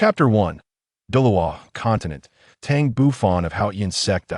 Chapter 1. Douluo Continent, Tang Bufan of Haotian Sect.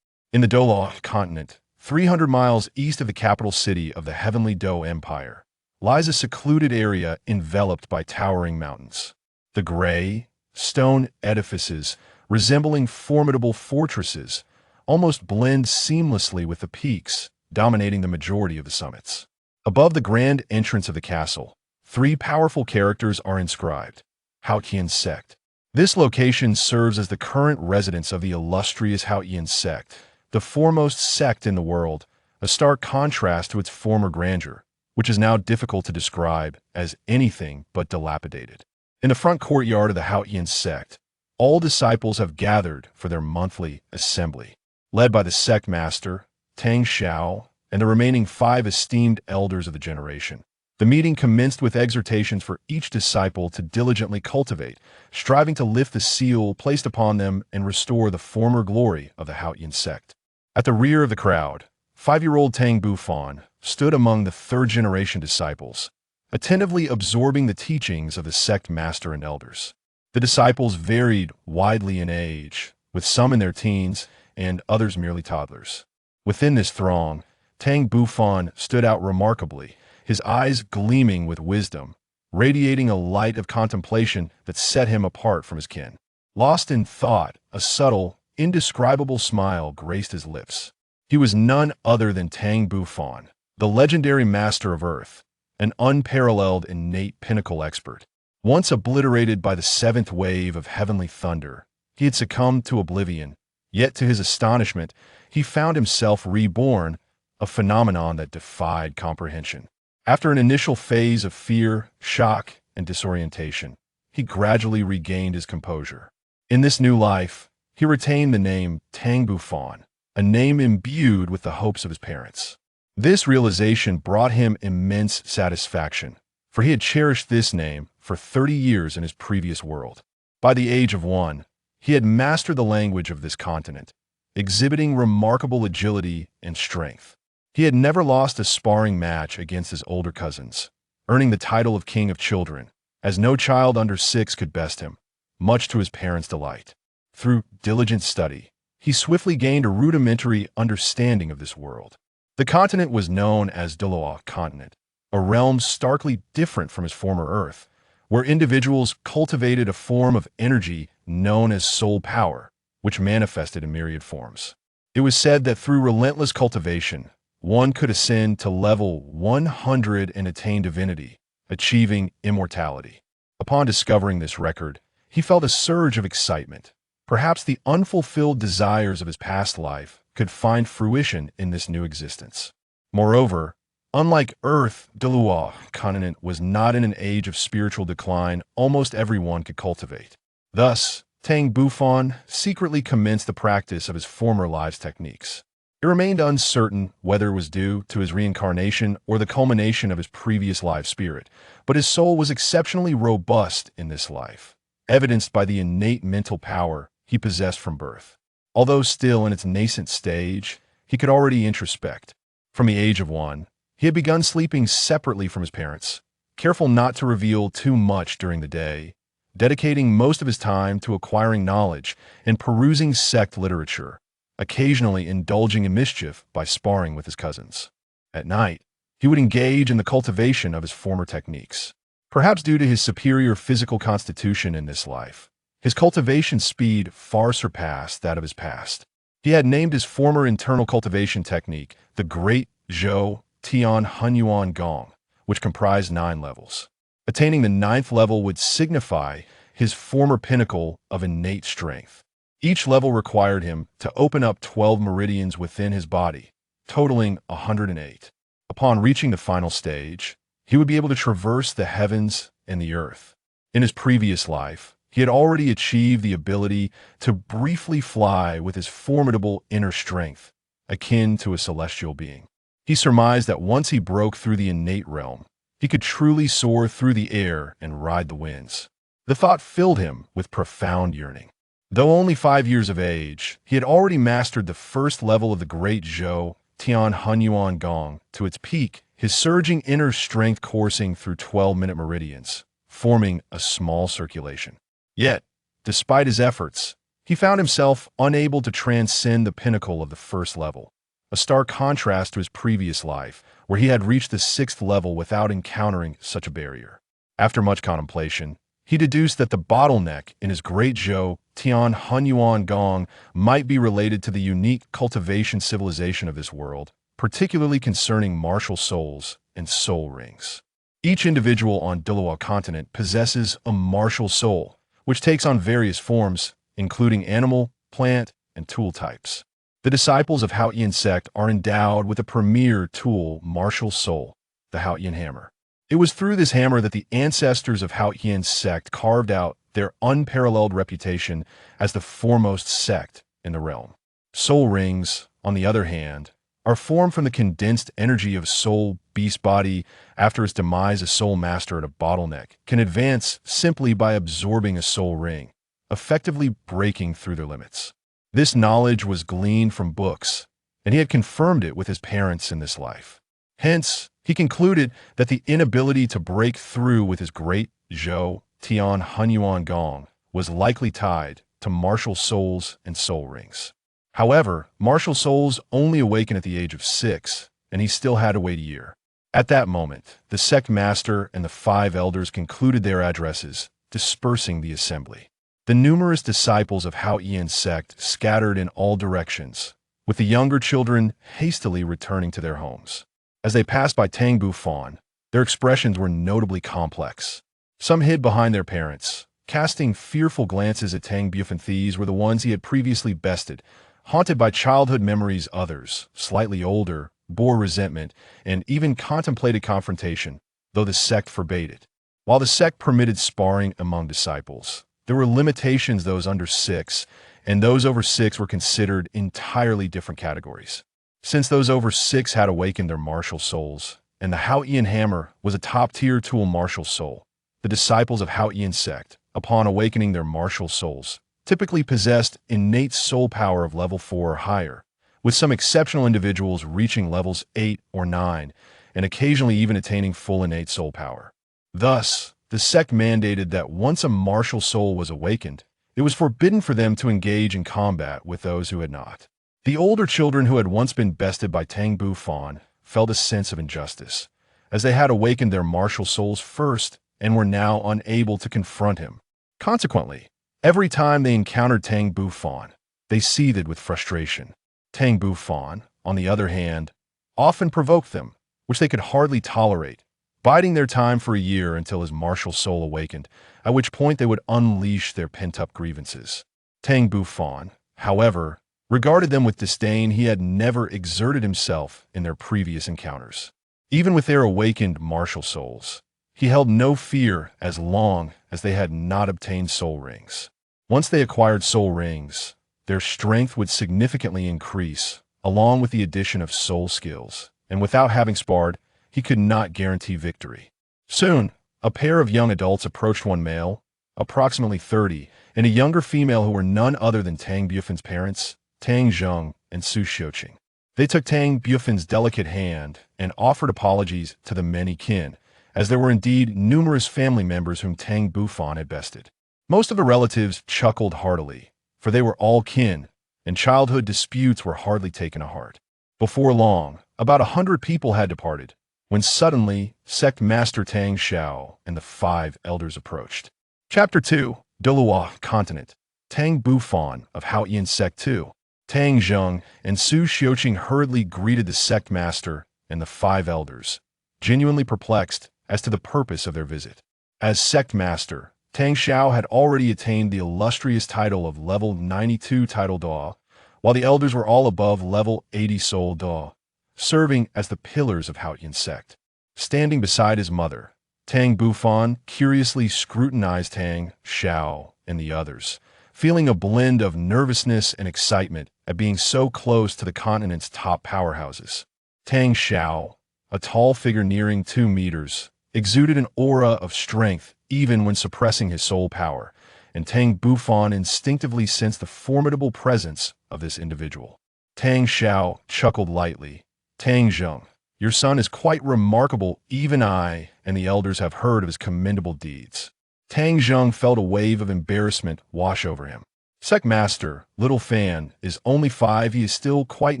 In the Douluo Continent, 300 miles east of the capital city of the heavenly Do Empire, lies a secluded area enveloped by towering mountains. The gray, stone edifices, resembling formidable fortresses, almost blend seamlessly with the peaks, dominating the majority of the summits. Above the grand entrance of the castle, three powerful characters are inscribed: Haotian Sect. This location serves as the current residence of the illustrious Haotian Sect, the foremost sect in the world, a stark contrast to its former grandeur, which is now difficult to describe as anything but dilapidated. In the front courtyard of the Haotian Sect, all disciples have gathered for their monthly assembly, led by the sect master, Tang Xiao, and the remaining 5 esteemed elders of the generation. The meeting commenced with exhortations for each disciple to diligently cultivate, striving to lift the seal placed upon them and restore the former glory of the Haotian Sect. At the rear of the crowd, 5-year-old Tang Bufan stood among the third-generation disciples, attentively absorbing the teachings of the sect master and elders. The disciples varied widely in age, with some in their teens and others merely toddlers. Within this throng, Tang Bufan stood out remarkably, his eyes gleaming with wisdom, radiating a light of contemplation that set him apart from his kin. Lost in thought, a subtle, indescribable smile graced his lips. He was none other than Tang Bufan, the legendary master of Earth, an unparalleled innate pinnacle expert. Once obliterated by the 7th wave of heavenly thunder, he had succumbed to oblivion, yet to his astonishment, he found himself reborn, a phenomenon that defied comprehension. After an initial phase of fear, shock, and disorientation, he gradually regained his composure. In this new life, he retained the name Tang Bufan, a name imbued with the hopes of his parents. This realization brought him immense satisfaction, for he had cherished this name for 30 years in his previous world. By the age of 1, he had mastered the language of this continent, exhibiting remarkable agility and strength. He had never lost a sparring match against his older cousins, earning the title of King of Children, as no child under 6 could best him, much to his parents' delight. Through diligent study, he swiftly gained a rudimentary understanding of this world. The continent was known as Douluo Continent, a realm starkly different from his former Earth, where individuals cultivated a form of energy known as soul power, which manifested in myriad forms. It was said that through relentless cultivation, one could ascend to level 100 and attain divinity, achieving immortality. Upon discovering this record, he felt a surge of excitement. Perhaps the unfulfilled desires of his past life could find fruition in this new existence. Moreover, unlike Earth, Douluo Continent was not in an age of spiritual decline almost everyone could cultivate. Thus, Tang Bufan secretly commenced the practice of his former lives' techniques. It remained uncertain whether it was due to his reincarnation or the culmination of his previous life spirit, but his soul was exceptionally robust in this life, evidenced by the innate mental power he possessed from birth. Although still in its nascent stage, he could already introspect. From the age of 1, he had begun sleeping separately from his parents, careful not to reveal too much during the day, dedicating most of his time to acquiring knowledge and perusing sect literature, occasionally indulging in mischief by sparring with his cousins. At night, he would engage in the cultivation of his former techniques. Perhaps due to his superior physical constitution in this life, his cultivation speed far surpassed that of his past. He had named his former internal cultivation technique the Great Zhou Tian Hunyuan Gong, which comprised 9 levels. Attaining the 9th level would signify his former pinnacle of innate strength. Each level required him to open up 12 meridians within his body, totaling 108. Upon reaching the final stage, he would be able to traverse the heavens and the earth. In his previous life, he had already achieved the ability to briefly fly with his formidable inner strength, akin to a celestial being. He surmised that once he broke through the innate realm, he could truly soar through the air and ride the winds. The thought filled him with profound yearning. Though only 5 years of age, he had already mastered the first level of the Great Zhou Tian Hunyuan Gong to its peak, his surging inner strength coursing through 12-minute meridians, forming a small circulation. Yet, despite his efforts, he found himself unable to transcend the pinnacle of the first level, a stark contrast to his previous life, where he had reached the sixth level without encountering such a barrier. After much contemplation, he deduced that the bottleneck in his great Zhou Tian Hunyuan Gong might be related to the unique cultivation civilization of this world, particularly concerning martial souls and soul rings. Each individual on Douluo Continent possesses a martial soul, which takes on various forms, including animal, plant, and tool types. The disciples of Haotian Sect are endowed with a premier tool, martial soul, the Haotian hammer. It was through this hammer that the ancestors of Haotian Sect carved out their unparalleled reputation as the foremost sect in the realm. Soul rings, on the other hand, are formed from the condensed energy of soul beast body. After its demise, a soul master at a bottleneck can advance simply by absorbing a soul ring, effectively breaking through their limits. This knowledge was gleaned from books, and he had confirmed it with his parents in this life. Hence, he concluded that the inability to break through with his great Zhou Tian Hunyuan Gong was likely tied to martial souls and soul rings. However, martial souls only awaken at the age of 6, and he still had to wait a year. At that moment, the sect master and the 5 elders concluded their addresses, dispersing the assembly. The numerous disciples of Haotian Sect scattered in all directions, with the younger children hastily returning to their homes. As they passed by Tang Bufan, their expressions were notably complex. Some hid behind their parents, casting fearful glances at Tang Bufan. These were the ones he had previously bested, haunted by childhood memories. Others, slightly older, bore resentment and even contemplated confrontation, though the sect forbade it. While the sect permitted sparring among disciples, there were limitations. Those under 6 and those over 6 were considered entirely different categories. Since those over 6 had awakened their martial souls, and the Haotian hammer was a top-tier tool martial soul, the disciples of Haotian Sect, upon awakening their martial souls, typically possessed innate soul power of level 4 or higher, with some exceptional individuals reaching levels 8 or 9, and occasionally even attaining full innate soul power. Thus, the sect mandated that once a martial soul was awakened, it was forbidden for them to engage in combat with those who had not. The older children who had once been bested by Tang Bufan felt a sense of injustice, as they had awakened their martial souls first and were now unable to confront him. Consequently, every time they encountered Tang Bufan, they seethed with frustration. Tang Bufan, on the other hand, often provoked them, which they could hardly tolerate, biding their time for a year until his martial soul awakened, at which point they would unleash their pent-up grievances. Tang Bufan, however, regarded them with disdain. He had never exerted himself in their previous encounters. Even with their awakened martial souls, he held no fear as long as they had not obtained soul rings. Once they acquired soul rings, their strength would significantly increase, along with the addition of soul skills, and without having sparred, he could not guarantee victory. Soon, a pair of young adults approached, one male, approximately 30, and a younger female who were none other than Tang Bufan's parents, Tang Zheng and Su Xiuqing. They took Tang Bufan's delicate hand and offered apologies to the many kin, as there were indeed numerous family members whom Tang Bufan had bested. Most of the relatives chuckled heartily, for they were all kin, and childhood disputes were hardly taken to heart. Before long, about 100 people had departed, when suddenly Sect Master Tang Xiao and the 5 elders approached. Chapter 2, Douluo Continent. Tang Bufan of Haotian Sect 2. Tang Zheng and Su Xiuqing hurriedly greeted the sect master and the 5 elders, genuinely perplexed as to the purpose of their visit. As sect master, Tang Xiao had already attained the illustrious title of level 92 title Da, while the elders were all above level 80 soul Da, serving as the pillars of Haotian Sect. Standing beside his mother, Tang Bufan curiously scrutinized Tang Xiao and the others, feeling a blend of nervousness and excitement at being so close to the continent's top powerhouses. Tang Xiao, a tall figure nearing 2 meters, exuded an aura of strength even when suppressing his soul power, and Tang Bufan instinctively sensed the formidable presence of this individual. Tang Xiao chuckled lightly. Tang Zheng, your son is quite remarkable. Even I and the elders have heard of his commendable deeds. Tang Zheng felt a wave of embarrassment wash over him. Sect Master, Little Fan, is only 5. He is still quite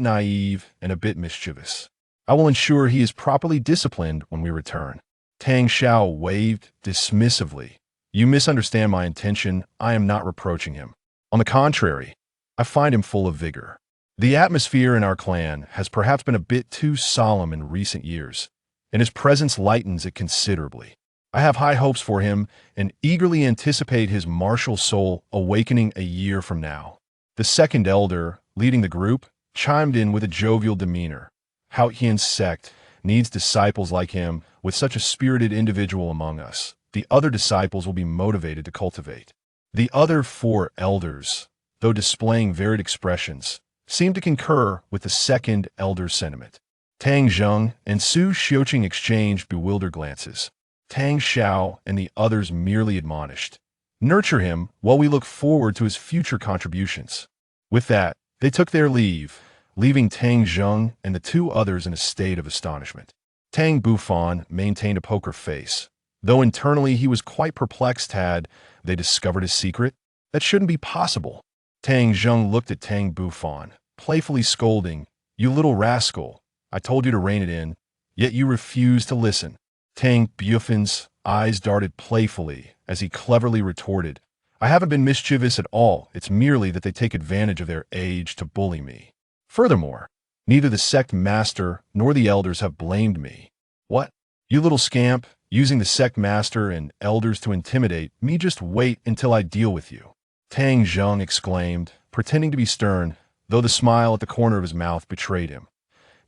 naive and a bit mischievous. I will ensure he is properly disciplined when we return. Tang Xiao waved dismissively. You misunderstand my intention. I am not reproaching him. On the contrary, I find him full of vigor. The atmosphere in our clan has perhaps been a bit too solemn in recent years, and his presence lightens it considerably. I have high hopes for him and eagerly anticipate his martial soul awakening a year from now. The second elder, leading the group, chimed in with a jovial demeanor. Haotian Sect needs disciples like him, with such a spirited individual among us. The other disciples will be motivated to cultivate. The other 4 elders, though displaying varied expressions, seemed to concur with the second elder's sentiment. Tang Zheng and Su Xiuqing exchanged bewildered glances. Tang Xiao and the others merely admonished. Nurture him while we look forward to his future contributions. With that, they took their leave, leaving Tang Zheng and the 2 others in a state of astonishment. Tang Bufan maintained a poker face. Though internally he was quite perplexed had they discovered his secret. That shouldn't be possible. Tang Zheng looked at Tang Bufan, playfully scolding, You little rascal, I told you to rein it in, yet you refused to listen. Tang Bufan's eyes darted playfully as he cleverly retorted, I haven't been mischievous at all. It's merely that they take advantage of their age to bully me. Furthermore, neither the sect master nor the elders have blamed me. What? You little scamp, using the sect master and elders to intimidate me, just wait until I deal with you. Tang Zheng exclaimed, pretending to be stern, though the smile at the corner of his mouth betrayed him.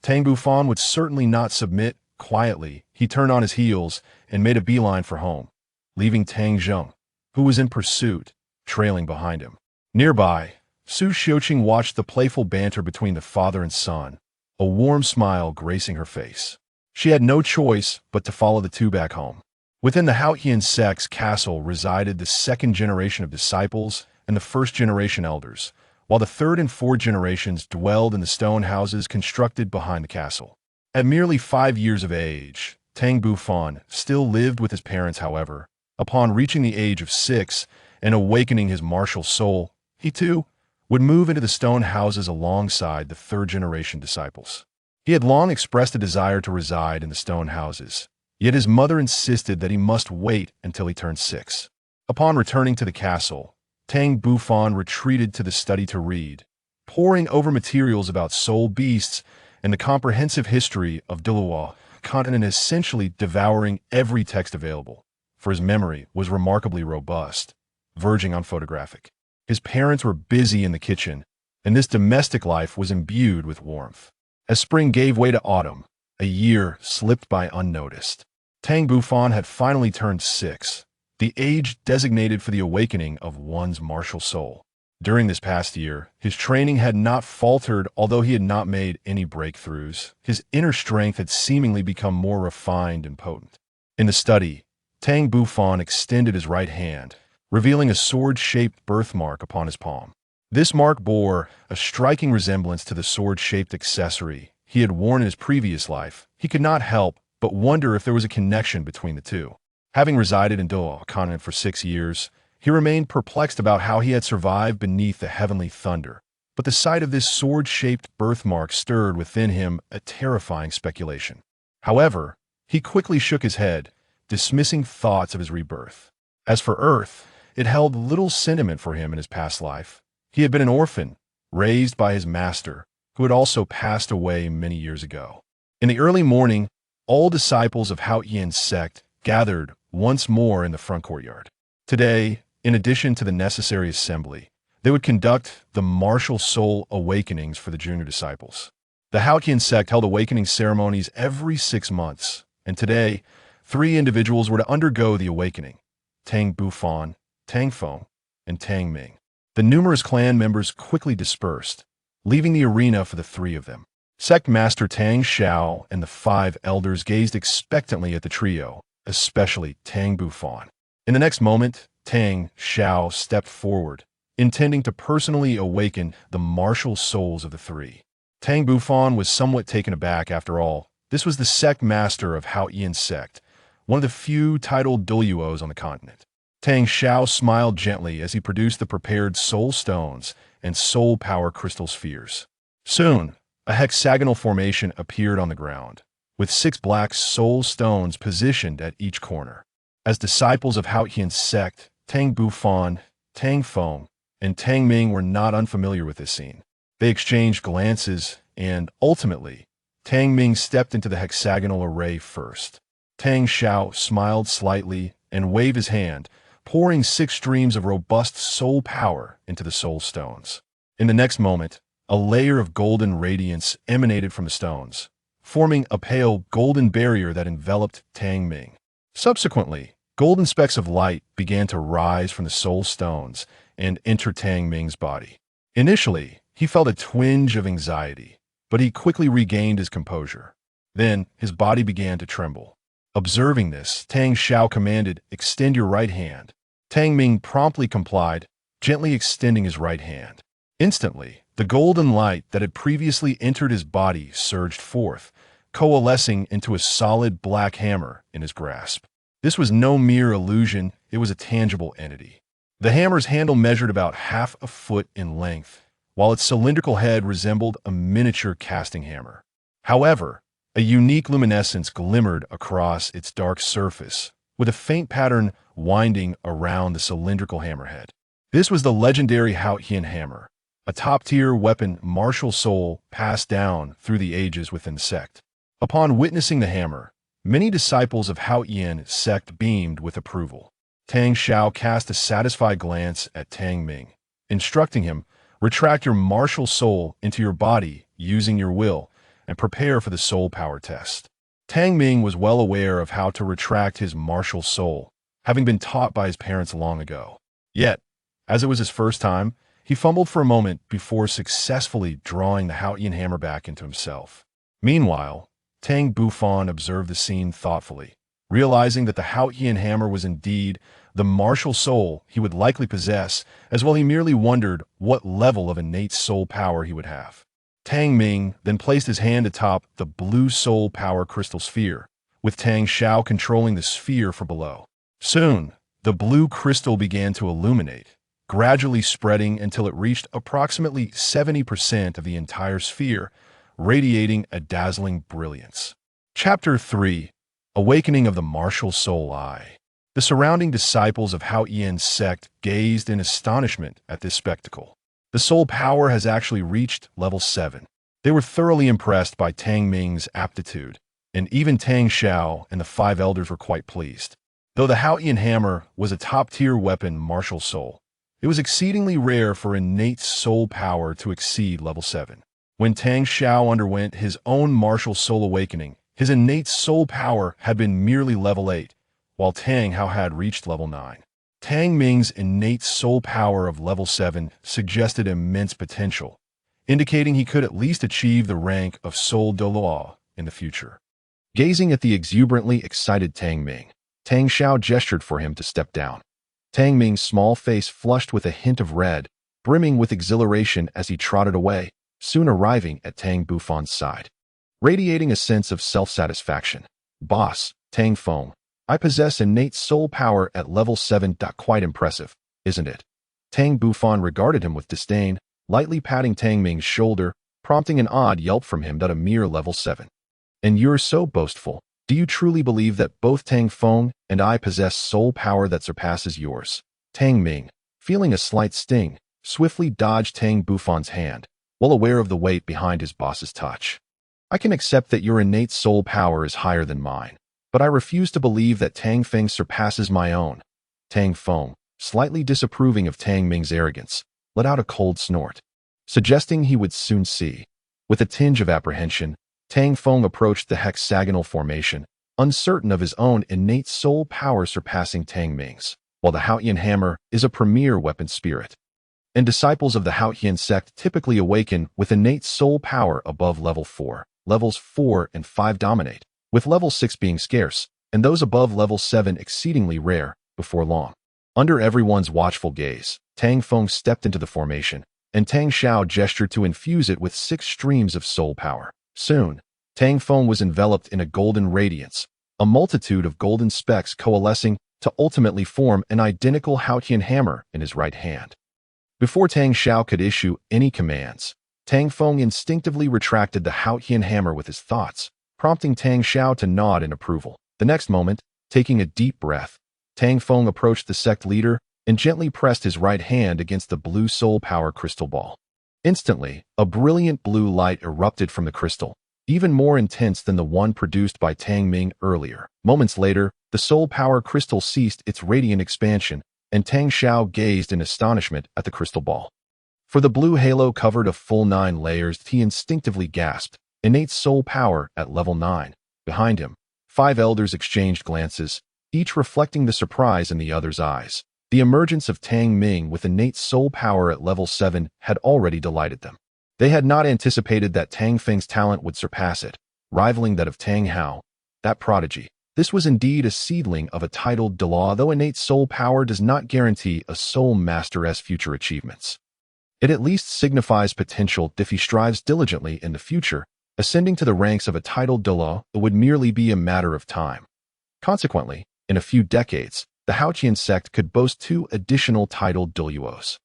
Tang Bufan would certainly not submit. Quietly, he turned on his heels and made a beeline for home, leaving Tang Zheng, who was in pursuit, trailing behind him. Nearby, Su Xiuqing watched the playful banter between the father and son, a warm smile gracing her face. She had no choice but to follow the 2 back home. Within the Haotian Sect's castle resided the 2nd generation of disciples and the 1st generation elders, while the 3rd and 4th generations dwelled in the stone houses constructed behind the castle. At merely 5 years of age, Tang Bufan still lived with his parents. However, upon reaching the age of 6 and awakening his martial soul, he too would move into the stone houses alongside the 3rd generation disciples. He had long expressed a desire to reside in the stone houses, yet his mother insisted that he must wait until he turned 6. Upon returning to the castle, Tang Bufan retreated to the study to read, poring over materials about soul beasts and the comprehensive history of Douluo Continent, essentially devouring every text available, for his memory was remarkably robust, verging on photographic. His parents were busy in the kitchen, and this domestic life was imbued with warmth. As spring gave way to autumn, a year slipped by unnoticed. Tang Bufan had finally turned 6, the age designated for the awakening of one's martial soul. During this past year, his training had not faltered. Although he had not made any breakthroughs, his inner strength had seemingly become more refined and potent. In the study, Tang Bufan extended his right hand, revealing a sword-shaped birthmark upon his palm. This mark bore a striking resemblance to the sword-shaped accessory he had worn in his previous life. He could not help but wonder if there was a connection between the 2. Having resided in Douluo Continent for 6 years, he remained perplexed about how he had survived beneath the heavenly thunder. But the sight of this sword-shaped birthmark stirred within him a terrifying speculation. However, he quickly shook his head, dismissing thoughts of his rebirth. As for Earth, it held little sentiment for him in his past life. He had been an orphan, raised by his master, who had also passed away many years ago. In the early morning, all disciples of Haotian Sect gathered once more in the front courtyard. Today, in addition to the necessary assembly, they would conduct the martial soul awakenings for the junior disciples. The Haotian Sect held awakening ceremonies every 6 months, and today, 3 individuals were to undergo the awakening: Tang Bufan, Tang Feng, and Tang Ming. The numerous clan members quickly dispersed, leaving the arena for the 3 of them. Sect Master Tang Xiao and the 5 elders gazed expectantly at the trio, especially Tang Bufan. In the next moment, Tang Xiao stepped forward, intending to personally awaken the martial souls of the 3. Tang Bufan was somewhat taken aback. After all, this was the sect master of Haotian Sect, one of the few titled Douluos on the continent. Tang Xiao smiled gently as he produced the prepared soul stones and soul power crystal spheres. Soon, a hexagonal formation appeared on the ground, with 6 black soul stones positioned at each corner. As disciples of Haotian Sect, Tang Bufan, Tang Feng, and Tang Ming were not unfamiliar with this scene. They exchanged glances, and, ultimately, Tang Ming stepped into the hexagonal array first. Tang Xiao smiled slightly and waved his hand, pouring 6 streams of robust soul power into the soul stones. In the next moment, a layer of golden radiance emanated from the stones, forming a pale golden barrier that enveloped Tang Ming. Subsequently, golden specks of light began to rise from the soul stones and enter Tang Ming's body. Initially, he felt a twinge of anxiety, but he quickly regained his composure. Then, his body began to tremble. Observing this, Tang Xiao commanded, "Extend your right hand." Tang Ming promptly complied, gently extending his right hand. Instantly, the golden light that had previously entered his body surged forth, coalescing into a solid black hammer in his grasp. This was no mere illusion, it was a tangible entity. The hammer's handle measured about half a foot in length, while its cylindrical head resembled a miniature casting hammer. However, a unique luminescence glimmered across its dark surface, with a faint pattern winding around the cylindrical hammerhead. This was the legendary Haotian hammer, a top-tier weapon martial soul passed down through the ages within the sect. Upon witnessing the hammer, many disciples of Haotian Sect beamed with approval. Tang Xiao cast a satisfied glance at Tang Ming, instructing him, "Retract your martial soul into your body using your will, and prepare for the soul power test." Tang Ming was well aware of how to retract his martial soul, having been taught by his parents long ago. Yet, as it was his first time, he fumbled for a moment before successfully drawing the Haotian hammer back into himself. Meanwhile, Tang Bufan observed the scene thoughtfully, realizing that the Haotian hammer was indeed the martial soul he would likely possess, as well he merely wondered what level of innate soul power he would have. Tang Ming then placed his hand atop the blue soul power crystal sphere, with Tang Xiao controlling the sphere from below. Soon, the blue crystal began to illuminate, gradually spreading until it reached approximately 70% of the entire sphere, radiating a dazzling brilliance. Chapter 3: Awakening of the Martial Soul Eye. The surrounding disciples of Haotian Sect gazed in astonishment at this spectacle. The soul power has actually reached level 7. They were thoroughly impressed by Tang Ming's aptitude, and even Tang Xiao and the 5 elders were quite pleased. Though the Haotian hammer was a top-tier weapon martial soul, it was exceedingly rare for innate soul power to exceed level 7. When Tang Xiao underwent his own martial soul awakening, his innate soul power had been merely level 8, while Tang Hao had reached level 9. Tang Ming's innate soul power of level 7 suggested immense potential, indicating he could at least achieve the rank of Soul Douluo in the future. Gazing at the exuberantly excited Tang Ming, Tang Xiao gestured for him to step down. Tang Ming's small face flushed with a hint of red, brimming with exhilaration as he trotted away, soon arriving at Tang Bufan's side. Radiating a sense of self-satisfaction, "Boss, Tang Feng, I possess innate soul power at level 7. Quite impressive, isn't it?" Tang Bufan regarded him with disdain, lightly patting Tang Ming's shoulder, prompting an odd yelp from him at a mere level 7. "And you're so boastful. Do you truly believe that both Tang Feng and I possess soul power that surpasses yours?" Tang Ming, feeling a slight sting, swiftly dodged Tang Bufan's hand, well aware of the weight behind his boss's touch. "I can accept that your innate soul power is higher than mine, but I refuse to believe that Tang Feng surpasses my own." Tang Feng, slightly disapproving of Tang Ming's arrogance, let out a cold snort, suggesting he would soon see. With a tinge of apprehension, Tang Feng approached the hexagonal formation, uncertain of his own innate soul power surpassing Tang Ming's. While the Haotian hammer is a premier weapon spirit, and disciples of the Haotian Sect typically awaken with innate soul power above level 4. Levels 4 and 5 dominate, with level 6 being scarce, and those above level 7 exceedingly rare, before long. Under everyone's watchful gaze, Tang Feng stepped into the formation, and Tang Xiao gestured to infuse it with 6 streams of soul power. Soon, Tang Feng was enveloped in a golden radiance, a multitude of golden specks coalescing to ultimately form an identical Haotian hammer in his right hand. Before Tang Xiao could issue any commands, Tang Feng instinctively retracted the Haotian hammer with his thoughts, prompting Tang Xiao to nod in approval. The next moment, taking a deep breath, Tang Feng approached the sect leader and gently pressed his right hand against the blue soul power crystal ball. Instantly, a brilliant blue light erupted from the crystal, even more intense than the one produced by Tang Ming earlier. Moments later, the soul power crystal ceased its radiant expansion, and Tang Xiao gazed in astonishment at the crystal ball. For the blue halo covered a full 9 layers, he instinctively gasped. Innate soul power at level 9. Behind him, 5 elders exchanged glances, each reflecting the surprise in the other's eyes. The emergence of Tang Ming with innate soul power at level 7 had already delighted them. They had not anticipated that Tang Feng's talent would surpass it, rivaling that of Tang Hao, that prodigy. This was indeed a seedling of a titled Douluo, though innate soul power does not guarantee a soul master's future achievements. It at least signifies potential if he strives diligently in the future. Ascending to the ranks of a titled Douluo would merely be a matter of time. Consequently, in a few decades, the Haotian Sect could boast 2 additional titled Douluos.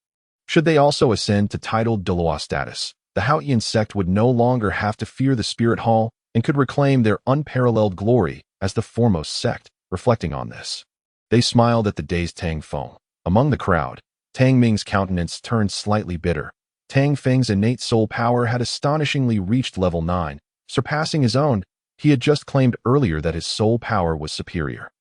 Should they also ascend to titled Douluo status, the Haotian Sect would no longer have to fear the Spirit Hall and could reclaim their unparalleled glory as the foremost sect. Reflecting on this, they smiled at the dazed Tang Feng. Among the crowd, Tang Ming's countenance turned slightly bitter. Tang Feng's innate soul power had astonishingly reached level 9, surpassing his own. He had just claimed earlier that his soul power was superior,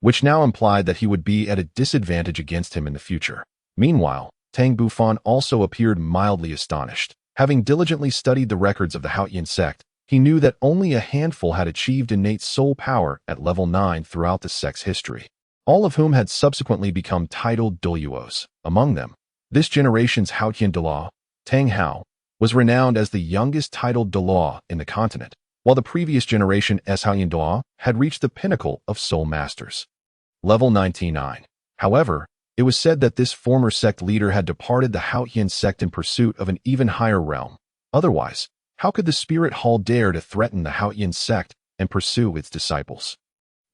which now implied that he would be at a disadvantage against him in the future. Meanwhile, Tang Bufan also appeared mildly astonished. Having diligently studied the records of the Haotian Sect, he knew that only a handful had achieved innate soul power at level 9 throughout the sect's history, all of whom had subsequently become titled Douluos. Among them, this generation's Haotian Douluo, Tang Hao, was renowned as the youngest titled Douluo in the continent, while the previous generation's Haotian Douluo had reached the pinnacle of soul masters. Level 99. However, it was said that this former sect leader had departed the Haotian Sect in pursuit of an even higher realm. Otherwise, how could the Spirit Hall dare to threaten the Haotian Sect and pursue its disciples?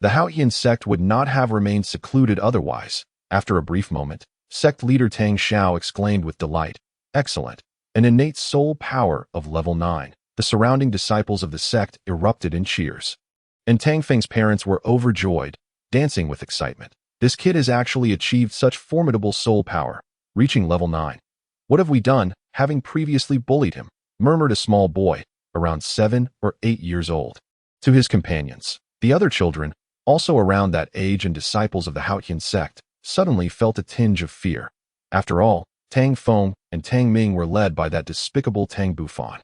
The Haotian Sect would not have remained secluded otherwise. After a brief moment, sect leader Tang Xiao exclaimed with delight, "Excellent! An innate soul power of level 9. The surrounding disciples of the sect erupted in cheers. And Tang Feng's parents were overjoyed, dancing with excitement. This kid has actually achieved such formidable soul power, reaching level 9. What have we done, having previously bullied him?" murmured a small boy, around 7 or 8 years old, to his companions. The other children, also around that age and disciples of the Haotian Sect, suddenly felt a tinge of fear. After all, Tang Feng and Tang Ming were led by that despicable Tang Bufan.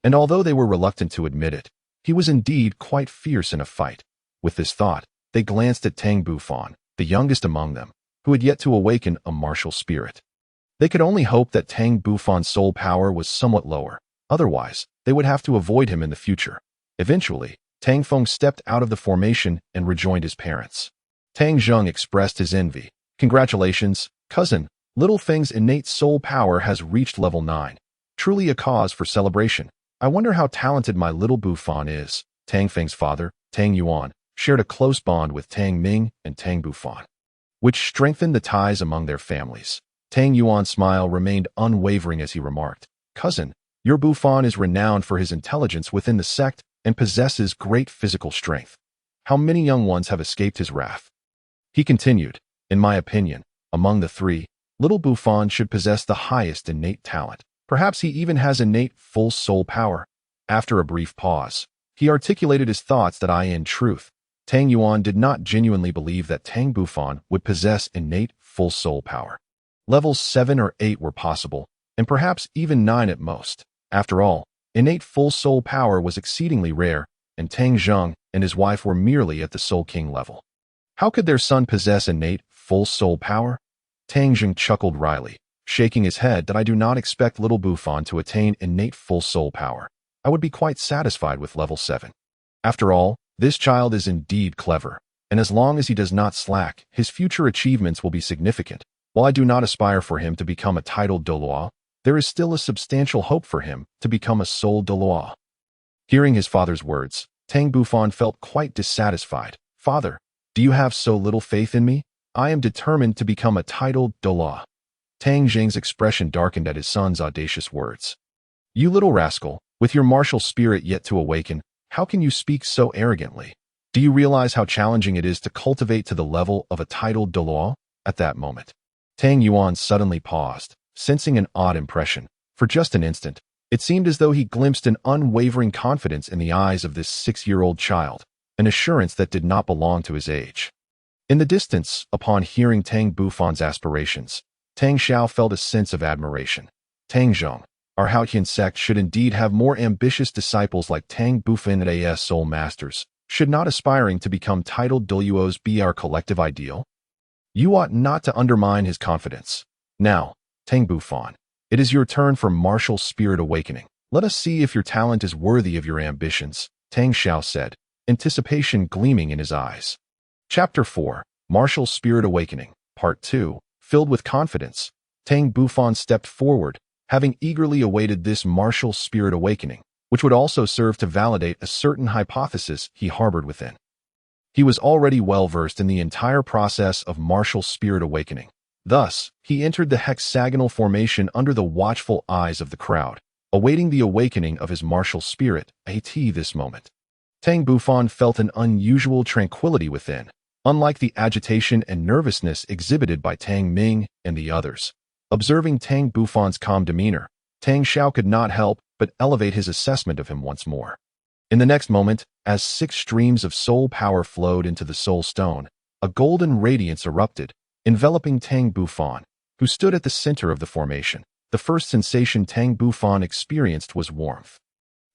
And although they were reluctant to admit it, he was indeed quite fierce in a fight. With this thought, they glanced at Tang Bufan, the youngest among them, who had yet to awaken a martial spirit. They could only hope that Tang Bufan's soul power was somewhat lower. Otherwise, they would have to avoid him in the future. Eventually, Tang Feng stepped out of the formation and rejoined his parents. Tang Zheng expressed his envy. "Congratulations, cousin. Little Feng's innate soul power has reached level 9. Truly a cause for celebration. I wonder how talented my little Bufan is." Tang Feng's father, Tang Yuan, shared a close bond with Tang Ming and Tang Bufan, which strengthened the ties among their families. Tang Yuan's smile remained unwavering as he remarked, "Cousin, your Bufan is renowned for his intelligence within the sect and possesses great physical strength. How many young ones have escaped his wrath?" He continued, "In my opinion, among the 3, little Bufan should possess the highest innate talent. Perhaps he even has innate full soul power." After a brief pause, he articulated his thoughts that in truth, Tang Yuan did not genuinely believe that Tang Bufan would possess innate full soul power. Levels 7 or 8 were possible, and perhaps even 9 at most. After all, innate full soul power was exceedingly rare, and Tang Zheng and his wife were merely at the Soul King level. How could their son possess innate full soul power? Tang Zheng chuckled wryly, shaking his head, that I do not expect little Bufan to attain innate full soul power. I would be quite satisfied with level 7. After all, this child is indeed clever, and as long as he does not slack, his future achievements will be significant. While I do not aspire for him to become a titled Douluo, there is still a substantial hope for him to become a soul Douluo. Hearing his father's words, Tang Bufan felt quite dissatisfied. "Father, do you have so little faith in me?" I am determined to become a titled Douluo. Tang Jing's expression darkened at his son's audacious words. You little rascal, with your martial spirit yet to awaken, how can you speak so arrogantly? Do you realize how challenging it is to cultivate to the level of a titled Douluo? At that moment, Tang Yuan suddenly paused, sensing an odd impression. For just an instant, it seemed as though he glimpsed an unwavering confidence in the eyes of this 6-year-old child, an assurance that did not belong to his age. In the distance, upon hearing Tang Bufan's aspirations, Tang Xiao felt a sense of admiration. Tang Zhong, our Haotian Sect should indeed have more ambitious disciples like Tang Bufan of Earth soul masters. Should not aspiring to become titled Douluos be our collective ideal? You ought not to undermine his confidence. Now, Tang Bufan, it is your turn for martial spirit awakening. Let us see if your talent is worthy of your ambitions, Tang Xiao said, anticipation gleaming in his eyes. Chapter 4, Martial Spirit Awakening, Part 2, Filled with confidence, Tang Bufan stepped forward, having eagerly awaited this martial spirit awakening, which would also serve to validate a certain hypothesis he harbored within. He was already well-versed in the entire process of martial spirit awakening. Thus, he entered the hexagonal formation under the watchful eyes of the crowd, awaiting the awakening of his martial spirit at this moment. Tang Bufan felt an unusual tranquility within, unlike the agitation and nervousness exhibited by Tang Ming and the others. Observing Tang Bufan's calm demeanor, Tang Xiao could not help but elevate his assessment of him once more. In the next moment, as 6 streams of soul power flowed into the soul stone, a golden radiance erupted, enveloping Tang Bufan, who stood at the center of the formation. The first sensation Tang Bufan experienced was warmth.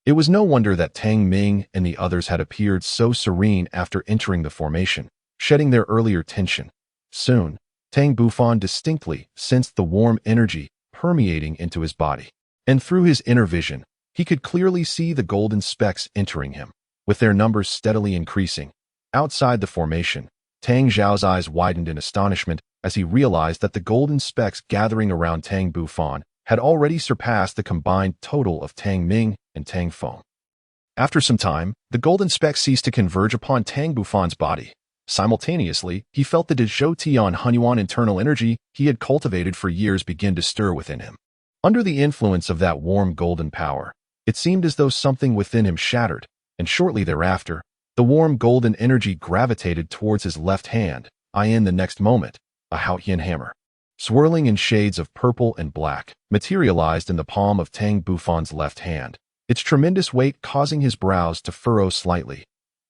It was no wonder that Tang Ming and the others had appeared so serene after entering the formation, shedding their earlier tension. Soon, Tang Bufan distinctly sensed the warm energy permeating into his body. And through his inner vision, he could clearly see the golden specks entering him, with their numbers steadily increasing. Outside the formation, Tang Xiao's eyes widened in astonishment as he realized that the golden specks gathering around Tang Bufan had already surpassed the combined total of Tang Ming and Tang Feng. After some time, the golden specks ceased to converge upon Tang Bufan's body. Simultaneously, he felt the Haotian Hunyuan internal energy he had cultivated for years begin to stir within him. Under the influence of that warm golden power, it seemed as though something within him shattered, and shortly thereafter, the warm golden energy gravitated towards his left hand. In the next moment, a Haotian hammer, swirling in shades of purple and black, materialized in the palm of Tang Bufan's left hand, its tremendous weight causing his brows to furrow slightly.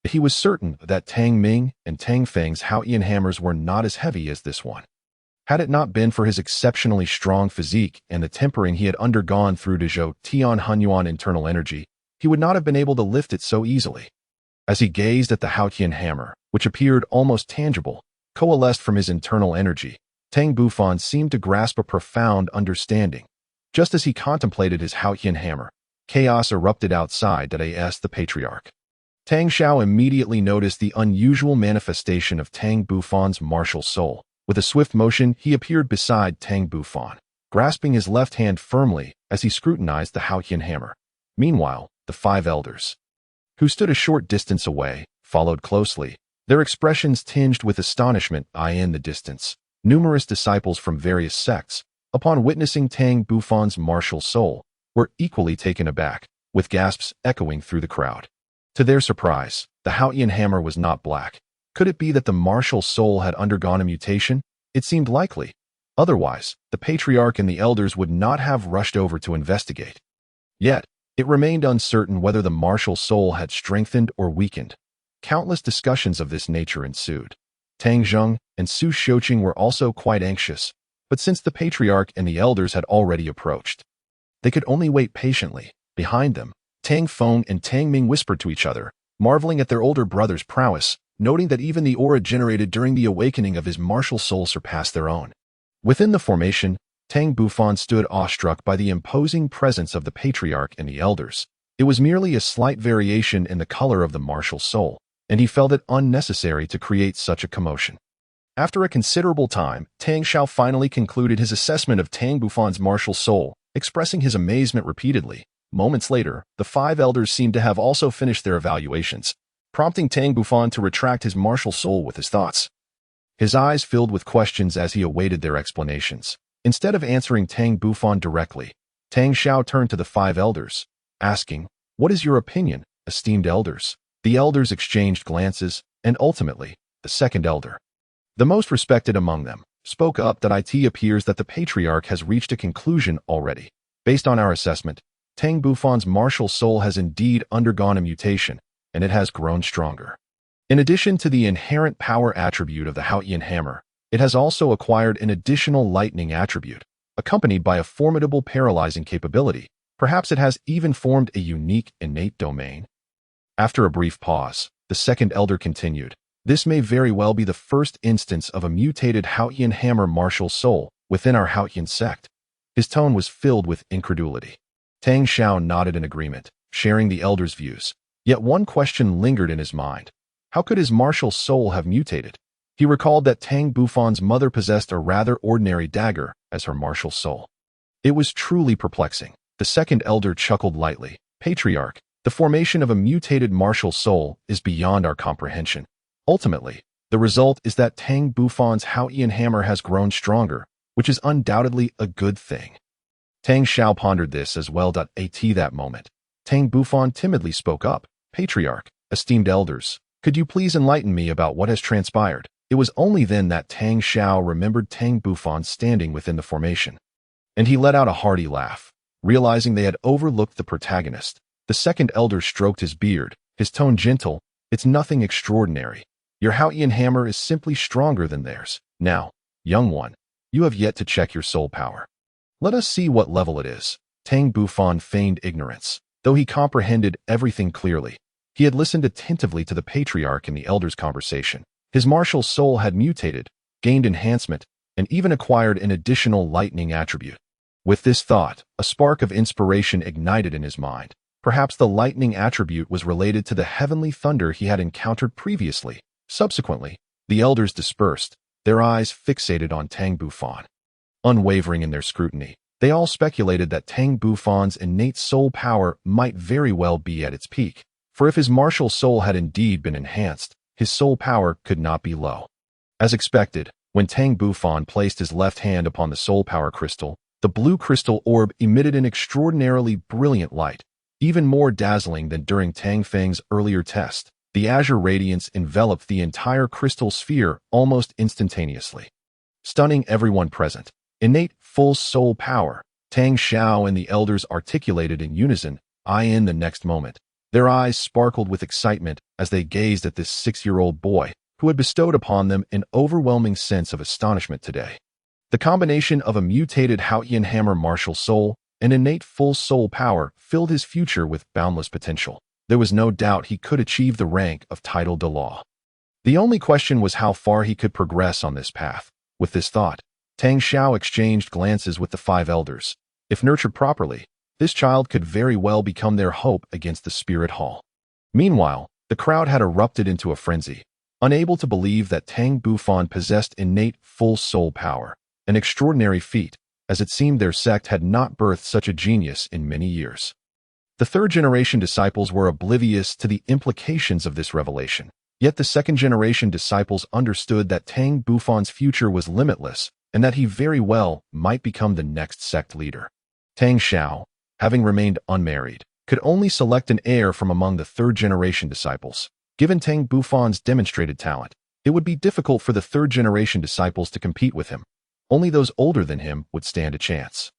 He was certain that Tang Ming and Tang Feng's Haotian hammers were not as heavy as this one. Had it not been for his exceptionally strong physique and the tempering he had undergone through Haotian Hunyuan internal energy, he would not have been able to lift it so easily. As he gazed at the Haotian hammer, which appeared almost tangible, coalesced from his internal energy, Tang Bufan seemed to grasp a profound understanding. Just as he contemplated his Haotian hammer, chaos erupted outside the patriarch. Tang Xiao immediately noticed the unusual manifestation of Tang Bufan's martial soul. With a swift motion, he appeared beside Tang Bufan, grasping his left hand firmly as he scrutinized the Haotian hammer. Meanwhile, the 5 elders, who stood a short distance away, followed closely, their expressions tinged with astonishment. In the distance, numerous disciples from various sects, upon witnessing Tang Bufan's martial soul, were equally taken aback, with gasps echoing through the crowd. To their surprise, the Haotian hammer was not black. Could it be that the martial soul had undergone a mutation? It seemed likely. Otherwise, the patriarch and the elders would not have rushed over to investigate. Yet, it remained uncertain whether the martial soul had strengthened or weakened. Countless discussions of this nature ensued. Tang Zheng and Su Xiuqing were also quite anxious, but since the patriarch and the elders had already approached, they could only wait patiently. Behind them, Tang Feng and Tang Ming whispered to each other, marveling at their older brother's prowess, noting that even the aura generated during the awakening of his martial soul surpassed their own. Within the formation, Tang Bufan stood awestruck by the imposing presence of the patriarch and the elders. It was merely a slight variation in the color of the martial soul, and he felt it unnecessary to create such a commotion. After a considerable time, Tang Xiao finally concluded his assessment of Tang Bufan's martial soul, expressing his amazement repeatedly. Moments later, the 5 elders seemed to have also finished their evaluations, prompting Tang Bufan to retract his martial soul with his thoughts. his eyes filled with questions as he awaited their explanations. Instead of answering Tang Bufan directly, Tang Xiao turned to the 5 elders, asking, "What is your opinion, esteemed elders?" The elders exchanged glances, and ultimately, the second elder, the most respected among them, spoke up that it appears that the patriarch has reached a conclusion already. Based on our assessment, Tang Bufan's martial soul has indeed undergone a mutation, and it has grown stronger. In addition to the inherent power attribute of the Haotian hammer, it has also acquired an additional lightning attribute, accompanied by a formidable paralyzing capability. Perhaps it has even formed a unique innate domain. After a brief pause, the second elder continued, "This may very well be the first instance of a mutated Haotian hammer martial soul within our Haotian sect." His tone was filled with incredulity. Tang Xiao nodded in agreement, sharing the elder's views. Yet one question lingered in his mind. How could his martial soul have mutated? He recalled that Tang Bufan's mother possessed a rather ordinary dagger as her martial soul. It was truly perplexing. The second elder chuckled lightly. "Patriarch, the formation of a mutated martial soul is beyond our comprehension. Ultimately, the result is that Tang Bufan's Haotian hammer has grown stronger, which is undoubtedly a good thing." Tang Xiao pondered this as well. At that moment, Tang Bufan timidly spoke up, "Patriarch, esteemed elders, could you please enlighten me about what has transpired?" It was only then that Tang Xiao remembered Tang Bufan standing within the formation, and he let out a hearty laugh, realizing they had overlooked the protagonist. The second elder stroked his beard, his tone gentle. "It's nothing extraordinary. Your Haotian hammer is simply stronger than theirs. Now, young one, you have yet to check your soul power. Let us see what level it is." Tang Bufan feigned ignorance, though he comprehended everything clearly. He had listened attentively to the patriarch and the elder's conversation. His martial soul had mutated, gained enhancement, and even acquired an additional lightning attribute. With this thought, a spark of inspiration ignited in his mind. Perhaps the lightning attribute was related to the heavenly thunder he had encountered previously. Subsequently, the elders dispersed, their eyes fixated on Tang Bufan. Unwavering in their scrutiny, they all speculated that Tang Bufan's innate soul power might very well be at its peak. For if his martial soul had indeed been enhanced, his soul power could not be low. As expected, when Tang Bufan placed his left hand upon the soul power crystal, the blue crystal orb emitted an extraordinarily brilliant light, even more dazzling than during Tang Feng's earlier test. The azure radiance enveloped the entire crystal sphere almost instantaneously, stunning everyone present. Innate full soul power, Tang Xiao and the elders articulated in unison, in the next moment. Their eyes sparkled with excitement as they gazed at this 6-year-old boy who had bestowed upon them an overwhelming sense of astonishment today. The combination of a mutated Haotian hammer martial soul and innate full soul power filled his future with boundless potential. There was no doubt he could achieve the rank of titled Douluo. The only question was how far he could progress on this path. With this thought, Tang Xiao exchanged glances with the 5 elders. If nurtured properly, this child could very well become their hope against the spirit hall. Meanwhile, the crowd had erupted into a frenzy, unable to believe that Tang Bufan possessed innate full soul power, an extraordinary feat, as it seemed their sect had not birthed such a genius in many years. The third-generation disciples were oblivious to the implications of this revelation, yet the second-generation disciples understood that Tang Bufan's future was limitless and that he very well might become the next sect leader. Tang Xiao, having remained unmarried, could only select an heir from among the third-generation disciples. Given Tang Bufan's demonstrated talent, it would be difficult for the third-generation disciples to compete with him. Only those older than him would stand a chance.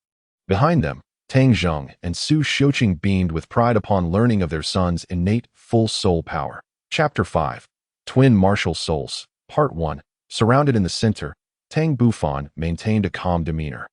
Behind them, Tang Zheng and Su Xiuqing beamed with pride upon learning of their son's innate full soul power. Chapter 5. Twin Martial Souls. Part 1. Surrounded in the center, Tang Bufan maintained a calm demeanor.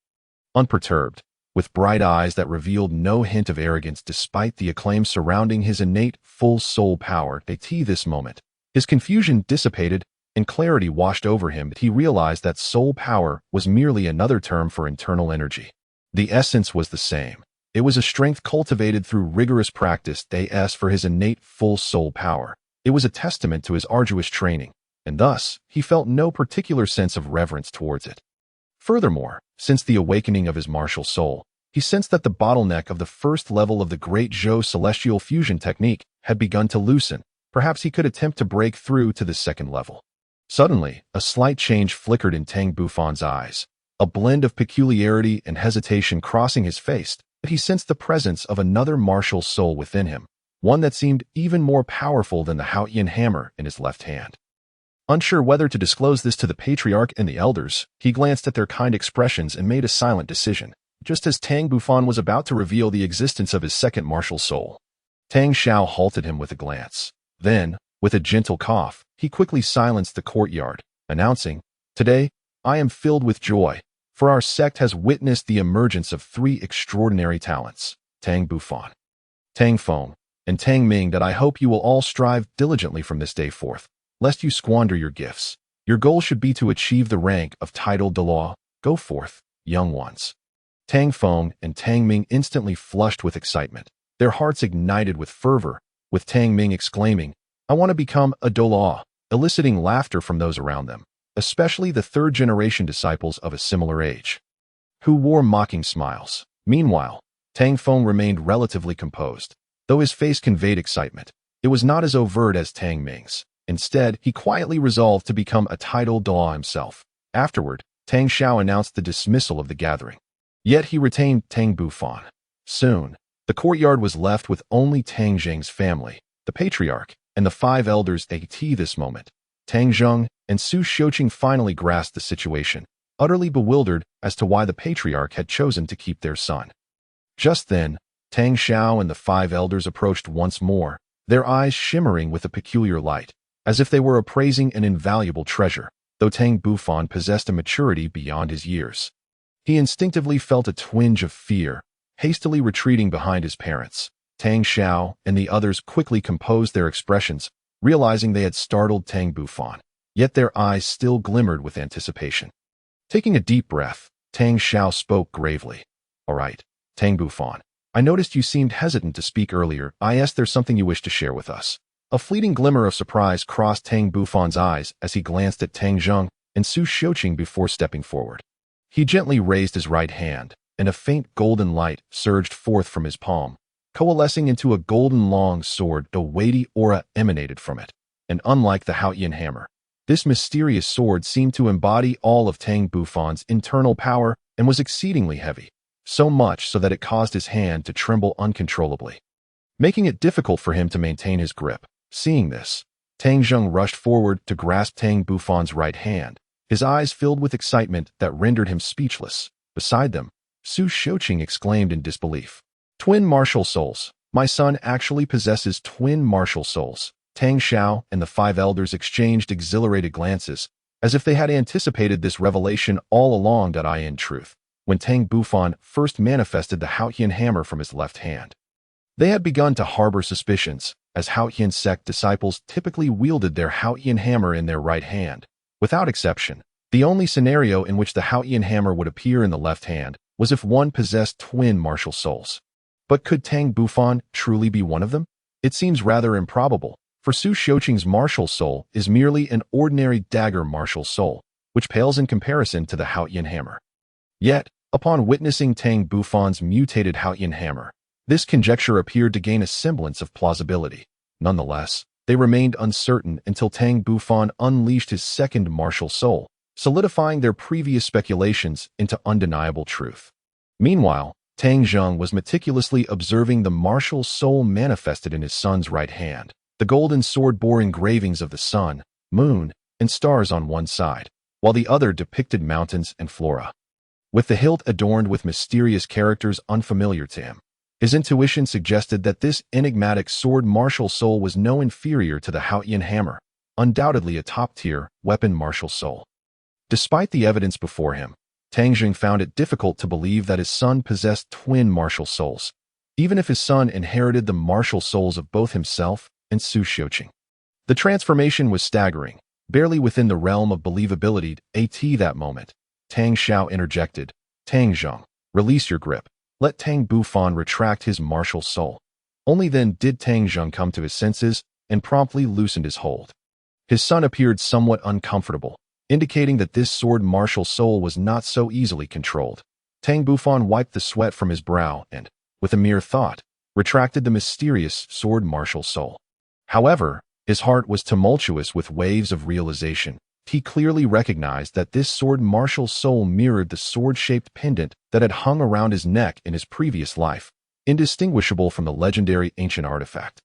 Unperturbed, with bright eyes that revealed no hint of arrogance despite the acclaim surrounding his innate full soul power, this moment, his confusion dissipated and clarity washed over him. He realized that soul power was merely another term for internal energy. The essence was the same. It was a strength cultivated through rigorous practice. As for his innate full soul power, it was a testament to his arduous training, and thus he felt no particular sense of reverence towards it. Furthermore, since the awakening of his martial soul, he sensed that the bottleneck of the first level of the Great Zhou celestial fusion technique had begun to loosen. Perhaps he could attempt to break through to the second level. Suddenly, a slight change flickered in Tang Bufan's eyes, a blend of peculiarity and hesitation crossing his face, but he sensed the presence of another martial soul within him, one that seemed even more powerful than the Haotian hammer in his left hand. Unsure whether to disclose this to the patriarch and the elders, he glanced at their kind expressions and made a silent decision, just as Tang Bufan was about to reveal the existence of his second martial soul. Tang Xiao halted him with a glance. Then, with a gentle cough, he quickly silenced the courtyard, announcing, "Today, I am filled with joy, for our sect has witnessed the emergence of three extraordinary talents, Tang Bufan, Tang Feng, and Tang Ming, that I hope you will all strive diligently from this day forth, lest you squander your gifts. Your goal should be to achieve the rank of titled Douluo. Go forth, young ones." Tang Feng and Tang Ming instantly flushed with excitement, their hearts ignited with fervor, with Tang Ming exclaiming, "I want to become a Douluo," eliciting laughter from those around them, especially the third-generation disciples of a similar age, who wore mocking smiles. Meanwhile, Tang Feng remained relatively composed. Though his face conveyed excitement, it was not as overt as Tang Ming's. Instead, he quietly resolved to become a titled Douluo himself. Afterward, Tang Xiao announced the dismissal of the gathering. Yet he retained Tang Bufan. Soon, the courtyard was left with only Tang Zheng's family, the patriarch, and the 5 elders. At this moment, Tang Zheng and Su Xiuqing finally grasped the situation, utterly bewildered as to why the patriarch had chosen to keep their son. Just then, Tang Xiao and the 5 elders approached once more, their eyes shimmering with a peculiar light, as if they were appraising an invaluable treasure, though Tang Bufan possessed a maturity beyond his years. He instinctively felt a twinge of fear, hastily retreating behind his parents. Tang Xiao and the others quickly composed their expressions, realizing they had startled Tang Bufan, yet their eyes still glimmered with anticipation. Taking a deep breath, Tang Xiao spoke gravely. "All right, Tang Bufan, I noticed you seemed hesitant to speak earlier. I guess there's something you wish to share with us." A fleeting glimmer of surprise crossed Tang Bufan's eyes as he glanced at Tang Zheng and Su Xiuqing before stepping forward. He gently raised his right hand, and a faint golden light surged forth from his palm, coalescing into a golden long sword. A weighty aura emanated from it, and unlike the Haotian hammer, this mysterious sword seemed to embody all of Tang Bufan's internal power and was exceedingly heavy, so much so that it caused his hand to tremble uncontrollably, making it difficult for him to maintain his grip. Seeing this, Tang Zheng rushed forward to grasp Tang Bufan's right hand, his eyes filled with excitement that rendered him speechless. Beside them, Su Xiuqing exclaimed in disbelief, "Twin martial souls! My son actually possesses twin martial souls." Tang Xiao and the 5 elders exchanged exhilarated glances, as if they had anticipated this revelation all along. In truth, when Tang Bufan first manifested the Haotian hammer from his left hand, they had begun to harbor suspicions, as Haotian Sect disciples typically wielded their Haotian hammer in their right hand. Without exception, the only scenario in which the Haotian hammer would appear in the left hand was if one possessed twin martial souls. But could Tang Bufan truly be one of them? It seems rather improbable, for Su Xiuqing's martial soul is merely an ordinary dagger martial soul, which pales in comparison to the Haotian hammer. Yet, upon witnessing Tang Bufan's mutated Haotian hammer, this conjecture appeared to gain a semblance of plausibility. Nonetheless, they remained uncertain until Tang Bufan unleashed his second martial soul, solidifying their previous speculations into undeniable truth. Meanwhile, Tang Zheng was meticulously observing the martial soul manifested in his son's right hand. The golden sword bore engravings of the sun, moon, and stars on one side, while the other depicted mountains and flora, with the hilt adorned with mysterious characters unfamiliar to him. His intuition suggested that this enigmatic sword martial soul was no inferior to the Haotian hammer, undoubtedly a top-tier weapon martial soul. Despite the evidence before him, Tang Zheng found it difficult to believe that his son possessed twin martial souls, even if his son inherited the martial souls of both himself and Su Xiuqing. The transformation was staggering, barely within the realm of believability. At that moment, Tang Xiao interjected, "Tang Zheng, release your grip. Let Tang Bufan retract his martial soul." Only then did Tang Zheng come to his senses and promptly loosened his hold. His son appeared somewhat uncomfortable, indicating that this sword martial soul was not so easily controlled. Tang Bufan wiped the sweat from his brow and, with a mere thought, retracted the mysterious sword martial soul. However, his heart was tumultuous with waves of realization. he clearly recognized that this sword martial soul mirrored the sword-shaped pendant that had hung around his neck in his previous life, indistinguishable from the legendary ancient artifact.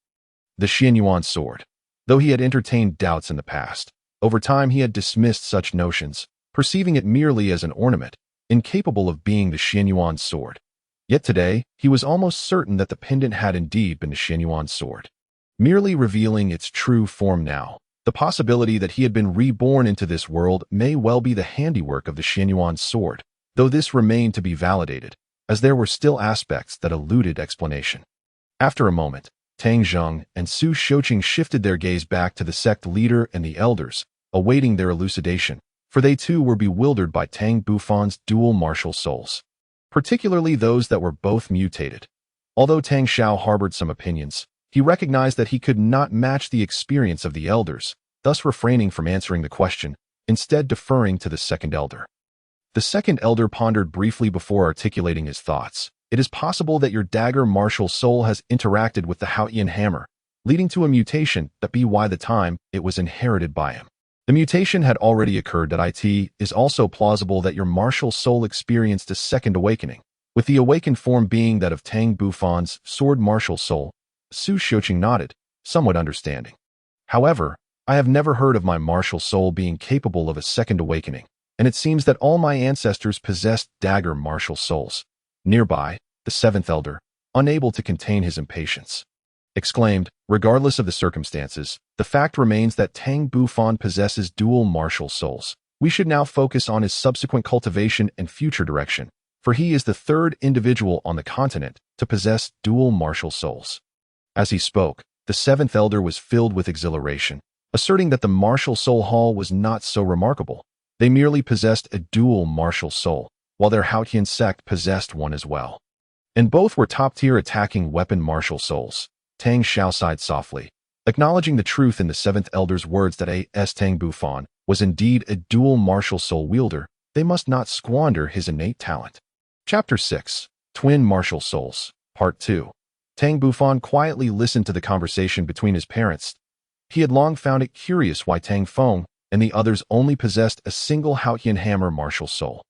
The Xianyuan sword. Though he had entertained doubts in the past, over time he had dismissed such notions, perceiving it merely as an ornament, incapable of being the Xianyuan sword. Yet today, he was almost certain that the pendant had indeed been the Xianyuan sword, merely revealing its true form now. The possibility that he had been reborn into this world may well be the handiwork of the Xianyuan sword, though this remained to be validated, as there were still aspects that eluded explanation. After a moment, Tang Zheng and Su Xiuqing shifted their gaze back to the sect leader and the elders, awaiting their elucidation, for they too were bewildered by Tang Bufan's dual martial souls, particularly those that were both mutated. Although Tang Xiao harbored some opinions, he recognized that he could not match the experience of the elders, thus refraining from answering the question, instead deferring to the second elder. The second elder pondered briefly before articulating his thoughts. It is possible that your dagger martial soul has interacted with the Haotian hammer, leading to a mutation that be why the time it was inherited by him. The mutation had already occurred. It is also plausible that your martial soul experienced a second awakening, with the awakened form being that of Tang Bufan's sword martial soul. Su Xiuqing nodded, somewhat understanding. However, I have never heard of my martial soul being capable of a second awakening, and it seems that all my ancestors possessed dagger martial souls. Nearby, the seventh elder, unable to contain his impatience, exclaimed, regardless of the circumstances, the fact remains that Tang Bufan possesses dual martial souls. We should now focus on his subsequent cultivation and future direction, for he is the third individual on the continent to possess dual martial souls. As he spoke, the seventh elder was filled with exhilaration, asserting that the martial soul hall was not so remarkable. They merely possessed a dual martial soul, while their Haotian Sect possessed one as well. And both were top-tier attacking weapon martial souls. Tang Xiao sighed softly, acknowledging the truth in the seventh elder's words that Tang Bufan was indeed a dual martial soul wielder. They must not squander his innate talent. Chapter 6. Twin Martial Souls, Part 2. Tang Bufan quietly listened to the conversation between his parents. He had long found it curious why Tang Feng and the others only possessed a single Haotian hammer martial soul,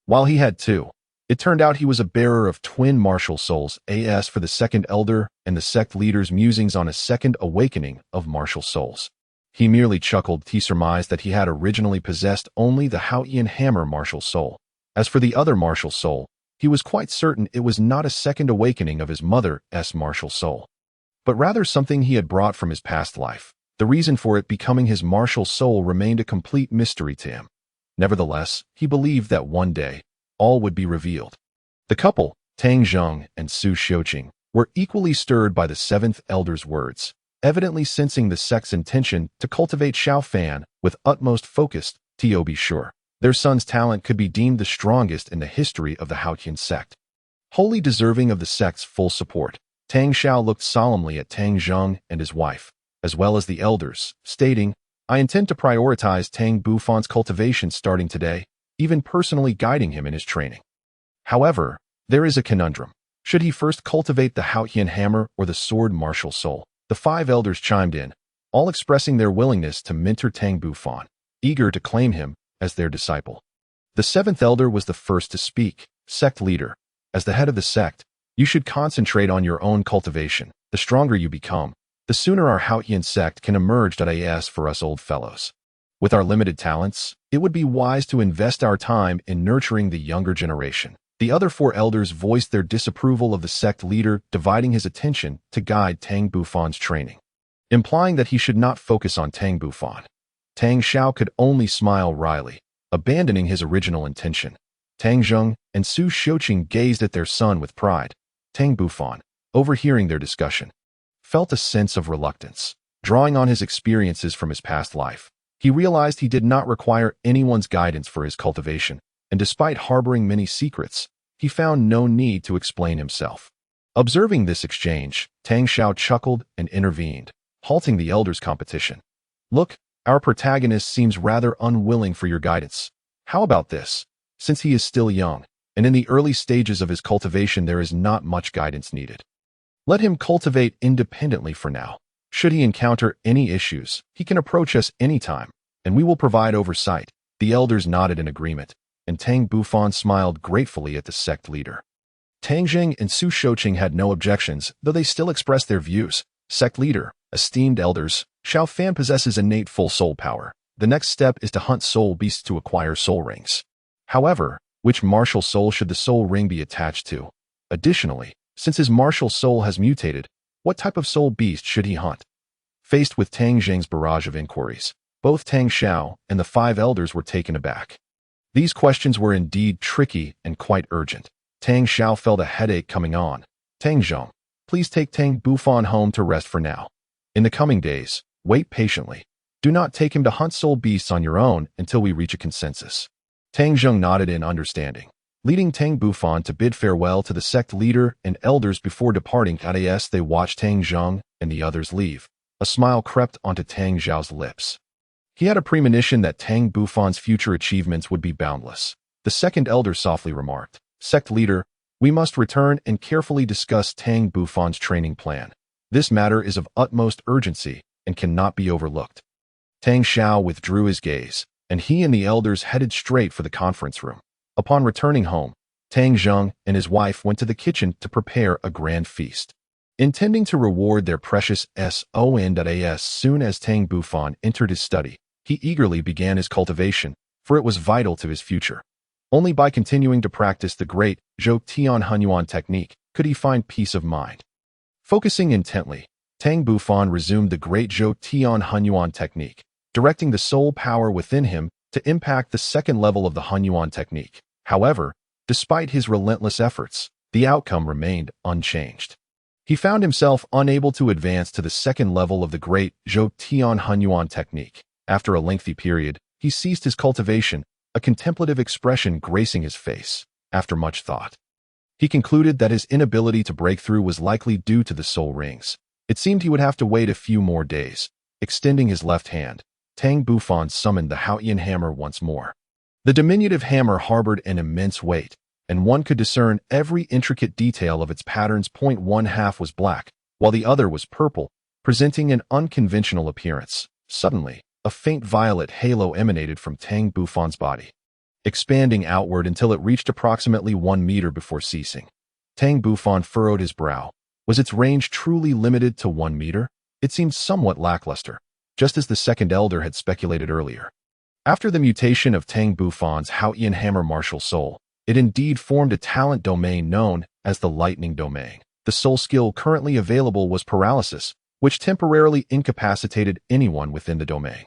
while he had two. It turned out he was a bearer of twin martial souls, as for the second elder and the sect leader's musings on a second awakening of martial souls. He merely chuckled. He surmised that he had originally possessed only the Haotian hammer martial soul. As for the other martial soul, he was quite certain it was not a second awakening of his mother's martial soul, but rather something he had brought from his past life. The reason for it becoming his martial soul remained a complete mystery to him. Nevertheless, he believed that one day, all would be revealed. The couple, Tang Zheng and Su Xiuqing, were equally stirred by the seventh elder's words, evidently sensing the sect's intention to cultivate Xiao Fan with utmost focus. To be sure, their son's talent could be deemed the strongest in the history of the Haotian Sect. Wholly deserving of the sect's full support, Tang Xiao looked solemnly at Tang Zheng and his wife, as well as the elders, stating, I intend to prioritize Tang Bufan's cultivation starting today, even personally guiding him in his training. However, there is a conundrum. Should he first cultivate the Haotian hammer or the sword martial soul? The five elders chimed in, all expressing their willingness to mentor Tang Bufan, eager to claim him as their disciple. The seventh elder was the first to speak. Sect leader, as the head of the sect, you should concentrate on your own cultivation. The stronger you become, the sooner our Haotian Sect can emerge. As for us old fellows, with our limited talents, it would be wise to invest our time in nurturing the younger generation. The other four elders voiced their disapproval of the sect leader dividing his attention to guide Tang Bufan's training, implying that he should not focus on Tang Bufan. Tang Xiao could only smile wryly, abandoning his original intention. Tang Zheng and Su Xiuqing gazed at their son with pride. Tang Bufan, overhearing their discussion, felt a sense of reluctance. Drawing on his experiences from his past life, he realized he did not require anyone's guidance for his cultivation, and despite harboring many secrets, he found no need to explain himself. Observing this exchange, Tang Xiao chuckled and intervened, halting the elders' competition. Look, our protagonist seems rather unwilling for your guidance. How about this? Since he is still young, and in the early stages of his cultivation there is not much guidance needed. Let him cultivate independently for now. Should he encounter any issues, he can approach us anytime, and we will provide oversight. The elders nodded in agreement, and Tang Bufan smiled gratefully at the sect leader. Tang Jing and Su Shouqing had no objections, though they still expressed their views. Sect leader, esteemed elders, Xiao Fan possesses innate full soul power. The next step is to hunt soul beasts to acquire soul rings. However, which martial soul should the soul ring be attached to? Additionally, since his martial soul has mutated, what type of soul beast should he hunt? Faced with Tang Jing's barrage of inquiries, both Tang Xiao and the 5 elders were taken aback. These questions were indeed tricky and quite urgent. Tang Xiao felt a headache coming on. Tang Zhong, please take Tang Bufan home to rest for now. In the coming days, wait patiently. Do not take him to hunt soul beasts on your own until we reach a consensus. Tang Zhong nodded in understanding, leading Tang Bufan to bid farewell to the sect leader and elders before departing. As they watched Tang Zhong and the others leave, a smile crept onto Tang Zhao's lips. He had a premonition that Tang Bufan's future achievements would be boundless. The second elder softly remarked, "Sect leader, we must return and carefully discuss Tang Bufan's training plan. This matter is of utmost urgency and cannot be overlooked." Tang Xiao withdrew his gaze, and he and the elders headed straight for the conference room. Upon returning home, Tang Zheng and his wife went to the kitchen to prepare a grand feast. Intending to reward their precious son. Soon as Tang Bufan entered his study, he eagerly began his cultivation, for it was vital to his future. Only by continuing to practice the great Zhou Tian Hunyuan technique could he find peace of mind. Focusing intently, Tang Bufan resumed the great Zhou Tian Hunyuan technique, directing the soul power within him to impact the second level of the Hunyuan technique. However, despite his relentless efforts, the outcome remained unchanged. He found himself unable to advance to the second level of the great Zhou Tian Hunyuan technique. After a lengthy period, he ceased his cultivation, a contemplative expression gracing his face. After much thought, he concluded that his inability to break through was likely due to the soul rings. It seemed he would have to wait a few more days. Extending his left hand, Tang Bufan summoned the Haotian hammer once more. The diminutive hammer harbored an immense weight, and one could discern every intricate detail of its patterns. One half was black, while the other was purple, presenting an unconventional appearance. Suddenly, a faint violet halo emanated from Tang Bufan's body, expanding outward until it reached approximately 1 meter before ceasing. Tang Bufan furrowed his brow. Was its range truly limited to 1 meter? It seemed somewhat lackluster, just as the second elder had speculated earlier. After the mutation of Tang Bufan's Haotian hammer martial soul, it indeed formed a talent domain known as the lightning domain. The soul skill currently available was paralysis, which temporarily incapacitated anyone within the domain.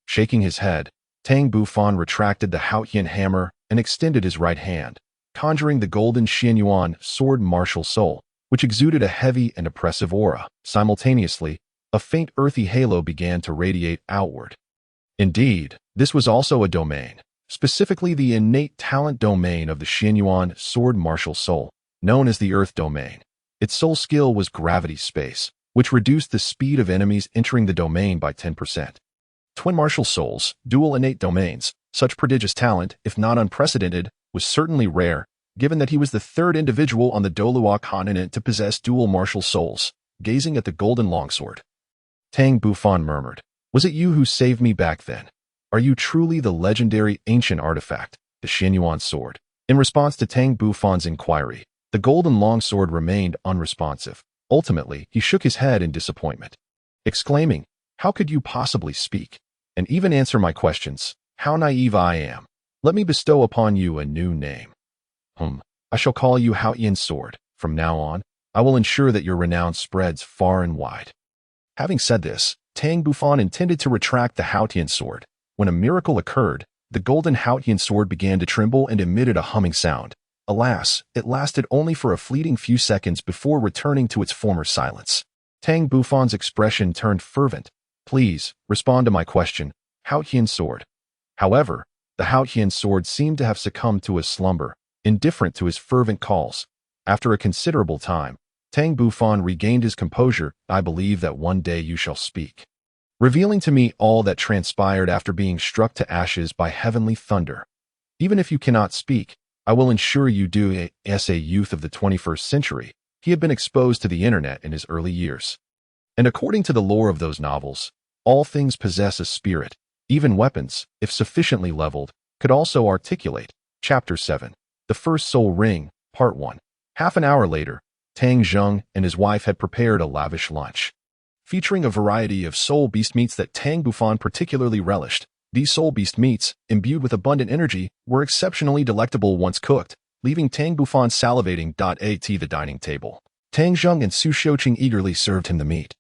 Shaking his head, Tang Bufan retracted the Haotian hammer and extended his right hand, conjuring the golden Xianyuan sword martial soul, which exuded a heavy and oppressive aura. Simultaneously, a faint earthy halo began to radiate outward. Indeed, this was also a domain, specifically the innate talent domain of the Xianyuan sword martial soul, known as the Earth domain. Its soul skill was gravity space, which reduced the speed of enemies entering the domain by 10%. Twin martial souls, dual innate domains, such prodigious talent, if not unprecedented, was certainly rare, given that he was the third individual on the Douluo Continent to possess dual martial souls. Gazing at the golden longsword, Tang Bufan murmured, "Was it you who saved me back then? Are you truly the legendary ancient artifact, the Xianyuan sword?" In response to Tang Bufan's inquiry, the golden longsword remained unresponsive. Ultimately, he shook his head in disappointment, exclaiming, "How could you possibly speak and even answer my questions? How naive I am. Let me bestow upon you a new name. I shall call you Haotian Sword. From now on, I will ensure that your renown spreads far and wide." Having said this, Tang Bufan intended to retract the Haotian sword. When a miracle occurred, the golden Haotian sword began to tremble and emitted a humming sound. Alas, it lasted only for a fleeting few seconds before returning to its former silence. Tang Bufan's expression turned fervent. "Please, respond to my question, Haotian sword." However, the Haotian sword seemed to have succumbed to a slumber, indifferent to his fervent calls. After a considerable time, Tang Bufan regained his composure. "I believe that one day you shall speak, revealing to me all that transpired after being struck to ashes by heavenly thunder. Even if you cannot speak, I will ensure you do." As a youth of the 21st century, he had been exposed to the internet in his early years. And according to the lore of those novels, all things possess a spirit, Even weapons, if sufficiently leveled, could also articulate. Chapter 7. The First Soul Ring, Part 1. Half an hour later, Tang Zheng and his wife had prepared a lavish lunch, featuring a variety of soul beast meats that Tang Bufan particularly relished. These soul beast meats, imbued with abundant energy, were exceptionally delectable once cooked, leaving Tang Bufan salivating. At the dining table, Tang Zheng and Su Xiuqing eagerly served him the meat,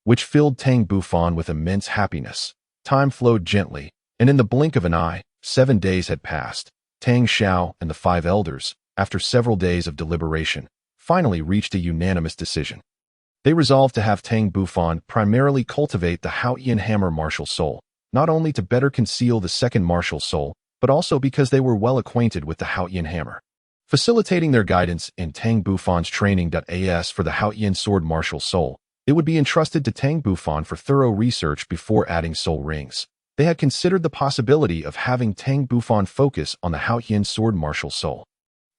which filled Tang Bufan with immense happiness. Time flowed gently, and in the blink of an eye, 7 days had passed. Tang Xiao and the 5 elders, after several days of deliberation, finally reached a unanimous decision. They resolved to have Tang Bufan primarily cultivate the Haotian hammer martial soul, not only to better conceal the second martial soul, but also because they were well acquainted with the Haotian hammer, facilitating their guidance in Tang Bufan's training. As for the Haotian sword martial soul, it would be entrusted to Tang Bufan for thorough research before adding soul rings. They had considered the possibility of having Tang Bufan focus on the Haotian sword martial soul,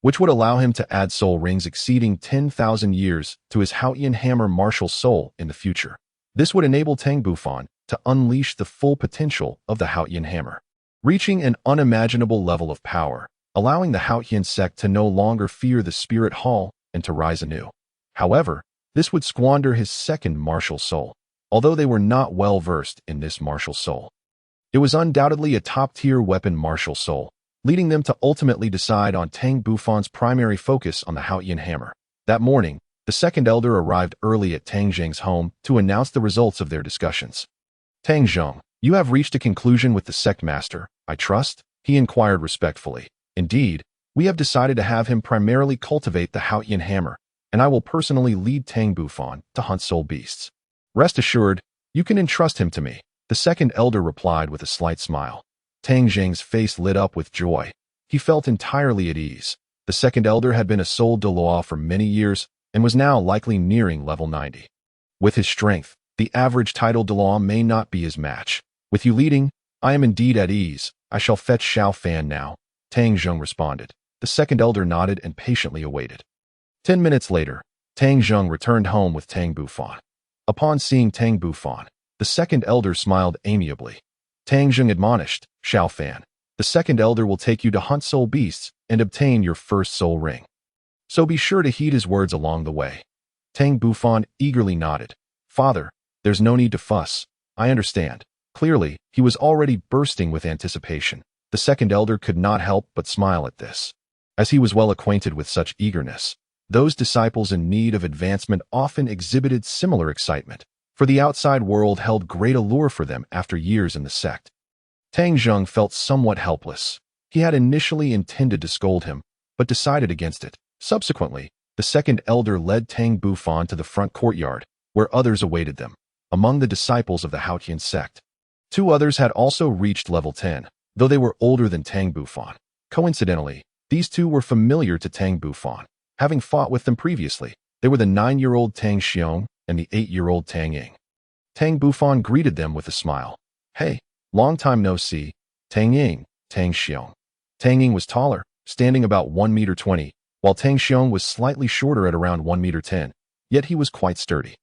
which would allow him to add soul rings exceeding 10,000 years to his Haotian hammer martial soul in the future. This would enable Tang Bufan to unleash the full potential of the Haotian hammer, reaching an unimaginable level of power, allowing the Haotian Sect to no longer fear the spirit hall and to rise anew. However, this would squander his second martial soul, although they were not well versed in this martial soul. It was undoubtedly a top-tier weapon martial soul, leading them to ultimately decide on Tang Bufan's primary focus on the Haotian hammer. That morning, the second elder arrived early at Tang Zheng's home to announce the results of their discussions. Tang Zheng, you have reached a conclusion with the sect master, I trust? He inquired respectfully. Indeed, we have decided to have him primarily cultivate the Haotian hammer, and I will personally lead Tang Bufan to hunt soul beasts. Rest assured, you can entrust him to me, the second elder replied with a slight smile. Tang Zheng's face lit up with joy. He felt entirely at ease. The second elder had been a soul Douluo for many years and was now likely nearing level 90. With his strength, the average title Douluo may not be his match. With you leading, I am indeed at ease. I shall fetch Xiao Fan now, Tang Zheng responded. The second elder nodded and patiently awaited. 10 minutes later, Tang Zheng returned home with Tang Bufan. Upon seeing Tang Bufan, the second elder smiled amiably. Tang Zheng admonished, Xiao Fan, the second elder will take you to hunt soul beasts and obtain your first soul ring. So be sure to heed his words along the way. Tang Bufan eagerly nodded. Father, there's no need to fuss. I understand. Clearly, he was already bursting with anticipation. The second elder could not help but smile at this. As he was well acquainted with such eagerness, those disciples in need of advancement often exhibited similar excitement, for the outside world held great allure for them after years in the sect. Tang Zheng felt somewhat helpless. He had initially intended to scold him, but decided against it. Subsequently, the second elder led Tang Bufan to the front courtyard, where others awaited them. Among the disciples of the Haotian Sect, 2 others had also reached level 10, though they were older than Tang Bufan. Coincidentally, these 2 were familiar to Tang Bufan, having fought with them previously. They were the 9-year-old Tang Xiong and the 8-year-old Tang Ying. Tang Bufan greeted them with a smile. Hey, long time no see, Tang Ying, Tang Xiong. Tang Ying was taller, standing about 1 meter 20, while Tang Xiong was slightly shorter at around 1 meter 10, yet he was quite sturdy.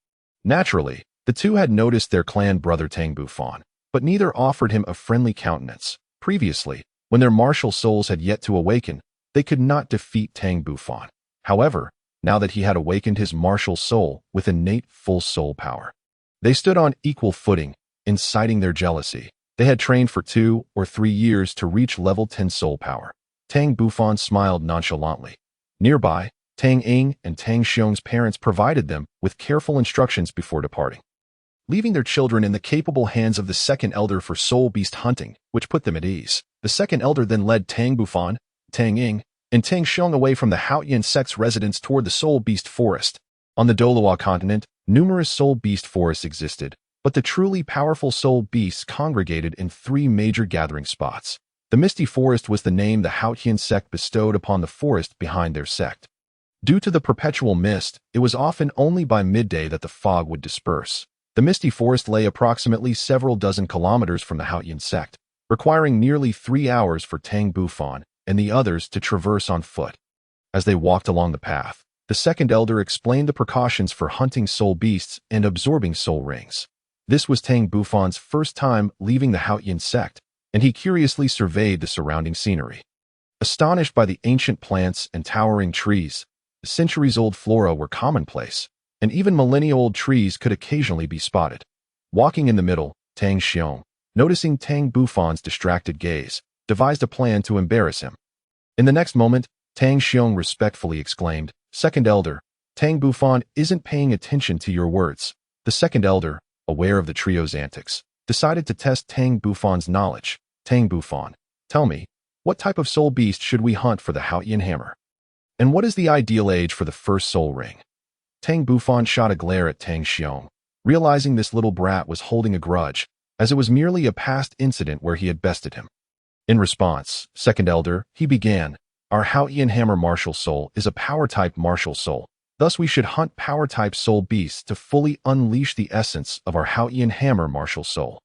Naturally, the 2 had noticed their clan brother Tang Bufan, but neither offered him a friendly countenance. Previously, when their martial souls had yet to awaken, they could not defeat Tang Bufan. However, now that he had awakened his martial soul with innate full soul power, they stood on equal footing, inciting their jealousy. They had trained for 2 or 3 years to reach level 10 soul power. Tang Bufan smiled nonchalantly. Nearby, Tang Ying and Tang Xiong's parents provided them with careful instructions before departing, leaving their children in the capable hands of the second elder for soul beast hunting, which put them at ease. The second elder then led Tang Bufan, Tang Ying, and Tang Xiong away from the Haotian Sect's residence toward the soul beast forest. On the Douluo Continent, numerous soul beast forests existed, but the truly powerful soul beasts congregated in 3 major gathering spots. The Misty Forest was the name the Haotian Sect bestowed upon the forest behind their sect. Due to the perpetual mist, it was often only by midday that the fog would disperse. The Misty Forest lay approximately several dozen kilometers from the Haotian Sect, requiring nearly 3 hours for Tang Bufan and the others to traverse on foot. As they walked along the path, the second elder explained the precautions for hunting soul beasts and absorbing soul rings. This was Tang Bufan's first time leaving the Haotian Sect, and he curiously surveyed the surrounding scenery. Astonished by the ancient plants and towering trees, the centuries-old flora were commonplace, and even millennia-old trees could occasionally be spotted. Walking in the middle, Tang Xiong, noticing Tang Bufan's distracted gaze, devised a plan to embarrass him. In the next moment, Tang Xiong respectfully exclaimed, "Second Elder, Tang Bufan isn't paying attention to your words." The second elder, aware of the trio's antics, decided to test Tang Bufan's knowledge. "Tang Bufan, tell me, what type of soul beast should we hunt for the Haotian hammer? And what is the ideal age for the first soul ring?" Tang Bufan shot a glare at Tang Xiong, realizing this little brat was holding a grudge, as it was merely a past incident where he had bested him. In response, second elder, he began, "Our Haotian hammer martial soul is a power-type martial soul. Thus we should hunt power-type soul beasts to fully unleash the essence of our Haotian hammer martial soul.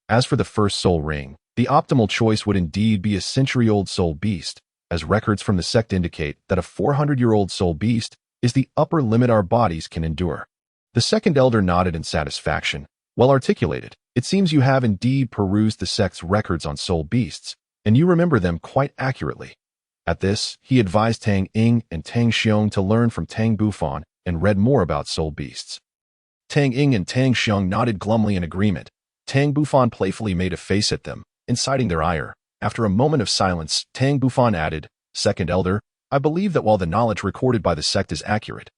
As for the first soul ring, the optimal choice would indeed be a century-old soul beast, as records from the sect indicate that a 400-year-old soul beast is the upper limit our bodies can endure." The second elder nodded in satisfaction. "Well articulated. It seems you have indeed perused the sect's records on soul beasts, and you remember them quite accurately." At this, he advised Tang Ing and Tang Xiong to learn from Tang Bufan and read more about soul beasts. Tang Ing and Tang Xiong nodded glumly in agreement. Tang Bufan playfully made a face at them, inciting their ire. After a moment of silence, Tang Bufan added, "Second elder, I believe that while the knowledge recorded by the sect is accurate,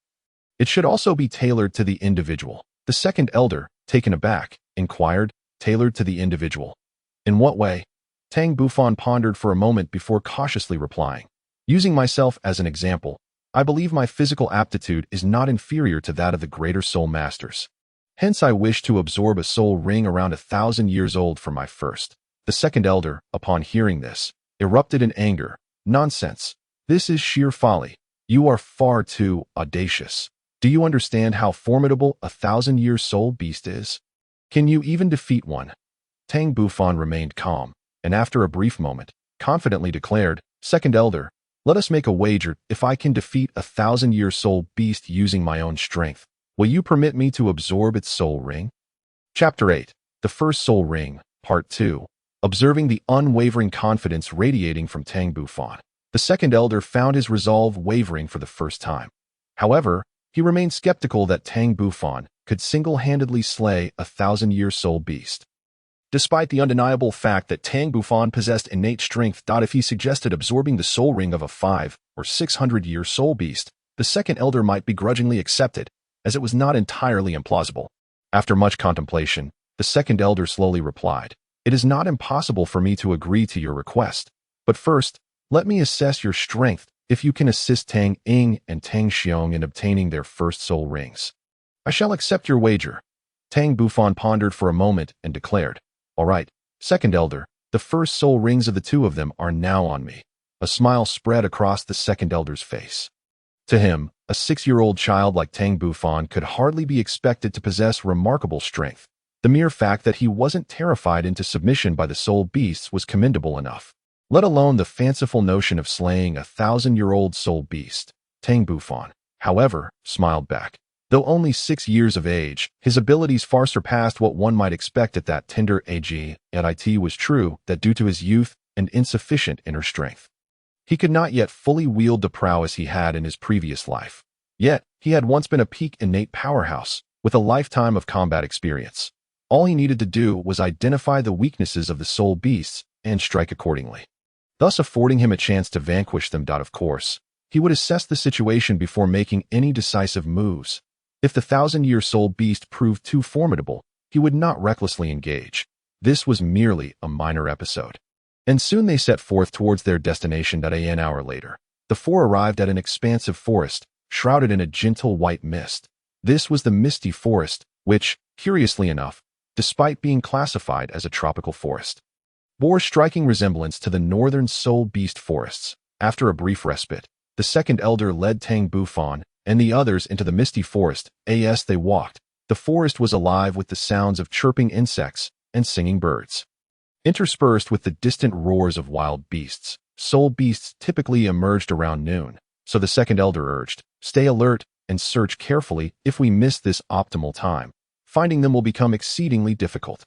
it should also be tailored to the individual." The second elder, taken aback, inquired, "Tailored to the individual? In what way?" Tang Bufan pondered for a moment before cautiously replying, "Using myself as an example, I believe my physical aptitude is not inferior to that of the greater soul masters. Hence I wish to absorb a soul ring around 1,000 years old for my first." The second elder, upon hearing this, erupted in anger. "Nonsense. This is sheer folly. You are far too audacious. Do you understand how formidable a 1,000-year soul beast is? Can you even defeat one?" Tang Bufan remained calm, and after a brief moment, confidently declared, "Second elder, let us make a wager. If I can defeat a 1,000-year soul beast using my own strength, will you permit me to absorb its soul ring?" Chapter 8. The First Soul Ring, Part 2. Observing the unwavering confidence radiating from Tang Bufan, the second elder found his resolve wavering for the first time. However, he remained skeptical that Tang Bufan could single-handedly slay a 1,000-year soul beast. Despite the undeniable fact that Tang Bufan possessed innate strength, if he suggested absorbing the soul ring of a 500- or 600-year soul beast, the second elder might begrudgingly accept it, as it was not entirely implausible. After much contemplation, the second elder slowly replied, "It is not impossible for me to agree to your request, but first, let me assess your strength if you can assist Tang Ing and Tang Xiong in obtaining their first soul rings." "I shall accept your wager." Tang Bufan pondered for a moment and declared, "All right, second elder, the first soul rings of the two of them are now on me." A smile spread across the second elder's face. To him, a 6-year-old child like Tang Bufan could hardly be expected to possess remarkable strength. The mere fact that he wasn't terrified into submission by the soul beasts was commendable enough, let alone the fanciful notion of slaying a 1,000-year-old soul beast. Tang Bufan, however, smiled back. Though only 6 years of age, his abilities far surpassed what one might expect at that tender age, and it was true that due to his youth and insufficient inner strength, he could not yet fully wield the prowess he had in his previous life. Yet, he had once been a peak innate powerhouse, with a lifetime of combat experience. All he needed to do was identify the weaknesses of the soul beasts and strike accordingly, thus affording him a chance to vanquish them. Of course, he would assess the situation before making any decisive moves. If the 1,000-year soul beast proved too formidable, he would not recklessly engage. This was merely a minor episode. And soon they set forth towards their destination. An hour later, the four arrived at an expansive forest, shrouded in a gentle white mist. This was the misty forest, which, curiously enough, despite being classified as a tropical forest, bore striking resemblance to the northern soul beast forests. After a brief respite, the second elder led Tang Bufan and the others into the misty forest. As they walked, the forest was alive with the sounds of chirping insects and singing birds, interspersed with the distant roars of wild beasts. Soul beasts typically emerged around noon, so the second elder urged, "Stay alert and search carefully. If we miss this optimal time, finding them will become exceedingly difficult.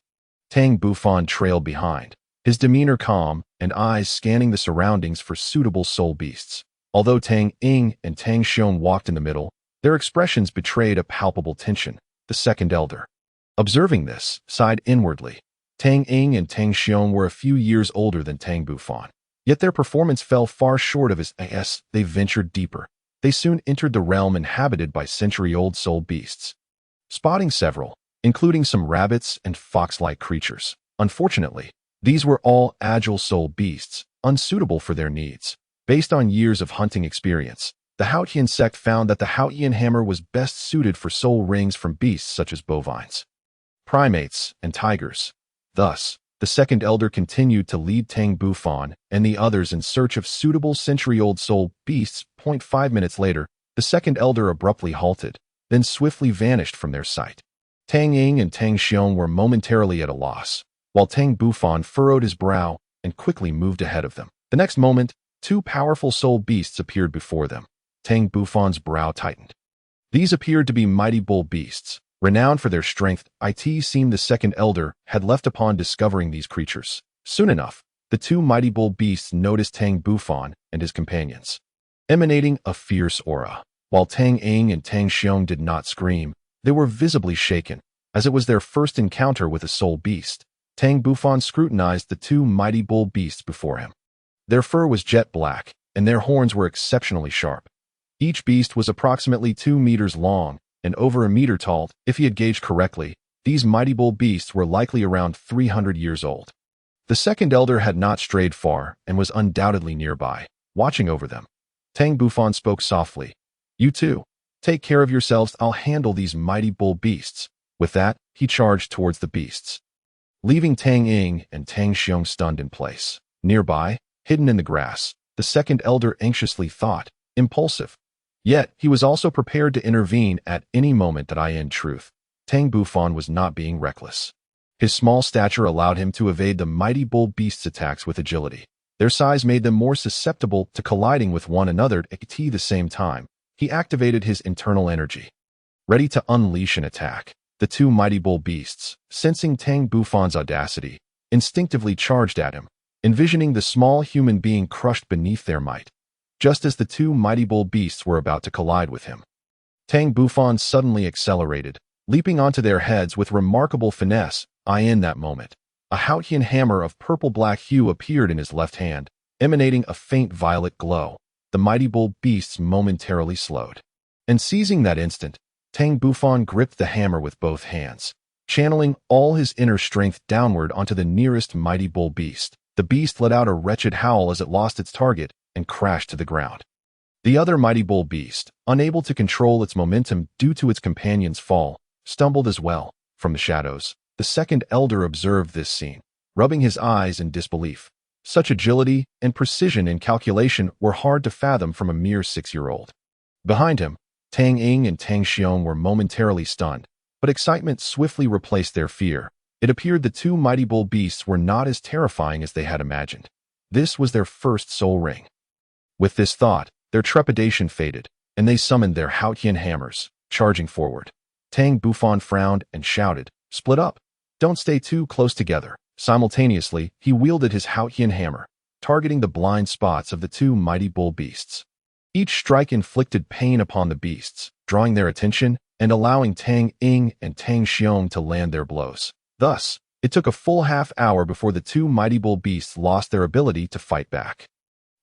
Tang Bufan trailed behind, his demeanor calm and eyes scanning the surroundings for suitable soul beasts. Although Tang Ying and Tang Xiong walked in the middle, their expressions betrayed a palpable tension. The second elder, observing this, sighed inwardly. Tang Ying and Tang Xiong were a few years older than Tang Bufan, yet their performance fell far short of his. As they ventured deeper, they soon entered the realm inhabited by century-old soul beasts, spotting several, including some rabbits and fox-like creatures. Unfortunately, these were all agile soul beasts, unsuitable for their needs. Based on years of hunting experience, the Haotian Sect found that the Haotian hammer was best suited for soul rings from beasts such as bovines, primates, and tigers. Thus, the second elder continued to lead Tang Bufan and the others in search of suitable century-old soul beasts. 5 minutes later, the second elder abruptly halted, then swiftly vanished from their sight. Tang Ying and Tang Xiong were momentarily at a loss, while Tang Bufan furrowed his brow and quickly moved ahead of them. The next moment, two powerful soul beasts appeared before them. Tang Bufan's brow tightened. These appeared to be mighty bull beasts, renowned for their strength. It seemed the second elder had left upon discovering these creatures. Soon enough, the two mighty bull beasts noticed Tang Bufan and his companions, emanating a fierce aura. While Tang Ying and Tang Xiong did not scream, they were visibly shaken, as it was their first encounter with a soul beast. Tang Bufan scrutinized the two mighty bull beasts before him. Their fur was jet black, and their horns were exceptionally sharp. Each beast was approximately 2 meters long and over a meter tall. If he had gauged correctly, these mighty bull beasts were likely around 300 years old. The second elder had not strayed far and was undoubtedly nearby, watching over them. Tang Bufan spoke softly. "You two, take care of yourselves. I'll handle these mighty bull beasts." With that, he charged towards the beasts, leaving Tang Ying and Tang Xiong stunned in place. Nearby, hidden in the grass, the second elder anxiously thought, impulsive. Yet, he was also prepared to intervene at any moment. In truth, Tang Bufan was not being reckless. His small stature allowed him to evade the mighty bull beasts' attacks with agility. Their size made them more susceptible to colliding with one another. At the same time, he activated his internal energy, ready to unleash an attack. The two mighty bull beasts, sensing Tang Bufan's audacity, instinctively charged at him, envisioning the small human being crushed beneath their might. Just as the two mighty bull beasts were about to collide with him, Tang Bufan suddenly accelerated, leaping onto their heads with remarkable finesse. In that moment, a Haotian hammer of purple-black hue appeared in his left hand, emanating a faint violet glow. The mighty bull beasts momentarily slowed, and seizing that instant, Tang Bufan gripped the hammer with both hands, channeling all his inner strength downward onto the nearest mighty bull beast. The beast let out a wretched howl as it lost its target and crashed to the ground. The other mighty bull beast, unable to control its momentum due to its companion's fall, stumbled as well. From the shadows, the second elder observed this scene, rubbing his eyes in disbelief. Such agility and precision in calculation were hard to fathom from a mere 6-year-old. Behind him, Tang Ying and Tang Xiong were momentarily stunned, but excitement swiftly replaced their fear. It appeared the two mighty bull beasts were not as terrifying as they had imagined. This was their first soul ring. With this thought, their trepidation faded, and they summoned their Haotian hammers, charging forward. Tang Bufan frowned and shouted, "Split up! Don't stay too close together." Simultaneously, he wielded his Haotian hammer, targeting the blind spots of the two mighty bull beasts. Each strike inflicted pain upon the beasts, drawing their attention and allowing Tang Ying and Tang Xiong to land their blows. Thus, it took a full half-hour before the two mighty bull beasts lost their ability to fight back.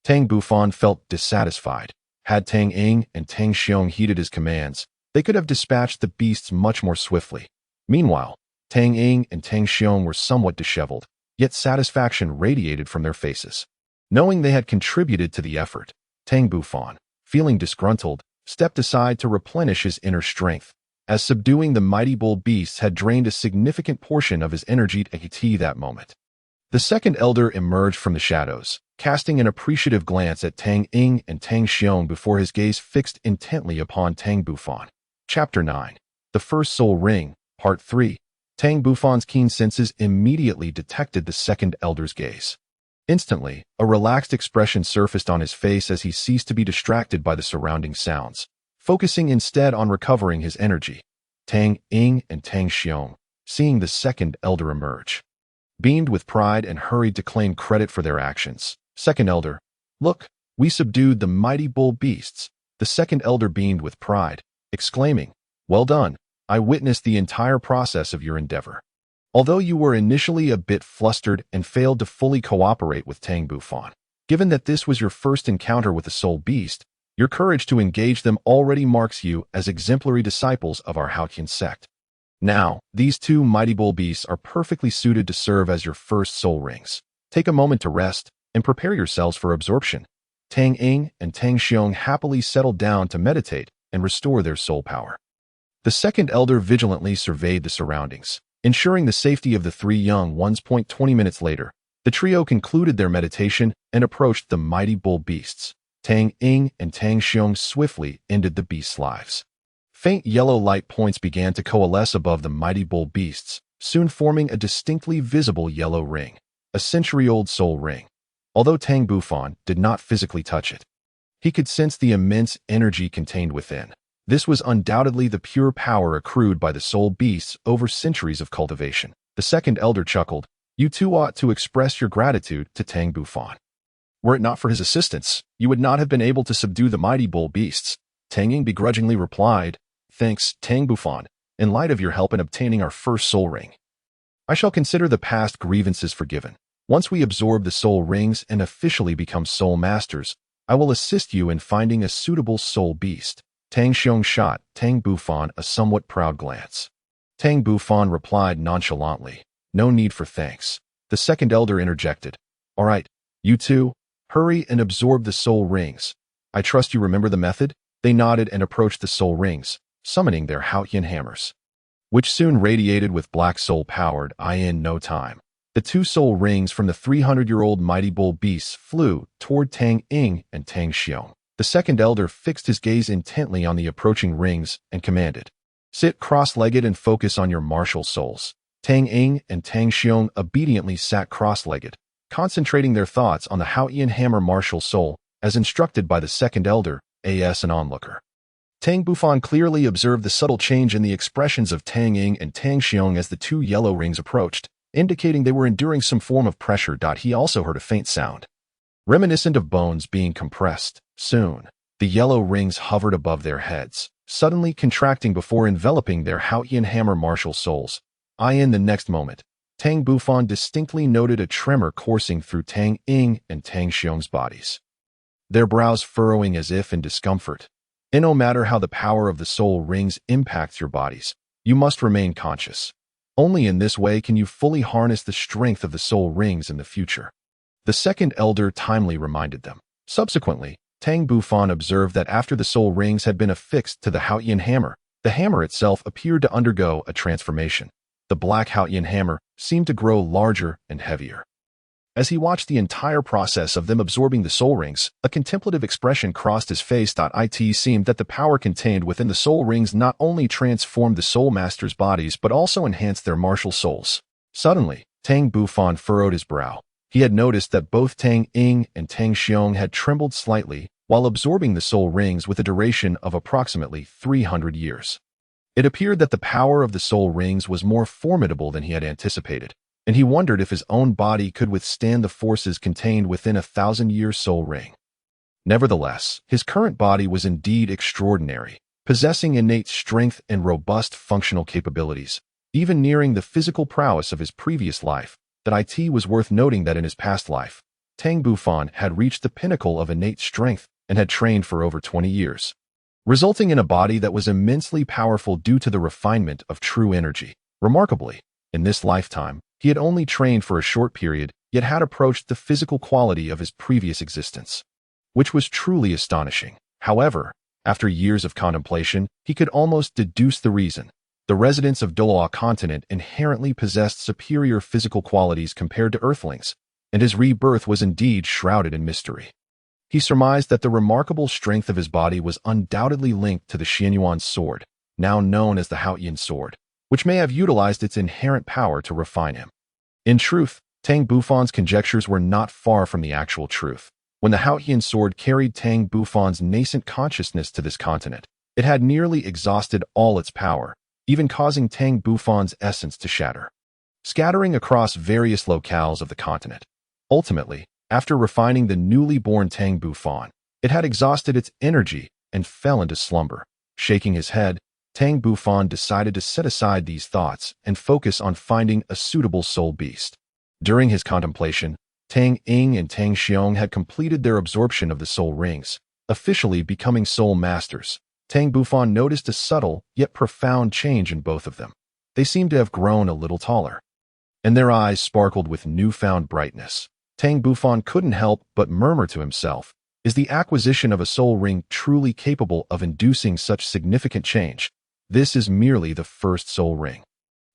Tang Bufan felt dissatisfied. Had Tang Ying and Tang Xiong heeded his commands, they could have dispatched the beasts much more swiftly. Meanwhile, Tang Ying and Tang Xiong were somewhat disheveled, yet satisfaction radiated from their faces. Knowing they had contributed to the effort, Tang Bufan, feeling disgruntled, stepped aside to replenish his inner strength, as subduing the mighty bull beasts had drained a significant portion of his energy at that moment. The second elder emerged from the shadows, casting an appreciative glance at Tang Ying and Tang Xiong before his gaze fixed intently upon Tang Bufan. Chapter 9. The First Soul Ring, Part 3. Tang Bufan's keen senses immediately detected the second elder's gaze. Instantly, a relaxed expression surfaced on his face as he ceased to be distracted by the surrounding sounds, focusing instead on recovering his energy. Tang Ying and Tang Xiong, seeing the second elder emerge, beamed with pride and hurried to claim credit for their actions. Second elder, look, we subdued the mighty bull beasts. The second elder beamed with pride, exclaiming, well done. I witnessed the entire process of your endeavor. Although you were initially a bit flustered and failed to fully cooperate with Tang Bufan, given that this was your first encounter with the soul beast, your courage to engage them already marks you as exemplary disciples of our Haotian Sect. Now, these two mighty bull beasts are perfectly suited to serve as your first soul rings. Take a moment to rest and prepare yourselves for absorption. Tang Ying and Tang Xiong happily settled down to meditate and restore their soul power. The second elder vigilantly surveyed the surroundings, ensuring the safety of the three young ones. 20 minutes later, the trio concluded their meditation and approached the mighty bull beasts. Tang Ying and Tang Xiong swiftly ended the beasts' lives. Faint yellow light points began to coalesce above the mighty bull beasts, soon forming a distinctly visible yellow ring, a century-old soul ring. Although Tang Bufan did not physically touch it, he could sense the immense energy contained within. This was undoubtedly the pure power accrued by the soul beasts over centuries of cultivation. The second elder chuckled, you two ought to express your gratitude to Tang Bufan. Were it not for his assistance, you would not have been able to subdue the mighty bull beasts. Tang Ying begrudgingly replied, thanks, Tang Bufan, in light of your help in obtaining our first soul ring. I shall consider the past grievances forgiven. Once we absorb the soul rings and officially become soul masters, I will assist you in finding a suitable soul beast. Tang Xiong shot Tang Bufan a somewhat proud glance. Tang Bufan replied nonchalantly, no need for thanks. The second elder interjected, all right, you two, hurry and absorb the soul rings. I trust you remember the method? They nodded and approached the soul rings, summoning their Haotian hammers, which soon radiated with black soul-powered in no time. The two soul rings from the 300-year-old mighty bull beasts flew toward Tang Ying and Tang Xiong. The second elder fixed his gaze intently on the approaching rings and commanded, sit cross-legged and focus on your martial souls. Tang Ying and Tang Xiong obediently sat cross-legged, concentrating their thoughts on the Haotian hammer martial soul, as instructed by the second elder, as an onlooker. Tang Bufan clearly observed the subtle change in the expressions of Tang Ying and Tang Xiong as the two yellow rings approached, indicating they were enduring some form of pressure. He also heard a faint sound, reminiscent of bones being compressed. Soon, the yellow rings hovered above their heads, suddenly contracting before enveloping their Haotian hammer martial souls. In the next moment, Tang Bufan distinctly noted a tremor coursing through Tang Ying and Tang Xiong's bodies, their brows furrowing as if in discomfort. And no matter how the power of the soul rings impacts your bodies, you must remain conscious. Only in this way can you fully harness the strength of the soul rings in the future. The second elder timely reminded them. Subsequently, Tang Bufan observed that after the soul rings had been affixed to the Haotian hammer, the hammer itself appeared to undergo a transformation. The black Haotian hammer seemed to grow larger and heavier. As he watched the entire process of them absorbing the soul rings, a contemplative expression crossed his face. It seemed that the power contained within the soul rings not only transformed the soul masters' bodies but also enhanced their martial souls. Suddenly, Tang Bufan furrowed his brow. He had noticed that both Tang Ying and Tang Xiong had trembled slightly while absorbing the soul rings with a duration of approximately 300 years. It appeared that the power of the soul rings was more formidable than he had anticipated, and he wondered if his own body could withstand the forces contained within a 1,000-year soul ring. Nevertheless, his current body was indeed extraordinary, possessing innate strength and robust functional capabilities, even nearing the physical prowess of his previous life. It was worth noting that in his past life, Tang Bufan had reached the pinnacle of innate strength and had trained for over 20 years, resulting in a body that was immensely powerful due to the refinement of true energy. Remarkably, in this lifetime, he had only trained for a short period, yet had approached the physical quality of his previous existence, which was truly astonishing. However, after years of contemplation, he could almost deduce the reason. The residents of Douluo Continent inherently possessed superior physical qualities compared to Earthlings, and his rebirth was indeed shrouded in mystery. He surmised that the remarkable strength of his body was undoubtedly linked to the Xianyuan sword, now known as the Haotian sword, which may have utilized its inherent power to refine him. In truth, Tang Bufan's conjectures were not far from the actual truth. When the Haotian sword carried Tang Bufan's nascent consciousness to this continent, it had nearly exhausted all its power, even causing Tang Bufan's essence to shatter, scattering across various locales of the continent. Ultimately, after refining the newly born Tang Bufan, it had exhausted its energy and fell into slumber. Shaking his head, Tang Bufan decided to set aside these thoughts and focus on finding a suitable soul beast. During his contemplation, Tang Ying and Tang Xiong had completed their absorption of the soul rings, officially becoming soul masters. Tang Bufan noticed a subtle yet profound change in both of them. They seemed to have grown a little taller, and their eyes sparkled with newfound brightness. Tang Bufan couldn't help but murmur to himself, "Is the acquisition of a soul ring truly capable of inducing such significant change? This is merely the first soul ring."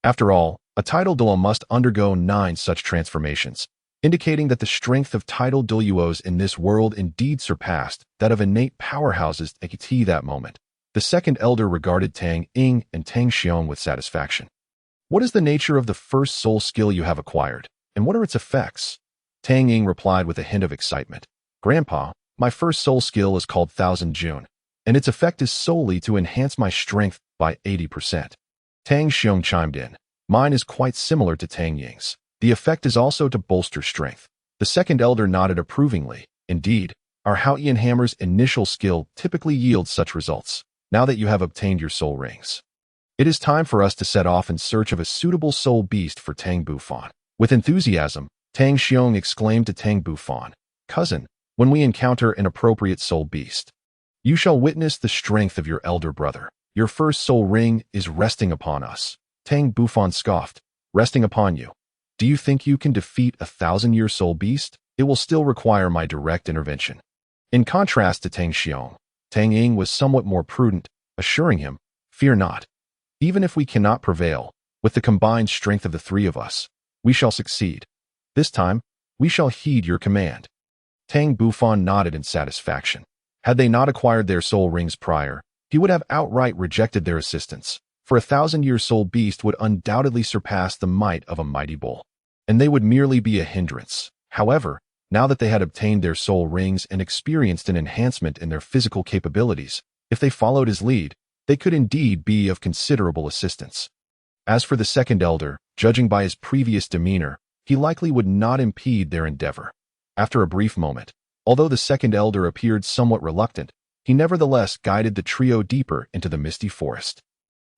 After all, a tidal Douluo must undergo 9 such transformations, indicating that the strength of tidal Douluos in this world indeed surpassed that of innate powerhouses at that moment. The second elder regarded Tang Ying and Tang Xiong with satisfaction. "What is the nature of the first soul skill you have acquired, and what are its effects?" Tang Ying replied with a hint of excitement. "Grandpa, my first soul skill is called Thousand June, and its effect is solely to enhance my strength by 80%. Tang Xiong chimed in. "Mine is quite similar to Tang Ying's. The effect is also to bolster strength." The second elder nodded approvingly. "Indeed, our Haotian hammer's initial skill typically yields such results. Now that you have obtained your soul rings, it is time for us to set off in search of a suitable soul beast for Tang Bufan." With enthusiasm, Tang Xiong exclaimed to Tang Bufan, "Cousin, when we encounter an appropriate soul beast, you shall witness the strength of your elder brother. Your first soul ring is resting upon us." Tang Bufan scoffed. "Resting upon you? Do you think you can defeat a 1,000-year soul beast? It will still require my direct intervention." In contrast to Tang Xiong, Tang Ying was somewhat more prudent, assuring him, "Fear not. Even if we cannot prevail, with the combined strength of the 3 of us, we shall succeed. This time, we shall heed your command." Tang Bufan nodded in satisfaction. Had they not acquired their soul rings prior, he would have outright rejected their assistance, for a 1,000-year soul beast would undoubtedly surpass the might of a mighty bull, and they would merely be a hindrance. However, now that they had obtained their soul rings and experienced an enhancement in their physical capabilities, if they followed his lead, they could indeed be of considerable assistance. As for the second elder, judging by his previous demeanor, he likely would not impede their endeavor. After a brief moment, although the second elder appeared somewhat reluctant, he nevertheless guided the trio deeper into the misty forest.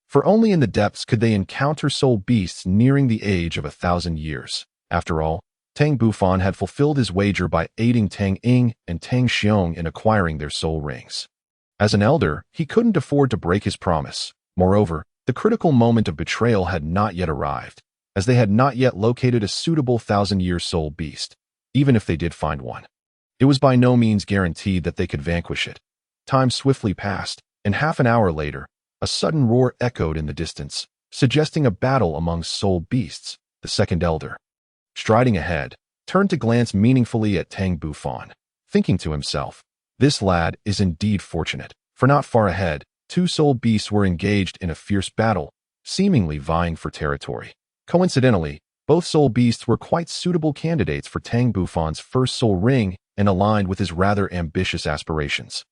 For only in the depths could they encounter soul beasts nearing the age of 1,000 years. After all, Tang Bufan had fulfilled his wager by aiding Tang Ying and Tang Xiong in acquiring their soul rings. As an elder, he couldn't afford to break his promise. Moreover, the critical moment of betrayal had not yet arrived, as they had not yet located a suitable 1,000-year soul beast. Even if they did find one, it was by no means guaranteed that they could vanquish it. Time swiftly passed, and half an hour later, a sudden roar echoed in the distance, suggesting a battle among soul beasts. The second elder, striding ahead, turned to glance meaningfully at Tang Bufan, thinking to himself, "This lad is indeed fortunate," for not far ahead, 2 soul beasts were engaged in a fierce battle, seemingly vying for territory. Coincidentally, both soul beasts were quite suitable candidates for Tang Bufan's first soul ring and aligned with his rather ambitious aspirations.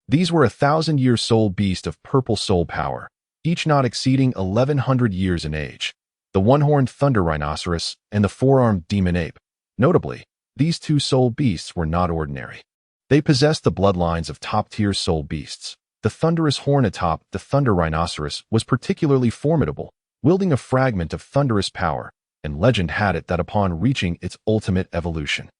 These were a 1,000-year soul beast of purple soul power, each not exceeding 1,100 years in age, the one-horned thunder rhinoceros and the four-armed demon ape. Notably, these 2 soul beasts were not ordinary. They possessed the bloodlines of top-tier soul beasts. The thunderous horn atop the thunder rhinoceros was particularly formidable, wielding a fragment of thunderous power, and legend had it that upon reaching its ultimate evolution,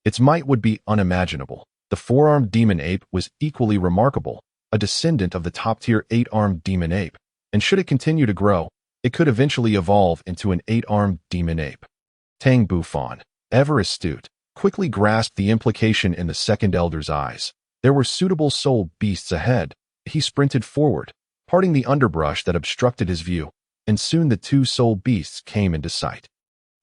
its might would be unimaginable. The four-armed demon ape was equally remarkable, a descendant of the top-tier 8-armed demon ape, and should it continue to grow, it could eventually evolve into an 8-armed demon ape. Tang Bufan, ever astute, quickly grasped the implication in the second elder's eyes. There were suitable soul beasts ahead. He sprinted forward, parting the underbrush that obstructed his view, and soon the 2 soul beasts came into sight.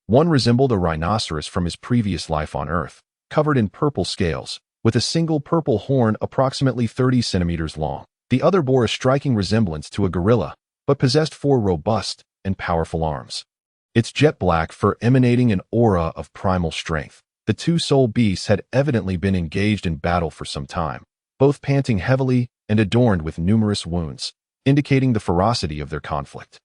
One resembled a rhinoceros from his previous life on Earth, covered in purple scales, with a single purple horn approximately 30 centimeters long. The other bore a striking resemblance to a gorilla, but possessed 4 robust and powerful arms, its jet-black fur emanating an aura of primal strength. The 2 soul beasts had evidently been engaged in battle for some time, both panting heavily and adorned with numerous wounds, indicating the ferocity of their conflict.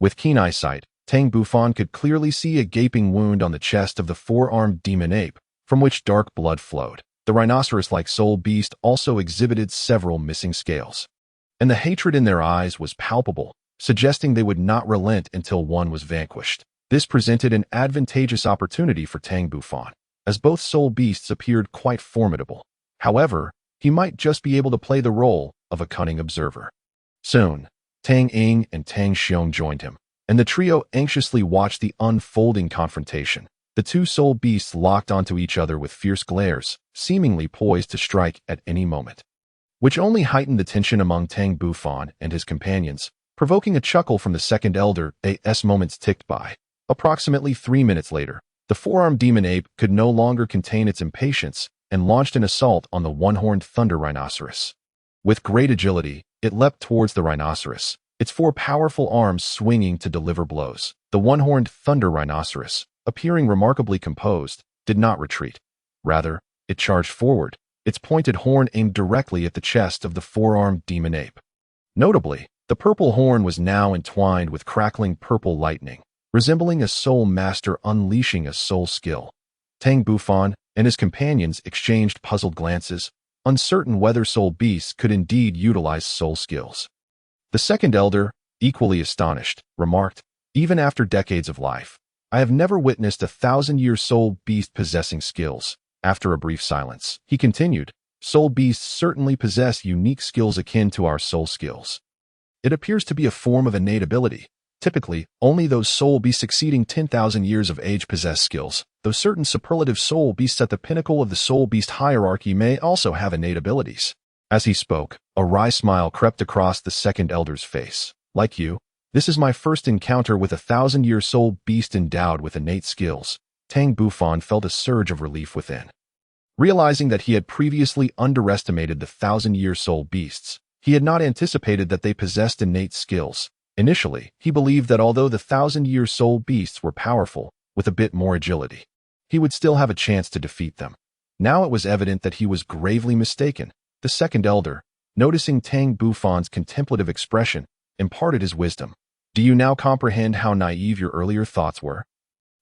With keen eyesight, Tang Bufan could clearly see a gaping wound on the chest of the four-armed demon ape, from which dark blood flowed. The rhinoceros-like soul beast also exhibited several missing scales, and the hatred in their eyes was palpable, suggesting they would not relent until one was vanquished. This presented an advantageous opportunity for Tang Bufan, as both soul beasts appeared quite formidable. However, he might just be able to play the role of a cunning observer. Soon, Tang Ying and Tang Xiong joined him, and the trio anxiously watched the unfolding confrontation. The two soul beasts locked onto each other with fierce glares, seemingly poised to strike at any moment, which only heightened the tension among Tang Bufan and his companions, provoking a chuckle from the second elder. As moments ticked by. Approximately 3 minutes later, the four-armed demon ape could no longer contain its impatience and launched an assault on the one-horned thunder rhinoceros. With great agility, it leapt towards the rhinoceros, its four powerful arms swinging to deliver blows. The one-horned thunder rhinoceros, appearing remarkably composed, did not retreat. Rather, it charged forward, its pointed horn aimed directly at the chest of the four-armed demon ape. Notably, the purple horn was now entwined with crackling purple lightning, resembling a soul master unleashing a soul skill. Tang Bufan and his companions exchanged puzzled glances, uncertain whether soul beasts could indeed utilize soul skills. The second elder, equally astonished, remarked, "Even after decades of life, I have never witnessed a 1,000-year soul beast possessing skills." After a brief silence, he continued, "Soul beasts certainly possess unique skills akin to our soul skills. It appears to be a form of innate ability. Typically, only those soul beasts exceeding 10,000 years of age possess skills, though certain superlative soul beasts at the pinnacle of the soul beast hierarchy may also have innate abilities." As he spoke, a wry smile crept across the second elder's face. "Like you, this is my first encounter with a 1,000-year soul beast endowed with innate skills." Tang Bufan felt a surge of relief within. Realizing that he had previously underestimated the 1,000-year soul beasts, he had not anticipated that they possessed innate skills. Initially, he believed that although the 1,000-year soul beasts were powerful, with a bit more agility, he would still have a chance to defeat them. Now it was evident that he was gravely mistaken. The second elder, noticing Tang Bufan's contemplative expression, imparted his wisdom. "Do you now comprehend how naive your earlier thoughts were?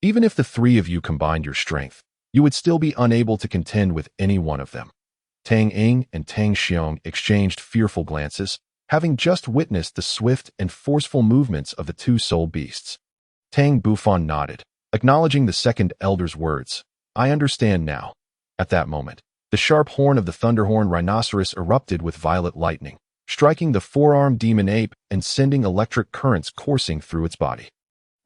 Even if the three of you combined your strength, you would still be unable to contend with any one of them." Tang Ying and Tang Xiong exchanged fearful glances, having just witnessed the swift and forceful movements of the two soul beasts. Tang Bufan nodded, acknowledging the second elder's words. "I understand now." At that moment, the sharp horn of the thunderhorn rhinoceros erupted with violet lightning, striking the four-armed demon ape and sending electric currents coursing through its body,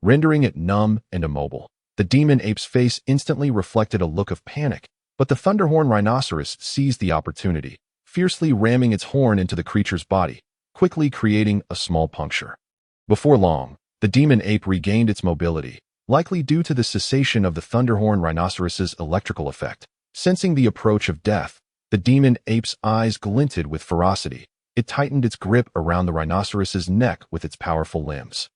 rendering it numb and immobile. The demon ape's face instantly reflected a look of panic, but the thunderhorn rhinoceros seized the opportunity, fiercely ramming its horn into the creature's body, quickly creating a small puncture. Before long, the demon ape regained its mobility, likely due to the cessation of the thunderhorn rhinoceros's electrical effect. Sensing the approach of death, the demon ape's eyes glinted with ferocity. It tightened its grip around the rhinoceros's neck with its powerful limbs,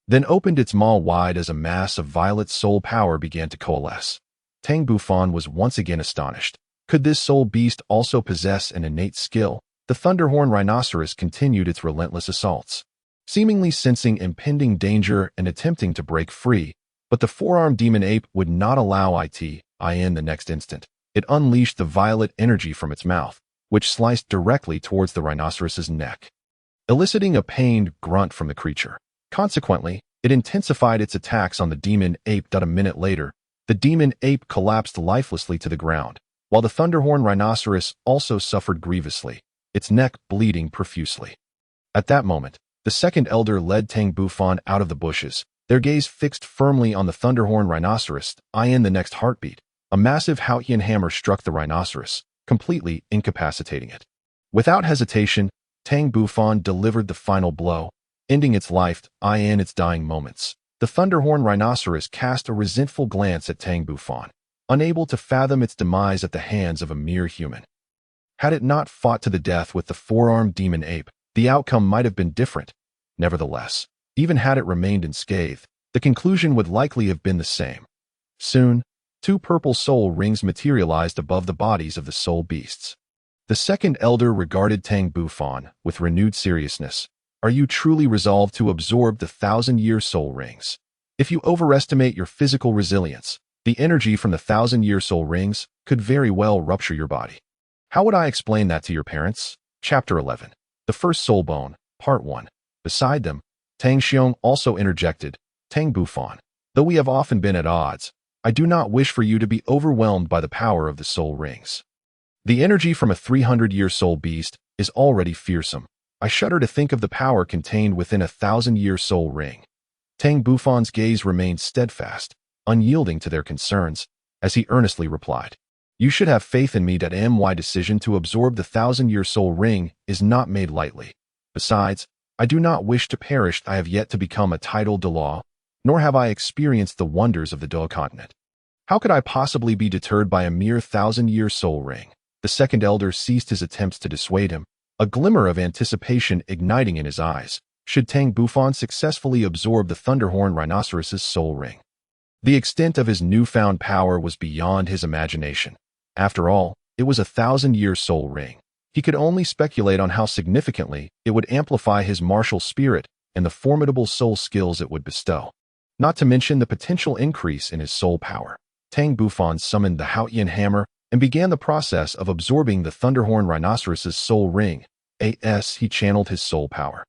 then opened its maw wide as a mass of violet soul power began to coalesce. Tang Bufan was once again astonished. Could this soul beast also possess an innate skill? The thunderhorn rhinoceros continued its relentless assaults, seemingly sensing impending danger and attempting to break free, but the four-armed demon ape would not allow it in. The next instant, it unleashed the violet energy from its mouth, which sliced directly towards the rhinoceros's neck, eliciting a pained grunt from the creature. Consequently, it intensified its attacks on the demon ape. A minute later, the demon ape collapsed lifelessly to the ground, while the thunderhorn rhinoceros also suffered grievously, its neck bleeding profusely. At that moment, the second elder led Tang Bufan out of the bushes, their gaze fixed firmly on the thunderhorn rhinoceros. In the next heartbeat, a massive Haotian hammer struck the rhinoceros, completely incapacitating it. Without hesitation, Tang Bufan delivered the final blow, ending its life in its dying moments. The thunderhorn rhinoceros cast a resentful glance at Tang Bufan, unable to fathom its demise at the hands of a mere human. Had it not fought to the death with the four-armed demon ape, the outcome might have been different. Nevertheless, even had it remained unscathed, the conclusion would likely have been the same. Soon, two purple soul rings materialized above the bodies of the soul beasts. The second elder regarded Tang Bufan with renewed seriousness. Are you truly resolved to absorb the 1,000-year soul rings? If you overestimate your physical resilience, the energy from the 1,000-year soul rings could very well rupture your body. How would I explain that to your parents? Chapter 11. The First Soul Bone, Part 1. Beside them, Tang Xiong also interjected, Tang Bufan. Though we have often been at odds, I do not wish for you to be overwhelmed by the power of the soul rings. The energy from a 300-year soul beast is already fearsome. I shudder to think of the power contained within a 1,000-year soul ring. Tang Bufan's gaze remained steadfast, unyielding to their concerns, as he earnestly replied, You should have faith in me that my decision to absorb the 1,000-year soul ring is not made lightly. Besides, I do not wish to perish. I have yet to become a titled Douluo, nor have I experienced the wonders of the Douluo Continent. How could I possibly be deterred by a mere 1,000-year soul ring? The second elder ceased his attempts to dissuade him, a glimmer of anticipation igniting in his eyes, should Tang Bufan successfully absorb the Thunderhorn Rhinoceros's soul ring. The extent of his newfound power was beyond his imagination. After all, it was a 1,000-year soul ring. He could only speculate on how significantly it would amplify his martial spirit and the formidable soul skills it would bestow. Not to mention the potential increase in his soul power. Tang Bufan summoned the Haotian hammer and began the process of absorbing the Thunderhorn Rhinoceros's soul ring. He channeled his soul power.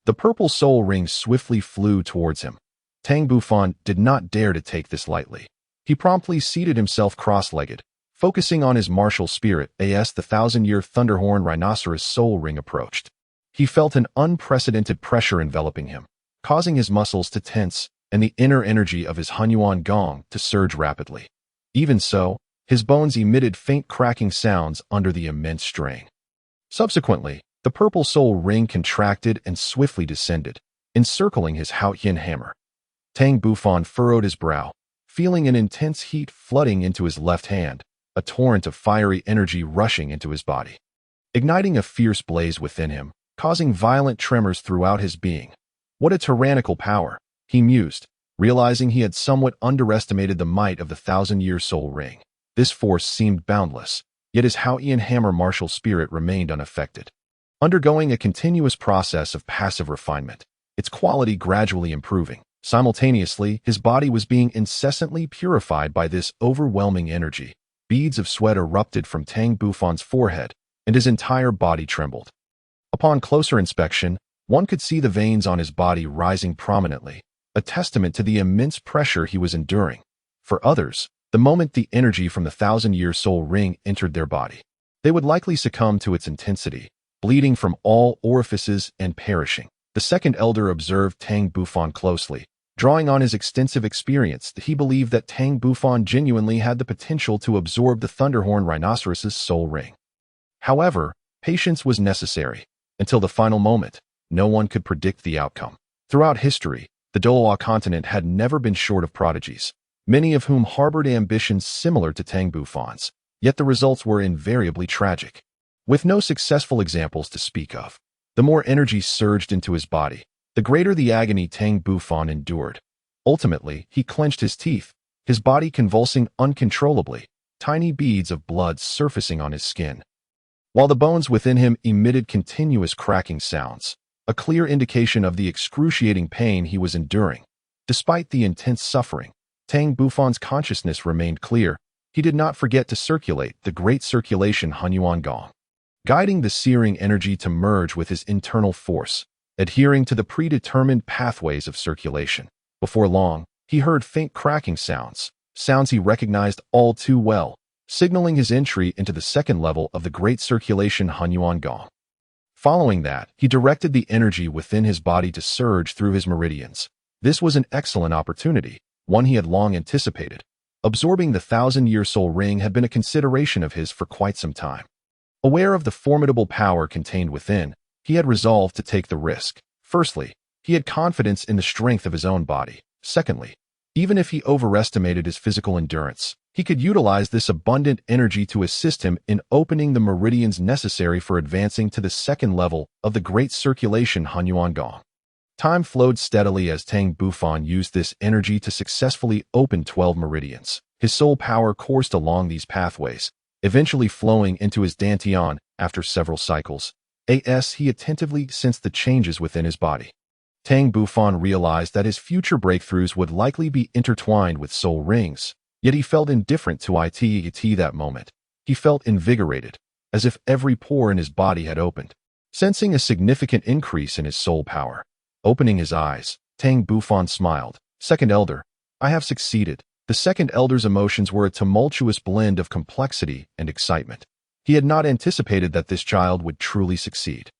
The purple soul ring swiftly flew towards him. Tang Bufan did not dare to take this lightly. He promptly seated himself cross-legged, focusing on his martial spirit as the 1,000-year Thunderhorn Rhinoceros soul ring approached. He felt an unprecedented pressure enveloping him, causing his muscles to tense and the inner energy of his Hunyuan Gong to surge rapidly. Even so, his bones emitted faint cracking sounds under the immense strain. Subsequently, the purple soul ring contracted and swiftly descended, encircling his Haotian hammer. Tang Bufan furrowed his brow, feeling an intense heat flooding into his left hand, a torrent of fiery energy rushing into his body, igniting a fierce blaze within him, causing violent tremors throughout his being. What a tyrannical power, he mused, realizing he had somewhat underestimated the might of the 1,000-year soul ring. This force seemed boundless, yet his Haotian hammer martial spirit remained unaffected. Undergoing a continuous process of passive refinement, its quality gradually improving. Simultaneously, his body was being incessantly purified by this overwhelming energy. Beads of sweat erupted from Tang Bufan's forehead, and his entire body trembled. Upon closer inspection, one could see the veins on his body rising prominently, a testament to the immense pressure he was enduring. For others, the moment the energy from the 1,000-year soul ring entered their body, they would likely succumb to its intensity, bleeding from all orifices and perishing. The second elder observed Tang Bufan closely. Drawing on his extensive experience, he believed that Tang Bufan genuinely had the potential to absorb the Thunderhorn Rhinoceros's soul ring. However, patience was necessary. Until the final moment, no one could predict the outcome. Throughout history, the Douluo Continent had never been short of prodigies, many of whom harbored ambitions similar to Tang Bufan's, yet the results were invariably tragic. With no successful examples to speak of, the more energy surged into his body, the greater the agony Tang Bufan endured. Ultimately, he clenched his teeth, his body convulsing uncontrollably, tiny beads of blood surfacing on his skin, while the bones within him emitted continuous cracking sounds, a clear indication of the excruciating pain he was enduring. Despite the intense suffering, Tang Bufan's consciousness remained clear. He did not forget to circulate the great circulation Hunyuan Gong, guiding the searing energy to merge with his internal force, adhering to the predetermined pathways of circulation. Before long, he heard faint cracking sounds he recognized all too well, signaling his entry into the second level of the great circulation Hunyuan Gong. Following that, he directed the energy within his body to surge through his meridians. This was an excellent opportunity, one he had long anticipated. Absorbing the 1,000-year soul ring had been a consideration of his for quite some time. Aware of the formidable power contained within, he had resolved to take the risk. Firstly, he had confidence in the strength of his own body. Secondly, even if he overestimated his physical endurance, he could utilize this abundant energy to assist him in opening the meridians necessary for advancing to the second level of the great circulation Hunyuan Gong. Time flowed steadily as Tang Bufan used this energy to successfully open 12 meridians. His soul power coursed along these pathways, eventually flowing into his dantian after several cycles. as he attentively sensed the changes within his body. Tang Bufan realized that his future breakthroughs would likely be intertwined with soul rings, yet he felt indifferent to it that moment. He felt invigorated, as if every pore in his body had opened, sensing a significant increase in his soul power. Opening his eyes, Tang Bufan smiled. Second Elder, I have succeeded. The Second Elder's emotions were a tumultuous blend of complexity and excitement. He had not anticipated that this child would truly succeed.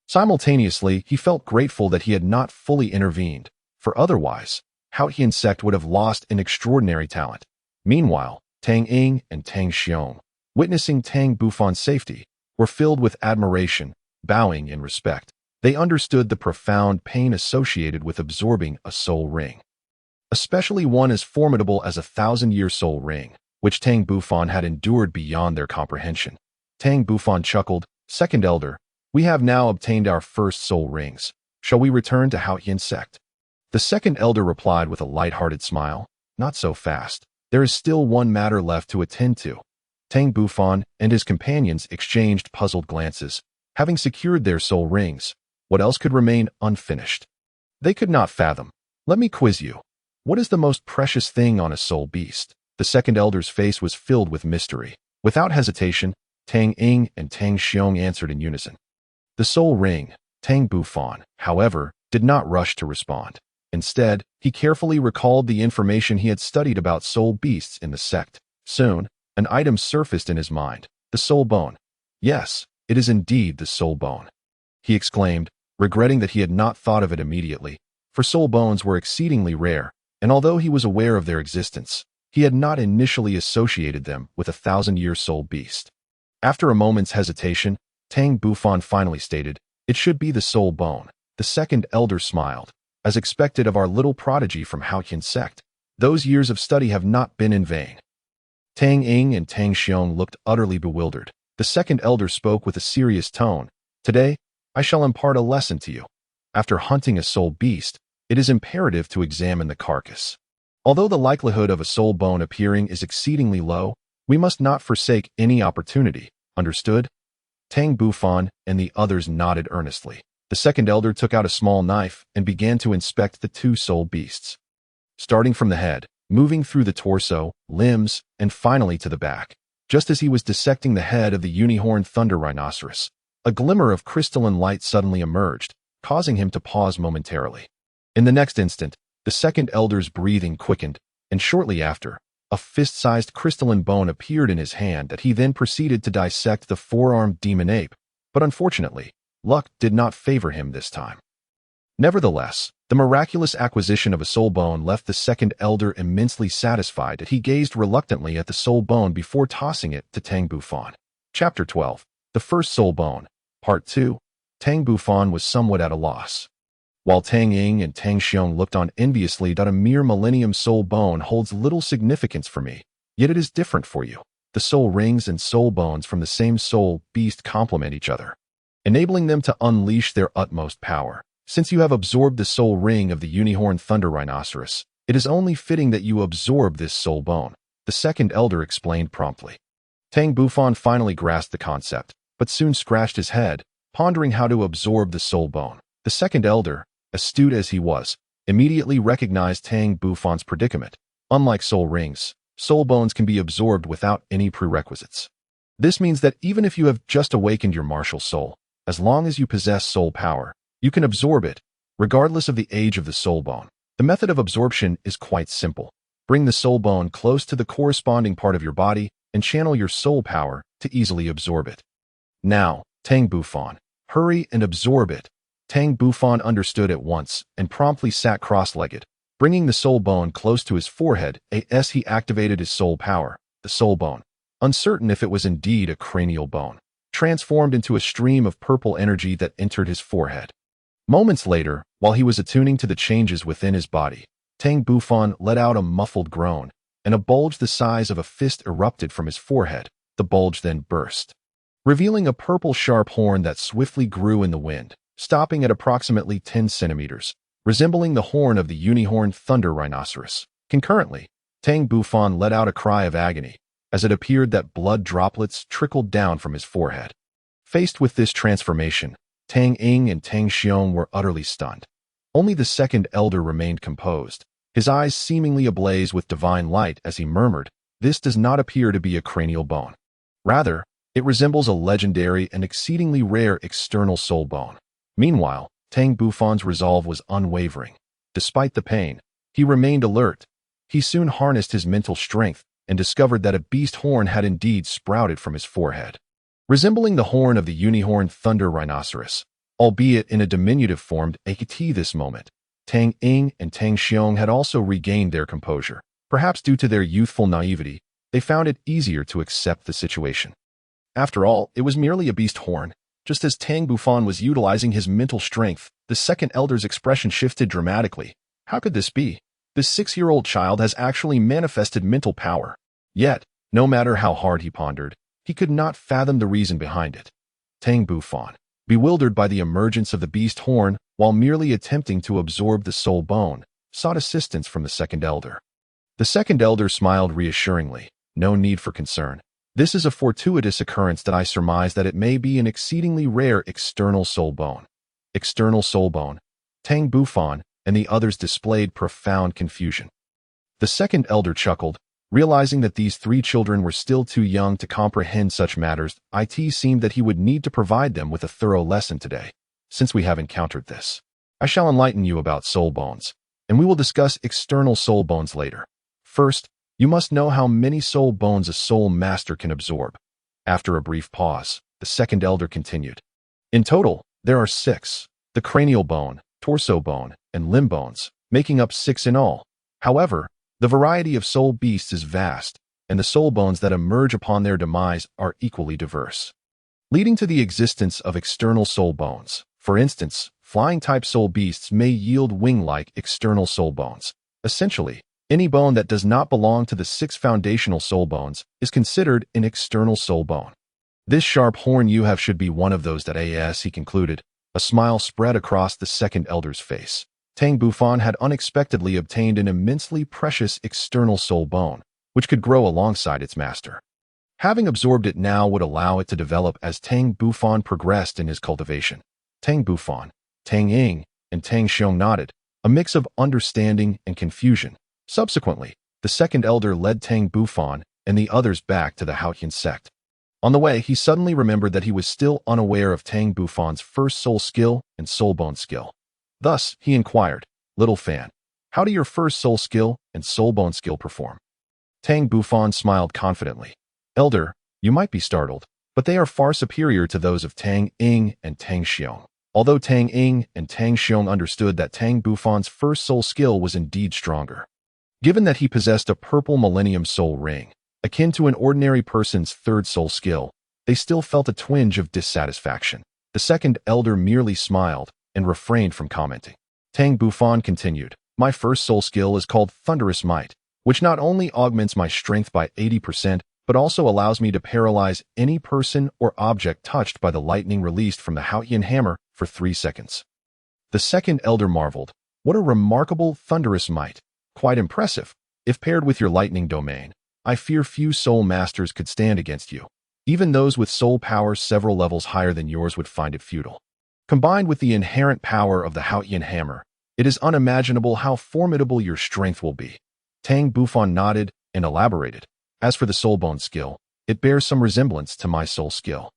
Simultaneously, he felt grateful that he had not fully intervened, for otherwise, Haotian Sect would have lost an extraordinary talent. Meanwhile, Tang Ying and Tang Xiong, witnessing Tang Bufan's safety, were filled with admiration, bowing in respect. They understood the profound pain associated with absorbing a soul ring, especially one as formidable as a 1,000-year soul ring, which Tang Bufan had endured beyond their comprehension. Tang Bufan chuckled, Second Elder, we have now obtained our first soul rings. Shall we return to Haotian Sect? The Second Elder replied with a light-hearted smile, Not so fast. There is still one matter left to attend to. Tang Bufan and his companions exchanged puzzled glances. Having secured their soul rings, what else could remain unfinished? They could not fathom. Let me quiz you. What is the most precious thing on a soul beast? The Second Elder's face was filled with mystery. Without hesitation, Tang Ying and Tang Xiong answered in unison. The soul ring. Tang Bufan, however, did not rush to respond. Instead, he carefully recalled the information he had studied about soul beasts in the sect. Soon, an item surfaced in his mind. The soul bone. Yes, it is indeed the soul bone. He exclaimed, regretting that he had not thought of it immediately, for soul bones were exceedingly rare, and although he was aware of their existence, he had not initially associated them with a 1,000-year soul beast. After a moment's hesitation, Tang Bufan finally stated, It should be the soul bone. The Second Elder smiled. As expected of our little prodigy from Haotian Sect, those years of study have not been in vain. Tang Ying and Tang Xiong looked utterly bewildered. The Second Elder spoke with a serious tone. Today, I shall impart a lesson to you. After hunting a soul beast, it is imperative to examine the carcass. Although the likelihood of a soul bone appearing is exceedingly low, we must not forsake any opportunity. Understood? Tang Bufan and the others nodded earnestly. The Second Elder took out a small knife and began to inspect the two soul beasts. Starting from the head, moving through the torso, limbs, and finally to the back. Just as he was dissecting the head of the unicorn thunder rhinoceros, a glimmer of crystalline light suddenly emerged, causing him to pause momentarily. In the next instant, the Second Elder's breathing quickened, and shortly after, a fist-sized crystalline bone appeared in his hand that he then proceeded to dissect the four-armed demon ape, but unfortunately, luck did not favor him this time. Nevertheless, the miraculous acquisition of a soul bone left the Second Elder immensely satisfied that he gazed reluctantly at the soul bone before tossing it to Tang Bufan. Chapter 12. The First Soul Bone. Part 2. Tang Bufan was somewhat at a loss. While Tang Ying and Tang Xiong looked on enviously, a mere millennium soul bone holds little significance for me, yet it is different for you. The soul rings and soul bones from the same soul beast complement each other, enabling them to unleash their utmost power. Since you have absorbed the soul ring of the unicorn thunder rhinoceros, it is only fitting that you absorb this soul bone, the Second Elder explained promptly. Tang Bufan finally grasped the concept, but soon scratched his head, pondering how to absorb the soul bone. The Second Elder, astute as he was, immediately recognized Tang Bufan's predicament. Unlike soul rings, soul bones can be absorbed without any prerequisites. This means that even if you have just awakened your martial soul, as long as you possess soul power, you can absorb it, regardless of the age of the soul bone. The method of absorption is quite simple. Bring the soul bone close to the corresponding part of your body and channel your soul power to easily absorb it. Now, Tang Bufan, hurry and absorb it. Tang Bufan understood at once and promptly sat cross-legged, bringing the soul bone close to his forehead as he activated his soul power. The soul bone, uncertain if it was indeed a cranial bone, transformed into a stream of purple energy that entered his forehead. Moments later, while he was attuning to the changes within his body, Tang Bufan let out a muffled groan, and a bulge the size of a fist erupted from his forehead. The bulge then burst, revealing a purple sharp horn that swiftly grew in the wind, stopping at approximately 10 centimeters, resembling the horn of the unicorn thunder rhinoceros. Concurrently, Tang Bufan let out a cry of agony, as it appeared that blood droplets trickled down from his forehead. Faced with this transformation, Tang Ying and Tang Xiong were utterly stunned. Only the second elder remained composed, his eyes seemingly ablaze with divine light as he murmured, "This does not appear to be a cranial bone. Rather, it resembles a legendary and exceedingly rare external soul bone." Meanwhile, Tang Bufan's resolve was unwavering. Despite the pain, he remained alert. He soon harnessed his mental strength and discovered that a beast horn had indeed sprouted from his forehead. Resembling the horn of the unicorn thunder rhinoceros, albeit in a diminutive form at this moment, Tang Ying and Tang Xiong had also regained their composure. Perhaps due to their youthful naivety, they found it easier to accept the situation. After all, it was merely a beast horn. Just as Tang Bufan was utilizing his mental strength, the second elder's expression shifted dramatically. How could this be? This 6-year-old child has actually manifested mental power. Yet, no matter how hard he pondered, he could not fathom the reason behind it. Tang Bufan, bewildered by the emergence of the beast horn while merely attempting to absorb the soul bone, sought assistance from the second elder. The second elder smiled reassuringly. "No need for concern. This is a fortuitous occurrence that I surmise that it may be an exceedingly rare external soul bone." External soul bone. Tang Bufan and the others displayed profound confusion. The second elder chuckled, realizing that these 3 children were still too young to comprehend such matters. It seemed that he would need to provide them with a thorough lesson today. "Since we have encountered this, I shall enlighten you about soul bones, and we will discuss external soul bones later. First, you must know how many soul bones a soul master can absorb." After a brief pause, the second elder continued. "In total, there are 6, the cranial bone, torso bone, and limb bones, making up 6 in all. However, the variety of soul beasts is vast, and the soul bones that emerge upon their demise are equally diverse, leading to the existence of external soul bones. For instance, flying-type soul beasts may yield wing-like external soul bones. Essentially, any bone that does not belong to the 6 foundational soul bones is considered an external soul bone. This sharp horn you have should be one of those that he concluded. A smile spread across the second elder's face. Tang Bufan had unexpectedly obtained an immensely precious external soul bone, which could grow alongside its master. Having absorbed it now would allow it to develop as Tang Bufan progressed in his cultivation. Tang Bufan, Tang Ying, and Tang Xiong nodded, a mix of understanding and confusion. Subsequently, the second elder led Tang Bufan and the others back to the Haotian Sect. On the way, he suddenly remembered that he was still unaware of Tang Bufan's first soul skill and soul bone skill. Thus, he inquired, "Little fan, how do your first soul skill and soul bone skill perform?" Tang Bufan smiled confidently. "Elder, you might be startled, but they are far superior to those of Tang Ying and Tang Xiong." Although Tang Ying and Tang Xiong understood that Tang Bufan's first soul skill was indeed stronger, given that he possessed a purple millennium soul ring, akin to an ordinary person's third soul skill, they still felt a twinge of dissatisfaction. The second elder merely smiled and refrained from commenting. Tang Bufan continued, "My first soul skill is called Thunderous Might, which not only augments my strength by 80%, but also allows me to paralyze any person or object touched by the lightning released from the Haotian hammer for 3 seconds." The second elder marveled, "What a remarkable thunderous might! Quite impressive. If paired with your lightning domain, I fear few soul masters could stand against you. Even those with soul power several levels higher than yours would find it futile. Combined with the inherent power of the Haotian hammer, it is unimaginable how formidable your strength will be." Tang Bufan nodded and elaborated. "As for the soul bone skill, it bears some resemblance to my soul skill,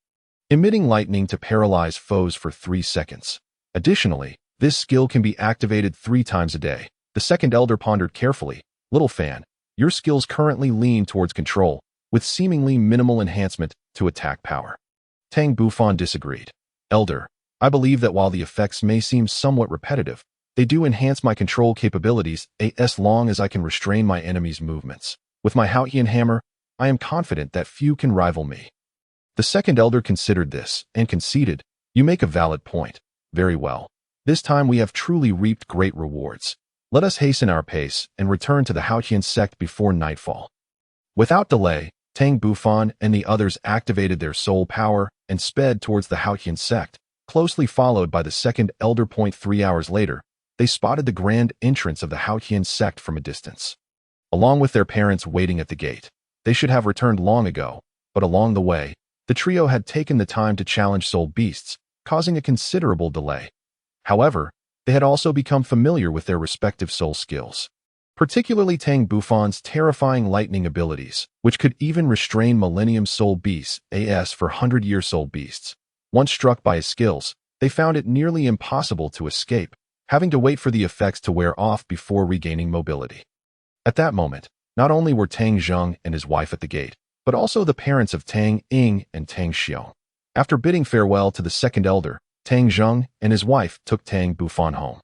emitting lightning to paralyze foes for 3 seconds. Additionally, this skill can be activated 3 times a day." The second elder pondered carefully. "Little fan, your skills currently lean towards control, with seemingly minimal enhancement to attack power." Tang Bufan disagreed. "Elder, I believe that while the effects may seem somewhat repetitive, they do enhance my control capabilities as long as I can restrain my enemy's movements. With my Haotian hammer, I am confident that few can rival me." The second elder considered this and conceded, "You make a valid point. Very well. This time we have truly reaped great rewards. Let us hasten our pace and return to the Haotian Sect before nightfall." Without delay, Tang Bufan and the others activated their soul power and sped towards the Haotian Sect, closely followed by the second elder. 3 hours later, they spotted the grand entrance of the Haotian Sect from a distance. Along with their parents waiting at the gate, they should have returned long ago, but along the way, The trio had taken the time to challenge soul beasts, causing a considerable delay. However, they had also become familiar with their respective soul skills, particularly Tang Bufan's terrifying lightning abilities, which could even restrain Millennium Soul Beasts, AS for 100-year soul beasts. Once struck by his skills, they found it nearly impossible to escape, having to wait for the effects to wear off before regaining mobility. At that moment, not only were Tang Zheng and his wife at the gate, but also the parents of Tang Ying and Tang Xiao. After bidding farewell to the second elder, Tang Zheng and his wife took Tang Bufan home.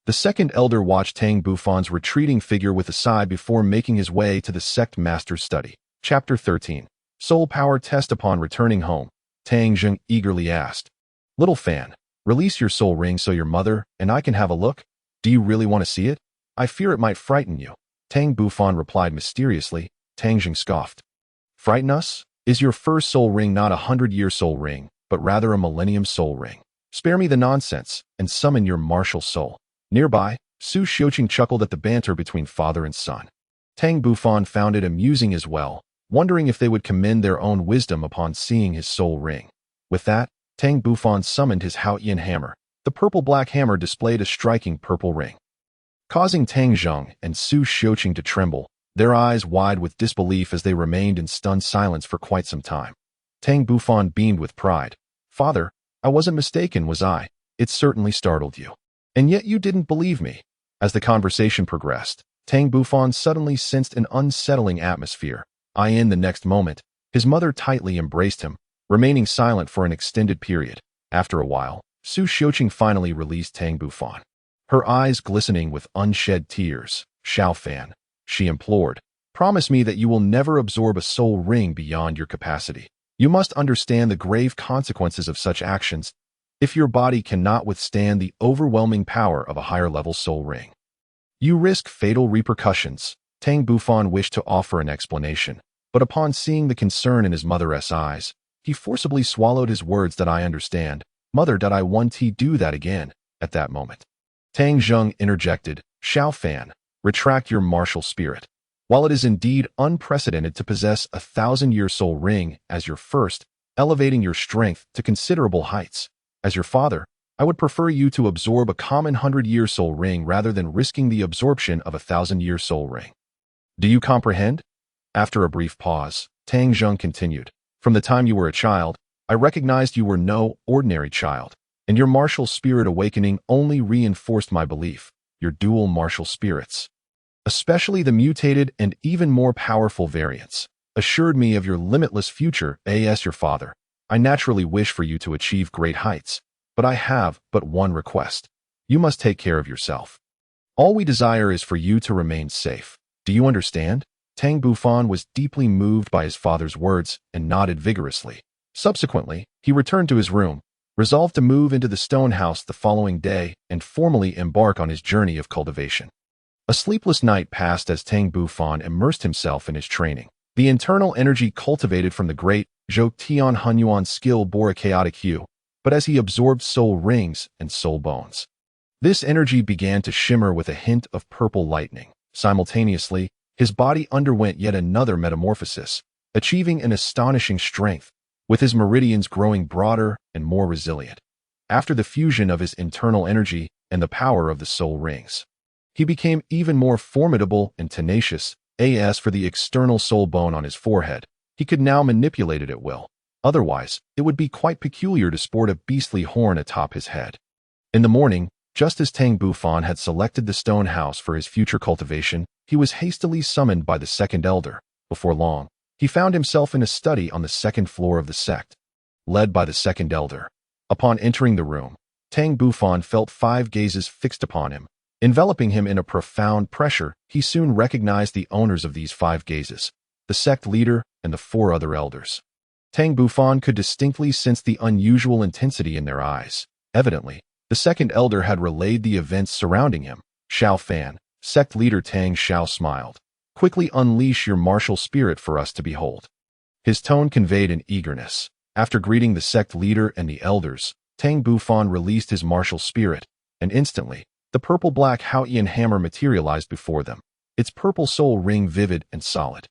The second elder watched Tang Bufan's retreating figure with a sigh before making his way to the sect master's study. Chapter 13. Soul Power Test. Upon returning home, Tang Zheng eagerly asked, "Little fan, release your soul ring so your mother and I can have a look? Do you really want to see it? I fear it might frighten you." Tang Bufan replied mysteriously. Tang Zheng scoffed. "Frighten us? Is your first soul ring not a 100-year soul ring, but rather a millennium soul ring? Spare me the nonsense and summon your martial soul." Nearby, Su Xiuqing chuckled at the banter between father and son. Tang Bufan found it amusing as well, wondering if they would commend their own wisdom upon seeing his soul ring. With that, Tang Bufan summoned his Haotian hammer. The purple-black hammer displayed a striking purple ring, causing Tang Zheng and Su Xiuqing to tremble, their eyes wide with disbelief as they remained in stunned silence for quite some time. Tang Bufan beamed with pride. "Father, I wasn't mistaken, was I? It certainly startled you. And yet you didn't believe me." As the conversation progressed, Tang Bufan suddenly sensed an unsettling atmosphere. In the next moment, his mother tightly embraced him, remaining silent for an extended period. After a while, Su Xiuqing finally released Tang Bufan, her eyes glistening with unshed tears. "Xiao Fan," she implored, "promise me that you will never absorb a soul ring beyond your capacity. You must understand the grave consequences of such actions if your body cannot withstand the overwhelming power of a higher-level soul ring. You risk fatal repercussions." Tang Bufan wished to offer an explanation, but upon seeing the concern in his mother's eyes, he forcibly swallowed his words. "That I understand. Mother, did I want to do that again?" At that moment, Tang Zheng interjected, "Xiao Fan, retract your martial spirit. While it is indeed unprecedented to possess a 1,000-year soul ring as your first, elevating your strength to considerable heights, as your father, I would prefer you to absorb a common 100-year soul ring rather than risking the absorption of a 1,000-year soul ring. Do you comprehend?" After a brief pause, Tang Zheng continued, "From the time you were a child, I recognized you were no ordinary child, and your martial spirit awakening only reinforced my belief. Your dual martial spirits, especially the mutated and even more powerful variants, assured me of your limitless future. As your father, I naturally wish for you to achieve great heights, but I have but one request. You must take care of yourself. All we desire is for you to remain safe. Do you understand?" Tang Bufan was deeply moved by his father's words and nodded vigorously. Subsequently, he returned to his room, resolved to move into the stone house the following day and formally embark on his journey of cultivation. A sleepless night passed as Tang Bufan immersed himself in his training. The internal energy cultivated from the great Zhou Tian Hunyuan skill bore a chaotic hue, but as he absorbed soul rings and soul bones, this energy began to shimmer with a hint of purple lightning. Simultaneously, his body underwent yet another metamorphosis, achieving an astonishing strength, with his meridians growing broader and more resilient. After the fusion of his internal energy and the power of the soul rings, he became even more formidable and tenacious. As for the external soul bone on his forehead, he could now manipulate it at will. Otherwise, it would be quite peculiar to sport a beastly horn atop his head. In the morning, just as Tang Bufan had selected the stone house for his future cultivation, he was hastily summoned by the second elder. Before long, he found himself in a study on the second floor of the sect, led by the second elder. Upon entering the room, Tang Bufan felt 5 gazes fixed upon him. Enveloping him in a profound pressure, he soon recognized the owners of these 5 gazes, the sect leader and the 4 other elders. Tang Bufan could distinctly sense the unusual intensity in their eyes. Evidently, the second elder had relayed the events surrounding him. "Xiao Fan," sect leader Tang Xiao smiled. "Quickly unleash your martial spirit for us to behold." His tone conveyed an eagerness. After greeting the sect leader and the elders, Tang Bufan released his martial spirit, and instantly, the purple-black Haotian hammer materialized before them, its purple soul ring vivid and solid.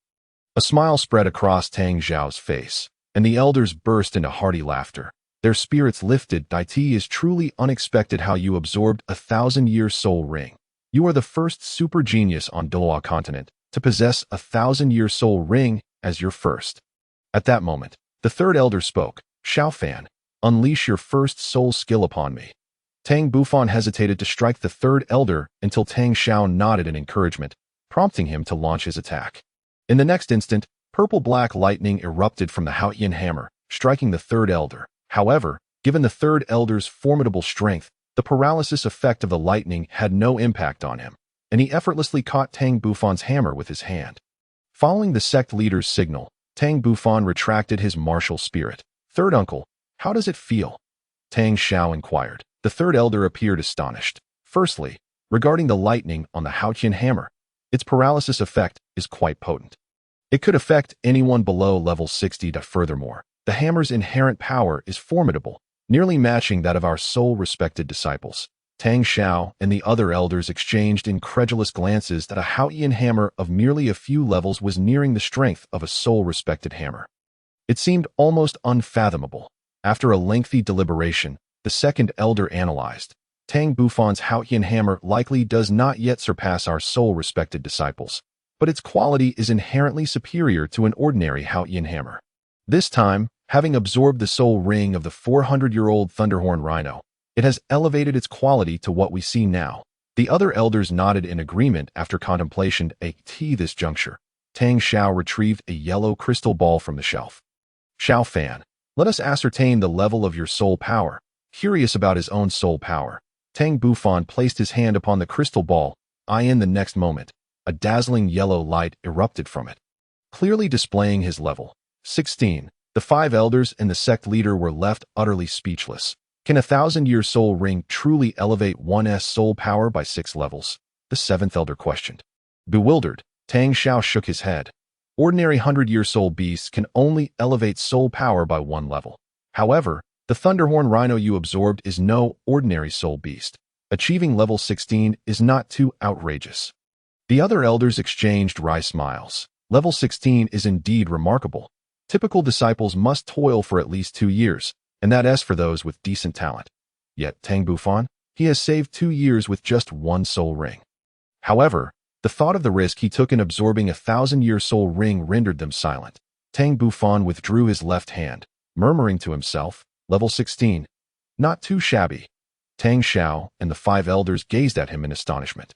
A smile spread across Tang Xiao's face. and the elders burst into hearty laughter. Their spirits lifted. It is truly unexpected how you absorbed a 1,000-year soul ring. You are the first super genius on Douluo Continent to possess a 1,000-year soul ring as your first. At that moment, the third elder spoke. Xiaofan, unleash your first soul skill upon me. Tang Bufan hesitated to strike the third elder until Tang Xiao nodded in encouragement, prompting him to launch his attack. In the next instant, purple-black lightning erupted from the Haotian hammer, striking the third elder. However, given the third elder's formidable strength, the paralysis effect of the lightning had no impact on him, and he effortlessly caught Tang Bufan's hammer with his hand. Following the sect leader's signal, Tang Bufan retracted his martial spirit. Third uncle, how does it feel? Tang Xiao inquired. The third elder appeared astonished. Firstly, regarding the lightning on the Haotian hammer, its paralysis effect is quite potent. It could affect anyone below level 60. Furthermore, the hammer's inherent power is formidable, nearly matching that of our soul-respected disciples. Tang Xiao and the other elders exchanged incredulous glances that a Haotian hammer of merely a few levels was nearing the strength of a soul-respected hammer. It seemed almost unfathomable. After a lengthy deliberation, the second elder analyzed. Tang Bufan's Haotian hammer likely does not yet surpass our soul-respected disciples, but its quality is inherently superior to an ordinary Haotian hammer. This time, having absorbed the soul ring of the 400-year-old Thunderhorn Rhino, it has elevated its quality to what we see now. The other elders nodded in agreement after contemplation. At this juncture, Tang Xiao retrieved a yellow crystal ball from the shelf. Xiaofan, let us ascertain the level of your soul power. Curious about his own soul power, Tang Bufan placed his hand upon the crystal ball. In the next moment, a dazzling yellow light erupted from it, clearly displaying his level 16. The 5 elders and the sect leader were left utterly speechless. Can a 1,000-year soul ring truly elevate one's soul power by 6 levels? The 7th elder questioned. Bewildered, Tang Xiao shook his head. Ordinary 100-year soul beasts can only elevate soul power by 1 level. However, the Thunderhorn Rhino you absorbed is no ordinary soul beast. Achieving level 16 is not too outrageous. The other elders exchanged wry smiles. Level 16 is indeed remarkable. Typical disciples must toil for at least 2 years, and that's for those with decent talent. Yet Tang Bufan, he has saved 2 years with just 1 soul ring. However, the thought of the risk he took in absorbing a 1,000-year soul ring rendered them silent. Tang Bufan withdrew his left hand, murmuring to himself, level 16. Not too shabby. Tang Xiao and the 5 elders gazed at him in astonishment.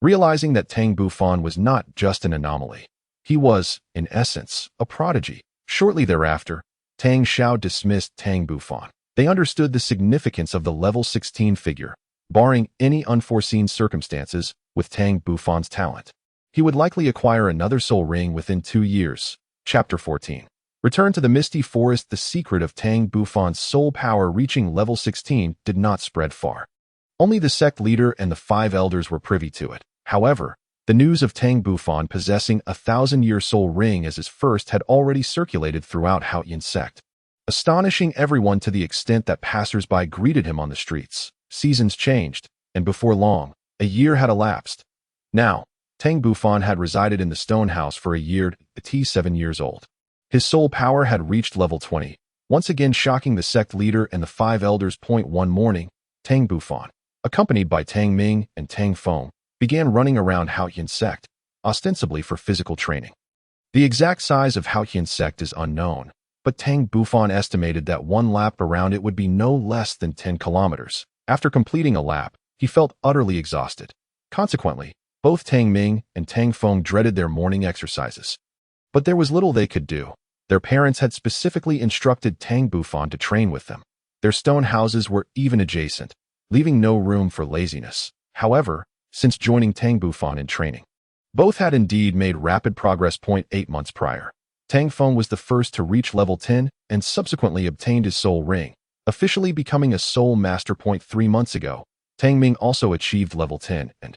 Realizing that Tang Bufan was not just an anomaly, he was, in essence, a prodigy. Shortly thereafter, Tang Xiao dismissed Tang Bufan. They understood the significance of the level 16 figure. Barring any unforeseen circumstances, with Tang Bufan's talent, he would likely acquire another soul ring within 2 years. Chapter 14. Return to the Misty Forest. The secret of Tang Bufan's soul power reaching level 16 did not spread far. Only the sect leader and the 5 elders were privy to it. However, the news of Tang Bufan possessing a 1,000-year soul ring as his first had already circulated throughout Haotian Sect, astonishing everyone to the extent that passers-by greeted him on the streets. Seasons changed, and before long, a year had elapsed. Now, Tang Bufan had resided in the stone house for a year. 7 years old. His soul power had reached level 20, once again shocking the sect leader and the 5 elders. One morning, Tang Bufan, accompanied by Tang Ming and Tang Feng, began running around Haotian Sect, ostensibly for physical training. The exact size of Haotian Sect is unknown, but Tang Bufan estimated that 1 lap around it would be no less than 10 kilometers. After completing a lap, he felt utterly exhausted. Consequently, both Tang Ming and Tang Feng dreaded their morning exercises. But there was little they could do. Their parents had specifically instructed Tang Bufan to train with them. Their stone houses were even adjacent, leaving no room for laziness. However, since joining Tang Bufan in training, both had indeed made rapid progress. 8 months prior, Tang Feng was the first to reach level 10 and subsequently obtained his soul ring, officially becoming a soul master. 3 months ago, Tang Ming also achieved level 10 and,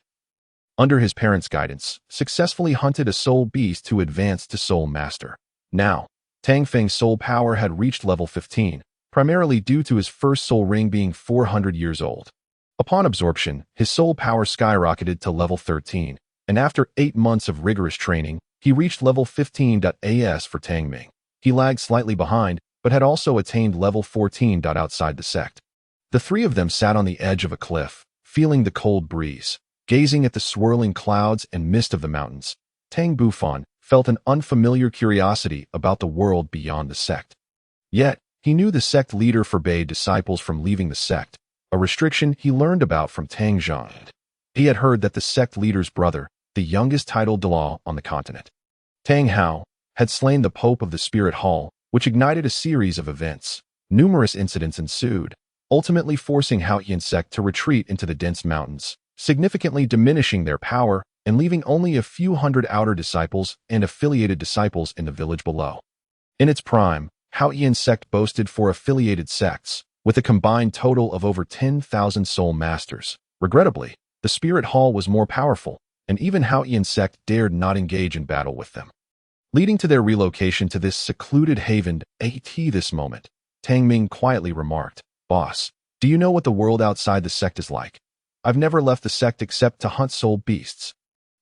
under his parents' guidance, successfully hunted a soul beast to advance to soul master. Now, Tang Feng's soul power had reached level 15, primarily due to his first soul ring being 400 years old. Upon absorption, his soul power skyrocketed to level 13, and after 8 months of rigorous training, he reached level 15. As for Tang Ming, He lagged slightly behind, but had also attained level 14. Outside the sect, the three of them sat on the edge of a cliff, feeling the cold breeze. Gazing at the swirling clouds and mist of the mountains, Tang Bufan felt an unfamiliar curiosity about the world beyond the sect. Yet, he knew the sect leader forbade disciples from leaving the sect, a restriction he learned about from Tang Zhang. He had heard that the sect leader's brother, the youngest titled Douluo on the continent, Tang Hao, had slain the Pope of the Spirit Hall, which ignited a series of events. Numerous incidents ensued, ultimately forcing Haotian Sect to retreat into the dense mountains, significantly diminishing their power and leaving only a few hundred outer disciples and affiliated disciples in the village below. In its prime, Haotian Sect boasted 4 affiliated sects, with a combined total of over 10,000 soul masters. Regrettably, the Spirit Hall was more powerful, and even Haotian Sect dared not engage in battle with them. Leading to their relocation to this secluded haven this moment, Tang Ming quietly remarked, "Boss, do you know what the world outside the sect is like? I've never left the sect except to hunt soul beasts.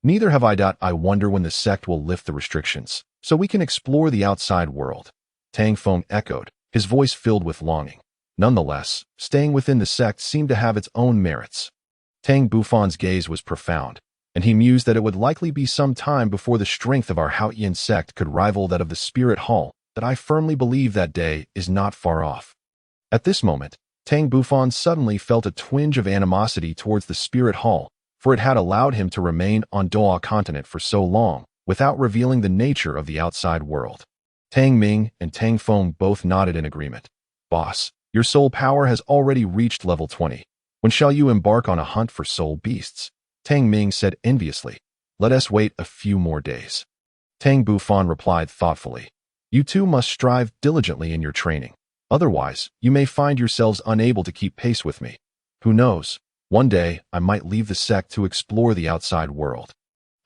Neither have I. I wonder when the sect will lift the restrictions, so we can explore the outside world." Tang Feng echoed, his voice filled with longing. Nonetheless, staying within the sect seemed to have its own merits. Tang Bufan's gaze was profound, and he mused that it would likely be some time before the strength of our Haotian Sect could rival that of the Spirit Hall, that I firmly believe that day is not far off. At this moment, Tang Bufan suddenly felt a twinge of animosity towards the Spirit Hall, for it had allowed him to remain on Douluo Continent for so long, without revealing the nature of the outside world. Tang Ming and Tang Feng both nodded in agreement. "Boss, your soul power has already reached level 20. When shall you embark on a hunt for soul beasts?" Tang Ming said enviously. "Let us wait a few more days." Tang Bufan replied thoughtfully. "You two must strive diligently in your training. Otherwise, you may find yourselves unable to keep pace with me. Who knows, one day I might leave the sect to explore the outside world.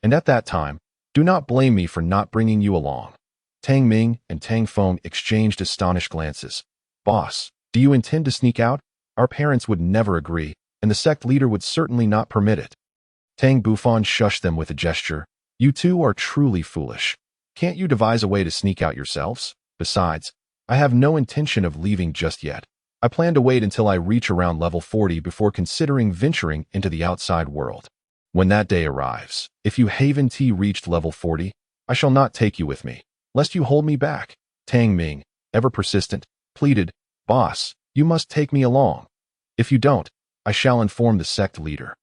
And at that time, do not blame me for not bringing you along." Tang Ming and Tang Feng exchanged astonished glances. "Boss, do you intend to sneak out? Our parents would never agree, and the sect leader would certainly not permit it." Tang Bufan shushed them with a gesture. "You two are truly foolish. Can't you devise a way to sneak out yourselves? Besides, I have no intention of leaving just yet. I plan to wait until I reach around level 40 before considering venturing into the outside world. When that day arrives, if you haven't reached level 40, I shall not take you with me, lest you hold me back." Tang Ming, ever persistent, pleaded, "Boss, you must take me along. If you don't, I shall inform the sect leader."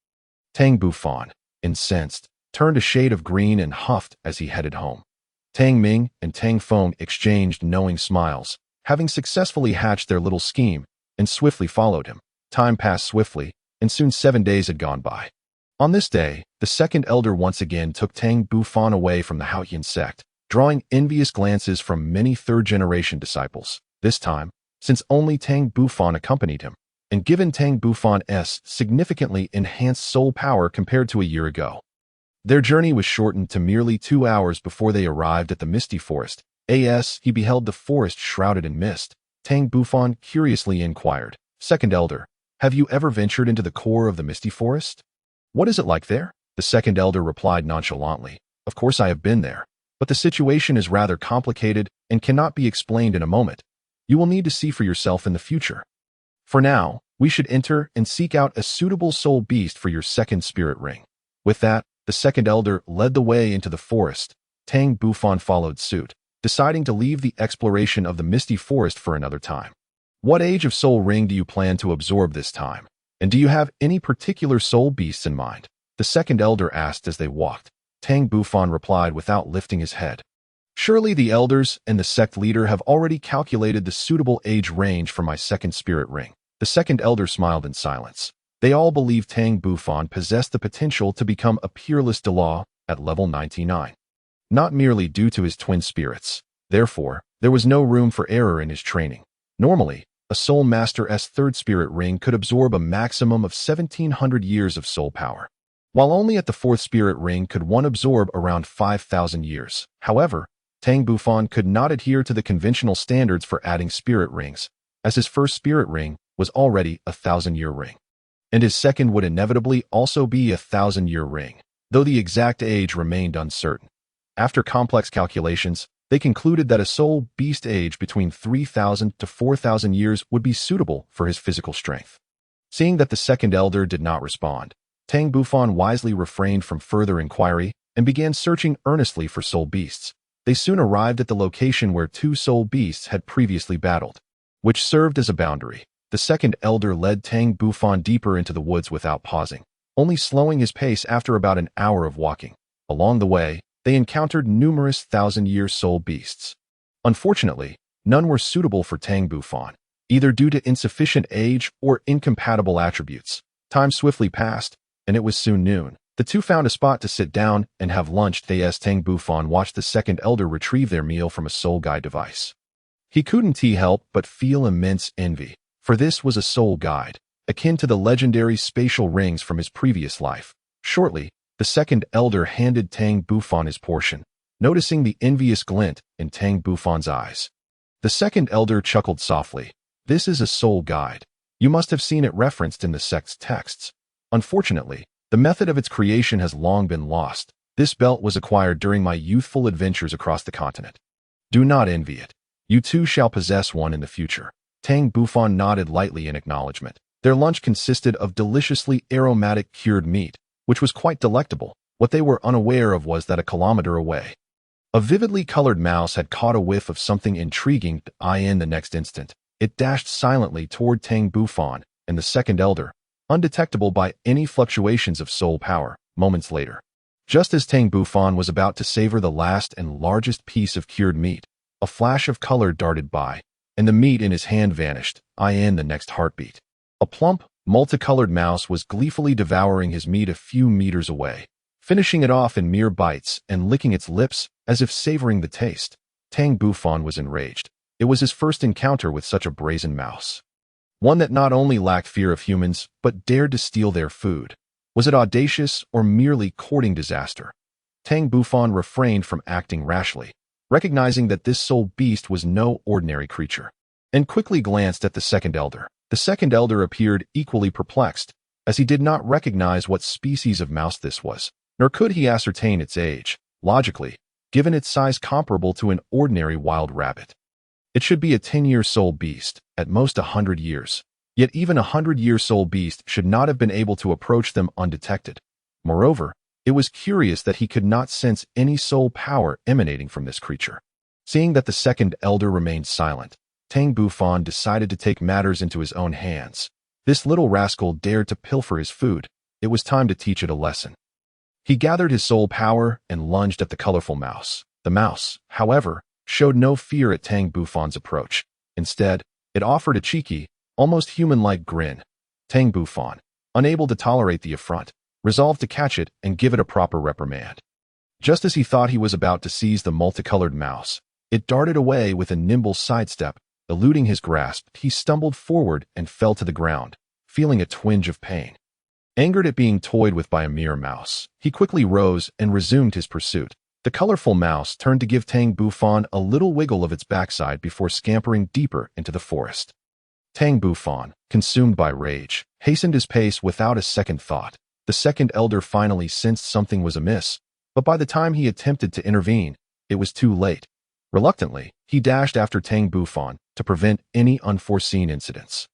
Tang Bufan, incensed, turned a shade of green and huffed as he headed home. Tang Ming and Tang Feng exchanged knowing smiles, having successfully hatched their little scheme, and swiftly followed him. Time passed swiftly, and soon 7 days had gone by. On this day, the second elder once again took Tang Bufan away from the Haotian Sect, drawing envious glances from many third-generation disciples. This time, since only Tang Bufan accompanied him, and given Tang Bufan's significantly enhanced soul power compared to a year ago. Their journey was shortened to merely 2 hours before they arrived at the misty forest. As he beheld the forest shrouded in mist, Tang Bufan curiously inquired, "Second elder, have you ever ventured into the core of the misty forest? What is it like there?" The second elder replied nonchalantly, "Of course I have been there, but the situation is rather complicated and cannot be explained in a moment. You will need to see for yourself in the future. For now, we should enter and seek out a suitable soul beast for your second spirit ring." With that, the second elder led the way into the forest. Tang Bufan followed suit, deciding to leave the exploration of the misty forest for another time. "What age of soul ring do you plan to absorb this time? And do you have any particular soul beasts in mind?" the second elder asked as they walked. Tang Bufan replied without lifting his head. "Surely the elders and the sect leader have already calculated the suitable age range for my second spirit ring." The second elder smiled in silence. They all believed Tang Bufan possessed the potential to become a peerless Douluo at level 99. Not merely due to his twin spirits. Therefore, there was no room for error in his training. Normally, a Soul Master's third spirit ring could absorb a maximum of 1,700 years of soul power, while only at the fourth spirit ring could one absorb around 5,000 years. However, Tang Bufan could not adhere to the conventional standards for adding spirit rings, as his first spirit ring was already a 1,000-year ring, and his second would inevitably also be a 1,000-year ring, though the exact age remained uncertain. After complex calculations, They concluded that a soul beast aged between 3,000 to 4,000 years would be suitable for his physical strength. Seeing that the second elder did not respond, Tang Bufan wisely refrained from further inquiry and began searching earnestly for soul beasts. They soon arrived at the location where two soul beasts had previously battled, which served as a boundary. The second elder led Tang Bufan deeper into the woods without pausing, only slowing his pace after about an hour of walking. Along the way, they encountered numerous thousand-year soul beasts. Unfortunately, none were suitable for Tang Bufan, either due to insufficient age or incompatible attributes. Time swiftly passed, and it was soon noon. The two found a spot to sit down and have lunch. As Tang Bufan watched the second elder retrieve their meal from a soul guide device. He couldn't help but feel immense envy, for this was a soul guide, akin to the legendary spatial rings from his previous life. Shortly, the second elder handed Tang Bufan his portion, noticing the envious glint in Tang Bufan's eyes. The second elder chuckled softly. "This is a soul guide. You must have seen it referenced in the sect's texts. Unfortunately, the method of its creation has long been lost. This belt was acquired during my youthful adventures across the continent. Do not envy it. You too shall possess one in the future." Tang Bufan nodded lightly in acknowledgement. Their lunch consisted of deliciously aromatic cured meat, which was quite delectable. What they were unaware of was that a kilometer away, a vividly colored mouse had caught a whiff of something intriguing. In the next instant, it dashed silently toward Tang Bufan and the second elder, undetectable by any fluctuations of soul power. Moments later, just as Tang Bufan was about to savor the last and largest piece of cured meat, a flash of color darted by, and the meat in his hand vanished. In the next heartbeat, a plump, multicolored mouse was gleefully devouring his meat a few meters away, finishing it off in mere bites and licking its lips as if savoring the taste. Tang Bufan was enraged. It was his first encounter with such a brazen mouse. One that not only lacked fear of humans, but dared to steal their food. Was it audacious or merely courting disaster? Tang Bufan refrained from acting rashly, recognizing that this soul beast was no ordinary creature, and quickly glanced at the second elder. The second elder appeared equally perplexed, as he did not recognize what species of mouse this was, nor could he ascertain its age, logically, given its size comparable to an ordinary wild rabbit. It should be a 10-year soul beast, at most 100 years. Yet even a 100-year soul beast should not have been able to approach them undetected. Moreover, it was curious that he could not sense any soul power emanating from this creature. Seeing that the second elder remained silent, Tang Bufan decided to take matters into his own hands. This little rascal dared to pilfer his food. It was time to teach it a lesson. He gathered his soul power and lunged at the colorful mouse. The mouse, however, showed no fear at Tang Bufan's approach. Instead, it offered a cheeky, almost human-like grin. Tang Bufan, unable to tolerate the affront, resolved to catch it and give it a proper reprimand. Just as he thought he was about to seize the multicolored mouse, it darted away with a nimble sidestep. Eluding his grasp, he stumbled forward and fell to the ground, feeling a twinge of pain. Angered at being toyed with by a mere mouse, he quickly rose and resumed his pursuit. The colorful mouse turned to give Tang Bufan a little wiggle of its backside before scampering deeper into the forest. Tang Bufan, consumed by rage, hastened his pace without a second thought. The second elder finally sensed something was amiss, but by the time he attempted to intervene, it was too late. Reluctantly, he dashed after Tang Bufan to prevent any unforeseen incidents.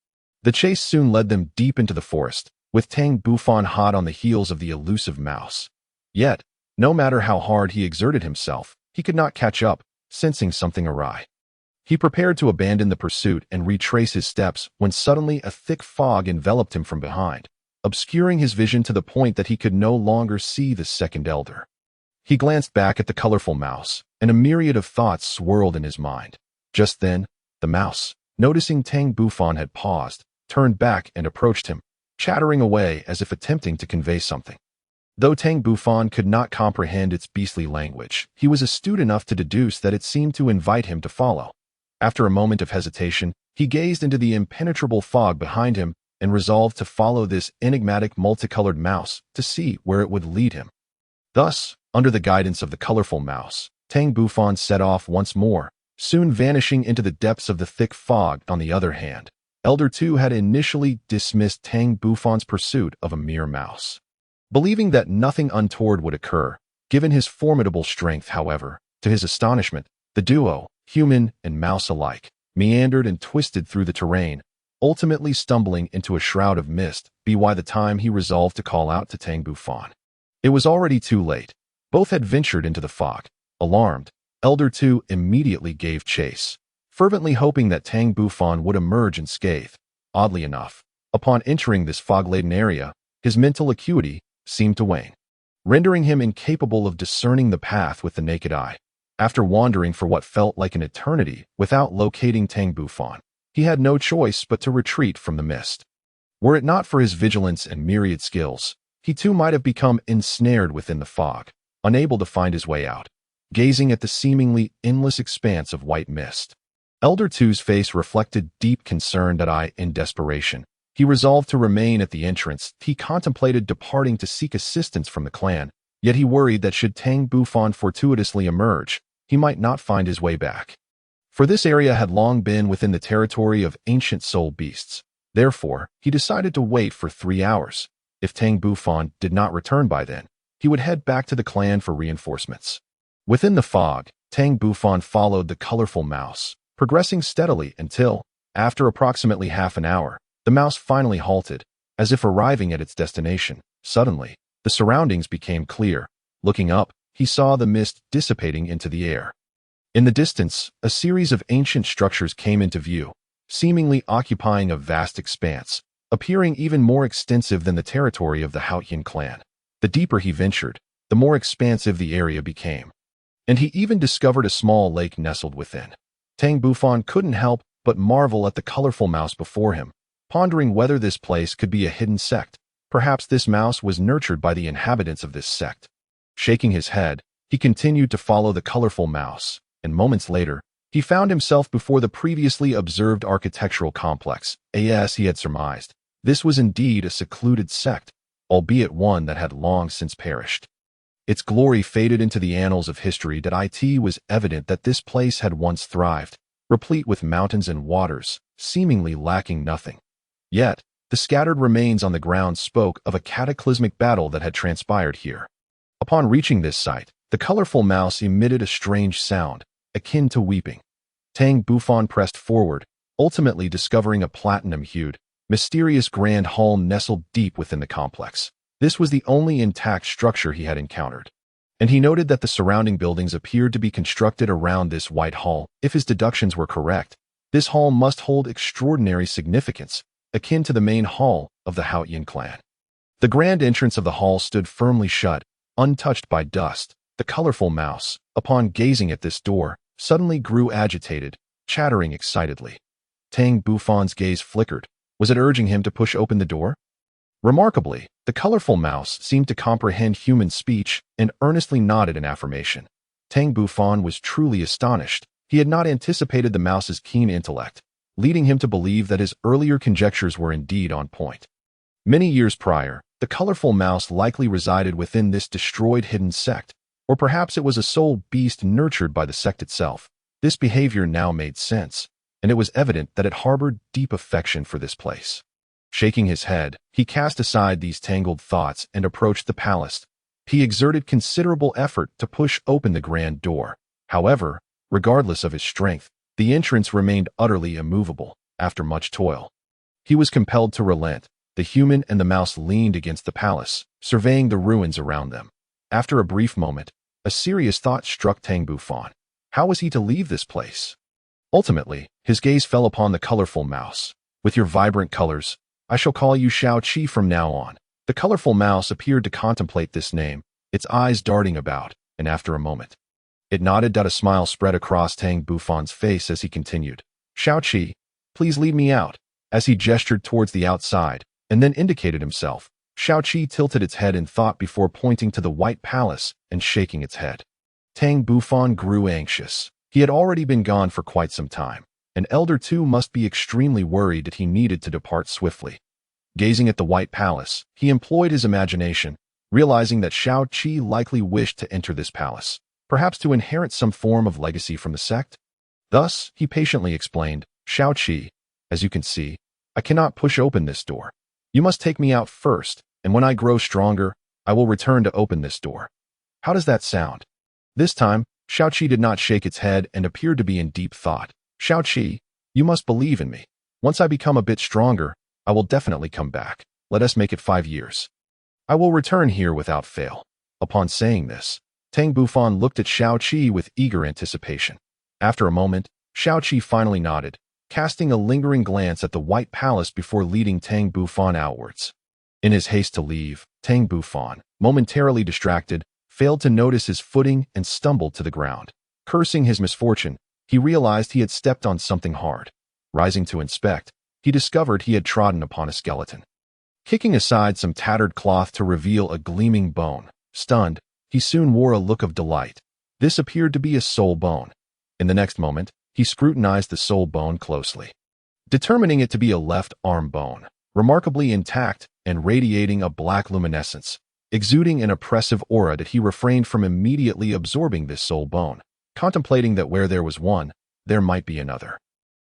The chase soon led them deep into the forest, with Tang Bufan hot on the heels of the elusive mouse. Yet, no matter how hard he exerted himself, he could not catch up, sensing something awry. He prepared to abandon the pursuit and retrace his steps when suddenly a thick fog enveloped him from behind, obscuring his vision to the point that he could no longer see the second elder. He glanced back at the colorful mouse, and a myriad of thoughts swirled in his mind. Just then, the mouse, noticing Tang Bufan had paused, turned back and approached him, chattering away as if attempting to convey something. Though Tang Bufan could not comprehend its beastly language, he was astute enough to deduce that it seemed to invite him to follow. After a moment of hesitation, he gazed into the impenetrable fog behind him and resolved to follow this enigmatic multicolored mouse to see where it would lead him. Thus, under the guidance of the colorful mouse, Tang Bufan set off once more, soon vanishing into the depths of the thick fog. On the other hand, Elder 2 had initially dismissed Tang Bufan's pursuit of a mere mouse. Believing that nothing untoward would occur, given his formidable strength, however, to his astonishment, The duo, human and mouse alike, meandered and twisted through the terrain, ultimately stumbling into a shroud of mist by the time he resolved to call out to Tang Bufan. It was already too late. Both had ventured into the fog. Alarmed, Elder Two immediately gave chase, fervently hoping that Tang Bufan would emerge unscathed. Oddly enough, upon entering this fog-laden area, his mental acuity seemed to wane, rendering him incapable of discerning the path with the naked eye. After wandering for what felt like an eternity without locating Tang Bufan, he had no choice but to retreat from the mist. Were it not for his vigilance and myriad skills, he too might have become ensnared within the fog, unable to find his way out, gazing at the seemingly endless expanse of white mist. Elder Two's face reflected deep concern and desperation. He resolved to remain at the entrance. He contemplated departing to seek assistance from the clan, yet he worried that should Tang Bufan fortuitously emerge, he might not find his way back. For this area had long been within the territory of ancient soul beasts. Therefore, he decided to wait for 3 hours. If Tang Bufan did not return by then, he would head back to the clan for reinforcements. Within the fog, Tang Bufan followed the colorful mouse, progressing steadily until, after approximately half an hour, the mouse finally halted, as if arriving at its destination. Suddenly, the surroundings became clear. Looking up, he saw the mist dissipating into the air. In the distance, a series of ancient structures came into view, seemingly occupying a vast expanse, appearing even more extensive than the territory of the Haotian clan. The deeper he ventured, the more expansive the area became, and he even discovered a small lake nestled within. Tang Bufan couldn't help but marvel at the colorful mouse before him, pondering whether this place could be a hidden sect. Perhaps this mouse was nurtured by the inhabitants of this sect. Shaking his head, he continued to follow the colorful mouse, and moments later, he found himself before the previously observed architectural complex. As he had surmised, this was indeed a secluded sect, albeit one that had long since perished. Its glory faded into the annals of history. It was evident that this place had once thrived, replete with mountains and waters, seemingly lacking nothing. Yet, the scattered remains on the ground spoke of a cataclysmic battle that had transpired here. Upon reaching this site, the colorful mouse emitted a strange sound, akin to weeping. Tang Bufan pressed forward, ultimately discovering a platinum-hued, mysterious grand hall nestled deep within the complex. This was the only intact structure he had encountered, and he noted that the surrounding buildings appeared to be constructed around this white hall. If his deductions were correct, this hall must hold extraordinary significance, akin to the main hall of the Haotian clan. The grand entrance of the hall stood firmly shut, untouched by dust. The colorful mouse, upon gazing at this door, suddenly grew agitated, chattering excitedly. Tang Bufan's gaze flickered. Was it urging him to push open the door? Remarkably, the colorful mouse seemed to comprehend human speech and earnestly nodded in affirmation. Tang Bufan was truly astonished. He had not anticipated the mouse's keen intellect, leading him to believe that his earlier conjectures were indeed on point. Many years prior, the colorful mouse likely resided within this destroyed hidden sect, or perhaps it was a soul beast nurtured by the sect itself. This behavior now made sense, and it was evident that it harbored deep affection for this place. Shaking his head, he cast aside these tangled thoughts and approached the palace. He exerted considerable effort to push open the grand door. However, regardless of his strength, the entrance remained utterly immovable. After much toil, he was compelled to relent. The human and the mouse leaned against the palace, surveying the ruins around them. After a brief moment, a serious thought struck Tang Bufan. How was he to leave this place? Ultimately, his gaze fell upon the colorful mouse. With your vibrant colors, I shall call you Shao Qi from now on. The colorful mouse appeared to contemplate this name, its eyes darting about, and after a moment, it nodded. A smile spread across Tang Bufan's face as he continued. Shao Qi, please lead me out. As he gestured towards the outside, and then indicated himself, Shao Qi tilted its head in thought before pointing to the white palace and shaking its head. Tang Bufan grew anxious. He had already been gone for quite some time, and Elder Two must be extremely worried that he needed to depart swiftly. Gazing at the white palace, he employed his imagination, realizing that Shao Qi likely wished to enter this palace, perhaps to inherit some form of legacy from the sect. Thus, he patiently explained, Shao Qi, as you can see, I cannot push open this door. You must take me out first, and when I grow stronger, I will return to open this door. How does that sound? This time, Shaoqi did not shake its head and appeared to be in deep thought. Shaoqi, you must believe in me. Once I become a bit stronger, I will definitely come back. Let us make it 5 years. I will return here without fail. Upon saying this, Tang Bufan looked at Shaoqi with eager anticipation. After a moment, Shaoqi finally nodded, casting a lingering glance at the White Palace before leading Tang Bufan outwards. In his haste to leave, Tang Bufan, momentarily distracted, failed to notice his footing and stumbled to the ground. Cursing his misfortune, he realized he had stepped on something hard. Rising to inspect, he discovered he had trodden upon a skeleton. Kicking aside some tattered cloth to reveal a gleaming bone, stunned, he soon wore a look of delight. This appeared to be a soul bone. In the next moment, he scrutinized the soul bone closely, determining it to be a left arm bone, remarkably intact and radiating a black luminescence, exuding an oppressive aura that he refrained from immediately absorbing this soul bone, contemplating that where there was one, there might be another.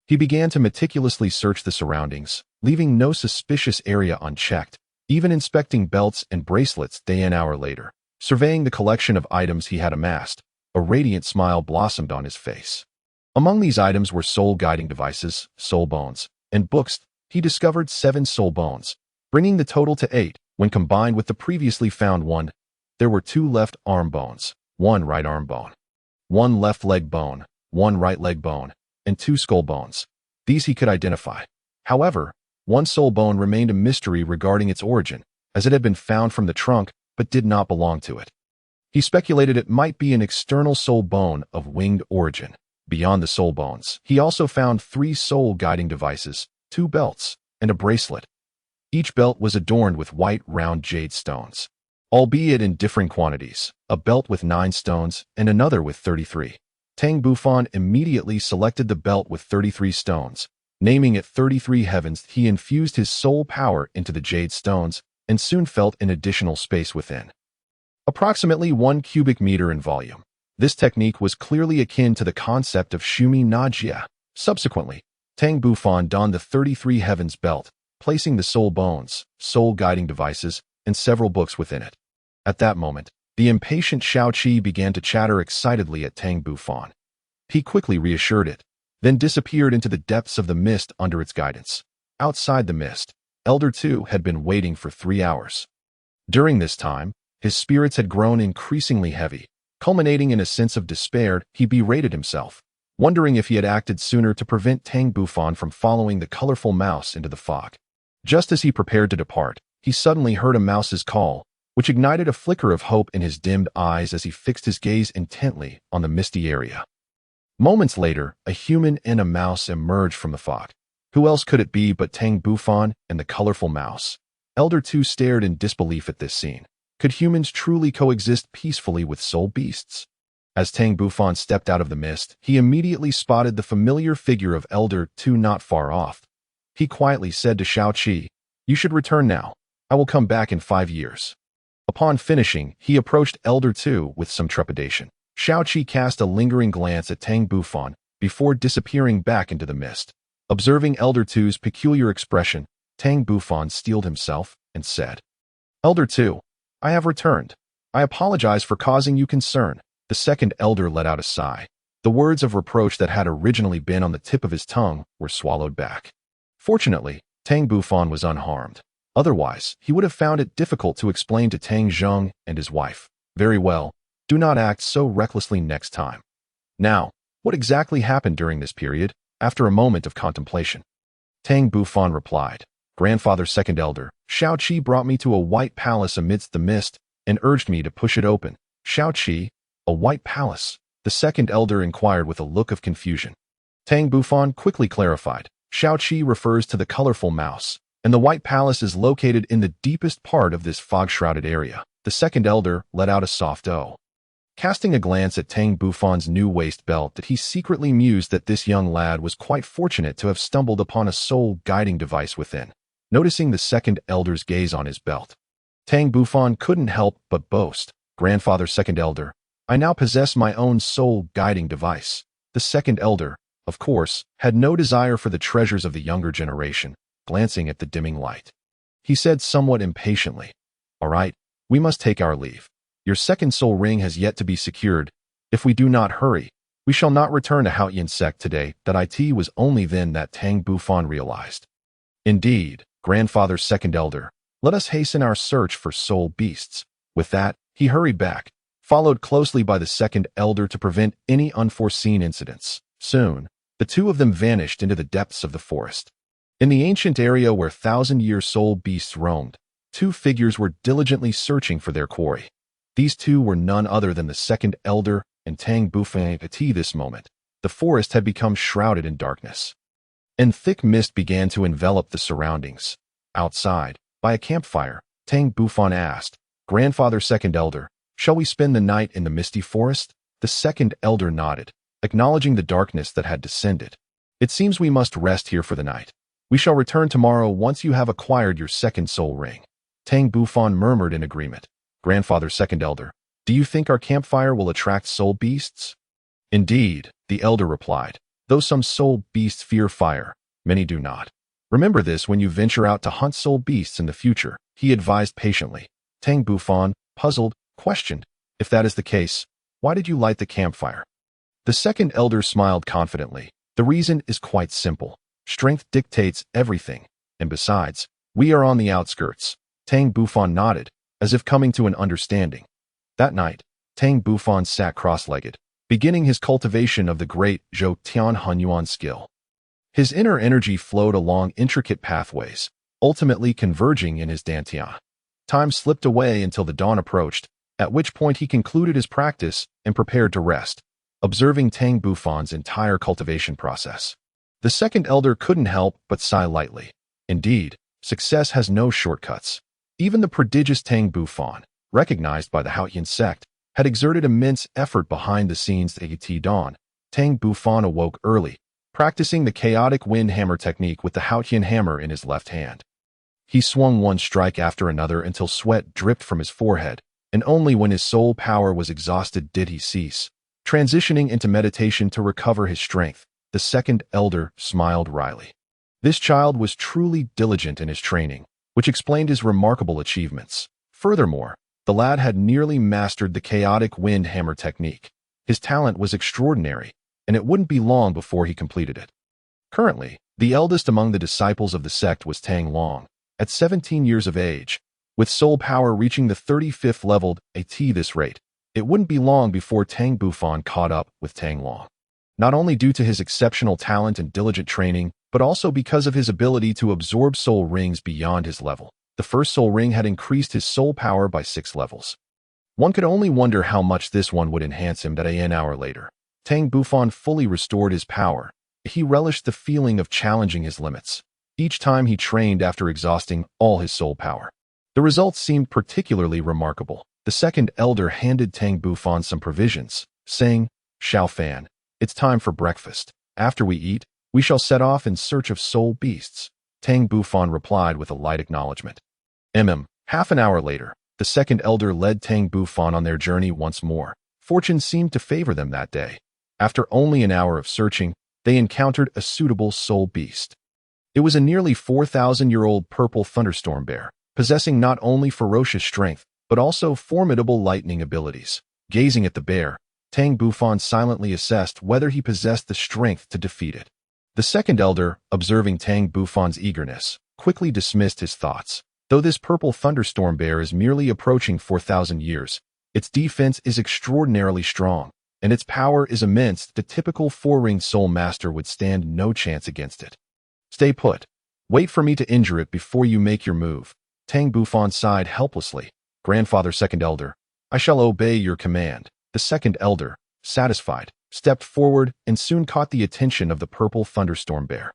He began to meticulously search the surroundings, leaving no suspicious area unchecked, even inspecting belts and bracelets day and hour later. Surveying the collection of items he had amassed, a radiant smile blossomed on his face. Among these items were soul-guiding devices, soul bones, and books. He discovered 7 soul bones, bringing the total to 8. When combined with the previously found one, there were 2 left arm bones, 1 right arm bone, 1 left leg bone, 1 right leg bone, and 2 skull bones. These he could identify. However, 1 soul bone remained a mystery regarding its origin, as it had been found from the trunk but did not belong to it. He speculated it might be an external soul bone of winged origin. Beyond the soul bones, he also found 3 soul-guiding devices, 2 belts, and a bracelet. Each belt was adorned with white round jade stones, albeit in differing quantities, a belt with 9 stones and another with 33. Tang Bufan immediately selected the belt with 33 stones. Naming it 33 Heavens, he infused his soul power into the jade stones and soon felt an additional space within. Approximately 1 cubic meter in volume. This technique was clearly akin to the concept of Shumi Najia. Subsequently, Tang Bufan donned the 33 Heavens belt, placing the soul bones, soul-guiding devices, and several books within it. At that moment, the impatient Shaoqi began to chatter excitedly at Tang Bufan. He quickly reassured it, then disappeared into the depths of the mist under its guidance. Outside the mist, Elder 2 had been waiting for 3 hours. During this time, his spirits had grown increasingly heavy, culminating in a sense of despair. He berated himself, wondering if he had acted sooner to prevent Tang Bufan from following the colorful mouse into the fog. Just as he prepared to depart, he suddenly heard a mouse's call, which ignited a flicker of hope in his dimmed eyes as he fixed his gaze intently on the misty area. Moments later, a human and a mouse emerged from the fog. Who else could it be but Tang Bufan and the colorful mouse? Elder 2 stared in disbelief at this scene. Could humans truly coexist peacefully with soul beasts? As Tang Bufan stepped out of the mist, he immediately spotted the familiar figure of Elder 2 not far off. He quietly said to Shaoqi, "You should return now. I will come back in 5 years." Upon finishing, he approached Elder 2 with some trepidation. Shaoqi cast a lingering glance at Tang Bufan before disappearing back into the mist. Observing Elder 2's peculiar expression, Tang Bufan steeled himself and said, "Elder 2, I have returned. I apologize for causing you concern." The second elder let out a sigh. The words of reproach that had originally been on the tip of his tongue were swallowed back. Fortunately, Tang Bufan was unharmed. Otherwise, he would have found it difficult to explain to Tang Zheng and his wife. "Very well, do not act so recklessly next time." Now, what exactly happened during this period? After a moment of contemplation, Tang Bufan replied, "Grandfather second elder, Shaoqi brought me to a white palace amidst the mist and urged me to push it open." Shaoqi, a white palace? The second elder inquired with a look of confusion. Tang Bufan quickly clarified, "Shaoqi refers to the colorful mouse, and the white palace is located in the deepest part of this fog-shrouded area." The second elder let out a soft "oh." Casting a glance at Tang Bufan's new waist belt, that he secretly mused that this young lad was quite fortunate to have stumbled upon a soul-guiding device within. Noticing the second elder's gaze on his belt, Tang Bufan couldn't help but boast, "Grandfather second elder, I now possess my own soul-guiding device." The second elder, of course, had no desire for the treasures of the younger generation. Glancing at the dimming light, he said somewhat impatiently, "All right, we must take our leave. Your second soul ring has yet to be secured. If we do not hurry, we shall not return to Haotian Sect today. It was only then that Tang Bufan realized. Indeed, grandfather's second elder, let us hasten our search for soul beasts. With that, he hurried back, followed closely by the second elder to prevent any unforeseen incidents. Soon, the two of them vanished into the depths of the forest. In the ancient area where thousand-year soul beasts roamed, two figures were diligently searching for their quarry. These two were none other than the second elder and Tang Bufan. At this moment, the forest had become shrouded in darkness, and thick mist began to envelop the surroundings. Outside, by a campfire, Tang Bufan asked, "Grandfather second elder, shall we spend the night in the misty forest?" The second elder nodded, acknowledging the darkness that had descended. "It seems we must rest here for the night. We shall return tomorrow once you have acquired your second soul ring." Tang Bufan murmured in agreement. "Grandfather second elder, do you think our campfire will attract soul beasts?" "Indeed," the elder replied. "Though some soul beasts fear fire, many do not. Remember this when you venture out to hunt soul beasts in the future," he advised patiently. Tang Bufan, puzzled, questioned, "If that is the case, why did you light the campfire?" The second elder smiled confidently. "The reason is quite simple. Strength dictates everything, and besides, we are on the outskirts." Tang Bufan nodded, as if coming to an understanding. That night, Tang Bufan sat cross-legged, beginning his cultivation of the great Zhou Tian Hunyuan skill. His inner energy flowed along intricate pathways, ultimately converging in his dantian. Time slipped away until the dawn approached, at which point he concluded his practice and prepared to rest, observing Tang Bufan's entire cultivation process. The second elder couldn't help but sigh lightly. Indeed, success has no shortcuts. Even the prodigious Tang Bufan, recognized by the Haotian Sect, had exerted immense effort behind the scenes. At dawn, Tang Bufan awoke early, practicing the chaotic wind hammer technique with the Haotian hammer in his left hand. He swung one strike after another until sweat dripped from his forehead, and only when his soul power was exhausted did he cease, transitioning into meditation to recover his strength. The second elder smiled wryly. This child was truly diligent in his training, which explained his remarkable achievements. Furthermore, the lad had nearly mastered the chaotic wind hammer technique. His talent was extraordinary, and it wouldn't be long before he completed it. Currently, the eldest among the disciples of the sect was Tang Long, at 17 years of age, with soul power reaching the 35th level. At this rate, it wouldn't be long before Tang Bufan caught up with Tang Long. Not only due to his exceptional talent and diligent training, but also because of his ability to absorb soul rings beyond his level. The first soul ring had increased his soul power by 6 levels. One could only wonder how much this one would enhance him. An hour later, Tang Bufan fully restored his power. He relished the feeling of challenging his limits, each time he trained after exhausting all his soul power. The results seemed particularly remarkable. The second elder handed Tang Bufan some provisions, saying, "Xiao Fan, it's time for breakfast. After we eat, we shall set off in search of soul beasts." Tang Bufan replied with a light acknowledgement. Half an hour later, the second elder led Tang Bufan on their journey once more. Fortune seemed to favor them that day. After only an hour of searching, they encountered a suitable soul beast. It was a nearly 4,000-year-old purple thunderstorm bear, possessing not only ferocious strength, but also formidable lightning abilities. Gazing at the bear, Tang Bufan silently assessed whether he possessed the strength to defeat it. The second elder, observing Tang Bufan's eagerness, quickly dismissed his thoughts. Though this purple thunderstorm bear is merely approaching 4,000 years, its defense is extraordinarily strong, and its power is immense. The typical 4-ring soul master would stand no chance against it. "Stay put. Wait for me to injure it before you make your move." Tang Bufan sighed helplessly. "Grandfather second elder, I shall obey your command." The second elder, satisfied, stepped forward and soon caught the attention of the purple thunderstorm bear.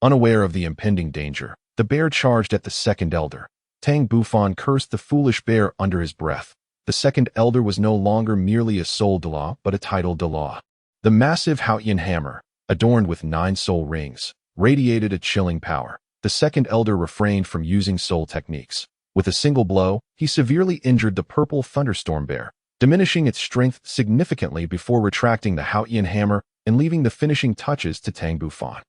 Unaware of the impending danger, the bear charged at the second elder. Tang Bufan cursed the foolish bear under his breath. The second elder was no longer merely a soul Douluo, but a title Douluo. The massive Haotian hammer, adorned with 9 soul rings, radiated a chilling power. The second elder refrained from using soul techniques. With a single blow, he severely injured the purple thunderstorm bear, diminishing its strength significantly before retracting the Haotian hammer and leaving the finishing touches to Tang Bufan.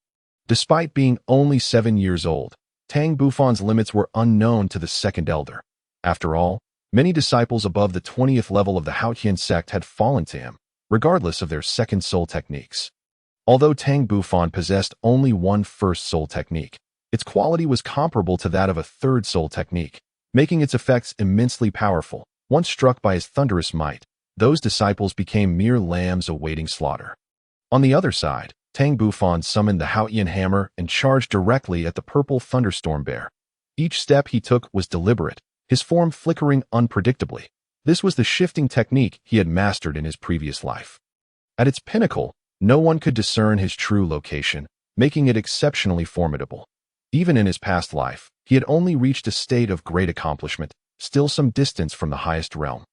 Despite being only 7 years old, Tang Bufan's limits were unknown to the second elder. After all, many disciples above the 20th level of the Haotian Sect had fallen to him. regardless of their second soul techniques. Although Tang Bufan possessed only one first soul technique, its quality was comparable to that of a third soul technique, making its effects immensely powerful. Once struck by his thunderous might, those disciples became mere lambs awaiting slaughter. On the other side, Tang Bufan summoned the Haotian hammer and charged directly at the purple thunderstorm bear. Each step he took was deliberate, his form flickering unpredictably. This was the shifting technique he had mastered in his previous life. At its pinnacle, no one could discern his true location, making it exceptionally formidable. Even in his past life, he had only reached a state of great accomplishment, still some distance from the highest realm.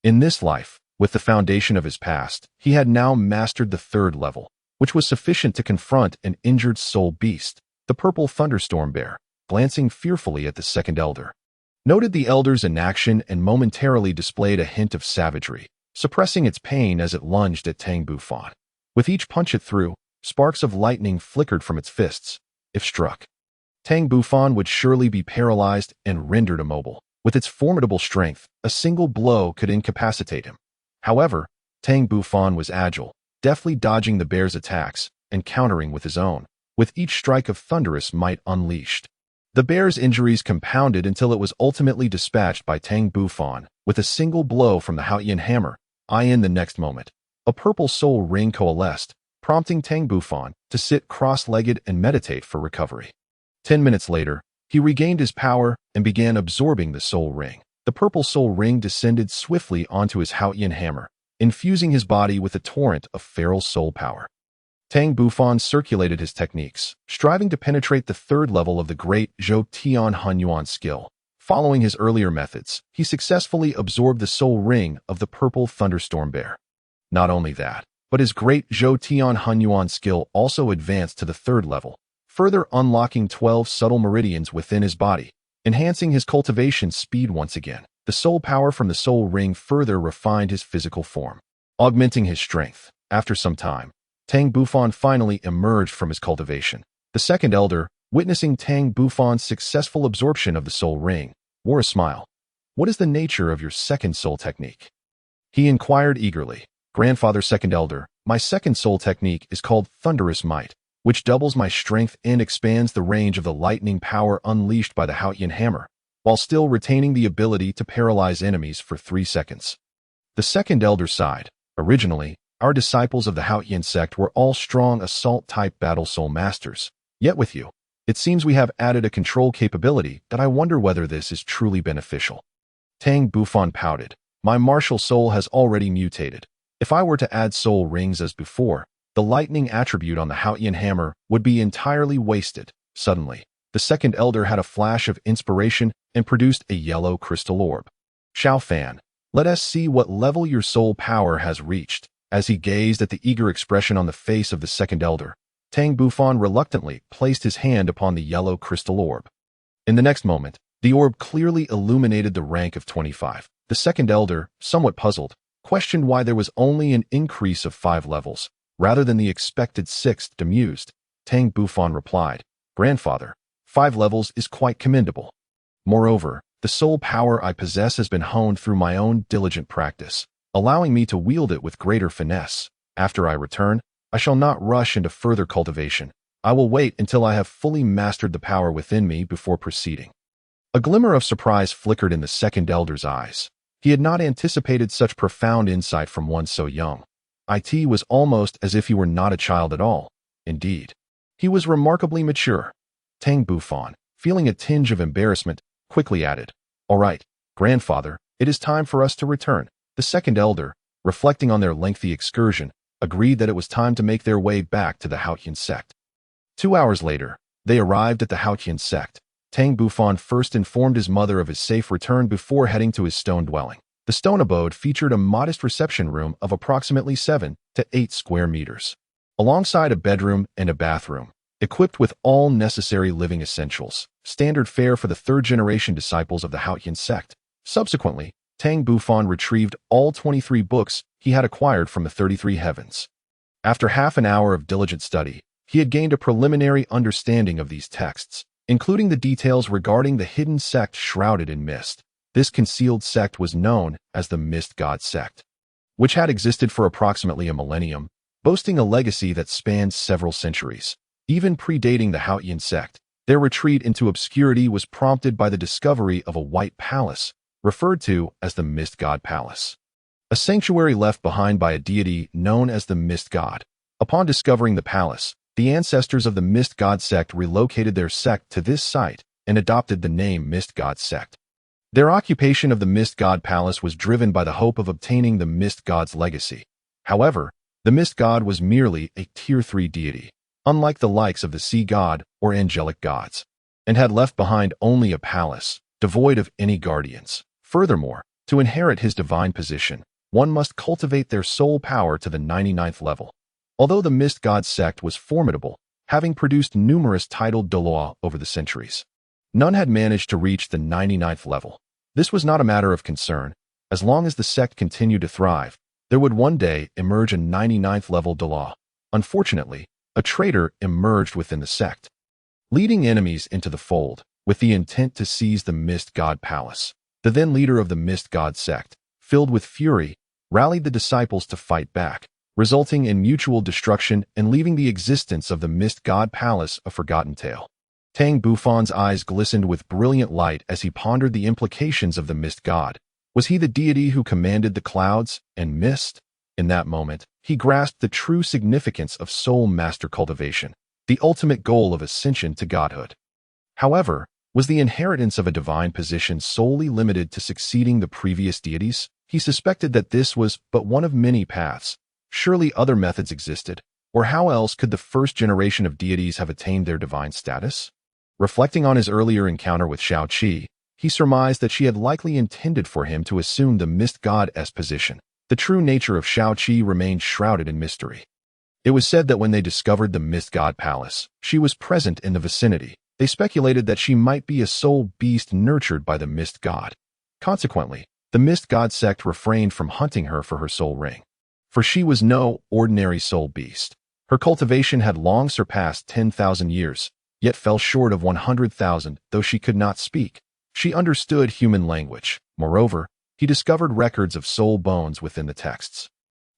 In this life, with the foundation of his past, he had now mastered the third level, which was sufficient to confront an injured soul beast, the purple thunderstorm bear, glancing fearfully at the second elder. Noted the elder's inaction and momentarily displayed a hint of savagery, suppressing its pain as it lunged at Tang Bufan. With each punch it threw, sparks of lightning flickered from its fists. If struck, Tang Bufan would surely be paralyzed and rendered immobile. With its formidable strength, a single blow could incapacitate him. However, Tang Bufan was agile, deftly dodging the bear's attacks and countering with his own, with each strike of thunderous might unleashed. The bear's injuries compounded until it was ultimately dispatched by Tang Bufan with a single blow from the Haotian hammer. In the next moment, a purple soul ring coalesced, prompting Tang Bufan to sit cross-legged and meditate for recovery. 10 minutes later, he regained his power and began absorbing the soul ring. The purple soul ring descended swiftly onto his Haotian hammer, infusing his body with a torrent of feral soul power. Tang Bufan circulated his techniques, striving to penetrate the third level of the great Zhou Tian Hunyuan skill. Following his earlier methods, he successfully absorbed the soul ring of the purple thunderstorm bear. Not only that, but his great Zhou Tian Hunyuan skill also advanced to the third level, further unlocking 12 subtle meridians within his body, enhancing his cultivation speed once again. The soul power from the soul ring further refined his physical form, augmenting his strength. After some time, Tang Bufan finally emerged from his cultivation. The second elder, witnessing Tang Bufan's successful absorption of the soul ring, wore a smile. "What is the nature of your second soul technique?" he inquired eagerly. "Grandfather second elder, my second soul technique is called Thunderous Might, which doubles my strength and expands the range of the lightning power unleashed by the Haotian hammer, while still retaining the ability to paralyze enemies for 3 seconds. The second elder sighed. "Originally, our disciples of the Haotian Sect were all strong assault-type battle soul masters. Yet with you, it seems we have added a control capability that I wonder whether this is truly beneficial." Tang Bufan pouted. "My martial soul has already mutated. If I were to add soul rings as before, the lightning attribute on the Haotian hammer would be entirely wasted." Suddenly, the second elder had a flash of inspiration and produced a yellow crystal orb. "Xiao Fan, let us see what level your soul power has reached." As he gazed at the eager expression on the face of the second elder, Tang Bufan reluctantly placed his hand upon the yellow crystal orb. In the next moment, the orb clearly illuminated the rank of 25. The second elder, somewhat puzzled, questioned why there was only an increase of 5 levels, rather than the expected 6th. Amused, Tang Bufan replied, "Grandfather, 5 levels is quite commendable. Moreover, the soul power I possess has been honed through my own diligent practice, allowing me to wield it with greater finesse. After I return, I shall not rush into further cultivation. I will wait until I have fully mastered the power within me before proceeding." A glimmer of surprise flickered in the second elder's eyes. He had not anticipated such profound insight from one so young. It was almost as if he were not a child at all. Indeed, he was remarkably mature. Tang Bufan, feeling a tinge of embarrassment, quickly added, "All right, grandfather, it is time for us to return." The second elder, reflecting on their lengthy excursion, agreed that it was time to make their way back to the Haotian Sect. 2 hours later, they arrived at the Haotian Sect. Tang Bufan first informed his mother of his safe return before heading to his stone dwelling. The stone abode featured a modest reception room of approximately 7 to 8 square meters, alongside a bedroom and a bathroom, equipped with all necessary living essentials, standard fare for the third-generation disciples of the Haotian Sect. Subsequently, Tang Bufan retrieved all 23 books he had acquired from the 33 heavens. After half an hour of diligent study, he had gained a preliminary understanding of these texts, including the details regarding the hidden sect shrouded in mist. This concealed sect was known as the Mist God Sect. which had existed for approximately a millennium, boasting a legacy that spanned several centuries. Even predating the Haotian Sect, their retreat into obscurity was prompted by the discovery of a white palace, referred to as the Mist God Palace. A sanctuary left behind by a deity known as the Mist God. Upon discovering the palace, the ancestors of the Mist God Sect relocated their sect to this site and adopted the name Mist God Sect. Their occupation of the Mist God Palace was driven by the hope of obtaining the Mist God's legacy. However, the Mist God was merely a Tier 3 deity, unlike the likes of the Sea God or angelic gods, and had left behind only a palace, devoid of any guardians. Furthermore, to inherit his divine position, one must cultivate their soul power to the 99th level. Although the Mist God Sect was formidable, having produced numerous titled Douluo over the centuries, none had managed to reach the 99th level. This was not a matter of concern. As long as the sect continued to thrive, there would one day emerge a 99th level Douluo. Unfortunately, a traitor emerged within the sect, leading enemies into the fold, with the intent to seize the Mist God Palace. The then leader of the Mist God Sect, filled with fury, rallied the disciples to fight back, resulting in mutual destruction and leaving the existence of the Mist God Palace a forgotten tale. Tang Bufan's eyes glistened with brilliant light as he pondered the implications of the Mist God. Was he the deity who commanded the clouds and mist? In that moment, he grasped the true significance of soul master cultivation, the ultimate goal of ascension to godhood. However, was the inheritance of a divine position solely limited to succeeding the previous deities? He suspected that this was but one of many paths. Surely other methods existed, or how else could the first generation of deities have attained their divine status? Reflecting on his earlier encounter with Shao Qi, he surmised that she had likely intended for him to assume the Mist God's position. The true nature of Shao Qi remained shrouded in mystery. It was said that when they discovered the Mist God Palace, she was present in the vicinity. They speculated that she might be a soul beast nurtured by the Mist God. Consequently, the Mist God Sect refrained from hunting her for her soul ring. For she was no ordinary soul beast. Her cultivation had long surpassed 10,000 years, yet fell short of 100,000, though she could not speak. She understood human language. Moreover, he discovered records of soul bones within the texts.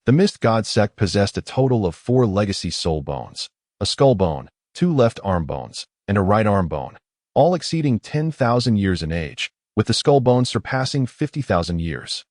The Mist God Sect possessed a total of 4 legacy soul bones, a skull bone, 2 left arm bones, and a right arm bone, all exceeding 10,000 years in age, with the skull bone surpassing 50,000 years.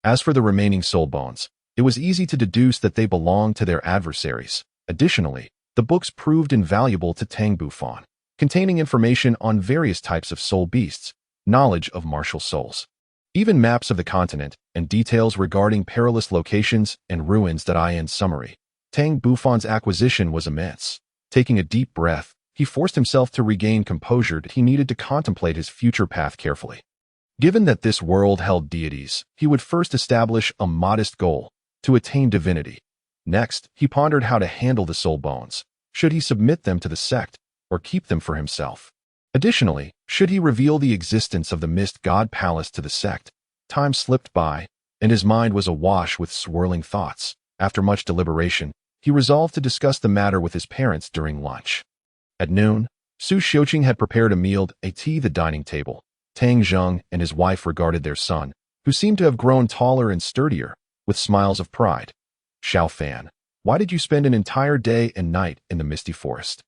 As for the remaining soul bones, it was easy to deduce that they belonged to their adversaries. Additionally, the books proved invaluable to Tang Bufan, containing information on various types of soul beasts, knowledge of martial souls, even maps of the continent, and details regarding perilous locations and ruins that in summary. Tang Bufan's acquisition was immense. Taking a deep breath, he forced himself to regain composure. He needed to contemplate his future path carefully. Given that this world held deities, he would first establish a modest goal, to attain divinity. Next, he pondered how to handle the soul bones. Should he submit them to the sect, or keep them for himself? Additionally, should he reveal the existence of the Mist God Palace to the sect? Time slipped by, and his mind was awash with swirling thoughts. After much deliberation, he resolved to discuss the matter with his parents during lunch. At noon, Su Xiuqing had prepared a meal at the dining table. Tang Zheng and his wife regarded their son, who seemed to have grown taller and sturdier, with smiles of pride. Xiao Fan, why did you spend an entire day and night in the misty forest?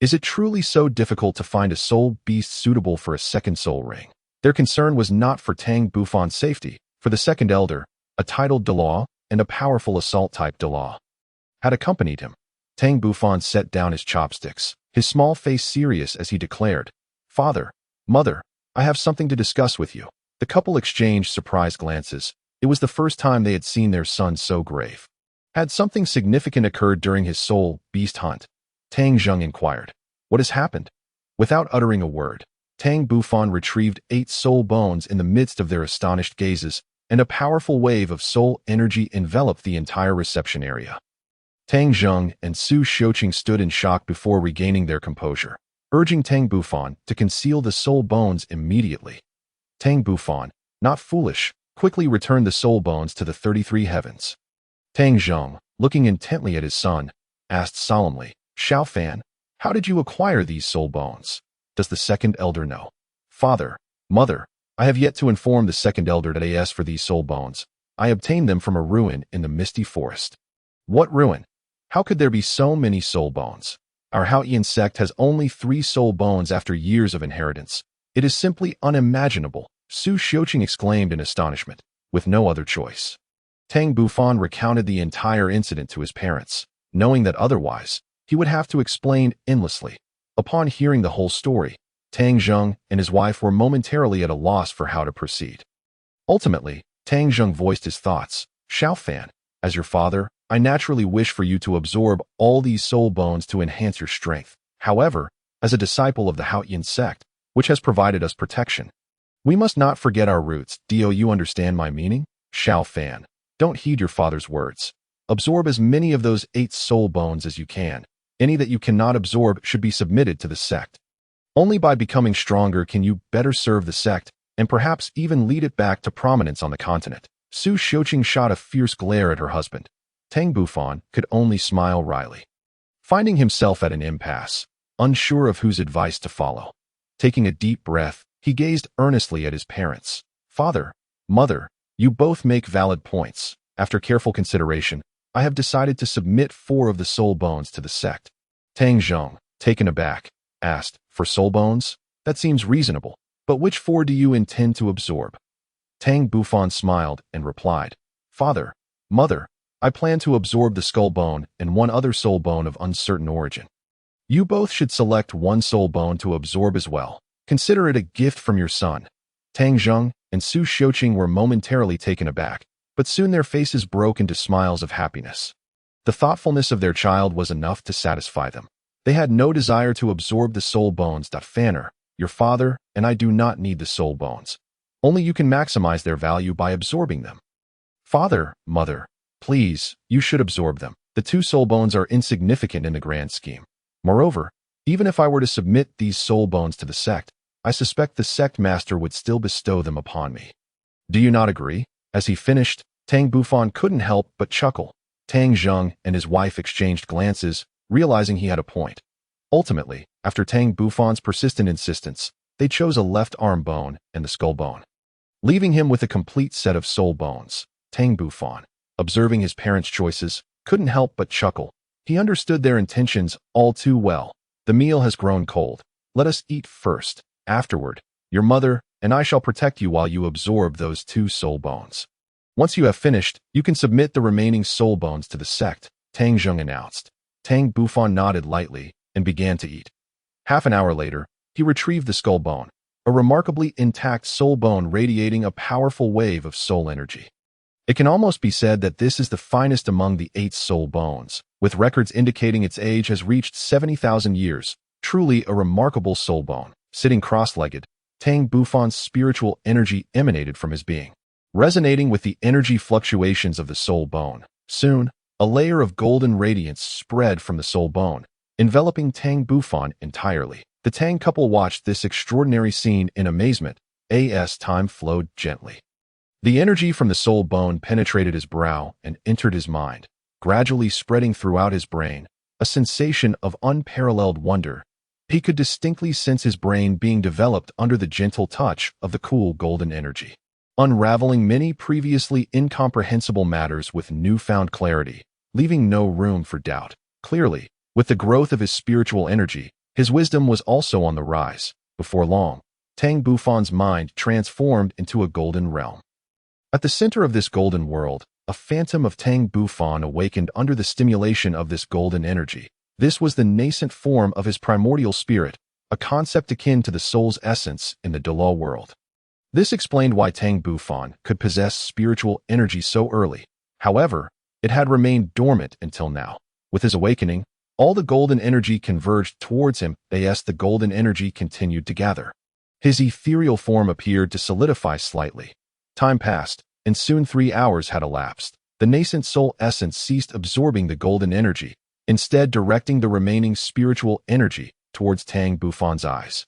Is it truly so difficult to find a soul beast suitable for a second soul ring? Their concern was not for Tang Bufan's safety, for the second elder, a titled Douluo, and a powerful assault-type Douluo, had accompanied him. Tang Bufan set down his chopsticks, his small face serious as he declared, "Father, Mother, I have something to discuss with you." The couple exchanged surprised glances. It was the first time they had seen their son so grave. Had something significant occurred during his soul beast hunt? Tang Zheng inquired. What has happened? Without uttering a word, Tang Bufan retrieved 8 soul bones in the midst of their astonished gazes, and a powerful wave of soul energy enveloped the entire reception area. Tang Zheng and Su Xiuqing stood in shock before regaining their composure, urging Tang Bufan to conceal the soul bones immediately. Tang Bufan, not foolish, quickly returned the soul bones to the 33 heavens. Tang Zheng, looking intently at his son, asked solemnly, "Xiao Fan, how did you acquire these soul bones? Does the second elder know?" "Father, Mother, I have yet to inform the second elder that as for these soul bones, I obtained them from a ruin in the misty forest. What ruin? How could there be so many soul bones? Our Haotian sect has only 3 soul bones after years of inheritance. It is simply unimaginable, Su Xiuqing exclaimed in astonishment, with no other choice. Tang Bufan recounted the entire incident to his parents, knowing that otherwise, he would have to explain endlessly. Upon hearing the whole story, Tang Zheng and his wife were momentarily at a loss for how to proceed. Ultimately, Tang Zheng voiced his thoughts. Xiaofan, as your father, I naturally wish for you to absorb all these soul bones to enhance your strength. However, as a disciple of the Haotian Sect, which has provided us protection, we must not forget our roots. Do you understand my meaning? Xiaofan, don't heed your father's words. Absorb as many of those 8 soul bones as you can. Any that you cannot absorb should be submitted to the sect. Only by becoming stronger can you better serve the sect, and perhaps even lead it back to prominence on the continent. Su Xiuqing shot a fierce glare at her husband. Tang Bufan could only smile wryly. Finding himself at an impasse, unsure of whose advice to follow. Taking a deep breath, he gazed earnestly at his parents. Father, mother, you both make valid points. After careful consideration, I have decided to submit 4 of the soul bones to the sect. Tang Zheng, taken aback, asked, for soul bones? That seems reasonable, but which 4 do you intend to absorb? Tang Bufan smiled and replied, Father, mother, I plan to absorb the skull bone and 1 other soul bone of uncertain origin. You both should select 1 soul bone to absorb as well. Consider it a gift from your son. Tang Zheng and Su Xiuqing were momentarily taken aback, but soon their faces broke into smiles of happiness. The thoughtfulness of their child was enough to satisfy them. They had no desire to absorb the soul bones. Fanner, your father and I do not need the soul bones. Only you can maximize their value by absorbing them. Father, mother, please, you should absorb them. The 2 soul bones are insignificant in the grand scheme. Moreover, even if I were to submit these soul bones to the sect, I suspect the sect master would still bestow them upon me. Do you not agree? As he finished, Tang Bufan couldn't help but chuckle. Tang Zheng and his wife exchanged glances, realizing he had a point. Ultimately, after Tang Bufan's persistent insistence, they chose a left arm bone and the skull bone, leaving him with a complete set of soul bones. Tang Bufan, observing his parents' choices, couldn't help but chuckle. He understood their intentions all too well. The meal has grown cold. Let us eat first. Afterward, your mother and I shall protect you while you absorb those 2 soul bones. Once you have finished, you can submit the remaining soul bones to the sect, Tang Zheng announced. Tang Bufan nodded lightly and began to eat. Half an hour later, he retrieved the skull bone, a remarkably intact soul bone radiating a powerful wave of soul energy. It can almost be said that this is the finest among the 8 soul bones, with records indicating its age has reached 70,000 years, truly a remarkable soul bone. Sitting cross-legged, Tang Bufan's spiritual energy emanated from his being, resonating with the energy fluctuations of the soul bone. Soon, a layer of golden radiance spread from the soul bone, enveloping Tang Bufan entirely. The Tang couple watched this extraordinary scene in amazement. As time flowed gently. The energy from the soul bone penetrated his brow and entered his mind, gradually spreading throughout his brain, a sensation of unparalleled wonder. He could distinctly sense his brain being developed under the gentle touch of the cool golden energy, unraveling many previously incomprehensible matters with newfound clarity, leaving no room for doubt. Clearly, with the growth of his spiritual energy, his wisdom was also on the rise. Before long, Tang Bufan's mind transformed into a golden realm. At the center of this golden world, a phantom of Tang Bufan awakened under the stimulation of this golden energy. This was the nascent form of his primordial spirit, a concept akin to the soul's essence in the Douluo world. This explained why Tang Bufan could possess spiritual energy so early. However, it had remained dormant until now. With his awakening, all the golden energy converged towards him. As the golden energy continued to gather, his ethereal form appeared to solidify slightly. Time passed, and soon 3 hours had elapsed. The nascent soul essence ceased absorbing the golden energy, instead directing the remaining spiritual energy towards Tang Bufan's eyes.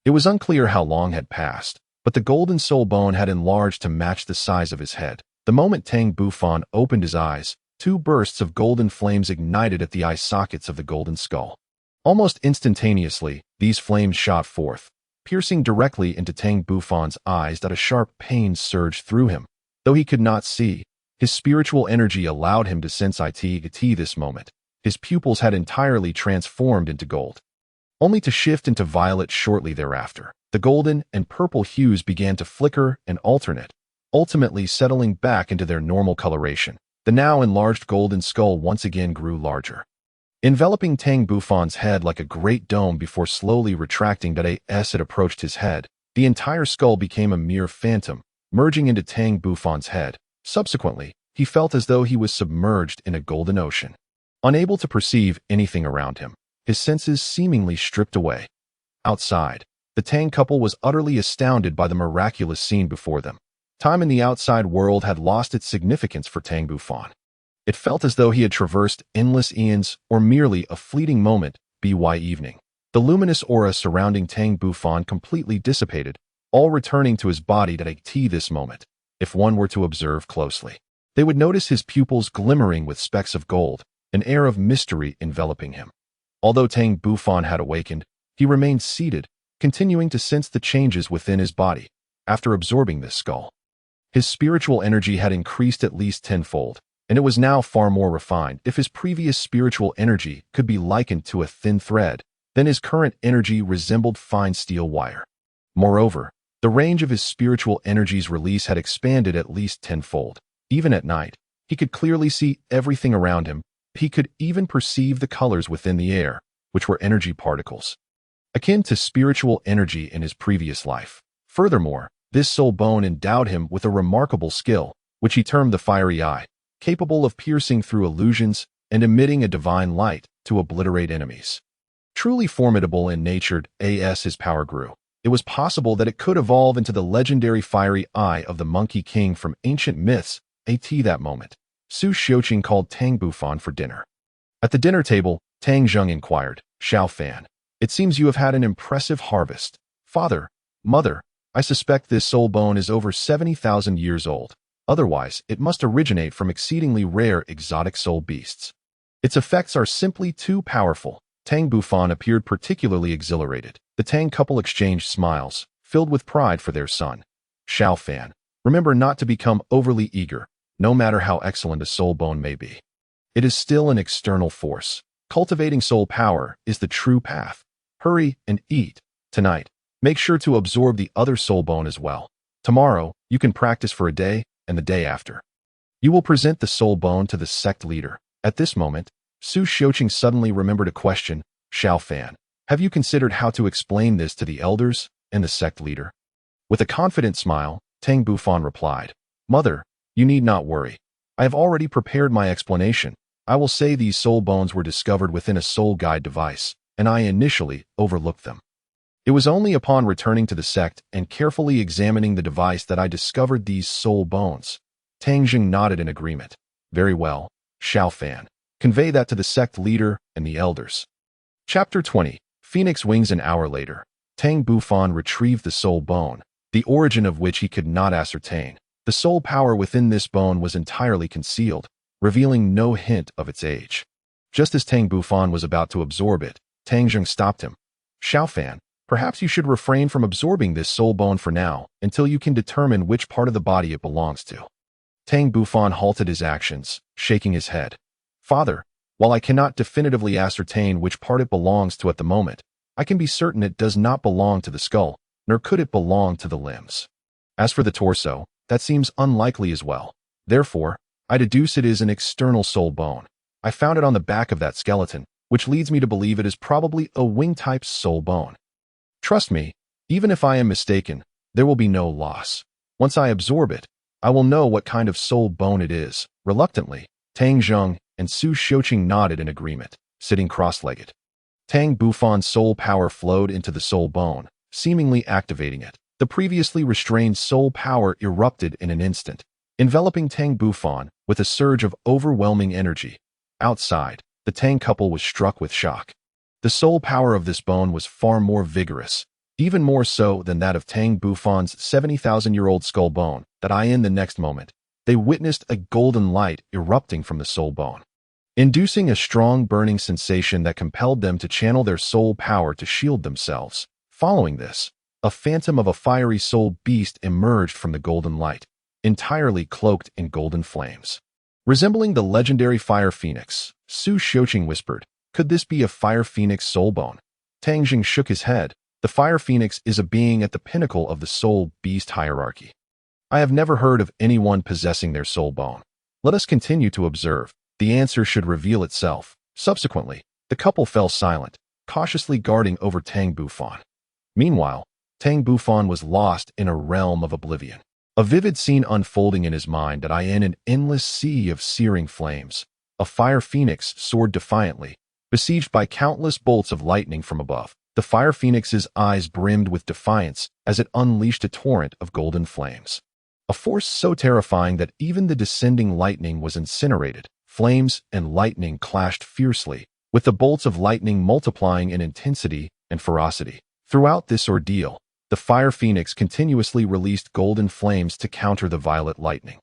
It was unclear how long had passed, but the golden soul bone had enlarged to match the size of his head. The moment Tang Bufan opened his eyes, 2 bursts of golden flames ignited at the eye sockets of the golden skull. Almost instantaneously, these flames shot forth, piercing directly into Tang Bufan's eyes. A sharp pain surged through him. Though he could not see, his spiritual energy allowed him to sense this moment. His pupils had entirely transformed into gold, only to shift into violet shortly thereafter. The golden and purple hues began to flicker and alternate, ultimately settling back into their normal coloration. The now enlarged golden skull once again grew larger, enveloping Tang Bufan's head like a great dome before slowly retracting as it approached his head. The entire skull became a mere phantom, merging into Tang Bufan's head. Subsequently, he felt as though he was submerged in a golden ocean, unable to perceive anything around him, his senses seemingly stripped away. Outside, the Tang couple was utterly astounded by the miraculous scene before them. Time in the outside world had lost its significance for Tang Bufan. It felt as though he had traversed endless eons or merely a fleeting moment. By evening, the luminous aura surrounding Tang Bufan completely dissipated, all returning to his body this moment. If one were to observe closely, they would notice his pupils glimmering with specks of gold, an air of mystery enveloping him. Although Tang Bufan had awakened, he remained seated, continuing to sense the changes within his body. After absorbing this skull, his spiritual energy had increased at least tenfold, and it was now far more refined. If his previous spiritual energy could be likened to a thin thread, then his current energy resembled fine steel wire. Moreover, the range of his spiritual energy's release had expanded at least tenfold. Even at night, he could clearly see everything around him. He could even perceive the colors within the air, which were energy particles, akin to spiritual energy in his previous life. Furthermore, this soul bone endowed him with a remarkable skill, which he termed the fiery eye, capable of piercing through illusions and emitting a divine light to obliterate enemies. Truly formidable in nature, as his power grew, it was possible that it could evolve into the legendary fiery eye of the Monkey King from ancient myths. That moment, Su Xiuqing called Tang Bufan for dinner. At the dinner table, Tang Zheng inquired, "Xiao Fan, it seems you have had an impressive harvest. Father, mother, I suspect this soul bone is over 70,000 years old. Otherwise, it must originate from exceedingly rare exotic soul beasts. Its effects are simply too powerful." Tang Bufan appeared particularly exhilarated. The Tang couple exchanged smiles, filled with pride for their son. "Xiao Fan, remember not to become overly eager, no matter how excellent a soul bone may be. It is still an external force. Cultivating soul power is the true path. Hurry and eat. Tonight, make sure to absorb the other soul bone as well. Tomorrow, you can practice for a day, and the day after, you will present the soul bone to the sect leader." At this moment, Su Xiuqing suddenly remembered a question. "Xiao Fan, have you considered how to explain this to the elders and the sect leader?" With a confident smile, Tang Bufan replied, "Mother, you need not worry. I have already prepared my explanation. I will say these soul bones were discovered within a soul guide device, and I initially overlooked them. It was only upon returning to the sect and carefully examining the device that I discovered these soul bones." Tang Zheng nodded in agreement. "Very well, Xiao Fan. Convey that to the sect leader and the elders." Chapter 20. Phoenix Wings. An hour later, Tang Bufan retrieved the soul bone, the origin of which he could not ascertain. The soul power within this bone was entirely concealed, revealing no hint of its age. Just as Tang Bufan was about to absorb it, Tang Zheng stopped him. "Xiao Fan, perhaps you should refrain from absorbing this soul bone for now, until you can determine which part of the body it belongs to." Tang Bufan halted his actions, shaking his head. "Father, while I cannot definitively ascertain which part it belongs to at the moment, I can be certain it does not belong to the skull, nor could it belong to the limbs. As for the torso, that seems unlikely as well. Therefore, I deduce it is an external soul bone. I found it on the back of that skeleton, which leads me to believe it is probably a wing-type soul bone. Trust me, even if I am mistaken, there will be no loss. Once I absorb it, I will know what kind of soul bone it is." Reluctantly, Tang Zheng and Su Xiuqing nodded in agreement, sitting cross-legged. Tang Bufan's soul power flowed into the soul bone, seemingly activating it. The previously restrained soul power erupted in an instant, enveloping Tang Bufan with a surge of overwhelming energy. Outside, the Tang couple was struck with shock. The soul power of this bone was far more vigorous, even more so than that of Tang Bufan's 70,000-year-old skull bone. In the next moment, they witnessed a golden light erupting from the soul bone, inducing a strong burning sensation that compelled them to channel their soul power to shield themselves. Following this, a phantom of a fiery soul beast emerged from the golden light. entirely cloaked in golden flames. Resembling the legendary fire phoenix, Su Xiuqing whispered, "Could this be a fire phoenix soulbone?" Tang Jing shook his head. The fire phoenix is a being at the pinnacle of the soul-beast hierarchy. I have never heard of anyone possessing their soulbone. Let us continue to observe. The answer should reveal itself. Subsequently, the couple fell silent, cautiously guarding over Tang Bufan. Meanwhile, Tang Bufan was lost in a realm of oblivion. A vivid scene unfolding in his mind in an endless sea of searing flames. A fire phoenix soared defiantly, besieged by countless bolts of lightning from above. The fire phoenix's eyes brimmed with defiance as it unleashed a torrent of golden flames. A force so terrifying that even the descending lightning was incinerated. Flames and lightning clashed fiercely, with the bolts of lightning multiplying in intensity and ferocity. Throughout this ordeal, the fire phoenix continuously released golden flames to counter the violet lightning.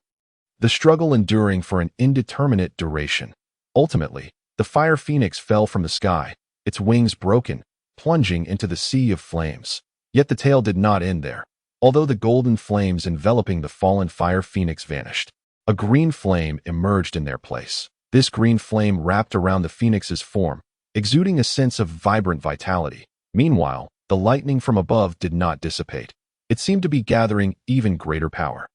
The struggle enduring for an indeterminate duration. Ultimately, the fire phoenix fell from the sky, its wings broken, plunging into the sea of flames. Yet the tale did not end there. Although the golden flames enveloping the fallen fire phoenix vanished, a green flame emerged in their place. This green flame wrapped around the phoenix's form, exuding a sense of vibrant vitality. Meanwhile, the lightning from above did not dissipate. It seemed to be gathering even greater power.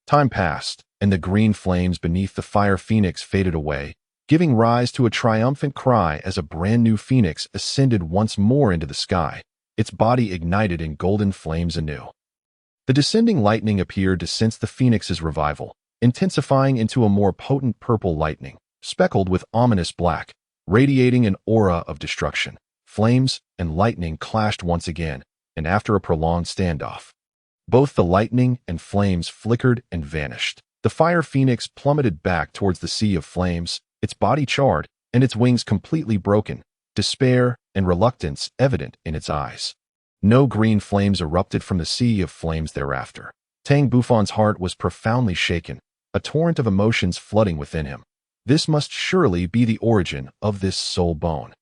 Time passed, and the green flames beneath the fire phoenix faded away, giving rise to a triumphant cry as a brand new phoenix ascended once more into the sky, its body ignited in golden flames anew. The descending lightning appeared to sense the phoenix's revival, intensifying into a more potent purple lightning, speckled with ominous black, radiating an aura of destruction. Flames and lightning clashed once again, and after a prolonged standoff, both the lightning and flames flickered and vanished. The fire phoenix plummeted back towards the sea of flames, its body charred and its wings completely broken, despair and reluctance evident in its eyes. No green flames erupted from the sea of flames thereafter. Tang Bufan's heart was profoundly shaken, a torrent of emotions flooding within him. This must surely be the origin of this soul bone.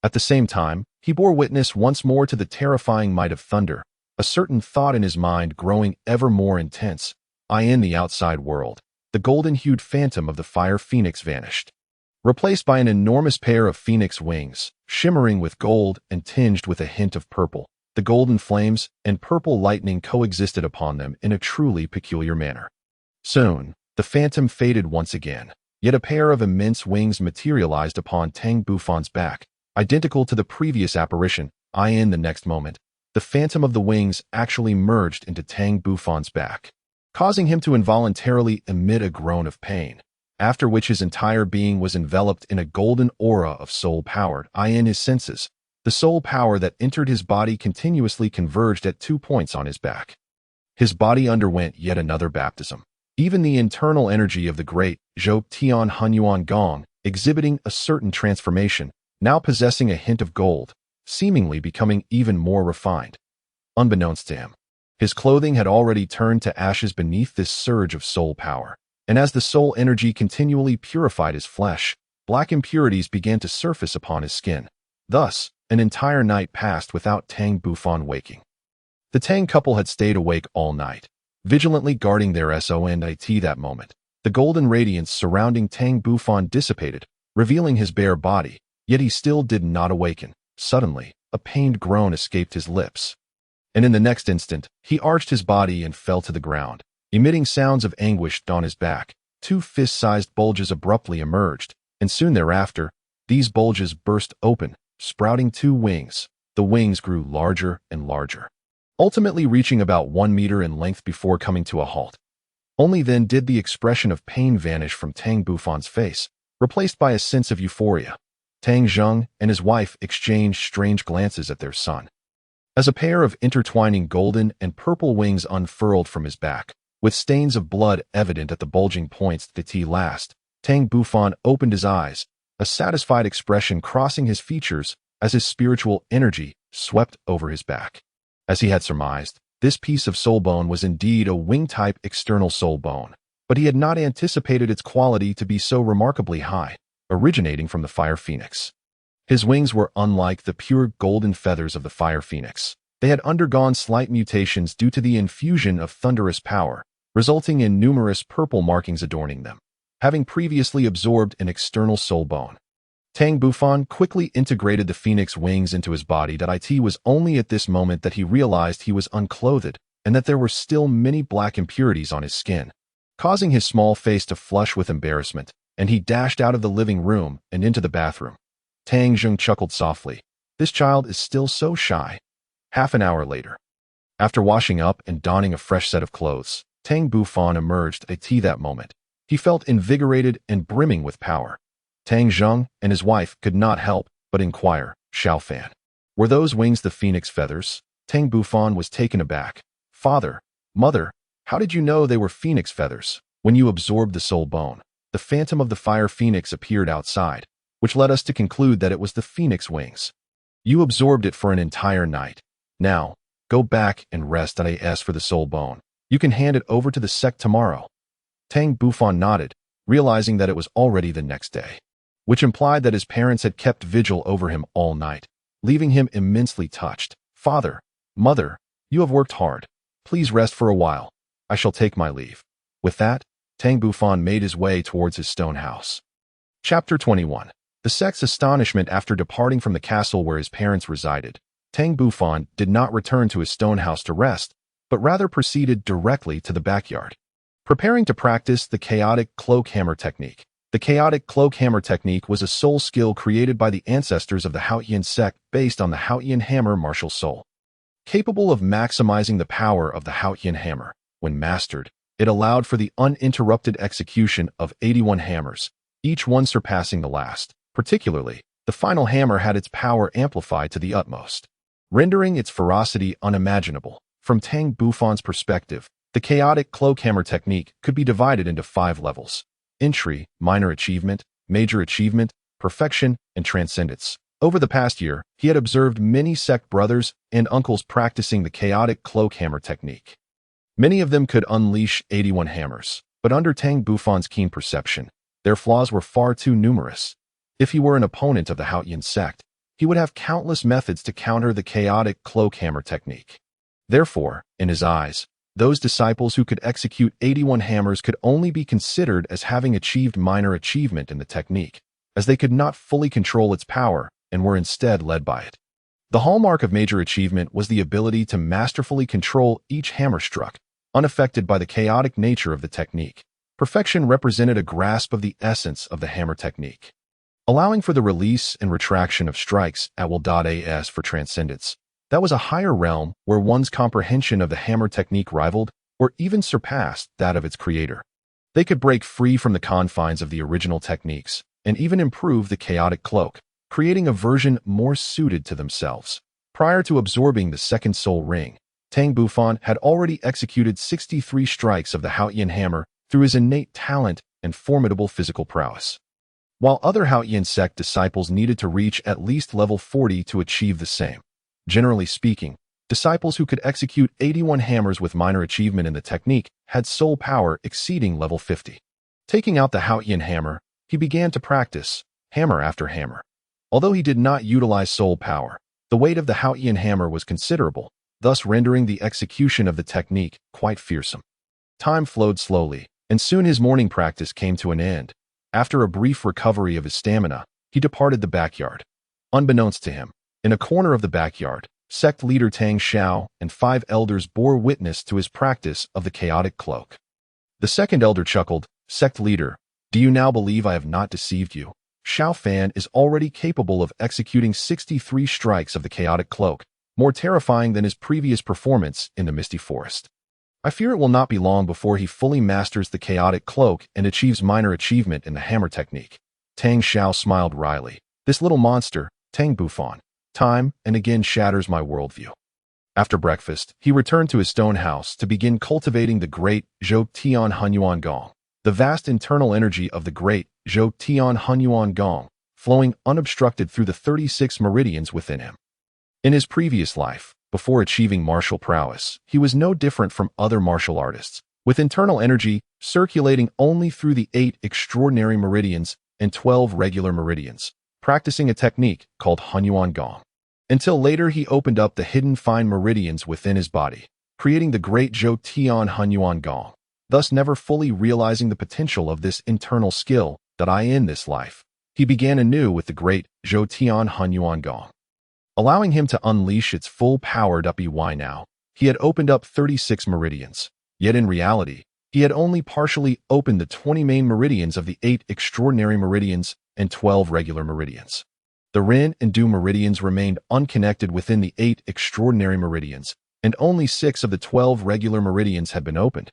At the same time, he bore witness once more to the terrifying might of thunder, a certain thought in his mind growing ever more intense. In the outside world, the golden-hued phantom of the fire phoenix vanished, replaced by an enormous pair of phoenix wings, shimmering with gold and tinged with a hint of purple. The golden flames and purple lightning coexisted upon them in a truly peculiar manner. Soon, the phantom faded once again, yet a pair of immense wings materialized upon Tang Bufan's back, identical to the previous apparition. In the next moment, the phantom of the wings actually merged into Tang Bufan's back, causing him to involuntarily emit a groan of pain, after which his entire being was enveloped in a golden aura of soul-powered. His senses, the soul power that entered his body continuously converged at 2 points on his back. His body underwent yet another baptism. Even the internal energy of the great Zhou Tian Hunyuan Gong, exhibiting a certain transformation, now possessing a hint of gold, seemingly becoming even more refined. Unbeknownst to him, his clothing had already turned to ashes beneath this surge of soul power, and as the soul energy continually purified his flesh, black impurities began to surface upon his skin. Thus, an entire night passed without Tang Bufan waking. The Tang couple had stayed awake all night, vigilantly guarding their SONIT. That moment, the golden radiance surrounding Tang Bufan dissipated, revealing his bare body, yet he still did not awaken. Suddenly, a pained groan escaped his lips, and in the next instant, he arched his body and fell to the ground, emitting sounds of anguish on his back. 2 fist-sized bulges abruptly emerged, and soon thereafter, these bulges burst open, sprouting 2 wings. The wings grew larger and larger, ultimately reaching about 1 meter in length before coming to a halt. Only then did the expression of pain vanish from Tang Bufan's face, replaced by a sense of euphoria. Tang Zheng and his wife exchanged strange glances at their son, as a pair of intertwining golden and purple wings unfurled from his back, with stains of blood evident at the bulging points. Last, Tang Bufan opened his eyes, a satisfied expression crossing his features as his spiritual energy swept over his back. As he had surmised, this piece of soulbone was indeed a wing-type external soulbone, but he had not anticipated its quality to be so remarkably high, originating from the fire phoenix. His wings were unlike the pure golden feathers of the fire phoenix. They had undergone slight mutations due to the infusion of thunderous power, resulting in numerous purple markings adorning them, having previously absorbed an external soul bone. Tang Bufan quickly integrated the phoenix wings into his body. It was only at this moment that he realized he was unclothed and that there were still many black impurities on his skin, causing his small face to flush with embarrassment, and he dashed out of the living room and into the bathroom. Tang Zheng chuckled softly. This child is still so shy. Half an hour later, after washing up and donning a fresh set of clothes, Tang Bufan emerged at that moment. He felt invigorated and brimming with power. Tang Zheng and his wife could not help but inquire, Xiao Fan, were those wings the phoenix feathers? Tang Bufan was taken aback. Father, mother, how did you know they were phoenix feathers? When you absorbed the soul bone, the phantom of the fire phoenix appeared outside, which led us to conclude that it was the phoenix wings. You absorbed it for an entire night. Now, go back and rest. As for the soul bone, you can hand it over to the sect tomorrow. Tang Bufan nodded, realizing that it was already the next day, which implied that his parents had kept vigil over him all night, leaving him immensely touched. Father, mother, you have worked hard. Please rest for a while. I shall take my leave. With that, Tang Bufan made his way towards his stone house. Chapter 21. The sect's astonishment after departing from the castle where his parents resided. Tang Bufan did not return to his stone house to rest, but rather proceeded directly to the backyard, preparing to practice the chaotic cloak hammer technique. The chaotic cloak hammer technique was a soul skill created by the ancestors of the Haotian Sect based on the Haotian hammer martial soul. Capable of maximizing the power of the Haotian hammer, when mastered, it allowed for the uninterrupted execution of 81 hammers, each one surpassing the last. Particularly, the final hammer had its power amplified to the utmost, rendering its ferocity unimaginable. From Tang Bufan's perspective, the chaotic cloak hammer technique could be divided into 5 levels: entry, minor achievement, major achievement, perfection, and transcendence. Over the past year, he had observed many sect brothers and uncles practicing the chaotic cloak hammer technique. Many of them could unleash 81 hammers, but under Tang Bufan's keen perception, their flaws were far too numerous. If he were an opponent of the Haotian Sect, he would have countless methods to counter the chaotic cloak hammer technique. Therefore, in his eyes, those disciples who could execute 81 hammers could only be considered as having achieved minor achievement in the technique, as they could not fully control its power and were instead led by it. The hallmark of major achievement was the ability to masterfully control each hammer struck, unaffected by the chaotic nature of the technique. Perfection represented a grasp of the essence of the hammer technique, allowing for the release and retraction of strikes at will. As for transcendence, that was a higher realm where one's comprehension of the hammer technique rivaled or even surpassed that of its creator. They could break free from the confines of the original techniques and even improve the chaotic cloak, creating a version more suited to themselves. Prior to absorbing the second soul ring, Tang Bufan had already executed 63 strikes of the Haotian hammer through his innate talent and formidable physical prowess, while other Haotian Sect disciples needed to reach at least level 40 to achieve the same. Generally speaking, disciples who could execute 81 hammers with minor achievement in the technique had soul power exceeding level 50. Taking out the Haotian hammer, he began to practice, hammer after hammer. Although he did not utilize soul power, the weight of the Haotian hammer was considerable, thus rendering the execution of the technique quite fearsome. Time flowed slowly, and soon his morning practice came to an end. After a brief recovery of his stamina, he departed the backyard. Unbeknownst to him, in a corner of the backyard, sect leader Tang Xiao and 5 elders bore witness to his practice of the chaotic cloak. The second elder chuckled, "Sect leader, do you now believe I have not deceived you? Xiao Fan is already capable of executing 63 strikes of the chaotic cloak, more terrifying than his previous performance in the Misty Forest. I fear it will not be long before he fully masters the chaotic cloak and achieves minor achievement in the hammer technique." Tang Xiao smiled wryly. "This little monster, Tang Bufan, time and again shatters my worldview." After breakfast, he returned to his stone house to begin cultivating the great Zhou Tian Hunyuan Gong, the vast internal energy of the great Zhou Tian Hunyuan Gong, flowing unobstructed through the 36 meridians within him. In his previous life, before achieving martial prowess, he was no different from other martial artists, with internal energy circulating only through the 8 extraordinary meridians and 12 regular meridians, practicing a technique called Hunyuan Gong. Until later he opened up the hidden fine meridians within his body, creating the great Zhou Tian Hunyuan Gong. thus never fully realizing the potential of this internal skill that I in this life. He began anew with the great Zhoutian Hunyuan Gong, allowing him to unleash its full power. By now, he had opened up 36 meridians, yet in reality, he had only partially opened the 20 main meridians of the 8 extraordinary meridians and 12 regular meridians. The Ren and Du meridians remained unconnected within the 8 extraordinary meridians, and only 6 of the 12 regular meridians had been opened.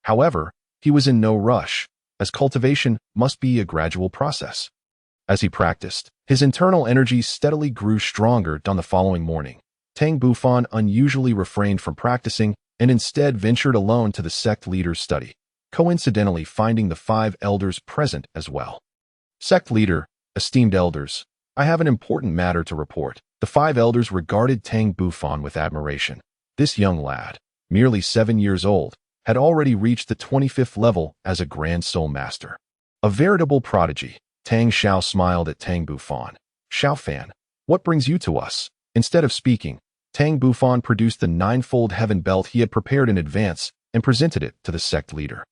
However, he was in no rush, as cultivation must be a gradual process. As he practiced, his internal energy steadily grew stronger. On the following morning, Tang Bufan unusually refrained from practicing and instead ventured alone to the sect leader's study, coincidentally finding the 5 elders present as well. Sect leader, esteemed elders, I have an important matter to report. The 5 elders regarded Tang Bufan with admiration. This young lad, merely 7 years old, had already reached the 25th level as a Grand Soul Master. A veritable prodigy. Tang Xiao smiled at Tang Bufan. Xiao Fan, what brings you to us? Instead of speaking, Tang Bufan produced the 9-fold heaven belt he had prepared in advance and presented it to the sect leader.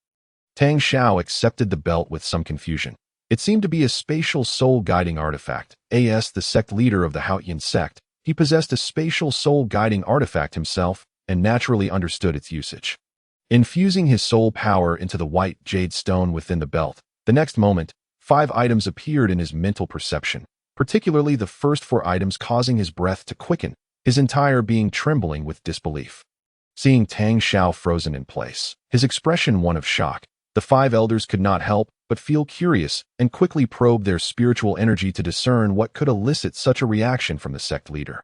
Tang Xiao accepted the belt with some confusion. It seemed to be a spatial soul guiding artifact. As the sect leader of the Haotian Sect, he possessed a spatial soul guiding artifact himself and naturally understood its usage. Infusing his soul power into the white jade stone within the belt, the next moment, 5 items appeared in his mental perception, particularly the first 4 items causing his breath to quicken, his entire being trembling with disbelief. Seeing Tang Xiao frozen in place, his expression one of shock, the 5 elders could not help but feel curious and quickly probed their spiritual energy to discern what could elicit such a reaction from the sect leader.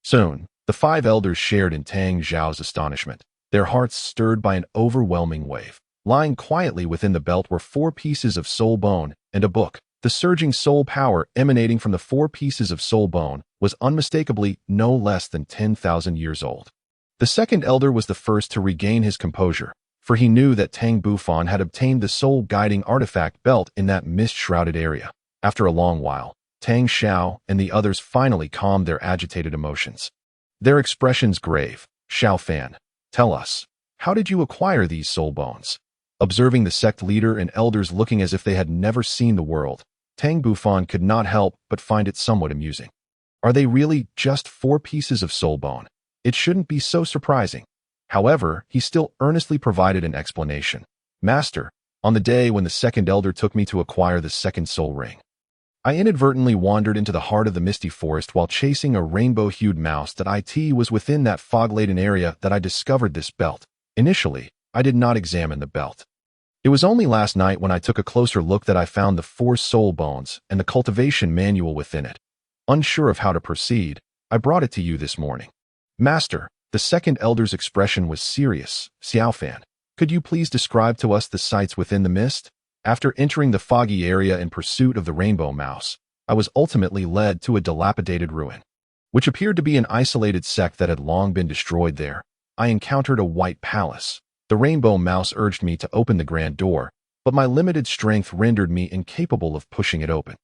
Soon, the 5 elders shared in Tang Xiao's astonishment, their hearts stirred by an overwhelming wave. Lying quietly within the belt were 4 pieces of soul bone and a book. The surging soul power emanating from the 4 pieces of soul bone was unmistakably no less than 10,000 years old. The second elder was the first to regain his composure, for he knew that Tang Bufan had obtained the soul guiding artifact belt in that mist-shrouded area. After a long while, Tang Xiao and the others finally calmed their agitated emotions. Their expressions grave. Xiao Fan, tell us, how did you acquire these soul bones? Observing the sect leader and elders looking as if they had never seen the world, Tang Bufan could not help but find it somewhat amusing. Are they really just 4 pieces of soul bone? It shouldn't be so surprising. However, he still earnestly provided an explanation. Master, on the day when the second elder took me to acquire the second soul ring, I inadvertently wandered into the heart of the misty forest while chasing a rainbow-hued mouse that was within that fog-laden area that I discovered this belt. Initially, I did not examine the belt. It was only last night when I took a closer look that I found the 4 soul bones and the cultivation manual within it. Unsure of how to proceed, I brought it to you this morning. Master, the second elder's expression was serious. Xiaofan, could you please describe to us the sights within the mist? After entering the foggy area in pursuit of the rainbow mouse, I was ultimately led to a dilapidated ruin, which appeared to be an isolated sect that had long been destroyed there. I encountered a white palace. The rainbow mouse urged me to open the grand door, but my limited strength rendered me incapable of pushing it open.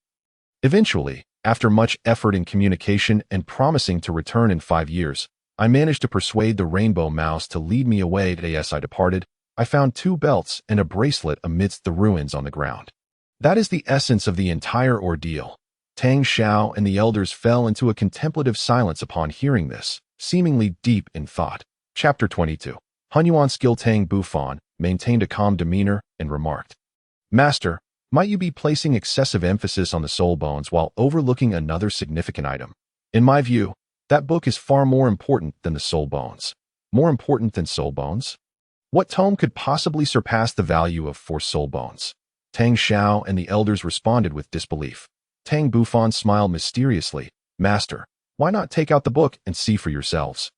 Eventually, after much effort in communication and promising to return in 5 years, I managed to persuade the rainbow mouse to lead me away. As I departed, I found 2 belts and a bracelet amidst the ruins on the ground. That is the essence of the entire ordeal. Tang Xiao and the elders fell into a contemplative silence upon hearing this, seemingly deep in thought. Chapter 22. Hunyuan skill. Tang Bufan maintained a calm demeanor and remarked, Master, might you be placing excessive emphasis on the soul bones while overlooking another significant item? In my view, that book is far more important than the soul bones. More important than soul bones? What tome could possibly surpass the value of 4 soul bones? Tang Xiao and the elders responded with disbelief. Tang Bufan smiled mysteriously. Master, why not take out the book and see for yourselves?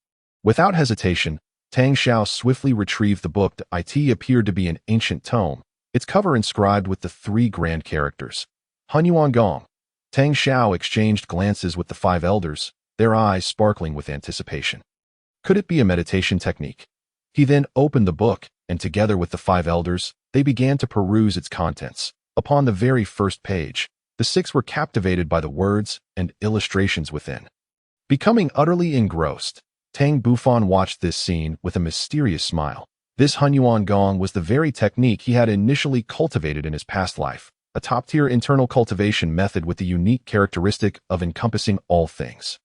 Without hesitation, Tang Xiao swiftly retrieved the book. It appeared to be an ancient tome, its cover inscribed with the 3 grand characters. Hunyuan Gong. Tang Xiao exchanged glances with the 5 elders, their eyes sparkling with anticipation. Could it be a meditation technique? He then opened the book, and together with the 5 elders, they began to peruse its contents. Upon the very first page, the 6 were captivated by the words and illustrations within. Becoming utterly engrossed, Tang Bufan watched this scene with a mysterious smile. This Hunyuan Gong was the very technique he had initially cultivated in his past life, a top-tier internal cultivation method with the unique characteristic of encompassing all things.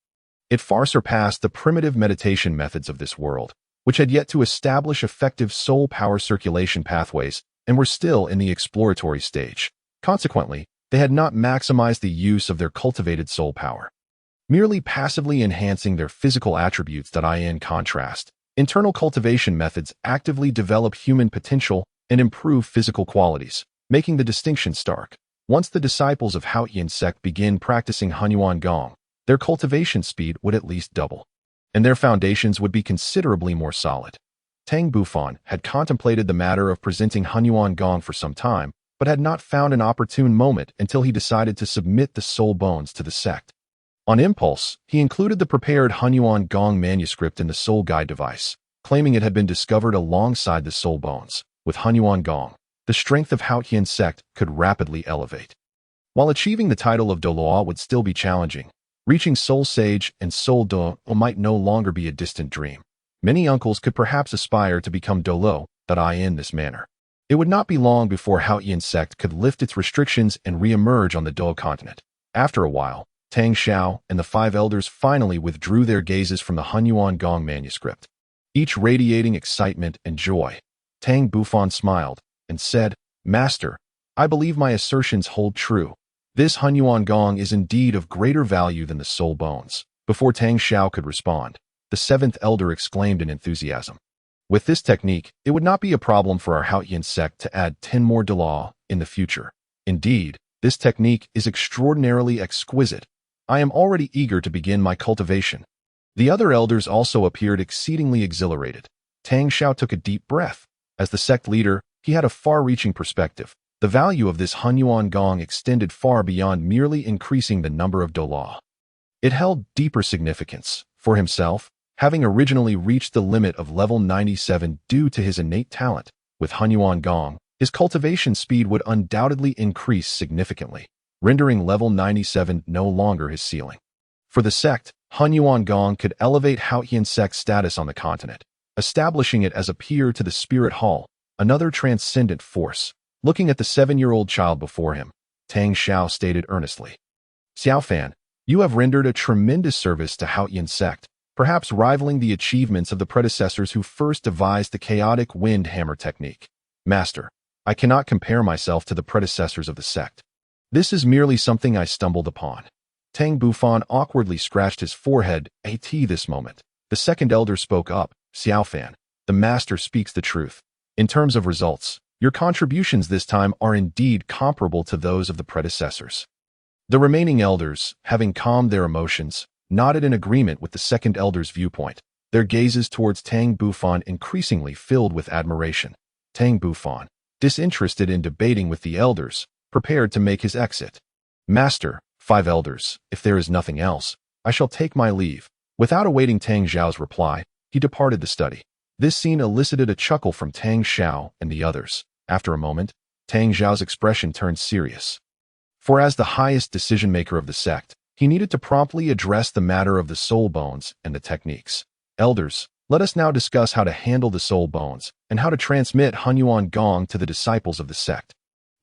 It far surpassed the primitive meditation methods of this world, which had yet to establish effective soul power circulation pathways and were still in the exploratory stage. Consequently, they had not maximized the use of their cultivated soul power, merely passively enhancing their physical attributes. In contrast, internal cultivation methods actively develop human potential and improve physical qualities, making the distinction stark. Once the disciples of Haotian Sect begin practicing Hunyuan Gong, their cultivation speed would at least double, and their foundations would be considerably more solid. Tang Bufan had contemplated the matter of presenting Hunyuan Gong for some time, but had not found an opportune moment until he decided to submit the soul bones to the sect. On impulse, he included the prepared Hunyuan Gong manuscript in the soul guide device, claiming it had been discovered alongside the soul bones. With Hunyuan Gong, the strength of Haotian Sect could rapidly elevate. While achieving the title of Douluo would still be challenging, reaching Soul Sage and Soul Douluo might no longer be a distant dream. Many uncles could perhaps aspire to become Douluo in this manner. It would not be long before Haotian Sect could lift its restrictions and re-emerge on the Douluo Continent. After a while, Tang Xiao and the 5 elders finally withdrew their gazes from the Hunyuan Gong manuscript, each radiating excitement and joy. Tang Bufan smiled and said, "Master, I believe my assertions hold true. This Hunyuan Gong is indeed of greater value than the soul bones." Before Tang Xiao could respond, the 7th elder exclaimed in enthusiasm. "With this technique, it would not be a problem for our Haotian Sect to add 10 more Douluo in the future. Indeed, this technique is extraordinarily exquisite. I am already eager to begin my cultivation." The other elders also appeared exceedingly exhilarated. Tang Xiao took a deep breath. As the sect leader, he had a far-reaching perspective. The value of this Hunyuan Gong extended far beyond merely increasing the number of Douluo. It held deeper significance. For himself, having originally reached the limit of level 97 due to his innate talent, with Hunyuan Gong, his cultivation speed would undoubtedly increase significantly, rendering level 97 no longer his ceiling. For the sect, Hunyuan Gong could elevate Haotian Sect's status on the continent, establishing it as a peer to the Spirit Hall, another transcendent force. Looking at the 7-year-old child before him, Tang Xiao stated earnestly, "Xiaofan, you have rendered a tremendous service to Haotian Sect, perhaps rivaling the achievements of the predecessors who first devised the chaotic wind hammer technique. Master, I cannot compare myself to the predecessors of the sect. This is merely something I stumbled upon." Tang Bufan awkwardly scratched his forehead at this moment. The 2nd elder spoke up, "Xiaofan, the master speaks the truth. In terms of results, your contributions this time are indeed comparable to those of the predecessors." The remaining elders, having calmed their emotions, nodded in agreement with the 2nd elder's viewpoint, their gazes towards Tang Bufan increasingly filled with admiration. Tang Bufan, disinterested in debating with the elders, prepared to make his exit. "Master, 5 elders, if there is nothing else, I shall take my leave." Without awaiting Tang Xiao's reply, he departed the study. This scene elicited a chuckle from Tang Xiao and the others. After a moment, Tang Xiao's expression turned serious. For as the highest decision-maker of the sect, he needed to promptly address the matter of the soul bones and the techniques. "Elders, let us now discuss how to handle the soul bones and how to transmit Hunyuan Gong to the disciples of the sect."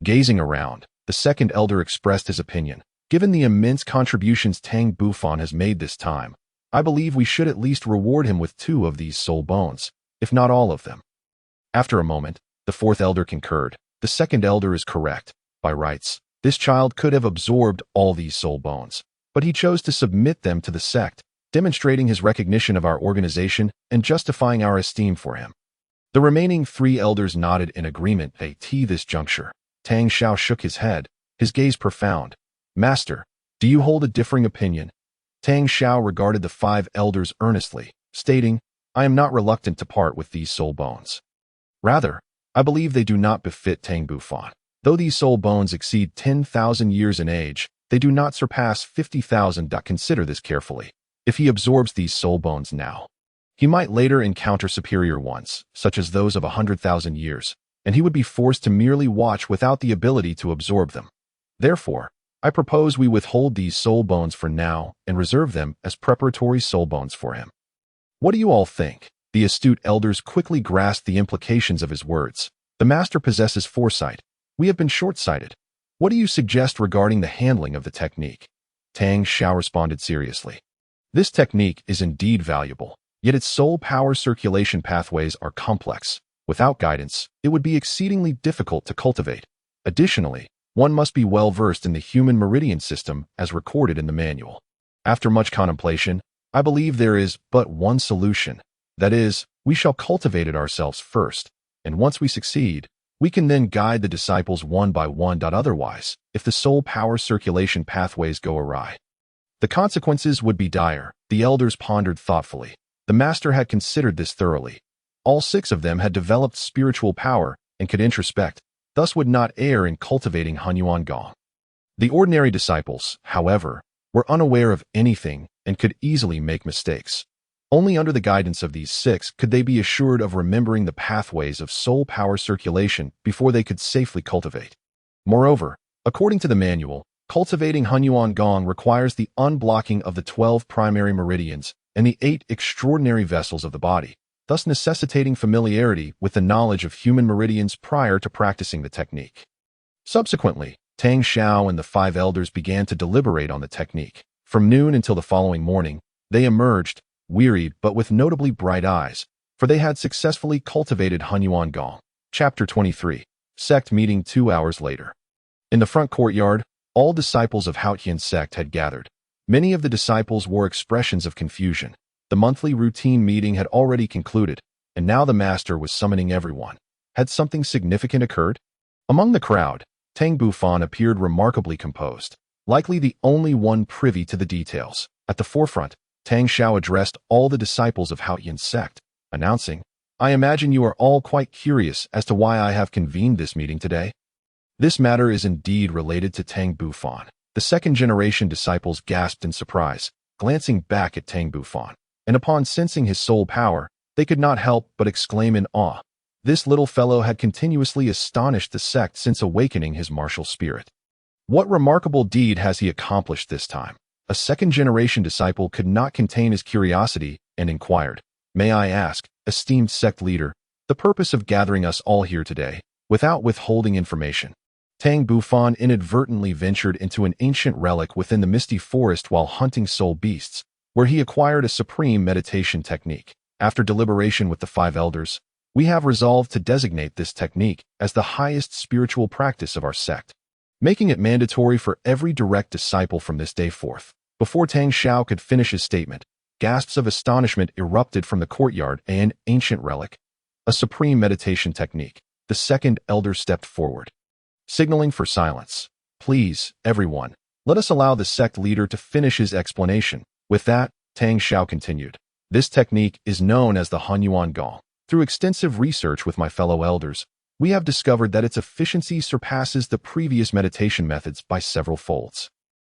Gazing around, the 2nd elder expressed his opinion. "Given the immense contributions Tang Bufan has made this time, I believe we should at least reward him with 2 of these soul bones, if not all of them." After a moment, the 4th elder concurred. "The 2nd elder is correct. By rights, this child could have absorbed all these soul bones, but he chose to submit them to the sect, demonstrating his recognition of our organization and justifying our esteem for him." The remaining 3 elders nodded in agreement at this juncture. Tang Xiao shook his head, his gaze profound. "Master, do you hold a differing opinion?" Tang Xiao regarded the 5 elders earnestly, stating, "I am not reluctant to part with these soul bones. Rather, I believe they do not befit Tang Bufan. Though these soul bones exceed 10,000 years in age, they do not surpass 50,000. Consider this carefully. If he absorbs these soul bones now, he might later encounter superior ones, such as those of 100,000 years, and he would be forced to merely watch without the ability to absorb them. Therefore, I propose we withhold these soul bones for now and reserve them as preparatory soul bones for him. What do you all think?" The astute elders quickly grasped the implications of his words. The master possesses foresight. We have been short-sighted. What do you suggest regarding the handling of the technique? Tang Xiao responded seriously. This technique is indeed valuable, yet its soul power circulation pathways are complex. Without guidance, it would be exceedingly difficult to cultivate. Additionally, one must be well-versed in the human meridian system as recorded in the manual. After much contemplation, I believe there is but one solution. That is, we shall cultivate it ourselves first, and once we succeed, we can then guide the disciples one by one. Otherwise, if the soul power circulation pathways go awry, the consequences would be dire. The elders pondered thoughtfully. The master had considered this thoroughly. All 6 of them had developed spiritual power and could introspect, thus would not err in cultivating Hunyuan Gong. The ordinary disciples, however, were unaware of anything and could easily make mistakes. Only under the guidance of these 6 could they be assured of remembering the pathways of soul power circulation before they could safely cultivate. Moreover, according to the manual, cultivating Hunyuan Gong requires the unblocking of the 12 primary meridians and the 8 extraordinary vessels of the body, thus necessitating familiarity with the knowledge of human meridians prior to practicing the technique. Subsequently, Tang Xiao and the 5 elders began to deliberate on the technique. From noon until the following morning, they emerged, wearied but with notably bright eyes, for they had successfully cultivated Hunyuan Gong. Chapter 23. Sect meeting 2 hours later. In the front courtyard, all disciples of Haotian Sect had gathered. Many of the disciples wore expressions of confusion. The monthly routine meeting had already concluded, and now the master was summoning everyone. Had something significant occurred? Among the crowd, Tang Bufan appeared remarkably composed, likely the only one privy to the details. At the forefront, Tang Xiao addressed all the disciples of Haotian Sect, announcing, I imagine you are all quite curious as to why I have convened this meeting today. This matter is indeed related to Tang Bufan. The second-generation disciples gasped in surprise, glancing back at Tang Bufan, and upon sensing his soul power, they could not help but exclaim in awe. This little fellow had continuously astonished the sect since awakening his martial spirit. What remarkable deed has he accomplished this time? A second-generation disciple could not contain his curiosity and inquired, May I ask, esteemed sect leader, the purpose of gathering us all here today, without withholding information? Tang Bufan inadvertently ventured into an ancient relic within the misty forest while hunting soul beasts, where he acquired a supreme meditation technique. After deliberation with the 5 elders, we have resolved to designate this technique as the highest spiritual practice of our sect, making it mandatory for every direct disciple from this day forth. Before Tang Xiao could finish his statement, gasps of astonishment erupted from the courtyard. An ancient relic, a supreme meditation technique. The second elder stepped forward, signaling for silence. Please, everyone, let us allow the sect leader to finish his explanation. With that, Tang Xiao continued. This technique is known as the Hunyuan Gong. Through extensive research with my fellow elders, we have discovered that its efficiency surpasses the previous meditation methods by several folds.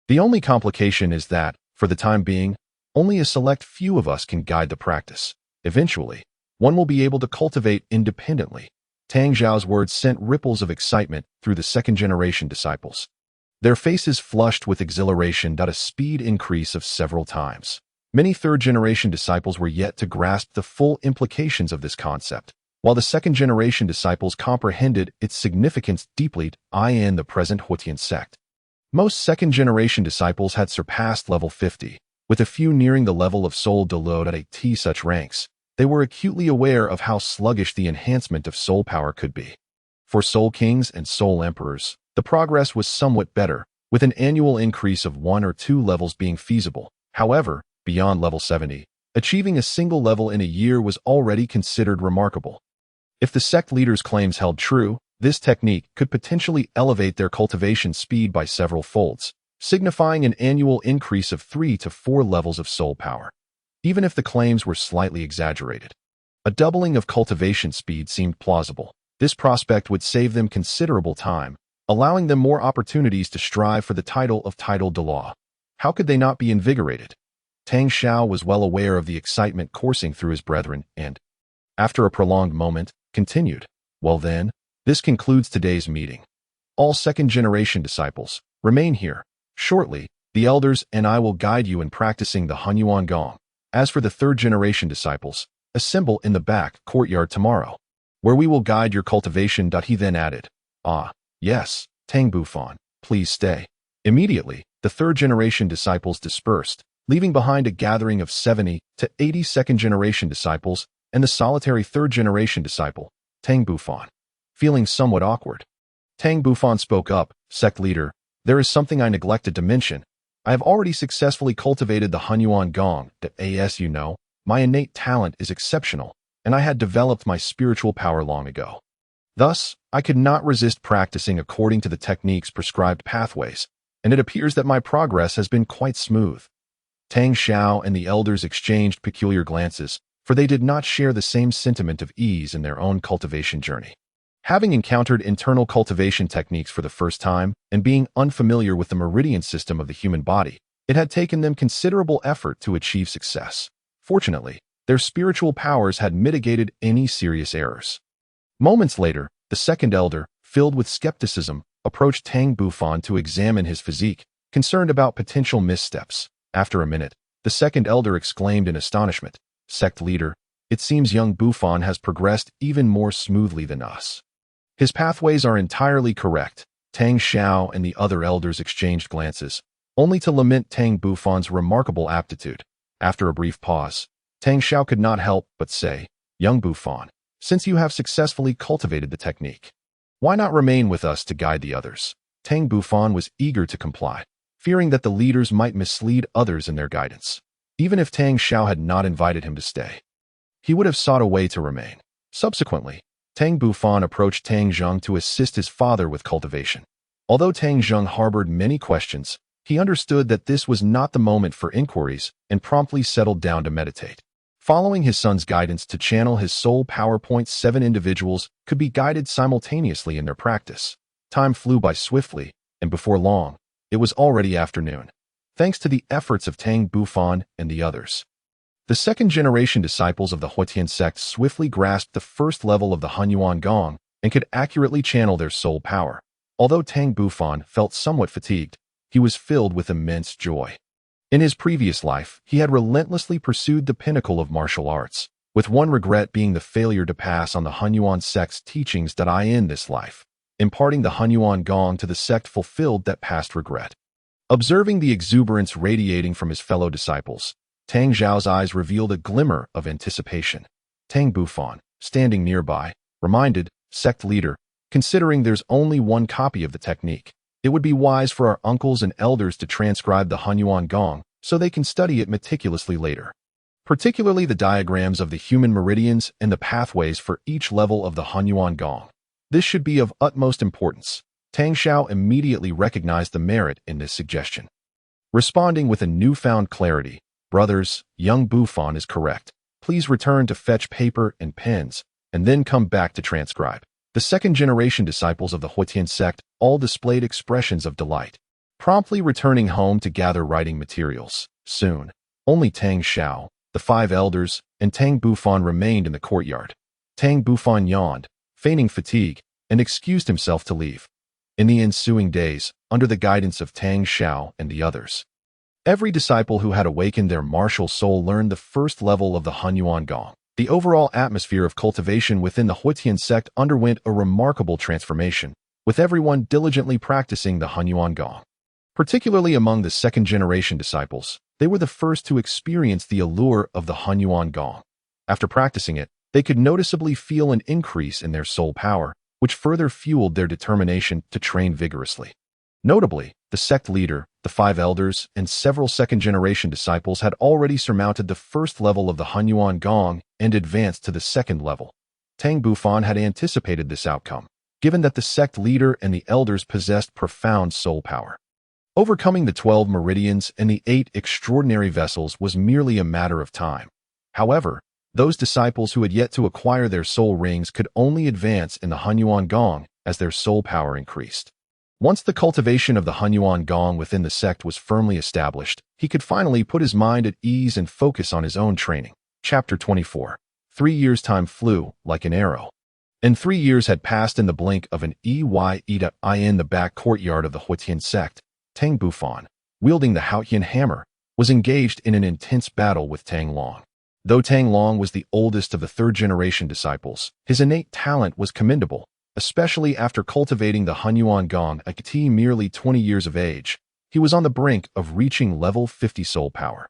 The only complication is that, for the time being, only a select few of us can guide the practice. Eventually, one will be able to cultivate independently. Tang Xiao's words sent ripples of excitement through the second-generation disciples. Their faces flushed with exhilaration at a speed increase of several times. Many third-generation disciples were yet to grasp the full implications of this concept, while the second-generation disciples comprehended its significance deeply. In the present Haotian Sect, most second-generation disciples had surpassed level 50, with a few nearing the level of soul Douluo at such ranks. They were acutely aware of how sluggish the enhancement of soul power could be. For soul kings and soul emperors, the progress was somewhat better, with an annual increase of 1 or 2 levels being feasible. However, beyond level 70, achieving a single level in a year was already considered remarkable. If the sect leader's claims held true, this technique could potentially elevate their cultivation speed by several folds, signifying an annual increase of 3 to 4 levels of soul power. Even if the claims were slightly exaggerated, a doubling of cultivation speed seemed plausible. This prospect would save them considerable time, allowing them more opportunities to strive for the title of Douluo. How could they not be invigorated? Tang Xiao was well aware of the excitement coursing through his brethren and, after a prolonged moment, continued, Well then, this concludes today's meeting. All second-generation disciples, remain here. Shortly, the elders and I will guide you in practicing the Hunyuan Gong. As for the third-generation disciples, Assemble in the back courtyard tomorrow, where we will guide your cultivation. He then added, "Ah, yes, Tang Bufan, please stay." Immediately, the third-generation disciples dispersed, leaving behind a gathering of 70 to 80 second-generation disciples and the solitary third-generation disciple, Tang Bufan. Feeling somewhat awkward, Tang Bufan spoke up, "Sect leader, there is something I neglected to mention. I have already successfully cultivated the Hunyuan Gong. As you know, my innate talent is exceptional, and I had developed my spiritual power long ago. Thus, I could not resist practicing according to the technique's prescribed pathways, and it appears that my progress has been quite smooth." Tang Xiao and the elders exchanged peculiar glances, for they did not share the same sentiment of ease in their own cultivation journey. Having encountered internal cultivation techniques for the first time and being unfamiliar with the meridian system of the human body, it had taken them considerable effort to achieve success. Fortunately, their spiritual powers had mitigated any serious errors. Moments later, the second elder, filled with skepticism, approached Tang Bufan to examine his physique, concerned about potential missteps. After a minute, the second elder exclaimed in astonishment, "Sect leader, it seems young Bufan has progressed even more smoothly than us." "His pathways are entirely correct." Tang Xiao and the other elders exchanged glances, only to lament Tang Bufan's remarkable aptitude. After a brief pause, Tang Xiao could not help but say, "Young Bufan, since you have successfully cultivated the technique, why not remain with us to guide the others?" Tang Bufan was eager to comply, fearing that the leaders might mislead others in their guidance. Even if Tang Xiao had not invited him to stay, he would have sought a way to remain. Subsequently, Tang Bufan approached Tang Zheng to assist his father with cultivation. Although Tang Zheng harbored many questions, he understood that this was not the moment for inquiries and promptly settled down to meditate. Following his son's guidance to channel his soul power, 7 individuals could be guided simultaneously in their practice. Time flew by swiftly, and before long, it was already afternoon, thanks to the efforts of Tang Bufan and the others. The second-generation disciples of the Haotian Sect swiftly grasped the first level of the Hunyuan Gong and could accurately channel their soul power. Although Tang Bufan felt somewhat fatigued, he was filled with immense joy. In his previous life, he had relentlessly pursued the pinnacle of martial arts, with one regret being the failure to pass on the Haotian Sect's teachings. In this life, imparting the Hunyuan Gong to the sect fulfilled that past regret. Observing the exuberance radiating from his fellow disciples, Tang Xiao's eyes revealed a glimmer of anticipation. Tang Bufan, standing nearby, reminded, "Sect leader, considering there's only one copy of the technique, it would be wise for our uncles and elders to transcribe the Hunyuan Gong so they can study it meticulously later. Particularly the diagrams of the human meridians and the pathways for each level of the Hunyuan Gong. This should be of utmost importance." Tang Xiao immediately recognized the merit in this suggestion. Responding with a newfound clarity, "Brothers, young Bufan is correct. Please return to fetch paper and pens, and then come back to transcribe." The second-generation disciples of the Haotian Sect all displayed expressions of delight, promptly returning home to gather writing materials. Soon, only Tang Xiao, the 5 elders, and Tang Bufan remained in the courtyard. Tang Bufan yawned, feigning fatigue, and excused himself to leave. In the ensuing days, under the guidance of Tang Xiao and the others, every disciple who had awakened their martial soul learned the first level of the Hunyuan Gong. The overall atmosphere of cultivation within the Haotian Sect underwent a remarkable transformation, with everyone diligently practicing the Hunyuan Gong. Particularly among the second-generation disciples, they were the first to experience the allure of the Hunyuan Gong. After practicing it, they could noticeably feel an increase in their soul power, which further fueled their determination to train vigorously. Notably, the sect leader, the 5 elders, and several second-generation disciples had already surmounted the first level of the Hunyuan Gong and advanced to the second level. Tang Bufan had anticipated this outcome, given that the sect leader and the elders possessed profound soul power. Overcoming the 12 meridians and the 8 extraordinary vessels was merely a matter of time. However, those disciples who had yet to acquire their soul rings could only advance in the Hunyuan Gong as their soul power increased. Once the cultivation of the Hunyuan Gong within the sect was firmly established, he could finally put his mind at ease and focus on his own training. Chapter 24. 3 years' time flew like an arrow. And 3 years had passed in the blink of an eye. In the back courtyard of the Haotian Sect, Tang Bufan, wielding the Haotian hammer, was engaged in an intense battle with Tang Long. Though Tang Long was the oldest of the third-generation disciples, his innate talent was commendable, especially after cultivating the Hunyuan Gong at merely 20 years of age. He was on the brink of reaching level 50 soul power.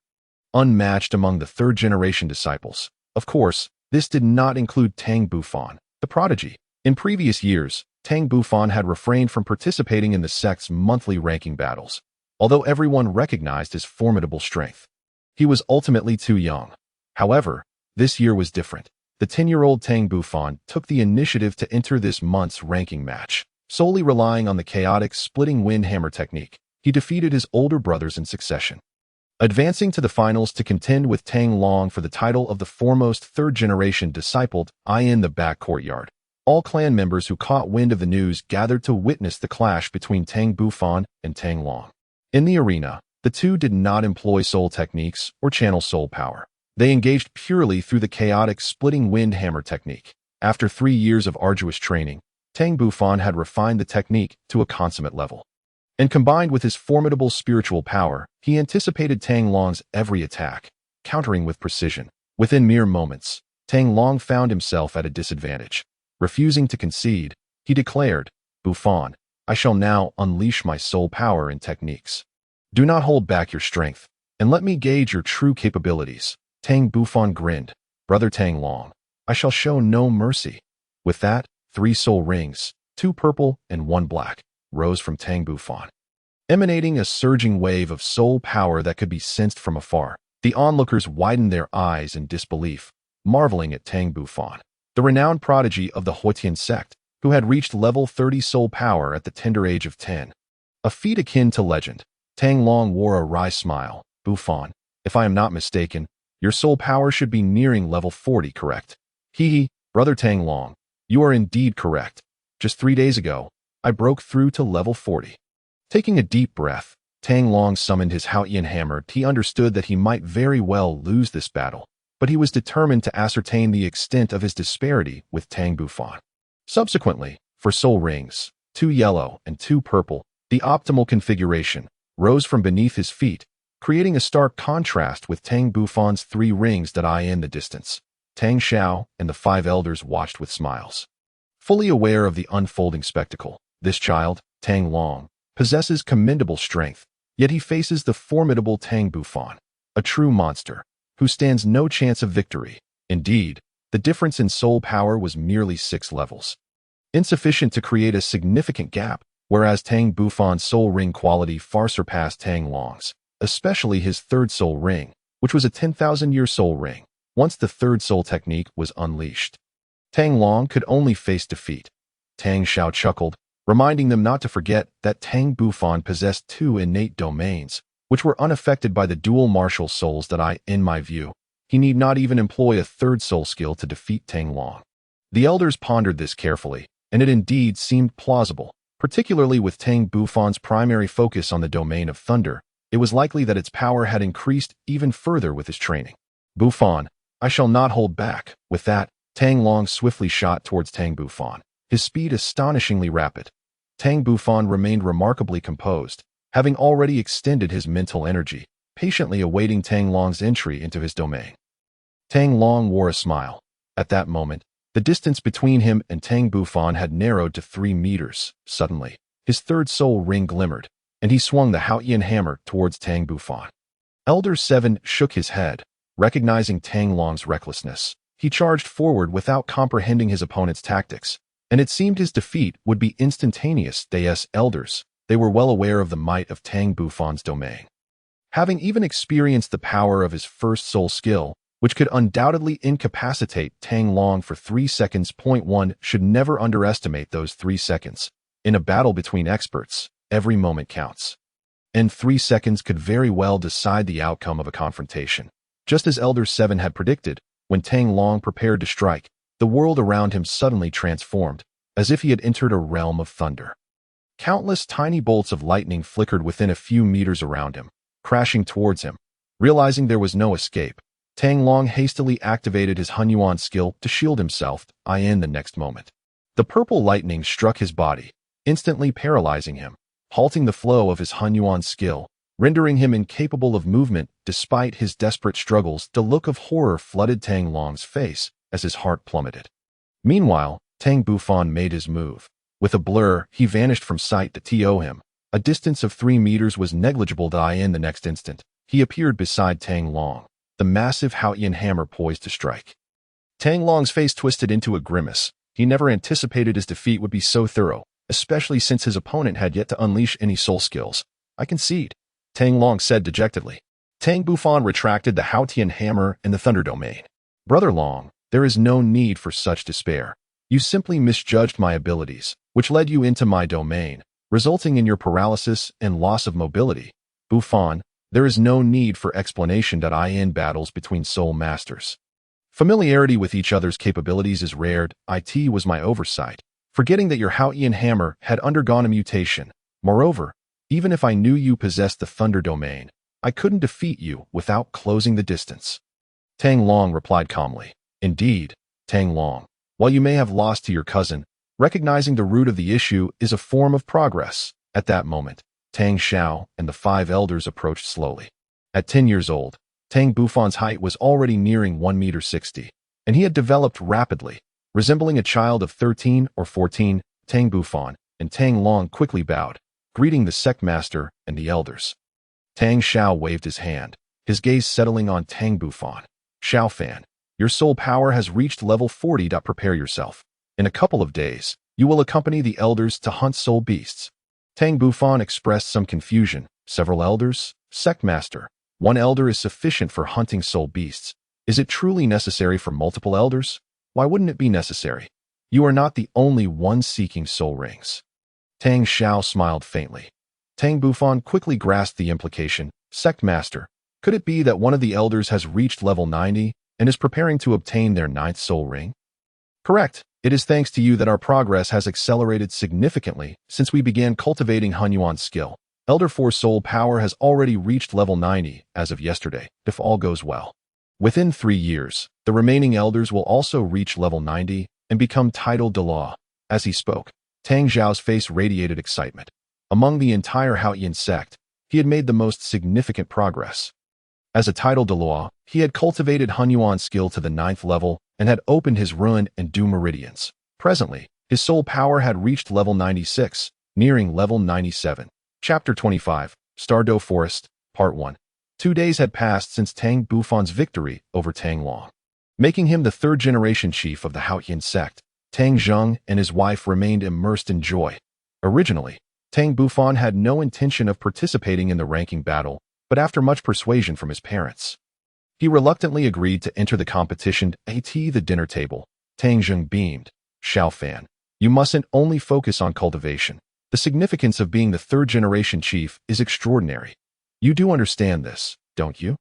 Unmatched among the third-generation disciples. Of course, this did not include Tang Bufan, the prodigy. In previous years, Tang Bufan had refrained from participating in the sect's monthly ranking battles, although everyone recognized his formidable strength. He was ultimately too young. However, this year was different. The 10-year-old Tang Bufan took the initiative to enter this month's ranking match. Solely relying on the chaotic splitting wind hammer technique, he defeated his older brothers in succession, advancing to the finals to contend with Tang Long for the title of the foremost third-generation discipled in the back courtyard. All clan members who caught wind of the news gathered to witness the clash between Tang Bufan and Tang Long. In the arena, the two did not employ soul techniques or channel soul power. They engaged purely through the chaotic splitting wind hammer technique. After 3 years of arduous training, Tang Bufan had refined the technique to a consummate level. And combined with his formidable spiritual power, he anticipated Tang Long's every attack, countering with precision. Within mere moments, Tang Long found himself at a disadvantage. Refusing to concede, he declared, "Bufan, I shall now unleash my soul power and techniques. Do not hold back your strength, and let me gauge your true capabilities." Tang Bufan grinned. "Brother Tang Long, I shall show no mercy." With that, 3 soul rings, 2 purple and 1 black, rose from Tang Bufan, emanating a surging wave of soul power that could be sensed from afar. The onlookers widened their eyes in disbelief, marveling at Tang Bufan, the renowned prodigy of the Haotian Sect, who had reached level 30 soul power at the tender age of 10. A feat akin to legend. Tang Long wore a wry smile. "Bufan, if I am not mistaken, your soul power should be nearing level 40, correct?" "Hee, Brother Tang Long, you are indeed correct. Just 3 days ago, I broke through to level 40. Taking a deep breath, Tang Long summoned his Haotian hammer. He understood that he might very well lose this battle, but he was determined to ascertain the extent of his disparity with Tang Bufan. Subsequently, for soul rings, 2 yellow and 2 purple, the optimal configuration rose from beneath his feet, creating a stark contrast with Tang Bufan's 3 rings that in the distance. Tang Xiao and the 5 elders watched with smiles. Fully aware of the unfolding spectacle, this child, Tang Long, possesses commendable strength, yet he faces the formidable Tang Bufan, a true monster, who stands no chance of victory. Indeed, the difference in soul power was merely 6 levels, insufficient to create a significant gap, whereas Tang Bufan's soul ring quality far surpassed Tang Long's, especially his 3rd soul ring, which was a 10,000-year soul ring. Once the 3rd soul technique was unleashed, Tang Long could only face defeat. Tang Xiao chuckled, reminding them not to forget that Tang Bufan possessed 2 innate domains, which were unaffected by the dual martial souls that in my view, he need not even employ a 3rd soul skill to defeat Tang Long. The elders pondered this carefully, and it indeed seemed plausible, particularly with Tang Bufan's primary focus on the domain of thunder. It was likely that its power had increased even further with his training. "Bufan, I shall not hold back." With that, Tang Long swiftly shot towards Tang Bufan, his speed astonishingly rapid. Tang Bufan remained remarkably composed, having already extended his mental energy, patiently awaiting Tang Long's entry into his domain. Tang Long wore a smile. At that moment, the distance between him and Tang Bufan had narrowed to 3 meters. Suddenly, his 3rd soul ring glimmered, and he swung the Haotian hammer towards Tang Bufan. Elder 7 shook his head, recognizing Tang Long's recklessness. He charged forward without comprehending his opponent's tactics, and it seemed his defeat would be instantaneous. Elders, they were well aware of the might of Tang Bufan's domain. Having even experienced the power of his 1st soul skill, which could undoubtedly incapacitate Tang Long for 3 seconds. One should never underestimate those 3 seconds. In a battle between experts, every moment counts, and 3 seconds could very well decide the outcome of a confrontation. Just as Elder 7 had predicted, when Tang Long prepared to strike, the world around him suddenly transformed, as if he had entered a realm of thunder. Countless tiny bolts of lightning flickered within a few meters around him, crashing towards him. Realizing there was no escape, Tang Long hastily activated his Hunyuan skill to shield himself. In the next moment, the purple lightning struck his body, instantly paralyzing him, halting the flow of his Hunyuan skill. rendering him incapable of movement. Despite his desperate struggles, the look of horror flooded Tang Long's face as his heart plummeted. Meanwhile, Tang Bufan made his move. With a blur, he vanished from sight. To him, a distance of 3 meters was negligible. In the next instant, he appeared beside Tang Long, the massive Haotian hammer poised to strike. Tang Long's face twisted into a grimace. He never anticipated his defeat would be so thorough, especially since his opponent had yet to unleash any soul skills. I concede, Tang Long said dejectedly. Tang Bufan retracted the Haotian hammer and the thunder domain. Brother Long, there is no need for such despair. You simply misjudged my abilities, which led you into my domain, resulting in your paralysis and loss of mobility. Bufan, there is no need for explanation. In battles between soul masters, familiarity with each other's capabilities is rare. It was my oversight, forgetting that your Haotian hammer had undergone a mutation. Moreover, even if I knew you possessed the thunder domain, I couldn't defeat you without closing the distance. Tang Long replied calmly. Indeed, Tang Long, while you may have lost to your cousin, recognizing the root of the issue is a form of progress. At that moment, Tang Xiao and the 5 elders approached slowly. At 10 years old, Tang Bufan's height was already nearing 1.60 meters, and he had developed rapidly, resembling a child of 13 or 14. Tang Bufan and Tang Long quickly bowed, greeting the sect master and the elders. Tang Xiao waved his hand, his gaze settling on Tang Bufan. Xiao Fan, your soul power has reached level 40. Prepare yourself. In a couple of days, you will accompany the elders to hunt soul beasts. Tang Bufan expressed some confusion. Several elders? Sect master, 1 elder is sufficient for hunting soul beasts. Is it truly necessary for multiple elders? Why wouldn't it be necessary? You are not the only one seeking soul rings. Tang Xiao smiled faintly. Tang Bufan quickly grasped the implication. Sect master, could it be that one of the elders has reached level 90 and is preparing to obtain their 9th soul ring? Correct. It is thanks to you that our progress has accelerated significantly since we began cultivating Hunyuan's skill. Elder 4 soul power has already reached level 90 as of yesterday, if all goes well. Within 3 years, the remaining elders will also reach level 90 and become titled Douluo. As he spoke, Tang Xiao's face radiated excitement. Among the entire Haotian Sect, he had made the most significant progress. As a titled Douluo, he had cultivated Hunyuan's skill to the 9th level and had opened his ruin and dew meridians. Presently, his soul power had reached level 96, nearing level 97. Chapter 25, Stardew Forest, Part 1. 2 days had passed since Tang Bufan's victory over Tang Long, making him the 3rd generation chief of the Haotian Sect. Tang Zheng and his wife remained immersed in joy. Originally, Tang Bufan had no intention of participating in the ranking battle, but after much persuasion from his parents, he reluctantly agreed to enter the competition. At the dinner table, Tang Zheng beamed. Xiao Fan, you mustn't only focus on cultivation. The significance of being the 3rd generation chief is extraordinary. You do understand this, don't you?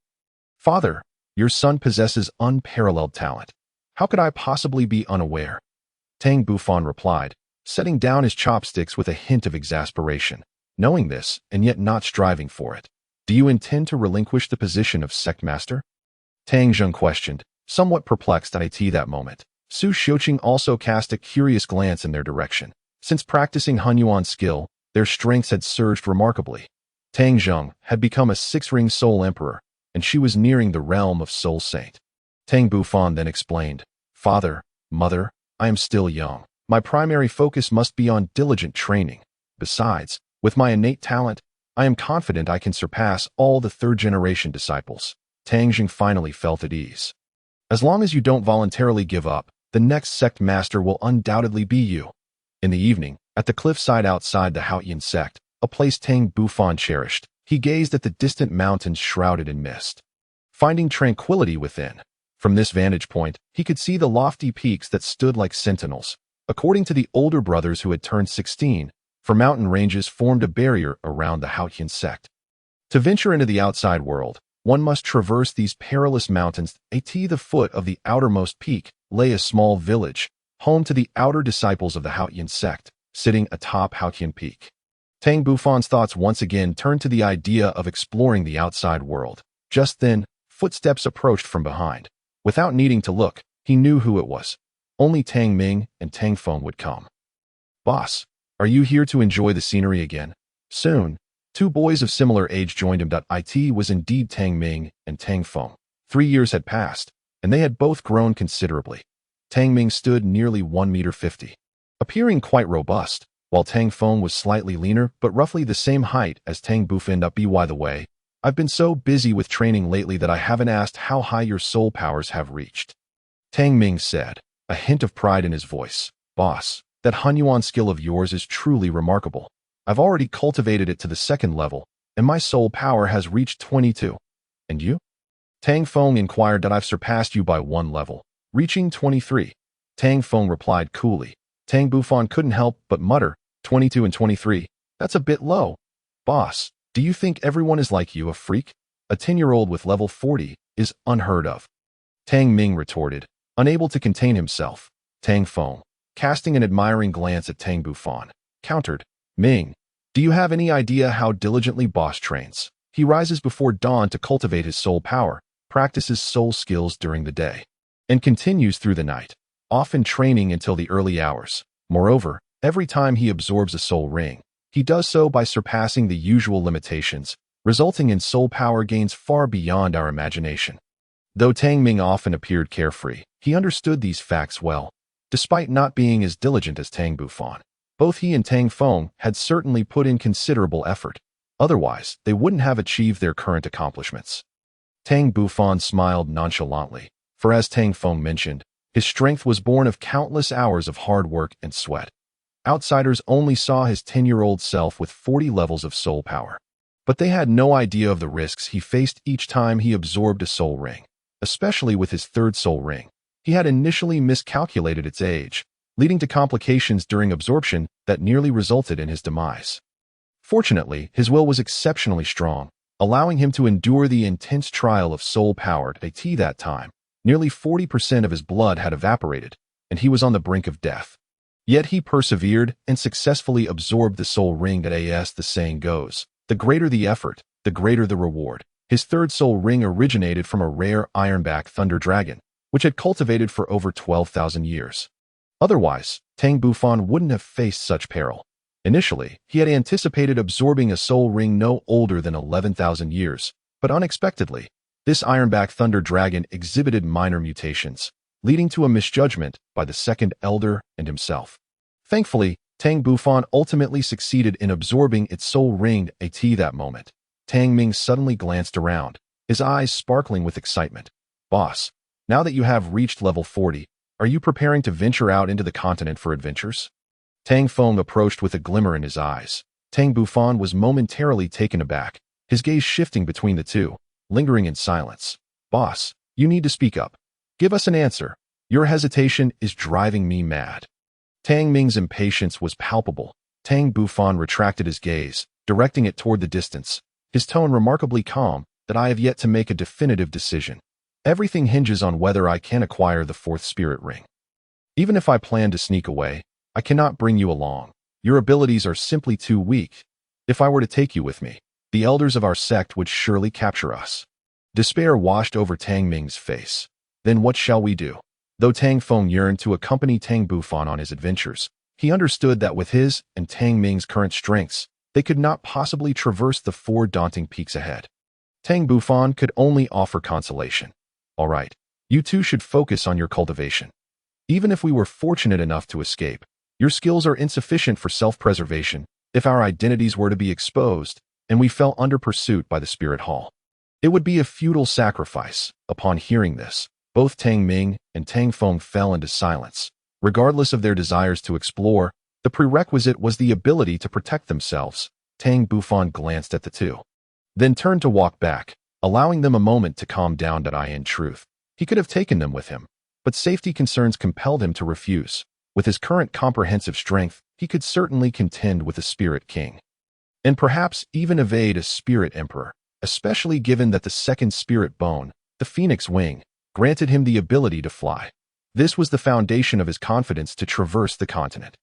Father, your son possesses unparalleled talent. How could I possibly be unaware? Tang Bufan replied, setting down his chopsticks with a hint of exasperation. Knowing this, and yet not striving for it, do you intend to relinquish the position of sect master? Tang Zheng questioned, somewhat perplexed at that moment. Su Xiuqing also cast a curious glance in their direction. Since practicing Hunyuan's skill, their strengths had surged remarkably. Tang Zheng had become a 6-ring soul emperor, and she was nearing the realm of soul saint. Tang Bufan then explained, Father, Mother, I am still young. My primary focus must be on diligent training. Besides, with my innate talent, I am confident I can surpass all the 3rd generation disciples. Tang Zheng finally felt at ease. As long as you don't voluntarily give up, the next sect master will undoubtedly be you. In the evening, at the cliffside outside the Haotian Sect, a place Tang Bufan cherished, he gazed at the distant mountains shrouded in mist, finding tranquility within. From this vantage point, he could see the lofty peaks that stood like sentinels. According to the older brothers who had turned 16, for mountain ranges formed a barrier around the Haotian Sect. To venture into the outside world, one must traverse these perilous mountains. At the foot of the outermost peak lay a small village, home to the outer disciples of the Haotian Sect, sitting atop Haotian Peak. Tang Bufan's thoughts once again turned to the idea of exploring the outside world. Just then, footsteps approached from behind. Without needing to look, he knew who it was. Only Tang Ming and Tang Feng would come. Boss, are you here to enjoy the scenery again? Soon, Two boys of similar age joined him. It was indeed Tang Ming and Tang Feng. 3 years had passed, and they had both grown considerably. Tang Ming stood nearly 1.50 meters, appearing quite robust, while Tang Feng was slightly leaner but roughly the same height as Tang Bufan. By the way, I've been so busy with training lately that I haven't asked how high your soul powers have reached. Tang Ming said, a hint of pride in his voice. Boss, that Hunyuan skill of yours is truly remarkable. I've already cultivated it to the 2nd level, and my soul power has reached 22. And you? Tang Feng inquired. I've surpassed you by 1 level, reaching 23. Tang Feng replied coolly. Tang Bufan couldn't help but mutter, 22 and 23, that's a bit low. Boss, do you think everyone is like you, a freak? A 10-year-old with level 40 is unheard of. Tang Ming retorted, unable to contain himself. Tang Feng, casting an admiring glance at Tang Bufan, countered, Ming, do you have any idea how diligently boss trains? He rises before dawn to cultivate his soul power, practices soul skills during the day, and continues through the night, often training until the early hours. Moreover, every time he absorbs a soul ring, he does so by surpassing the usual limitations, resulting in soul power gains far beyond our imagination. Though Tang Ming often appeared carefree, he understood these facts well. Despite not being as diligent as Tang Bufan, both he and Tang Feng had certainly put in considerable effort. Otherwise, they wouldn't have achieved their current accomplishments. Tang Bufan smiled nonchalantly, for as Tang Feng mentioned, his strength was born of countless hours of hard work and sweat. Outsiders only saw his 10-year-old self with 40 levels of soul power. But they had no idea of the risks he faced each time he absorbed a soul ring, especially with his 3rd soul ring. He had initially miscalculated its age, leading to complications during absorption that nearly resulted in his demise. Fortunately, his will was exceptionally strong, allowing him to endure the intense trial of soul power. At that time, nearly 40% of his blood had evaporated, and he was on the brink of death. Yet he persevered and successfully absorbed the soul ring. As the saying goes, the greater the effort, the greater the reward. His 3rd soul ring originated from a rare ironback thunder dragon, which had cultivated for over 12,000 years. Otherwise, Tang Bufan wouldn't have faced such peril. Initially, he had anticipated absorbing a soul ring no older than 11,000 years, but unexpectedly, this ironback thunder dragon exhibited minor mutations, leading to a misjudgment by the 2nd elder and himself. Thankfully, Tang Bufan ultimately succeeded in absorbing its soul ring. At that moment, Tang Ming suddenly glanced around, his eyes sparkling with excitement. Boss, now that you have reached level 40, are you preparing to venture out into the continent for adventures? Tang Feng approached with a glimmer in his eyes. Tang Bufan was momentarily taken aback, his gaze shifting between the two, lingering in silence. Boss, you need to speak up. Give us an answer. Your hesitation is driving me mad. Tang Ming's impatience was palpable. Tang Bufan retracted his gaze, directing it toward the distance, his tone remarkably calm. That I have yet to make a definitive decision. Everything hinges on whether I can acquire the 4th spirit ring. Even if I plan to sneak away, I cannot bring you along. Your abilities are simply too weak. If I were to take you with me, the elders of our sect would surely capture us. Despair washed over Tang Ming's face. Then what shall we do? Though Tang Feng yearned to accompany Tang Bufan on his adventures, he understood that with his and Tang Ming's current strengths, they could not possibly traverse the 4 daunting peaks ahead. Tang Bufan could only offer consolation. All right, you two should focus on your cultivation. Even if we were fortunate enough to escape, your skills are insufficient for self-preservation if our identities were to be exposed and we fell under pursuit by the spirit hall. It would be a futile sacrifice. Upon hearing this, both Tang Ming and Tang Feng fell into silence. Regardless of their desires to explore, the prerequisite was the ability to protect themselves. Tang Bufan glanced at the two, then turned to walk back, allowing them a moment to calm down. In truth, he could have taken them with him, but safety concerns compelled him to refuse. With his current comprehensive strength, he could certainly contend with a spirit king, and perhaps even evade a spirit emperor, especially given that the 2nd spirit bone, the phoenix wing, granted him the ability to fly. This was the foundation of his confidence to traverse the continent.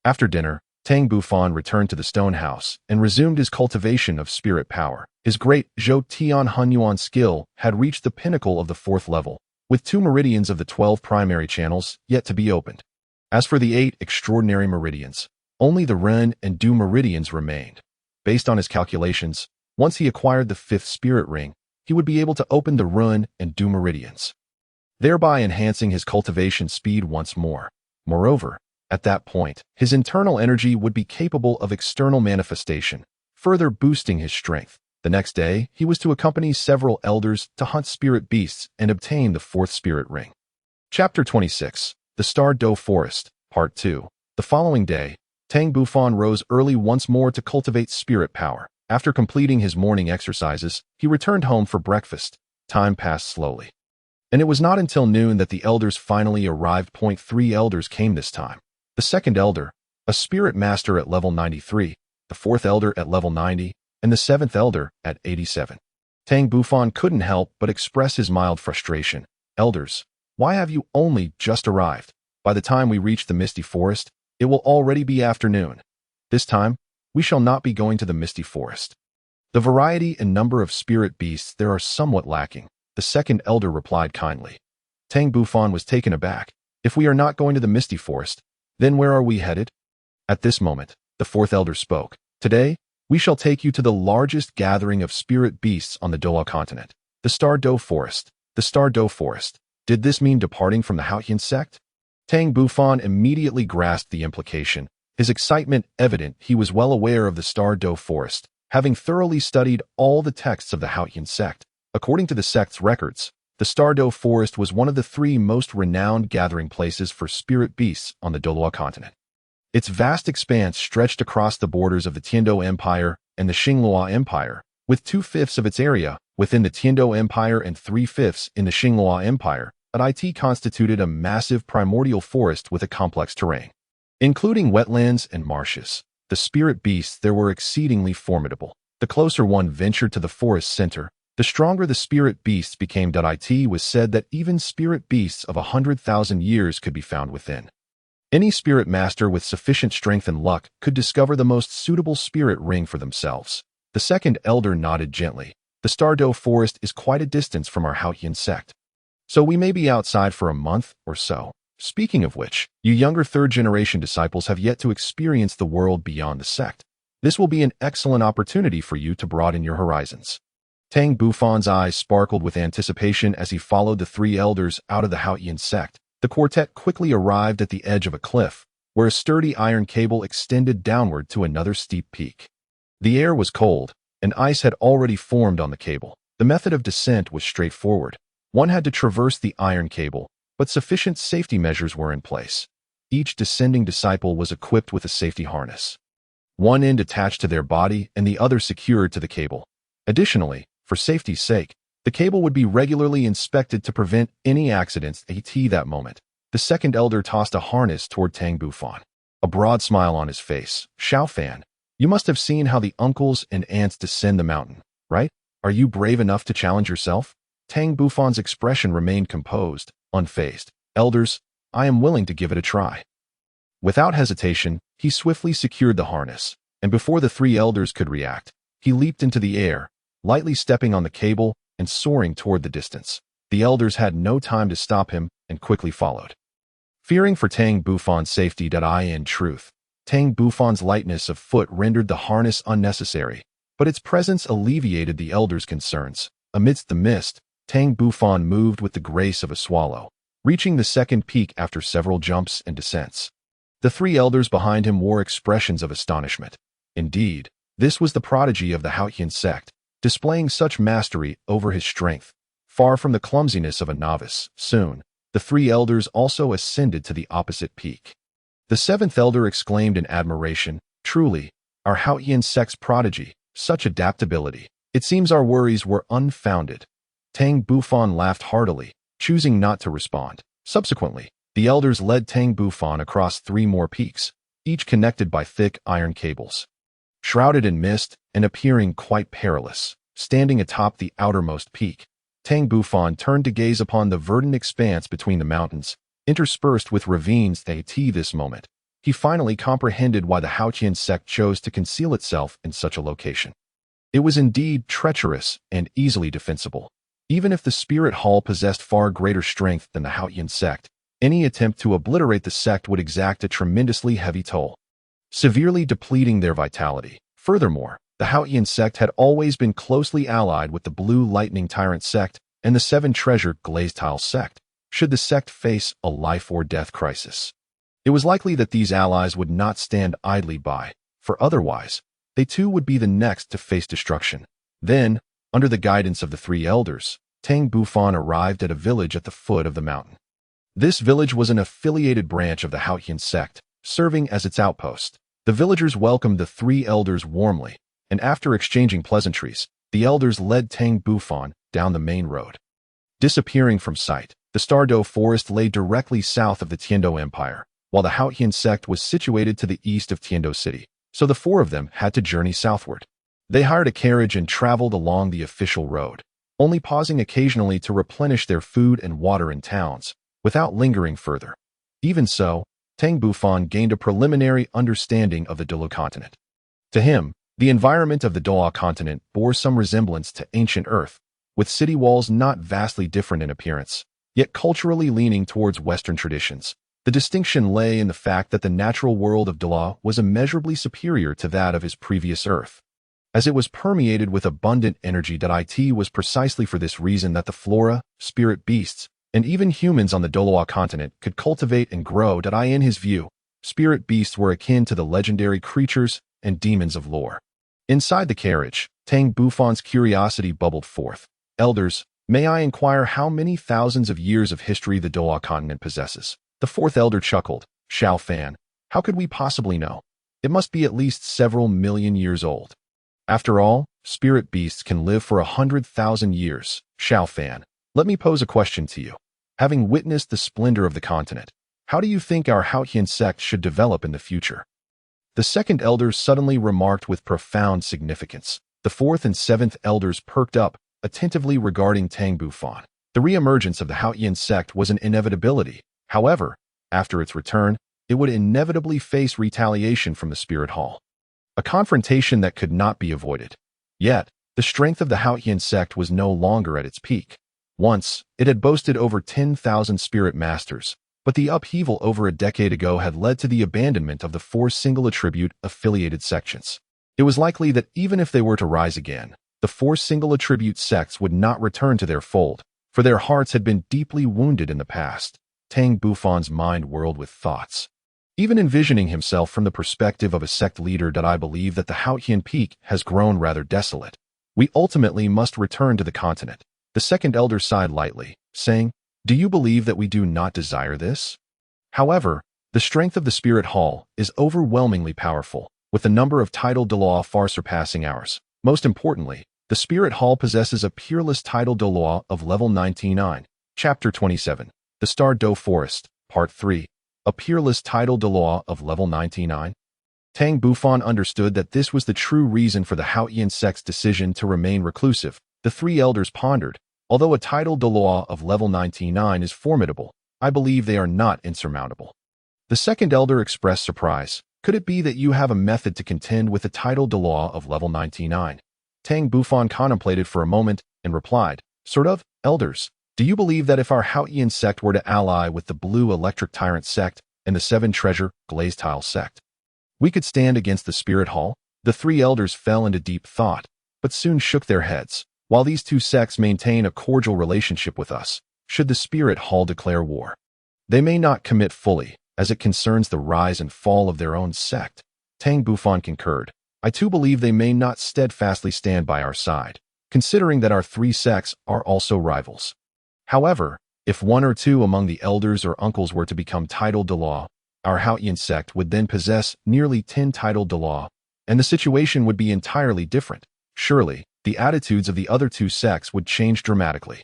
After dinner, Tang Bufan returned to the stone house and resumed his cultivation of spirit power. His great Zhou Tian Hunyuan skill had reached the pinnacle of the 4th level, with 2 meridians of the 12 primary channels yet to be opened. As for the 8 extraordinary meridians, only the Ren and Du meridians remained. Based on his calculations, once he acquired the fifth spirit ring, he would be able to open the rune and do meridians, thereby enhancing his cultivation speed once more. Moreover, at that point, his internal energy would be capable of external manifestation, further boosting his strength. The next day, he was to accompany several elders to hunt spirit beasts and obtain the fourth spirit ring. Chapter 26. The Star Do Forest, Part 2. The following day, Tang Bufan rose early once more to cultivate spirit power. After completing his morning exercises, he returned home for breakfast. Time passed slowly, and it was not until noon that the elders finally arrived. 3 elders came this time. The second elder, a spirit master at level 93, the fourth elder at level 90, and the seventh elder at 87. Tang Bufan couldn't help but express his mild frustration. Elders, why have you only just arrived? By the time we reach the Misty Forest, it will already be afternoon. This time, we shall not be going to the Misty Forest. The variety and number of spirit beasts there are somewhat lacking, the second elder replied kindly. Tang Bufan was taken aback. If we are not going to the Misty Forest, then where are we headed? At this moment, the fourth elder spoke. Today, we shall take you to the largest gathering of spirit beasts on the Douluo Continent, the Star Do Forest. The Star Do Forest. Did this mean departing from the Haotian Sect? Tang Bufan immediately grasped the implication. His excitement evident. He was well aware of the Star Do Forest, having thoroughly studied all the texts of the Haotian Sect. According to the sect's records, the Star Do Forest was one of the 3 most renowned gathering places for spirit beasts on the Douluo Continent. Its vast expanse stretched across the borders of the Tiando Empire and the Xinglua Empire, with 2/5 of its area within the Tiando Empire and 3/5 in the Xinglua Empire. It constituted a massive primordial forest with a complex terrain, including wetlands and marshes. The spirit beasts there were exceedingly formidable. The closer one ventured to the forest center, the stronger the spirit beasts became. It was said that even spirit beasts of 100,000 years could be found within. Any spirit master with sufficient strength and luck could discover the most suitable spirit ring for themselves. The second elder nodded gently. The Star Do Forest is quite a distance from our Haotian Sect, so we may be outside for a month or so. Speaking of which, you younger third-generation disciples have yet to experience the world beyond the sect. This will be an excellent opportunity for you to broaden your horizons. Tang Bufan's eyes sparkled with anticipation as he followed the 3 elders out of the Haotian Sect. The quartet quickly arrived at the edge of a cliff, where a sturdy iron cable extended downward to another steep peak. The air was cold, and ice had already formed on the cable. The method of descent was straightforward. One had to traverse the iron cable, but sufficient safety measures were in place. Each descending disciple was equipped with a safety harness, one end attached to their body and the other secured to the cable. Additionally, for safety's sake, the cable would be regularly inspected to prevent any accidents. At that moment, the second elder tossed a harness toward Tang Bufan, a broad smile on his face. Xiaofan, you must have seen how the uncles and aunts descend the mountain, right? Are you brave enough to challenge yourself? Tang Bufan's expression remained composed, unfazed. Elders, I am willing to give it a try. Without hesitation, he swiftly secured the harness, and before the 3 elders could react, he leaped into the air, lightly stepping on the cable and soaring toward the distance. The elders had no time to stop him and quickly followed, fearing for Tang Bufan's safety. In truth, Tang Bufan's lightness of foot rendered the harness unnecessary, but its presence alleviated the elders' concerns. Amidst the mist, Tang Bufan moved with the grace of a swallow, reaching the second peak after several jumps and descents. The 3 elders behind him wore expressions of astonishment. Indeed, this was the prodigy of the Haotian Sect, displaying such mastery over his strength, far from the clumsiness of a novice. Soon, the 3 elders also ascended to the opposite peak. The 7th elder exclaimed in admiration, "Truly, our Haotian Sect's prodigy, such adaptability. It seems our worries were unfounded." Tang Bufan laughed heartily, choosing not to respond. Subsequently, the elders led Tang Bufan across 3 more peaks, each connected by thick iron cables. Shrouded in mist and appearing quite perilous, standing atop the outermost peak, Tang Bufan turned to gaze upon the verdant expanse between the mountains, interspersed with ravines. At this moment, he finally comprehended why the Haotian Sect chose to conceal itself in such a location. It was indeed treacherous and easily defensible. Even if the Spirit Hall possessed far greater strength than the Haotian Sect, any attempt to obliterate the sect would exact a tremendously heavy toll, severely depleting their vitality. Furthermore, The Haotian Sect had always been closely allied with the Blue Lightning Tyrant Sect and the Seven Treasure Glazed Tile Sect, should the sect face a life-or-death crisis. It was likely that these allies would not stand idly by, for otherwise, they too would be the next to face destruction. Then, under the guidance of the three elders, Tang Bufan arrived at a village at the foot of the mountain. This village was an affiliated branch of the Haotian Sect, serving as its outpost. The villagers welcomed the three elders warmly, and after exchanging pleasantries, the elders led Tang Bufan down the main road. Disappearing from sight, the Douluo forest lay directly south of the Tiando Empire, while the Haotian Sect was situated to the east of Tiando City, so the four of them had to journey southward. They hired a carriage and traveled along the official road, only pausing occasionally to replenish their food and water in towns, without lingering further. Even so, Tang Bufan gained a preliminary understanding of the Douluo Continent. To him, the environment of the Douluo Continent bore some resemblance to ancient Earth, with city walls not vastly different in appearance, yet culturally leaning towards Western traditions. The distinction lay in the fact that the natural world of Douluo was immeasurably superior to that of his previous Earth. As it was permeated with abundant energy. It was precisely for this reason that the flora, spirit beasts, and even humans on the Douluo Continent could cultivate and grow. In his view, spirit beasts were akin to the legendary creatures and demons of lore. Inside the carriage, Tang Bufan's curiosity bubbled forth. Elders, may I inquire how many thousands of years of history the Douluo Continent possesses? The fourth elder chuckled. Xiao Fan, how could we possibly know? It must be at least several million years old. After all, spirit beasts can live for 100,000 years. Xiao Fan, let me pose a question to you. Having witnessed the splendor of the continent, how do you think our Haotian Sect should develop in the future? The second elder suddenly remarked with profound significance. The fourth and seventh elders perked up, attentively regarding Tang Bufan. The re-emergence of the Haotian Sect was an inevitability. However, after its return, it would inevitably face retaliation from the Spirit Hall. A confrontation that could not be avoided. Yet, the strength of the Haotian Sect was no longer at its peak. Once, it had boasted over 10,000 spirit masters, but the upheaval over a decade ago had led to the abandonment of the four single-attribute affiliated sections. It was likely that even if they were to rise again, the four single-attribute sects would not return to their fold, for their hearts had been deeply wounded in the past. Tang Bufan's mind whirled with thoughts. Even envisioning himself from the perspective of a sect leader, I believe that the Haotian Peak has grown rather desolate. We ultimately must return to the continent. The second elder sighed lightly, saying, Do you believe that we do not desire this? However, the strength of the Spirit Hall is overwhelmingly powerful, with the number of tidal Douluo far surpassing ours. Most importantly, the Spirit Hall possesses a peerless tidal Douluo of level 99. Chapter 27. The Douluo Forest, Part 3. A peerless tidal Douluo of level 99. Tang Bufan understood that this was the true reason for the Haotian Sect's decision to remain reclusive. The three elders pondered. Although a tidal Douluo of level 99 is formidable, I believe they are not insurmountable. The second elder expressed surprise. Could it be that you have a method to contend with a tidal Douluo of level 99? Tang Bufan contemplated for a moment and replied, Sort of, elders. Do you believe that if our Haotian Sect were to ally with the Blue Electric Tyrant Sect and the Seven Treasure Glazed Tile Sect, we could stand against the Spirit Hall? The three elders fell into deep thought, but soon shook their heads. While these two sects maintain a cordial relationship with us, should the Spirit Hall declare war, they may not commit fully, as it concerns the rise and fall of their own sect. Tang Bufan concurred. I too believe they may not steadfastly stand by our side, considering that our three sects are also rivals. However, if one or two among the elders or uncles were to become tidal Douluo, our Haotian Sect would then possess nearly 10 tidal Douluo, and the situation would be entirely different. Surely, the attitudes of the other two sects would change dramatically.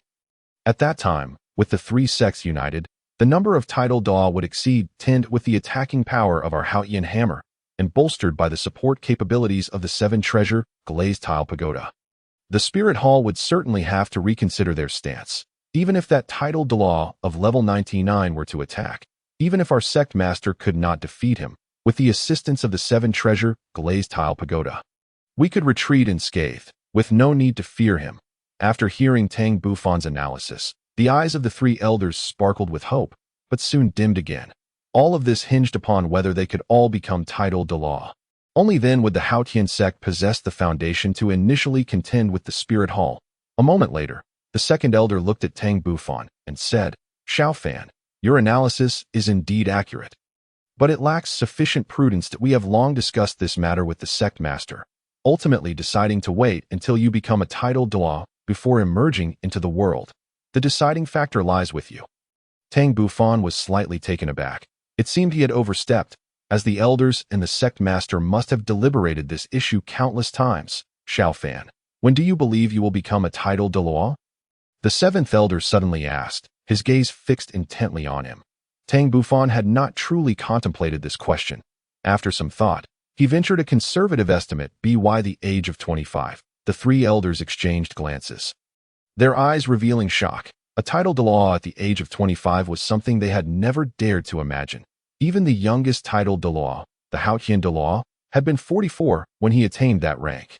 At that time, with the three sects united, the number of tidal Douluo would exceed 10 with the attacking power of our Haotian hammer, and bolstered by the support capabilities of the Seven Treasure Glazed Tile Pagoda. The Spirit Hall would certainly have to reconsider their stance. Even if that tidal Douluo of level 99 were to attack, even if our sect master could not defeat him, with the assistance of the Seven Treasure Glazed Tile Pagoda, we could retreat unscathed, with no need to fear him. After hearing Tang Bufan's analysis, the eyes of the three elders sparkled with hope, but soon dimmed again. All of this hinged upon whether they could all become tidal Douluo. Only then would the Haotian Sect possess the foundation to initially contend with the Spirit Hall. A moment later, the second elder looked at Tang Bufan and said, "Xiaofan, your analysis is indeed accurate. But it lacks sufficient prudence that we have long discussed this matter with the sect master, ultimately deciding to wait until you become a titled Douluo before emerging into the world. The deciding factor lies with you." Tang Bufan was slightly taken aback. It seemed he had overstepped, as the elders and the sect master must have deliberated this issue countless times. "Xiaofan, when do you believe you will become a titled Douluo?" The seventh elder suddenly asked, his gaze fixed intently on him. Tang Bufan had not truly contemplated this question. After some thought, he ventured a conservative estimate by the age of 25. The three elders exchanged glances, their eyes revealing shock. A titled Douluo at the age of 25 was something they had never dared to imagine. Even the youngest titled Douluo, the Haotian Douluo, had been 44 when he attained that rank.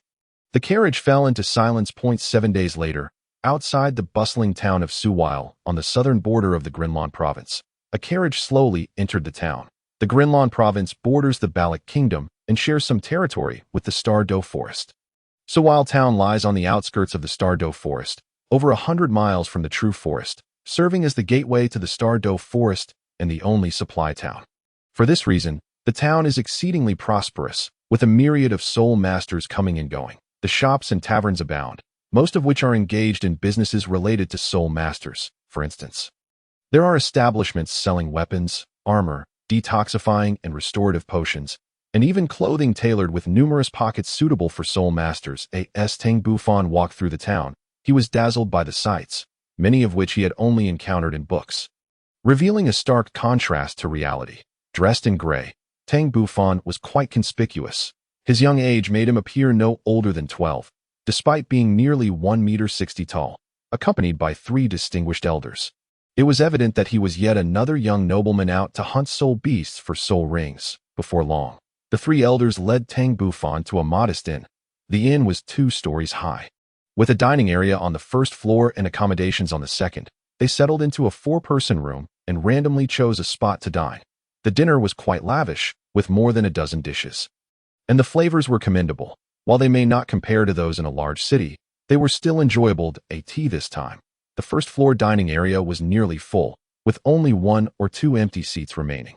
The carriage fell into silence. 7 days later, outside the bustling town of Suwile, on the southern border of the Grinlan province, a carriage slowly entered the town. The Grinlan province borders the Balik kingdom and shares some territory with the Douluo forest. Suwile town lies on the outskirts of the Douluo forest, over 100 miles from the true forest, serving as the gateway to the Douluo forest and the only supply town. For this reason, the town is exceedingly prosperous, with a myriad of soul masters coming and going. The shops and taverns abound, most of which are engaged in businesses related to soul masters. For instance, there are establishments selling weapons, armor, detoxifying and restorative potions, and even clothing tailored with numerous pockets suitable for soul masters. As Tang Bufan walked through the town, he was dazzled by the sights, many of which he had only encountered in books, revealing a stark contrast to reality. Dressed in gray, Tang Bufan was quite conspicuous. His young age made him appear no older than 12, despite being nearly 1 meter 60 tall, accompanied by 3 distinguished elders. It was evident that he was yet another young nobleman out to hunt soul beasts for soul rings. Before long, the 3 elders led Tang Bufan to a modest inn. The inn was 2 stories high, with a dining area on the first floor and accommodations on the second. They settled into a 4-person room and randomly chose a spot to dine. The dinner was quite lavish, with more than a dozen dishes, and the flavors were commendable. While they may not compare to those in a large city, they were still enjoyable. This time, the first floor dining area was nearly full, with only 1 or 2 empty seats remaining.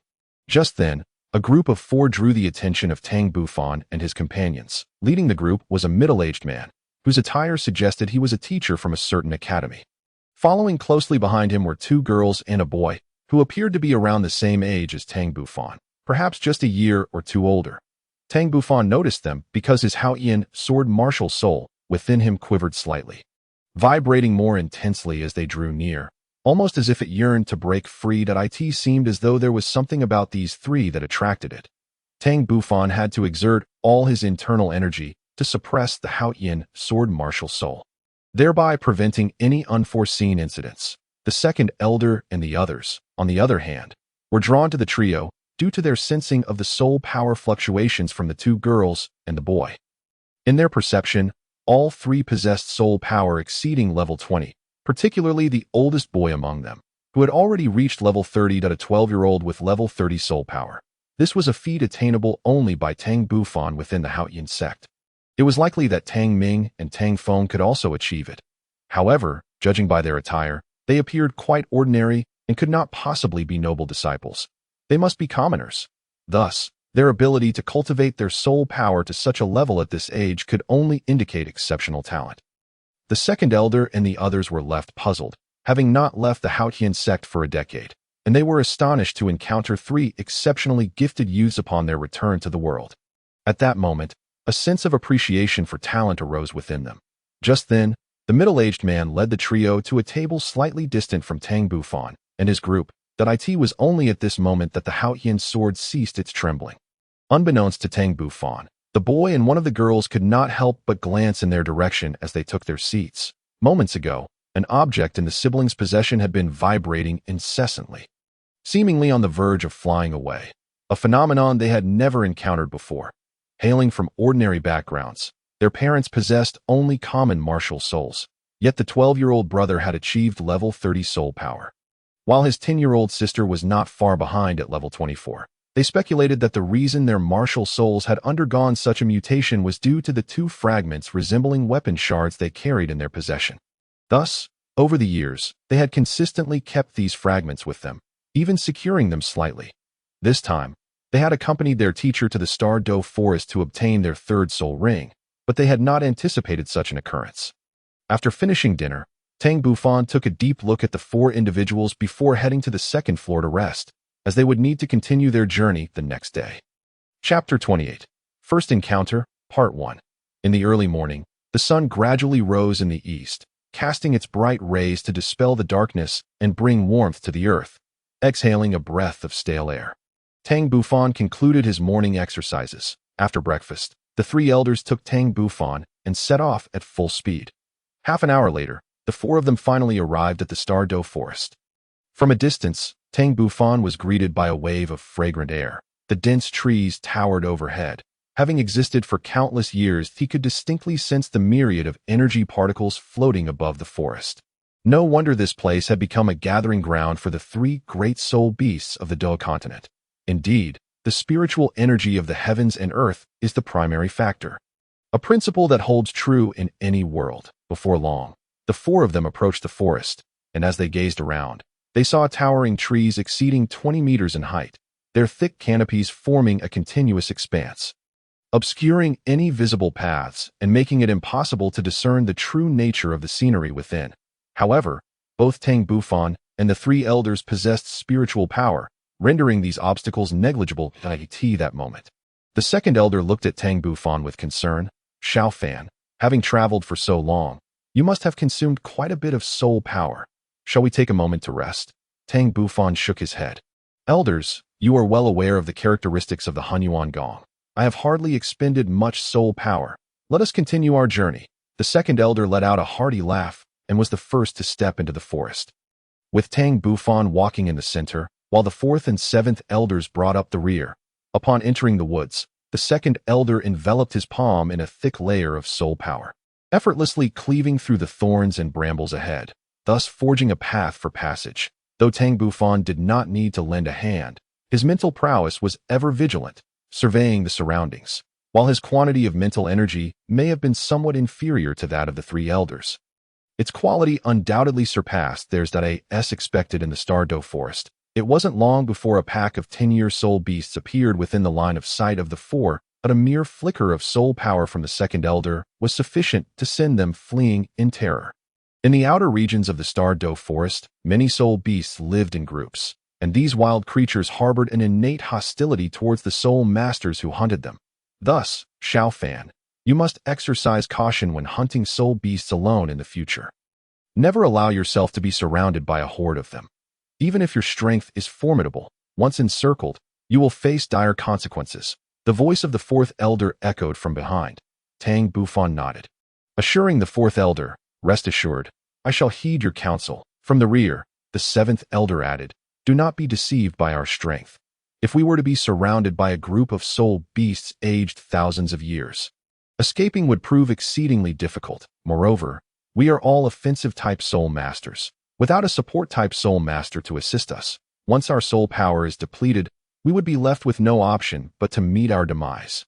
Just then, a group of 4 drew the attention of Tang Bufan and his companions. Leading the group was a middle-aged man, whose attire suggested he was a teacher from a certain academy. Following closely behind him were 2 girls and a boy, who appeared to be around the same age as Tang Bufan, perhaps just a year or 2 older. Tang Bufan noticed them because his Haotian sword martial soul within him quivered slightly, vibrating more intensely as they drew near, almost as if it yearned to break free. It seemed as though there was something about these 3 that attracted it. Tang Bufan had to exert all his internal energy to suppress the Haotian sword martial soul, thereby preventing any unforeseen incidents. The second elder and the others, on the other hand, were drawn to the trio due to their sensing of the soul power fluctuations from the 2 girls and the boy. In their perception, all 3 possessed soul power exceeding level 20, particularly the oldest boy among them, who had already reached level 30. A 12-year-old with level 30 soul power. This was a feat attainable only by Tang Bufan within the Haotian Sect. It was likely that Tang Ming and Tang Feng could also achieve it. However, judging by their attire, they appeared quite ordinary and could not possibly be noble disciples. They must be commoners. Thus, their ability to cultivate their soul power to such a level at this age could only indicate exceptional talent. The second elder and the others were left puzzled, having not left the Haotian Sect for a decade, and they were astonished to encounter 3 exceptionally gifted youths upon their return to the world. At that moment, a sense of appreciation for talent arose within them. Just then, the middle-aged man led the trio to a table slightly distant from Tang Bufan and his group. It was only at this moment that the Haotian sword ceased its trembling. Unbeknownst to Tang Bufan, the boy and one of the girls could not help but glance in their direction as they took their seats. Moments ago, an object in the siblings' possession had been vibrating incessantly, seemingly on the verge of flying away, a phenomenon they had never encountered before. Hailing from ordinary backgrounds, their parents possessed only common martial souls, yet the 12-year-old brother had achieved level 30 soul power, while his 10-year-old sister was not far behind at level 24. They speculated that the reason their martial souls had undergone such a mutation was due to the two fragments resembling weapon shards they carried in their possession. Thus, over the years, they had consistently kept these fragments with them, even securing them slightly. This time, they had accompanied their teacher to the Douluo forest to obtain their third soul ring, but they had not anticipated such an occurrence. After finishing dinner, Tang Bufan took a deep look at the four individuals before heading to the second floor to rest, as they would need to continue their journey the next day. Chapter 28. First Encounter, Part 1. In the early morning, the sun gradually rose in the east, casting its bright rays to dispel the darkness and bring warmth to the earth, exhaling a breath of stale air. Tang Bufan concluded his morning exercises. After breakfast, the three elders took Tang Bufan and set off at full speed. Half an hour later, the four of them finally arrived at the Douluo forest. From a distance, Tang Bufan was greeted by a wave of fragrant air. The dense trees towered overhead. Having existed for countless years, he could distinctly sense the myriad of energy particles floating above the forest. No wonder this place had become a gathering ground for the three great soul beasts of the Douluo Continent. Indeed, the spiritual energy of the heavens and earth is the primary factor, a principle that holds true in any world. Before long, the four of them approached the forest, and as they gazed around, they saw towering trees exceeding 20 meters in height, their thick canopies forming a continuous expanse, obscuring any visible paths and making it impossible to discern the true nature of the scenery within. However, both Tang Bufan and the three elders possessed spiritual power, rendering these obstacles negligible at that moment. The second elder looked at Tang Bufan with concern. "Xiaofan, having traveled for so long, you must have consumed quite a bit of soul power. Shall we take a moment to rest?" Tang Bufan shook his head. "Elders, you are well aware of the characteristics of the Hunyuan Gong. I have hardly expended much soul power. Let us continue our journey." The second elder let out a hearty laugh and was the first to step into the forest, with Tang Bufan walking in the center, while the fourth and seventh elders brought up the rear. Upon entering the woods, the second elder enveloped his palm in a thick layer of soul power, effortlessly cleaving through the thorns and brambles ahead, thus forging a path for passage. Though Tang Bufan did not need to lend a hand, his mental prowess was ever vigilant, surveying the surroundings. While his quantity of mental energy may have been somewhat inferior to that of the three elders, its quality undoubtedly surpassed theirs that as expected in the Douluo forest. It wasn't long before a pack of 10-year soul beasts appeared within the line of sight of the four, but a mere flicker of soul power from the second elder was sufficient to send them fleeing in terror. In the outer regions of the Douluo forest, many soul beasts lived in groups, and these wild creatures harbored an innate hostility towards the soul masters who hunted them. Thus, Xiaofan, you must exercise caution when hunting soul beasts alone in the future. Never allow yourself to be surrounded by a horde of them. Even if your strength is formidable, once encircled, you will face dire consequences. The voice of the fourth elder echoed from behind. Tang Bufan nodded, assuring the fourth elder, "Rest assured, I shall heed your counsel." From the rear, the seventh elder added, "Do not be deceived by our strength. If we were to be surrounded by a group of soul beasts aged thousands of years, escaping would prove exceedingly difficult. Moreover, we are all offensive-type soul masters. Without a support-type soul master to assist us, once our soul power is depleted, we would be left with no option but to meet our demise.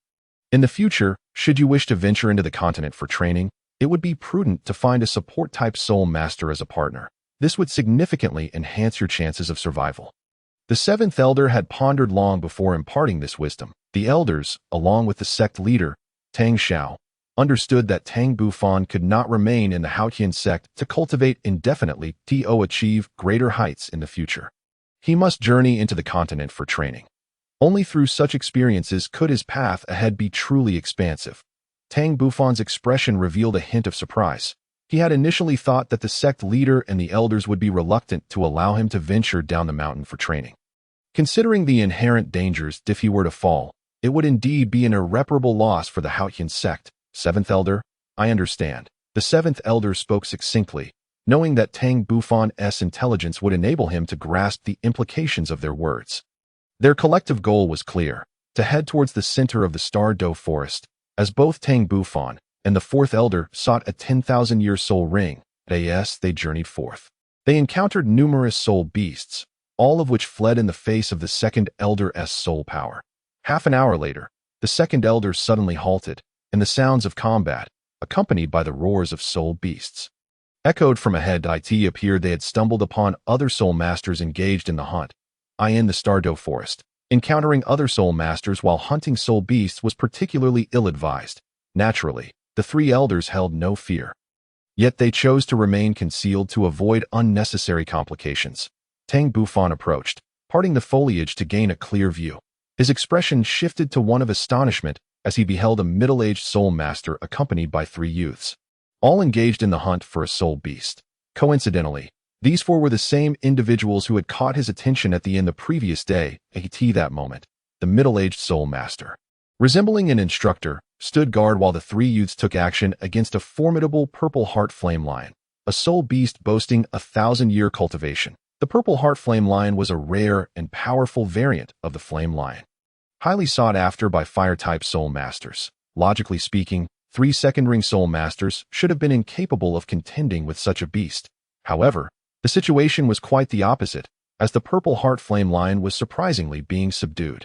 In the future, should you wish to venture into the continent for training, it would be prudent to find a support-type soul master as a partner. This would significantly enhance your chances of survival." The seventh elder had pondered long before imparting this wisdom. The elders, along with the sect leader, Tang Xiao, understood that Tang Bufan could not remain in the Haotian Sect to cultivate indefinitely to achieve greater heights in the future. He must journey into the continent for training. Only through such experiences could his path ahead be truly expansive. Tang Bufan's expression revealed a hint of surprise. He had initially thought that the sect leader and the elders would be reluctant to allow him to venture down the mountain for training. Considering the inherent dangers if he were to fall, it would indeed be an irreparable loss for the Haotian Sect. "Seventh elder, I understand." The seventh elder spoke succinctly, knowing that Tang Bufan's intelligence would enable him to grasp the implications of their words. Their collective goal was clear: to head towards the center of the Douluo forest, as both Tang Bufan and the fourth elder sought a 10,000-year soul ring. As they journeyed forth, they encountered numerous soul beasts, all of which fled in the face of the second elder's soul power. Half an hour later, the second elder suddenly halted, and the sounds of combat, accompanied by the roars of soul beasts, echoed from ahead. It appeared they had stumbled upon other soul masters engaged in the hunt. In the Stardew Forest, encountering other soul masters while hunting soul beasts was particularly ill-advised. Naturally, the three elders held no fear. Yet they chose to remain concealed to avoid unnecessary complications. Tang Bufan approached, parting the foliage to gain a clear view. His expression shifted to one of astonishment as he beheld a middle-aged soul master accompanied by three youths, all engaged in the hunt for a soul beast. Coincidentally, these four were the same individuals who had caught his attention at the inn the previous day. At that moment, the middle-aged soul master, resembling an instructor, stood guard while the three youths took action against a formidable purple heart flame lion, a soul beast boasting 1,000-year cultivation. The purple heart flame lion was a rare and powerful variant of the flame lion, highly sought after by fire-type soul masters. Logically speaking, 3 second-ring soul masters should have been incapable of contending with such a beast. However, the situation was quite the opposite, as the purple heart flame lion was surprisingly being subdued.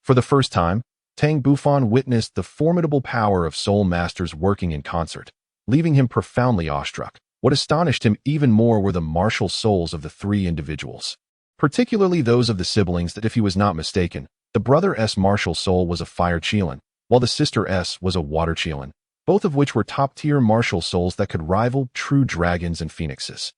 For the first time, Tang Bufan witnessed the formidable power of soul masters working in concert, leaving him profoundly awestruck. What astonished him even more were the martial souls of the three individuals, particularly those of the siblings that, if he was not mistaken, the brother's martial soul was a fire Qilin, while the sister's was a water Qilin, both of which were top-tier martial souls that could rival true dragons and phoenixes.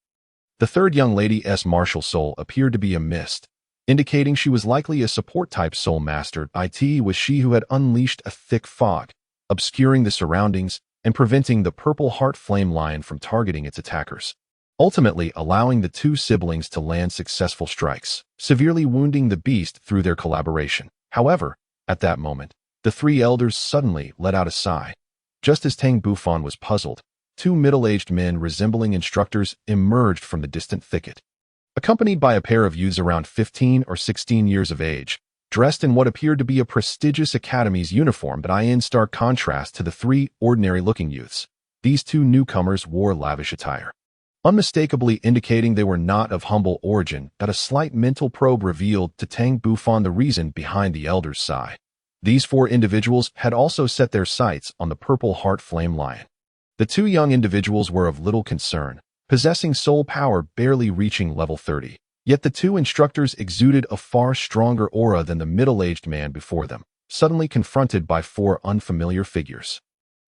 The third young lady's martial soul appeared to be a mist, indicating she was likely a support-type soul master. It was she who had unleashed a thick fog, obscuring the surroundings and preventing the purple heart flame lion from targeting its attackers, ultimately allowing the two siblings to land successful strikes, severely wounding the beast through their collaboration. However, at that moment, the three elders suddenly let out a sigh. Just as Tang Bufan was puzzled, two middle-aged men resembling instructors emerged from the distant thicket, accompanied by a pair of youths around 15 or 16 years of age, dressed in what appeared to be a prestigious academy's uniform, but in stark contrast to the three ordinary-looking youths. These two newcomers wore lavish attire, unmistakably indicating they were not of humble origin. A slight mental probe revealed to Tang Bufan the reason behind the elders' sigh. These four individuals had also set their sights on the purple heart flame lion. The two young individuals were of little concern, possessing soul power barely reaching level 30. Yet the two instructors exuded a far stronger aura than the middle-aged man before them, suddenly confronted by four unfamiliar figures.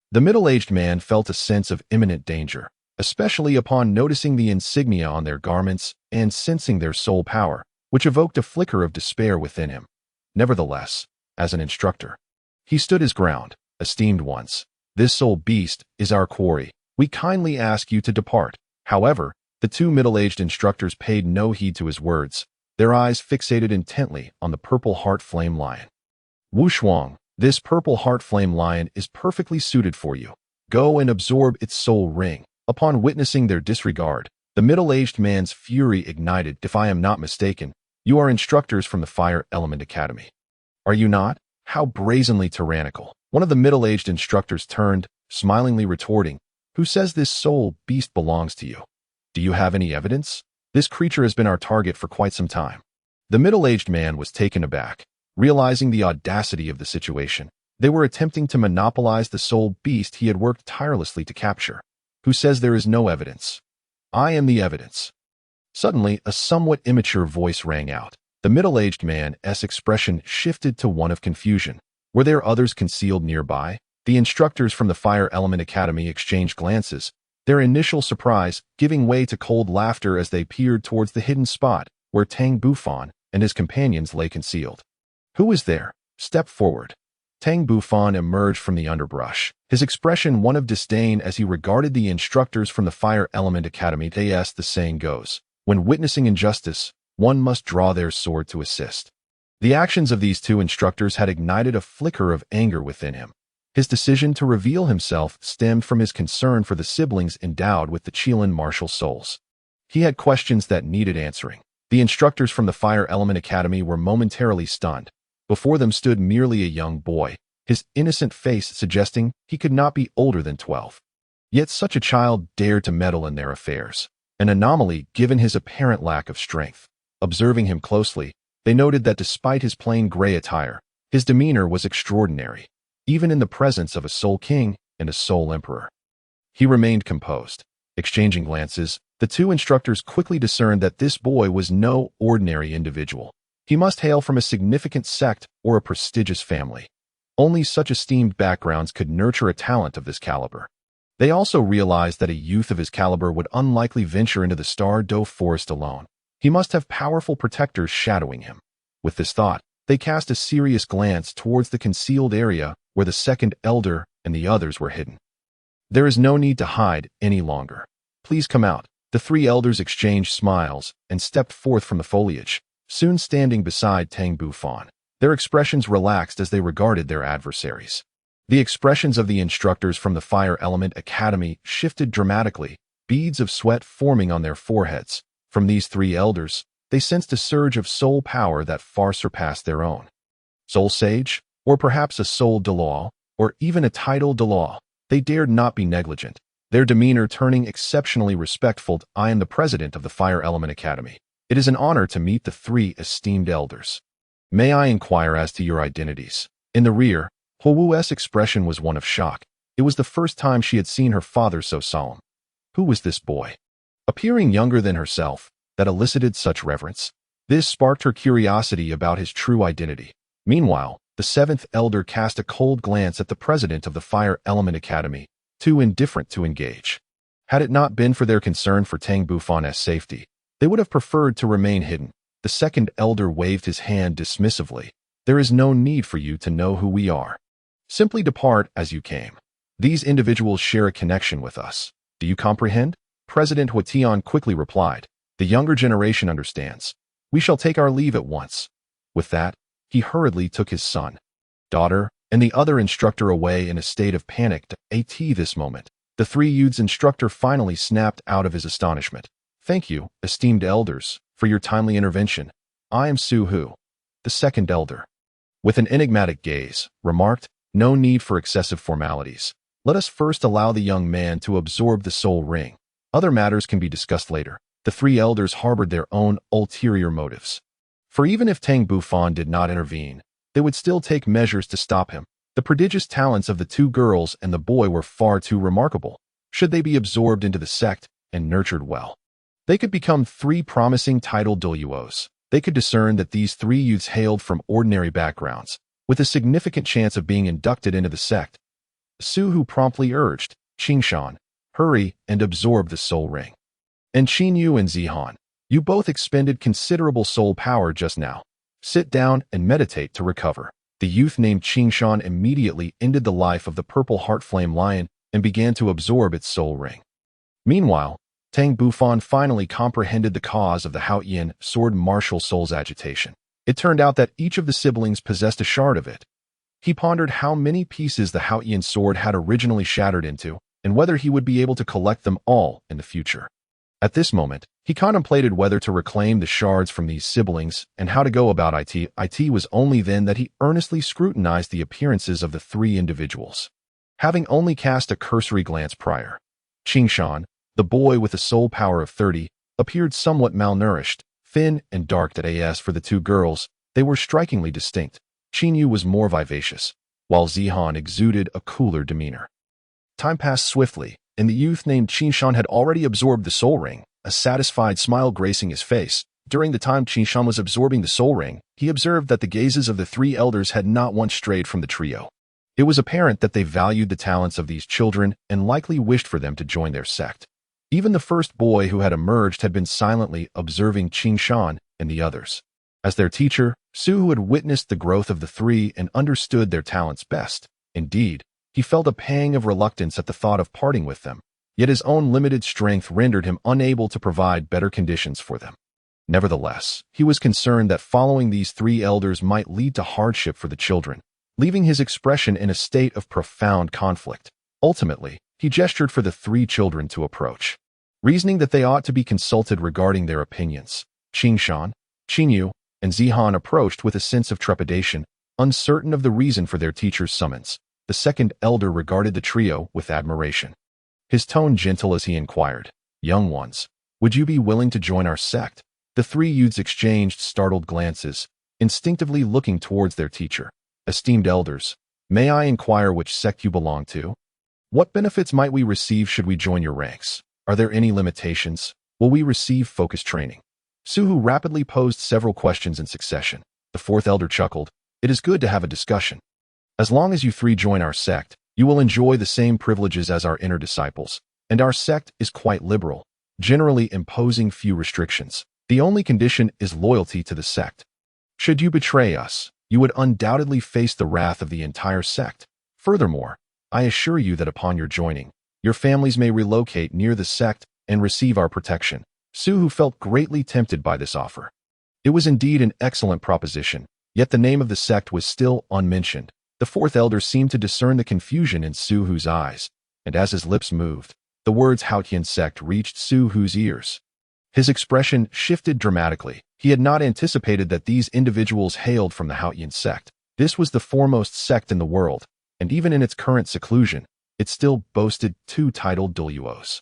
The middle-aged man felt a sense of imminent danger, especially upon noticing the insignia on their garments and sensing their soul power, which evoked a flicker of despair within him. Nevertheless, as an instructor, he stood his ground. Esteemed ones, this soul beast is our quarry. We kindly ask you to depart. However, the two middle-aged instructors paid no heed to his words, their eyes fixated intently on the purple heart flame lion. Wu Shuang, this purple heart flame lion is perfectly suited for you. Go and absorb its soul ring. Upon witnessing their disregard, the middle-aged man's fury ignited. If I am not mistaken, you are instructors from the Fire Element Academy. Are you not? How brazenly tyrannical. One of the middle-aged instructors turned, smilingly retorting, who says this soul beast belongs to you? Do you have any evidence? This creature has been our target for quite some time. The middle-aged man was taken aback, realizing the audacity of the situation. They were attempting to monopolize the soul beast he had worked tirelessly to capture. Who says there is no evidence? I am the evidence. Suddenly, a somewhat immature voice rang out. The middle-aged man's expression shifted to one of confusion. Were there others concealed nearby? The instructors from the Fire Element Academy exchanged glances, their initial surprise giving way to cold laughter as they peered towards the hidden spot where Tang Bufan and his companions lay concealed. Who is there? Step forward. Tang Bufan emerged from the underbrush, his expression one of disdain as he regarded the instructors from the Fire Element Academy. As the saying goes, when witnessing injustice, one must draw their sword to assist. The actions of these two instructors had ignited a flicker of anger within him. His decision to reveal himself stemmed from his concern for the siblings endowed with the Qilin martial souls. He had questions that needed answering. The instructors from the Fire Element Academy were momentarily stunned. Before them stood merely a young boy, his innocent face suggesting he could not be older than 12. Yet such a child dared to meddle in their affairs, an anomaly given his apparent lack of strength. Observing him closely, they noted that despite his plain gray attire, his demeanor was extraordinary, even in the presence of a soul king and a soul emperor. He remained composed. Exchanging glances, the two instructors quickly discerned that this boy was no ordinary individual. He must hail from a significant sect or a prestigious family. Only such esteemed backgrounds could nurture a talent of this caliber. They also realized that a youth of his caliber would unlikely venture into the Star Doe forest alone. He must have powerful protectors shadowing him. With this thought, they cast a serious glance towards the concealed area where the second elder and the others were hidden. There is no need to hide any longer. Please come out. The three elders exchanged smiles and stepped forth from the foliage, soon standing beside Tang Bufan. Their expressions relaxed as they regarded their adversaries. The expressions of the instructors from the Fire Element Academy shifted dramatically, beads of sweat forming on their foreheads. From these three elders, they sensed a surge of soul power that far surpassed their own. Soul Sage, or perhaps a Soul Douluo, or even a title Douluo, they dared not be negligent, their demeanor turning exceptionally respectful. I am the president of the Fire Element Academy. It is an honor to meet the three esteemed elders. May I inquire as to your identities? In the rear, Huowu's expression was one of shock. It was the first time she had seen her father so solemn. Who was this boy? Appearing younger than herself, that elicited such reverence. This sparked her curiosity about his true identity. Meanwhile, the seventh elder cast a cold glance at the president of the Fire Element Academy, too indifferent to engage. Had it not been for their concern for Tang Bufan's safety, they would have preferred to remain hidden. The second elder waved his hand dismissively. There is no need for you to know who we are. Simply depart as you came. These individuals share a connection with us. Do you comprehend? President Haotian quickly replied. The younger generation understands. We shall take our leave at once. With that, he hurriedly took his son, daughter, and the other instructor away in a state of panic. At this moment, the three youths' instructor finally snapped out of his astonishment. Thank you, esteemed elders, for your timely intervention. I am Su Hu, the second elder. With an enigmatic gaze, remarked, no need for excessive formalities. Let us first allow the young man to absorb the soul ring. Other matters can be discussed later. The three elders harbored their own ulterior motives. For even if Tang Bufan did not intervene, they would still take measures to stop him. The prodigious talents of the two girls and the boy were far too remarkable. Should they be absorbed into the sect and nurtured well, they could become three promising titled Douluos. They could discern that these three youths hailed from ordinary backgrounds, with a significant chance of being inducted into the sect. Su Hu promptly urged, Qingshan, hurry and absorb the soul ring. And Qinyu and Zihan, you both expended considerable soul power just now. Sit down and meditate to recover. The youth named Qingshan immediately ended the life of the purple heart flame lion and began to absorb its soul ring. Meanwhile, Tang Bufan finally comprehended the cause of the Haotian sword martial soul's agitation. It turned out that each of the siblings possessed a shard of it. He pondered how many pieces the Haotian sword had originally shattered into, and whether he would be able to collect them all in the future. At this moment, he contemplated whether to reclaim the shards from these siblings and how to go about it. It was only then that he earnestly scrutinized the appearances of the three individuals. Having only cast a cursory glance prior, Qingshan, the boy with a soul power of 30, appeared somewhat malnourished, thin and dark. As for the two girls, they were strikingly distinct. Qinyu was more vivacious, while Zihan exuded a cooler demeanor. Time passed swiftly, and the youth named Qingshan had already absorbed the soul ring, a satisfied smile gracing his face. During the time Qingshan was absorbing the soul ring, he observed that the gazes of the three elders had not once strayed from the trio. It was apparent that they valued the talents of these children and likely wished for them to join their sect. Even the first boy who had emerged had been silently observing Qingshan and the others. As their teacher, Su Hu had witnessed the growth of the three and understood their talents best. Indeed, he felt a pang of reluctance at the thought of parting with them, yet his own limited strength rendered him unable to provide better conditions for them. Nevertheless, he was concerned that following these three elders might lead to hardship for the children, leaving his expression in a state of profound conflict. Ultimately, he gestured for the three children to approach, reasoning that they ought to be consulted regarding their opinions. Qingshan, Qinyu, and Zihan approached with a sense of trepidation, uncertain of the reason for their teacher's summons. The second elder regarded the trio with admiration. His tone gentle as he inquired, young ones, would you be willing to join our sect? The three youths exchanged startled glances, instinctively looking towards their teacher. Esteemed elders, may I inquire which sect you belong to? What benefits might we receive should we join your ranks? Are there any limitations? Will we receive focused training? Suhu rapidly posed several questions in succession. The fourth elder chuckled. It is good to have a discussion. As long as you three join our sect, you will enjoy the same privileges as our inner disciples, and our sect is quite liberal, generally imposing few restrictions. The only condition is loyalty to the sect. Should you betray us, you would undoubtedly face the wrath of the entire sect. Furthermore, I assure you that upon your joining, your families may relocate near the sect and receive our protection. Suhu felt greatly tempted by this offer. It was indeed an excellent proposition, yet the name of the sect was still unmentioned. The fourth elder seemed to discern the confusion in Suhu's eyes, and as his lips moved, the words Haotian Sect reached Suhu's ears. His expression shifted dramatically. He had not anticipated that these individuals hailed from the Haotian Sect. This was the foremost sect in the world, and even in its current seclusion, it still boasted two titled Douluos.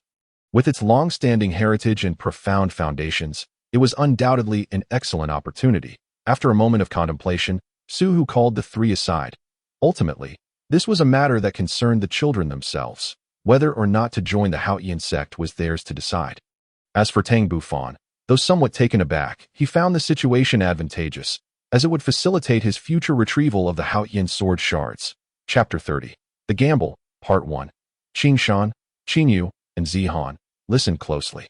With its long-standing heritage and profound foundations, it was undoubtedly an excellent opportunity. After a moment of contemplation, Suhu called the three aside. Ultimately, this was a matter that concerned the children themselves. Whether or not to join the Haotian Sect was theirs to decide. As for Tang Bufan, though somewhat taken aback, he found the situation advantageous, as it would facilitate his future retrieval of the Haotian sword shards. Chapter 30. The Gamble, Part 1. Qingshan, Qingyu, and Zihan, listen closely.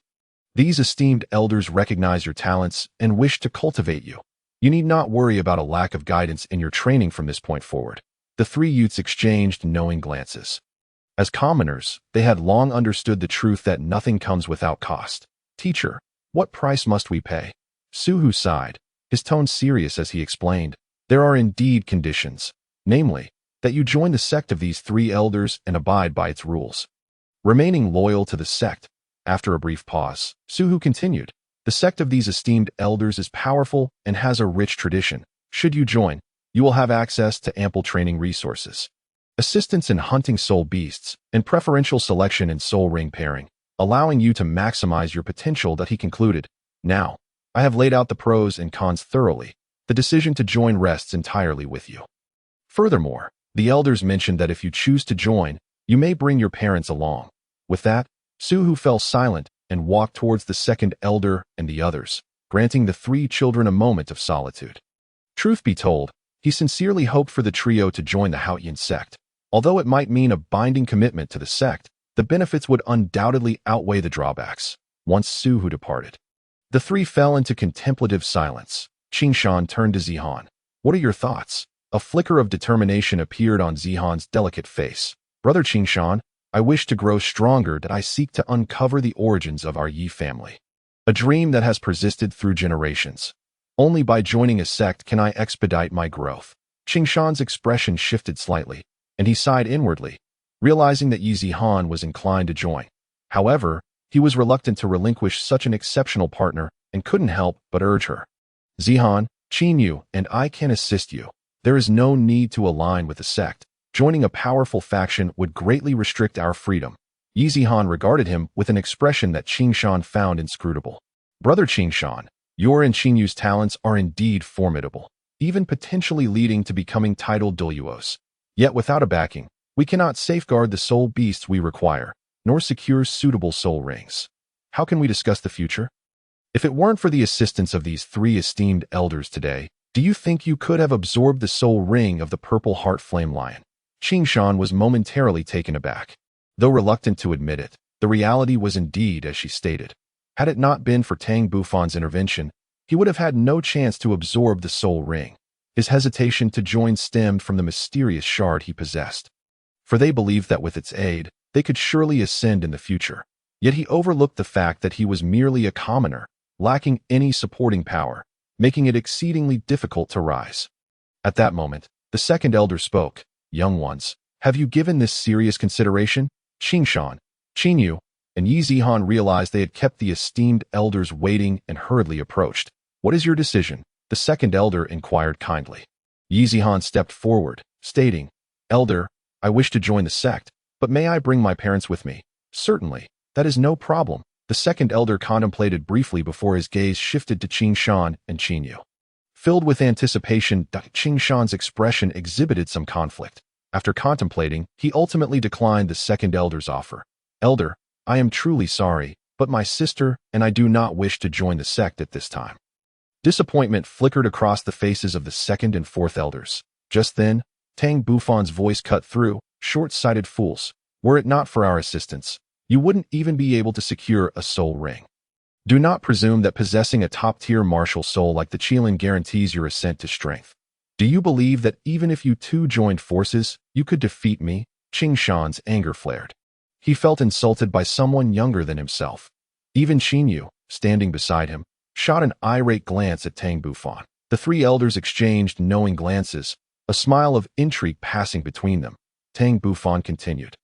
These esteemed elders recognize your talents and wish to cultivate you. You need not worry about a lack of guidance in your training from this point forward. The three youths exchanged knowing glances. As commoners, they had long understood the truth that nothing comes without cost. Teacher, what price must we pay? Suhu sighed, his tone serious as he explained. There are indeed conditions, namely, that you join the sect of these three elders and abide by its rules. Remaining loyal to the sect. After a brief pause, Suhu continued, the sect of these esteemed elders is powerful and has a rich tradition. Should you join, you will have access to ample training resources, assistance in hunting soul beasts, and preferential selection in soul ring pairing, allowing you to maximize your potential. That he concluded. Now, I have laid out the pros and cons thoroughly. The decision to join rests entirely with you. Furthermore, the elders mentioned that if you choose to join, you may bring your parents along. With that, Suhu fell silent and walked towards the second elder and the others, granting the three children a moment of solitude. Truth be told, he sincerely hoped for the trio to join the Haotian Sect. Although it might mean a binding commitment to the sect, the benefits would undoubtedly outweigh the drawbacks. Once Suhu departed, the three fell into contemplative silence. Qingshan turned to Zihan. What are your thoughts? A flicker of determination appeared on Zihan's delicate face. Brother Qingshan, I wish to grow stronger, that I seek to uncover the origins of our Yi family. A dream that has persisted through generations. Only by joining a sect can I expedite my growth. Qingshan's expression shifted slightly, and he sighed inwardly, realizing that Yi Zihan was inclined to join. However, he was reluctant to relinquish such an exceptional partner and couldn't help but urge her. Zihan, Qingyu, and I can assist you. There is no need to align with the sect. Joining a powerful faction would greatly restrict our freedom. Yi Zihan regarded him with an expression that Qingshan found inscrutable. Brother Qingshan, your and Qingyu's talents are indeed formidable, even potentially leading to becoming titled Douluos. Yet without a backing, we cannot safeguard the soul beasts we require, nor secure suitable soul rings. How can we discuss the future? If it weren't for the assistance of these three esteemed elders today, do you think you could have absorbed the soul ring of the purple heart flame lion? Qingshan was momentarily taken aback. Though reluctant to admit it, the reality was indeed as she stated. Had it not been for Tang Bufan's intervention, he would have had no chance to absorb the soul ring. His hesitation to join stemmed from the mysterious shard he possessed. For they believed that with its aid, they could surely ascend in the future. Yet he overlooked the fact that he was merely a commoner, lacking any supporting power, making it exceedingly difficult to rise. At that moment, the second elder spoke. Young ones, have you given this serious consideration? Qingshan, Qingyu, and Yi Zihan realized they had kept the esteemed elders waiting and hurriedly approached. What is your decision? The second elder inquired kindly. Yi Zihan stepped forward, stating, Elder, I wish to join the sect, but may I bring my parents with me? Certainly, that is no problem. The second elder contemplated briefly before his gaze shifted to Qing Shan and Qing Yu. Filled with anticipation, Qing Shan's expression exhibited some conflict. After contemplating, he ultimately declined the second elder's offer. "Elder, I am truly sorry, but my sister and I do not wish to join the sect at this time." Disappointment flickered across the faces of the second and fourth elders. Just then, Tang Bufan's voice cut through. "Short-sighted fools. Were it not for our assistance, you wouldn't even be able to secure a soul ring. Do not presume that possessing a top-tier martial soul like the Qilin guarantees your ascent to strength. Do you believe that even if you two joined forces, you could defeat me?" Qing Shan's anger flared. He felt insulted by someone younger than himself. Even Qing Yu, standing beside him, shot an irate glance at Tang Bufan. The three elders exchanged knowing glances, a smile of intrigue passing between them. Tang Bufan continued.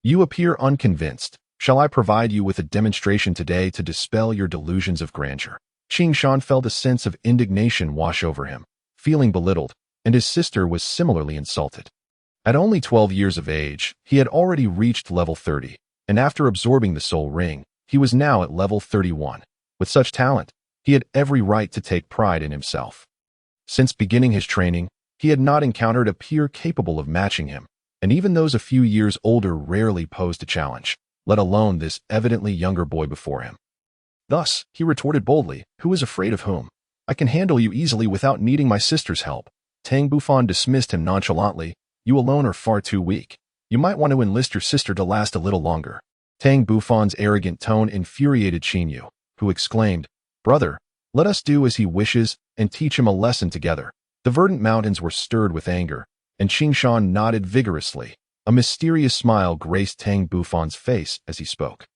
"You appear unconvinced. Shall I provide you with a demonstration today to dispel your delusions of grandeur?" Qing Shan felt a sense of indignation wash over him, feeling belittled, and his sister was similarly insulted. At only 12 years of age, he had already reached level 30, and after absorbing the soul ring, he was now at level 31. With such talent, he had every right to take pride in himself. Since beginning his training, he had not encountered a peer capable of matching him, and even those a few years older rarely posed a challenge, let alone this evidently younger boy before him. Thus, he retorted boldly, "Who is afraid of whom? I can handle you easily without needing my sister's help." Tang Bufan dismissed him nonchalantly. "You alone are far too weak. You might want to enlist your sister to last a little longer." Tang Bufan's arrogant tone infuriated Qing Yu, who exclaimed, "Brother, let us do as he wishes and teach him a lesson together." The verdant mountains were stirred with anger, and Qing Shan nodded vigorously. A mysterious smile graced Tang Bufan's face as he spoke.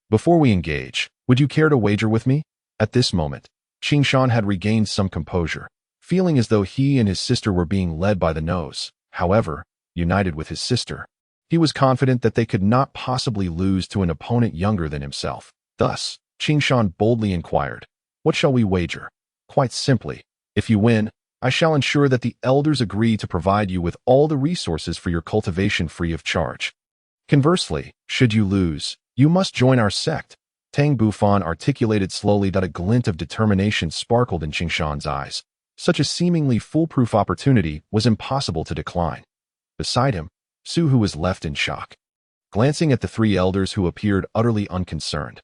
"Before we engage, would you care to wager with me?" At this moment, Qing Shan had regained some composure, feeling as though he and his sister were being led by the nose. However, united with his sister, he was confident that they could not possibly lose to an opponent younger than himself. Thus, Qing Shan boldly inquired, "What shall we wager?" "Quite simply, if you win, I shall ensure that the elders agree to provide you with all the resources for your cultivation free of charge. Conversely, should you lose, you must join our sect." Tang Bufan articulated slowly that a glint of determination sparkled in Qing Shan's eyes. Such a seemingly foolproof opportunity was impossible to decline. Beside him, Su Hu was left in shock, glancing at the three elders who appeared utterly unconcerned.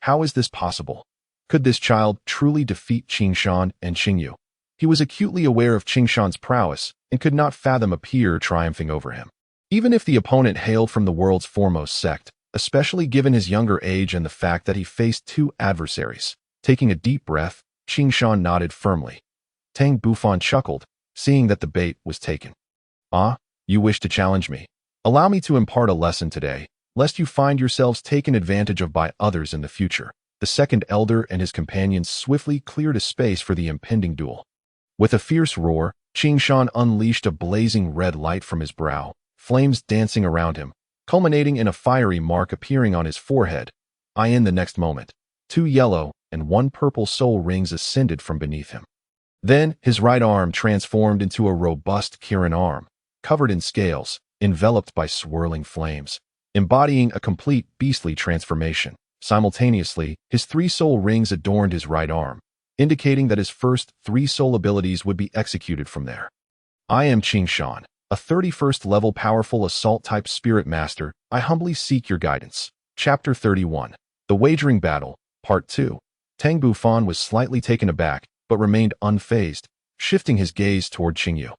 How is this possible? Could this child truly defeat Qing Shan and Qing Yu? He was acutely aware of Qing Shan's prowess and could not fathom a peer triumphing over him. Even if the opponent hailed from the world's foremost sect, especially given his younger age and the fact that he faced two adversaries. Taking a deep breath, Qing Shan nodded firmly. Tang Bufan chuckled, seeing that the bait was taken. "Ah, you wish to challenge me? Allow me to impart a lesson today, lest you find yourselves taken advantage of by others in the future." The second elder and his companions swiftly cleared a space for the impending duel. With a fierce roar, Qing Shan unleashed a blazing red light from his brow, flames dancing around him, culminating in a fiery mark appearing on his forehead. In the next moment, 2 yellow and 1 purple soul rings ascended from beneath him. Then, his right arm transformed into a robust Kirin arm, covered in scales, enveloped by swirling flames, embodying a complete beastly transformation. Simultaneously, his 3 soul rings adorned his right arm, indicating that his first 3 soul abilities would be executed from there. "I am Qing Shan, a 31st level powerful assault-type spirit master. I humbly seek your guidance." Chapter 31. The Wagering Battle, Part 2. Tang Bufan was slightly taken aback, but remained unfazed, shifting his gaze toward Qing Yu.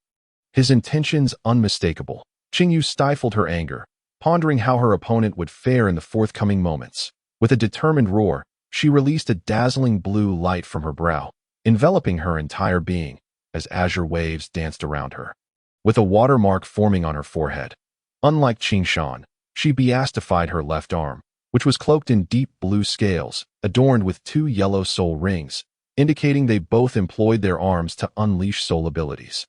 His intentions unmistakable. Qing Yu stifled her anger, pondering how her opponent would fare in the forthcoming moments. With a determined roar, she released a dazzling blue light from her brow, enveloping her entire being, as azure waves danced around her. With a watermark forming on her forehead. Unlike Qing Shan, she beastified her left arm, which was cloaked in deep blue scales, adorned with 2 yellow soul rings, indicating they both employed their arms to unleash soul abilities.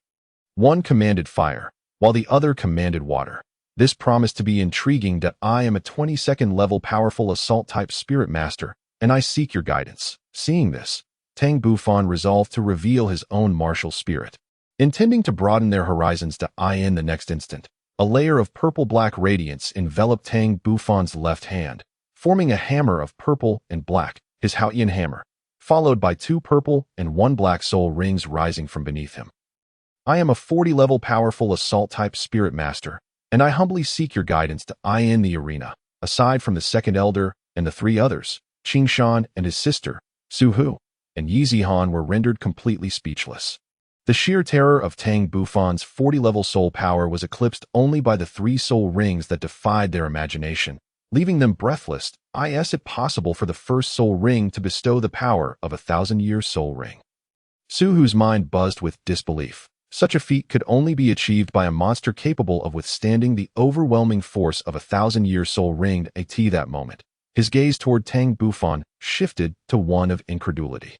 One commanded fire, while the other commanded water. This promised to be intriguing. That I am a 22nd level powerful assault-type spirit master, and I seek your guidance. Seeing this, Tang Bufan resolved to reveal his own martial spirit. Intending to broaden their horizons to in the next instant, a layer of purple-black radiance enveloped Tang Bufan's left hand, forming a hammer of purple and black, his Haotian hammer, followed by 2 purple and 1 black soul rings rising from beneath him. I am a 40-level powerful assault-type spirit master, and I humbly seek your guidance to in the arena. Aside from the second elder and the 3 others, Qingshan and his sister, Su Hu, and Yi Zihan were rendered completely speechless. The sheer terror of Tang Bufan's 40-level soul power was eclipsed only by the 3 soul rings that defied their imagination, leaving them breathless. Is it possible for the first soul ring to bestow the power of a 1,000-year soul ring? Su Hu's mind buzzed with disbelief. Such a feat could only be achieved by a monster capable of withstanding the overwhelming force of a 1,000-year soul ring. At that moment, his gaze toward Tang Bufan shifted to one of incredulity.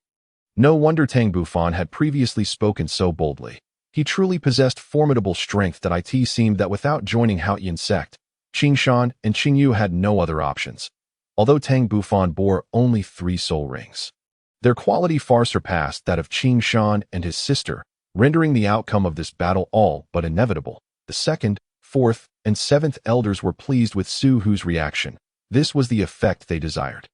No wonder Tang Bufan had previously spoken so boldly. He truly possessed formidable strength. That it seemed that without joining Haotian Sect, Qingshan and Qingyu had no other options. Although Tang Bufan bore only 3 soul rings, their quality far surpassed that of Qingshan and his sister, rendering the outcome of this battle all but inevitable. The 2nd, 4th, and 7th elders were pleased with Su Hu's reaction. This was the effect they desired.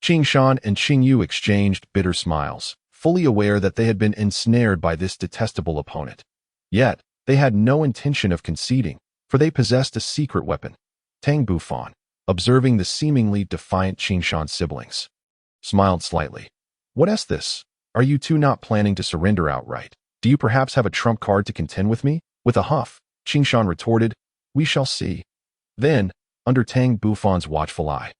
Qingshan and Qingyu exchanged bitter smiles, fully aware that they had been ensnared by this detestable opponent. Yet, they had no intention of conceding, for they possessed a secret weapon. Tang Bufan, observing the seemingly defiant Qingshan siblings, smiled slightly. What is this? Are you two not planning to surrender outright? Do you perhaps have a trump card to contend with me? With a huff, Qingshan retorted, we shall see. Then, under Tang Bufan's watchful eye,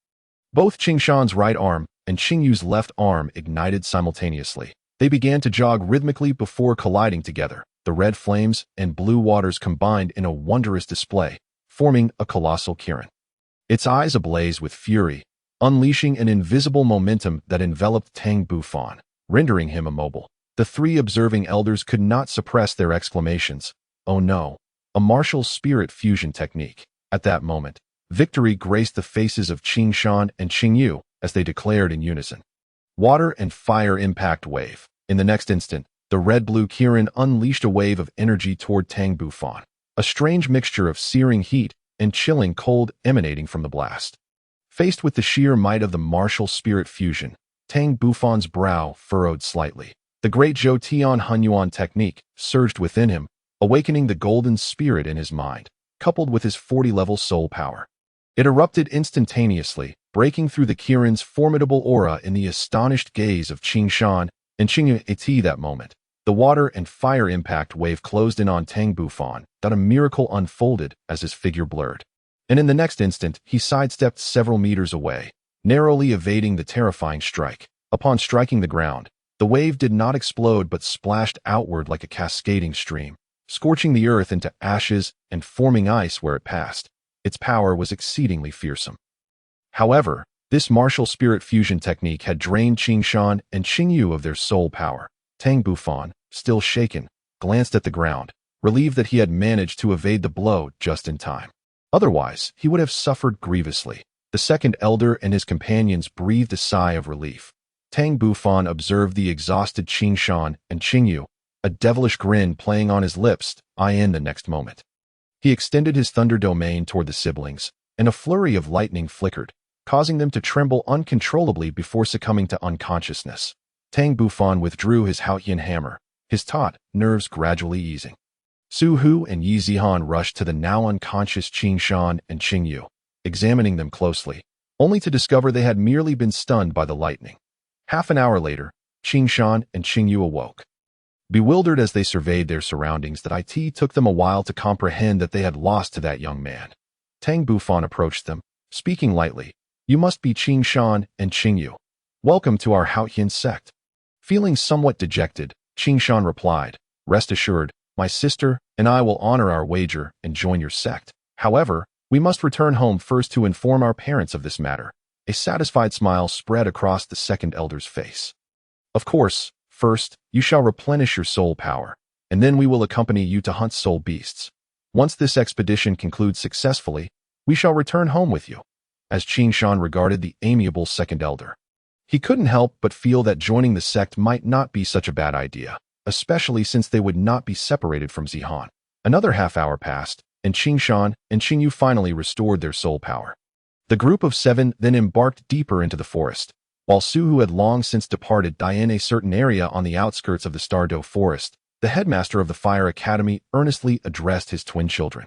both Qingshan's right arm and Qingyu's left arm ignited simultaneously. They began to jog rhythmically before colliding together. The red flames and blue waters combined in a wondrous display, forming a colossal kirin. Its eyes ablaze with fury, unleashing an invisible momentum that enveloped Tang Bufan, rendering him immobile. The 3 observing elders could not suppress their exclamations. Oh no, a martial spirit fusion technique. At that moment, victory graced the faces of Qingshan and Qingyu as they declared in unison. Water and fire impact wave. In the next instant, the red-blue kirin unleashed a wave of energy toward Tang Bufan, a strange mixture of searing heat and chilling cold emanating from the blast. Faced with the sheer might of the martial spirit fusion, Tang Bufan's brow furrowed slightly. The great Zhou Tian Hunyuan technique surged within him, awakening the golden spirit in his mind, coupled with his 40-level soul power. It erupted instantaneously, breaking through the kirin's formidable aura in the astonished gaze of Qingshan and Qingyu. At that moment, the water and fire impact wave closed in on Tang Bufan. A miracle unfolded as his figure blurred. And in the next instant, he sidestepped several meters away, narrowly evading the terrifying strike. Upon striking the ground, the wave did not explode but splashed outward like a cascading stream, scorching the earth into ashes and forming ice where it passed. Its power was exceedingly fearsome. However, this martial spirit fusion technique had drained Qingshan and Qingyu of their soul power. Tang Bufan, still shaken, glanced at the ground, relieved that he had managed to evade the blow just in time. Otherwise, he would have suffered grievously. The 2nd elder and his companions breathed a sigh of relief. Tang Bufan observed the exhausted Qingshan and Qingyu, a devilish grin playing on his lips. In the next moment, he extended his thunder domain toward the siblings, and a flurry of lightning flickered, causing them to tremble uncontrollably before succumbing to unconsciousness. Tang Bufan withdrew his Haotian hammer, his taut nerves gradually easing. Su Hu and Yi Zihan rushed to the now unconscious Qingshan and Qingyu, examining them closely, only to discover they had merely been stunned by the lightning. Half an hour later, Qingshan and Qingyu awoke. Bewildered as they surveyed their surroundings, it took them a while to comprehend that they had lost to that young man. Tang Bufan approached them, speaking lightly. You must be Qingshan and Qingyu. Welcome to our Haotian Sect. Feeling somewhat dejected, Qingshan replied, Rest assured, my sister and I will honor our wager and join your sect. However, we must return home first to inform our parents of this matter. A satisfied smile spread across the 2nd elder's face. Of course, first, you shall replenish your soul power, and then we will accompany you to hunt soul beasts. Once this expedition concludes successfully, we shall return home with you. As Qingshan regarded the amiable 2nd elder, he couldn't help but feel that joining the sect might not be such a bad idea, especially since they would not be separated from Zihan. Another half hour passed, and Qingshan and Qingyu finally restored their soul power. The group of 7 then embarked deeper into the forest. While Su, who had long since departed, died in a certain area on the outskirts of the Stardow Forest, the headmaster of the Fire Academy earnestly addressed his twin children.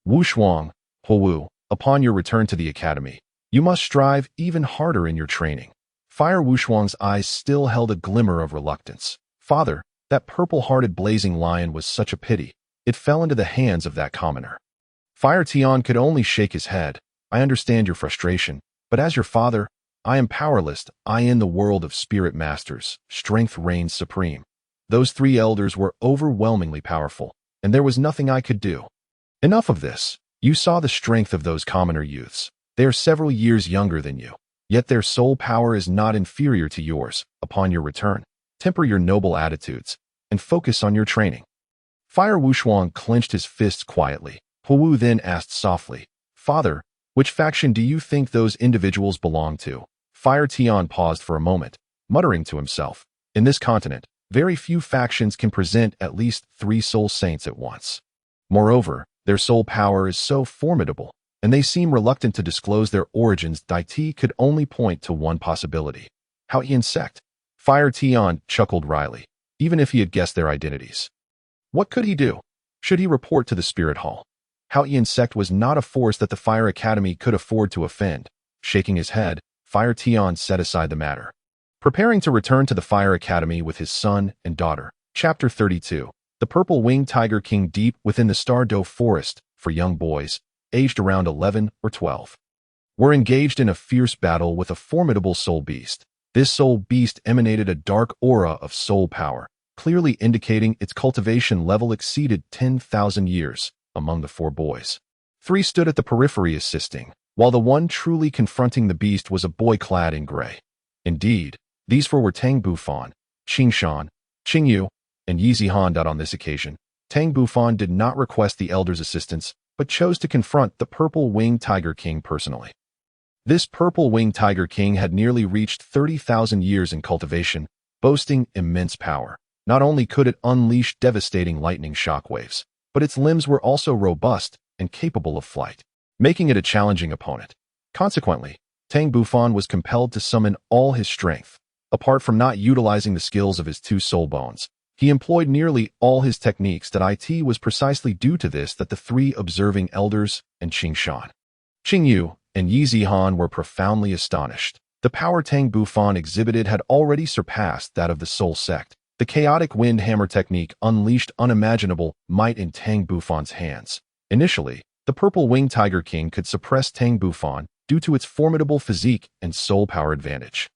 Wu Shuang, Hu Wu, upon your return to the academy, you must strive even harder in your training. Fire Wu Shuang's eyes still held a glimmer of reluctance. Father, that purple-hearted blazing lion was such a pity. It fell into the hands of that commoner. Fire Tian could only shake his head. I understand your frustration, but as your father, I am powerless. In the world of spirit masters, strength reigns supreme. Those 3 elders were overwhelmingly powerful, and there was nothing I could do. Enough of this. You saw the strength of those commoner youths. They are several years younger than you, yet their soul power is not inferior to yours. Upon your return, temper your noble attitudes and focus on your training. Fire Wushuang clenched his fists quietly. Hu Wu then asked softly, Father, which faction do you think those individuals belong to? Fire Tian paused for a moment, muttering to himself, in this continent, very few factions can present at least 3 soul saints at once. Moreover, their soul power is so formidable, and they seem reluctant to disclose their origins. Dai Ti could only point to one possibility. Haotian Sect. Fire Tian chuckled wryly, even if he had guessed their identities. What could he do? Should he report to the Spirit Hall? Haotian Sect was not a force that the Fire Academy could afford to offend. Shaking his head, Fire Tian set aside the matter. Preparing to return to the Fire Academy with his son and daughter. Chapter 32. The Purple-Winged Tiger King. Deep within the Stardow Forest, for young boys, aged around 11 or 12, were engaged in a fierce battle with a formidable soul beast. This soul beast emanated a dark aura of soul power, clearly indicating its cultivation level exceeded 10,000 years. Among the 4 boys, 3 stood at the periphery assisting, while the one truly confronting the beast was a boy clad in gray. Indeed, these 4 were Tang Bufan, Qingshan, Qingyu, and Yi Zihan. On this occasion, Tang Bufan did not request the elder's assistance, but chose to confront the Purple-Winged Tiger King personally. This Purple-Winged Tiger King had nearly reached 30,000 years in cultivation, boasting immense power. Not only could it unleash devastating lightning shockwaves, but its limbs were also robust and capable of flight, making it a challenging opponent. Consequently, Tang Bufan was compelled to summon all his strength. Apart from not utilizing the skills of his 2 soul bones, he employed nearly all his techniques. It was precisely due to this that the 3 observing elders and Qingshan, Qingyu, and Yi Zihan were profoundly astonished. The power Tang Bufan exhibited had already surpassed that of the Soul Sect. The chaotic wind hammer technique unleashed unimaginable might in Tang Bufan's hands. Initially, the Purple-Winged Tiger King could suppress Tang Bufan due to its formidable physique and soul power advantage.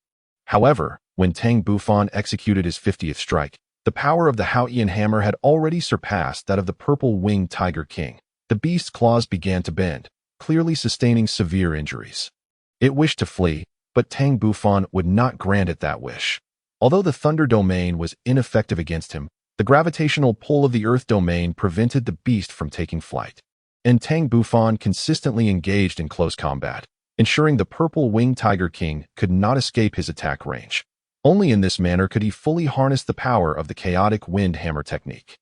However, when Tang Bufan executed his 50th strike, the power of the Haotian hammer had already surpassed that of the Purple-Winged Tiger King. The beast's claws began to bend, clearly sustaining severe injuries. It wished to flee, but Tang Bufan would not grant it that wish. Although the Thunder Domain was ineffective against him, the gravitational pull of the Earth Domain prevented the beast from taking flight. And Tang Bufan consistently engaged in close combat, ensuring the Purple-Winged Tiger King could not escape his attack range. Only in this manner could he fully harness the power of the chaotic wind hammer technique.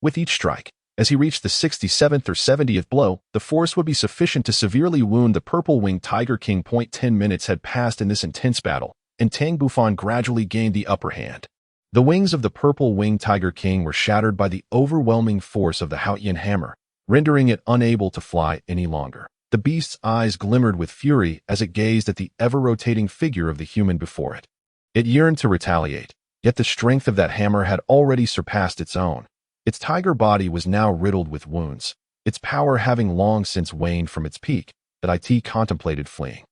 With each strike, as he reached the 67th or 70th blow, the force would be sufficient to severely wound the Purple-Winged Tiger King. 10 minutes had passed in this intense battle, and Tang Bufan gradually gained the upper hand. The wings of the Purple-Winged Tiger King were shattered by the overwhelming force of the Haotian hammer, rendering it unable to fly any longer. The beast's eyes glimmered with fury as it gazed at the ever-rotating figure of the human before it. It yearned to retaliate, yet the strength of that hammer had already surpassed its own. Its tiger body was now riddled with wounds, its power having long since waned from its peak. That it contemplated fleeing.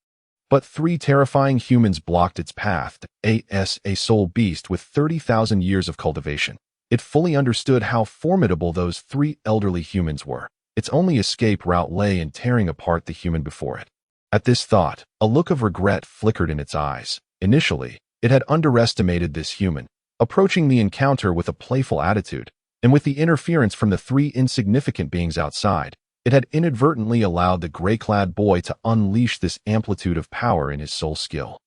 But 3 terrifying humans blocked its path. A soul beast with 30,000 years of cultivation. It fully understood how formidable those 3 elderly humans were. Its only escape route lay in tearing apart the human before it. At this thought, a look of regret flickered in its eyes. Initially, it had underestimated this human, approaching the encounter with a playful attitude, and with the interference from the 3 insignificant beings outside, it had inadvertently allowed the gray-clad boy to unleash this amplitude of power in his soul skill.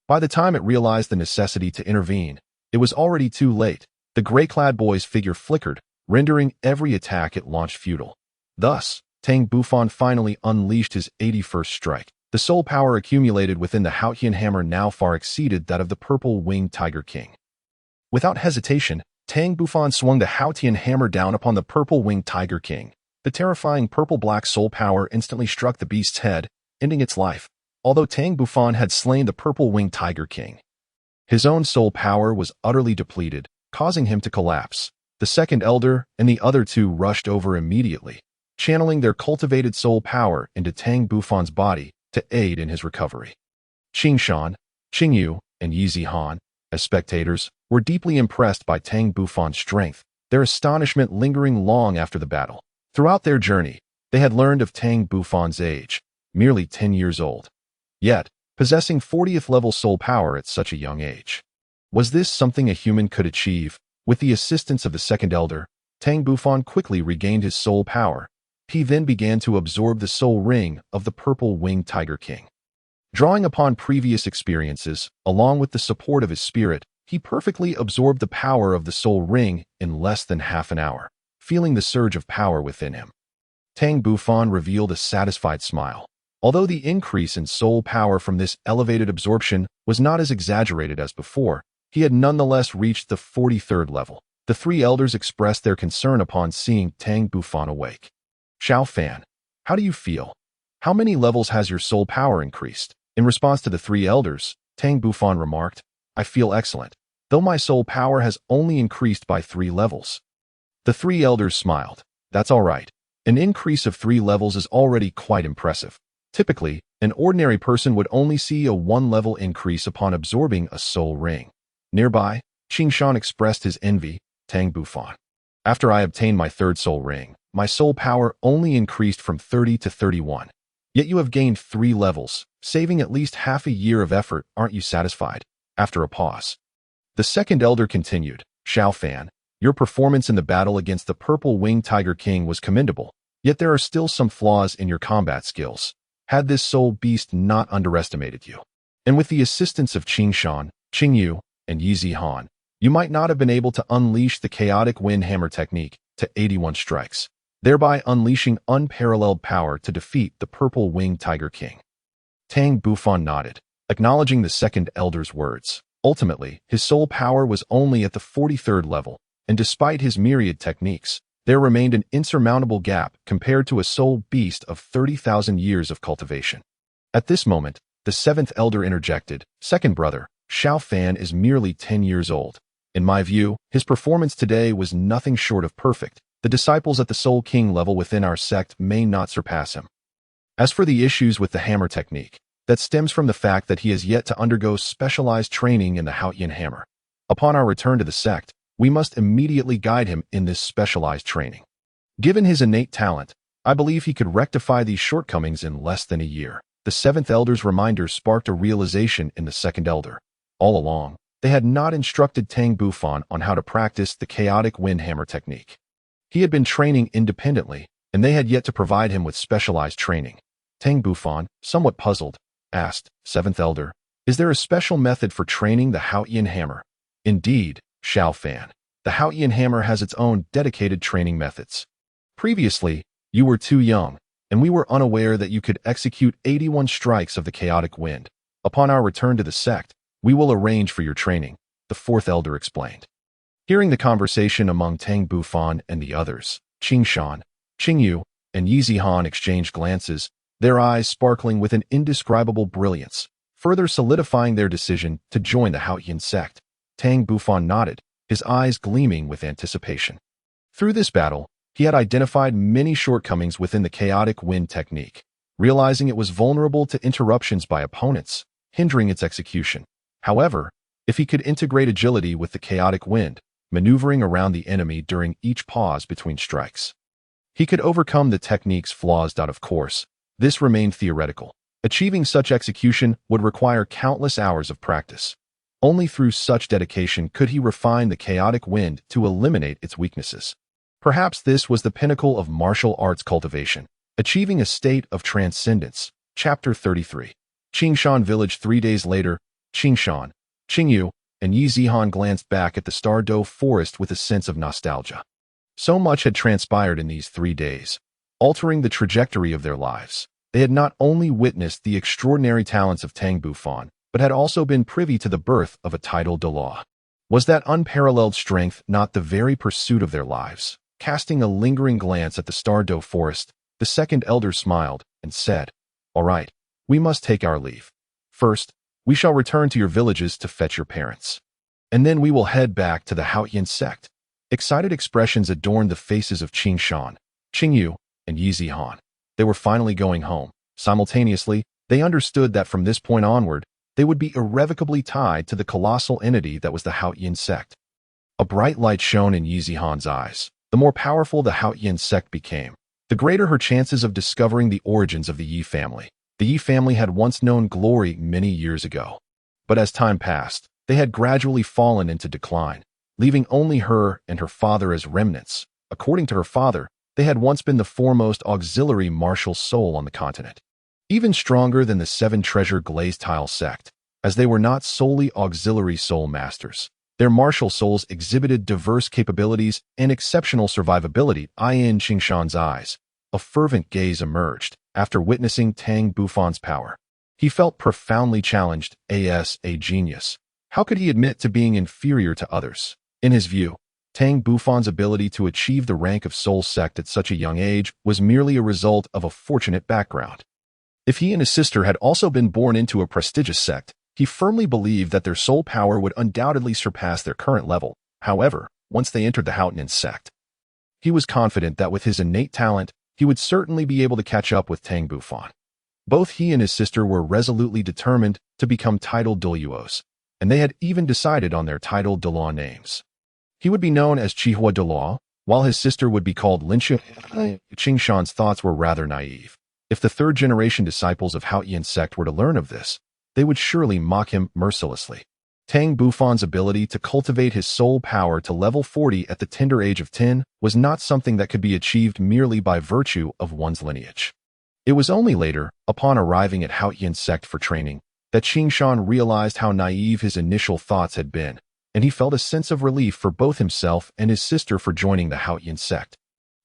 By the time it realized the necessity to intervene, it was already too late. The gray-clad boy's figure flickered, rendering every attack it launched futile. Thus, Tang Bufan finally unleashed his 81st strike. The soul power accumulated within the Haotian hammer now far exceeded that of the purple-winged Tiger King. Without hesitation, Tang Bufan swung the Haotian hammer down upon the purple-winged Tiger King. The terrifying purple-black soul power instantly struck the beast's head, ending its life, although Tang Bufan had slain the purple-winged Tiger King. His own soul power was utterly depleted, causing him to collapse. The second elder and the other two rushed over immediately, channeling their cultivated soul power into Tang Bufan's body to aid in his recovery. Qingshan, Qingyu, and Yi Zihan, as spectators, were deeply impressed by Tang Bufan's strength, their astonishment lingering long after the battle. Throughout their journey, they had learned of Tang Bufan's age, merely 10 years old, yet possessing 40th level soul power at such a young age. Was this something a human could achieve? With the assistance of the second elder, Tang Bufan quickly regained his soul power. He then began to absorb the soul ring of the purple-winged Tiger King. Drawing upon previous experiences, along with the support of his spirit, he perfectly absorbed the power of the soul ring in less than half an hour, feeling the surge of power within him. Tang Bufan revealed a satisfied smile. Although the increase in soul power from this elevated absorption was not as exaggerated as before, he had nonetheless reached the 43rd level. The three elders expressed their concern upon seeing Tang Bufan awake. Xiao Fan, how do you feel? How many levels has your soul power increased? In response to the three elders, Tang Bufan remarked, I feel excellent, though my soul power has only increased by 3 levels. The three elders smiled. That's all right. An increase of 3 levels is already quite impressive. Typically, an ordinary person would only see a 1-level increase upon absorbing a soul ring. Nearby, Qingshan expressed his envy. Tang Bufan, after I obtained my 3rd soul ring, my soul power only increased from 30 to 31. Yet you have gained 3 levels, saving at least half a year of effort. Aren't you satisfied? After a pause, the second elder continued, Xiao Fan, your performance in the battle against the purple-winged Tiger King was commendable, yet there are still some flaws in your combat skills. Had this soul beast not underestimated you, and with the assistance of Qingshan, Qingyu, and Yi Zihan, you might not have been able to unleash the chaotic wind hammer technique to 81 strikes, thereby unleashing unparalleled power to defeat the purple-winged Tiger King. Tang Bufan nodded, acknowledging the second elder's words. Ultimately, his soul power was only at the 43rd level, and despite his myriad techniques, there remained an insurmountable gap compared to a soul beast of 30,000 years of cultivation. At this moment, the 7th elder interjected, Second brother, Xiao Fan is merely 10 years old. In my view, his performance today was nothing short of perfect. The disciples at the Soul King level within our sect may not surpass him. As for the issues with the hammer technique, that stems from the fact that he has yet to undergo specialized training in the Haotian hammer. Upon our return to the sect, we must immediately guide him in this specialized training. Given his innate talent, I believe he could rectify these shortcomings in less than a year. The 7th elder's reminder sparked a realization in the second elder. All along, they had not instructed Tang Bufan on how to practice the chaotic wind hammer technique. He had been training independently, and they had yet to provide him with specialized training. Tang Bufan, somewhat puzzled, asked, 7th elder, is there a special method for training the Haotian hammer? Indeed, Xiao Fan. The Haotian hammer has its own dedicated training methods. Previously, you were too young, and we were unaware that you could execute 81 strikes of the chaotic wind. Upon our return to the sect, we will arrange for your training, the 4th elder explained. Hearing the conversation among Tang Bufan and the others, Qingshan, Qingyu, and Yi Zihan exchanged glances, their eyes sparkling with an indescribable brilliance, further solidifying their decision to join the Haotian Sect. Tang Bufan nodded, his eyes gleaming with anticipation. Through this battle, he had identified many shortcomings within the chaotic wind technique, realizing it was vulnerable to interruptions by opponents, hindering its execution. However, if he could integrate agility with the chaotic wind, maneuvering around the enemy during each pause between strikes, he could overcome the technique's flaws. Of course, this remained theoretical. Achieving such execution would require countless hours of practice. Only through such dedication could he refine the chaotic wind to eliminate its weaknesses. Perhaps this was the pinnacle of martial arts cultivation, achieving a state of transcendence. Chapter 33. Qingshan Village 3 days later, Qingshan, Qingyu, and Yi Zihan glanced back at the Stardow forest with a sense of nostalgia. So much had transpired in these 3 days, altering the trajectory of their lives. They had not only witnessed the extraordinary talents of Tang Bufan, but had also been privy to the birth of a title Douluo. Was that unparalleled strength not the very pursuit of their lives? Casting a lingering glance at the Stardow forest, the second elder smiled and said, "All right, we must take our leave. First, we shall return to your villages to fetch your parents. And then we will head back to the Haotian Sect." Excited expressions adorned the faces of Qing Shan, Qing Yu, and Yi Zihan. They were finally going home. Simultaneously, they understood that from this point onward, they would be irrevocably tied to the colossal entity that was the Haotian Sect. A bright light shone in Yi Zihan's eyes. The more powerful the Haotian Sect became, the greater her chances of discovering the origins of the Yi family. The Yi family had once known glory many years ago. But as time passed, they had gradually fallen into decline, leaving only her and her father as remnants. According to her father, they had once been the foremost auxiliary martial soul on the continent, even stronger than the Seven Treasure Glazed Tile sect, as they were not solely auxiliary soul masters. Their martial souls exhibited diverse capabilities and exceptional survivability. In Qingshan's eyes, a fervent gaze emerged after witnessing Tang Bufan's power. He felt profoundly challenged. As a genius, how could he admit to being inferior to others? In his view, Tang Bufan's ability to achieve the rank of Soul Sect at such a young age was merely a result of a fortunate background. If he and his sister had also been born into a prestigious sect, he firmly believed that their soul power would undoubtedly surpass their current level. However, once they entered the Haotian Sect, he was confident that with his innate talent, he would certainly be able to catch up with Tang Bufan. Both he and his sister were resolutely determined to become titled Douluos, and they had even decided on their titled Douluo names. He would be known as Chihua Douluo, while his sister would be called Linshu. Qingshan's thoughts were rather naive. If the third-generation disciples of Haotian Sect were to learn of this, they would surely mock him mercilessly. Tang Bufan's ability to cultivate his soul power to level 40 at the tender age of 10 was not something that could be achieved merely by virtue of one's lineage. It was only later, upon arriving at Haotian Sect for training, that Qingshan realized how naive his initial thoughts had been, and he felt a sense of relief for both himself and his sister for joining the Haotian Sect.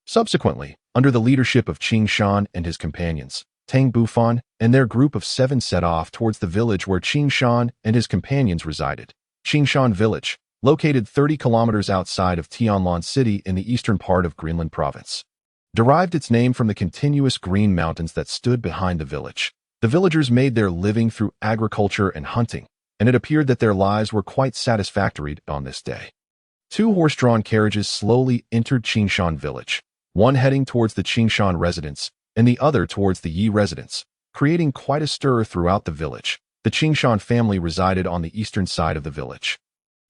Subsequently, under the leadership of Qingshan and his companions, Tang Bufan and their group of 7 set off towards the village where Qingshan and his companions resided. Qingshan Village, located 30 kilometers outside of Tianlan City in the eastern part of Greenland Province, derived its name from the continuous green mountains that stood behind the village. The villagers made their living through agriculture and hunting, and it appeared that their lives were quite satisfactory on this day. 2 horse-drawn carriages slowly entered Qingshan Village, one heading towards the Qingshan residence and the other towards the Yi residence, creating quite a stir throughout the village. The Qingshan family resided on the eastern side of the village,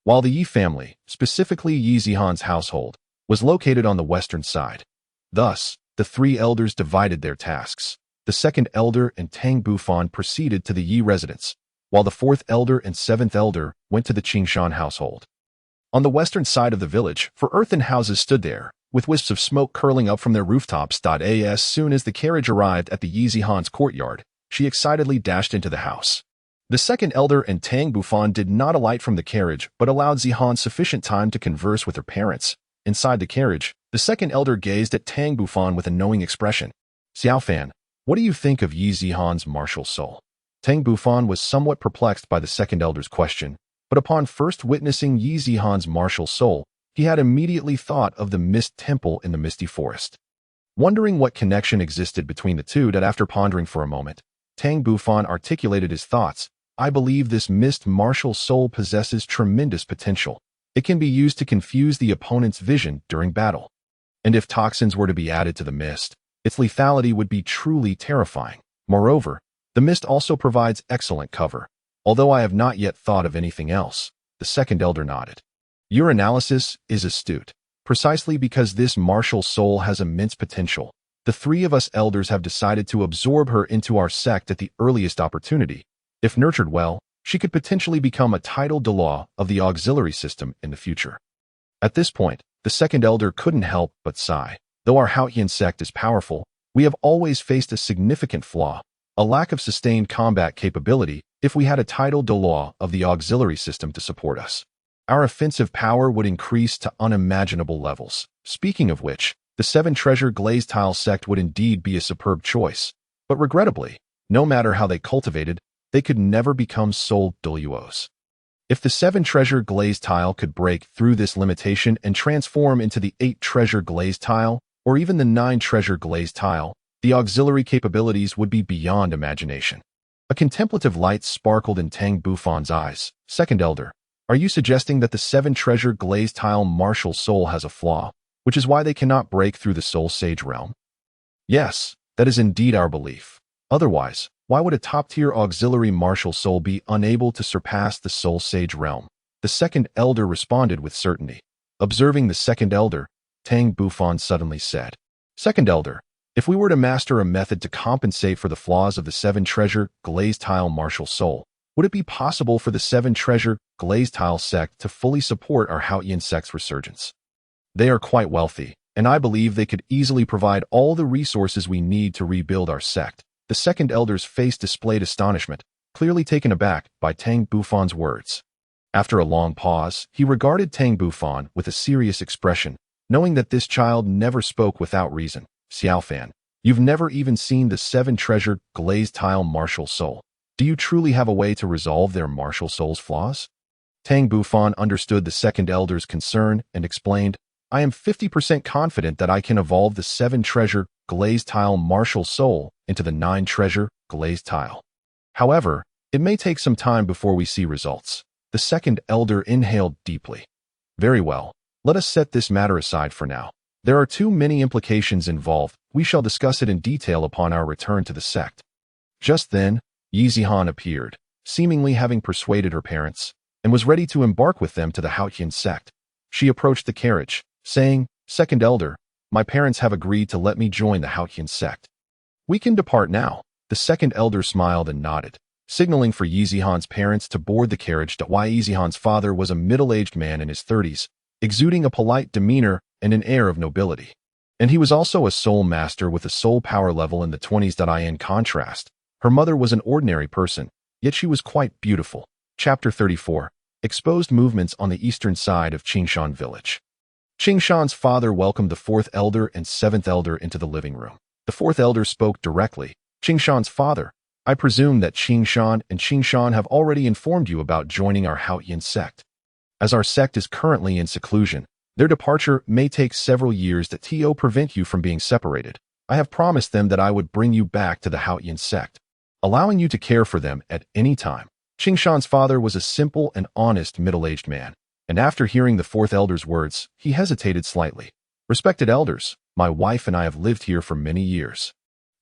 while the Yi family, specifically Yi Zihan's household, was located on the western side. Thus, the 3 elders divided their tasks. The second elder and Tang Bufan proceeded to the Yi residence, while the 4th elder and 7th elder went to the Qingshan household. On the western side of the village, 4 earthen houses stood there, with wisps of smoke curling up from their rooftops. As soon as the carriage arrived at the Yi Zihan's courtyard, she excitedly dashed into the house. The second elder and Tang Bufan did not alight from the carriage, but allowed Zihan sufficient time to converse with her parents. Inside the carriage, the second elder gazed at Tang Bufan with a knowing expression. "Xiaofan, what do you think of Yi Zihan's martial soul?" Tang Bufan was somewhat perplexed by the second elder's question, but upon first witnessing Yi Zihan's martial soul, he had immediately thought of the Mist Temple in the Misty Forest. Wondering what connection existed between the two, that after pondering for a moment, Tang Bufan articulated his thoughts. "I believe this Mist martial soul possesses tremendous potential. It can be used to confuse the opponent's vision during battle. And if toxins were to be added to the mist, its lethality would be truly terrifying. Moreover, the mist also provides excellent cover, although I have not yet thought of anything else." The second elder nodded. "Your analysis is astute. Precisely because this martial soul has immense potential, the 3 of us elders have decided to absorb her into our sect at the earliest opportunity. If nurtured well, she could potentially become a titled Douluo of the auxiliary system in the future." At this point, the second elder couldn't help but sigh. "Though our Haotian sect is powerful, we have always faced a significant flaw, a lack of sustained combat capability. If we had a titled Douluo of the auxiliary system to support us, our offensive power would increase to unimaginable levels. Speaking of which, the 7 Treasure Glazed Tile sect would indeed be a superb choice. But regrettably, no matter how they cultivated, they could never become soul Douluos. If the 7-treasure glaze tile could break through this limitation and transform into the 8-treasure glaze tile, or even the 9-treasure glaze tile, the auxiliary capabilities would be beyond imagination. A contemplative light sparkled in Tang Bufan's eyes. Second Elder, are you suggesting that the 7-treasure glaze tile martial soul has a flaw, which is why they cannot break through the soul sage realm? Yes, that is indeed our belief. Otherwise, why would a top-tier auxiliary martial soul be unable to surpass the soul sage realm? The Second Elder responded with certainty. Observing the Second Elder, Tang Bufan suddenly said, Second Elder, if we were to master a method to compensate for the flaws of the 7-treasure glaze tile martial soul, would it be possible for the 7-treasure glaze tile sect to fully support our Haotian sect's resurgence? They are quite wealthy, and I believe they could easily provide all the resources we need to rebuild our sect. The Second Elder's face displayed astonishment, clearly taken aback by Tang Bufan's words. After a long pause, he regarded Tang Bufan with a serious expression, knowing that this child never spoke without reason. Xiaofan, you've never even seen the 7-treasure glaze tile martial soul. Do you truly have a way to resolve their martial soul's flaws? Tang Bufan understood the Second Elder's concern and explained, I am 50% confident that I can evolve the 7-treasure glaze tile martial soul into the 9-treasure glaze tile. However, it may take some time before we see results. The Second Elder inhaled deeply. Very well, let us set this matter aside for now. There are too many implications involved. We shall discuss it in detail upon our return to the sect. Just then, Yizihan appeared, seemingly having persuaded her parents, and was ready to embark with them to the Haotian Sect. She approached the carriage, saying, Second Elder, my parents have agreed to let me join the Haotian Sect. We can depart now. The Second Elder smiled and nodded, signaling for Yizihan's parents to board the carriage. Yizihan's father was a middle-aged man in his 30s, exuding a polite demeanor and an air of nobility. And he was also a soul master with a soul power level in the 20s. In contrast, her mother was an ordinary person, yet she was quite beautiful. Chapter 34. Exposed movements on the eastern side of Qingshan village. Qingshan's father welcomed the 4th Elder and 7th Elder into the living room. The 4th Elder spoke directly. Qingshan's father, I presume that Qingshan and Qingshan have already informed you about joining our Haotian Sect. As our sect is currently in seclusion, their departure may take several years to prevent you from being separated. I have promised them that I would bring you back to the Haotian Sect, allowing you to care for them at any time. Qingshan's father was a simple and honest middle-aged man, and after hearing the 4th Elder's words, he hesitated slightly. Respected elders, my wife and I have lived here for many years.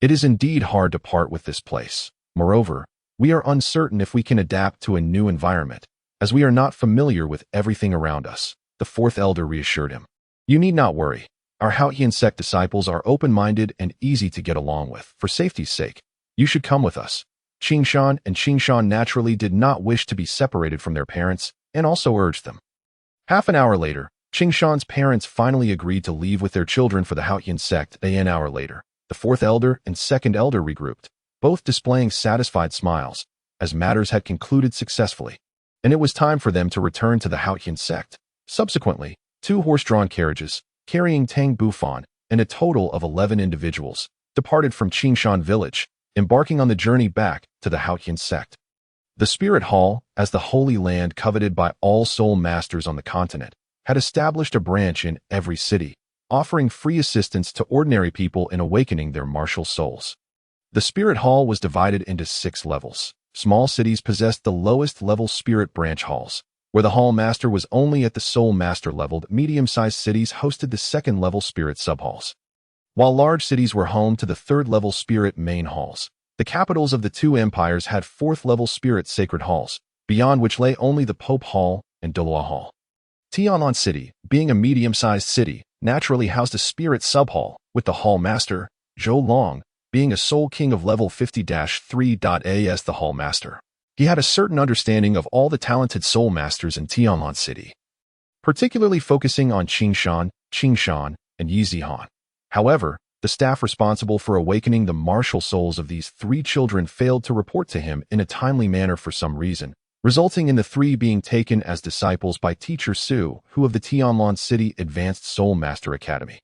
It is indeed hard to part with this place. Moreover, we are uncertain if we can adapt to a new environment, as we are not familiar with everything around us. The 4th Elder reassured him. You need not worry. Our Haotian Sect disciples are open-minded and easy to get along with. For safety's sake, you should come with us. Qingshan and Qingshan naturally did not wish to be separated from their parents and also urged them. Half an hour later, Qingshan's parents finally agreed to leave with their children for the Haotian Sect. An hour later, the 4th Elder and 2nd Elder regrouped, both displaying satisfied smiles, as matters had concluded successfully, and it was time for them to return to the Haotian Sect. Subsequently, 2 horse-drawn carriages, carrying Tang Bufan and a total of 11 individuals, departed from Qingshan village, embarking on the journey back to the Haotian Sect. The Spirit Hall, as the holy land coveted by all soul masters on the continent, had established a branch in every city, offering free assistance to ordinary people in awakening their martial souls. The Spirit Hall was divided into 6 levels. Small cities possessed the lowest level spirit branch halls, where the hall master was only at the soul master level. Medium-sized cities hosted the 2nd level spirit subhalls, while large cities were home to the 3rd level spirit main halls. The capitals of the 2 empires had 4th level spirit sacred halls, beyond which lay only the Pope Hall and Douluo Hall. Tianlan City, being a medium-sized city, naturally housed a spirit subhall, with the hall master, Zhou Long, being a soul king of level 50-3. As the hall master, he had a certain understanding of all the talented soul masters in Tianlan City, particularly focusing on Qingshan, and Yizihan. However, the staff responsible for awakening the martial souls of these 3 children failed to report to him in a timely manner for some reason, resulting in the 3 being taken as disciples by teacher Su, who of the Tianlan City Advanced Soul Master Academy.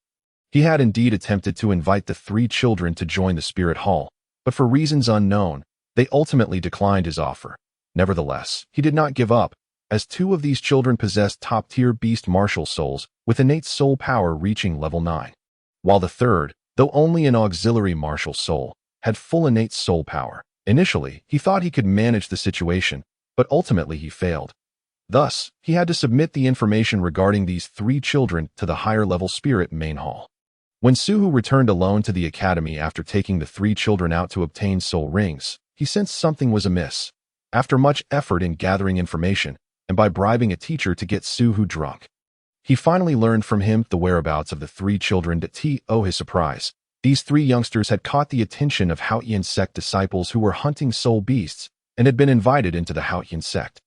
He had indeed attempted to invite the 3 children to join the Spirit Hall, but for reasons unknown, they ultimately declined his offer. Nevertheless, he did not give up, as two of these children possessed top-tier beast martial souls with innate soul power reaching level 9, while the third, though only an auxiliary martial soul, had full innate soul power. Initially, he thought he could manage the situation, but ultimately he failed. Thus, he had to submit the information regarding these three children to the higher-level spirit main hall. When Suhu returned alone to the academy after taking the three children out to obtain soul rings, he sensed something was amiss. After much effort in gathering information, and by bribing a teacher to get Suhu drunk, he finally learned from him the whereabouts of the three children. To his surprise, these three youngsters had caught the attention of Haotian Sect disciples who were hunting soul beasts and had been invited into the Haotian Sect.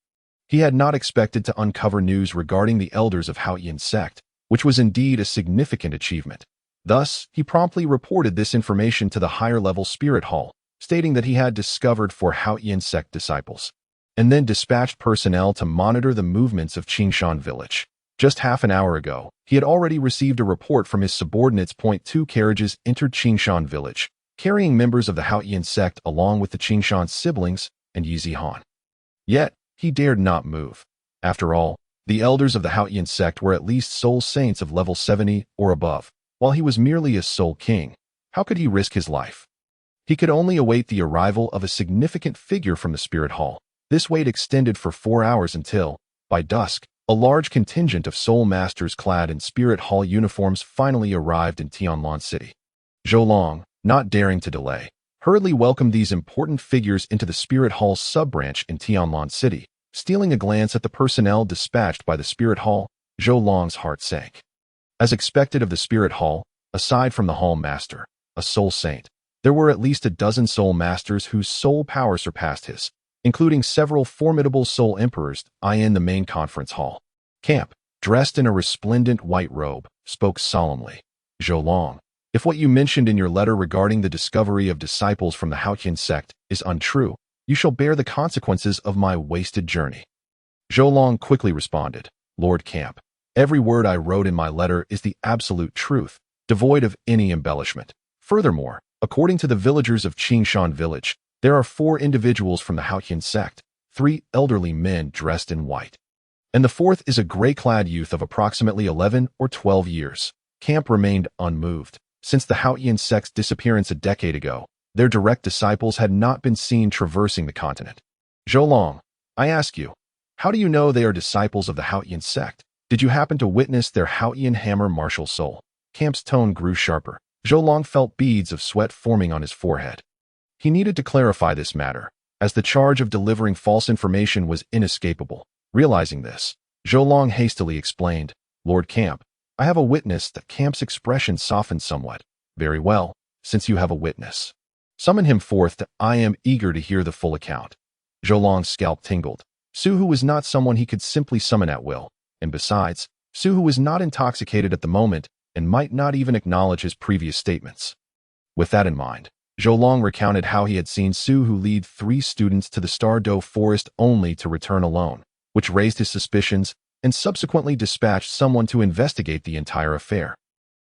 He had not expected to uncover news regarding the elders of Haotian Sect, which was indeed a significant achievement. Thus, he promptly reported this information to the higher-level spirit hall, stating that he had discovered 4 Haotian Sect disciples, and then dispatched personnel to monitor the movements of Qingshan village. Just half an hour ago, he had already received a report from his subordinates. 2 carriages entered Qingshan village, carrying members of the Haotian Sect along with the Qingshan siblings and Yizihan. Yet, he dared not move. After all, the elders of the Haotian Sect were at least soul saints of level 70 or above, while he was merely a soul king. How could he risk his life? He could only await the arrival of a significant figure from the spirit hall. This wait extended for 4 hours until, by dusk, a large contingent of soul masters clad in spirit hall uniforms finally arrived in Tianlan City. Zhou Long, not daring to delay, hurriedly welcomed these important figures into the spirit hall's sub-branch in Tianlan City. Stealing a glance at the personnel dispatched by the spirit hall, Zhou Long's heart sank. As expected of the spirit hall, aside from the hall master, a soul saint, there were at least a dozen soul masters whose soul power surpassed his, including several formidable soul emperors. In the main conference hall, Camp, dressed in a resplendent white robe, spoke solemnly. Zhou Long, if what you mentioned in your letter regarding the discovery of disciples from the Haotian Sect is untrue, you shall bear the consequences of my wasted journey. Zhou Long quickly responded, Lord Camp, every word I wrote in my letter is the absolute truth, devoid of any embellishment. Furthermore, according to the villagers of Qingshan village, there are 4 individuals from the Haotian Sect, 3 elderly men dressed in white, and the 4th is a gray-clad youth of approximately 11 or 12 years. Camp remained unmoved. Since the Haotian Sect's disappearance a decade ago, their direct disciples had not been seen traversing the continent. Zhou Long, I ask you, how do you know they are disciples of the Haotian Sect? Did you happen to witness their Haotian hammer martial soul? Camp's tone grew sharper. Zhou Long felt beads of sweat forming on his forehead. He needed to clarify this matter, as the charge of delivering false information was inescapable. Realizing this, Zhou Long hastily explained, Lord Camp, I have a witness. That Camp's expression softened somewhat. Very well, since you have a witness, summon him forth. I am eager to hear the full account. Zhou Long's scalp tingled. Suhu was not someone he could simply summon at will, and besides, Suhu was not intoxicated at the moment and might not even acknowledge his previous statements. With that in mind, Zhou Long recounted how he had seen Suhu lead 3 students to the Stardow Forest only to return alone, which raised his suspicions, and subsequently dispatched someone to investigate the entire affair.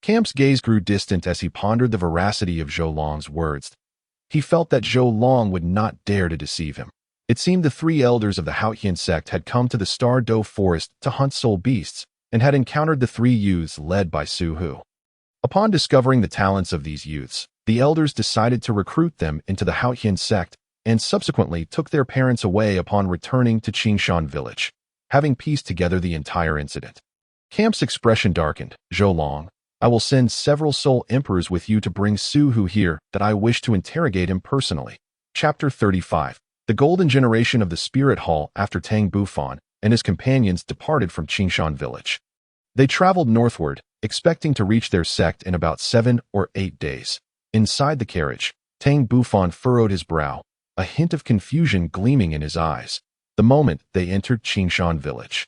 Camp's gaze grew distant as he pondered the veracity of Zhou Long's words. He felt that Zhou Long would not dare to deceive him. It seemed the 3 elders of the Haotian Sect had come to the Stardow Forest to hunt soul beasts and had encountered the 3 youths led by Suhu. Upon discovering the talents of these youths, the elders decided to recruit them into the Haotian Sect and subsequently took their parents away upon returning to Qingshan village, having pieced together the entire incident. Camp's expression darkened. Zhou Long, I will send several soul emperors with you to bring Suhu here that I wish to interrogate him personally. Chapter 35. The Golden Generation of the Spirit Hall. After Tang Bufan and his companions departed from Qingshan village, they traveled northward, expecting to reach their sect in about 7 or 8 days. Inside the carriage, Tang Bufan furrowed his brow, a hint of confusion gleaming in his eyes, the moment they entered Qingshan village.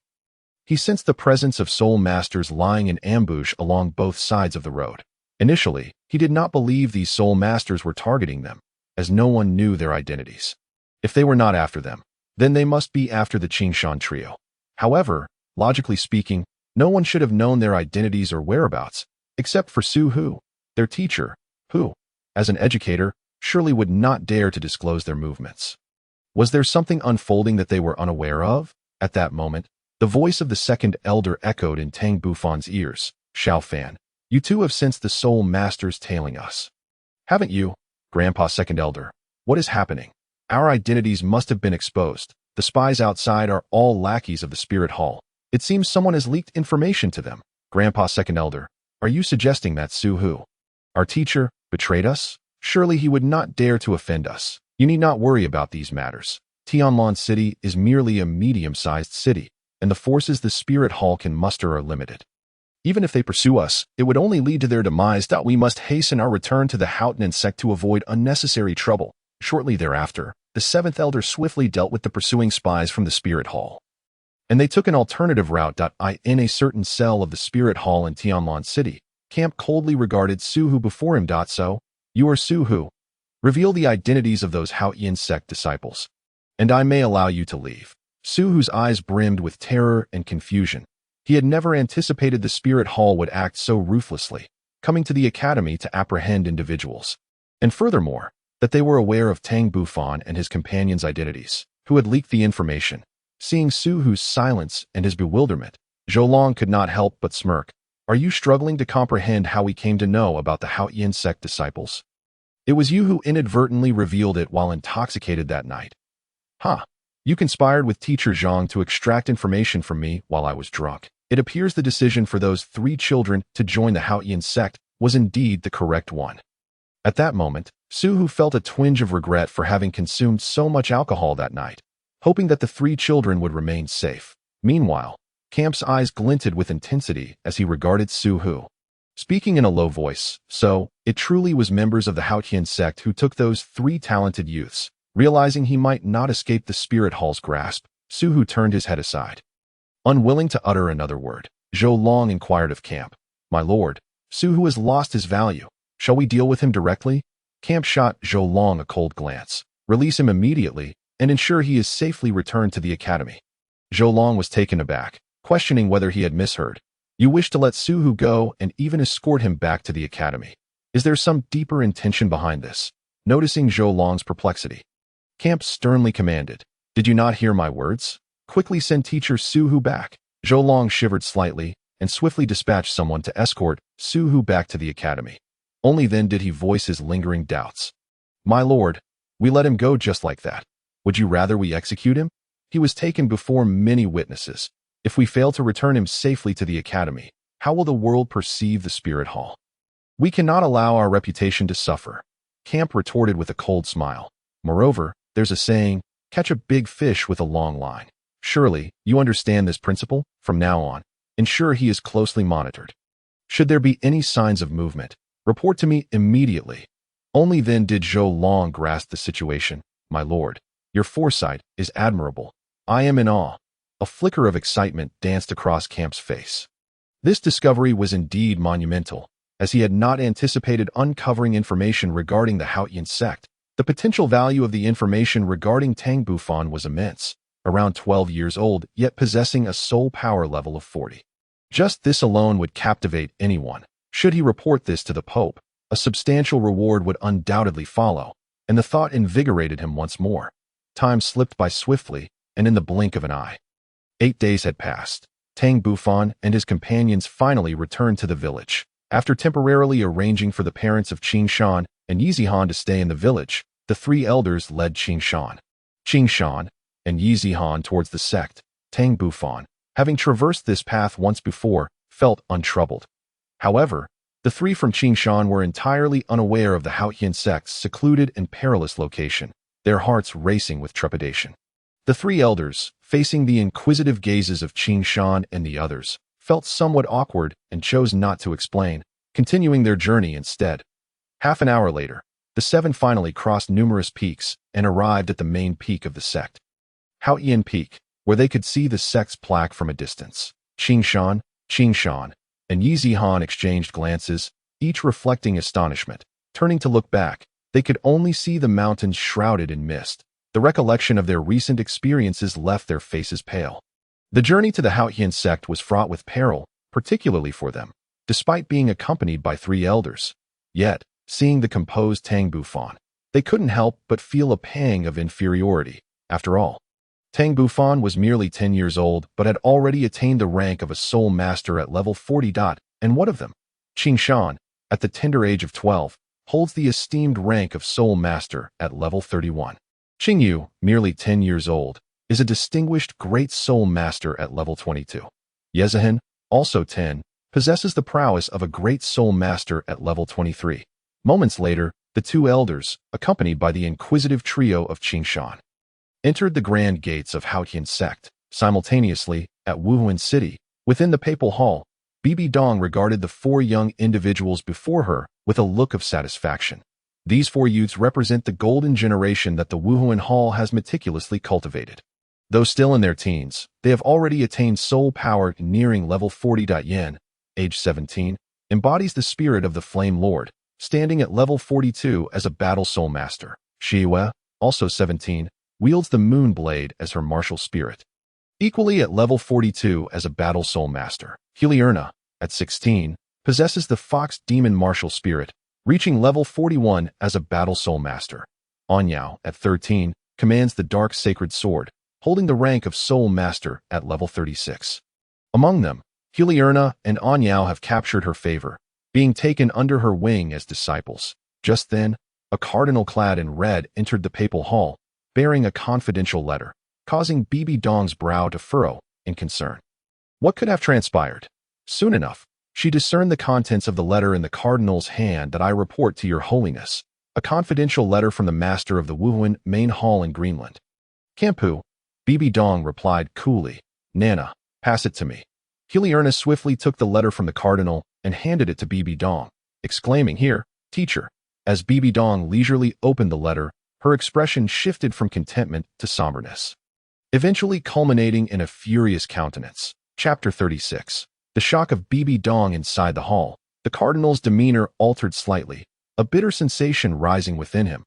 He sensed the presence of soul masters lying in ambush along both sides of the road. Initially, he did not believe these soul masters were targeting them, as no one knew their identities. If they were not after them, then they must be after the Qingshan trio. However, logically speaking, no one should have known their identities or whereabouts, except for Suhu, their teacher, who, as an educator, surely would not dare to disclose their movements. Was there something unfolding that they were unaware of? At that moment, the voice of the second elder echoed in Tang Bufan's ears. Xiaofan, you two have sensed the soul masters tailing us. Haven't you, Grandpa Second Elder? What is happening? Our identities must have been exposed. The spies outside are all lackeys of the Spirit Hall. It seems someone has leaked information to them. Grandpa Second Elder, are you suggesting that Su Hu, our teacher, betrayed us? Surely he would not dare to offend us. You need not worry about these matters. Tianlan City is merely a medium-sized city, and the forces the Spirit Hall can muster are limited. Even if they pursue us, it would only lead to their demise. We must hasten our return to the Haotian Sect to avoid unnecessary trouble. Shortly thereafter, the seventh elder swiftly dealt with the pursuing spies from the Spirit Hall. And they took an alternative route. In a certain cell of the Spirit Hall in Tianlan City, Camp coldly regarded Su Hu before him. So, you are Su Hu. Reveal the identities of those Haotian Sect disciples, and I may allow you to leave. Su Hu's eyes brimmed with terror and confusion. He had never anticipated the Spirit Hall would act so ruthlessly, coming to the academy to apprehend individuals. And furthermore, that they were aware of Tang Bufan and his companions' identities, who had leaked the information. Seeing Su Hu's silence and his bewilderment, Zhou Long could not help but smirk. Are you struggling to comprehend how we came to know about the Haotian Sect disciples? It was you who inadvertently revealed it while intoxicated that night. Huh. You conspired with Teacher Zhang to extract information from me while I was drunk. It appears the decision for those 3 children to join the Haotian Sect was indeed the correct one. At that moment, Su Hu felt a twinge of regret for having consumed so much alcohol that night, hoping that the 3 children would remain safe. Meanwhile, Camp's eyes glinted with intensity as he regarded Su Hu. Speaking in a low voice, so, it truly was members of the Haotian Sect who took those 3 talented youths. Realizing he might not escape the Spirit Hall's grasp, Su Hu turned his head aside. Unwilling to utter another word, Zhou Long inquired of Camp. My lord, Su Hu has lost his value. Shall we deal with him directly? Camp shot Zhou Long a cold glance. Release him immediately and ensure he is safely returned to the academy. Zhou Long was taken aback, questioning whether he had misheard. You wish to let Su Hu go and even escort him back to the academy. Is there some deeper intention behind this? Noticing Zhou Long's perplexity, Camp sternly commanded, Did you not hear my words? Quickly send teacher Su Hu back. Zhou Long shivered slightly and swiftly dispatched someone to escort Su Hu back to the academy. Only then did he voice his lingering doubts. My lord, we let him go just like that. Would you rather we execute him? He was taken before many witnesses. If we fail to return him safely to the academy, how will the world perceive the Spirit Hall? We cannot allow our reputation to suffer. Camp retorted with a cold smile. Moreover, there's a saying, catch a big fish with a long line. Surely, you understand this principle? From now on, ensure he is closely monitored. Should there be any signs of movement, report to me immediately. Only then did Zhou Long grasp the situation. My lord, your foresight is admirable. I am in awe. A flicker of excitement danced across Camp's face. This discovery was indeed monumental, as he had not anticipated uncovering information regarding the Haotian Sect. The potential value of the information regarding Tang Bufan was immense, around 12 years old, yet possessing a soul power level of 40. Just this alone would captivate anyone. Should he report this to the Pope, a substantial reward would undoubtedly follow, and the thought invigorated him once more. Time slipped by swiftly, and in the blink of an eye. 8 days had passed. Tang Bufan and his companions finally returned to the village. After temporarily arranging for the parents of Qing Shan and Yizihan to stay in the village, the 3 elders led Qing Shan, and Yizihan towards the sect. Tang Bufan, having traversed this path once before, felt untroubled. However, the 3 from Qing Shan were entirely unaware of the Haotian Sect's secluded and perilous location, their hearts racing with trepidation. The 3 elders, facing the inquisitive gazes of Qing Shan and the others, felt somewhat awkward and chose not to explain, continuing their journey instead. Half an hour later, the 7 finally crossed numerous peaks and arrived at the main peak of the sect. Haotian Peak, where they could see the sect's plaque from a distance. Qing Shan, and Yizihan exchanged glances, each reflecting astonishment. Turning to look back, they could only see the mountains shrouded in mist. The recollection of their recent experiences left their faces pale. The journey to the Haotian Sect was fraught with peril, particularly for them, despite being accompanied by 3 elders. Yet, seeing the composed Tang Bufan, They couldn't help but feel a pang of inferiority. After all, Tang Bufan was merely 10 years old but had already attained the rank of a soul master at level 40. And what of them? Qing Shan, at the tender age of 12, holds the esteemed rank of soul master at level 31. Qing Yu, merely 10 years old, is a distinguished great soul master at level 22. Yezihan, also 10, possesses the prowess of a great soul master at level 23. Moments later, the two elders, accompanied by the inquisitive trio of Qing Shan, entered the grand gates of Haotian Sect. Simultaneously, at Wuhuan City, within the papal hall, Bibi Dong regarded the four young individuals before her with a look of satisfaction. These four youths represent the golden generation that the Wuhuan Hall has meticulously cultivated. Though still in their teens, they have already attained soul power nearing level 40. Yan, age 17, embodies the spirit of the Flame Lord, standing at level 42 as a battle soul master. Shiyue, also 17, wields the Moon Blade as her martial spirit. Equally at level 42 as a battle soul master, Helierna, at 16, possesses the Fox Demon martial spirit, reaching level 41 as a battle soul master. Anyao, at 13, commands the Dark Sacred Sword, holding the rank of soul master at level 36. Among them, Helierna and Anyao have captured her favor, being taken under her wing as disciples. Just then, a cardinal clad in red entered the papal hall, bearing a confidential letter, causing Bibi Dong's brow to furrow in concern. What could have transpired? Soon enough, she discerned the contents of the letter in the cardinal's hand. That I report to your holiness, a confidential letter from the master of the Wuhuan main hall in Greenland. Kampu, Bibi Dong replied coolly. Nana, pass it to me. Helierna swiftly took the letter from the cardinal and handed it to Bibi Dong, exclaiming, "Here, teacher." As Bibi Dong leisurely opened the letter, her expression shifted from contentment to somberness, eventually culminating in a furious countenance. Chapter 36. The shock of Bibi Dong inside the hall. The cardinal's demeanor altered slightly, a bitter sensation rising within him.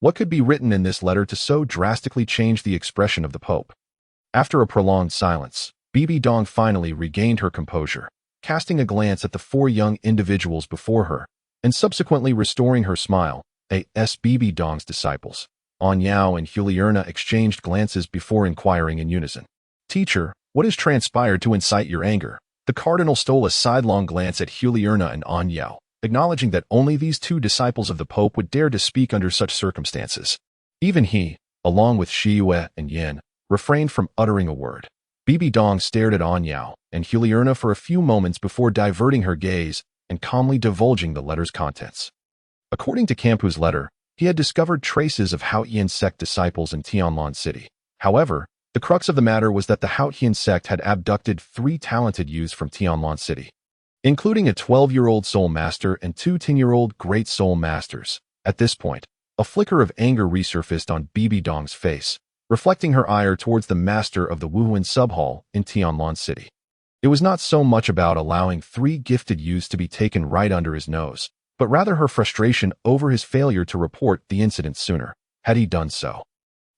What could be written in this letter to so drastically change the expression of the Pope? After a prolonged silence, Bibi Dong finally regained her composure, casting a glance at the four young individuals before her, and subsequently restoring her smile. Bibi Dong's disciples, Anyao and Helierna, exchanged glances before inquiring in unison. Teacher, what has transpired to incite your anger? The cardinal stole a sidelong glance at Helierna and Anyao, acknowledging that only these two disciples of the Pope would dare to speak under such circumstances. Even he, along with Shiyue and Yin, refrained from uttering a word. Bibi Dong stared at Anyao and Helierna for a few moments before diverting her gaze and calmly divulging the letter's contents. According to Kampu's letter, he had discovered traces of Haotian Sect disciples in Tianlan City. However, the crux of the matter was that the Haotian Sect had abducted 3 talented youths from Tianlan City, including a 12-year-old soul master and 2 10-year-old great soul masters. At this point, a flicker of anger resurfaced on Bibi Dong's face, reflecting her ire towards the master of the Wuhuan subhall in Tianlan City. It was not so much about allowing 3 gifted youths to be taken right under his nose, but rather her frustration over his failure to report the incident sooner. Had he done so,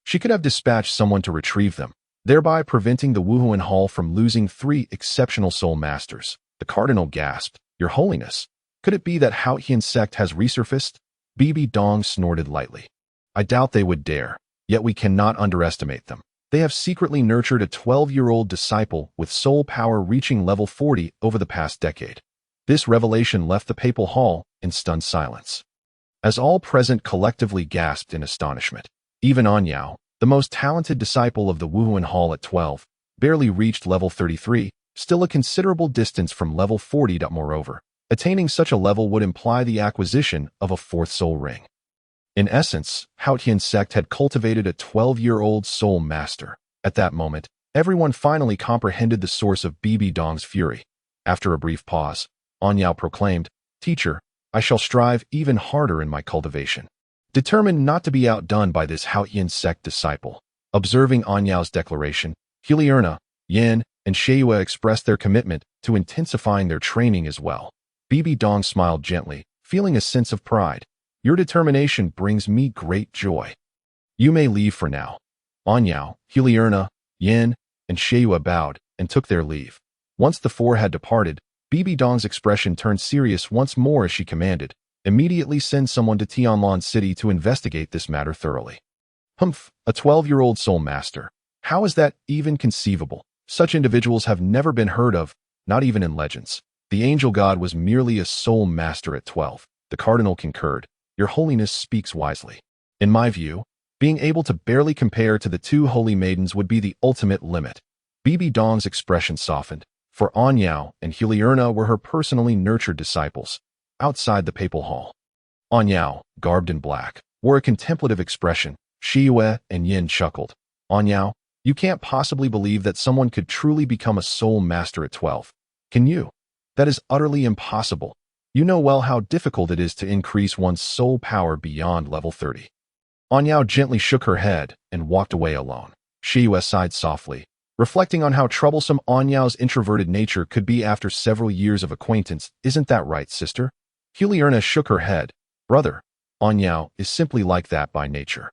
she could have dispatched someone to retrieve them, thereby preventing the Wuhuan Hall from losing 3 exceptional soul masters. The cardinal gasped, "Your Holiness, could it be that Haotian Sect has resurfaced?" Bibi Dong snorted lightly. "I doubt they would dare, yet we cannot underestimate them. They have secretly nurtured a 12-year-old disciple with soul power reaching level 40 over the past decade." This revelation left the papal hall in stunned silence, as all present collectively gasped in astonishment. Even Anyao, the most talented disciple of the Wuhuan Hall at 12, barely reached level 33, still a considerable distance from level 40. Moreover, attaining such a level would imply the acquisition of a 4th soul ring. In essence, Haotian Sect had cultivated a 12-year-old soul master. At that moment, everyone finally comprehended the source of Bibi Dong's fury. After a brief pause, Anyao proclaimed, "Teacher, I shall strive even harder in my cultivation, determined not to be outdone by this Haotian Sect disciple." Observing Anyao's declaration, Helierna, Yin, and Shiyue expressed their commitment to intensifying their training as well. Bibi Dong smiled gently, feeling a sense of pride. "Your determination brings me great joy. You may leave for now." Anyao, Helierna, Yin, and Shiyue bowed and took their leave. Once the 4 had departed, Bibi Dong's expression turned serious once more as she commanded, Immediately send someone to Tianlan City to investigate this matter thoroughly. Humph, a 12-year-old soul master. How is that even conceivable? Such individuals have never been heard of, not even in legends. The angel god was merely a soul master at 12. The cardinal concurred. Your holiness speaks wisely. In my view, being able to barely compare to the two holy maidens would be the ultimate limit. Bibi Dong's expression softened, for Anyao and Hulierna were her personally nurtured disciples, outside the papal hall. Anyao, garbed in black, wore a contemplative expression. Shiyue and Yin chuckled. Anyao, you can't possibly believe that someone could truly become a soul master at 12. Can you? That is utterly impossible. You know well how difficult it is to increase one's soul power beyond level 30. Anyao gently shook her head and walked away alone. Shiyue sighed softly, reflecting on how troublesome Anyao's introverted nature could be after several years of acquaintance. Isn't that right, sister? Hulierna shook her head. Brother, Anyao is simply like that by nature.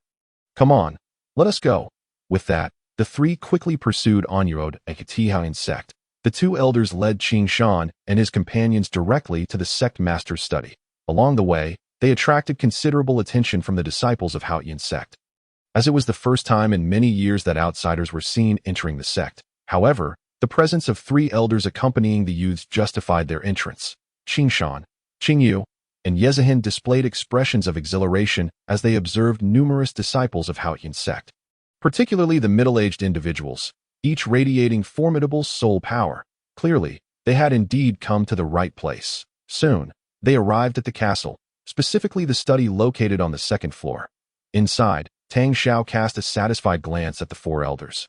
Come on, let us go. With that, the three quickly pursued Anyao and Haotian Sect. The two elders led Qing Shan and his companions directly to the sect master's study. Along the way, they attracted considerable attention from the disciples of Haotian Sect, as it was the first time in many years that outsiders were seen entering the sect. However, the presence of three elders accompanying the youths justified their entrance. Qing Shan, Qing Yu, and Yezihin displayed expressions of exhilaration as they observed numerous disciples of Haotian Sect, particularly the middle-aged individuals, each radiating formidable soul power. Clearly, they had indeed come to the right place. Soon, they arrived at the castle, specifically the study located on the second floor. Inside, Tang Xiao cast a satisfied glance at the four elders.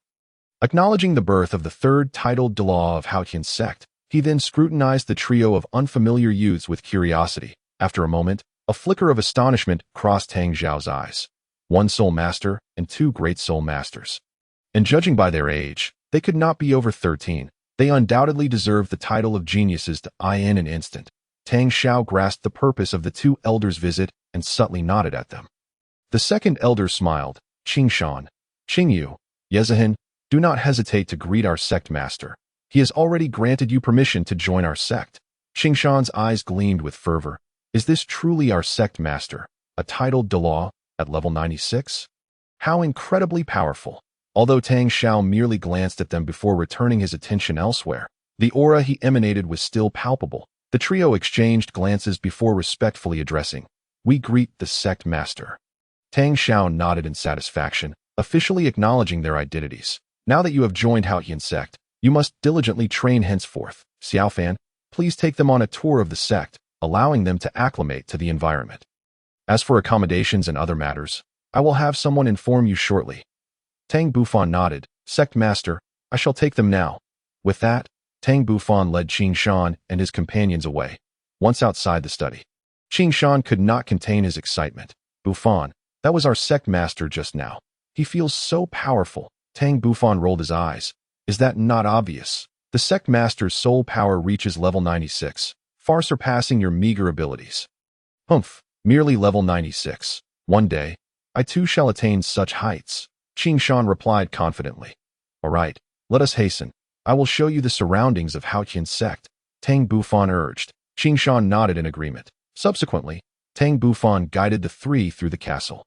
Acknowledging the birth of the third titled Douluo of Haotian Sect, he then scrutinized the trio of unfamiliar youths with curiosity. After a moment, a flicker of astonishment crossed Tang Xiao's eyes. One soul master and two great soul masters. And judging by their age, they could not be over 13. They undoubtedly deserved the title of geniuses in an instant. Tang Xiao grasped the purpose of the two elders' visit and subtly nodded at them. The second elder smiled. Qing Shan, Qing Yu, Yezihin, do not hesitate to greet our sect master. He has already granted you permission to join our sect. Qing Shan's eyes gleamed with fervor. Is this truly our sect master, a titled Douluo at level 96? How incredibly powerful. Although Tang Xiao merely glanced at them before returning his attention elsewhere, the aura he emanated was still palpable. The trio exchanged glances before respectfully addressing. We greet the sect master. Tang Xiao nodded in satisfaction, officially acknowledging their identities. Now that you have joined Haotian Sect, you must diligently train henceforth. Xiaofan, please take them on a tour of the sect, allowing them to acclimate to the environment. As for accommodations and other matters, I will have someone inform you shortly. Tang Bufan nodded. Sect master, I shall take them now. With that, Tang Bufan led Qing Shan and his companions away. Once outside the study, Qing Shan could not contain his excitement. Bufan, that was our sect master just now. He feels so powerful. Tang Bufan rolled his eyes. Is that not obvious? The sect master's soul power reaches level 96, far surpassing your meager abilities. Humph, merely level 96. One day, I too shall attain such heights. Qing Shan replied confidently. All right, let us hasten. I will show you the surroundings of Haotian Sect, Tang Bufan urged. Qing Shan nodded in agreement. Subsequently, Tang Bufan guided the three through the castle,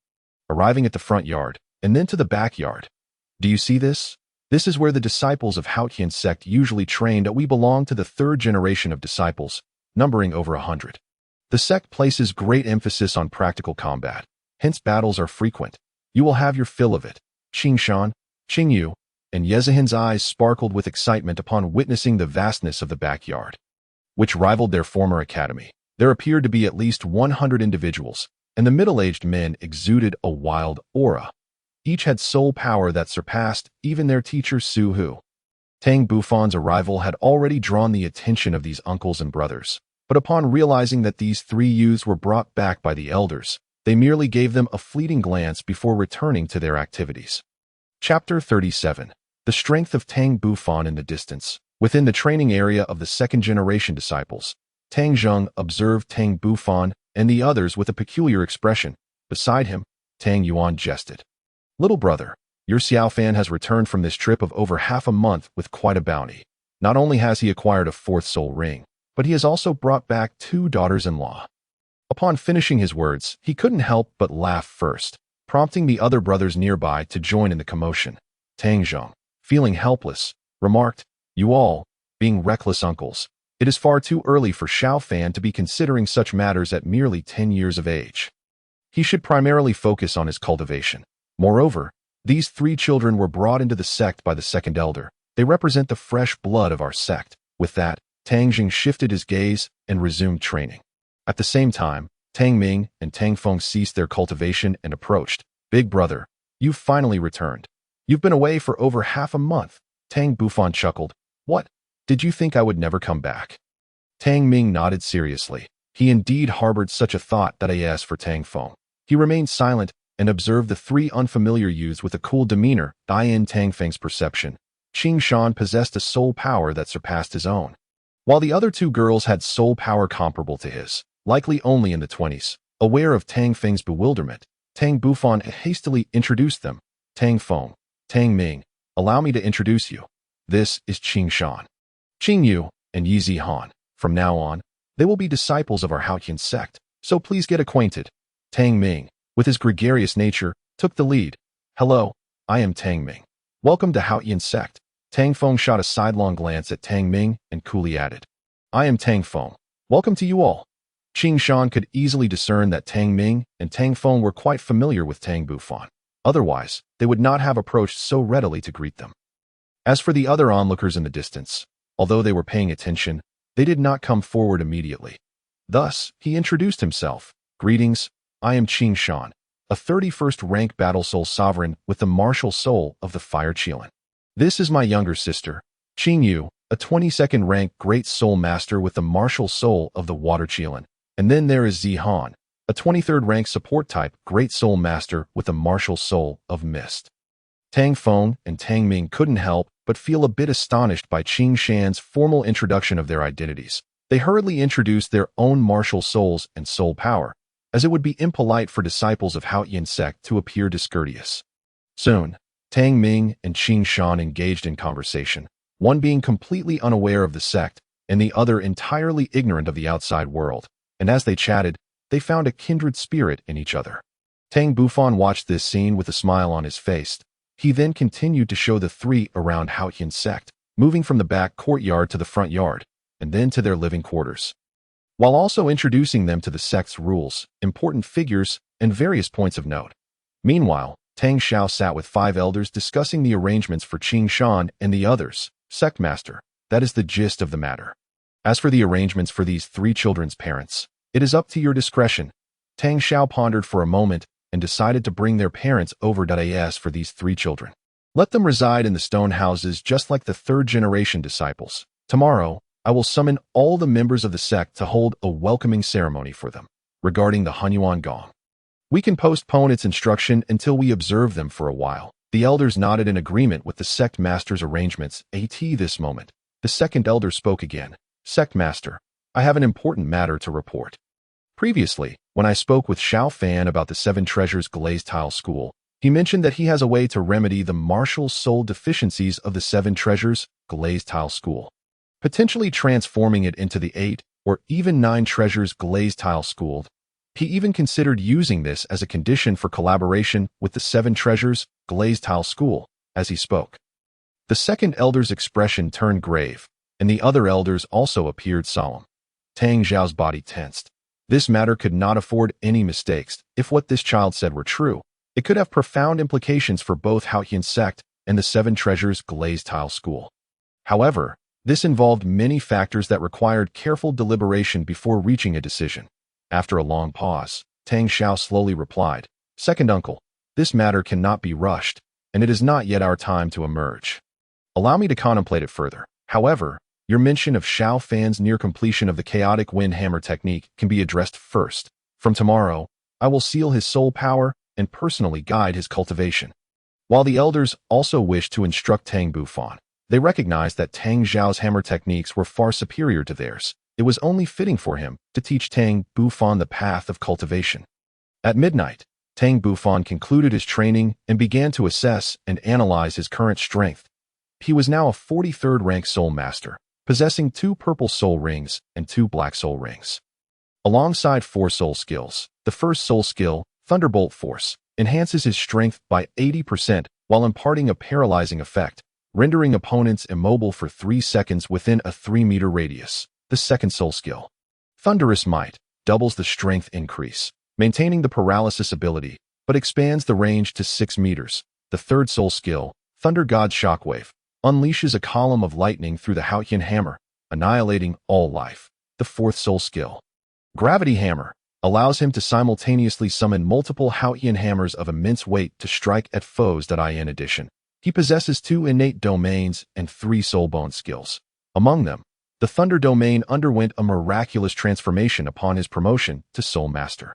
arriving at the front yard, and then to the backyard. Do you see this? This is where the disciples of Haotian Sect usually trained. We belong to the third generation of disciples, numbering over 100. The sect places great emphasis on practical combat, hence battles are frequent. You will have your fill of it. Qing Shan, Qing Yu, and Yezihin's eyes sparkled with excitement upon witnessing the vastness of the backyard, which rivaled their former academy. There appeared to be at least 100 individuals, and the middle-aged men exuded a wild aura. Each had soul power that surpassed even their teacher Su Hu. Tang Bufan's arrival had already drawn the attention of these uncles and brothers, but upon realizing that these three youths were brought back by the elders, they merely gave them a fleeting glance before returning to their activities. Chapter 37. The strength of Tang Bufan in the distance. Within the training area of the second-generation disciples, Tang Zheng observed Tang Bufan and the others with a peculiar expression. Beside him, Tang Yuan jested. Little brother, your Xiaofan has returned from this trip of over half a month with quite a bounty. Not only has he acquired a fourth soul ring, but he has also brought back 2 daughters-in-law. Upon finishing his words, he couldn't help but laugh first, prompting the other brothers nearby to join in the commotion. Tang Zhong, feeling helpless, remarked, "You all, being reckless uncles, it is far too early for Xiao Fan to be considering such matters at merely 10 years of age. He should primarily focus on his cultivation. Moreover, these 3 children were brought into the sect by the second elder. They represent the fresh blood of our sect." With that, Tang Jing shifted his gaze and resumed training. At the same time, Tang Ming and Tang Feng ceased their cultivation and approached. "Big brother, you've finally returned. You've been away for over half a month." Tang Bufan chuckled. "What? Did you think I would never come back?" Tang Ming nodded seriously. He indeed harbored such a thought. That as for Tang Feng, he remained silent and observed the 3 unfamiliar youths with a cool demeanor. In Tang Feng's perception, Qing Shan possessed a soul power that surpassed his own, while the other 2 girls had soul power comparable to his, likely only in the 20s. Aware of Tang Feng's bewilderment, Tang Bufan hastily introduced them. "Tang Feng, Tang Ming, allow me to introduce you. This is Qing Shan, Qing Yu, and Yi Zihan. From now on, they will be disciples of our Haotian Sect, so please get acquainted." Tang Ming, with his gregarious nature, took the lead. "Hello, I am Tang Ming. Welcome to Haotian Sect." Tang Feng shot a sidelong glance at Tang Ming and coolly added, "I am Tang Feng. Welcome to you all." Qing Shan could easily discern that Tang Ming and Tang Feng were quite familiar with Tang Bufan. Otherwise, they would not have approached so readily to greet them. As for the other onlookers in the distance, although they were paying attention, they did not come forward immediately. Thus, he introduced himself. "Greetings, I am Qing Shan, a 31st rank battle soul sovereign with the martial soul of the Fire Qilin. This is my younger sister, Qing Yu, a 22nd rank great soul master with the martial soul of the Water Qilin. And then there is Zihan, a 23rd rank support type great soul master with the martial soul of Mist." Tang Feng and Tang Ming couldn't help but feel a bit astonished by Qing Shan's formal introduction of their identities. They hurriedly introduced their own martial souls and soul power, as it would be impolite for disciples of Haotian Sect to appear discourteous. Soon, Tang Ming and Qing Shan engaged in conversation, one being completely unaware of the sect and the other entirely ignorant of the outside world. And as they chatted, they found a kindred spirit in each other. Tang Bufan watched this scene with a smile on his face. He then continued to show the 3 around Haotian Sect, moving from the back courtyard to the front yard, and then to their living quarters, while also introducing them to the sect's rules, important figures, and various points of note. Meanwhile, Tang Xiao sat with 5 elders discussing the arrangements for Qing Shan and the others. "Sect Master, that is the gist of the matter. As for the arrangements for these 3 children's parents, it is up to your discretion." Tang Xiao pondered for a moment and decided to bring their parents over. As for these 3 children, let them reside in the stone houses just like the 3rd-generation disciples. Tomorrow, I will summon all the members of the sect to hold a welcoming ceremony for them. Regarding the Hunyuan Gong, we can postpone its instruction until we observe them for a while. The elders nodded in agreement with the sect master's arrangements. At this moment, the second elder spoke again. "Sect Master, I have an important matter to report. Previously, when I spoke with Xiao Fan about the 7 Treasures Glazed Tile School, he mentioned that he has a way to remedy the martial soul deficiencies of the 7 Treasures Glazed Tile School, potentially transforming it into the 8 or even 9 Treasures Glazed Tile School. He even considered using this as a condition for collaboration with the 7 Treasures Glazed Tile School." As he spoke, the second elder's expression turned grave, and the other elders also appeared solemn. Tang Zhao's body tensed. This matter could not afford any mistakes. If what this child said were true, it could have profound implications for both Haotian Sect and the 7 Treasures Glazed Tile School. However, this involved many factors that required careful deliberation before reaching a decision. After a long pause, Tang Xiao slowly replied, "Second uncle, this matter cannot be rushed, and it is not yet our time to emerge. Allow me to contemplate it further. However, your mention of Xiao Fan's near completion of the chaotic wind hammer technique can be addressed first. From tomorrow, I will seal his soul power and personally guide his cultivation." While the elders also wished to instruct Tang Bufan, they recognized that Tang Zhao's hammer techniques were far superior to theirs. It was only fitting for him to teach Tang Bufan the path of cultivation. At midnight, Tang Bufan concluded his training and began to assess and analyze his current strength. He was now a 43rd rank soul master, possessing 2 purple soul rings and 2 black soul rings. alongside 4 soul skills. The first soul skill, Thunderbolt Force, enhances his strength by 80% while imparting a paralyzing effect, rendering opponents immobile for 3 seconds within a 3-meter radius. The second soul skill, Thunderous Might, doubles the strength increase, maintaining the paralysis ability, but expands the range to 6 meters. The third soul skill, Thunder God Shockwave, unleashes a column of lightning through the Haotian hammer, annihilating all life. The fourth soul skill, Gravity Hammer, allows him to simultaneously summon multiple Haotian hammers of immense weight to strike at foes. In addition, he possesses 2 innate domains and 3 soulbone skills. Among them, the Thunder domain underwent a miraculous transformation upon his promotion to Soul Master,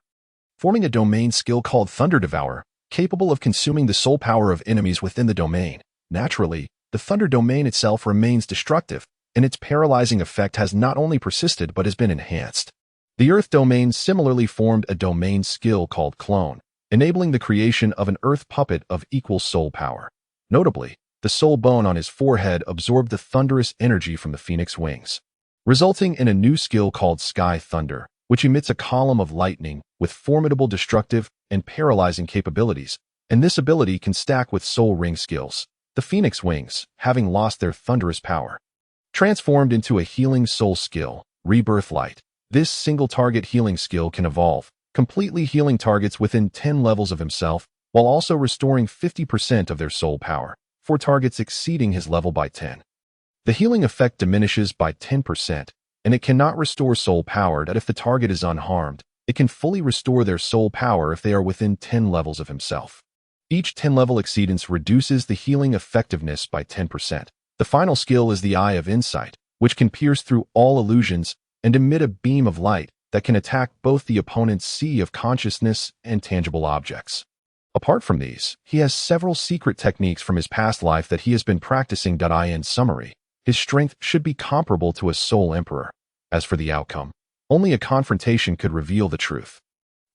forming a domain skill called Thunder Devour, capable of consuming the soul power of enemies within the domain. Naturally, the Thunder domain itself remains destructive, and its paralyzing effect has not only persisted but has been enhanced. The Earth domain similarly formed a domain skill called Clone, enabling the creation of an Earth puppet of equal soul power. Notably, the soul bone on his forehead absorbed the thunderous energy from the phoenix wings, resulting in a new skill called Sky Thunder, which emits a column of lightning with formidable destructive and paralyzing capabilities, and this ability can stack with soul ring skills. The phoenix wings, having lost their thunderous power, transformed into a healing soul skill, Rebirth Light. This single-target healing skill can evolve, completely healing targets within 10 levels of himself, while also restoring 50% of their soul power, for targets exceeding his level by 10. The healing effect diminishes by 10%, and it cannot restore soul power that if the target is unharmed. It can fully restore their soul power if they are within 10 levels of himself. Each 10-level exceedance reduces the healing effectiveness by 10%. The final skill is the Eye of Insight, which can pierce through all illusions and emit a beam of light that can attack both the opponent's sea of consciousness and tangible objects. Apart from these, he has several secret techniques from his past life that he has been practicing. In summary, his strength should be comparable to a soul emperor. As for the outcome, only a confrontation could reveal the truth.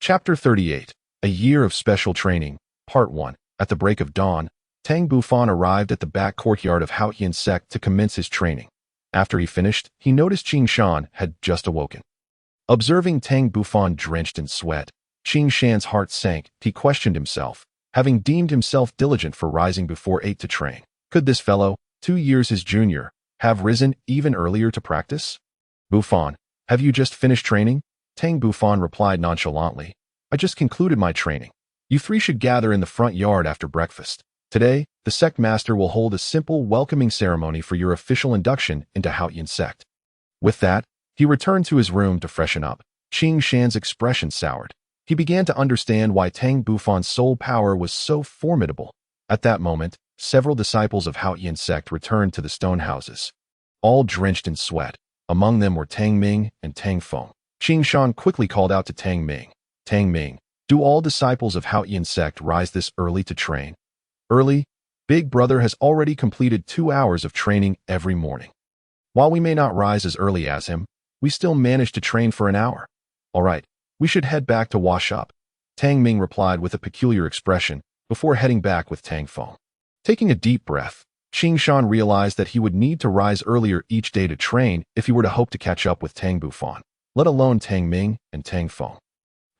Chapter 38, A Year of Special Training, Part 1. At the break of dawn, Tang Bufan arrived at the back courtyard of Haotian Sect to commence his training. After he finished, he noticed Qing Shan had just awoken. Observing Tang Bufan drenched in sweat, Qing Shan's heart sank. He questioned himself, having deemed himself diligent for rising before 8 to train. Could this fellow, 2 years his junior, have risen even earlier to practice? Bufan, have you just finished training? Tang Bufan replied nonchalantly. I just concluded my training. You 3 should gather in the front yard after breakfast. Today, the sect master will hold a simple welcoming ceremony for your official induction into Haotian Sect. With that, he returned to his room to freshen up. Qing Shan's expression soured. He began to understand why Tang Bufan's soul power was so formidable. At that moment, several disciples of Haotian Sect returned to the stone houses, all drenched in sweat. Among them were Tang Ming and Tang Feng. Qing Shan quickly called out to Tang Ming. Tang Ming, do all disciples of Haotian Sect rise this early to train? Early? Big Brother has already completed 2 hours of training every morning. While we may not rise as early as him, we still manage to train for an hour. All right, we should head back to wash up. Tang Ming replied with a peculiar expression before heading back with Tang Feng. Taking a deep breath, Qing Shan realized that he would need to rise earlier each day to train if he were to hope to catch up with Tang Bufan, let alone Tang Ming and Tang Feng,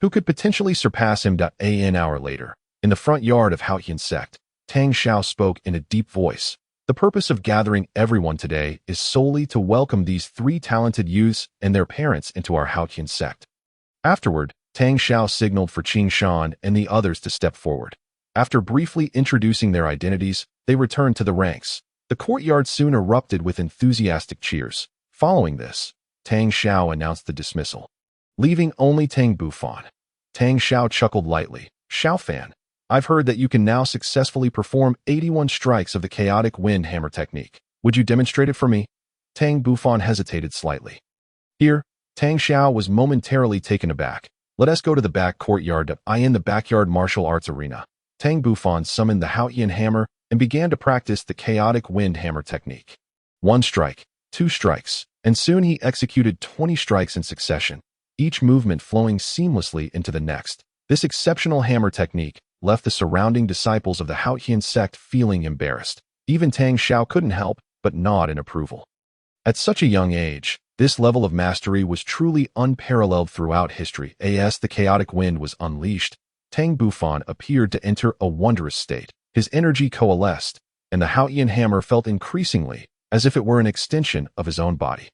who could potentially surpass him. An hour later, in the front yard of Haotian Sect, Tang Xiao spoke in a deep voice. The purpose of gathering everyone today is solely to welcome these 3 talented youths and their parents into our Haotian Sect. Afterward, Tang Xiao signaled for Qing Shan and the others to step forward. After briefly introducing their identities, they returned to the ranks. The courtyard soon erupted with enthusiastic cheers. Following this, Tang Xiao announced the dismissal, leaving only Tang Bufan. Tang Xiao chuckled lightly. Xiao Fan, I've heard that you can now successfully perform 81 strikes of the chaotic wind hammer technique. Would you demonstrate it for me? Tang Bufan hesitated slightly. Here, Tang Xiao was momentarily taken aback. Let us go to the back courtyard. In the backyard martial arts arena, Tang Bufan summoned the Haotian hammer and began to practice the chaotic wind hammer technique. 1 strike, 2 strikes, and soon he executed 20 strikes in succession, each movement flowing seamlessly into the next. This exceptional hammer technique left the surrounding disciples of the Haotian Sect feeling embarrassed. Even Tang Xiao couldn't help but nod in approval. At such a young age, This level of mastery was truly unparalleled throughout history. As the chaotic wind was unleashed, Tang Bufan appeared to enter a wondrous state. His energy coalesced, and the Haotian hammer felt increasingly as if it were an extension of his own body.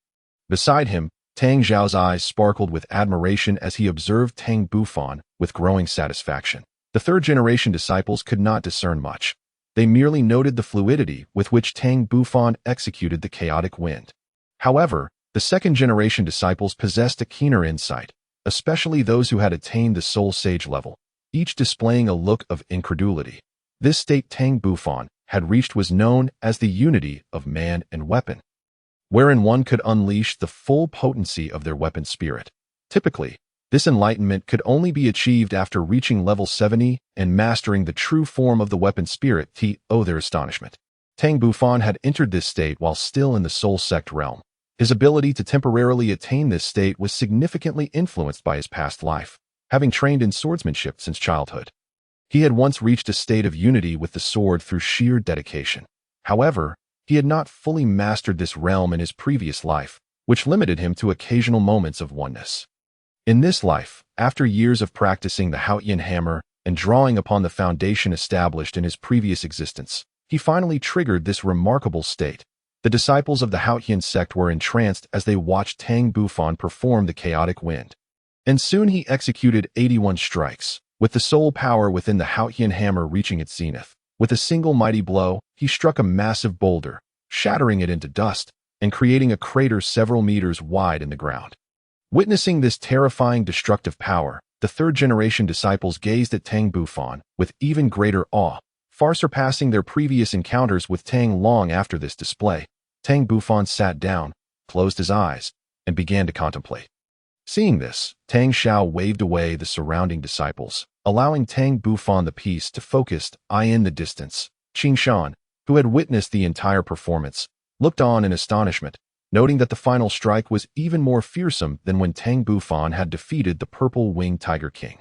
Beside him, Tang Zhao's eyes sparkled with admiration as he observed Tang Bufan with growing satisfaction. The third-generation disciples could not discern much. They merely noted the fluidity with which Tang Bufan executed the chaotic wind. However, the second-generation disciples possessed a keener insight, especially those who had attained the soul sage level, each displaying a look of incredulity. This state Tang Bufan had reached was known as the unity of man and weapon, wherein one could unleash the full potency of their weapon spirit. Typically, this enlightenment could only be achieved after reaching level 70 and mastering the true form of the weapon spirit. To their astonishment, Tang Bufan had entered this state while still in the soul sect realm. His ability to temporarily attain this state was significantly influenced by his past life, having trained in swordsmanship since childhood. He had once reached a state of unity with the sword through sheer dedication. However, he had not fully mastered this realm in his previous life, which limited him to occasional moments of oneness. In this life, after years of practicing the Haotian hammer and drawing upon the foundation established in his previous existence, he finally triggered this remarkable state. The disciples of the Haotian Sect were entranced as they watched Tang Bufan perform the chaotic wind. And soon he executed 81 strikes, with the soul power within the Haotian hammer reaching its zenith. With a single mighty blow, he struck a massive boulder, shattering it into dust and creating a crater several meters wide in the ground. Witnessing this terrifying destructive power, the third-generation disciples gazed at Tang Bufan with even greater awe, far surpassing their previous encounters with Tang. Long after this display, Tang Bufan sat down, closed his eyes, and began to contemplate. Seeing this, Tang Xiao waved away the surrounding disciples, allowing Tang Bufan the peace to focus in the distance. Qing Shan, who had witnessed the entire performance, looked on in astonishment, noting that the final strike was even more fearsome than when Tang Bufan had defeated the purple-winged Tiger King.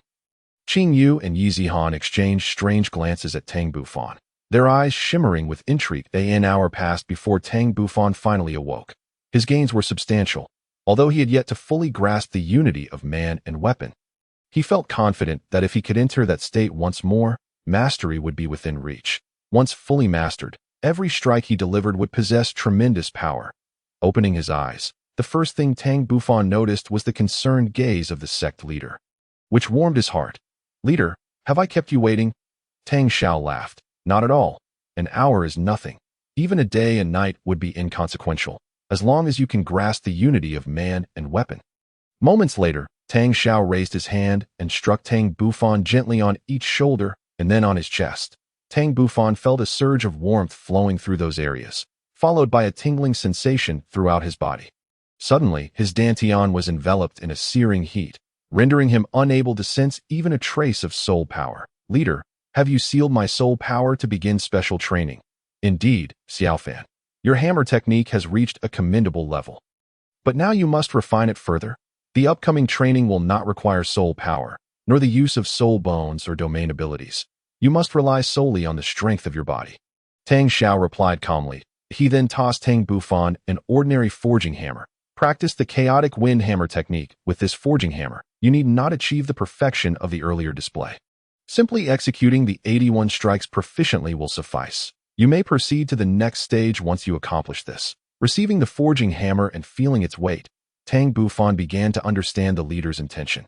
Qing Yu and Yi Zihan exchanged strange glances at Tang Bufan, their eyes shimmering with intrigue. An hour passed before Tang Bufan finally awoke. His gains were substantial, although he had yet to fully grasp the unity of man and weapon. He felt confident that if he could enter that state once more, mastery would be within reach. Once fully mastered, every strike he delivered would possess tremendous power. Opening his eyes, the first thing Tang Bufan noticed was the concerned gaze of the sect leader, which warmed his heart. "Leader, have I kept you waiting?" Tang Xiao laughed. "Not at all. An hour is nothing. Even a day and night would be inconsequential, as long as you can grasp the unity of man and weapon." Moments later, Tang Xiao raised his hand and struck Tang Bufan gently on each shoulder and then on his chest. Tang Bufan felt a surge of warmth flowing through those areas, followed by a tingling sensation throughout his body. Suddenly, his dantian was enveloped in a searing heat, rendering him unable to sense even a trace of soul power. "Leader, have you sealed my soul power to begin special training?" "Indeed, Xiaofan. Your hammer technique has reached a commendable level. But now you must refine it further. The upcoming training will not require soul power, nor the use of soul bones or domain abilities. You must rely solely on the strength of your body." Tang Xiao replied calmly. He then tossed Tang Bufan an ordinary forging hammer. "Practice the chaotic wind hammer technique with this forging hammer. You need not achieve the perfection of the earlier display. Simply executing the 81 strikes proficiently will suffice. You may proceed to the next stage once you accomplish this." Receiving the forging hammer and feeling its weight, Tang Bufan began to understand the leader's intention.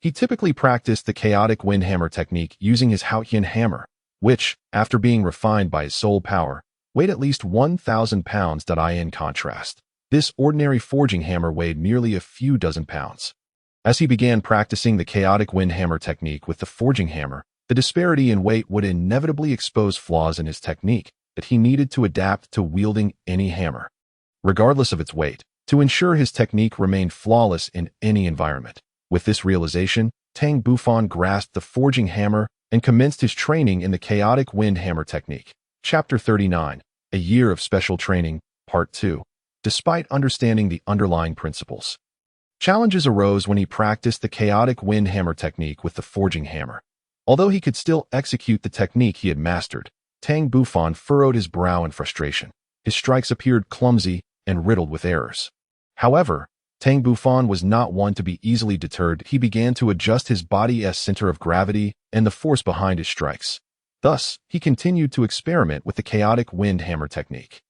He typically practiced the chaotic wind hammer technique using his Haotian hammer, which, after being refined by his soul power, weighed at least 1,000 pounds. In contrast, this ordinary forging hammer weighed merely a few dozen pounds. As he began practicing the chaotic wind hammer technique with the forging hammer, the disparity in weight would inevitably expose flaws in his technique that he needed to adapt to wielding any hammer, regardless of its weight, to ensure his technique remained flawless in any environment. With this realization, Tang Bufan grasped the forging hammer and commenced his training in the chaotic wind hammer technique. Chapter 39, A Year of Special Training, Part 2. Despite understanding the underlying principles, challenges arose when he practiced the chaotic wind hammer technique with the forging hammer. Although he could still execute the technique he had mastered, Tang Bufan furrowed his brow in frustration. His strikes appeared clumsy and riddled with errors. However, Tang Bufan was not one to be easily deterred. He began to adjust his body's center of gravity and the force behind his strikes. Thus, he continued to experiment with the chaotic wind hammer technique,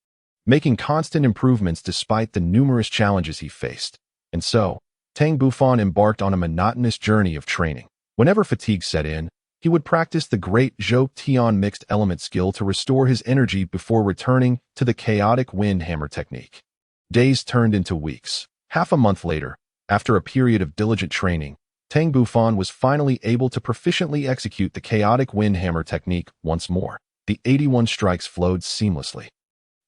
making constant improvements despite the numerous challenges he faced. And so, Tang Bufan embarked on a monotonous journey of training. Whenever fatigue set in, he would practice the great Zhou Tian mixed element skill to restore his energy before returning to the chaotic wind hammer technique. Days turned into weeks. Half a month later, after a period of diligent training, Tang Bufan was finally able to proficiently execute the chaotic wind hammer technique once more. The 81 strikes flowed seamlessly,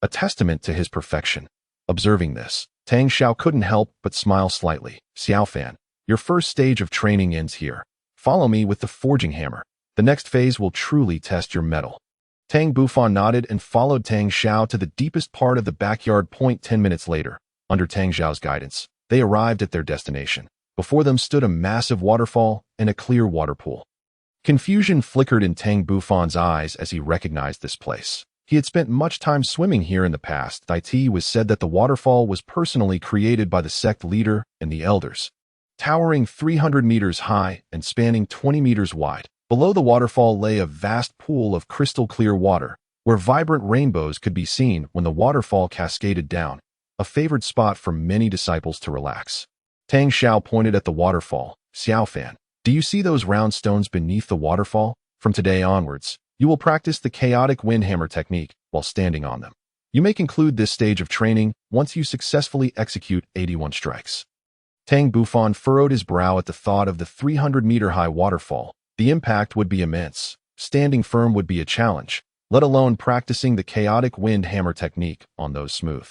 a testament to his perfection. Observing this, Tang Xiao couldn't help but smile slightly. Xiaofan, your first stage of training ends here. Follow me with the forging hammer. The next phase will truly test your mettle. Tang Bufan nodded and followed Tang Xiao to the deepest part of the backyard. 10 minutes later, under Tang Xiao's guidance, they arrived at their destination. Before them stood a massive waterfall and a clear water pool. Confusion flickered in Tang Bufan's eyes as he recognized this place. He had spent much time swimming here in the past. It was said that the waterfall was personally created by the sect leader and the elders. Towering 300 meters high and spanning 20 meters wide, below the waterfall lay a vast pool of crystal clear water, where vibrant rainbows could be seen when the waterfall cascaded down, a favored spot for many disciples to relax. Tang Xiao pointed at the waterfall. Xiaofan, do you see those round stones beneath the waterfall? From today onwards, you will practice the chaotic wind hammer technique while standing on them. You may conclude this stage of training once you successfully execute 81 strikes. Tang Bufan furrowed his brow at the thought of the 300-meter-high waterfall. The impact would be immense. Standing firm would be a challenge, let alone practicing the chaotic wind hammer technique on those smooth,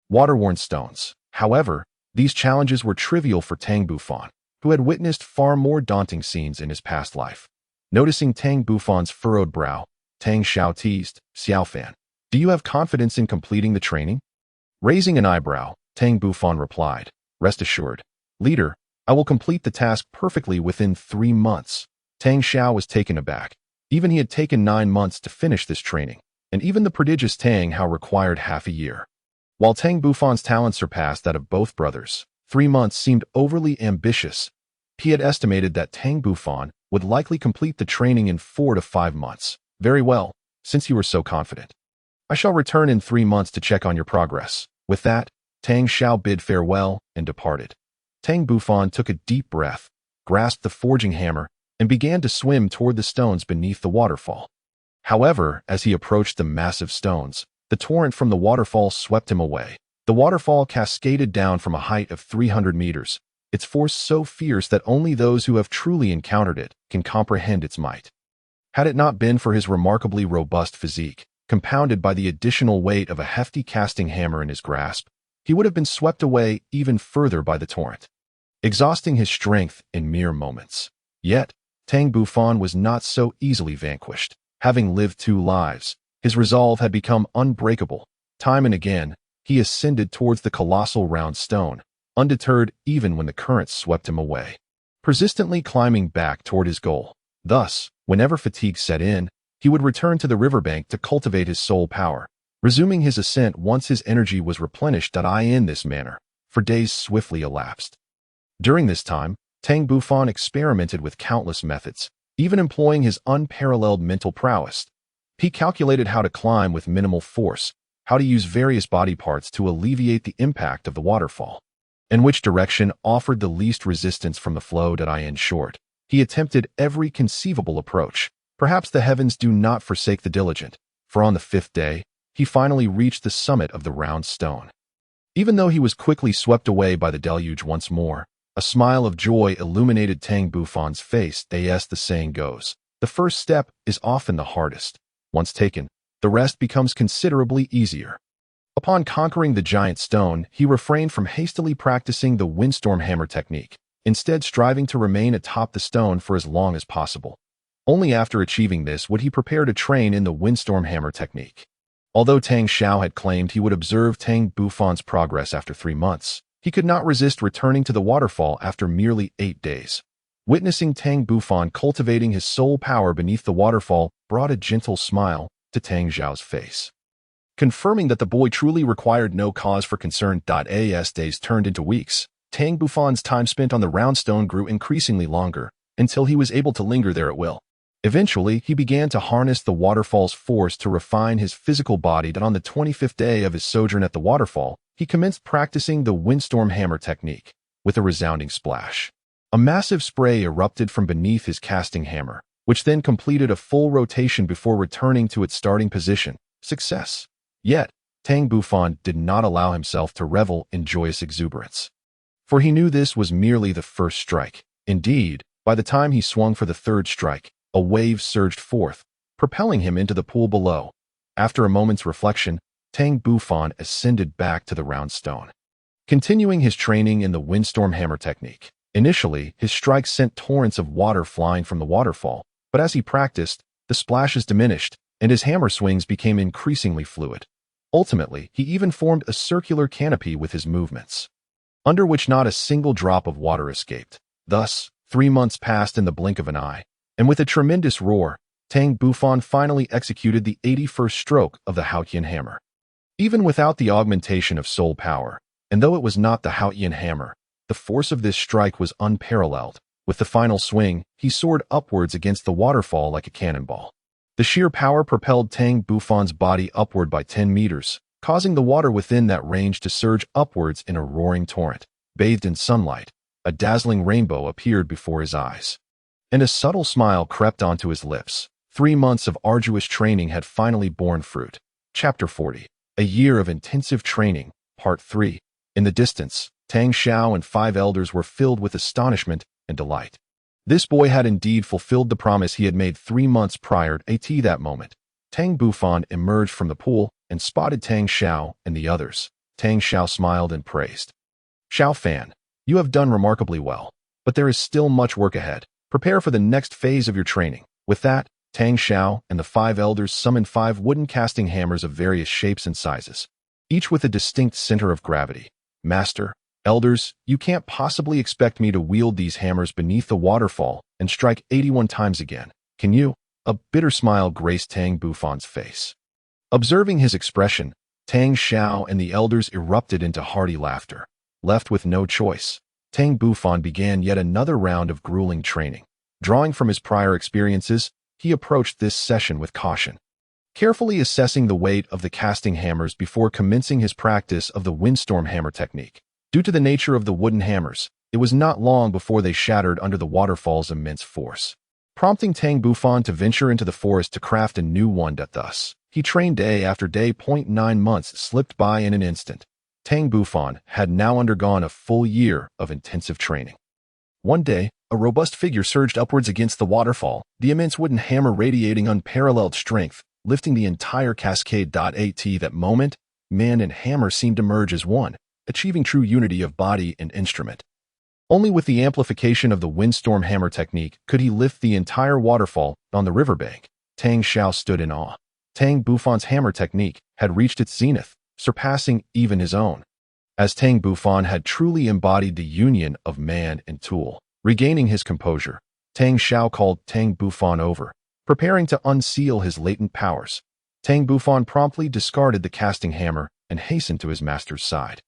water-worn stones. However, these challenges were trivial for Tang Bufan, who had witnessed far more daunting scenes in his past life. Noticing Tang Bufan's furrowed brow, Tang Xiao teased, Xiaofan, do you have confidence in completing the training? Raising an eyebrow, Tang Bufan replied, rest assured, leader, I will complete the task perfectly within 3 months. Tang Xiao was taken aback. Even he had taken 9 months to finish this training, and even the prodigious Tang Hao required half a year. While Tang Bufan's talent surpassed that of both brothers, 3 months seemed overly ambitious. He had estimated that Tang Bufan would likely complete the training in 4 to 5 months. Very well, since you were so confident. I shall return in 3 months to check on your progress. With that, Tang Xiao bid farewell and departed. Tang Bufan took a deep breath, grasped the forging hammer, and began to swim toward the stones beneath the waterfall. However, as he approached the massive stones, the torrent from the waterfall swept him away. The waterfall cascaded down from a height of 300 meters, its force so fierce that only those who have truly encountered it can comprehend its might. Had it not been for his remarkably robust physique, compounded by the additional weight of a hefty casting hammer in his grasp, he would have been swept away even further by the torrent, exhausting his strength in mere moments. Yet, Tang Bufan was not so easily vanquished. Having lived 2 lives, his resolve had become unbreakable. Time and again, he ascended towards the colossal round stone, undeterred even when the currents swept him away, persistently climbing back toward his goal. Thus, whenever fatigue set in, he would return to the riverbank to cultivate his soul power, resuming his ascent once his energy was replenished. In this manner, for days swiftly elapsed. During this time, Tang Bufan experimented with countless methods, even employing his unparalleled mental prowess. He calculated how to climb with minimal force, how to use various body parts to alleviate the impact of the waterfall, and which direction offered the least resistance from the flow. In short, he attempted every conceivable approach. Perhaps the heavens do not forsake the diligent, for on the 5th day, he finally reached the summit of the round stone. Even though he was quickly swept away by the deluge once more, a smile of joy illuminated Tang Bufan's face. As the saying goes, the first step is often the hardest. Once taken, the rest becomes considerably easier. Upon conquering the giant stone, he refrained from hastily practicing the windstorm hammer technique, instead striving to remain atop the stone for as long as possible. Only after achieving this would he prepare to train in the windstorm hammer technique. Although Tang Xiao had claimed he would observe Tang Bufan's progress after 3 months, he could not resist returning to the waterfall after merely 8 days. Witnessing Tang Bufan cultivating his soul power beneath the waterfall brought a gentle smile to Tang Xiao's face. Confirming that the boy truly required no cause for concern. As days turned into weeks, Tang Bufan's time spent on the round stone grew increasingly longer, until he was able to linger there at will. Eventually, he began to harness the waterfall's force to refine his physical body. And on the 25th day of his sojourn at the waterfall, he commenced practicing the windstorm hammer technique. With a resounding splash, a massive spray erupted from beneath his casting hammer, which then completed a full rotation before returning to its starting position. Success. Yet, Tang Bufan did not allow himself to revel in joyous exuberance. For he knew this was merely the first strike. Indeed, by the time he swung for the third strike, a wave surged forth, propelling him into the pool below. After a moment's reflection, Tang Bufan ascended back to the round stone, continuing his training in the windstorm hammer technique. Initially, his strikes sent torrents of water flying from the waterfall, but as he practiced, the splashes diminished, and his hammer swings became increasingly fluid. Ultimately, he even formed a circular canopy with his movements, under which not a single drop of water escaped. Thus, 3 months passed in the blink of an eye, and with a tremendous roar, Tang Bufan finally executed the 81st stroke of the Haotian hammer. Even without the augmentation of soul power, and though it was not the Haotian hammer, the force of this strike was unparalleled. With the final swing, he soared upwards against the waterfall like a cannonball. The sheer power propelled Tang Bufan's body upward by 10 meters, causing the water within that range to surge upwards in a roaring torrent. Bathed in sunlight, a dazzling rainbow appeared before his eyes, and a subtle smile crept onto his lips. 3 months of arduous training had finally borne fruit. Chapter 40. A year of intensive training, Part 3. In the distance, Tang Xiao and 5 elders were filled with astonishment and delight. This boy had indeed fulfilled the promise he had made 3 months prior. At that moment, Tang Bufan emerged from the pool and spotted Tang Xiao and the others. Tang Xiao smiled and praised. "Xiao Fan, you have done remarkably well, but there is still much work ahead. Prepare for the next phase of your training." With that, Tang Xiao and the 5 elders summoned 5 wooden casting hammers of various shapes and sizes, each with a distinct center of gravity. "Master, elders, you can't possibly expect me to wield these hammers beneath the waterfall and strike 81 times again, can you?" A bitter smile graced Tang Bufan's face. Observing his expression, Tang Xiao and the elders erupted into hearty laughter. Left with no choice, Tang Bufan began yet another round of grueling training. Drawing from his prior experiences, he approached this session with caution, carefully assessing the weight of the casting hammers before commencing his practice of the windstorm hammer technique. Due to the nature of the wooden hammers, it was not long before they shattered under the waterfall's immense force, prompting Tang Bufan to venture into the forest to craft a new one. Thus, he trained day after day. 9 months slipped by in an instant. Tang Bufan had now undergone a full year of intensive training. One day, a robust figure surged upwards against the waterfall, the immense wooden hammer radiating unparalleled strength, lifting the entire cascade. At that moment, man and hammer seemed to merge as one, achieving true unity of body and instrument. Only with the amplification of the windstorm hammer technique could he lift the entire waterfall on the riverbank. Tang Xiao stood in awe. Tang Bufan's hammer technique had reached its zenith, surpassing even his own, as Tang Bufan had truly embodied the union of man and tool. Regaining his composure, Tang Xiao called Tang Bufan over, preparing to unseal his latent powers. Tang Bufan promptly discarded the casting hammer and hastened to his master's side.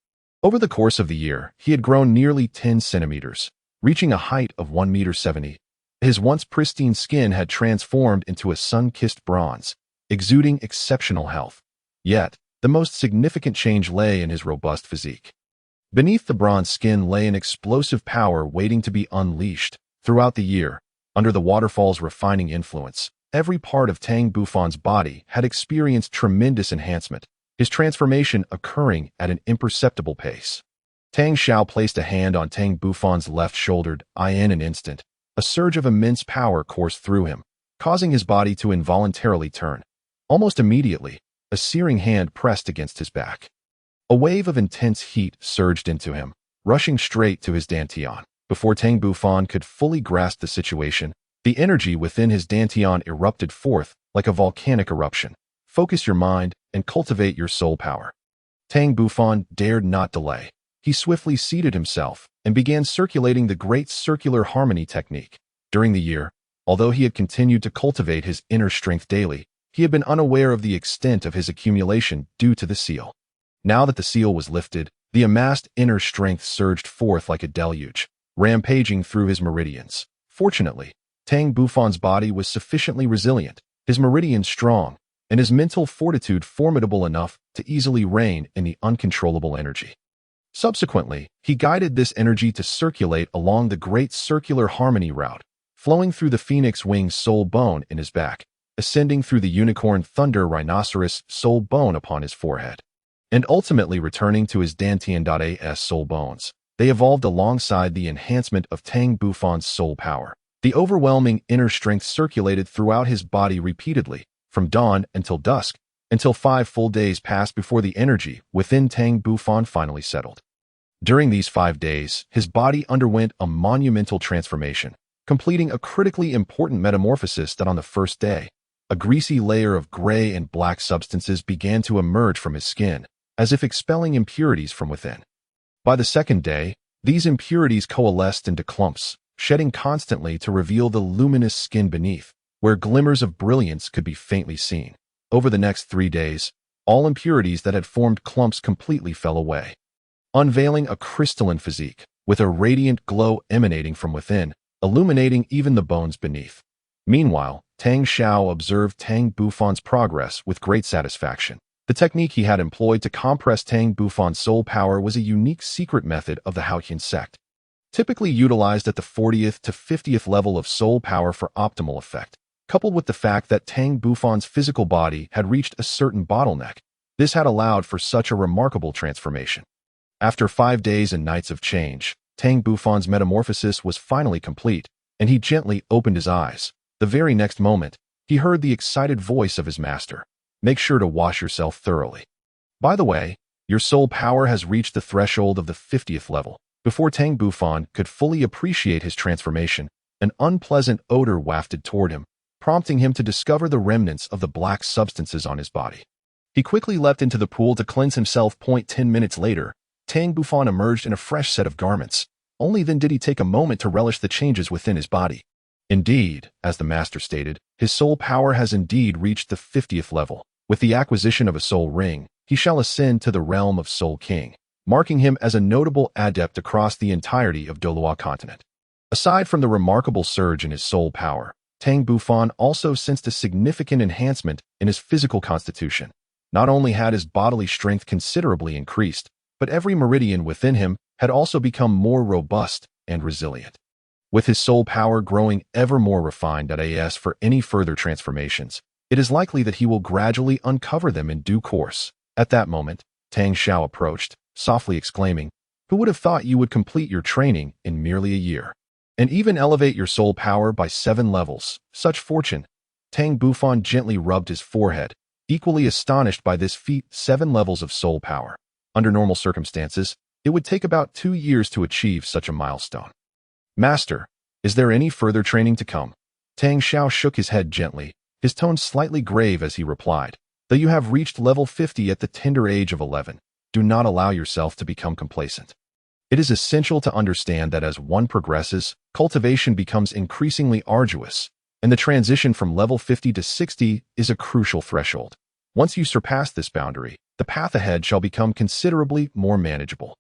Over the course of the year, he had grown nearly 10 centimeters, reaching a height of 1.70 meters. His once pristine skin had transformed into a sun-kissed bronze, exuding exceptional health. Yet, the most significant change lay in his robust physique. Beneath the bronze skin lay an explosive power waiting to be unleashed. Throughout the year, under the waterfall's refining influence, every part of Tang Bufan's body had experienced tremendous enhancement, his transformation occurring at an imperceptible pace. Tang Xiao placed a hand on Tang Bufan's left shoulder. In an instant, a surge of immense power coursed through him, causing his body to involuntarily turn. Almost immediately, a searing hand pressed against his back. A wave of intense heat surged into him, rushing straight to his dantian. Before Tang Bufan could fully grasp the situation, the energy within his dantian erupted forth like a volcanic eruption. Focus your mind and cultivate your soul power. Tang Bufan dared not delay. He swiftly seated himself and began circulating the great circular harmony technique. During the year, although he had continued to cultivate his inner strength daily, he had been unaware of the extent of his accumulation due to the seal. Now that the seal was lifted, the amassed inner strength surged forth like a deluge, rampaging through his meridians. Fortunately, Tang Bufan's body was sufficiently resilient, his meridians strong, and his mental fortitude formidable enough to easily rein in the uncontrollable energy. Subsequently, he guided this energy to circulate along the great circular harmony route, flowing through the phoenix wing's soul bone in his back, ascending through the unicorn thunder rhinoceros soul bone upon his forehead, and ultimately returning to his Dantian.as soul bones. They evolved alongside the enhancement of Tang Bufan's soul power. The overwhelming inner strength circulated throughout his body repeatedly, from dawn until dusk, until 5 full days passed before the energy within Tang Bufan finally settled. During these 5 days, his body underwent a monumental transformation, completing a critically important metamorphosis that on the first day, a greasy layer of gray and black substances began to emerge from his skin, as if expelling impurities from within. By the second day, these impurities coalesced into clumps, shedding constantly to reveal the luminous skin beneath, where glimmers of brilliance could be faintly seen. Over the next 3 days, all impurities that had formed clumps completely fell away, unveiling a crystalline physique, with a radiant glow emanating from within, illuminating even the bones beneath. Meanwhile, Tang Xiao observed Tang Bufan's progress with great satisfaction. The technique he had employed to compress Tang Bufan's soul power was a unique secret method of the Haotian Sect, typically utilized at the 40th to 50th level of soul power for optimal effect. Coupled with the fact that Tang Bufan's physical body had reached a certain bottleneck, this had allowed for such a remarkable transformation. After 5 days and nights of change, Tang Bufan's metamorphosis was finally complete, and he gently opened his eyes. The very next moment, he heard the excited voice of his master. Make sure to wash yourself thoroughly. By the way, your soul power has reached the threshold of the 50th level. Before Tang Bufan could fully appreciate his transformation, an unpleasant odor wafted toward him, prompting him to discover the remnants of the black substances on his body. He quickly leapt into the pool to cleanse himself. 10 minutes later, Tang Bufan emerged in a fresh set of garments. Only then did he take a moment to relish the changes within his body. Indeed, as the master stated, his soul power has indeed reached the 50th level. With the acquisition of a soul ring, he shall ascend to the realm of Soul King, marking him as a notable adept across the entirety of Douluo Continent. Aside from the remarkable surge in his soul power, Tang Bufan also sensed a significant enhancement in his physical constitution. Not only had his bodily strength considerably increased, but every meridian within him had also become more robust and resilient. With his soul power growing ever more refined as for any further transformations, it is likely that he will gradually uncover them in due course. At that moment, Tang Xiao approached, softly exclaiming, "Who would have thought you would complete your training in merely a year, and even elevate your soul power by 7 levels? Such fortune." Tang Bufan gently rubbed his forehead, equally astonished by this feat. 7 levels of soul power. Under normal circumstances, it would take about 2 years to achieve such a milestone. "Master, is there any further training to come?" Tang Xiao shook his head gently, his tone slightly grave as he replied, "Though you have reached level 50 at the tender age of 11, do not allow yourself to become complacent. It is essential to understand that as one progresses, cultivation becomes increasingly arduous, and the transition from level 50 to 60 is a crucial threshold. Once you surpass this boundary, the path ahead shall become considerably more manageable."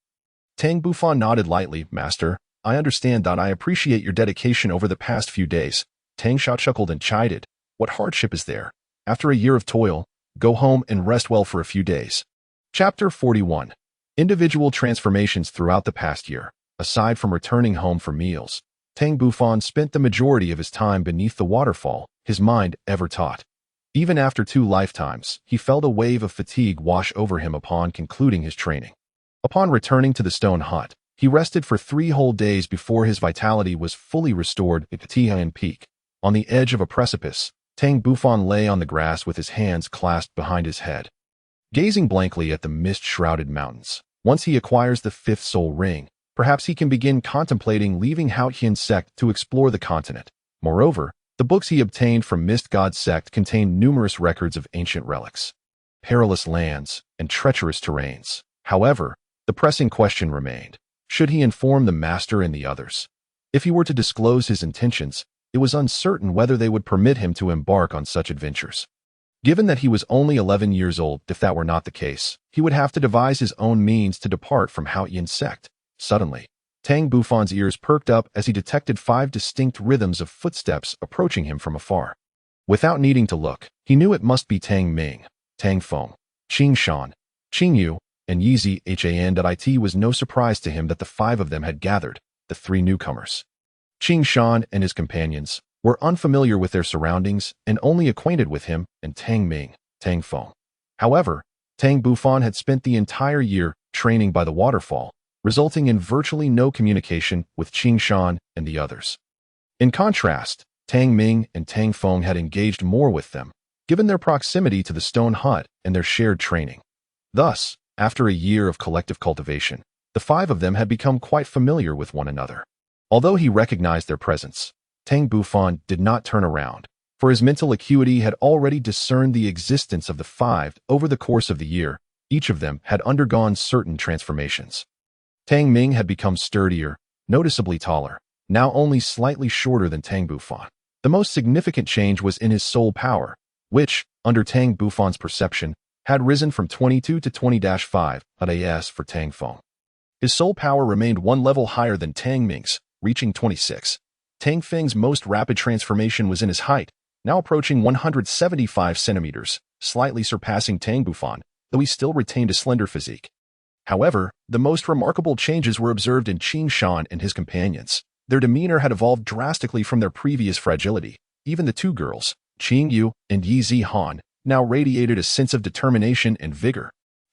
Tang Bufan nodded lightly. "Master, I understand that. I appreciate your dedication over the past few days." Tang Xiao chuckled and chided, "What hardship is there? After a year of toil, go home and rest well for a few days." Chapter 41. Individual transformations throughout the past year. Aside from returning home for meals, Tang Bufan spent the majority of his time beneath the waterfall, his mind ever taut. Even after 2 lifetimes, he felt a wave of fatigue wash over him upon concluding his training. Upon returning to the stone hut, he rested for 3 whole days before his vitality was fully restored at Tian Peak. On the edge of a precipice, Tang Bufan lay on the grass with his hands clasped behind his head, gazing blankly at the mist-shrouded mountains. Once he acquires the 5th soul ring, perhaps he can begin contemplating leaving Haotian Sect to explore the continent. Moreover, the books he obtained from Mist God Sect contained numerous records of ancient relics, perilous lands, and treacherous terrains. However, the pressing question remained: should he inform the master and the others? If he were to disclose his intentions, it was uncertain whether they would permit him to embark on such adventures. Given that he was only 11 years old, if that were not the case, he would have to devise his own means to depart from Haotian Sect. Suddenly, Tang Bufan's ears perked up as he detected 5 distinct rhythms of footsteps approaching him from afar. Without needing to look, he knew it must be Tang Ming, Tang Feng, Qing Shan, Qing Yu, and Yizi Han. It was no surprise to him that the 5 of them had gathered, the 3 newcomers. Qing Shan and his companions were unfamiliar with their surroundings and only acquainted with him and Tang Ming, Tang Feng. However, Tang Bufan had spent the entire year training by the waterfall, resulting in virtually no communication with Qing Shan and the others. In contrast, Tang Ming and Tang Feng had engaged more with them, given their proximity to the stone hut and their shared training. Thus, after a year of collective cultivation, the 5 of them had become quite familiar with one another. Although he recognized their presence, Tang Bufan did not turn around, for his mental acuity had already discerned the existence of the 5 over the course of the year. Each of them had undergone certain transformations. Tang Ming had become sturdier, noticeably taller, now only slightly shorter than Tang Bufan. The most significant change was in his soul power, which, under Tang Bufan's perception, had risen from 22 to 20-5 AS for Tang Feng. His soul power remained 1 level higher than Tang Ming's, reaching 26. Tang Feng's most rapid transformation was in his height, now approaching 175 centimeters, slightly surpassing Tang Bufan, though he still retained a slender physique. However, the most remarkable changes were observed in Qing Shan and his companions. Their demeanor had evolved drastically from their previous fragility. Even the 2 girls, Qing Yu and Yizi Han, now radiated a sense of determination and vigor.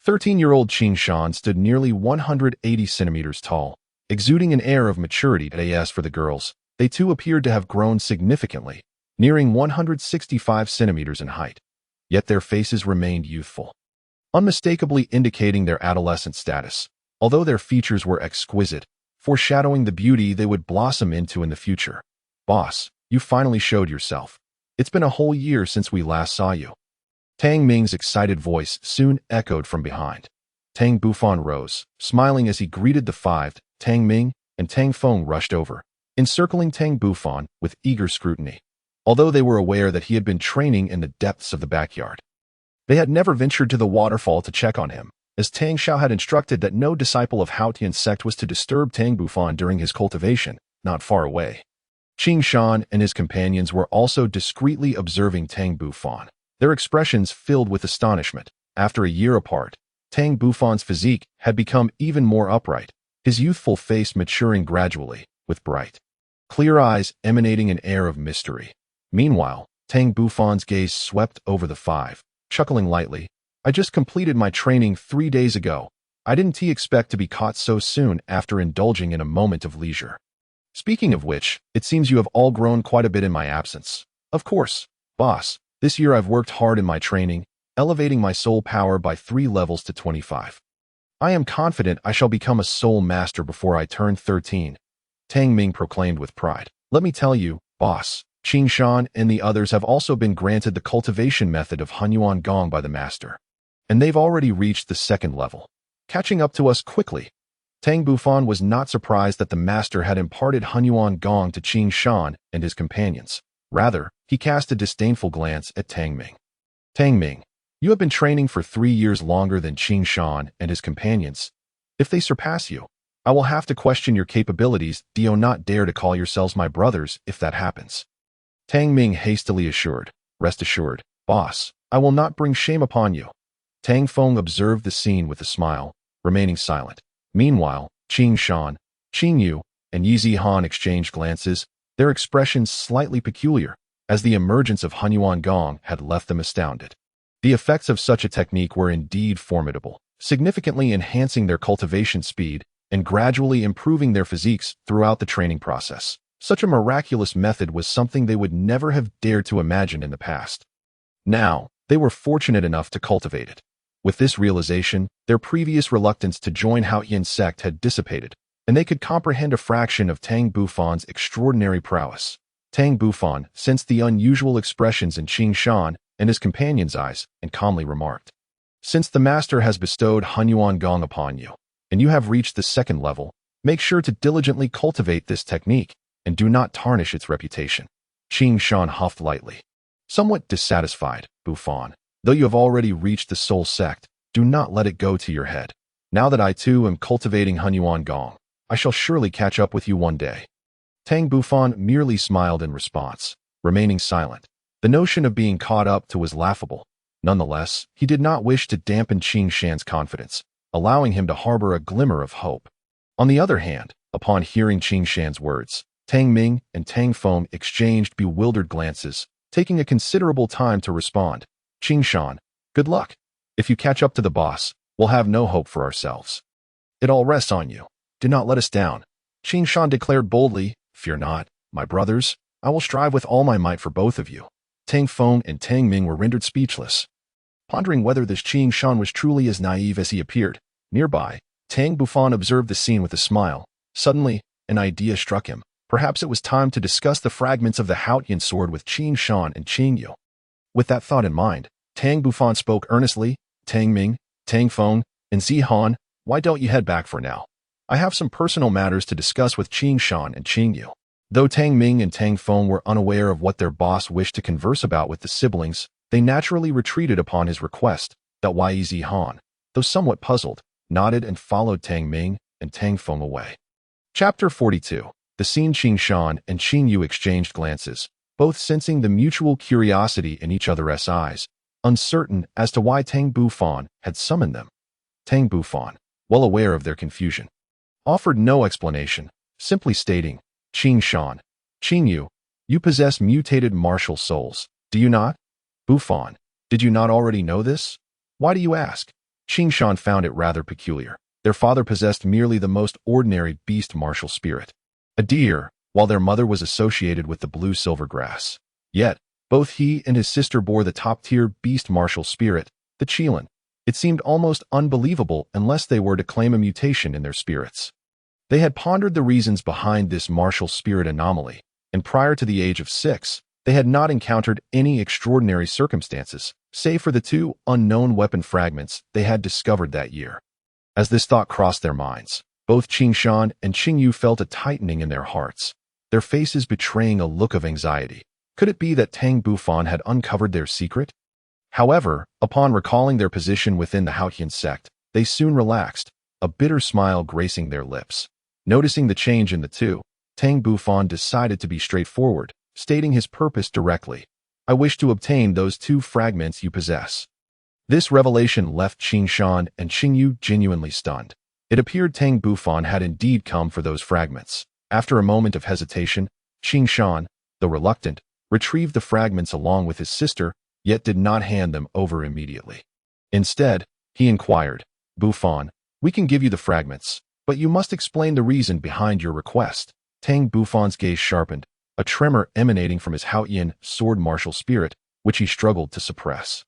13-year-old Qing Shan stood nearly 180 centimeters tall, exuding an air of maturity. As for the girls, they too appeared to have grown significantly, nearing 165 centimeters in height. Yet their faces remained youthful, unmistakably indicating their adolescent status, although their features were exquisite, foreshadowing the beauty they would blossom into in the future. Boss, you finally showed yourself. It's been a whole year since we last saw you. Tang Ming's excited voice soon echoed from behind. Tang Bufan rose, smiling as he greeted the 5. Tang Ming and Tang Feng rushed over, encircling Tang Bufan with eager scrutiny, although they were aware that he had been training in the depths of the backyard. They had never ventured to the waterfall to check on him, as Tang Xiao had instructed that no disciple of Haotian Sect was to disturb Tang Bufan during his cultivation, not far away. Qing Shan and his companions were also discreetly observing Tang Bufan, their expressions filled with astonishment. After a year apart, Tang Bufan's physique had become even more upright, his youthful face maturing gradually, with bright, clear eyes emanating an air of mystery. Meanwhile, Tang Bufan's gaze swept over the 5, chuckling lightly. I just completed my training 3 days ago. I didn't expect to be caught so soon after indulging in a moment of leisure. Speaking of which, it seems you have all grown quite a bit in my absence. Of course, boss, this year I've worked hard in my training, elevating my soul power by 3 levels to 25. I am confident I shall become a soul master before I turn 13. Tang Ming proclaimed with pride. Let me tell you, boss, Qing Shan and the others have also been granted the cultivation method of Hunyuan Gong by the master, and they've already reached the 2nd level, catching up to us quickly. Tang Bufan was not surprised that the master had imparted Hunyuan Gong to Qing Shan and his companions. Rather, he cast a disdainful glance at Tang Ming. Tang Ming, you have been training for 3 years longer than Qing Shan and his companions. If they surpass you, I will have to question your capabilities. Do not dare to call yourselves my brothers if that happens. Tang Ming hastily assured. Rest assured, boss, I will not bring shame upon you. Tang Feng observed the scene with a smile, remaining silent. Meanwhile, Qing Shan, Qing Yu, and Yizi Han exchanged glances, their expressions slightly peculiar, as the emergence of Hunyuan Gong had left them astounded. The effects of such a technique were indeed formidable, significantly enhancing their cultivation speed and gradually improving their physiques throughout the training process. Such a miraculous method was something they would never have dared to imagine in the past. Now, they were fortunate enough to cultivate it. With this realization, their previous reluctance to join Haotian Sect had dissipated, and they could comprehend a fraction of Tang Bufan's extraordinary prowess. Tang Bufan sensed the unusual expressions in Qing Shan and his companion's eyes and calmly remarked, since the master has bestowed Hunyuan Gong upon you, and you have reached the 2nd level, make sure to diligently cultivate this technique, and do not tarnish its reputation. Qing Shan huffed lightly. Somewhat dissatisfied, Bufan, Though you have already reached the soul sect, do not let it go to your head. Now that I too am cultivating Hunyuan Gong, I shall surely catch up with you one day. Tang Bufan merely smiled in response, remaining silent. The notion of being caught up to was laughable. Nonetheless, he did not wish to dampen Qing Shan's confidence, allowing him to harbor a glimmer of hope. On the other hand, upon hearing Qing Shan's words, Tang Ming and Tang Feng exchanged bewildered glances, taking a considerable time to respond. Qing Shan, good luck. If you catch up to the boss, we'll have no hope for ourselves. It all rests on you. Do not let us down. Qing Shan declared boldly, fear not, my brothers, I will strive with all my might for both of you. Tang Feng and Tang Ming were rendered speechless. Pondering whether this Qing Shan was truly as naive as he appeared, nearby, Tang Bufan observed the scene with a smile. Suddenly, an idea struck him. Perhaps it was time to discuss the fragments of the Haotian sword with Qing Shan and Qing Yu. With that thought in mind, Tang Bufan spoke earnestly, Tang Ming, Tang Feng, and Zihan, why don't you head back for now? I have some personal matters to discuss with Qing Shan and Qing Yu. Though Tang Ming and Tang Feng were unaware of what their boss wished to converse about with the siblings, they naturally retreated upon his request. That Yi Zihan, though somewhat puzzled, nodded and followed Tang Ming and Tang Feng away. Chapter 42. The scene. Qing Shan and Qing Yu exchanged glances, both sensing the mutual curiosity in each other's eyes, uncertain as to why Tang Bufan had summoned them. Tang Bufan, well aware of their confusion, offered no explanation, simply stating, Qing Shan, Qing Yu, you possess mutated martial souls, do you not? Bufan, did you not already know this? Why do you ask? Qing Shan found it rather peculiar. Their father possessed merely the most ordinary beast martial spirit, a deer, while their mother was associated with the blue silver grass. Yet, both he and his sister bore the top-tier beast martial spirit, the Qilin. It seemed almost unbelievable unless they were to claim a mutation in their spirits. They had pondered the reasons behind this martial spirit anomaly, and prior to the age of 6, they had not encountered any extraordinary circumstances, save for the 2 unknown weapon fragments they had discovered that year. As this thought crossed their minds, both Qing Shan and Qing Yu felt a tightening in their hearts, their faces betraying a look of anxiety. Could it be that Tang Bufan had uncovered their secret? However, upon recalling their position within the Haotian Sect, they soon relaxed, a bitter smile gracing their lips. Noticing the change in the two, Tang Bufan decided to be straightforward, stating his purpose directly. I wish to obtain those 2 fragments you possess. This revelation left Qing Shan and Qing Yu genuinely stunned. It appeared Tang Bufan had indeed come for those fragments. After a moment of hesitation, Qing Shan, though reluctant, retrieved the fragments along with his sister, yet did not hand them over immediately. Instead, he inquired, Bufan, we can give you the fragments, but you must explain the reason behind your request. Tang Bufan's gaze sharpened, a tremor emanating from his Haotian sword martial spirit, which he struggled to suppress.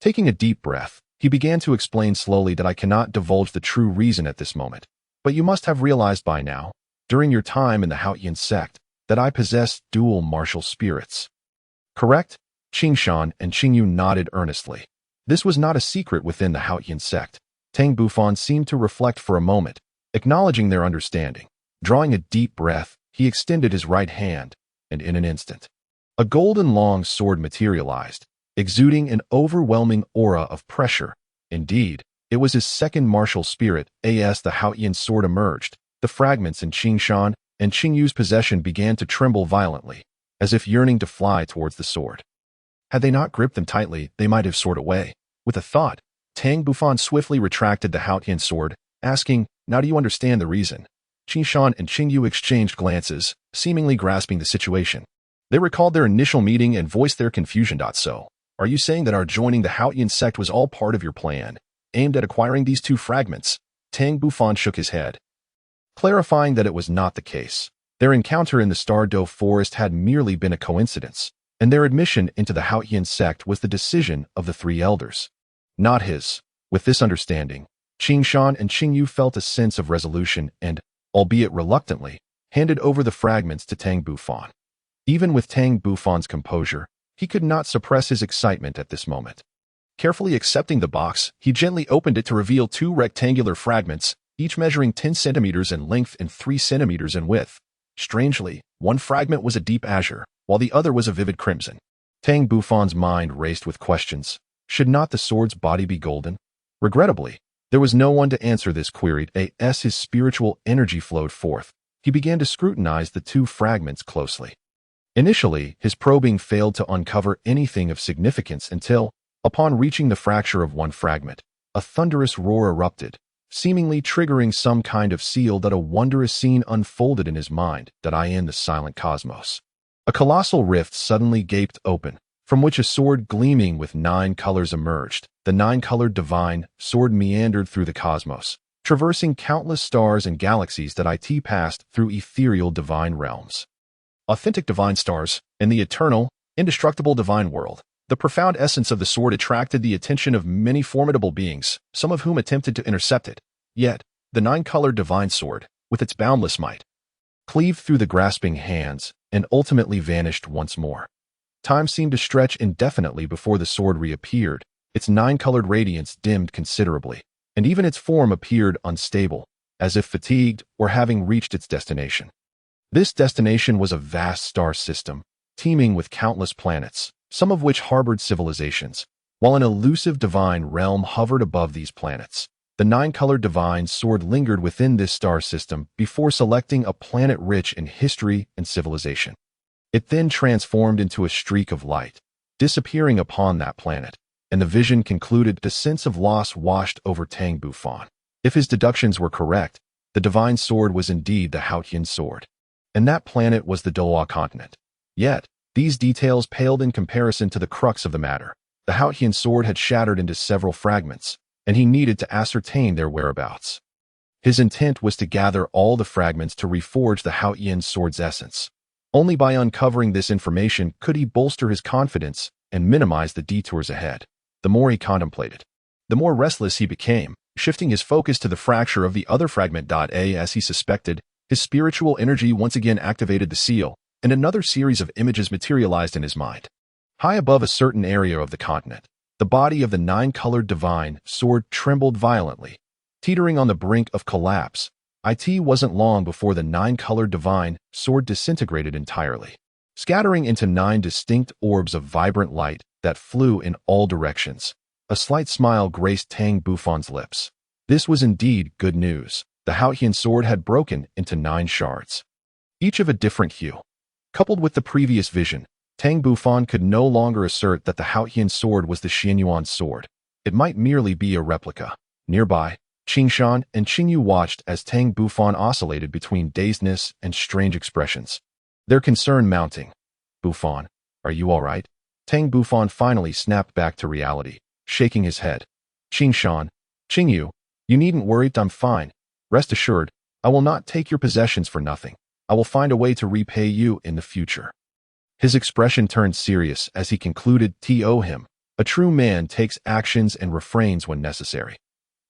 Taking a deep breath, he began to explain slowly that I cannot divulge the true reason at this moment, but you must have realized by now, during your time in the Haotian Sect, that I possess dual martial spirits. Correct? Qing Shan and Qing Yu nodded earnestly. This was not a secret within the Haotian Sect. Tang Bufan seemed to reflect for a moment, acknowledging their understanding. Drawing a deep breath, he extended his right hand, and in an instant, a golden long sword materialized, exuding an overwhelming aura of pressure. Indeed, it was his second martial spirit, as the Haotian sword emerged. The fragments in Qing Shan and Qing Yu's possession began to tremble violently, as if yearning to fly towards the sword. Had they not gripped them tightly, they might have soared away. With a thought, Tang Bufan swiftly retracted the Haotian sword, asking, now do you understand the reason? Qing Shan and Qing Yu exchanged glances, seemingly grasping the situation. They recalled their initial meeting and voiced their confusion. So, are you saying that our joining the Haotian Sect was all part of your plan, aimed at acquiring these 2 fragments? Tang Bufan shook his head, clarifying that it was not the case. Their encounter in the Star-Do forest had merely been a coincidence, and their admission into the Haotian Sect was the decision of the 3 elders, not his. With this understanding, Qing Shan and Qing Yu felt a sense of resolution and, albeit reluctantly, handed over the fragments to Tang Bufan. Even with Tang Bufan's composure, he could not suppress his excitement at this moment. Carefully accepting the box, he gently opened it to reveal 2 rectangular fragments, each measuring 10 centimeters in length and 3 centimeters in width. Strangely, one fragment was a deep azure, while the other was a vivid crimson. Tang Bufan's mind raced with questions. Should not the sword's body be golden? Regrettably, there was no one to answer this query. As his spiritual energy flowed forth, he began to scrutinize the two fragments closely. Initially, his probing failed to uncover anything of significance until, upon reaching the fracture of one fragment, a thunderous roar erupted, seemingly triggering some kind of seal that a wondrous scene unfolded in his mind that I in the silent cosmos. A colossal rift suddenly gaped open, from which a sword gleaming with 9 colors emerged. The 9-colored divine sword meandered through the cosmos, traversing countless stars and galaxies that it passed through ethereal divine realms. Authentic divine stars, in the eternal, indestructible divine world. The profound essence of the sword attracted the attention of many formidable beings, some of whom attempted to intercept it. Yet, the 9-colored divine sword, with its boundless might, cleaved through the grasping hands and ultimately vanished once more. Time seemed to stretch indefinitely before the sword reappeared. Its 9-colored radiance dimmed considerably, and even its form appeared unstable, as if fatigued or having reached its destination. This destination was a vast star system, teeming with countless planets, some of which harbored civilizations, while an elusive divine realm hovered above these planets. The 9-colored divine sword lingered within this star system before selecting a planet rich in history and civilization. It then transformed into a streak of light, disappearing upon that planet, and the vision concluded the sense of loss washed over Tang Bufan. If his deductions were correct, the divine sword was indeed the Haotian sword, and that planet was the Douluo Continent. Yet, these details paled in comparison to the crux of the matter. The Haotian sword had shattered into several fragments, and he needed to ascertain their whereabouts. His intent was to gather all the fragments to reforge the Haotian sword's essence. Only by uncovering this information could he bolster his confidence and minimize the detours ahead. The more he contemplated, the more restless he became, shifting his focus to the fracture of the other fragment. As he suspected, his spiritual energy once again activated the seal, and another series of images materialized in his mind. High above a certain area of the continent, the body of the 9-colored divine sword trembled violently, teetering on the brink of collapse. It wasn't long before the 9-colored divine sword disintegrated entirely, scattering into 9 distinct orbs of vibrant light that flew in all directions. A slight smile graced Tang Bufan's lips. This was indeed good news. The Haotian sword had broken into 9 shards, each of a different hue. Coupled with the previous vision, Tang Bufan could no longer assert that the Haotian sword was the Xianyuan sword. It might merely be a replica. Nearby, Qingshan and Qingyu watched as Tang Bufan oscillated between dazedness and strange expressions, their concern mounting. "Bufan, are you all right?" Tang Bufan finally snapped back to reality, shaking his head. "Qingshan, Qingyu, you needn't worry, I'm fine. Rest assured, I will not take your possessions for nothing. I will find a way to repay you in the future." His expression turned serious as he concluded, "To him, a true man takes actions and refrains when necessary."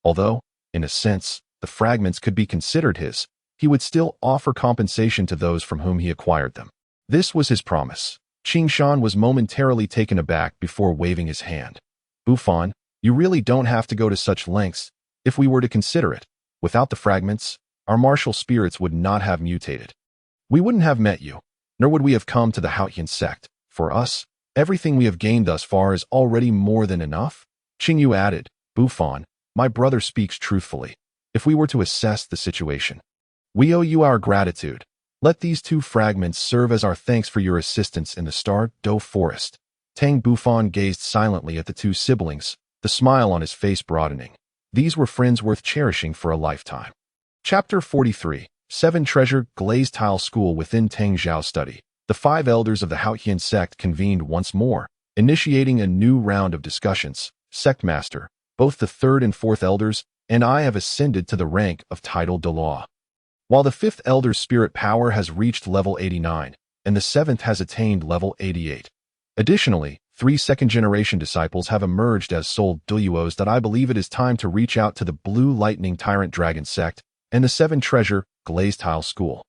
Although, in a sense, the fragments could be considered his, he would still offer compensation to those from whom he acquired them. This was his promise. Qingshan was momentarily taken aback before waving his hand. "Bufan, you really don't have to go to such lengths. If we were to consider it, without the fragments, our martial spirits would not have mutated. We wouldn't have met you, nor would we have come to the Haotian Sect. For us, everything we have gained thus far is already more than enough." Qingyu added, "Bufan, my brother speaks truthfully. If we were to assess the situation, we owe you our gratitude. Let these 2 fragments serve as our thanks for your assistance in the Star Do Forest." Tang Bufan gazed silently at the 2 siblings, the smile on his face broadening. These were friends worth cherishing for a lifetime. Chapter 43. 7 Treasure Glazed Tile School. Within Tang Zhao's study, the 5 elders of the Haotian Sect convened once more, initiating a new round of discussions. "Sect Master, both the 3rd and 4th elders and I have ascended to the rank of titled Douluo, while the 5th elder's spirit power has reached level 89, and the 7th has attained level 88. Additionally, 3 second-generation disciples have emerged as soul Douluos that I believe it is time to reach out to the Blue Lightning Tyrant Dragon Sect and the 7 Treasure Glazed Tile School."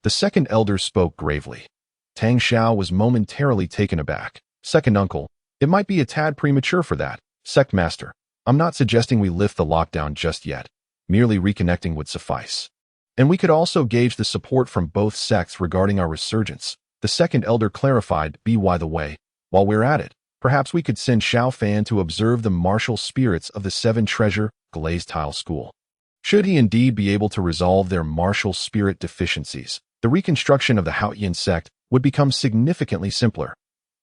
The 2nd elder spoke gravely. Tang Xiao was momentarily taken aback. "Second uncle, it might be a tad premature for that. Sect Master, I'm not suggesting we lift the lockdown just yet. Merely reconnecting would suffice. And we could also gauge the support from both sects regarding our resurgence." The 2nd elder clarified, "By the way, while we're at it, Perhaps we could send Xiao Fan to observe the martial spirits of the Seven Treasure Glazed Tile School. Should he indeed be able to resolve their martial spirit deficiencies, the reconstruction of the Haotian Sect would become significantly simpler.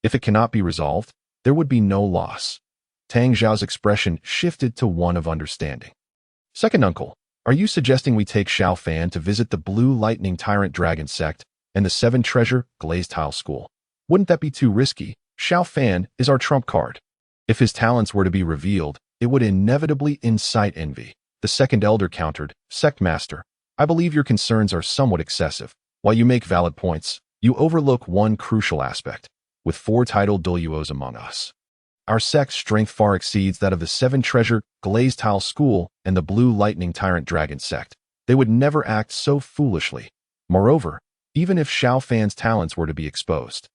If it cannot be resolved, there would be no loss. Tang Zhao's expression shifted to one of understanding. Second uncle, are you suggesting we take Xiao Fan to visit the Blue Lightning Tyrant Dragon Sect and the Seven Treasure Glazed Tile School? Wouldn't that be too risky? Xiao Fan is our trump card. If his talents were to be revealed, it would inevitably incite envy. The second elder countered, Sect Master, I believe your concerns are somewhat excessive. While you make valid points, you overlook one crucial aspect. With 4 titled Douluos among us, our sect's strength far exceeds that of the Seven Treasure Glazed Tile School and the Blue Lightning Tyrant Dragon Sect. They would never act so foolishly. Moreover, even if Xiao Fan's talents were to be exposed,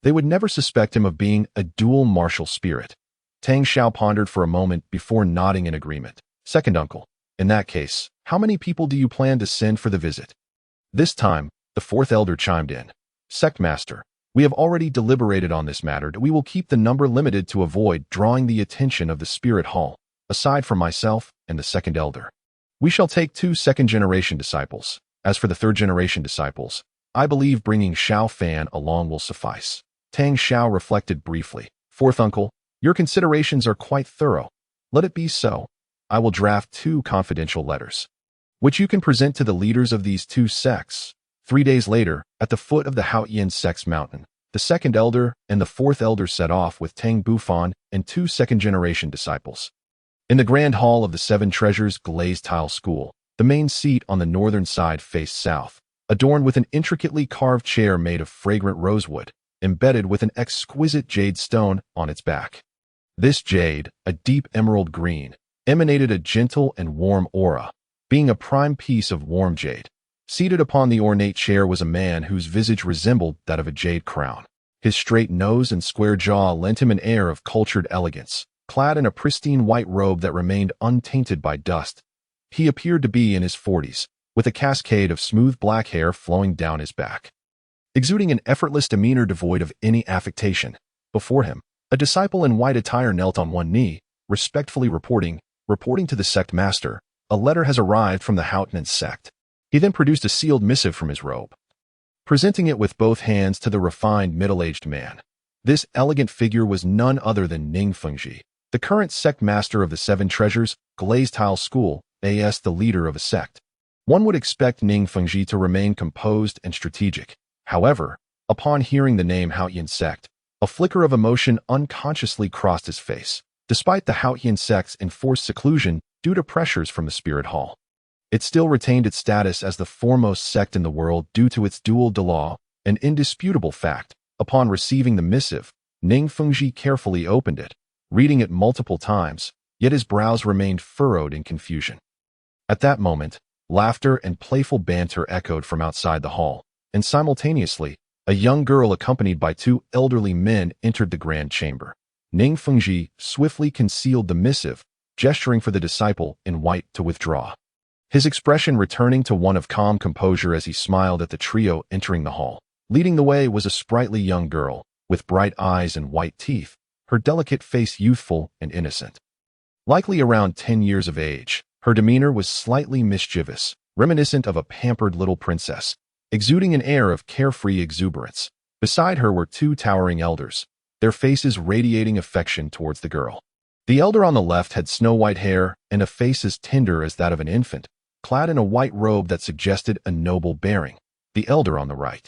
they would never suspect him of being a dual martial spirit. Tang Xiao pondered for a moment before nodding in agreement. Second uncle, in that case, how many people do you plan to send for the visit? This time, the fourth elder chimed in. Sect Master, we have already deliberated on this matter. We will keep the number limited to avoid drawing the attention of the spirit hall, aside from myself and the second elder. We shall take 2 second-generation disciples. As for the third-generation disciples, I believe bringing Xiao Fan along will suffice. Tang Xiao reflected briefly. Fourth uncle, your considerations are quite thorough. Let it be so. I will draft 2 confidential letters, which you can present to the leaders of these 2 sects. 3 days later, at the foot of the Haotian Sect's mountain, the second elder and the fourth elder set off with Tang Bufan and 2 second-generation disciples. In the grand hall of the Seven Treasures Glazed Tile School, the main seat on the northern side faced south, adorned with an intricately carved chair made of fragrant rosewood, embedded with an exquisite jade stone on its back. This jade, a deep emerald green, emanated a gentle and warm aura, being a prime piece of warm jade. Seated upon the ornate chair was a man whose visage resembled that of a jade crown. His straight nose and square jaw lent him an air of cultured elegance. Clad in a pristine white robe that remained untainted by dust, he appeared to be in his 40s, with a cascade of smooth black hair flowing down his back, exuding an effortless demeanor devoid of any affectation. Before him, a disciple in white attire knelt on one knee, respectfully reporting to the sect master, a letter has arrived from the Haotian Sect. He then produced a sealed missive from his robe, presenting it with both hands to the refined middle-aged man. This elegant figure was none other than Ning Fengji, the current sect master of the Seven Treasures Glazed Tile School, as the leader of a sect. One would expect Ning Fengji to remain composed and strategic. However, upon hearing the name Haotian Sect, a flicker of emotion unconsciously crossed his face. Despite the Haotian Sect's enforced seclusion due to pressures from the Spirit Hall, it still retained its status as the foremost sect in the world due to its dual Douluo, an indisputable fact. Upon receiving the missive, Ning Fengji carefully opened it, reading it multiple times, yet his brows remained furrowed in confusion. At that moment, laughter and playful banter echoed from outside the hall, and simultaneously, a young girl accompanied by 2 elderly men entered the grand chamber. Ning Fengji swiftly concealed the missive, gesturing for the disciple in white to withdraw, his expression returning to one of calm composure as he smiled at the trio entering the hall. Leading the way was a sprightly young girl, with bright eyes and white teeth, her delicate face youthful and innocent. Likely around 10 years of age, her demeanor was slightly mischievous, reminiscent of a pampered little princess, exuding an air of carefree exuberance. Beside her were 2 towering elders, their faces radiating affection towards the girl. The elder on the left had snow-white hair and a face as tender as that of an infant, clad in a white robe that suggested a noble bearing. The elder on the right,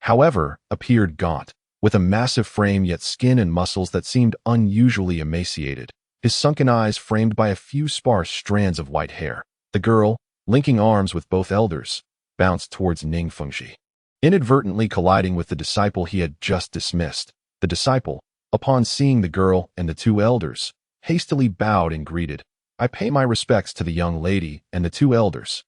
however, appeared gaunt, with a massive frame yet skin and muscles that seemed unusually emaciated, his sunken eyes framed by a few sparse strands of white hair. The girl, linking arms with both elders, bounced towards Ning Fengji, inadvertently colliding with the disciple he had just dismissed. The disciple, upon seeing the girl and the 2 elders, hastily bowed and greeted, I pay my respects to the young lady and the 2 elders.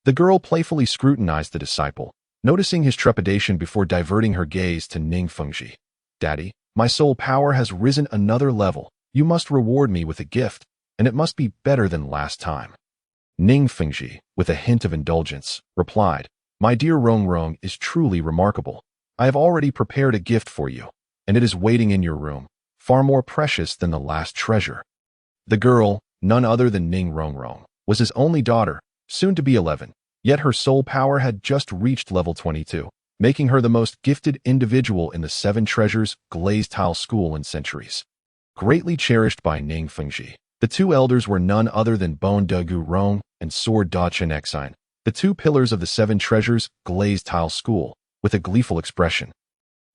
The girl playfully scrutinized the disciple, noticing his trepidation before diverting her gaze to Ning Fengji. Daddy, my soul power has risen another level. You must reward me with a gift, and it must be better than last time. Ning Fengji, with a hint of indulgence, replied, My dear Rong is truly remarkable. I have already prepared a gift for you, and it is waiting in your room. far more precious than the last treasure. The girl, none other than Ning Rongrong, was his only daughter, soon to be 11, yet her soul power had just reached level 22, making her the most gifted individual in the 7 Treasures glazed tile school in centuries. Greatly cherished by Ning Fengji, the 2 elders were none other than Bon de Gu Rong and Sword Da Chen Exine, the 2 pillars of the 7 Treasures glazed tile school, with a gleeful expression.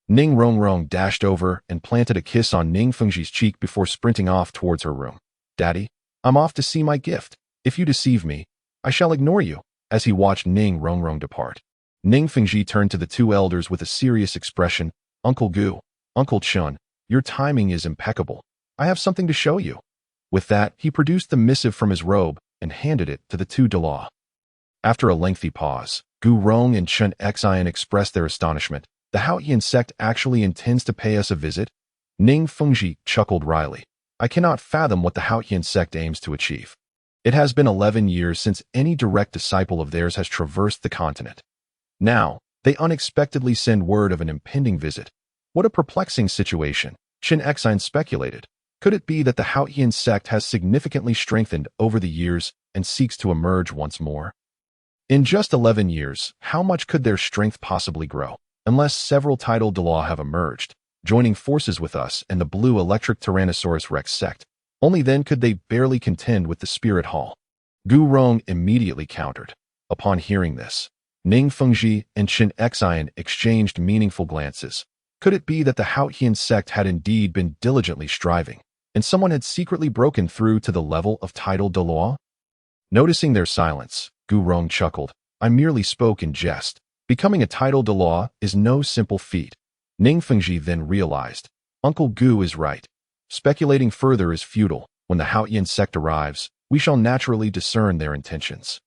Ning Rongrong dashed over and planted a kiss on Ning Fengji's cheek before sprinting off towards her room. "Daddy, I'm off to see my gift. If you deceive me, I shall ignore you," as he watched Ning Rongrong depart. Ning Fengji turned to the 2 elders with a serious expression. "Uncle Gu, Uncle Chun, your timing is impeccable. I have something to show you." With that, he produced the missive from his robe and handed it to the 2 Douluo. After a lengthy pause, Gu Rong and Chun Xian expressed their astonishment. "The Haotian Sect actually intends to pay us a visit?" Ning Fengji chuckled wryly. "I cannot fathom what the Haotian Sect aims to achieve. It has been 11 years since any direct disciple of theirs has traversed the continent. Now, they unexpectedly send word of an impending visit. What a perplexing situation," Chun Xian speculated. Could it be that the Haotian Sect has significantly strengthened over the years and seeks to emerge once more? In just 11 years, how much could their strength possibly grow? Unless several tidal Douluo have emerged, joining forces with us and the blue electric Tyrannosaurus Rex sect. Only then could they barely contend with the Spirit Hall. Gu Rong immediately countered. Upon hearing this, Ning Fengji and Chun Xian exchanged meaningful glances. Could it be that the Haotian Sect had indeed been diligently striving, and someone had secretly broken through to the level of tidal Douluo? Noticing their silence, Gu Rong chuckled. "I merely spoke in jest. Becoming a tidal Douluo is no simple feat." Ning Fengji then realized, Uncle Gu is right. Speculating further is futile. When the Haotian Sect arrives, we shall naturally discern their intentions.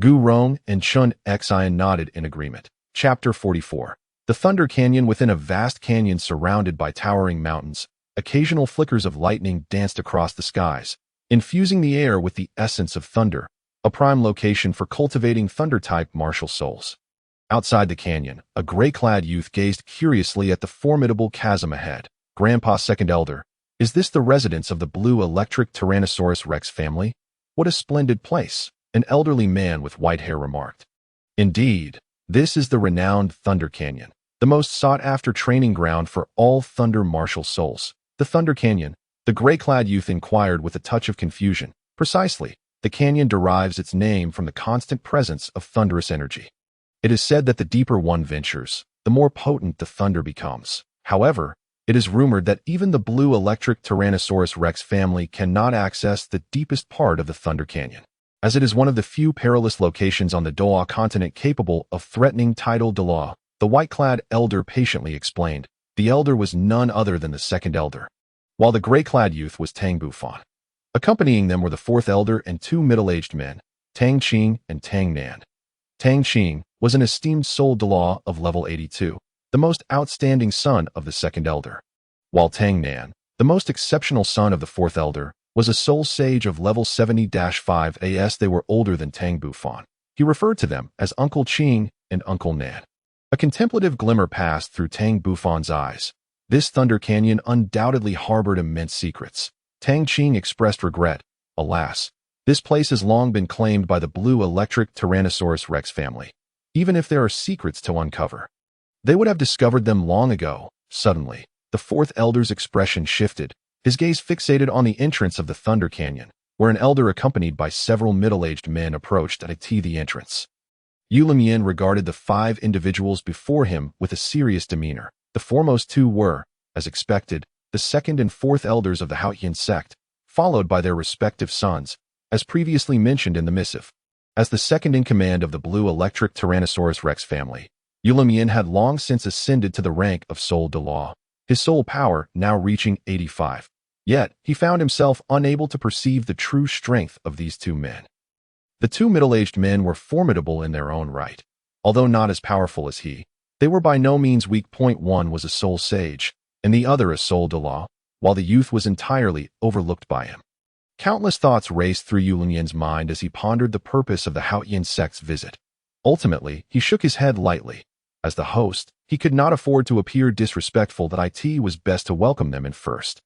Gu Rong and Chun Xian nodded in agreement. Chapter 44. The Thunder Canyon. Within a vast canyon surrounded by towering mountains, occasional flickers of lightning danced across the skies, infusing the air with the essence of thunder, a prime location for cultivating thunder-type martial souls. Outside the canyon, a gray-clad youth gazed curiously at the formidable chasm ahead. "Grandpa Second Elder, is this the residence of the blue electric Tyrannosaurus Rex family? What a splendid place," an elderly man with white hair remarked. "Indeed, this is the renowned Thunder Canyon, the most sought-after training ground for all thunder martial souls." "The Thunder Canyon?" the gray-clad youth inquired with a touch of confusion. "Precisely. The canyon derives its name from the constant presence of thunderous energy. It is said that the deeper one ventures, the more potent the thunder becomes. However, it is rumored that even the blue electric Tyrannosaurus Rex family cannot access the deepest part of the Thunder Canyon, as it is one of the few perilous locations on the Douluo Continent capable of threatening tidal Douluo," the white-clad elder patiently explained. The elder was none other than the second elder, while the gray-clad youth was Tang Bufan. Accompanying them were the fourth elder and 2 middle-aged men, Tang Qing and Tang Nan. Tang Qing was an esteemed soul Douluo of level 82, the most outstanding son of the second elder, while Tang Nan, the most exceptional son of the fourth elder, was a soul sage of level 70-5 as they were older than Tang Bufan. He referred to them as Uncle Qing and Uncle Nan. A contemplative glimmer passed through Tang Bufan's eyes. This Thunder Canyon undoubtedly harbored immense secrets. Tang Qing expressed regret. "Alas, this place has long been claimed by the blue electric Tyrannosaurus Rex family. Even if there are secrets to uncover, they would have discovered them long ago." Suddenly, the fourth elder's expression shifted, his gaze fixated on the entrance of the Thunder Canyon, where an elder accompanied by several middle-aged men approached at the entrance. Yulimyan regarded the 5 individuals before him with a serious demeanor. The foremost 2 were, as expected, the second and fourth elders of the Haotian Sect, followed by their respective sons, as previously mentioned in the missive. As the second in command of the blue electric Tyrannosaurus Rex family, Yulimyan had long since ascended to the rank of Soul Douluo, his soul power now reaching 85. Yet, he found himself unable to perceive the true strength of these 2 men. The 2 middle-aged men were formidable in their own right. Although not as powerful as he, they were by no means weak. One was a soul sage, and the other a soul Douluo, while the youth was entirely overlooked by him. Countless thoughts raced through Yulimyan's mind as he pondered the purpose of the Haotian Sect's visit. Ultimately, he shook his head lightly. As the host, he could not afford to appear disrespectful. That it was best to welcome them in first.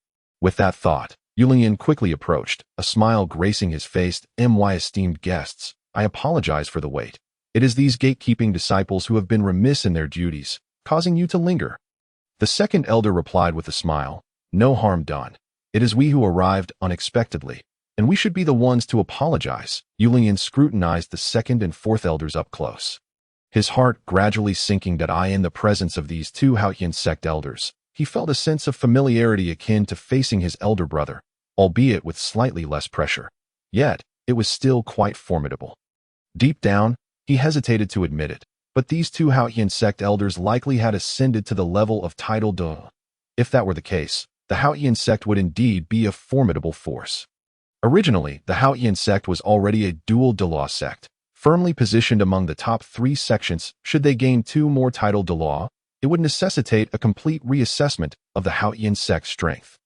With that thought, Yulian quickly approached, a smile gracing his face. My esteemed guests, I apologize for the wait. It is these gatekeeping disciples who have been remiss in their duties, causing you to linger. The second elder replied with a smile, no harm done. It is we who arrived unexpectedly, and we should be the ones to apologize. Yulian scrutinized the second and fourth elders up close. His heart gradually sinking that in the presence of these two Haotian Sect elders, he felt a sense of familiarity akin to facing his elder brother, albeit with slightly less pressure. Yet, it was still quite formidable. Deep down, he hesitated to admit it, but these two Haotian Sect elders likely had ascended to the level of title Douluo. If that were the case, the Haotian Sect would indeed be a formidable force. Originally, the Haotian Sect was already a dual Douluo sect, firmly positioned among the top 3 sections. Should they gain 2 more title Douluo, it would necessitate a complete reassessment of the Haotian Sect's strength.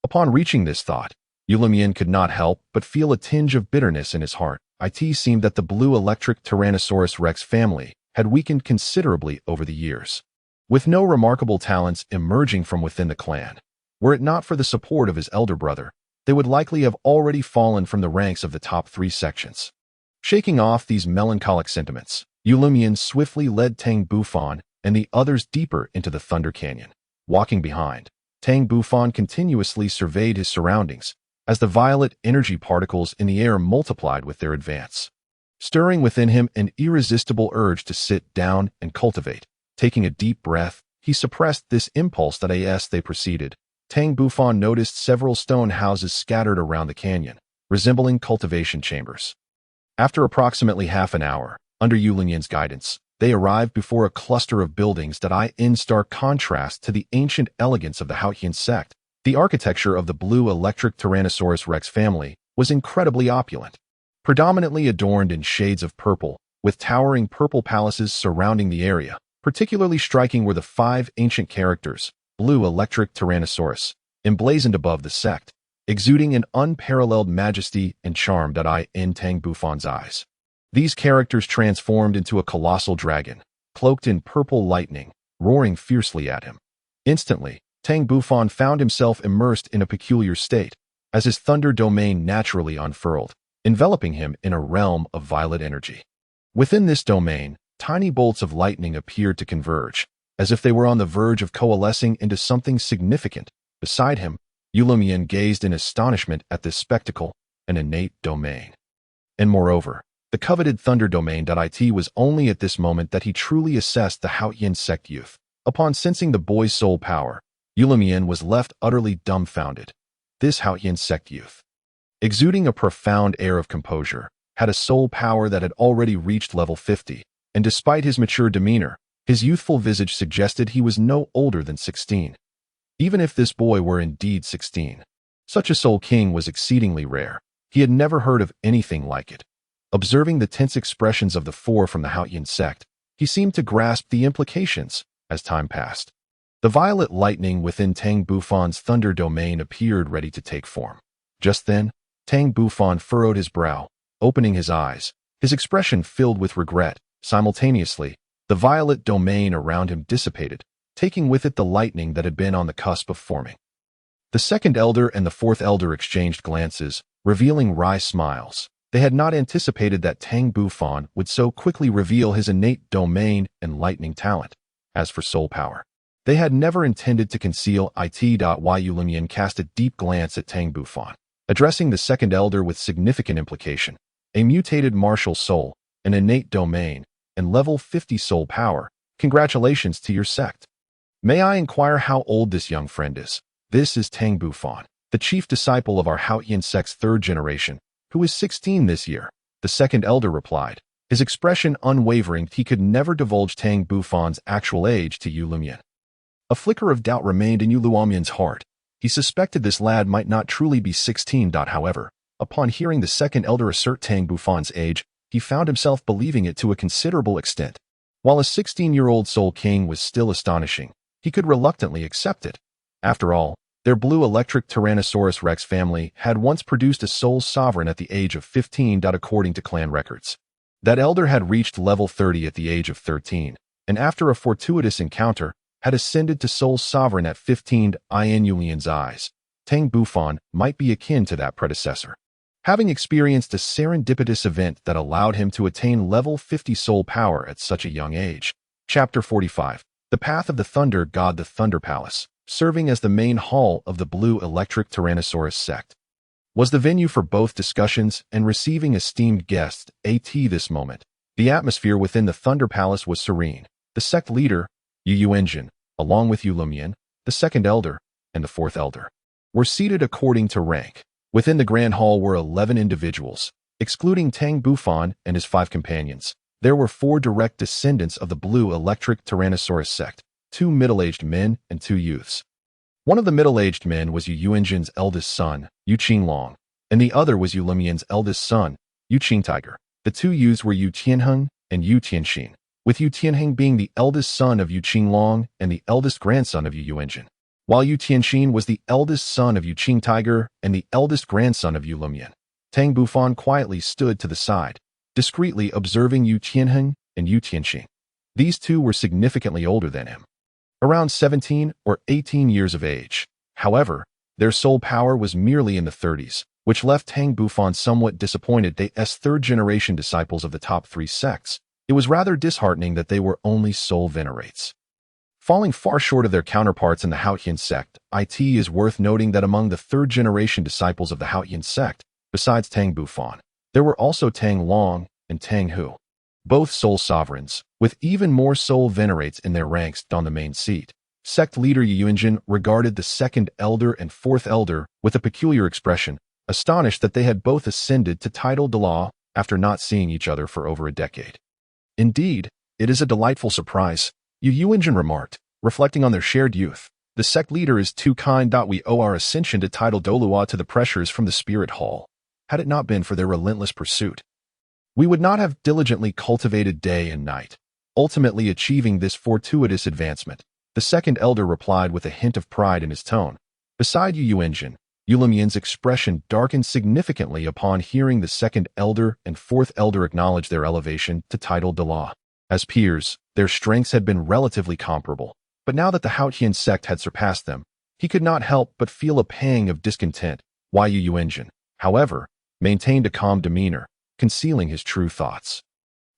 Upon reaching this thought, Yulian could not help but feel a tinge of bitterness in his heart. It seemed that the blue electric Tyrannosaurus Rex family had weakened considerably over the years, with no remarkable talents emerging from within the clan. Were it not for the support of his elder brother, they would likely have already fallen from the ranks of the top 3 sections. Shaking off these melancholic sentiments, Yulian swiftly led Tang Bufan and the others deeper into the Thunder Canyon. Walking behind, Tang Bufan continuously surveyed his surroundings as the violet energy particles in the air multiplied with their advance, stirring within him an irresistible urge to sit down and cultivate. Taking a deep breath, he suppressed this impulse that as they proceeded, Tang Bufan noticed several stone houses scattered around the canyon, resembling cultivation chambers. After approximately half an hour, under Yulian's guidance, they arrived before a cluster of buildings that in stark contrast to the ancient elegance of the Haotian Sect. The architecture of the blue electric Tyrannosaurus Rex family was incredibly opulent, predominantly adorned in shades of purple, with towering purple palaces surrounding the area. Particularly striking were the 5 ancient characters, blue electric Tyrannosaurus, emblazoned above the sect, exuding an unparalleled majesty and charm that in Tang Bufan's eyes. These characters transformed into a colossal dragon, cloaked in purple lightning, roaring fiercely at him. Instantly, Tang Bufan found himself immersed in a peculiar state, as his thunder domain naturally unfurled, enveloping him in a realm of violet energy. Within this domain, tiny bolts of lightning appeared to converge, as if they were on the verge of coalescing into something significant. Beside him, Yulian gazed in astonishment at this spectacle, an innate domain. And moreover, the coveted thunder domain. It was only at this moment that he truly assessed the Haotian Sect youth. Upon sensing the boy's soul power, Yulian was left utterly dumbfounded. This Haotian Sect youth, exuding a profound air of composure, had a soul power that had already reached level 50, and despite his mature demeanor, his youthful visage suggested he was no older than 16. Even if this boy were indeed 16, such a soul king was exceedingly rare. He had never heard of anything like it. Observing the tense expressions of the 4 from the Haotian Sect, he seemed to grasp the implications as time passed. The violet lightning within Tang Bufan's thunder domain appeared ready to take form. Just then, Tang Bufan furrowed his brow, opening his eyes, his expression filled with regret. Simultaneously, the violet domain around him dissipated, taking with it the lightning that had been on the cusp of forming. The second elder and the fourth elder exchanged glances, revealing wry smiles. They had not anticipated that Tang Bufan would so quickly reveal his innate domain and lightning talent. As for soul power, they had never intended to conceal it. Yulian cast a deep glance at Tang Bufan, addressing the second elder with significant implication. A mutated martial soul, an innate domain, and level 50 soul power. Congratulations to your sect. May I inquire how old this young friend is? This is Tang Bufan, the chief disciple of our Haotian Sect's 3rd generation, who is 16 this year, the second elder replied, his expression unwavering. He could never divulge Tang Bufan's actual age to Yulian. A flicker of doubt remained in Yulian's heart. He suspected this lad might not truly be 16. However, upon hearing the second elder assert Tang Bufan's age, he found himself believing it to a considerable extent. While a 16-year-old soul king was still astonishing, he could reluctantly accept it. After all, their blue electric Tyrannosaurus Rex family had once produced a soul sovereign at the age of 15. According to clan records, that elder had reached level 30 at the age of 13, and after a fortuitous encounter, had ascended to soul sovereign at 15. In Yulian's eyes, Tang Bufan might be akin to that predecessor, having experienced a serendipitous event that allowed him to attain level 50 soul power at such a young age. Chapter 45. The Path of the Thunder God. The Thunder Palace, serving as the main hall of the Blue Electric Tyrannosaurus Sect, was the venue for both discussions and receiving esteemed guests. At this moment, the atmosphere within the Thunder Palace was serene. The sect leader, Yu Engine, along with Yu Lumian, the second elder, and the fourth elder, were seated according to rank. Within the grand hall were 11 individuals, excluding Tang Bufan and his 5 companions. There were 4 direct descendants of the Blue Electric Tyrannosaurus Sect, 2 middle-aged men and 2 youths. One of the middle-aged men was Yu Engine's eldest son, Yu Qinglong, and the other was Yu Lumian's eldest son, Yu Qingtiger. The 2 youths were Yu Tianheng and Yu Tianxin, with Yu Tianheng being the eldest son of Yu Qinglong and the eldest grandson of Yu Engine, while Yu Tianxin was the eldest son of Yu Qingtiger and the eldest grandson of Yu Lumian. Tang Bufan quietly stood to the side, discreetly observing Yu Tianheng and Yu Tianxin. These 2 were significantly older than him, around 17 or 18 years of age. However, their soul power was merely in the 30s, which left Tang Bufan somewhat disappointed. They as third-generation disciples of the top 3 sects. It was rather disheartening that they were only soul venerates, falling far short of their counterparts in the Haotian Sect. It is worth noting that among the third-generation disciples of the Haotian Sect, besides Tang Bufan, there were also Tang Long and Tang Hu, both soul sovereigns, with even more soul venerates in their ranks. On the main seat, sect leader Yu Engine regarded the second elder and fourth elder with a peculiar expression, astonished that they had both ascended to title Douluo after not seeing each other for over a decade. Indeed, it is a delightful surprise, Yu Engine remarked, reflecting on their shared youth. The sect leader is too kind. We owe our ascension to title Douluo to the pressures from the spirit hall. Had it not been for their relentless pursuit, we would not have diligently cultivated day and night, ultimately achieving this fortuitous advancement. The second elder replied with a hint of pride in his tone. Beside Yu Engine, Yu Lumian's expression darkened significantly upon hearing the second elder and fourth elder acknowledge their elevation to title Douluo. As peers, their strengths had been relatively comparable, but now that the Haotian Sect had surpassed them, he could not help but feel a pang of discontent. Yu Engine, however, maintained a calm demeanor, concealing his true thoughts.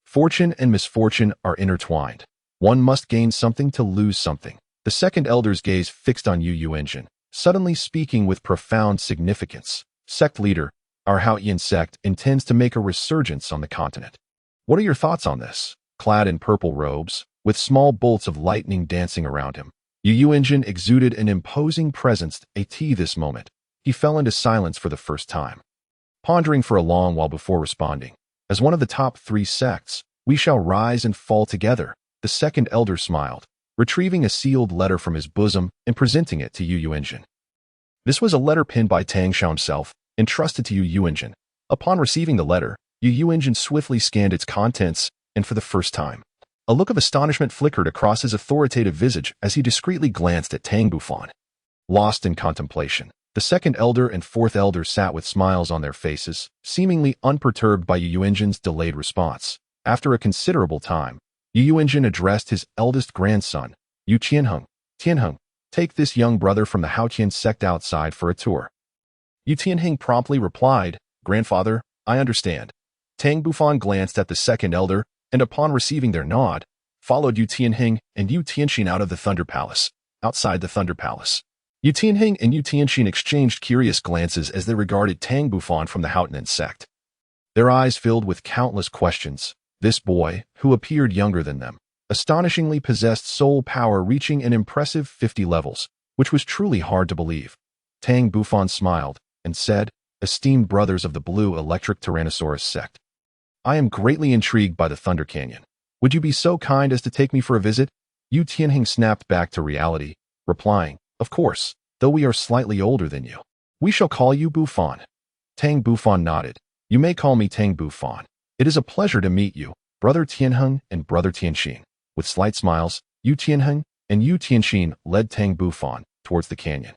Fortune and misfortune are intertwined. One must gain something to lose something. The second elder's gaze fixed on Yu Engine, suddenly speaking with profound significance. Sect leader, our Haotian Sect intends to make a resurgence on the continent. What are your thoughts on this? Clad in purple robes, with small bolts of lightning dancing around him, Yu Engine exuded an imposing presence. At this moment, he fell into silence for the first time, pondering for a long while before responding. As one of the top 3 sects, we shall rise and fall together. The second elder smiled, retrieving a sealed letter from his bosom and presenting it to Yu Engine. This was a letter penned by Tang Xiao himself, entrusted to Yu Engine. Upon receiving the letter, Yu Engine swiftly scanned its contents, and for the first time, a look of astonishment flickered across his authoritative visage as he discreetly glanced at Tang Bufan. Lost in contemplation, the second elder and fourth elder sat with smiles on their faces, seemingly unperturbed by Yu Engine's delayed response. After a considerable time, Yu Engine addressed his eldest grandson, Yu Tianheng. Tianheng, take this young brother from the Haotian Sect outside for a tour. Yu Tianheng promptly replied, Grandfather, I understand. Tang Bufan glanced at the second elder, and upon receiving their nod, followed Yu Tianheng and Yu Tianxin out of the Thunder Palace. Outside the Thunder Palace, Yu Tianheng and Yu Tianxin exchanged curious glances as they regarded Tang Bufan from the Haotian Sect. Their eyes filled with countless questions. This boy, who appeared younger than them, astonishingly possessed soul power reaching an impressive 50 levels, which was truly hard to believe. Tang Bufan smiled and said, Esteemed brothers of the Blue Electric Tyrannosaurus Sect, I am greatly intrigued by the Thunder Canyon. Would you be so kind as to take me for a visit? Yu Tianheng snapped back to reality, replying, Of course, though we are slightly older than you. We shall call you Bufan. Tang Bufan nodded. You may call me Tang Bufan. It is a pleasure to meet you, Brother Tianheng and Brother Tianxin. With slight smiles, Yu Tianheng and Yu Tianxin led Tang Bufan towards the canyon.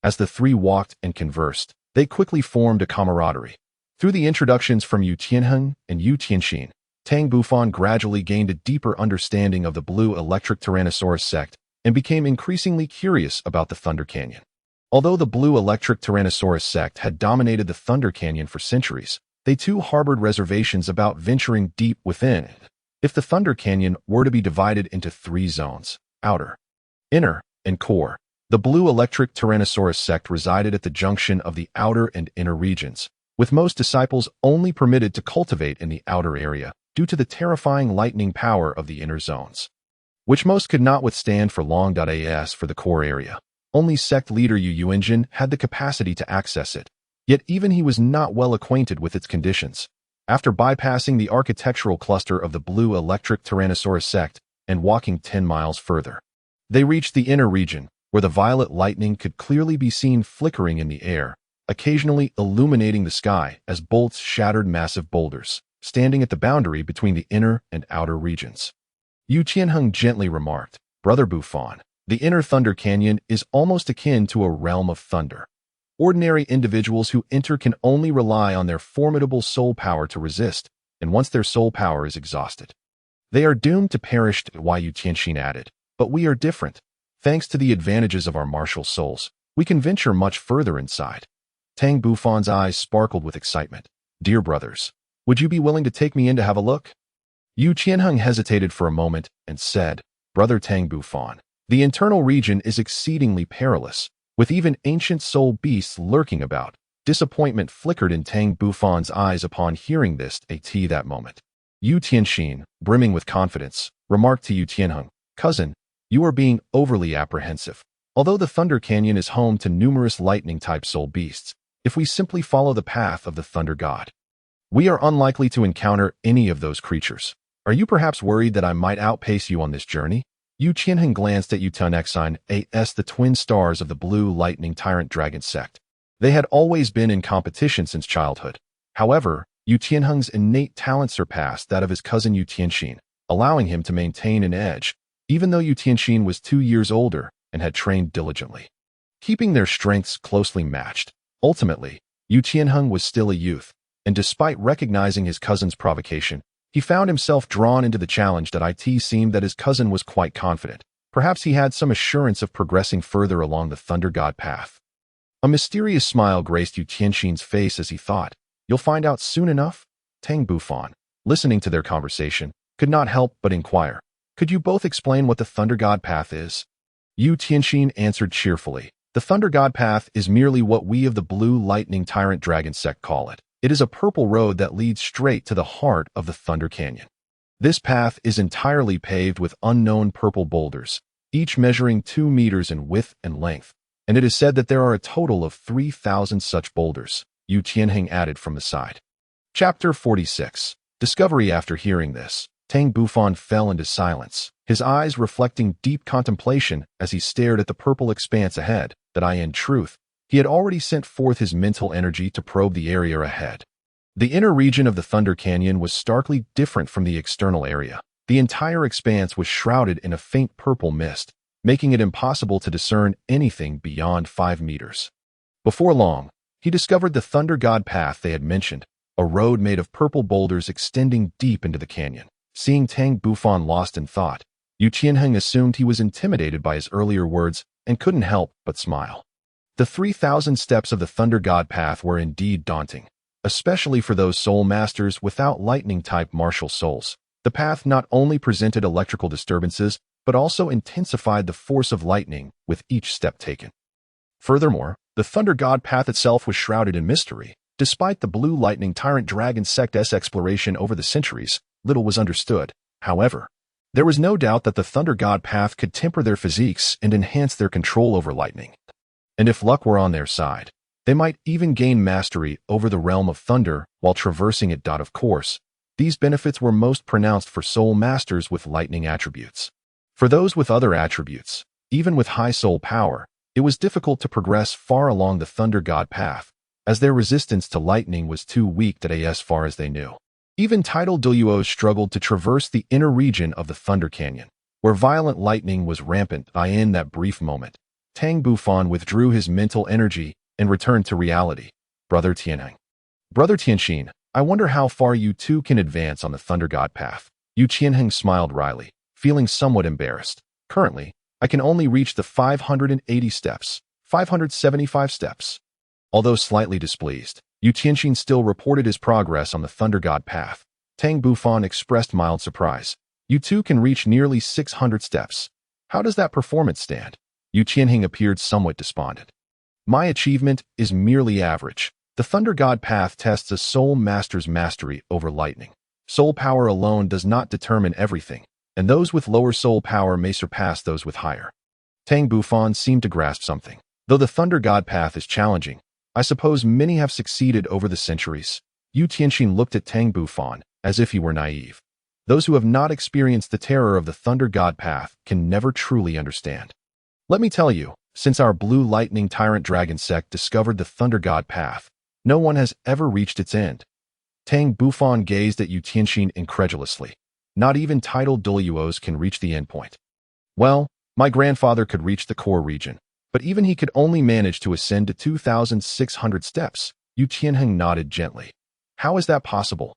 As the 3 walked and conversed, they quickly formed a camaraderie. Through the introductions from Yu Tianheng and Yu Tianxin, Tang Bufan gradually gained a deeper understanding of the Blue Electric Tyrannosaurus Sect and became increasingly curious about the Thunder Canyon. Although the blue electric Tyrannosaurus sect had dominated the Thunder Canyon for centuries, they too harbored reservations about venturing deep within it. If the Thunder Canyon were to be divided into three zones, outer, inner, and core, the blue electric Tyrannosaurus sect resided at the junction of the outer and inner regions, with most disciples only permitted to cultivate in the outer area due to the terrifying lightning power of the inner zones, which most could not withstand for long. As for the core area, only sect leader Yu Yuanjin had the capacity to access it, yet even he was not well acquainted with its conditions. After bypassing the architectural cluster of the blue electric Tyrannosaurus sect and walking 10 miles further, they reached the inner region, where the violet lightning could clearly be seen flickering in the air, occasionally illuminating the sky as bolts shattered massive boulders, standing at the boundary between the inner and outer regions. Yu Qianheng gently remarked, "Brother Bufan, the inner Thunder Canyon is almost akin to a realm of thunder. Ordinary individuals who enter can only rely on their formidable soul power to resist, and once their soul power is exhausted, they are doomed to perish." Yu Tianxin added, "But we are different. Thanks to the advantages of our martial souls, we can venture much further inside." Tang Bufan's eyes sparkled with excitement. "Dear brothers, would you be willing to take me in to have a look?" Yu Qianheng hesitated for a moment and said, "Brother Tang Bufan, the internal region is exceedingly perilous, with even ancient soul beasts lurking about." Disappointment flickered in Tang Bufan's eyes upon hearing this at that moment. Yu Tianxin, brimming with confidence, remarked to Yu Tianheng, "Cousin, you are being overly apprehensive. Although the Thunder Canyon is home to numerous lightning-type soul beasts, if we simply follow the path of the Thunder God, we are unlikely to encounter any of those creatures. Are you perhaps worried that I might outpace you on this journey?" Yu Qianheng glanced at Yu Tunexine as the twin stars of the blue lightning tyrant dragon sect. They had always been in competition since childhood. However, Yu Tianheng's innate talent surpassed that of his cousin Yu Tianxin, allowing him to maintain an edge, even though Yu Tianxin was 2 years older and had trained diligently, keeping their strengths closely matched. Ultimately, Yu Tianheng was still a youth, and despite recognizing his cousin's provocation, he found himself drawn into the challenge. It seemed that his cousin was quite confident. Perhaps he had some assurance of progressing further along the Thunder God path. A mysterious smile graced Yu Tianxin's face as he thought, "You'll find out soon enough?" Tang Bufan, listening to their conversation, could not help but inquire, "Could you both explain what the Thunder God path is?" Yu Tianxin answered cheerfully, "The Thunder God path is merely what we of the blue lightning tyrant dragon sect call it. It is a purple road that leads straight to the heart of the Thunder Canyon. This path is entirely paved with unknown purple boulders, each measuring 2 meters in width and length, and it is said that there are a total of 3,000 such boulders," Yu Tianheng added from the side. Chapter 46. Discovery. After hearing this, Tang Bufan fell into silence, his eyes reflecting deep contemplation as he stared at the purple expanse ahead. In truth, he had already sent forth his mental energy to probe the area ahead. The inner region of the Thunder Canyon was starkly different from the external area. The entire expanse was shrouded in a faint purple mist, making it impossible to discern anything beyond 5 meters. Before long, he discovered the Thunder God path they had mentioned, a road made of purple boulders extending deep into the canyon. Seeing Tang Bufan lost in thought, Yu Qianheng assumed he was intimidated by his earlier words and couldn't help but smile. The 3,000 steps of the Thunder God path were indeed daunting, especially for those soul masters without lightning-type martial souls. The path not only presented electrical disturbances, but also intensified the force of lightning with each step taken. Furthermore, the Thunder God path itself was shrouded in mystery. Despite the blue lightning tyrant dragon sect's exploration over the centuries, little was understood. However, there was no doubt that the Thunder God path could temper their physiques and enhance their control over lightning. And if luck were on their side, they might even gain mastery over the realm of thunder while traversing it. Of course, these benefits were most pronounced for soul masters with lightning attributes. For those with other attributes, even with high soul power, it was difficult to progress far along the Thunder God path, as their resistance to lightning was too weak as far as they knew. Even titled Douluos struggled to traverse the inner region of the Thunder Canyon, where violent lightning was rampant. In that brief moment, Tang Bufan withdrew his mental energy and returned to reality. Brother Tianxin, I wonder how far you two can advance on the Thunder God path." Yu Qianheng smiled wryly, feeling somewhat embarrassed. "Currently, I can only reach the 580 steps, 575 steps. Although slightly displeased, Yu Tianxin still reported his progress on the Thunder God path. Tang Bufan expressed mild surprise. You too can reach nearly 600 steps. How does that performance stand? Yu Tianxing appeared somewhat despondent. My achievement is merely average. The Thunder God path tests a soul master's mastery over lightning. Soul power alone does not determine everything, and those with lower soul power may surpass those with higher. Tang Bufan seemed to grasp something. Though the Thunder God path is challenging, I suppose many have succeeded over the centuries. Yu Tianxin looked at Tang Bufan as if he were naive. Those who have not experienced the terror of the Thunder God path can never truly understand. Let me tell you, since our Blue Lightning Tyrant Dragon Sect discovered the Thunder God path, no one has ever reached its end. Tang Bufan gazed at Yu Tianxin incredulously. Not even titled Douluos can reach the endpoint. Well, my grandfather could reach the core region, but even he could only manage to ascend to 2,600 steps. Yu Tianxing nodded gently. How is that possible?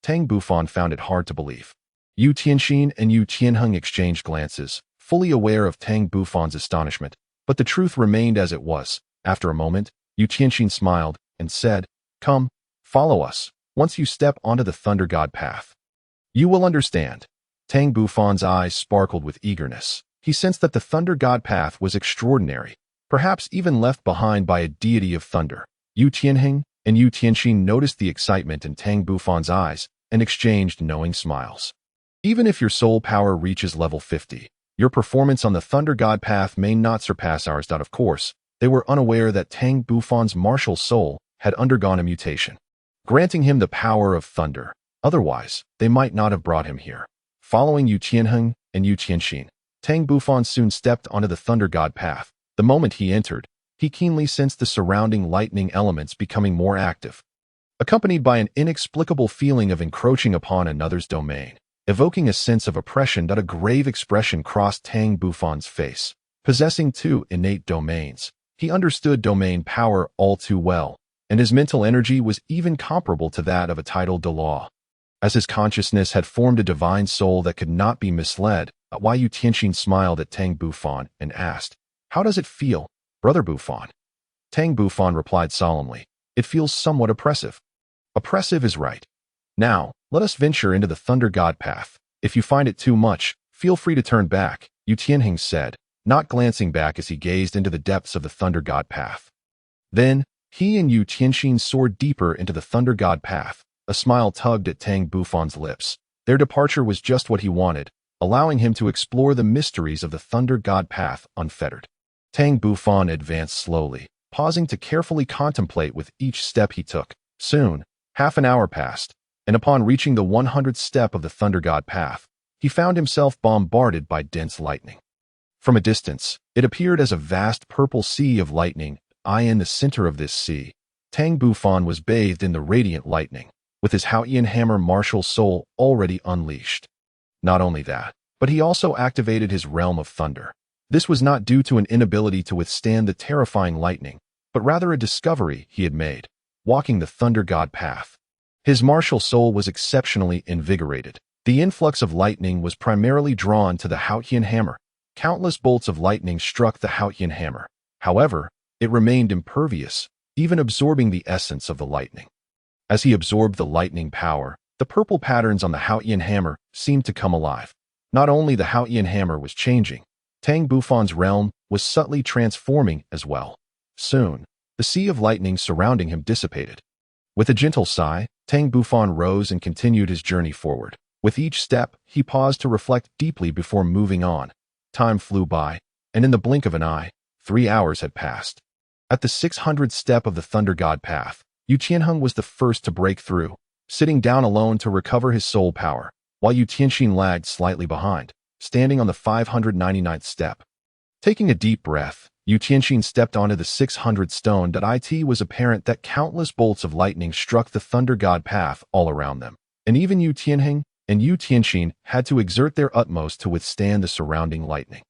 Tang Bufan found it hard to believe. Yu Tianxin and Yu Tianxing exchanged glances, fully aware of Tang Bufan's astonishment, but the truth remained as it was. After a moment, Yu Tianxin smiled and said, "Come, follow us. Once you step onto the Thunder God path, you will understand." Tang Bufan's eyes sparkled with eagerness. He sensed that the Thunder God path was extraordinary, perhaps even left behind by a deity of thunder. Yu Tianxing and Yu Tianxin noticed the excitement in Tang Bufan's eyes and exchanged knowing smiles. Even if your soul power reaches level 50, your performance on the Thunder God path may not surpass ours. Of course, they were unaware that Tang Bufan's martial soul had undergone a mutation, granting him the power of thunder. Otherwise, they might not have brought him here. Following Yu Tianxing and Yu Tianxin, Tang Bufan soon stepped onto the Thunder God path. The moment he entered, he keenly sensed the surrounding lightning elements becoming more active, accompanied by an inexplicable feeling of encroaching upon another's domain, evoking a sense of oppression. A grave expression crossed Tang Bufan's face. Possessing two innate domains, he understood domain power all too well, and his mental energy was even comparable to that of a titled Douluo. As his consciousness had formed a divine soul that could not be misled, Yu Tianxin smiled at Tang Bufan and asked, "How does it feel, Brother Bufan?" Tang Bufan replied solemnly, "It feels somewhat oppressive." Oppressive is right. Now, let us venture into the Thunder God path. If you find it too much, feel free to turn back, Yu Tianxing said, not glancing back as he gazed into the depths of the Thunder God path. Then, he and Yu Tianxin soared deeper into the Thunder God path. A smile tugged at Tang Bufan's lips. Their departure was just what he wanted, allowing him to explore the mysteries of the Thunder God path unfettered. Tang Bufan advanced slowly, pausing to carefully contemplate with each step he took. Soon, half an hour passed, and upon reaching the 100th step of the Thunder God path, he found himself bombarded by dense lightning. From a distance, it appeared as a vast purple sea of lightning. In the center of this sea, Tang Bufan was bathed in the radiant lightning, with his Haotian hammer martial soul already unleashed. Not only that, but he also activated his realm of thunder. This was not due to an inability to withstand the terrifying lightning, but rather a discovery he had made, walking the Thunder God path. His martial soul was exceptionally invigorated. The influx of lightning was primarily drawn to the Haotian hammer. Countless bolts of lightning struck the Haotian hammer. However, it remained impervious, even absorbing the essence of the lightning. As he absorbed the lightning power, the purple patterns on the Haotian hammer seemed to come alive. Not only the Haotian hammer was changing, Tang Bufan's realm was subtly transforming as well. Soon, the sea of lightning surrounding him dissipated. With a gentle sigh, Tang Bufan rose and continued his journey forward. With each step, he paused to reflect deeply before moving on. Time flew by, and in the blink of an eye, 3 hours had passed. At the 600th step of the Thunder God path, Yu Tianxing was the first to break through, sitting down alone to recover his soul power, while Yu Tianxin lagged slightly behind, standing on the 599th step. Taking a deep breath, Yu Tianxin stepped onto the 600th stone. It was apparent that countless bolts of lightning struck the Thunder God path all around them, and even Yu Tianxing and Yu Tianxin had to exert their utmost to withstand the surrounding lightning.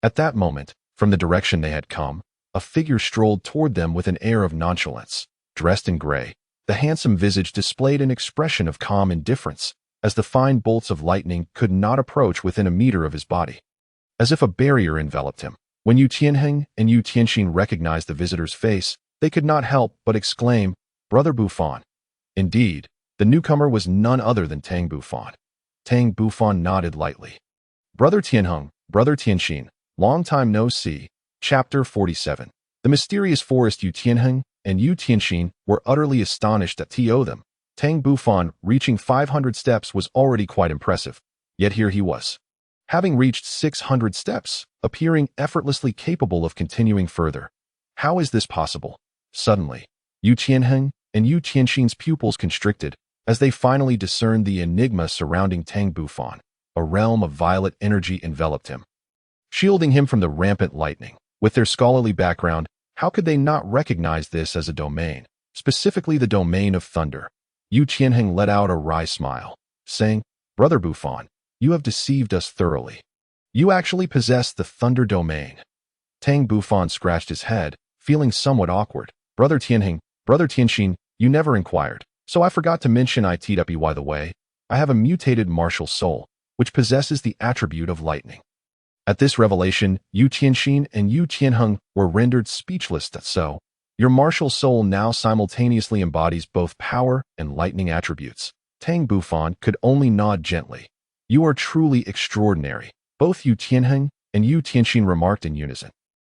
At that moment, from the direction they had come, a figure strolled toward them with an air of nonchalance. Dressed in gray, the handsome visage displayed an expression of calm indifference, as the fine bolts of lightning could not approach within a meter of his body. As if a barrier enveloped him, When Yu Tianheng and Yu Tianxin recognized the visitor's face, they could not help but exclaim, "Brother Bufan." Indeed, the newcomer was none other than Tang Bufan. Tang Bufan nodded lightly. "Brother Tianheng, Brother Tianxin, long time no see." Chapter 47. The mysterious forest Yu Tianheng and Yu Tianxin were utterly astonished at them. Tang Bufan, reaching 500 steps, was already quite impressive. Yet here he was, having reached 600 steps, appearing effortlessly capable of continuing further. How is this possible? Suddenly, Yu Tianheng and Yu Tianxin's pupils constricted as they finally discerned the enigma surrounding Tang Bufan. A realm of violet energy enveloped him, shielding him from the rampant lightning. With their scholarly background, how could they not recognize this as a domain, specifically the domain of thunder? Yu Tianheng let out a wry smile, saying, "Brother Bufan, you have deceived us thoroughly. You actually possess the thunder domain." Tang Bufan scratched his head, feeling somewhat awkward. "Brother Tianheng, Brother Tianxin, you never inquired, so I forgot to mention it. By the way, I have a mutated martial soul, which possesses the attribute of lightning." At this revelation, Yu Tianxin and Yu Tianheng were rendered speechless. So, your martial soul now simultaneously embodies both power and lightning attributes. Tang Bufan could only nod gently. "You are truly extraordinary," both Yu Tianheng and Yu Tianxin remarked in unison.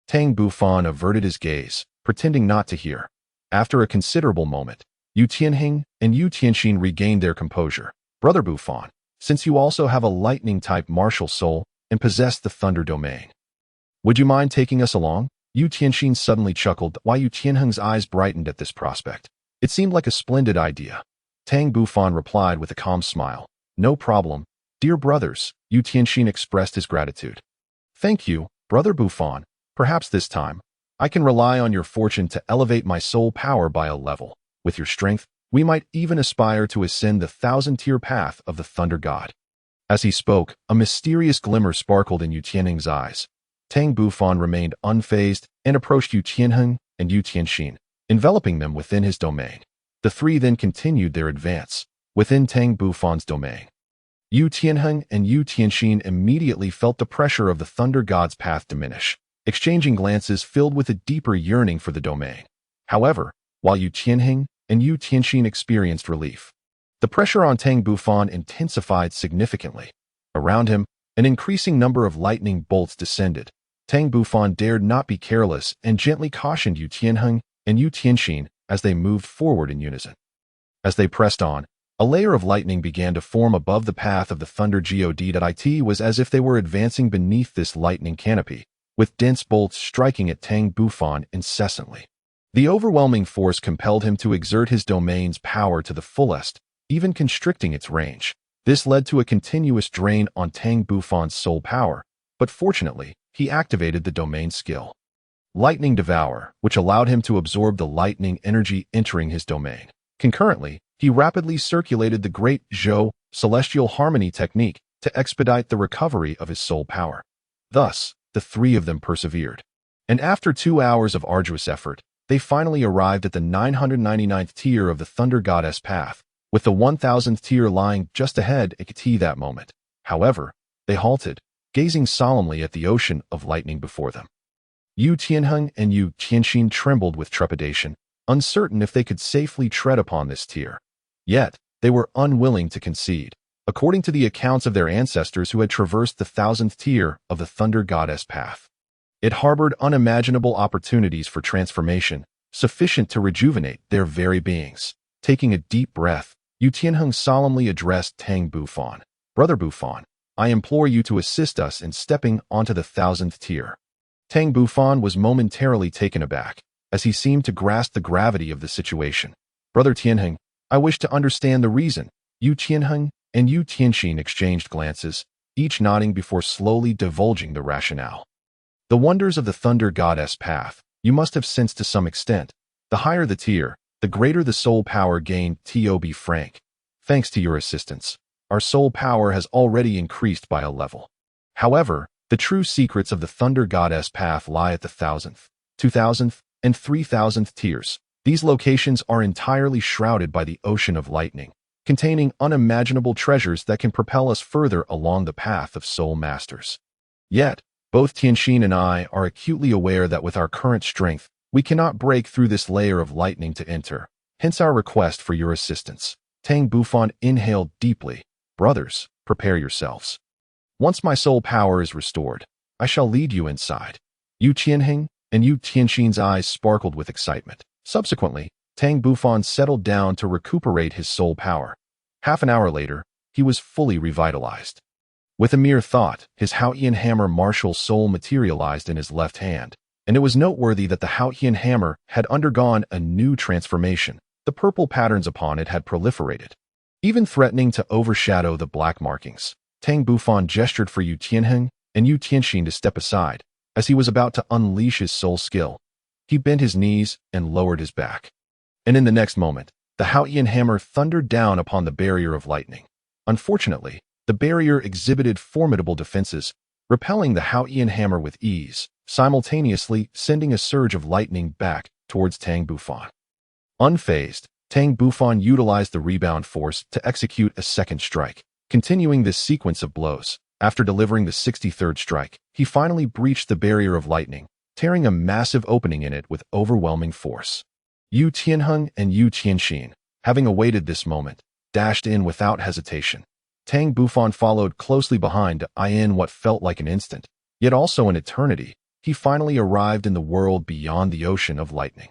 Tang Bufan averted his gaze, pretending not to hear. After a considerable moment, Yu Tianheng and Yu Tianxin regained their composure. "Brother Bufan, since you also have a lightning-type martial soul and possess the thunder domain, would you mind taking us along?" Yu Tianxin suddenly chuckled, while Yu Tianheng's eyes brightened at this prospect. It seemed like a splendid idea. Tang Bufan replied with a calm smile. "No problem, dear brothers." Yu Tianxin expressed his gratitude. "Thank you, Brother Bufan. Perhaps this time, I can rely on your fortune to elevate my soul power by a level. With your strength, we might even aspire to ascend the 1,000-tier path of the Thunder God." As he spoke, a mysterious glimmer sparkled in Yu Tianheng's eyes. Tang Bufan remained unfazed and approached Yu Tianheng and Yu Tianxin, enveloping them within his domain. The three then continued their advance within Tang Bufan's domain. Yu Tianheng and Yu Tianxin immediately felt the pressure of the Thunder God's path diminish, exchanging glances filled with a deeper yearning for the domain. However, while Yu Tianheng and Yu Tianxin experienced relief, the pressure on Tang Bufan intensified significantly. Around him, an increasing number of lightning bolts descended. Tang Bufan dared not be careless and gently cautioned Yu Tianheng and Yu Tianxin as they moved forward in unison. As they pressed on, a layer of lightning began to form above the path of the thunder god. It was as if they were advancing beneath this lightning canopy, with dense bolts striking at Tang Bufan incessantly. The overwhelming force compelled him to exert his domain's power to the fullest, even constricting its range. This led to a continuous drain on Tang Bufan's soul power, but fortunately, he activated the domain skill, Lightning Devour, which allowed him to absorb the lightning energy entering his domain. Concurrently, he rapidly circulated the Great Zhou Celestial Harmony technique to expedite the recovery of his soul power. Thus, the three of them persevered. And after 2 hours of arduous effort, they finally arrived at the 999th tier of the Thunder Goddess path, with the 1000th tier lying just ahead at that moment. However, they halted, gazing solemnly at the ocean of lightning before them. Yu Tianheng and Yu Tianxin trembled with trepidation, uncertain if they could safely tread upon this tier. Yet, they were unwilling to concede. According to the accounts of their ancestors who had traversed the 1000th tier of the Thunder Goddess path, it harbored unimaginable opportunities for transformation, sufficient to rejuvenate their very beings. Taking a deep breath, Yu Tianheng solemnly addressed Tang Bufan. "Brother Bufan, I implore you to assist us in stepping onto the 1000th tier." Tang Bufan was momentarily taken aback, as he seemed to grasp the gravity of the situation. "Brother Tianheng, I wish to understand the reason." Yu Tianheng and Yu Tianxin exchanged glances, each nodding before slowly divulging the rationale. "The wonders of the Thunder Goddess path, you must have sensed to some extent. The higher the tier, the greater the soul power gained. To be frank, thanks to your assistance, our soul power has already increased by a level. However, the true secrets of the Thunder Goddess path lie at the 1000th, 2000th, and 3000th tiers. These locations are entirely shrouded by the ocean of lightning, containing unimaginable treasures that can propel us further along the path of soul masters. Yet, Both Tianxin and I are acutely aware that with our current strength, we cannot break through this layer of lightning to enter, hence our request for your assistance. Tang Bufan inhaled deeply. Brothers, prepare yourselves. Once my soul power is restored, I shall lead you inside. Yu Qianheng and Yu Tianxin's eyes sparkled with excitement. Subsequently, Tang Bufan settled down to recuperate his soul power. Half an hour later, he was fully revitalized. With a mere thought, his Haotian hammer martial soul materialized in his left hand, and it was noteworthy that the Haotian hammer had undergone a new transformation. The purple patterns upon it had proliferated, even threatening to overshadow the black markings. Tang Bufan gestured for Yu Tianheng and Yu Tianxin to step aside. As he was about to unleash his soul skill, he bent his knees and lowered his back. And in the next moment, the Haotian hammer thundered down upon the barrier of lightning. Unfortunately, the barrier exhibited formidable defenses, repelling the Haotian hammer with ease, simultaneously sending a surge of lightning back towards Tang Bufan. Unfazed, Tang Bufan utilized the rebound force to execute a second strike. Continuing this sequence of blows, after delivering the 63rd strike, he finally breached the barrier of lightning, tearing a massive opening in it with overwhelming force. Yu Tianheng and Yu Tianxin, having awaited this moment, dashed in without hesitation. Tang Bufan followed closely behind to eye in what felt like an instant, yet also an eternity. He finally arrived in the world beyond the ocean of lightning.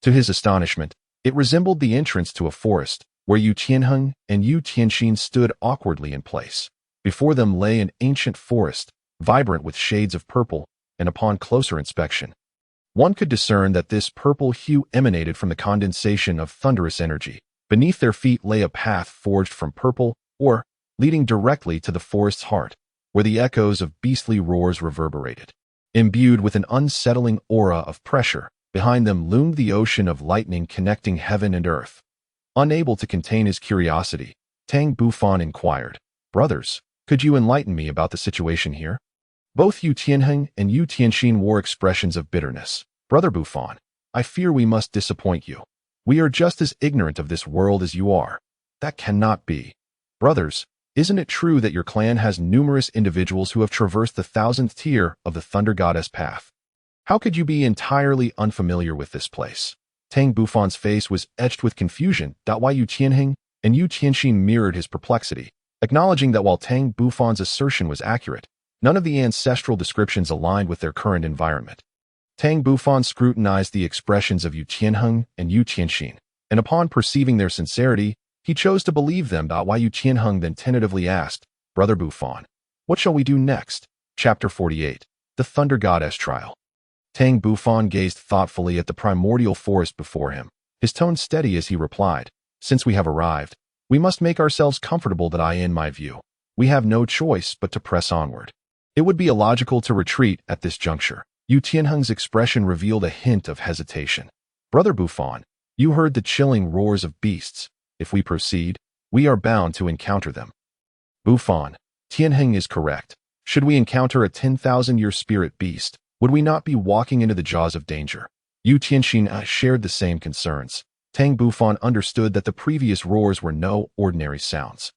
To his astonishment, it resembled the entrance to a forest, where Yu Tianheng and Yu Tianxin stood awkwardly in place. Before them lay an ancient forest, vibrant with shades of purple, and upon closer inspection, one could discern that this purple hue emanated from the condensation of thunderous energy. Beneath their feet lay a path forged from purple ore, leading directly to the forest's heart, where the echoes of beastly roars reverberated. Imbued with an unsettling aura of pressure, behind them loomed the ocean of lightning connecting heaven and earth. Unable to contain his curiosity, Tang Bufan inquired, "Brothers, could you enlighten me about the situation here?" Both Yu Tianheng and Yu Tianxin wore expressions of bitterness. "Brother Bufan, I fear we must disappoint you. We are just as ignorant of this world as you are." "That cannot be. Brothers, isn't it true that your clan has numerous individuals who have traversed the 1000th tier of the Thunder Goddess path? How could you be entirely unfamiliar with this place?" Tang Bufan's face was etched with confusion. While Yu Tianheng and Yu Tianxin mirrored his perplexity, acknowledging that while Tang Bufan's assertion was accurate, none of the ancestral descriptions aligned with their current environment. Tang Bufan scrutinized the expressions of Yu Tianheng and Yu Tianxin, and upon perceiving their sincerity, he chose to believe them. While Yu Tianheng then tentatively asked, "Brother Bufan, what shall we do next?" Chapter 48. The Thunder Goddess Trial. Tang Bufan gazed thoughtfully at the primordial forest before him, his tone steady as he replied, "Since we have arrived, we must make ourselves comfortable. In my view, we have no choice but to press onward. It would be illogical to retreat at this juncture." Yu Tianheng's expression revealed a hint of hesitation. "Brother Bufan, you heard the chilling roars of beasts. If we proceed, we are bound to encounter them." "Bufan, Tianheng is correct. Should we encounter a 10,000-year spirit beast, would we not be walking into the jaws of danger?" Yu Tianxin shared the same concerns. Tang Bufan understood that the previous roars were no ordinary sounds.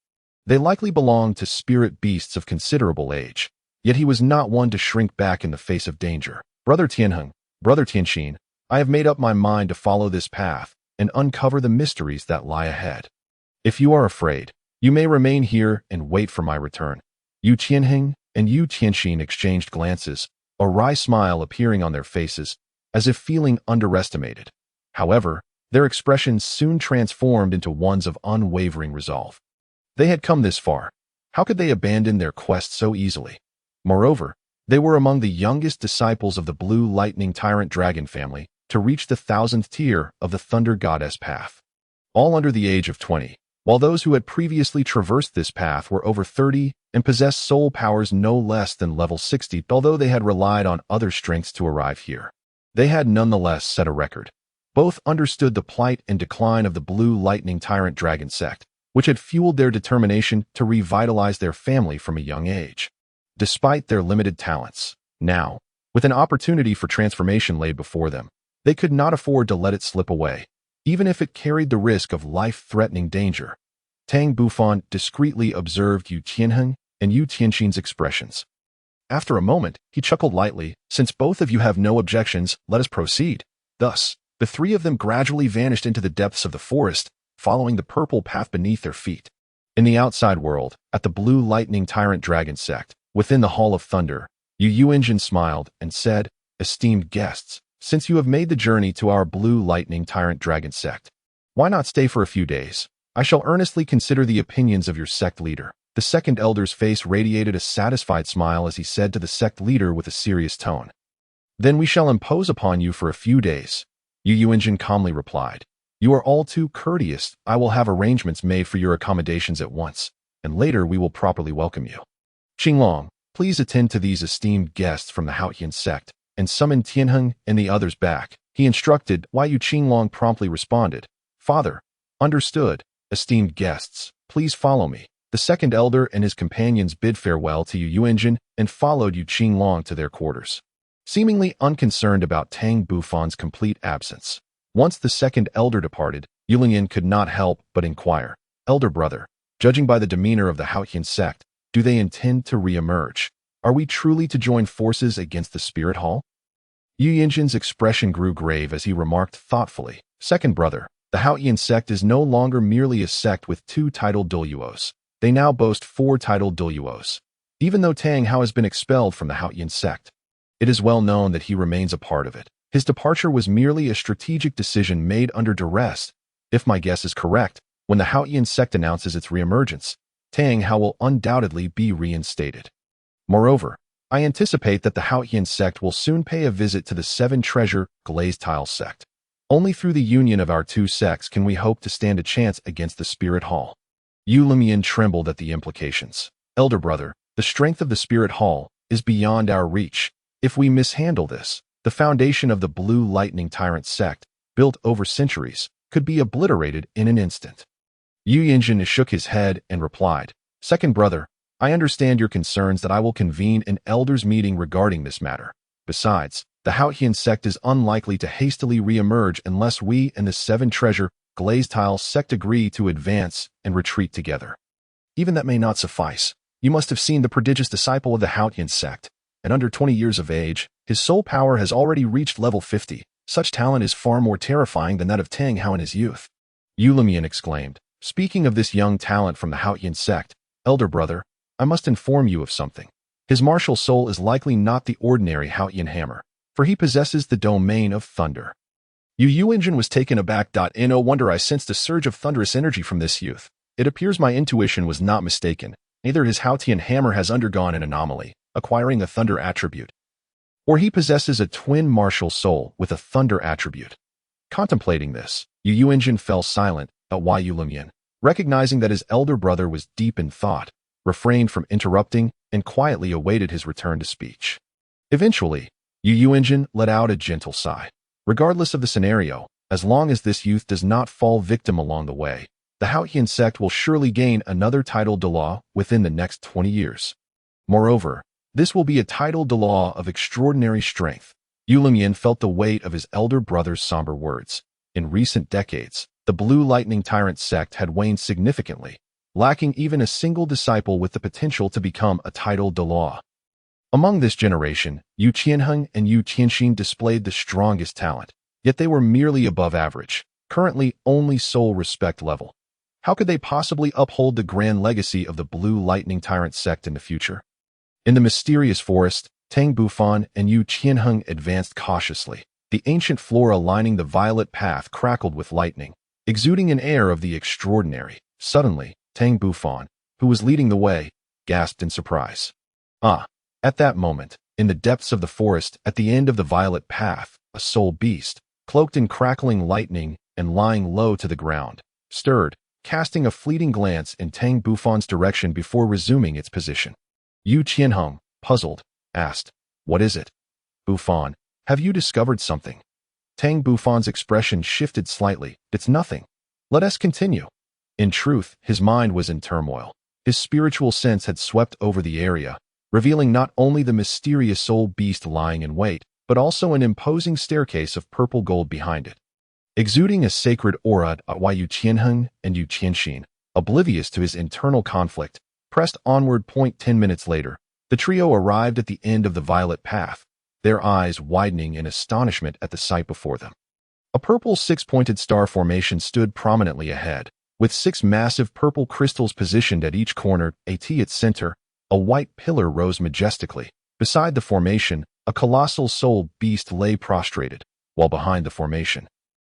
They likely belonged to spirit beasts of considerable age, yet he was not one to shrink back in the face of danger. "Brother Tianheng, Brother Tianxin, I have made up my mind to follow this path and uncover the mysteries that lie ahead. If you are afraid, you may remain here and wait for my return." Yu Tianheng and Yu Tianxin exchanged glances, a wry smile appearing on their faces, as if feeling underestimated. However, their expressions soon transformed into ones of unwavering resolve. They had come this far. How could they abandon their quest so easily? Moreover, they were among the youngest disciples of the Blue Lightning Tyrant Dragon family to reach the 1000th tier of the Thunder Goddess path. All under the age of 20, while those who had previously traversed this path were over 30 and possessed soul powers no less than level 60. Although they had relied on other strengths to arrive here, they had nonetheless set a record. Both understood the plight and decline of the Blue Lightning Tyrant Dragon Sect, which had fueled their determination to revitalize their family from a young age. Despite their limited talents, now, with an opportunity for transformation laid before them, they could not afford to let it slip away, even if it carried the risk of life-threatening danger. Tang Bufan discreetly observed Yu Tianheng and Yu Tianxin's expressions. After a moment, he chuckled lightly. Since both of you have no objections, let us proceed. Thus, the three of them gradually vanished into the depths of the forest, following the purple path beneath their feet. In the outside world, at the Blue Lightning Tyrant Dragon Sect, within the Hall of Thunder, Yu Engine smiled and said, "Esteemed guests, since you have made the journey to our Blue Lightning Tyrant Dragon Sect, why not stay for a few days? I shall earnestly consider the opinions of your sect leader." The second elder's face radiated a satisfied smile as he said to the sect leader with a serious tone, "Then we shall impose upon you for a few days." Yu Engine calmly replied, "You are all too courteous. I will have arrangements made for your accommodations at once, and later we will properly welcome you. Qinglong, please attend to these esteemed guests from the Haotian Sect, and summon Tianheng and the others back," he instructed. Yu Qinglong promptly responded, "Father, understood. Esteemed guests, please follow me." The second elder and his companions bid farewell to Yu Engine and followed Yu Qinglong to their quarters, seemingly unconcerned about Tang Bufan's complete absence. Once the second elder departed, Yu Lingyan could not help but inquire, "Elder brother, judging by the demeanor of the Haotian Sect, do they intend to re-emerge? Are we truly to join forces against the Spirit Hall?" Yu Engine's expression grew grave as he remarked thoughtfully, "Second brother, the Haotian Sect is no longer merely a sect with 2 titled Douluos. They now boast 4 titled Douluos. Even though Tang Hao has been expelled from the Haotian Sect, it is well known that he remains a part of it. His departure was merely a strategic decision made under duress. If my guess is correct, when the Haotian Sect announces its re-emergence, Tang Hao will undoubtedly be reinstated. Moreover, I anticipate that the Haotian Sect will soon pay a visit to the 7-treasure glazed tile sect. Only through the union of our 2 sects can we hope to stand a chance against the Spirit Hall." Yu Limian trembled at the implications. "Elder brother, the strength of the Spirit Hall is beyond our reach. If we mishandle this, the foundation of the Blue Lightning Tyrant Sect, built over centuries, could be obliterated in an instant." Yu Engine shook his head and replied, "Second brother, I understand your concerns that I will convene an elders' meeting regarding this matter. Besides, the Haotian Sect is unlikely to hastily re-emerge unless we and the 7-treasure glazed tile sect agree to advance and retreat together. Even that may not suffice. You must have seen the prodigious disciple of the Haotian Sect. At under 20 years of age, his soul power has already reached level 50. Such talent is far more terrifying than that of Tang Hao in his youth." Yu Limian exclaimed, "Speaking of this young talent from the Haotian Sect, elder brother, I must inform you of something. His martial soul is likely not the ordinary Haotian hammer, for he possesses the domain of thunder." Yu Engine was taken aback. No wonder I sensed a surge of thunderous energy from this youth. It appears my intuition was not mistaken. Either his Haotian hammer has undergone an anomaly, acquiring a thunder attribute, or he possesses a twin martial soul with a thunder attribute. Contemplating this, Yu Engine fell silent at Yu Limian, recognizing that his elder brother was deep in thought, refrained from interrupting, and quietly awaited his return to speech. Eventually, Yu Engine let out a gentle sigh. Regardless of the scenario, as long as this youth does not fall victim along the way, the Haotian Sect will surely gain another title de law within the next 20 years. Moreover, this will be a title de law of extraordinary strength. Yu Limian felt the weight of his elder brother's somber words. In recent decades, the Blue Lightning Tyrant Sect had waned significantly, lacking even a single disciple with the potential to become a title de law. Among this generation, Yu Qianheng and Yu Qianxin displayed the strongest talent, yet they were merely above average, currently only soul respect level. How could they possibly uphold the grand legacy of the Blue Lightning Tyrant Sect in the future? In the mysterious forest, Tang Bufan and Yu Qianheng advanced cautiously. The ancient flora lining the violet path crackled with lightning, exuding an air of the extraordinary. Suddenly, Tang Bufan, who was leading the way, gasped in surprise. "Ah!" At that moment, in the depths of the forest at the end of the violet path, a soul beast, cloaked in crackling lightning and lying low to the ground, stirred, casting a fleeting glance in Tang Bufan's direction before resuming its position. Yu Qianheng, puzzled, asked, "What is it?" "Bufan, have you discovered something?" Tang Bufan's expression shifted slightly. "It's nothing. Let us continue." In truth, his mind was in turmoil. His spiritual sense had swept over the area, revealing not only the mysterious soul beast lying in wait, but also an imposing staircase of purple gold behind it. Exuding a sacred aura, Yu Qianheng and Yu Qianxin, oblivious to his internal conflict, pressed onward. 10 minutes later, the The trio arrived at the end of the violet path, their eyes widening in astonishment at the sight before them. A purple six-pointed star formation stood prominently ahead, with 6 massive purple crystals positioned at each corner. At its center, a white pillar rose majestically. Beside the formation, a colossal soul beast lay prostrated, while behind the formation,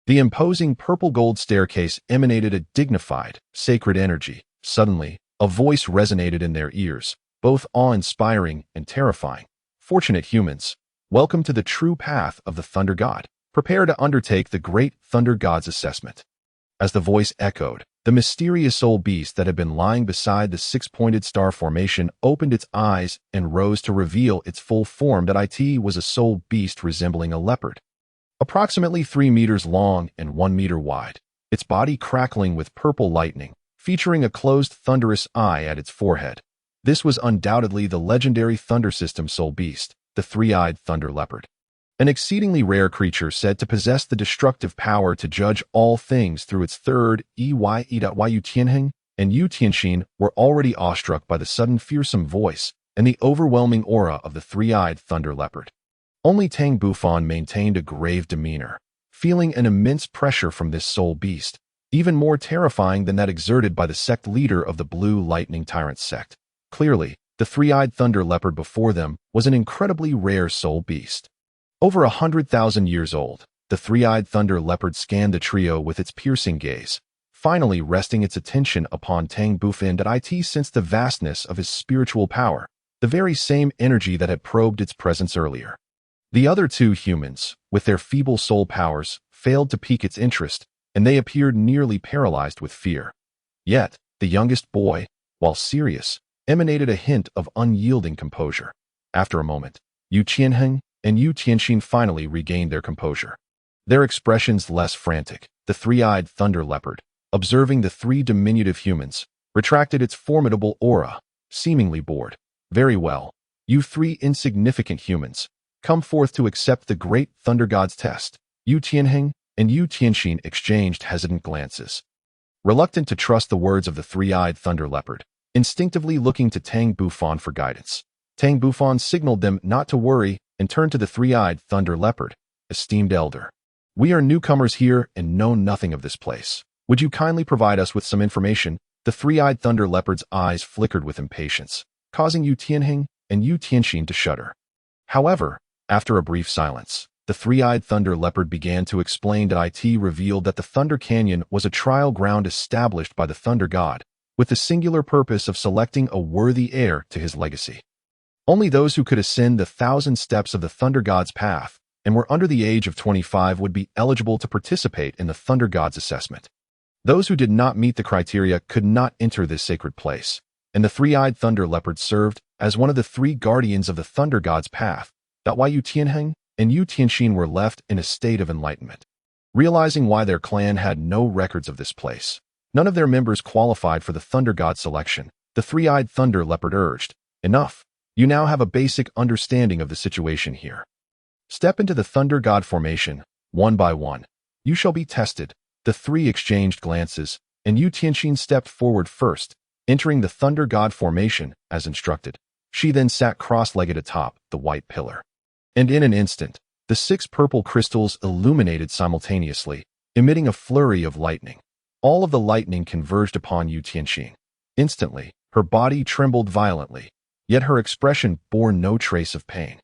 the imposing purple-gold staircase emanated a dignified, sacred energy. Suddenly, a voice resonated in their ears, both awe-inspiring and terrifying. Fortunate humans, welcome to the true path of the Thunder God. Prepare to undertake the great Thunder God's assessment. As the voice echoed, the mysterious soul beast that had been lying beside the 6-pointed star formation opened its eyes and rose to reveal its full form. That it was a soul beast resembling a leopard, approximately 3 meters long and 1 meter wide, its body crackling with purple lightning, featuring a closed thunderous eye at its forehead. This was undoubtedly the legendary Thunder System soul beast, the three-eyed thunder leopard, an exceedingly rare creature said to possess the destructive power to judge all things through its third eye. Yu Tianheng and Yu Tianxin were already awestruck by the sudden fearsome voice and the overwhelming aura of the three-eyed thunder leopard. Only Tang Bufan maintained a grave demeanor, feeling an immense pressure from this soul beast, even more terrifying than that exerted by the sect leader of the Blue Lightning Tyrant sect. Clearly, the three-eyed thunder leopard before them was an incredibly rare soul beast. Over 100,000 years old, the three-eyed thunder leopard scanned the trio with its piercing gaze, finally resting its attention upon Tang Bufan. It sensed the vastness of his spiritual power, the very same energy that had probed its presence earlier. The other 2 humans, with their feeble soul powers, failed to pique its interest, and they appeared nearly paralyzed with fear. Yet, the youngest boy, while serious, emanated a hint of unyielding composure. After a moment, Yu Tianheng and Yu Tianxin finally regained their composure. Their expressions less frantic, the three-eyed thunder leopard, observing the 3 diminutive humans, retracted its formidable aura, seemingly bored. Very well, you 3 insignificant humans, come forth to accept the great Thunder God's test. Yu Tianheng and Yu Tianxin exchanged hesitant glances, reluctant to trust the words of the three-eyed thunder leopard, instinctively looking to Tang Bufan for guidance. Tang Bufan signaled them not to worry and turned to the three-eyed thunder leopard. Esteemed elder, we are newcomers here and know nothing of this place. Would you kindly provide us with some information? The three-eyed thunder leopard's eyes flickered with impatience, causing Yu Tianheng and Yu Tianxin to shudder. However, after a brief silence, the three-eyed thunder leopard began to explain that it revealed that the Thunder Canyon was a trial ground established by the Thunder God, with the singular purpose of selecting a worthy heir to his legacy. Only those who could ascend the 1,000 steps of the Thunder God's path and were under the age of 25 would be eligible to participate in the Thunder God's assessment. Those who did not meet the criteria could not enter this sacred place, and the three-eyed thunder leopard served as one of the 3 guardians of the Thunder God's path. Yu Tianheng and Yu Tianxin were left in a state of enlightenment. Realizing why their clan had no records of this place, none of their members qualified for the Thunder God selection, the three-eyed thunder leopard urged, "Enough. You now have a basic understanding of the situation here. Step into the Thunder God formation, one by one. You shall be tested." The 3 exchanged glances, and Yu Tianxin stepped forward first, entering the Thunder God formation as instructed. She then sat cross-legged atop the white pillar. And in an instant, the 6 purple crystals illuminated simultaneously, emitting a flurry of lightning. All of the lightning converged upon Yu Tianxin. Instantly, her body trembled violently, yet her expression bore no trace of pain.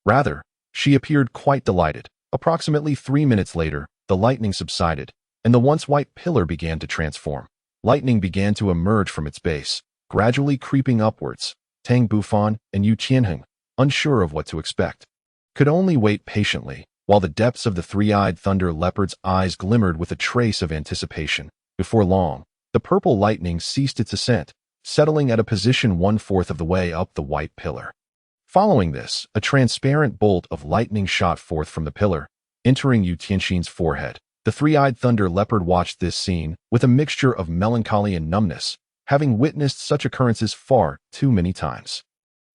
Rather, she appeared quite delighted. Approximately 3 minutes later, the lightning subsided, and the once white pillar began to transform. Lightning began to emerge from its base, gradually creeping upwards. Tang Bufan and Yu Tianheng, unsure of what to expect, could only wait patiently, while the depths of the three-eyed thunder leopard's eyes glimmered with a trace of anticipation. Before long, the purple lightning ceased its ascent, settling at a position 1/4 of the way up the white pillar. Following this, a transparent bolt of lightning shot forth from the pillar, entering Yu Tianxin's forehead. The three-eyed thunder leopard watched this scene with a mixture of melancholy and numbness, having witnessed such occurrences far too many times.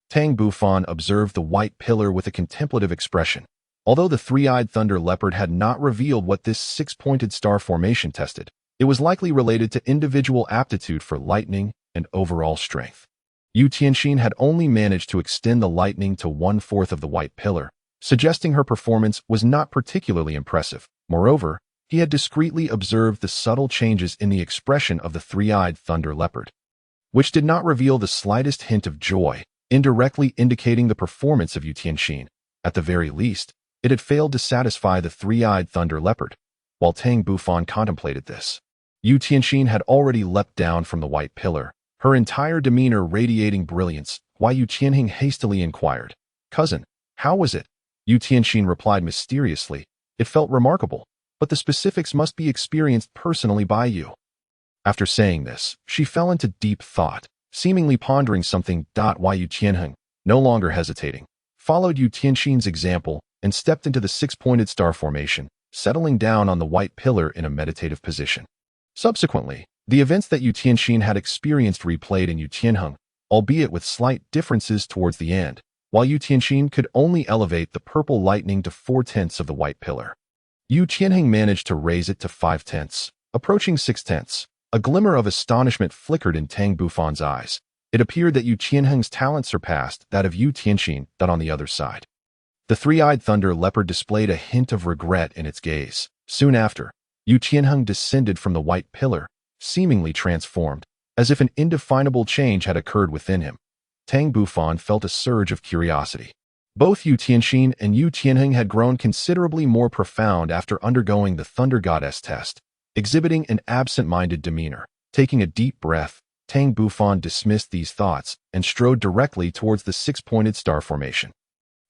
Tang Bufan observed the white pillar with a contemplative expression. Although the three-eyed thunder leopard had not revealed what this 6-pointed star formation tested, it was likely related to individual aptitude for lightning and overall strength. Yu Tianxin had only managed to extend the lightning to 1/4 of the white pillar, suggesting her performance was not particularly impressive. Moreover, he had discreetly observed the subtle changes in the expression of the three-eyed thunder leopard, which did not reveal the slightest hint of joy, indirectly indicating the performance of Yu Tianxin. At the very least, it had failed to satisfy the three-eyed thunder leopard. While Tang Bufan contemplated this, Yu Tianxin had already leapt down from the white pillar, her entire demeanor radiating brilliance. While Yu Tianheng hastily inquired, "Cousin, how was it?" Yu Tianxin replied mysteriously, "It felt remarkable, but the specifics must be experienced personally by you." After saying this, she fell into deep thought, seemingly pondering something. While Yu Tianheng, no longer hesitating, followed Yu Tianxin's example and stepped into the six-pointed star formation, settling down on the white pillar in a meditative position. Subsequently, the events that Yu Tianxin had experienced replayed in Yu Tianheng, albeit with slight differences towards the end. While Yu Tianxin could only elevate the purple lightning to 4/10 of the white pillar, Yu Tianheng managed to raise it to 5/10, approaching 6/10. A glimmer of astonishment flickered in Tang Bufan's eyes. It appeared that Yu Tianheng's talent surpassed that of Yu Tianxin. On the other side, the three-eyed thunder leopard displayed a hint of regret in its gaze. Soon after, Yu Tianheng descended from the white pillar, seemingly transformed, as if an indefinable change had occurred within him. Tang Bufan felt a surge of curiosity. Both Yu Tianxin and Yu Tianheng had grown considerably more profound after undergoing the Thunder Goddess test, exhibiting an absent-minded demeanor. Taking a deep breath, Tang Bufan dismissed these thoughts and strode directly towards the six-pointed star formation.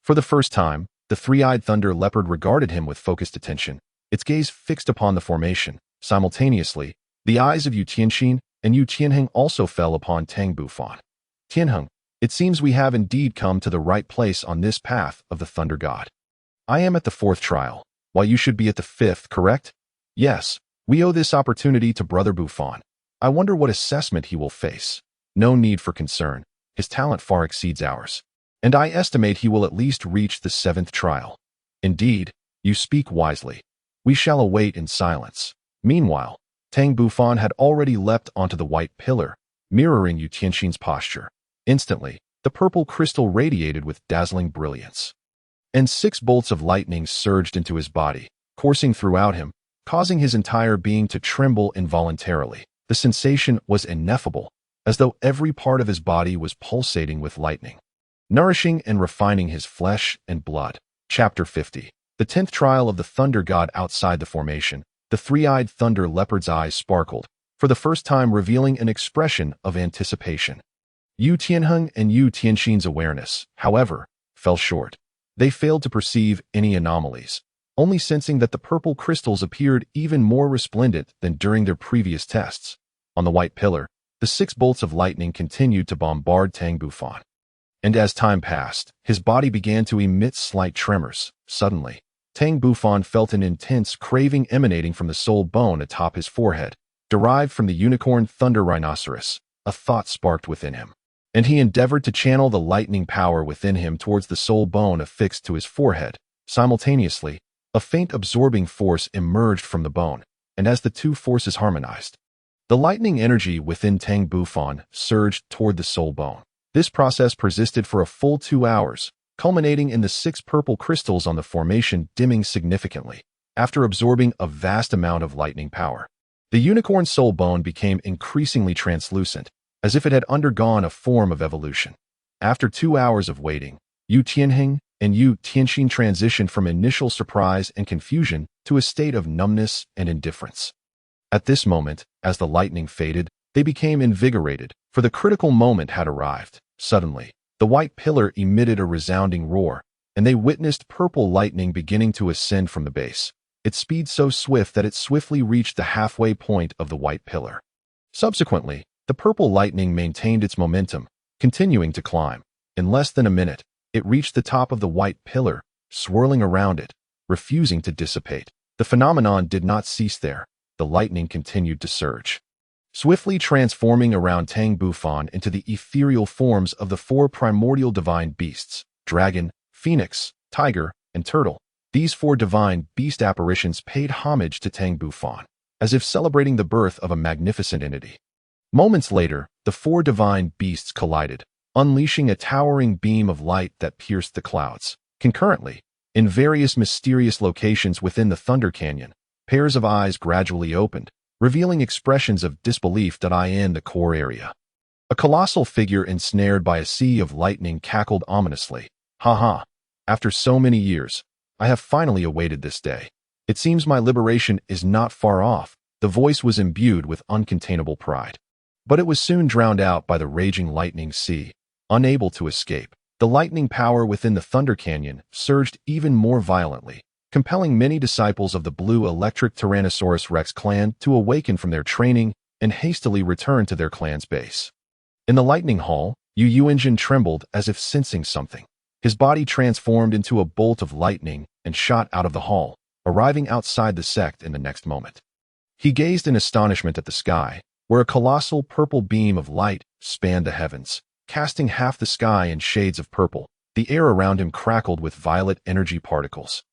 For the first time, the three-eyed thunder leopard regarded him with focused attention, its gaze fixed upon the formation. Simultaneously, the eyes of Yu Tianxin and Yu Tianheng also fell upon Tang Bufan. "Tianheng, it seems we have indeed come to the right place on this path of the Thunder God. I am at the 4th trial, while you should be at the 5th, correct? Yes, we owe this opportunity to Brother Bufan. I wonder what assessment he will face. No need for concern, his talent far exceeds ours, and I estimate he will at least reach the 7th trial. Indeed, you speak wisely. We shall await in silence." Meanwhile, Tang Bufan had already leapt onto the white pillar, mirroring Yu Tianxin's posture. Instantly, the purple crystal radiated with dazzling brilliance, and 6 bolts of lightning surged into his body, coursing throughout him, causing his entire being to tremble involuntarily. The sensation was ineffable, as though every part of his body was pulsating with lightning, nourishing and refining his flesh and blood. Chapter 50. The 10th trial of the Thunder God. Outside the formation, the three-eyed thunder leopard's eyes sparkled, for the first time revealing an expression of anticipation. Yu Tianheng and Yu Tianxin's awareness, however, fell short. They failed to perceive any anomalies, only sensing that the purple crystals appeared even more resplendent than during their previous tests. On the white pillar, the 6 bolts of lightning continued to bombard Tang Bufan. And as time passed, his body began to emit slight tremors. Suddenly, Tang Bufan felt an intense craving emanating from the soul bone atop his forehead, derived from the unicorn thunder rhinoceros. A thought sparked within him, and he endeavored to channel the lightning power within him towards the soul bone affixed to his forehead. Simultaneously, a faint absorbing force emerged from the bone, and as the two forces harmonized, the lightning energy within Tang Bufan surged toward the soul bone. This process persisted for a full 2 hours, culminating in the 6 purple crystals on the formation dimming significantly. After absorbing a vast amount of lightning power, the unicorn soul bone became increasingly translucent, as if it had undergone a form of evolution. After 2 hours of waiting, Yu Tianheng and Yu Tianxin transitioned from initial surprise and confusion to a state of numbness and indifference. At this moment, as the lightning faded, they became invigorated, for the critical moment had arrived. Suddenly, the white pillar emitted a resounding roar, and they witnessed purple lightning beginning to ascend from the base, its speed so swift that it swiftly reached the halfway point of the white pillar. Subsequently, the purple lightning maintained its momentum, continuing to climb. In less than a minute, it reached the top of the white pillar, swirling around it, refusing to dissipate. The phenomenon did not cease there. The lightning continued to surge, swiftly transforming around Tang Bufan into the ethereal forms of the 4 primordial divine beasts: dragon, phoenix, tiger, and turtle. These 4 divine beast apparitions paid homage to Tang Bufan, as if celebrating the birth of a magnificent entity. Moments later, the 4 divine beasts collided, unleashing a towering beam of light that pierced the clouds. Concurrently, in various mysterious locations within the Thunder Canyon, pairs of eyes gradually opened, revealing expressions of disbelief in the core area. A colossal figure ensnared by a sea of lightning cackled ominously. "Ha ha! After so many years, I have finally awaited this day. It seems my liberation is not far off." The voice was imbued with uncontainable pride. But it was soon drowned out by the raging lightning sea. Unable to escape, the lightning power within the Thunder Canyon surged even more violently, compelling many disciples of the Blue Electric Tyrannosaurus Rex clan to awaken from their training and hastily return to their clan's base. In the lightning hall, Yu Yuanjin trembled as if sensing something. His body transformed into a bolt of lightning and shot out of the hall, arriving outside the sect in the next moment. He gazed in astonishment at the sky, where a colossal purple beam of light spanned the heavens, casting half the sky in shades of purple. The air around him crackled with violet energy particles.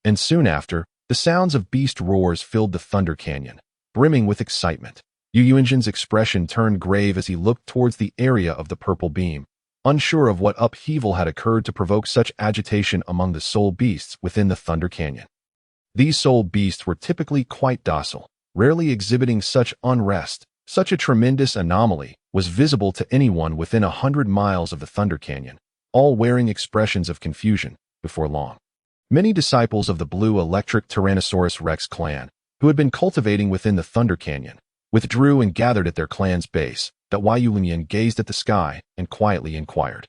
And soon after, the sounds of beast roars filled the Thunder Canyon, brimming with excitement. Yu Yuanjin's expression turned grave as he looked towards the area of the purple beam, unsure of what upheaval had occurred to provoke such agitation among the soul beasts within the Thunder Canyon. These soul beasts were typically quite docile, rarely exhibiting such unrest. Such a tremendous anomaly was visible to anyone within 100 miles of the Thunder Canyon, all wearing expressions of confusion. Before long, many disciples of the Blue Electric Tyrannosaurus Rex clan, who had been cultivating within the Thunder Canyon, withdrew and gathered at their clan's base. That Yu Yuanjin gazed at the sky and quietly inquired,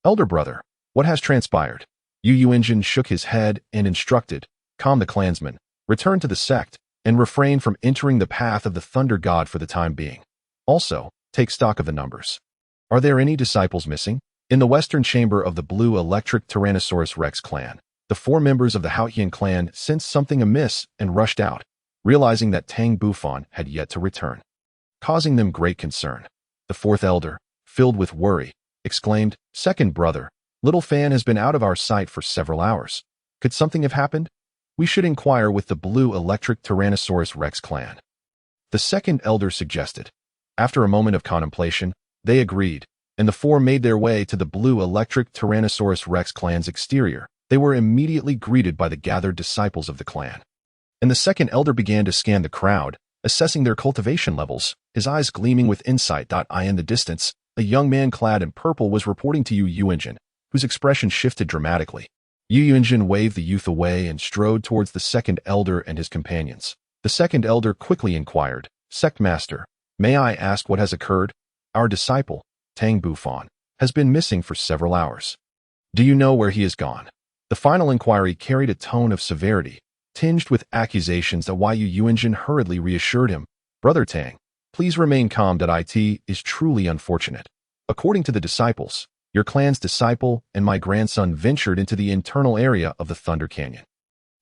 "Elder brother, what has transpired?" Yu Yuanjin shook his head and instructed, "Calm the clansmen, return to the sect, and refrain from entering the path of the Thunder God for the time being. Also, take stock of the numbers. Are there any disciples missing?" In the western chamber of the Blue Electric Tyrannosaurus Rex clan, the 4 members of the Haotian clan sensed something amiss and rushed out, realizing that Tang Bufan had yet to return, causing them great concern. The 4th elder, filled with worry, exclaimed, "Second brother, little Fan has been out of our sight for several hours. Could something have happened? We should inquire with the Blue Electric Tyrannosaurus Rex clan." The 2nd elder suggested. After a moment of contemplation, they agreed, and the 4 made their way to the Blue Electric Tyrannosaurus Rex clan's exterior. They were immediately greeted by the gathered disciples of the clan. And the 2nd elder began to scan the crowd, assessing their cultivation levels, his eyes gleaming with insight. In the distance, a young man clad in purple was reporting to Yu Yuanjin, whose expression shifted dramatically. Yu Yuanjin waved the youth away and strode towards the 2nd elder and his companions. The 2nd elder quickly inquired, "Sect Master, may I ask what has occurred? Our disciple, Tang Bufan, has been missing for several hours. Do you know where he has gone?" The final inquiry carried a tone of severity, tinged with accusations. Yu Yuanjin hurriedly reassured him, "Brother Tang, please remain calm. It is truly unfortunate. According to the disciples, your clan's disciple and my grandson ventured into the internal area of the Thunder Canyon,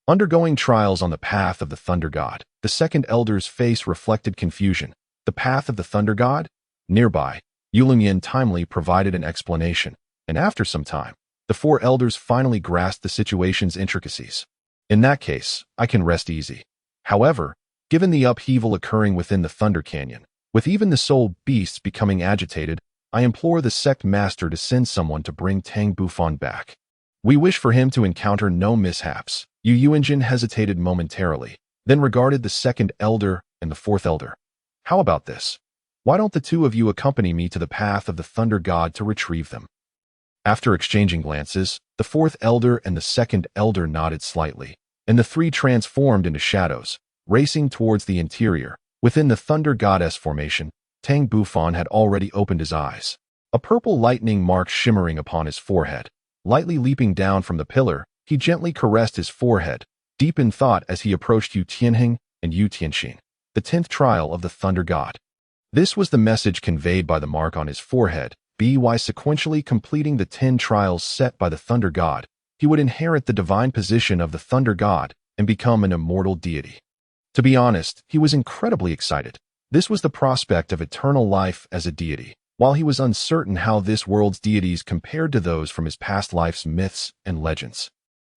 undergoing trials on the path of the Thunder God." The 2nd elder's face reflected confusion. The path of the Thunder God? Nearby, Yu Yuanjin timely provided an explanation, and after some time, the 4 elders finally grasped the situation's intricacies. "In that case, I can rest easy. However, given the upheaval occurring within the Thunder Canyon, with even the soul beasts becoming agitated, I implore the sect master to send someone to bring Tang Bufan back. We wish for him to encounter no mishaps." Yu Yuanjin hesitated momentarily, then regarded the 2nd elder and the 4th elder. "How about this? Why don't the 2 of you accompany me to the path of the Thunder God to retrieve them?" After exchanging glances, the 4th elder and the 2nd elder nodded slightly, and the 3 transformed into shadows, racing towards the interior. Within the Thunder Goddess formation, Tang Bufan had already opened his eyes, a purple lightning mark shimmering upon his forehead. Lightly leaping down from the pillar, he gently caressed his forehead, deep in thought as he approached Yu Tianheng and Yu Tianxin, the 10th trial of the Thunder God. This was the message conveyed by the mark on his forehead. By sequentially completing the 10 trials set by the Thunder God, he would inherit the divine position of the Thunder God and become an immortal deity. To be honest, he was incredibly excited. This was the prospect of eternal life as a deity, while he was uncertain how this world's deities compared to those from his past life's myths and legends.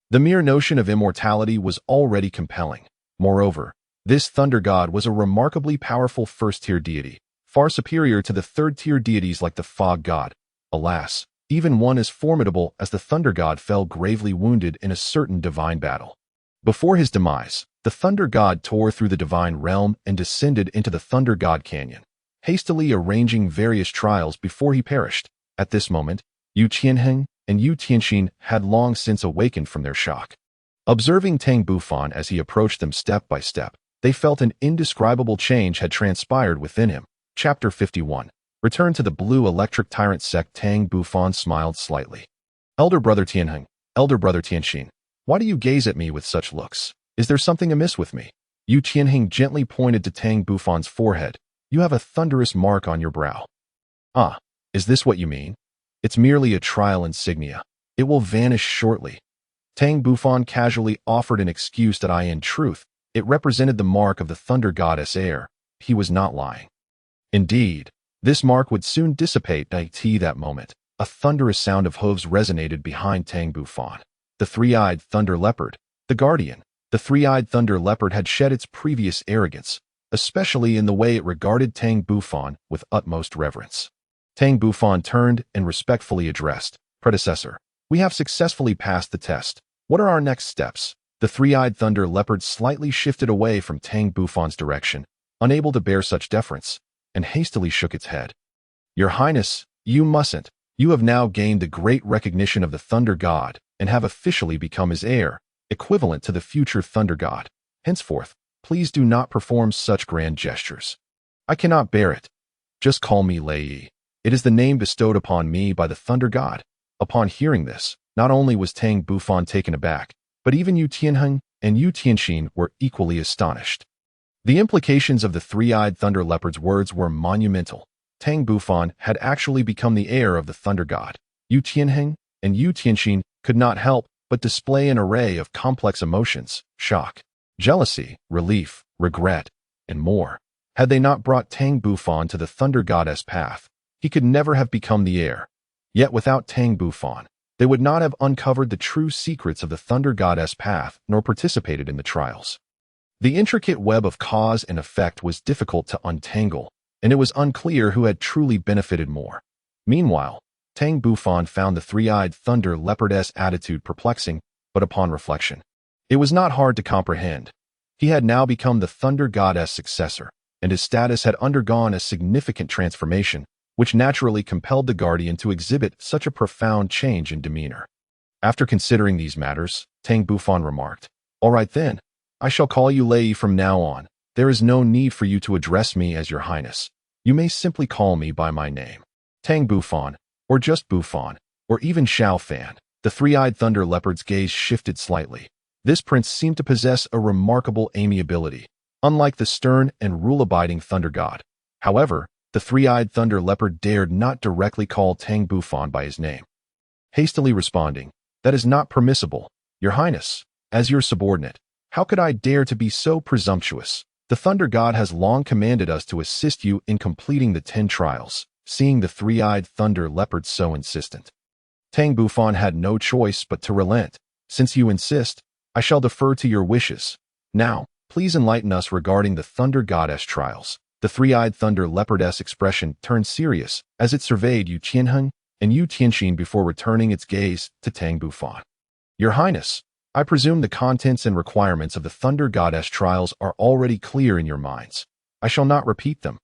The mere notion of immortality was already compelling. Moreover, this Thunder God was a remarkably powerful first-tier deity, far superior to the third-tier deities like the Fog God, Alas, even one as formidable as the Thunder God fell gravely wounded in a certain divine battle. Before his demise, the Thunder God tore through the divine realm and descended into the Thunder God Canyon, hastily arranging various trials before he perished. At this moment, Yu Qianheng and Yu Tianxin had long since awakened from their shock. Observing Tang Bufan as he approached them step by step, they felt an indescribable change had transpired within him. Chapter 51. Return to the Blue Electric Tyrant Sect. Tang Bufan smiled slightly. Elder Brother Tianheng, Elder Brother Tianxin, why do you gaze at me with such looks? Is there something amiss with me? Yu Tianheng gently pointed to Tang Bufan's forehead. You have a thunderous mark on your brow. Ah, is this what you mean? It's merely a trial insignia. It will vanish shortly. Tang Bufan casually offered an excuse that in truth, it represented the mark of the Thunder Goddess heir. He was not lying. Indeed, this mark would soon dissipate. That moment, a thunderous sound of hooves resonated behind Tang Bufan. The three-eyed thunder leopard, the guardian. The three-eyed thunder leopard had shed its previous arrogance, especially in the way it regarded Tang Bufan with utmost reverence. Tang Bufan turned and respectfully addressed, Predecessor, we have successfully passed the test. What are our next steps? The three-eyed thunder leopard slightly shifted away from Tang Bufan's direction, unable to bear such deference, and hastily shook its head. Your Highness, you mustn't. You have now gained the great recognition of the Thunder God and have officially become his heir, equivalent to the future Thunder God. Henceforth, please do not perform such grand gestures. I cannot bear it. Just call me Lei. It is the name bestowed upon me by the Thunder God. Upon hearing this, not only was Tang Bufan taken aback, but even Yu Tianheng and Yu Tianxin were equally astonished. The implications of the three-eyed thunder leopard's words were monumental. Tang Bufan had actually become the heir of the Thunder God. Yu Tianheng and Yu Tianxin could not help but display an array of complex emotions, shock, jealousy, relief, regret, and more. Had they not brought Tang Bufan to the Thunder Goddess path, he could never have become the heir. Yet without Tang Bufan, they would not have uncovered the true secrets of the Thunder Goddess path nor participated in the trials. The intricate web of cause and effect was difficult to untangle, and it was unclear who had truly benefited more. Meanwhile, Tang Bufan found the three-eyed thunder leopardess attitude perplexing, but upon reflection, it was not hard to comprehend. He had now become the Thunder Goddess successor, and his status had undergone a significant transformation, which naturally compelled the guardian to exhibit such a profound change in demeanor. After considering these matters, Tang Bufan remarked, All right then, I shall call you Lei from now on. There is no need for you to address me as your highness. You may simply call me by my name. Tang Bufan, or just Bufan, or even Xiao Fan. The three-eyed thunder leopard's gaze shifted slightly. This prince seemed to possess a remarkable amiability, unlike the stern and rule-abiding thunder god. However, the three-eyed thunder leopard dared not directly call Tang Bufan by his name. Hastily responding, That is not permissible, your highness. As your subordinate, how could I dare to be so presumptuous? The thunder god has long commanded us to assist you in completing the 10 trials. Seeing the three-eyed thunder leopard so insistent, Tang Bufan had no choice but to relent. Since you insist, I shall defer to your wishes. Now, please enlighten us regarding the Thunder Goddess trials. The three-eyed thunder leopardess expression turned serious as it surveyed Yu Qianheng and Yu Tianxin before returning its gaze to Tang Bufan. Your Highness, I presume the contents and requirements of the Thunder Goddess trials are already clear in your minds. I shall not repeat them.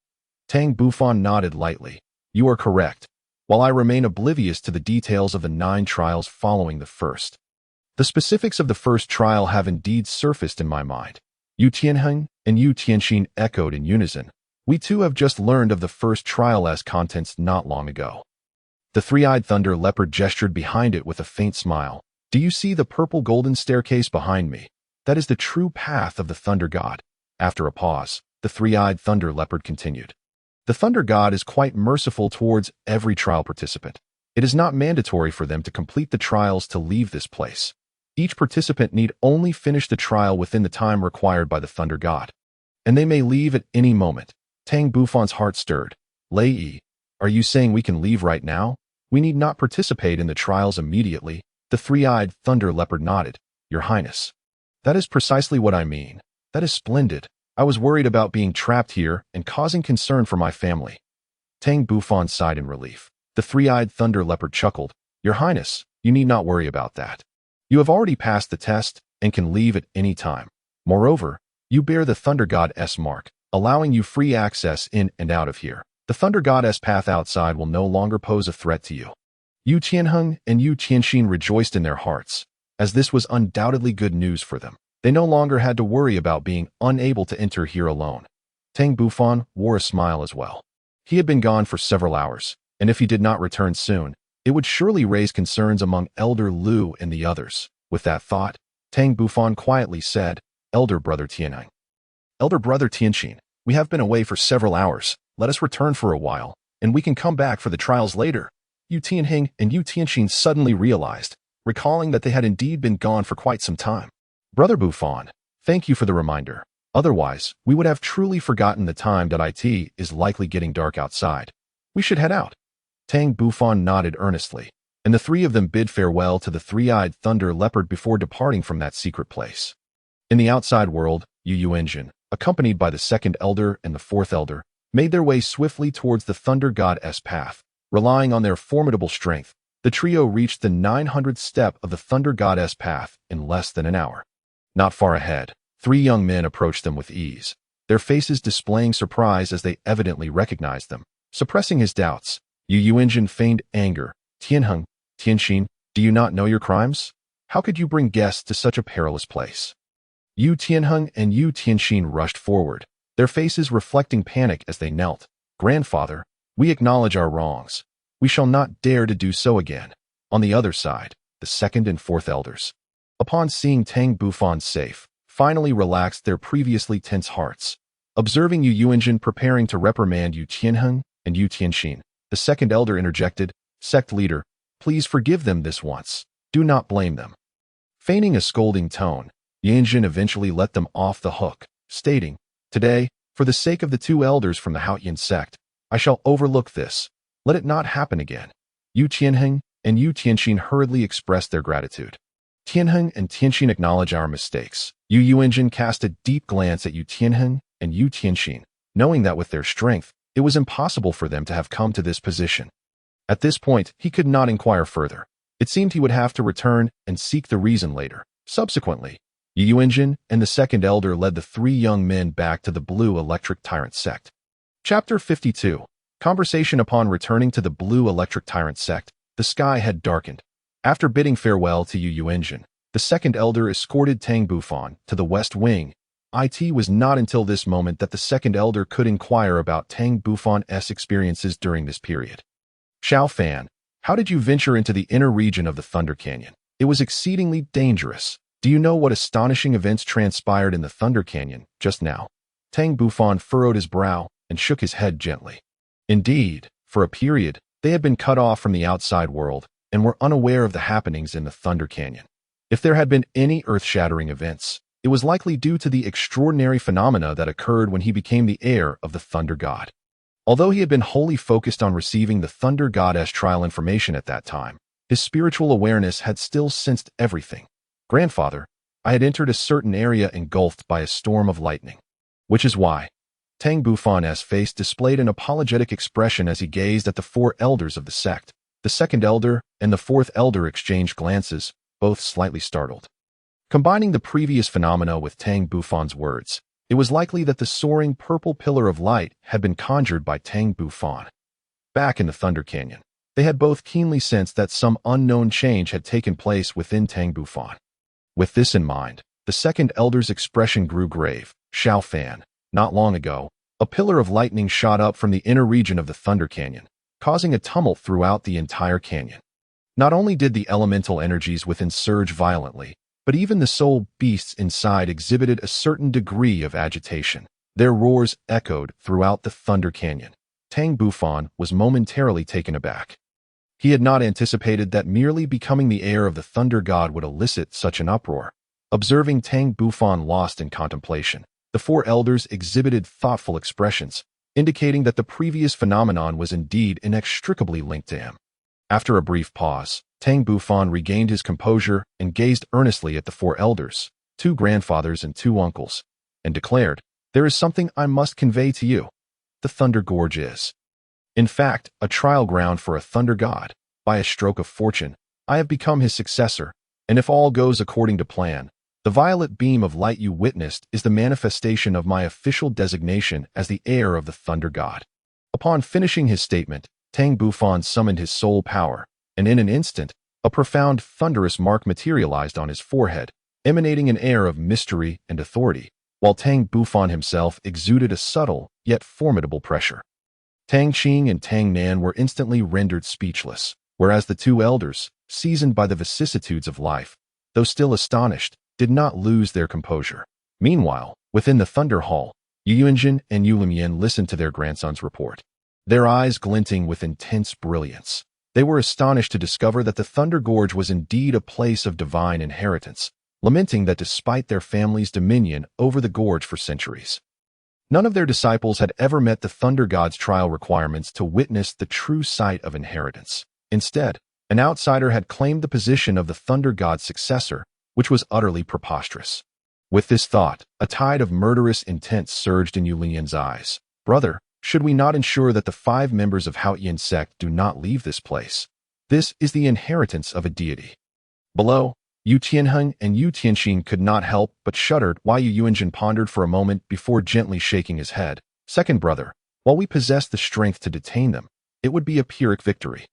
Tang Bufan nodded lightly. You are correct, while I remain oblivious to the details of the 9 trials following the first. The specifics of the first trial have indeed surfaced in my mind. Yu Tianheng and Yu Tianxin echoed in unison. We too have just learned of the first trial's contents not long ago. The three-eyed thunder leopard gestured behind it with a faint smile. Do you see the purple golden staircase behind me? That is the true path of the thunder god. After a pause, the three-eyed thunder leopard continued. The Thunder God is quite merciful towards every trial participant. It is not mandatory for them to complete the trials to leave this place. Each participant need only finish the trial within the time required by the Thunder God, and they may leave at any moment. Tang Bufan's heart stirred. Lei, are you saying we can leave right now? We need not participate in the trials immediately. The three-eyed thunder leopard nodded. Your Highness. That is precisely what I mean. That is splendid. I was worried about being trapped here and causing concern for my family. Tang Bufan sighed in relief. The three-eyed thunder leopard chuckled. Your Highness, you need not worry about that. You have already passed the test and can leave at any time. Moreover, you bear the Thunder Goddess mark, allowing you free access in and out of here. The Thunder Goddess path outside will no longer pose a threat to you. Yu Tianheng and Yu Tianxin rejoiced in their hearts, as this was undoubtedly good news for them. They no longer had to worry about being unable to enter here alone. Tang Bufan wore a smile as well. He had been gone for several hours, and if he did not return soon, it would surely raise concerns among Elder Lu and the others. With that thought, Tang Bufan quietly said, Elder Brother Tianheng. Elder Brother Tianxin, we have been away for several hours. Let us return for a while, and we can come back for the trials later. Yu Tianheng and Yu Tianxin suddenly realized, recalling that they had indeed been gone for quite some time. Brother Bufan, thank you for the reminder. Otherwise, we would have truly forgotten the time that it is likely getting dark outside. We should head out. Tang Bufan nodded earnestly, and the three of them bid farewell to the three-eyed thunder leopard before departing from that secret place. In the outside world, Yu Yuanjin, accompanied by the second elder and the fourth elder, made their way swiftly towards the Thunder Goddess path. Relying on their formidable strength, the trio reached the 900th step of the Thunder Goddess path in less than an hour. Not far ahead, three young men approached them with ease, their faces displaying surprise as they evidently recognized them. Suppressing his doubts, Yu Yuanjin feigned anger. Tianheng, Tianxin, do you not know your crimes? How could you bring guests to such a perilous place? Yu Tianheng and Yu Tianxin rushed forward, their faces reflecting panic as they knelt. Grandfather, we acknowledge our wrongs. We shall not dare to do so again. On the other side, the second and fourth elders, upon seeing Tang Bufan safe, finally relaxed their previously tense hearts. Observing Yu Yuanjin preparing to reprimand Yu Tianheng and Yu Tianxin, the second elder interjected, Sect leader, please forgive them this once. Do not blame them. Feigning a scolding tone, Yuanjin eventually let them off the hook, stating, Today, for the sake of the two elders from the Haotian Sect, I shall overlook this. Let it not happen again. Yu Tianheng and Yu Tianxin hurriedly expressed their gratitude. Tianheng and Tianxin acknowledge our mistakes. Yu Yuanjin cast a deep glance at Yu Tianheng and Yu Tianxin, knowing that with their strength, it was impossible for them to have come to this position. At this point, he could not inquire further. It seemed he would have to return and seek the reason later. Subsequently, Yu Yuanjin and the second elder led the three young men back to the Blue Electric Tyrant Sect. Chapter 52. Conversation. Upon returning to the Blue Electric Tyrant Sect, the sky had darkened. After bidding farewell to Yu Yuanjin, the second elder escorted Tang Bufan to the West Wing. It was not until this moment that the second elder could inquire about Tang Bufan's experiences during this period. Xiao Fan, how did you venture into the inner region of the Thunder Canyon? It was exceedingly dangerous. Do you know what astonishing events transpired in the Thunder Canyon just now? Tang Bufan furrowed his brow and shook his head gently. Indeed, for a period, they had been cut off from the outside world and were unaware of the happenings in the Thunder Canyon. If there had been any earth-shattering events, it was likely due to the extraordinary phenomena that occurred when he became the heir of the Thunder God. Although he had been wholly focused on receiving the Thunder Goddess trial information at that time, his spiritual awareness had still sensed everything. Grandfather, I had entered a certain area engulfed by a storm of lightning. Which is why. Tang Bufan's face displayed an apologetic expression as he gazed at the four elders of the sect. The second elder and the fourth elder exchanged glances, both slightly startled. Combining the previous phenomena with Tang Bufan's words, it was likely that the soaring purple pillar of light had been conjured by Tang Bufan. Back in the Thunder Canyon, they had both keenly sensed that some unknown change had taken place within Tang Bufan. With this in mind, the second elder's expression grew grave. Xiao Fan, not long ago, a pillar of lightning shot up from the inner region of the Thunder Canyon, causing a tumult throughout the entire canyon. Not only did the elemental energies within surge violently, but even the soul beasts inside exhibited a certain degree of agitation. Their roars echoed throughout the Thunder Canyon. Tang Bufan was momentarily taken aback. He had not anticipated that merely becoming the heir of the Thunder God would elicit such an uproar. Observing Tang Bufan lost in contemplation, the four elders exhibited thoughtful expressions, indicating that the previous phenomenon was indeed inextricably linked to him. After a brief pause, Tang Bufan regained his composure and gazed earnestly at the four elders, two grandfathers and two uncles, and declared, There is something I must convey to you. The Thunder Gorge is In fact, a trial ground for a thunder god. By a stroke of fortune, I have become his successor, and if all goes according to plan, the violet beam of light you witnessed is the manifestation of my official designation as the heir of the thunder god. Upon finishing his statement, Tang Bufan summoned his soul power, and in an instant, a profound thunderous mark materialized on his forehead, emanating an air of mystery and authority, while Tang Bufan himself exuded a subtle yet formidable pressure. Tang Qing and Tang Nan were instantly rendered speechless, whereas the two elders, seasoned by the vicissitudes of life, though still astonished, did not lose their composure. Meanwhile, within the Thunder Hall, Yu Yunjin and Yu Limyan listened to their grandson's report, their eyes glinting with intense brilliance. They were astonished to discover that the Thunder Gorge was indeed a place of divine inheritance, lamenting that despite their family's dominion over the gorge for centuries, none of their disciples had ever met the Thunder God's trial requirements to witness the true site of inheritance. Instead, an outsider had claimed the position of the Thunder God's successor, which was utterly preposterous. With this thought, a tide of murderous intent surged in Yu Lian's eyes. Brother, should we not ensure that the 5 members of Haotian Sect do not leave this place? This is the inheritance of a deity. Below, Yu Tianheng and Yu Tianxin could not help but shuddered while Yu Yunjin pondered for a moment before gently shaking his head. Second brother, while we possess the strength to detain them, it would be a Pyrrhic victory.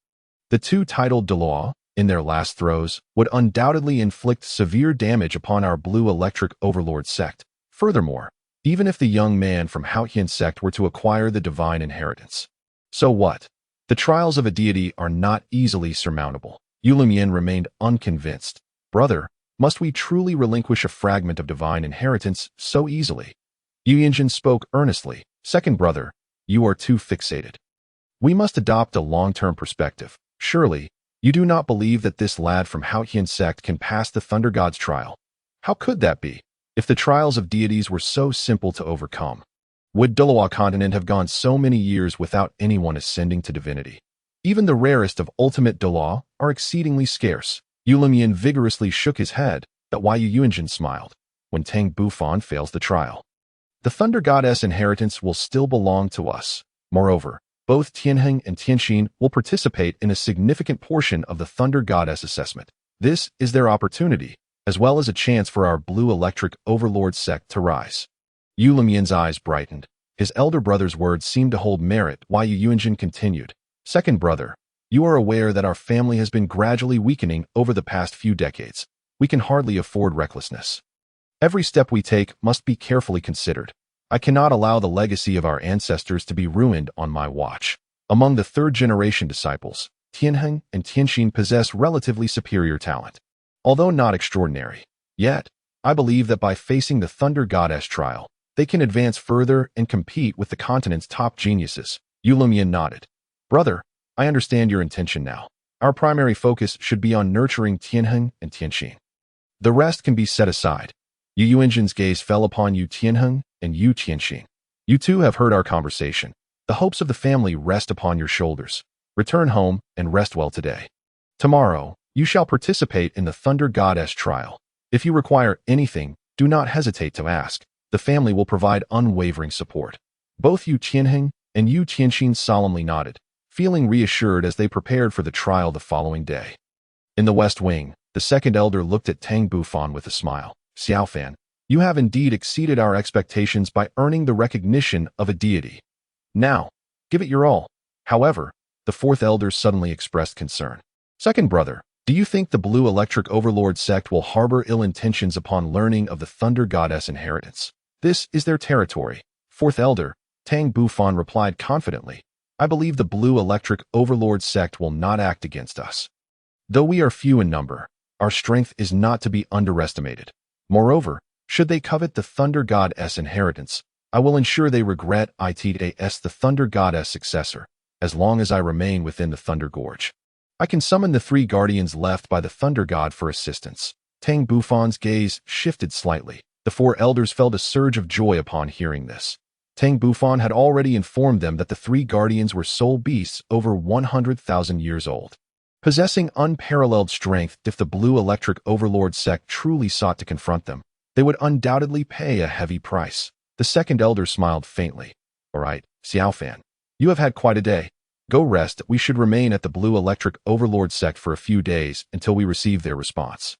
The two titled Douluo, in their last throes, would undoubtedly inflict severe damage upon our blue electric overlord sect. Furthermore, even if the young man from Haotian Sect were to acquire the divine inheritance. So what? The trials of a deity are not easily surmountable. Yu Limyan remained unconvinced. Brother, must we truly relinquish a fragment of divine inheritance so easily? Yu Yunjin spoke earnestly. Second brother, you are too fixated. We must adopt a long-term perspective. Surely, you do not believe that this lad from Haotian Sect can pass the Thunder God's trial. How could that be? If the trials of deities were so simple to overcome, would Douluo Continent have gone so many years without anyone ascending to divinity? Even the rarest of ultimate Douluo are exceedingly scarce. Yu Limyan vigorously shook his head, but Yu Yunjin smiled. When Tang Bufan fails the trial, the Thunder Goddess inheritance will still belong to us. Moreover, both Tianheng and Tianxin will participate in a significant portion of the Thunder Goddess assessment. This is their opportunity, as well as a chance for our blue electric overlord sect to rise. Yu Limyan's eyes brightened. His elder brother's words seemed to hold merit while Yu Yunjin continued. Second brother, you are aware that our family has been gradually weakening over the past few decades. We can hardly afford recklessness. Every step we take must be carefully considered. I cannot allow the legacy of our ancestors to be ruined on my watch. Among the third-generation disciples, Tianheng and Tianxin possess relatively superior talent. Although not extraordinary, yet, I believe that by facing the Thunder Goddess trial, they can advance further and compete with the continent's top geniuses. Yu Limyan nodded. Brother, I understand your intention now. Our primary focus should be on nurturing Tianheng and Tianxin. The rest can be set aside. Yu Yunjin's gaze fell upon Yu Tianheng and Yu Tianxin. You two have heard our conversation. The hopes of the family rest upon your shoulders. Return home and rest well today. Tomorrow, you shall participate in the Thunder Goddess trial. If you require anything, do not hesitate to ask. The family will provide unwavering support. Both Yu Tianheng and Yu Tianxin solemnly nodded, feeling reassured as they prepared for the trial the following day. In the West Wing, the second elder looked at Tang Bufan with a smile. Xiaofan, you have indeed exceeded our expectations by earning the recognition of a deity. Now, give it your all. However, the fourth elder suddenly expressed concern. Second brother, do you think the Blue Electric Overlord sect will harbor ill intentions upon learning of the Thunder Goddess inheritance? This is their territory. Fourth elder, Tang Bufan replied confidently. I believe the Blue Electric Overlord sect will not act against us. Though we are few in number, our strength is not to be underestimated. Moreover, should they covet the Thunder Goddess inheritance, I will ensure they regret it as the Thunder Goddess successor, as long as I remain within the Thunder Gorge. I can summon the 3 guardians left by the Thunder God for assistance. Tang Bufan's gaze shifted slightly. The 4 elders felt a surge of joy upon hearing this. Tang Bufan had already informed them that the 3 guardians were soul beasts over 100,000 years old, possessing unparalleled strength. If the Blue Electric Overlord sect truly sought to confront them, they would undoubtedly pay a heavy price. The second elder smiled faintly. All right, Xiaofan, you have had quite a day. Go rest. We should remain at the Blue Electric Overlord Sect for a few days until we receive their response.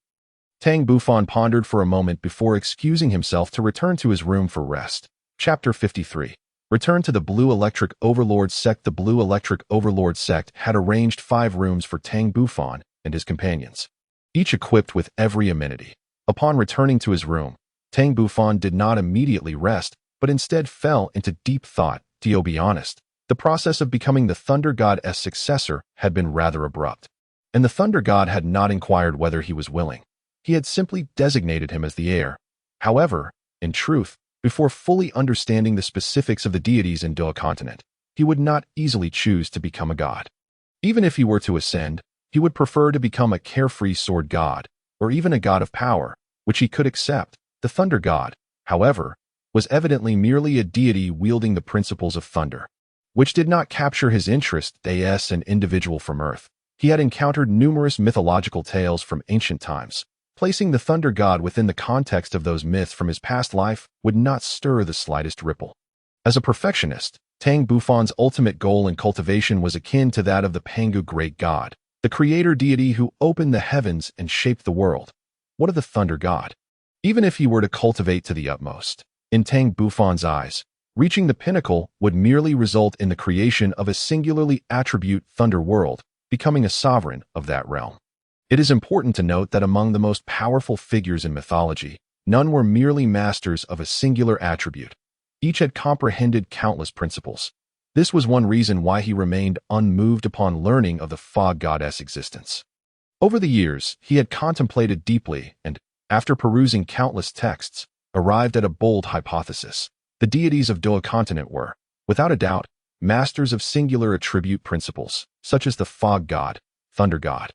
Tang Bufan pondered for a moment before excusing himself to return to his room for rest. Chapter 53. Return to the Blue Electric Overlord Sect. The Blue Electric Overlord Sect had arranged 5 rooms for Tang Bufan and his companions, each equipped with every amenity. Upon returning to his room, Tang Bufan did not immediately rest, but instead fell into deep thought. To be honest, the process of becoming the Thunder God's successor had been rather abrupt, and the Thunder God had not inquired whether he was willing. He had simply designated him as the heir. However, in truth, before fully understanding the specifics of the deities in Douluo Continent, he would not easily choose to become a god. Even if he were to ascend, he would prefer to become a carefree sword god, or even a god of power, which he could accept. The Thunder God, however, was evidently merely a deity wielding the principles of thunder, which did not capture his interest. As an individual from Earth, he had encountered numerous mythological tales from ancient times. Placing the Thunder God within the context of those myths from his past life would not stir the slightest ripple. As a perfectionist, Tang Bufan's ultimate goal in cultivation was akin to that of the Pangu great god, the creator deity who opened the heavens and shaped the world. What of the Thunder God? Even if he were to cultivate to the utmost, in Tang Bufan's eyes, reaching the pinnacle would merely result in the creation of a singularly attribute thunder world, becoming a sovereign of that realm. It is important to note that among the most powerful figures in mythology, none were merely masters of a singular attribute. Each had comprehended countless principles. This was one reason why he remained unmoved upon learning of the fog goddess' existence. Over the years, he had contemplated deeply and, after perusing countless texts, arrived at a bold hypothesis. The deities of Douluo Continent were, without a doubt, masters of singular attribute principles, such as the fog god, thunder god,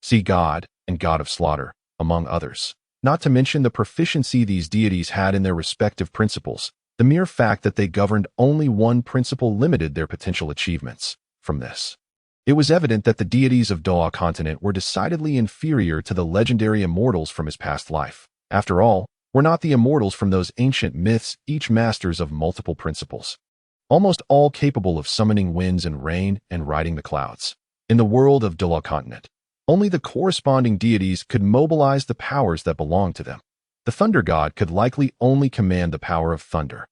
sea god, and god of slaughter, among others. Not to mention the proficiency these deities had in their respective principles. The mere fact that they governed only one principle limited their potential achievements. From this, it was evident that the deities of Douluo Continent were decidedly inferior to the legendary immortals from his past life. After all, were not the immortals from those ancient myths each masters of multiple principles, almost all capable of summoning winds and rain and riding the clouds? In the world of Douluo Continent, only the corresponding deities could mobilize the powers that belonged to them. The Thunder God could likely only command the power of thunder,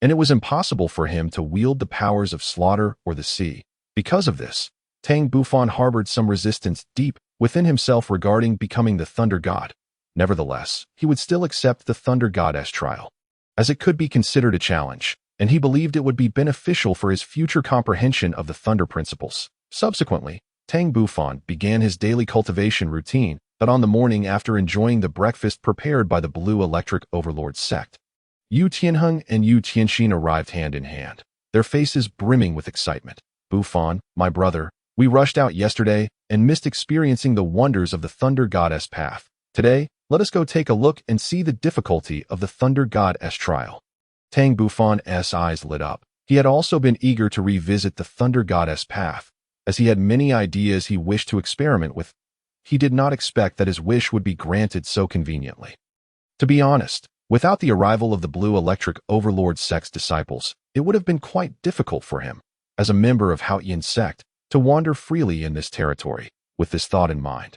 and it was impossible for him to wield the powers of slaughter or the sea. Because of this, Tang Bufan harbored some resistance deep within himself regarding becoming the Thunder God. Nevertheless, he would still accept the Thunder God's trial, as it could be considered a challenge, and he believed it would be beneficial for his future comprehension of the thunder principles. Subsequently, Tang Bufan began his daily cultivation routine, but on the morning after enjoying the breakfast prepared by the Blue Electric Overlord Sect, Yu Tianheng and Yu Tianxin arrived hand in hand, their faces brimming with excitement. Bufan, my brother, we rushed out yesterday and missed experiencing the wonders of the Thunder God's path. Today, let us go take a look and see the difficulty of the Thunder God's trial. Tang Bufan's eyes lit up. He had also been eager to revisit the Thunder God's path, as he had many ideas he wished to experiment with. He did not expect that his wish would be granted so conveniently. To be honest, without the arrival of the Blue Electric Overlord Sect's disciples, it would have been quite difficult for him, as a member of Haotian Sect, to wander freely in this territory. With this thought in mind,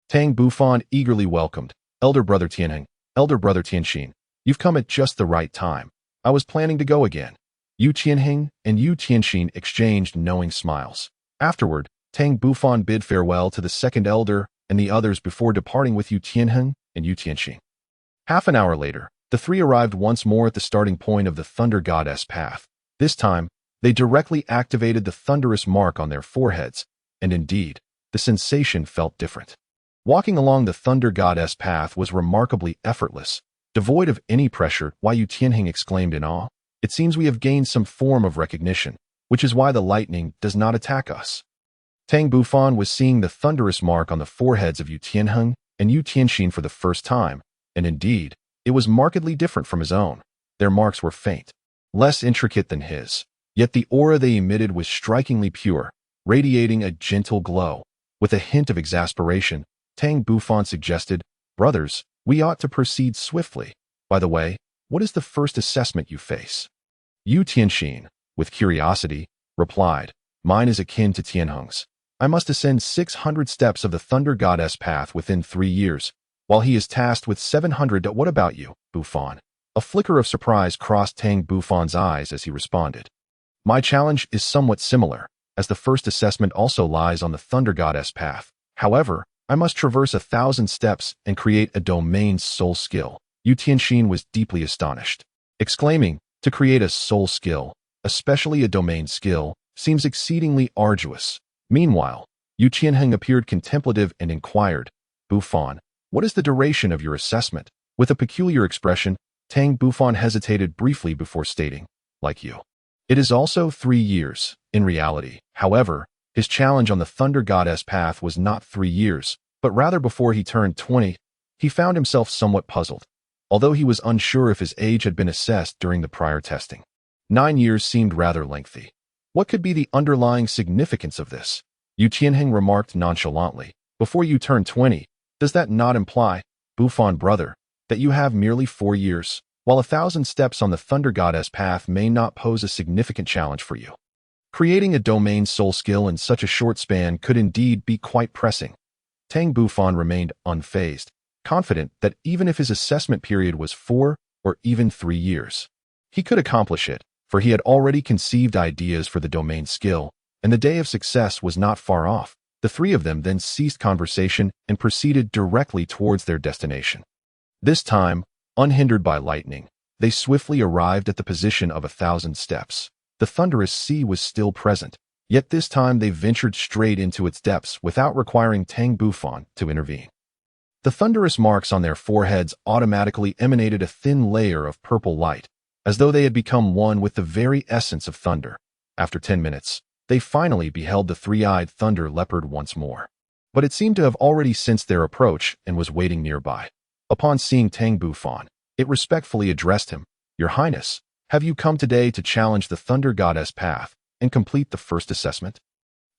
Tang Bufan eagerly welcomed, Elder Brother Tianheng, Elder Brother Tianxin, you've come at just the right time. I was planning to go again. Yu Tianheng and Yu Tianxin exchanged knowing smiles. Afterward, Tang Bufan bid farewell to the second elder and the others before departing with Yu Tianheng and Yu Tianxin. Half an hour later, the three arrived once more at the starting point of the Thunder God's path. This time, they directly activated the thunderous mark on their foreheads, and indeed, the sensation felt different. Walking along the Thunder God's path was remarkably effortless, devoid of any pressure. Why, Yu Tianheng exclaimed in awe, it seems we have gained some form of recognition, which is why the lightning does not attack us. Tang Bufan was seeing the thunderous mark on the foreheads of Yu Tianheng and Yu Tianxin for the first time, and indeed, it was markedly different from his own. Their marks were faint, less intricate than his, yet the aura they emitted was strikingly pure, radiating a gentle glow. With a hint of exasperation, Tang Bufan suggested, brothers, we ought to proceed swiftly. By the way, what is the first assessment you face? Yu Tianxin, with curiosity, replied, Mine is akin to Tianheng's. I must ascend 600 steps of the Thunder Goddess path within 3 years, while he is tasked with 700. What about you, Bufan? A flicker of surprise crossed Tang Bufan's eyes as he responded. My challenge is somewhat similar, as the first assessment also lies on the Thunder Goddess path. However, I must traverse 1,000 steps and create a domain soul skill. Yu Tianxin was deeply astonished, exclaiming, to create a soul skill, especially a domain skill, seems exceedingly arduous. Meanwhile, Yu Qianheng appeared contemplative and inquired, Bufan, what is the duration of your assessment? With a peculiar expression, Tang Bufan hesitated briefly before stating, like you. It is also 3 years, in reality. However, his challenge on the Thunder Goddess path was not 3 years, but rather before he turned 20, he found himself somewhat puzzled, although he was unsure if his age had been assessed during the prior testing. 9 years seemed rather lengthy. What could be the underlying significance of this? Yu Tianheng remarked nonchalantly, before you turn 20, does that not imply, Bufan brother, that you have merely 4 years, while 1,000 steps on the Thunder Goddess path may not pose a significant challenge for you? Creating a domain soul skill in such a short span could indeed be quite pressing. Tang Bufan remained unfazed, confident that even if his assessment period was 4 or even 3 years, he could accomplish it, for he had already conceived ideas for the domain skill, and the day of success was not far off. The three of them then ceased conversation and proceeded directly towards their destination. This time, unhindered by lightning, they swiftly arrived at the position of 1,000 steps. The thunderous sea was still present, yet this time they ventured straight into its depths without requiring Tang Bufan to intervene. The thunderous marks on their foreheads automatically emanated a thin layer of purple light, as though they had become one with the very essence of thunder. After 10 minutes, they finally beheld the three-eyed thunder leopard once more. But it seemed to have already sensed their approach and was waiting nearby. Upon seeing Tang Bufan, it respectfully addressed him, Your Highness, have you come today to challenge the Thunder Goddess path and complete the first assessment?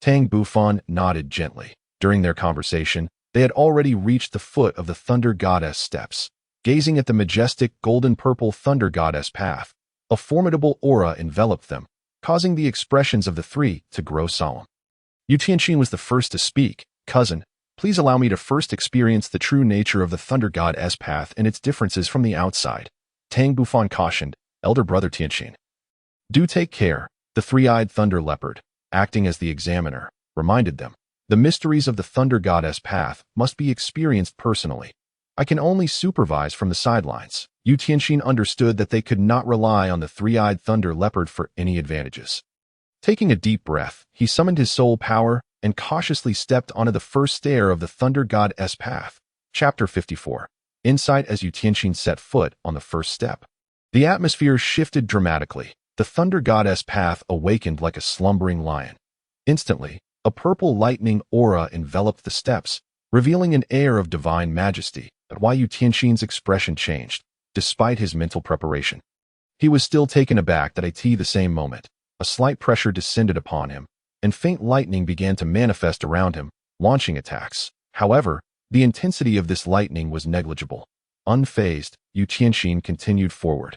Tang Bufan nodded gently. During their conversation, they had already reached the foot of the Thunder Goddess steps. Gazing at the majestic golden-purple Thunder Goddess path, a formidable aura enveloped them, causing the expressions of the three to grow solemn. Yu Tianxin was the first to speak. Cousin, please allow me to first experience the true nature of the Thunder Goddess path and its differences from the outside. Tang Bufan cautioned, elder brother Tianxin. Do take care, the three-eyed thunder leopard, acting as the examiner, reminded them. The mysteries of the Thunder Goddess path must be experienced personally. I can only supervise from the sidelines. Yu Tianxin understood that they could not rely on the three-eyed thunder leopard for any advantages. Taking a deep breath, he summoned his soul power and cautiously stepped onto the first stair of the Thunder Goddess path. Chapter 54. Insight. As Yu Tianxin set foot on the first step, the atmosphere shifted dramatically. The Thunder Goddess path awakened like a slumbering lion. Instantly, a purple lightning aura enveloped the steps, revealing an air of divine majesty. But why Yu Tianxin's expression changed, despite his mental preparation. He was still taken aback that at the same moment, a slight pressure descended upon him, and faint lightning began to manifest around him, launching attacks. However, the intensity of this lightning was negligible. Unfazed, Yu Tianxin continued forward,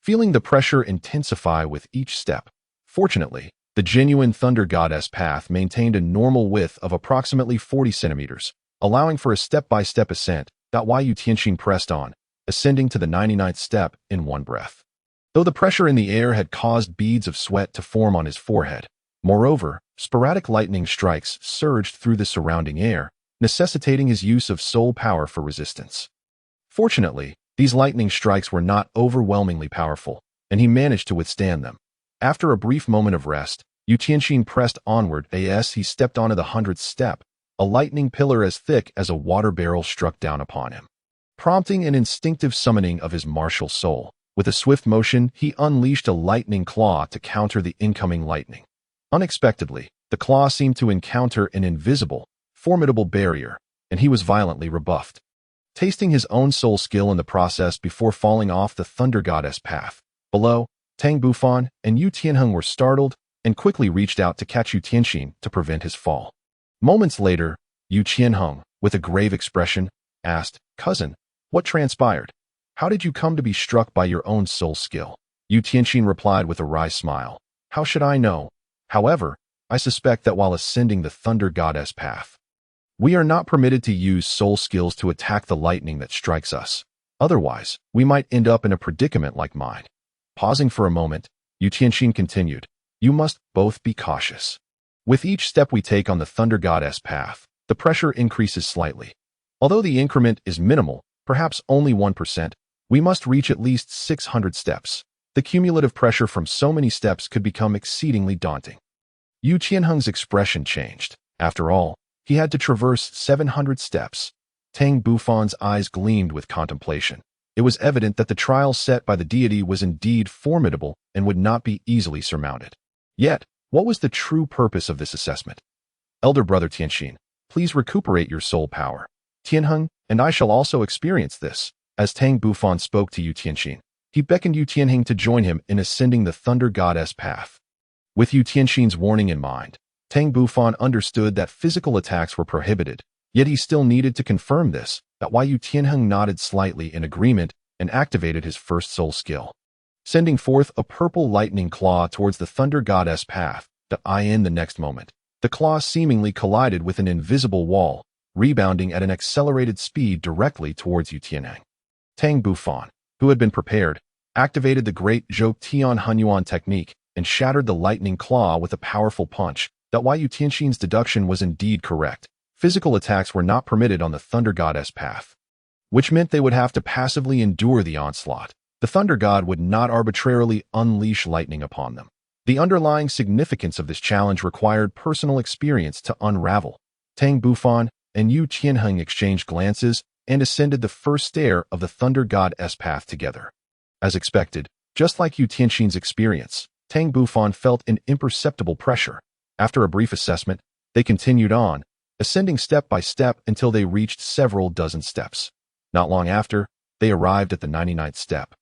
feeling the pressure intensify with each step. Fortunately, the genuine Thunder Goddess path maintained a normal width of approximately 40 centimeters, allowing for a step-by-step ascent. Why Yu Tianxin pressed on, ascending to the 99th step in one breath. Though the pressure in the air had caused beads of sweat to form on his forehead, moreover, sporadic lightning strikes surged through the surrounding air, necessitating his use of soul power for resistance. Fortunately, these lightning strikes were not overwhelmingly powerful, and he managed to withstand them. After a brief moment of rest, Yu Tianxin pressed onward as he stepped onto the 100th step. A lightning pillar as thick as a water barrel struck down upon him, prompting an instinctive summoning of his martial soul. With a swift motion, he unleashed a lightning claw to counter the incoming lightning. Unexpectedly, the claw seemed to encounter an invisible, formidable barrier, and he was violently rebuffed, tasting his own soul skill in the process before falling off the Thunder Goddess path. Below, Tang Bufan and Yu Tianheng were startled and quickly reached out to catch Yu Tianxin to prevent his fall. Moments later, Yu Tianheng, with a grave expression, asked, Cousin, what transpired? How did you come to be struck by your own soul skill? Yu Tianxin replied with a wry smile, How should I know? However, I suspect that while ascending the Thunder Goddess path, we are not permitted to use soul skills to attack the lightning that strikes us. Otherwise, we might end up in a predicament like mine. Pausing for a moment, Yu Tianxin continued, you must both be cautious. With each step we take on the Thunder Goddess path, the pressure increases slightly. Although the increment is minimal, perhaps only 1%, we must reach at least 600 steps. The cumulative pressure from so many steps could become exceedingly daunting. Yu Qianheng's expression changed. After all, he had to traverse 700 steps. Tang Bufan's eyes gleamed with contemplation. It was evident that the trial set by the deity was indeed formidable and would not be easily surmounted. Yet, what was the true purpose of this assessment? Elder brother Tianxin, please recuperate your soul power. Tianheng and I shall also experience this. As Tang Bufan spoke to Yu Tianxin, he beckoned Yu Tianheng to join him in ascending the Thunder Goddess path. With Yu Tianxin's warning in mind, Tang Bufan understood that physical attacks were prohibited, yet he still needed to confirm this. That's why Yu Tianheng nodded slightly in agreement and activated his first soul skill. Sending forth a purple lightning claw towards the Thunder Goddess path, in the next moment, the claw seemingly collided with an invisible wall, rebounding at an accelerated speed directly towards Yu Tianheng. Tang Bufan, who had been prepared, activated the great Zhou Tian Hunyuan technique and shattered the lightning claw with a powerful punch. That's why Yu Tianxin's deduction was indeed correct. Physical attacks were not permitted on the Thunder Goddess path, which meant they would have to passively endure the onslaught. The Thunder God would not arbitrarily unleash lightning upon them. The underlying significance of this challenge required personal experience to unravel. Tang Bufan and Yu Tianheng exchanged glances and ascended the first stair of the Thunder Goddess path together. As expected, just like Yu Tianxin's experience, Tang Bufan felt an imperceptible pressure. After a brief assessment, they continued on, ascending step by step until they reached several dozen steps. Not long after, they arrived at the 99th step,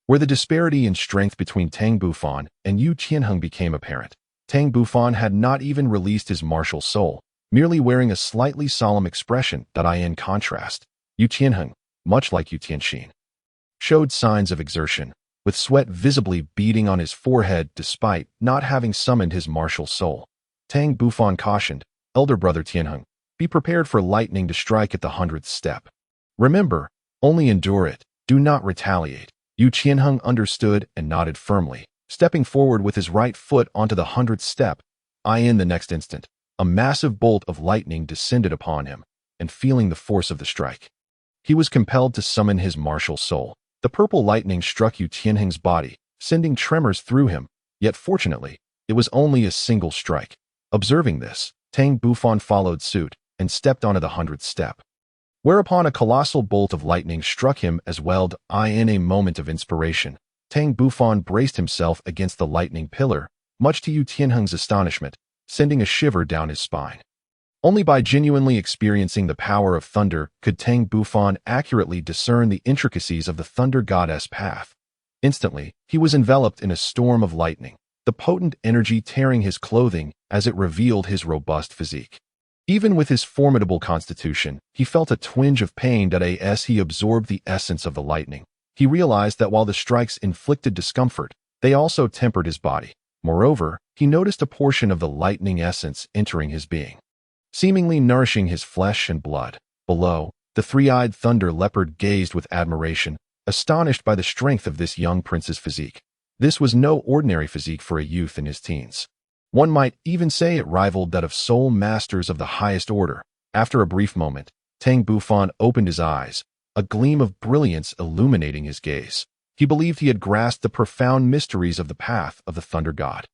where the disparity in strength between Tang Bufan and Yu Tianheng became apparent. Tang Bufan had not even released his martial soul, merely wearing a slightly solemn expression. In contrast, Yu Tianheng, much like Yu Tianxin, showed signs of exertion, with sweat visibly beading on his forehead despite not having summoned his martial soul. Tang Bufan cautioned, elder brother Tianheng, be prepared for lightning to strike at the 100th step. Remember, only endure it, do not retaliate. Yu Tianheng understood and nodded firmly, stepping forward with his right foot onto the 100th step. In the next instant, a massive bolt of lightning descended upon him, and feeling the force of the strike, he was compelled to summon his martial soul. The purple lightning struck Yu Tianheng's body, sending tremors through him, yet fortunately, it was only a single strike. Observing this, Tang Bufan followed suit and stepped onto the 100th step, whereupon a colossal bolt of lightning struck him as well. In a moment of inspiration, Tang Bufan braced himself against the lightning pillar, much to Yu Tianheng's astonishment, sending a shiver down his spine. Only by genuinely experiencing the power of thunder could Tang Bufan accurately discern the intricacies of the Thunder Goddess path. Instantly, he was enveloped in a storm of lightning, the potent energy tearing his clothing as it revealed his robust physique. Even with his formidable constitution, he felt a twinge of pain as he absorbed the essence of the lightning. He realized that while the strikes inflicted discomfort, they also tempered his body. Moreover, he noticed a portion of the lightning essence entering his being, seemingly nourishing his flesh and blood. Below, the three-eyed thunder leopard gazed with admiration, astonished by the strength of this young prince's physique. This was no ordinary physique for a youth in his teens. One might even say it rivaled that of soul masters of the highest order. After a brief moment, Tang Bufan opened his eyes, a gleam of brilliance illuminating his gaze. He believed he had grasped the profound mysteries of the path of the Thunder God.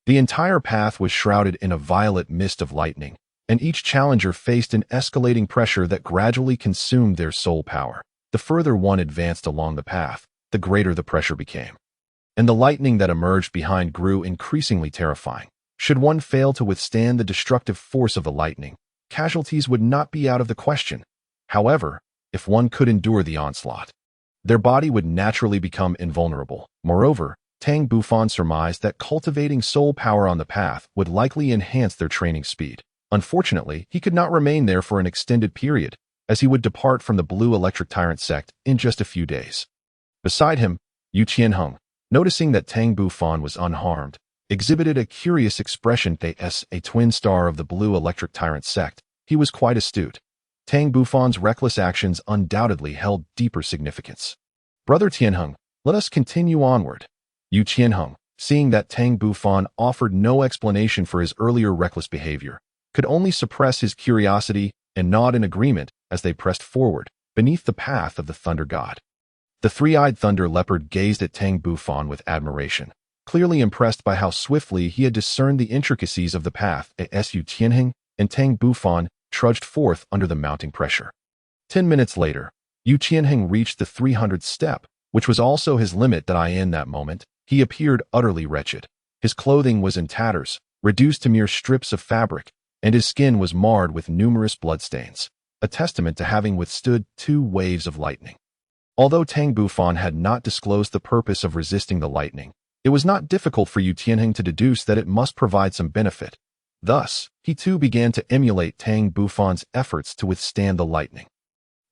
The entire path was shrouded in a violet mist of lightning, and each challenger faced an escalating pressure that gradually consumed their soul power. The further one advanced along the path, the greater the pressure became, and the lightning that emerged behind grew increasingly terrifying. Should one fail to withstand the destructive force of the lightning, casualties would not be out of the question. However, if one could endure the onslaught, their body would naturally become invulnerable. Moreover, Tang Bufan surmised that cultivating soul power on the path would likely enhance their training speed. Unfortunately, he could not remain there for an extended period, as he would depart from the Blue Electric Tyrant sect in just a few days. Beside him, Yu Tianheng, noticing that Tang Bufan was unharmed, exhibited a curious expression. As a twin star of the blue electric tyrant sect, he was quite astute. Tang Bufan's reckless actions undoubtedly held deeper significance. Brother Tianheng, let us continue onward. Yu Qianheng, seeing that Tang Bufan offered no explanation for his earlier reckless behavior, could only suppress his curiosity and nod in agreement as they pressed forward beneath the path of the Thunder God. The three-eyed thunder leopard gazed at Tang Bufan with admiration, clearly impressed by how swiftly he had discerned the intricacies of the path. As Yu Qianheng and Tang Bufan trudged forth under the mounting pressure. 10 minutes later, Yu Qianheng reached the 300th step, which was also his limit. In that moment, he appeared utterly wretched. His clothing was in tatters, reduced to mere strips of fabric, and his skin was marred with numerous bloodstains, a testament to having withstood 2 waves of lightning. Although Tang Bufan had not disclosed the purpose of resisting the lightning, it was not difficult for Yu Qianheng to deduce that it must provide some benefit. Thus, he too began to emulate Tang Bufan's efforts to withstand the lightning.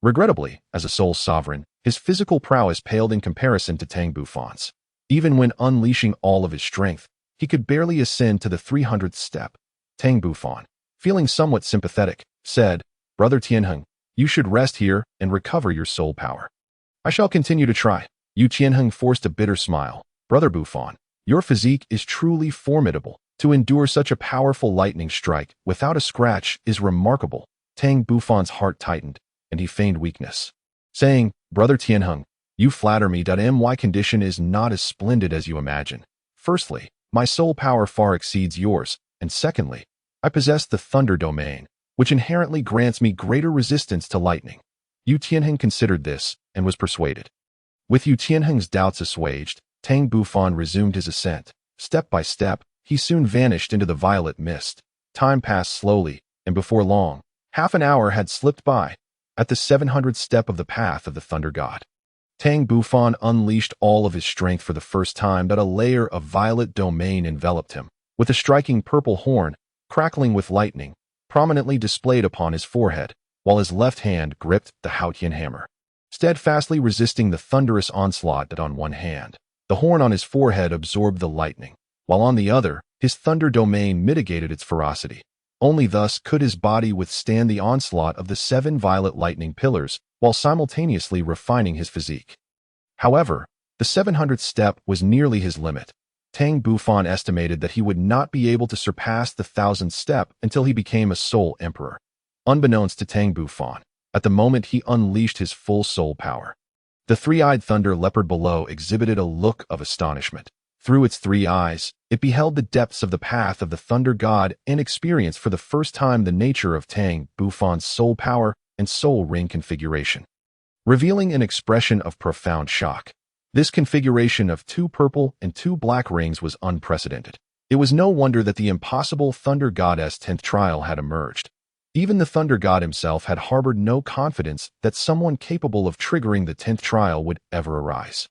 Regrettably, as a sole sovereign, his physical prowess paled in comparison to Tang Bufan's. Even when unleashing all of his strength, he could barely ascend to the 300th step. Tang Bufan, feeling somewhat sympathetic, said, "Brother Tianheng, you should rest here and recover your soul power." "I shall continue to try." Yu Qianheng forced a bitter smile. "Brother Bufan, your physique is truly formidable. To endure such a powerful lightning strike without a scratch is remarkable." Tang Bufan's heart tightened, and he feigned weakness, saying, "Brother Tianheng, you flatter me. My condition is not as splendid as you imagine. Firstly, my soul power far exceeds yours, and secondly, I possess the thunder domain, which inherently grants me greater resistance to lightning." Yu Qianheng considered this and was persuaded. With Yu Qianheng's doubts assuaged, Tang Bufan resumed his ascent. Step by step, he soon vanished into the violet mist. Time passed slowly, and before long, half an hour had slipped by. At the 700th step of the path of the Thunder God, Tang Bufan unleashed all of his strength for the first time. A layer of violet domain enveloped him, with a striking purple horn, crackling with lightning, prominently displayed upon his forehead, while his left hand gripped the Haotian hammer, steadfastly resisting the thunderous onslaught. On one hand, the horn on his forehead absorbed the lightning, while on the other, his thunder domain mitigated its ferocity. Only thus could his body withstand the onslaught of the 7 violet lightning pillars, while simultaneously refining his physique. However, the 700th step was nearly his limit. Tang Bufan estimated that he would not be able to surpass the 1000th step until he became a soul emperor. Unbeknownst to Tang Bufan, at the moment he unleashed his full soul power, the three-eyed thunder leopard below exhibited a look of astonishment. Through its 3 eyes, it beheld the depths of the path of the Thunder God and experienced for the first time the nature of Tang Bufan's soul power and soul ring configuration, revealing an expression of profound shock. This configuration of 2 purple and 2 black rings was unprecedented. It was no wonder that the impossible Thunder God's 10th trial had emerged. Even the Thunder God himself had harbored no confidence that someone capable of triggering the 10th trial would ever arise.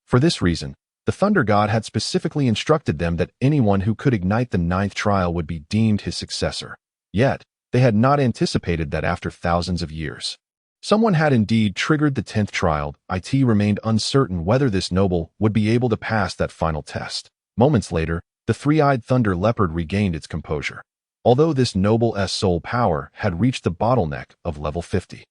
For this reason, the Thunder God had specifically instructed them that anyone who could ignite the 9th trial would be deemed his successor. Yet, they had not anticipated that after thousands of years, someone had indeed triggered the 10th trial. It remained uncertain whether this noble would be able to pass that final test. Moments later, the three-eyed thunder leopard regained its composure. Although this noble's soul power had reached the bottleneck of level 50,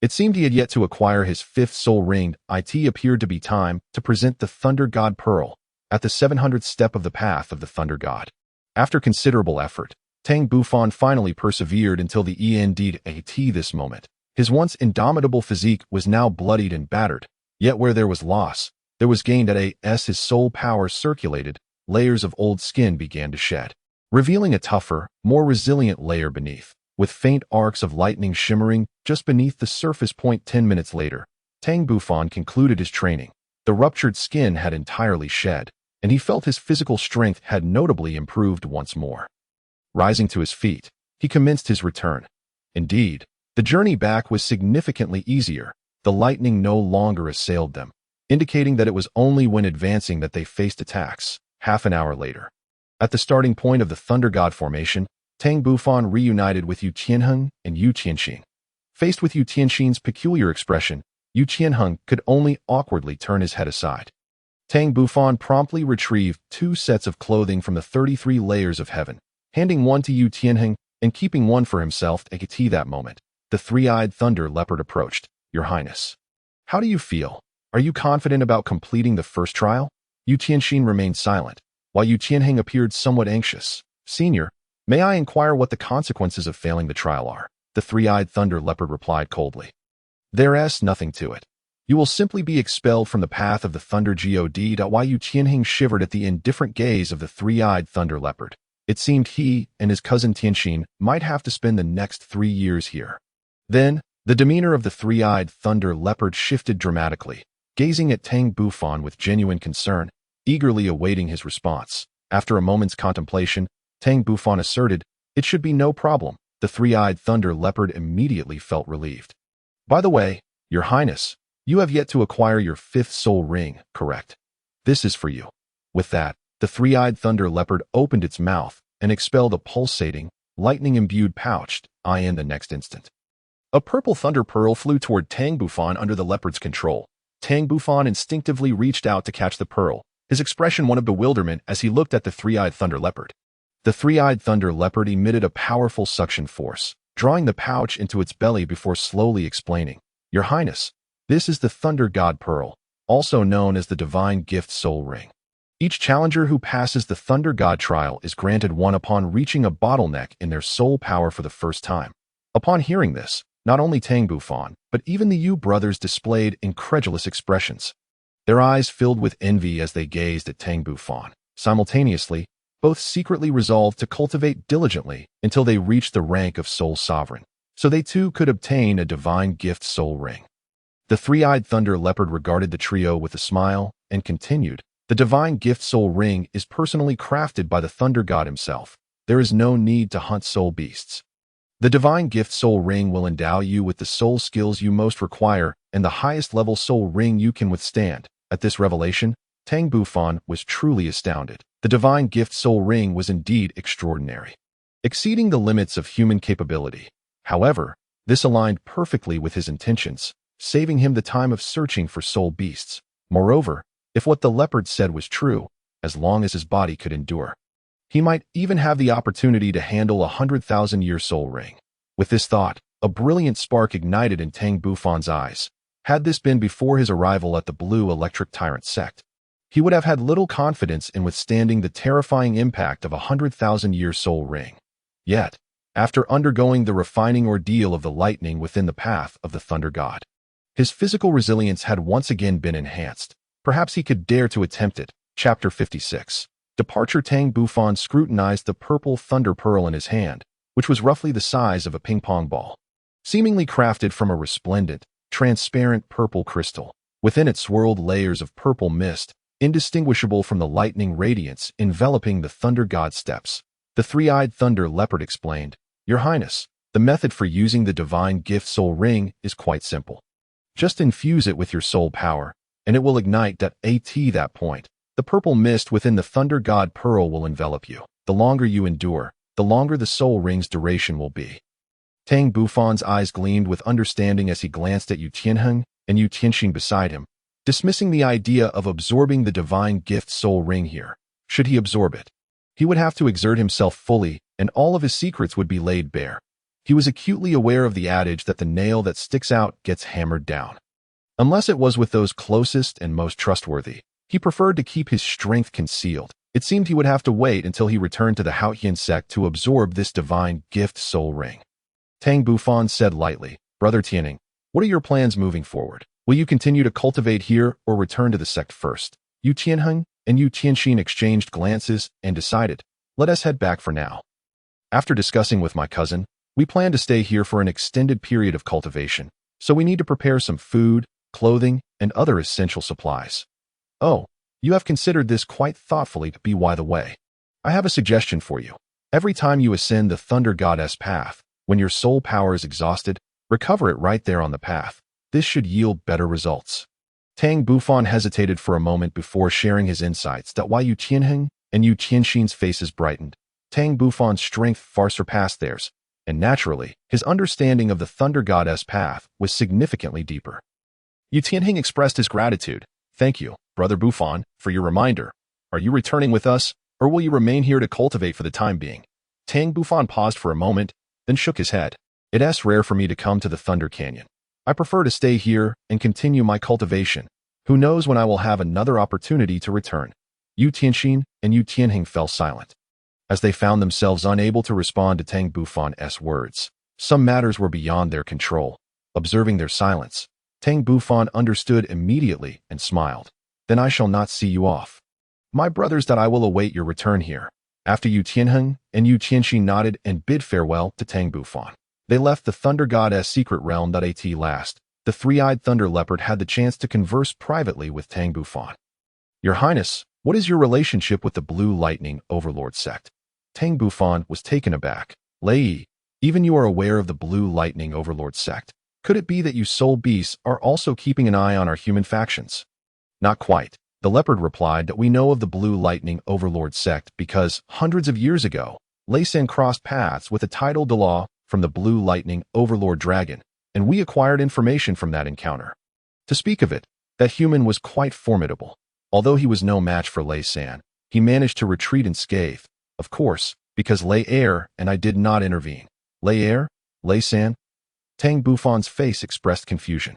it seemed he had yet to acquire his 5th soul ring. It appeared to be time to present the Thunder God Pearl at the 700th step of the path of the Thunder God. After considerable effort, Tang Bufan finally persevered until the end. At this moment, his once indomitable physique was now bloodied and battered, yet where there was loss, there was gain. As his soul power circulated, layers of old skin began to shed, revealing a tougher, more resilient layer beneath, with faint arcs of lightning shimmering just beneath the surface. 10 minutes later, Tang Bufan concluded his training. The ruptured skin had entirely shed, and he felt his physical strength had notably improved once more. Rising to his feet, he commenced his return. Indeed, the journey back was significantly easier. The lightning no longer assailed them, indicating that it was only when advancing that they faced attacks. Half an hour later, at the starting point of the Thunder God formation, Tang Bufan reunited with Yu Qianheng and Yu Qianxin. Faced with Yu Qianxin's peculiar expression, Yu Qianheng could only awkwardly turn his head aside. Tang Bufan promptly retrieved 2 sets of clothing from the 33 layers of heaven, handing one to Yu Tianheng and keeping one for himself at that moment. The three-eyed thunder leopard approached. Your Highness, how do you feel? Are you confident about completing the first trial? Yu Tianxin remained silent, while Yu Tianheng appeared somewhat anxious. Senior, may I inquire what the consequences of failing the trial are? The three-eyed thunder leopard replied coldly. There's nothing to it. You will simply be expelled from the path of the thunder god. Why Yu Tianheng shivered at the indifferent gaze of the three-eyed thunder leopard. It seemed he and his cousin Tianxin might have to spend the next 3 years here. Then, the demeanor of the three-eyed thunder leopard shifted dramatically, gazing at Tang Bufan with genuine concern, eagerly awaiting his response. After a moment's contemplation, Tang Bufan asserted, it should be no problem. The three-eyed thunder leopard immediately felt relieved. By the way, Your Highness, you have yet to acquire your 5th soul ring, correct? This is for you. With that, the three-eyed thunder leopard opened its mouth and expelled a pulsating, lightning-imbued pouched eye in the next instant. A purple thunder pearl flew toward Tang Bufan under the leopard's control. Tang Bufan instinctively reached out to catch the pearl, his expression one of bewilderment as he looked at the three-eyed thunder leopard. The three-eyed thunder leopard emitted a powerful suction force, drawing the pouch into its belly before slowly explaining, Your Highness, this is the Thunder God Pearl, also known as the Divine Gift Soul Ring. Each challenger who passes the Thunder God trial is granted one upon reaching a bottleneck in their soul power for the first time. Upon hearing this, not only Tang Bufan, but even the Yu brothers displayed incredulous expressions. Their eyes filled with envy as they gazed at Tang Bufan. Simultaneously, both secretly resolved to cultivate diligently until they reached the rank of Soul Sovereign, so they too could obtain a Divine Gift Soul Ring. The three-eyed thunder leopard regarded the trio with a smile and continued, The Divine Gift Soul Ring is personally crafted by the Thunder God himself. There is no need to hunt soul beasts. The Divine Gift Soul Ring will endow you with the soul skills you most require and the highest level soul ring you can withstand. At this revelation, Tang Bufan was truly astounded. The Divine Gift Soul Ring was indeed extraordinary, exceeding the limits of human capability. However, this aligned perfectly with his intentions, saving him the time of searching for soul beasts. Moreover, if what the leopard said was true, as long as his body could endure, he might even have the opportunity to handle a 100,000-year soul ring. With this thought, a brilliant spark ignited in Tang Bufan's eyes. Had this been before his arrival at the Blue Electric Tyrant Sect, he would have had little confidence in withstanding the terrifying impact of a 100,000-year soul ring. Yet, after undergoing the refining ordeal of the lightning within the path of the Thunder God, his physical resilience had once again been enhanced. Perhaps he could dare to attempt it. Chapter 56. Departure. Tang Bufan scrutinized the purple thunder pearl in his hand, which was roughly the size of a ping-pong ball, seemingly crafted from a resplendent, transparent purple crystal. Within it swirled layers of purple mist, indistinguishable from the lightning radiance enveloping the Thunder God steps. The three-eyed thunder leopard explained, Your Highness, the method for using the Divine Gift Soul Ring is quite simple. Just infuse it with your soul power, and it will ignite. At that point, the purple mist within the Thunder God Pearl will envelop you. The longer you endure, the longer the soul ring's duration will be. Tang Bufan's eyes gleamed with understanding as he glanced at Yu Tianheng and Yu Tianxin beside him, dismissing the idea of absorbing the Divine Gift Soul Ring here. Should he absorb it, he would have to exert himself fully, and all of his secrets would be laid bare. He was acutely aware of the adage that the nail that sticks out gets hammered down. Unless it was with those closest and most trustworthy, he preferred to keep his strength concealed. It seemed he would have to wait until he returned to the Haotian Sect to absorb this Divine Gift Soul Ring. Tang Bufan said lightly, Brother Tianheng, what are your plans moving forward? Will you continue to cultivate here or return to the sect first? Yu Tianheng and Yu Tianxin exchanged glances and decided, let us head back for now. After discussing with my cousin, we plan to stay here for an extended period of cultivation, so we need to prepare some food, clothing, and other essential supplies. Oh, you have considered this quite thoughtfully. By the way, I have a suggestion for you. Every time you ascend the Thunder Goddess path, when your soul power is exhausted, recover it right there on the path. This should yield better results. Tang Bufan hesitated for a moment before sharing his insights. While Yu Tianheng and Yu Tianxin's faces brightened, Tang Bufan's strength far surpassed theirs, and naturally, his understanding of the Thunder Goddess path was significantly deeper. Yu Tianheng expressed his gratitude, Thank you, Brother Bufan, for your reminder. Are you returning with us, or will you remain here to cultivate for the time being? Tang Bufan paused for a moment, then shook his head. It's rare for me to come to the Thunder Canyon. I prefer to stay here and continue my cultivation. Who knows when I will have another opportunity to return? Yu Tianxin and Yu Tianheng fell silent, as they found themselves unable to respond to Tang Bufan's words. Some matters were beyond their control. Observing their silence, Tang Bufan understood immediately and smiled. Then I shall not see you off. My brothers, that I will await your return here. After Yu Tianheng and Yu Tianxin nodded and bid farewell to Tang Bufan, they left the Thunder God's secret realm. At last, the three-eyed Thunder Leopard had the chance to converse privately with Tang Bufan. Your Highness, what is your relationship with the Blue Lightning Overlord Sect? Tang Bufan was taken aback. Lei, even you are aware of the Blue Lightning Overlord Sect. Could it be that you soul beasts are also keeping an eye on our human factions? Not quite. The leopard replied that we know of the Blue Lightning Overlord Sect because, hundreds of years ago, Lei San crossed paths with a tidal Douluo from the Blue Lightning Overlord Dragon, and we acquired information from that encounter. To speak of it, that human was quite formidable. Although he was no match for Lei San, he managed to retreat unscathed, of course, because Lei Air and I did not intervene. Lei Air? Lei San? Tang Bufan's face expressed confusion.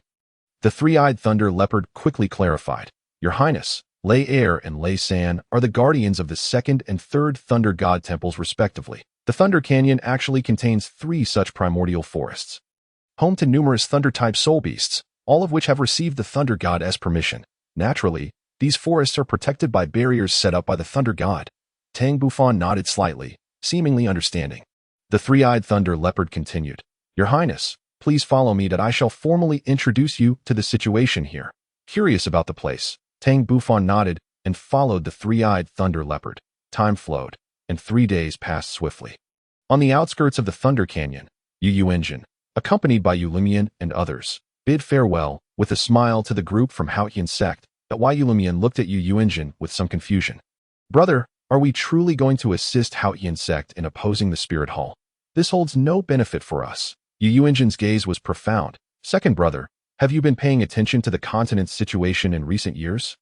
The three-eyed Thunder Leopard quickly clarified. Your Highness, Lei Air and Lei San are the guardians of the second and third Thunder God temples respectively. The Thunder Canyon actually contains 3 such primordial forests, home to numerous Thunder-type soul beasts, all of which have received the Thunder God's permission. Naturally, these forests are protected by barriers set up by the Thunder God. Tang Bufan nodded slightly, seemingly understanding. The three-eyed Thunder Leopard continued. Your Highness, please follow me that I shall formally introduce you to the situation here. Curious about the place, Tang Bufan nodded and followed the three-eyed Thunder Leopard. Time flowed, and 3 days passed swiftly. On the outskirts of the Thunder Canyon, Yu Yuanjin, accompanied by Yu Lumian and others, bid farewell with a smile to the group from Haotian Sect. That Yu Lumian looked at Yu Yuanjin with some confusion. Brother, are we truly going to assist Haotian Sect in opposing the Spirit Hall? This holds no benefit for us. Yu Yuanjin's gaze was profound. Second brother, have you been paying attention to the continent's situation in recent years?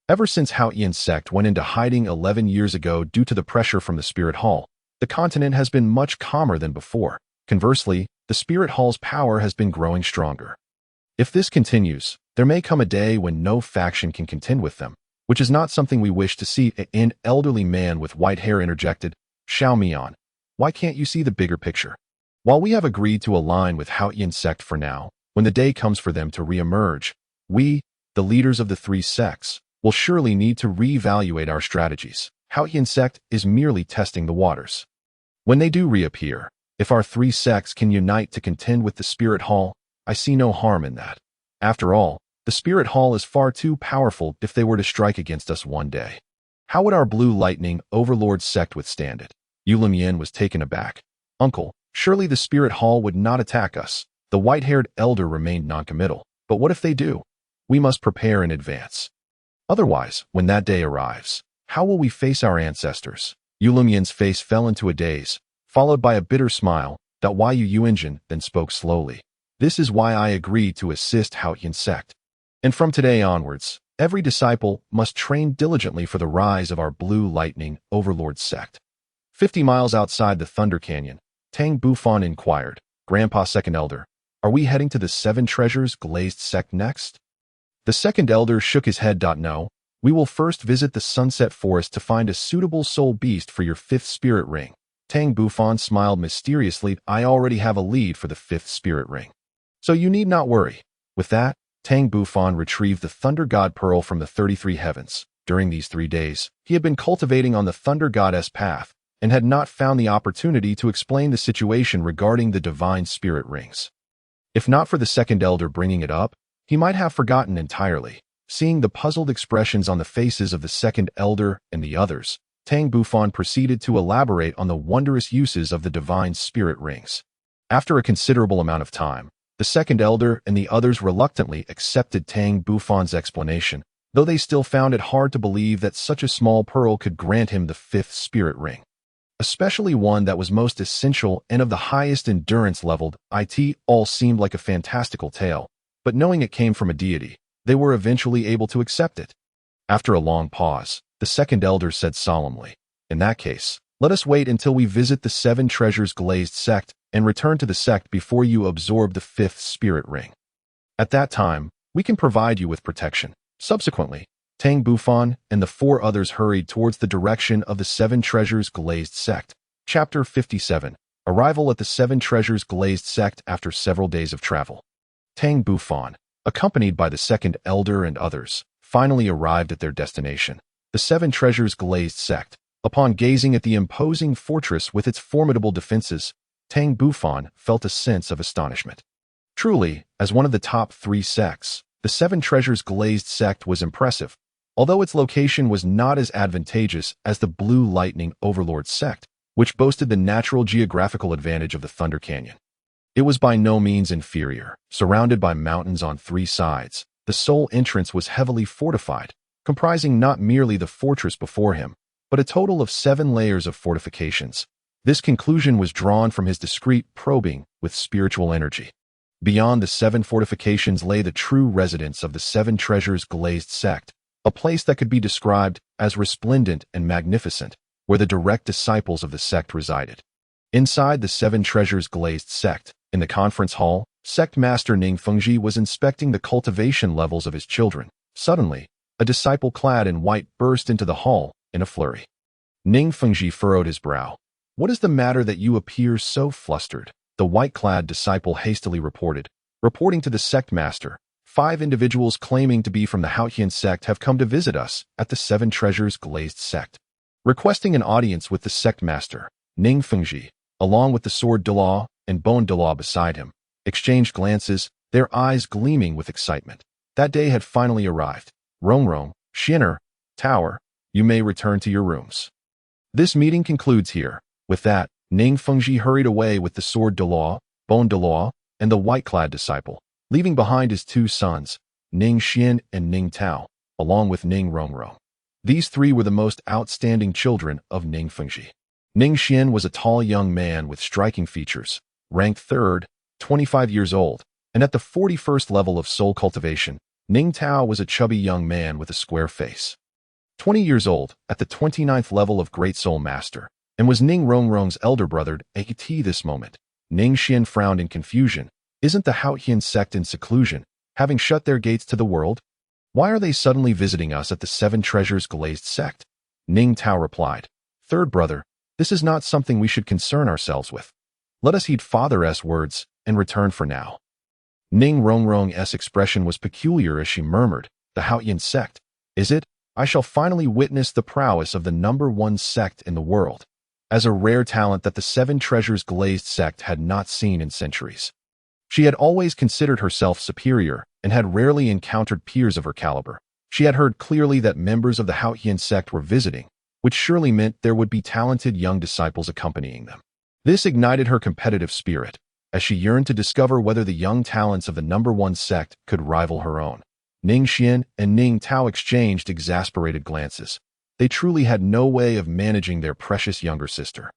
Ever since Haotian Sect went into hiding 11 years ago due to the pressure from the Spirit Hall, the continent has been much calmer than before. Conversely, the Spirit Hall's power has been growing stronger. If this continues, there may come a day when no faction can contend with them, which is not something we wish to see. An elderly man with white hair interjected, Xiao Mian, why can't you see the bigger picture? While we have agreed to align with Haotian Sect for now, when the day comes for them to re-emerge, we, the leaders of the 3 sects, will surely need to re-evaluate our strategies. Haotian Sect is merely testing the waters. When they do reappear, if our 3 sects can unite to contend with the Spirit Hall, I see no harm in that. After all, the Spirit Hall is far too powerful if they were to strike against us one day. How would our Blue Lightning Overlord Sect withstand it? Yu Lumian was taken aback. Uncle, surely the Spirit Hall would not attack us. The white-haired elder remained noncommittal. But what if they do? We must prepare in advance. Otherwise, when that day arrives, how will we face our ancestors? Yu Lumian's face fell into a daze, followed by a bitter smile. That Yu Yuanjin then spoke slowly. This is why I agreed to assist Haotian Sect. And from today onwards, every disciple must train diligently for the rise of our Blue Lightning Overlord Sect. 50 miles outside the Thunder Canyon, Tang Bufan inquired, Grandpa Second Elder, are we heading to the 7 Treasures Glazed Sect next? The Second Elder shook his head. No, we will first visit the Sunset Forest to find a suitable soul beast for your 5th spirit ring. Tang Bufan smiled mysteriously. I already have a lead for the 5th spirit ring, so you need not worry. With that, Tang Bufan retrieved the Thunder God Pearl from the 33 heavens. During these 3 days, he had been cultivating on the Thunder Goddess path and had not found the opportunity to explain the situation regarding the divine spirit rings. If not for the Second Elder bringing it up, he might have forgotten entirely. Seeing the puzzled expressions on the faces of the Second Elder and the others, Tang Bufan proceeded to elaborate on the wondrous uses of the divine spirit rings. After a considerable amount of time, the Second Elder and the others reluctantly accepted Tang Bufan's explanation, though they still found it hard to believe that such a small pearl could grant him the 5th spirit ring, especially one that was most essential and of the highest endurance level. It all seemed like a fantastical tale, but knowing it came from a deity, they were eventually able to accept it. After a long pause, the second elder said solemnly, "In that case, let us wait until we visit the Seven Treasures Glazed Sect and return to the sect before you absorb the fifth spirit ring. At that time, we can provide you with protection." Subsequently, Tang Bufan and the four others hurried towards the direction of the Seven Treasures Glazed Sect. Chapter 57. Arrival at the Seven Treasures Glazed Sect after several days of travel. Tang Bufan, accompanied by the second elder and others, finally arrived at their destination, the Seven Treasures Glazed Sect. Upon gazing at the imposing fortress with its formidable defenses, Tang Bufan felt a sense of astonishment. Truly, as one of the top 3 sects, the Seven Treasures Glazed Sect was impressive, although its location was not as advantageous as the Blue Lightning Overlord Sect, which boasted the natural geographical advantage of the Thunder Canyon. It was by no means inferior. Surrounded by mountains on 3 sides, the sole entrance was heavily fortified, comprising not merely the fortress before him, but a total of 7 layers of fortifications. This conclusion was drawn from his discreet probing with spiritual energy. Beyond the 7 fortifications lay the true residence of the Seven Treasures Glazed Sect, a place that could be described as resplendent and magnificent, where the direct disciples of the sect resided. Inside the Seven Treasures Glazed Sect, in the conference hall, Sect Master Ning Fengji was inspecting the cultivation levels of his children. Suddenly, a disciple clad in white burst into the hall in a flurry. Ning Fengji furrowed his brow. "What is the matter that you appear so flustered?" The white-clad disciple hastily reported. Reporting to the sect master, 5 individuals claiming to be from the Haotian Sect have come to visit us at the Seven Treasures Glazed Sect. Requesting an audience with the sect master, Ning Fengji, along with the sword Douluo and bone Douluo beside him, exchanged glances, their eyes gleaming with excitement. That day had finally arrived. Rongrong, Xianer, Tower, you may return to your rooms. This meeting concludes here. With that, Ning Fengji hurried away with the sword Douluo, bone Douluo, and the white-clad disciple, leaving behind his 2 sons, Ning Xian and Ning Tao, along with Ning Rongrong. These 3 were the most outstanding children of Ning Fengji. Ning Xian was a tall young man with striking features, ranked 3rd, 25 years old, and at the 41st level of soul cultivation. Ning Tao was a chubby young man with a square face, 20 years old, at the 29th level of Great Soul Master, and was Ning Rongrong's elder brother at this moment. Ning Xian frowned in confusion. Isn't the Haotian Sect in seclusion, having shut their gates to the world? Why are they suddenly visiting us at the Seven Treasures Glazed Sect? Ning Tao replied, "Third brother, this is not something we should concern ourselves with. Let us heed Father's words and return for now." Ning Rongrong's expression was peculiar as she murmured, "The Haotian Sect, is it? I shall finally witness the prowess of the #1 sect in the world, as a rare talent that the Seven Treasures Glazed Sect had not seen in centuries." She had always considered herself superior and had rarely encountered peers of her caliber. She had heard clearly that members of the Haotian Sect were visiting, which surely meant there would be talented young disciples accompanying them. This ignited her competitive spirit, as she yearned to discover whether the young talents of the #1 sect could rival her own. Ning Xian and Ning Tao exchanged exasperated glances. They truly had no way of managing their precious younger sister.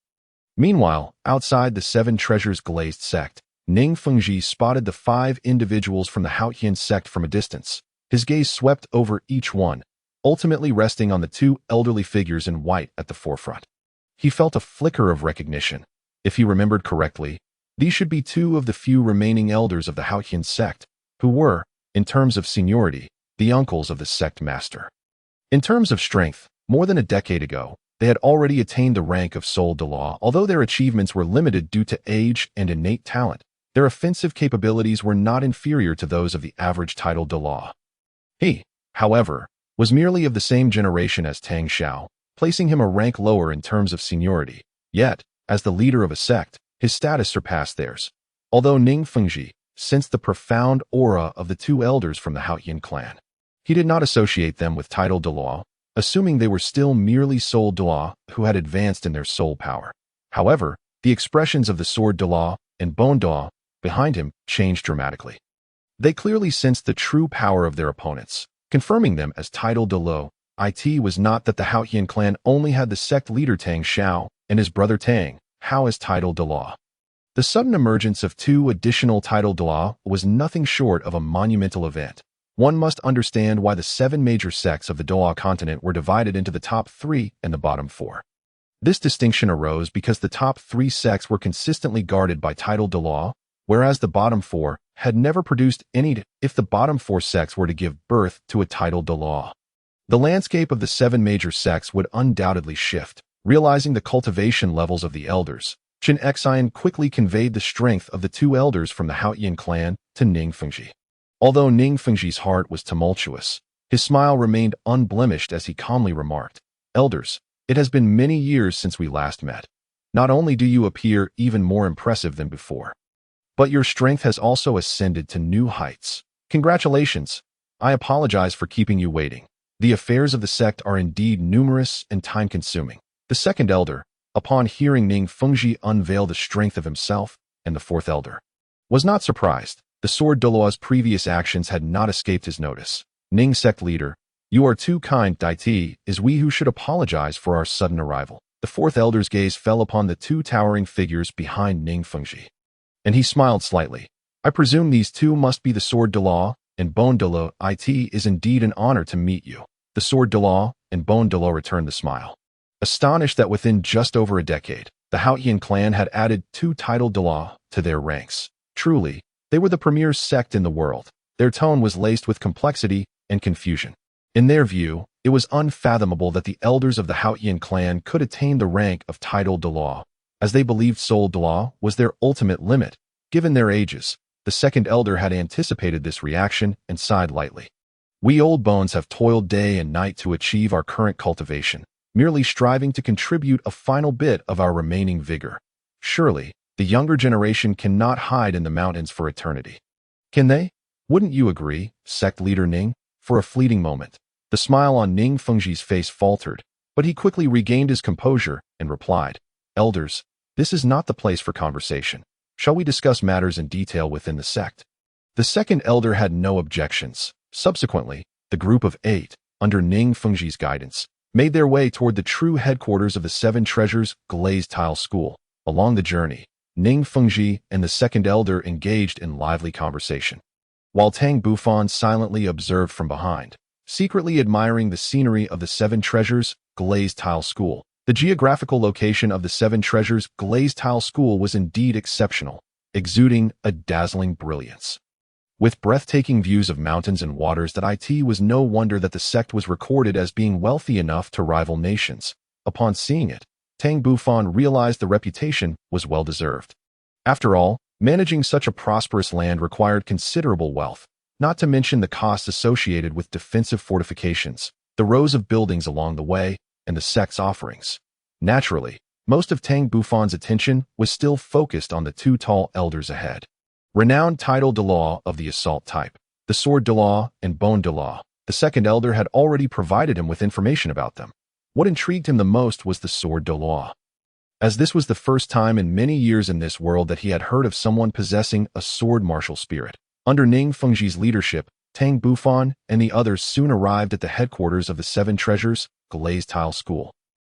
Meanwhile, outside the Seven Treasures Glazed Sect, Ning Fengji spotted the 5 individuals from the Haotian Sect from a distance. His gaze swept over each one, ultimately resting on the 2 elderly figures in white at the forefront. He felt a flicker of recognition. If he remembered correctly, these should be 2 of the few remaining elders of the Haotian Sect, who were, in terms of seniority, the uncles of the sect master. In terms of strength, more than a decade ago, they had already attained the rank of Soul Douluo. Although their achievements were limited due to age and innate talent, their offensive capabilities were not inferior to those of the average title Douluo. He, however, was merely of the same generation as Tang Xiao, placing him a rank lower in terms of seniority. Yet, as the leader of a sect, his status surpassed theirs. Although Ning Fengji sensed the profound aura of the 2 elders from the Haotian clan, he did not associate them with title Douluo, assuming they were still merely soul Douluo who had advanced in their soul power. However, the expressions of the sword Douluo and bone Douluo behind him changed dramatically. They clearly sensed the true power of their opponents, confirming them as title Douluo. It was not that the Haotian clan only had the sect leader Tang Xiao and his brother Tang Hao as title Douluo. The sudden emergence of 2 additional title Douluo was nothing short of a monumental event. one must understand why the 7 major sects of the Douluo Continent were divided into the top 3 and the bottom 4. This distinction arose because the top 3 sects were consistently guarded by titled Douluo, whereas the bottom 4 had never produced any if the bottom 4 sects were to give birth to a titled Douluo. The landscape of the 7 major sects would undoubtedly shift. Realizing the cultivation levels of the elders, Chen Xian quickly conveyed the strength of the 2 elders from the Haotian clan to Ning Fengji. Although Ning Fengji's heart was tumultuous, his smile remained unblemished as he calmly remarked, "Elders, it has been many years since we last met. Not only do you appear even more impressive than before, but your strength has also ascended to new heights. Congratulations. I apologize for keeping you waiting. The affairs of the sect are indeed numerous and time-consuming." The second elder, upon hearing Ning Fengji unveil the strength of himself and the 4th elder, was not surprised. The Sword Douluo's previous actions had not escaped his notice. "Ning sect leader, you are too kind. It is we who should apologize for our sudden arrival." The 4th elder's gaze fell upon the 2 towering figures behind Ning Fengji, and he smiled slightly. "I presume these 2 must be the Sword Douluo and Bone Douluo. It is indeed an honor to meet you." The Sword Douluo and Bone Douluo returned the smile, astonished that within just over a decade, the Haotian clan had added 2 titled Douluo to their ranks. Truly, they were the premier sect in the world. Their tone was laced with complexity and confusion. In their view, it was unfathomable that the elders of the Haotian clan could attain the rank of titled Douluo, as they believed Soul Douluo was their ultimate limit. Given their ages, the second elder had anticipated this reaction and sighed lightly. "We old bones have toiled day and night to achieve our current cultivation, merely striving to contribute a final bit of our remaining vigor. Surely, the younger generation cannot hide in the mountains for eternity. Can they? Wouldn't you agree, sect leader Ning?" For a fleeting moment, the smile on Ning Fengji's face faltered, but he quickly regained his composure and replied, "Elders, this is not the place for conversation. Shall we discuss matters in detail within the sect?" The second elder had no objections. Subsequently, the group of 8, under Ning Fengji's guidance, made their way toward the true headquarters of the 7 Treasures Glazed Tile School. Along the journey, Ning Fengji and the second elder engaged in lively conversation, while Tang Bufan silently observed from behind, secretly admiring the scenery of the 7 Treasures Glazed Tile School. The geographical location of the 7 Treasures Glazed Tile School was indeed exceptional, exuding a dazzling brilliance. With breathtaking views of mountains and waters, it was no wonder that the sect was recorded as being wealthy enough to rival nations. Upon seeing it, Tang Bufan realized the reputation was well-deserved. After all, managing such a prosperous land required considerable wealth, not to mention the costs associated with defensive fortifications, the rows of buildings along the way, and the sect's offerings. Naturally, most of Tang Bufan's attention was still focused on the 2 tall elders ahead. Renowned titled Douluo of the assault type, the Sword Douluo and Bone Douluo, the second elder had already provided him with information about them. What intrigued him the most was the Sword Douluo, as this was the first time in many years in this world that he had heard of someone possessing a sword martial spirit. Under Ning Fengji's leadership, Tang Bufan and the others soon arrived at the headquarters of the 7 Treasures Glazed Tile School.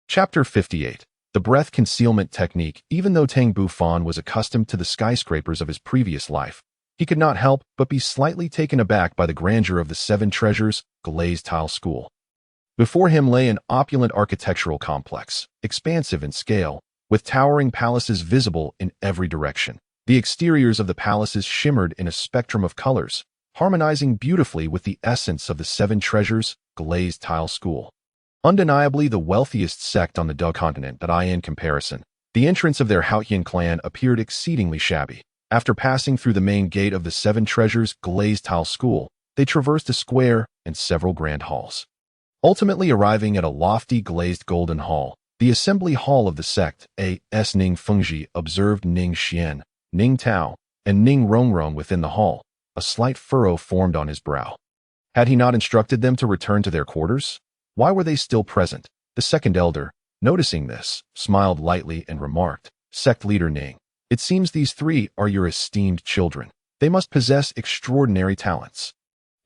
Chapter 58. The Breath Concealment Technique. Even though Tang Bufan was accustomed to the skyscrapers of his previous life, he could not help but be slightly taken aback by the grandeur of the 7 Treasures Glazed Tile School. Before him lay an opulent architectural complex, expansive in scale, with towering palaces visible in every direction. The exteriors of the palaces shimmered in a spectrum of colors, harmonizing beautifully with the essence of the 7 Treasures Glazed Tile School. Undeniably the wealthiest sect on the Douluo Continent in comparison, the entrance of their Haotian clan appeared exceedingly shabby. After passing through the main gate of the 7 Treasures Glazed Tile School, they traversed a square and several grand halls, ultimately arriving at a lofty glazed golden hall, the assembly hall of the sect. A.S. Ning Fengji observed Ning Xian, Ning Tao, and Ning Rongrong within the hall. A slight furrow formed on his brow. Had he not instructed them to return to their quarters? Why were they still present? The second elder, noticing this, smiled lightly and remarked, "Sect leader Ning, it seems these 3 are your esteemed children. They must possess extraordinary talents."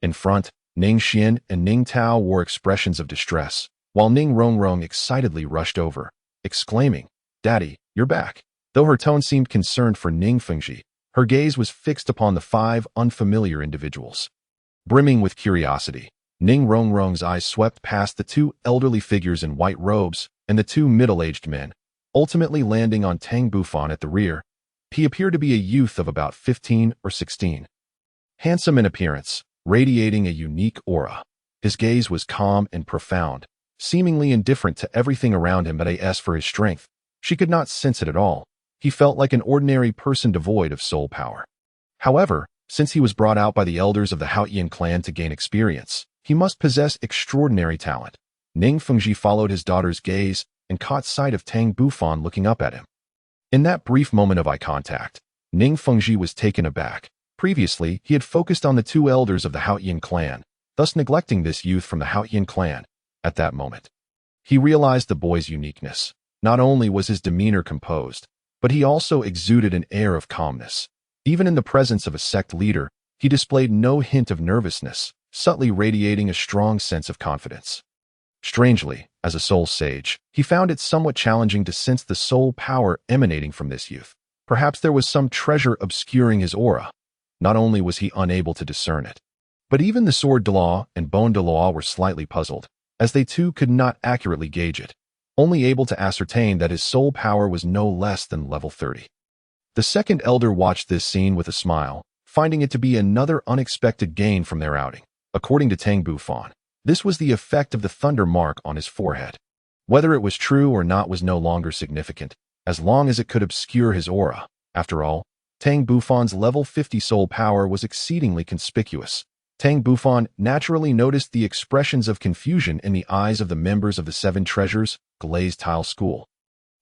In front, Ning Xian and Ning Tao wore expressions of distress, while Ning Rongrong excitedly rushed over, exclaiming, "Daddy, you're back." Though her tone seemed concerned for Ning Fengji, her gaze was fixed upon the 5 unfamiliar individuals. Brimming with curiosity, Ning Rongrong's eyes swept past the two elderly figures in white robes and the two middle-aged men, ultimately landing on Tang Bufan at the rear. He appeared to be a youth of about 15 or 16. Handsome in appearance, radiating a unique aura. His gaze was calm and profound, seemingly indifferent to everything around him but as for his strength. She could not sense it at all. He felt like an ordinary person devoid of soul power. However, since he was brought out by the elders of the Haotian clan to gain experience, he must possess extraordinary talent. Ning Fengji followed his daughter's gaze and caught sight of Tang Bufan looking up at him. In that brief moment of eye contact, Ning Fengji was taken aback. Previously, he had focused on the two elders of the Haotian clan, thus neglecting this youth from the Haotian clan. At that moment, he realized the boy's uniqueness. Not only was his demeanor composed, but he also exuded an air of calmness. Even in the presence of a sect leader, he displayed no hint of nervousness, subtly radiating a strong sense of confidence. Strangely, as a soul sage, he found it somewhat challenging to sense the soul power emanating from this youth. Perhaps there was some treasure obscuring his aura. Not only was he unable to discern it, but even the sword Douluo and bone Douluo were slightly puzzled, as they too could not accurately gauge it, only able to ascertain that his soul power was no less than level 30. The second elder watched this scene with a smile, finding it to be another unexpected gain from their outing. According to Tang Bufan, this was the effect of the thunder mark on his forehead. Whether it was true or not was no longer significant, as long as it could obscure his aura. After all, Tang Bufan's level 50 soul power was exceedingly conspicuous. Tang Bufan naturally noticed the expressions of confusion in the eyes of the members of the Seven Treasures Glazed Tile School,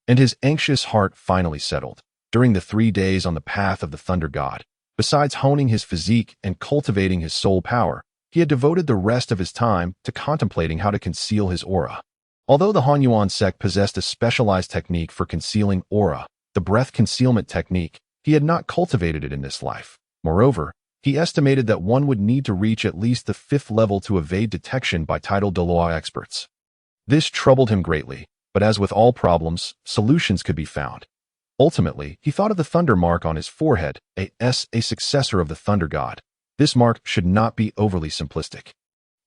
and his anxious heart finally settled. During the 3 days on the path of the Thunder God, besides honing his physique and cultivating his soul power, he had devoted the rest of his time to contemplating how to conceal his aura. Although the Haotian Sect possessed a specialized technique for concealing aura, the breath concealment technique, he had not cultivated it in this life. Moreover, he estimated that one would need to reach at least the 5th level to evade detection by titled Douluo experts. This troubled him greatly, but as with all problems, solutions could be found. Ultimately, he thought of the thunder mark on his forehead, a successor of the Thunder God. This mark should not be overly simplistic.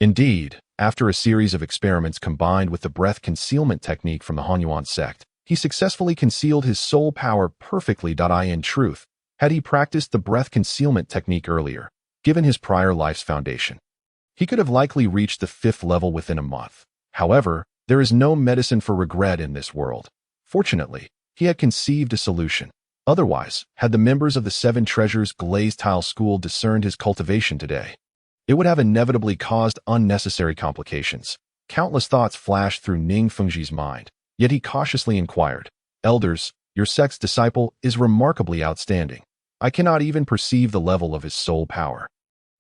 Indeed, after a series of experiments combined with the breath concealment technique from the Haotian Sect, he successfully concealed his soul power perfectly. In truth, had he practiced the breath concealment technique earlier, given his prior life's foundation, he could have likely reached the 5th level within a month. However, there is no medicine for regret in this world. Fortunately, he had conceived a solution. Otherwise, had the members of the Seven Treasures Glazed Tile School discerned his cultivation today, it would have inevitably caused unnecessary complications. Countless thoughts flashed through Ning Fengji's mind, yet he cautiously inquired, "Elders, your sect's disciple is remarkably outstanding. I cannot even perceive the level of his soul power."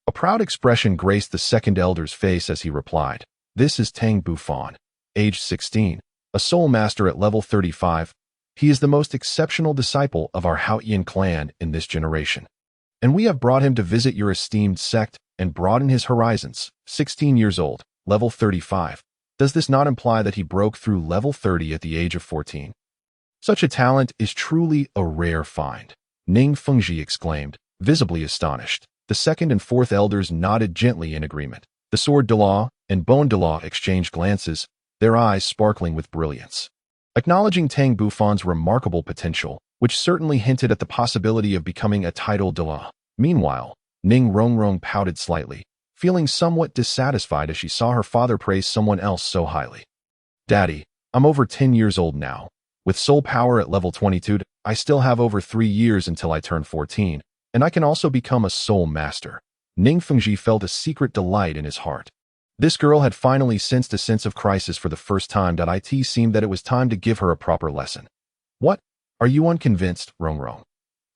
A proud expression graced the second elder's face as he replied, "This is Tang Bufan, age 16, a soul master at level 35. He is the most exceptional disciple of our Haotian clan in this generation, and we have brought him to visit your esteemed sect and broaden his horizons. 16 years old, level 35. Does this not imply that he broke through level 30 at the age of 14? Such a talent is truly a rare find," Ning Fengji exclaimed, visibly astonished. The second and fourth elders nodded gently in agreement. The sword Douluo and bone Douluo exchanged glances, their eyes sparkling with brilliance, acknowledging Tang Bufan's remarkable potential, which certainly hinted at the possibility of becoming a titled Douluo. Meanwhile, Ning Rongrong pouted slightly, feeling somewhat dissatisfied as she saw her father praise someone else so highly. "Daddy, I'm over 10 years old now. With soul power at level 22, I still have over 3 years until I turn 14, and I can also become a soul master." Ning Fengji felt a secret delight in his heart. This girl had finally sensed a sense of crisis for the first time. It seemed that it was time to give her a proper lesson. "What? Are you unconvinced, Rongrong?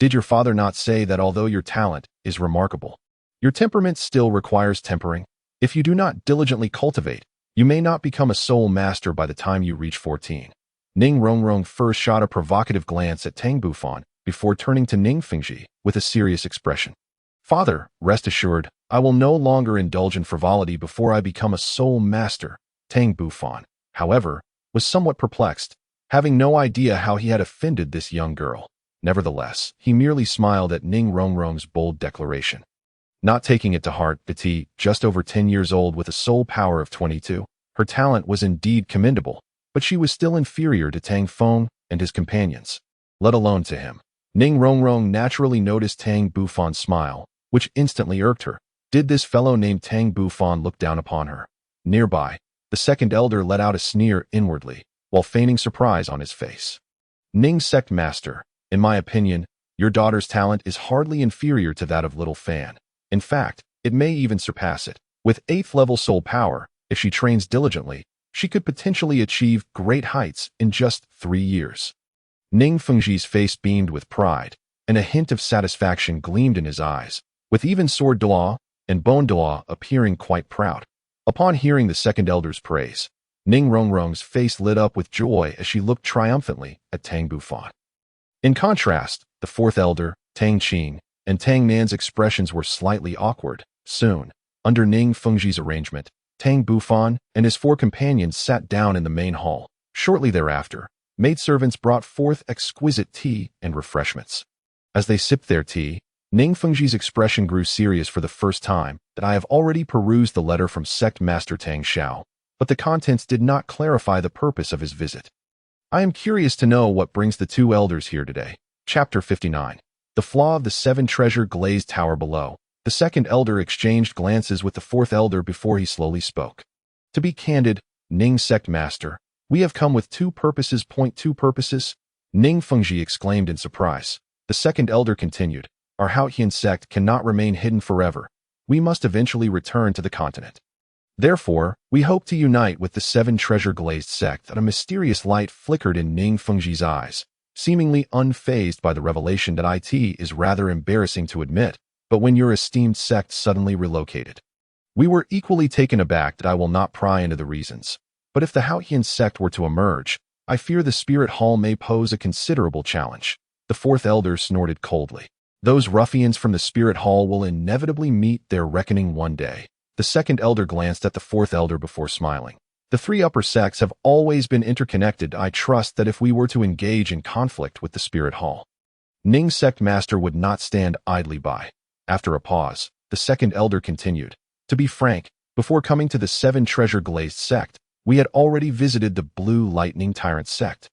Did your father not say that although your talent is remarkable, your temperament still requires tempering? If you do not diligently cultivate, you may not become a soul master by the time you reach 14. Ning Rongrong first shot a provocative glance at Tang Bufan before turning to Ning Fengji with a serious expression. "Father, rest assured, I will no longer indulge in frivolity before I become a soul master." Tang Bufan, however, was somewhat perplexed, having no idea how he had offended this young girl. Nevertheless, he merely smiled at Ning Rongrong's bold declaration. Not taking it to heart, Betty, just over 10 years old with a soul power of 22, her talent was indeed commendable, but she was still inferior to Tang Feng and his companions, let alone to him. Ning Rongrong naturally noticed Tang Bufan's smile, which instantly irked her. Did this fellow named Tang Bufan look down upon her? Nearby, the second elder let out a sneer inwardly, while feigning surprise on his face. Ning Sect Master, in my opinion, your daughter's talent is hardly inferior to that of Little Fan. In fact, it may even surpass it. With 8th level soul power, if she trains diligently, she could potentially achieve great heights in just 3 years. Ning Fengji's face beamed with pride, and a hint of satisfaction gleamed in his eyes, with even Sword Douluo and Bone Douluo appearing quite proud. Upon hearing the second elder's praise, Ning Rongrong's face lit up with joy as she looked triumphantly at Tang Bufan. In contrast, the fourth elder, Tang Qing, and Tang Nan's expressions were slightly awkward. Soon, under Ning Fengji's arrangement, Tang Bufan and his 4 companions sat down in the main hall. Shortly thereafter, maidservants brought forth exquisite tea and refreshments. As they sipped their tea, Ning Fengji's expression grew serious for the first time. That I have already perused the letter from Sect Master Tang Xiao, but the contents did not clarify the purpose of his visit. I am curious to know what brings the 2 elders here today. Chapter 59. The flaw of the 7 treasure glazed tower below. The second elder exchanged glances with the 4th elder before he slowly spoke. To be candid, Ning Sect Master, we have come with 2 purposes. 2 purposes? Ning Fengji exclaimed in surprise. The second elder continued. Our Haotian Sect cannot remain hidden forever. We must eventually return to the continent. Therefore, we hope to unite with the 7 treasure glazed sect. A mysterious light flickered in Ning Fengji's eyes, seemingly unfazed by the revelation that it is rather embarrassing to admit, but when your esteemed sect suddenly relocated. We were equally taken aback that I will not pry into the reasons, but if the Haotian Sect were to emerge, I fear the Spirit Hall may pose a considerable challenge. The 4th elder snorted coldly. Those ruffians from the Spirit Hall will inevitably meet their reckoning one day. The second elder glanced at the 4th elder before smiling. The 3 upper sects have always been interconnected. I trust that if we were to engage in conflict with the Spirit Hall, Ning Sect Master would not stand idly by. After a pause, the second elder continued. To be frank, before coming to the 7 treasure glazed sect, we had already visited the Blue Lightning Tyrant sect.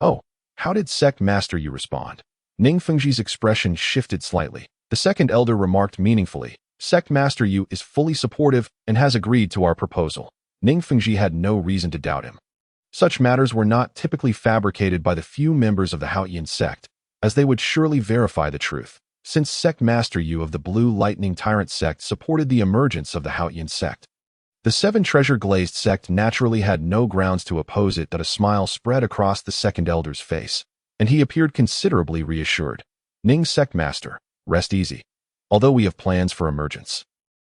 Oh, how did Sect Master you respond? Ning Fengji's expression shifted slightly. The second elder remarked meaningfully. Sect Master Yu is fully supportive and has agreed to our proposal. Ning Fengji had no reason to doubt him. Such matters were not typically fabricated by the few members of the Haotian Sect, as they would surely verify the truth, since Sect Master Yu of the Blue Lightning Tyrant sect supported the emergence of the Haotian Sect. The 7 treasure glazed sect naturally had no grounds to oppose it. That a smile spread across the second elder's face, and he appeared considerably reassured. Ning Sect Master, rest easy. Although we have plans for emergence,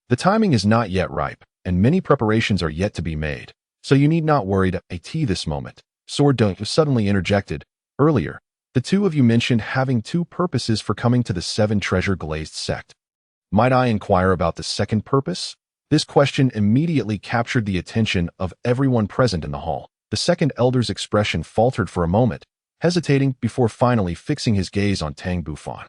the timing is not yet ripe, and many preparations are yet to be made, so you need not worry at this moment. Sword Dunk suddenly interjected. Earlier, the 2 of you mentioned having 2 purposes for coming to the 7 treasure glazed sect. Might I inquire about the second purpose? This question immediately captured the attention of everyone present in the hall. The second elder's expression faltered for a moment, hesitating before finally fixing his gaze on Tang Bufan.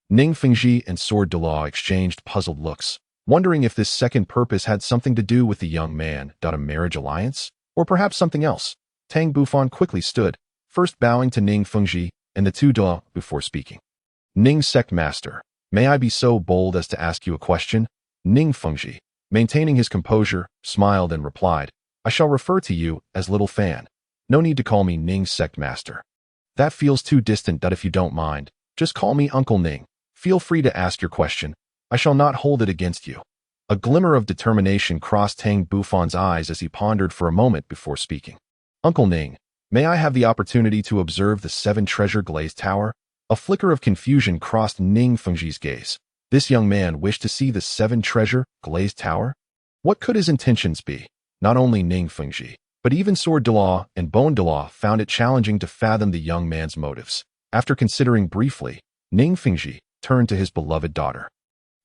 Ning Fengji and Sword Douluo exchanged puzzled looks, wondering if this second purpose had something to do with the young man. A marriage alliance? Or perhaps something else? Tang Bufan quickly stood, first bowing to Ning Fengji and the 2 Douluo before speaking. Ning Sect Master, may I be so bold as to ask you a question? Ning Fengji, maintaining his composure, smiled and replied, I shall refer to you as Little Fan. No need to call me Ning Sect Master. That feels too distant. If you don't mind, just call me Uncle Ning. Feel free to ask your question. I shall not hold it against you. A glimmer of determination crossed Tang Bufan's eyes as he pondered for a moment before speaking. Uncle Ning, may I have the opportunity to observe the 7 treasure glazed tower? A flicker of confusion crossed Ning Fengji's gaze. This young man wished to see the 7 treasure glazed tower? What could his intentions be? Not only Ning Fengji, but even Sword Douluo and Bone Douluo found it challenging to fathom the young man's motives. After considering briefly, Ning Fengji turned to his beloved daughter.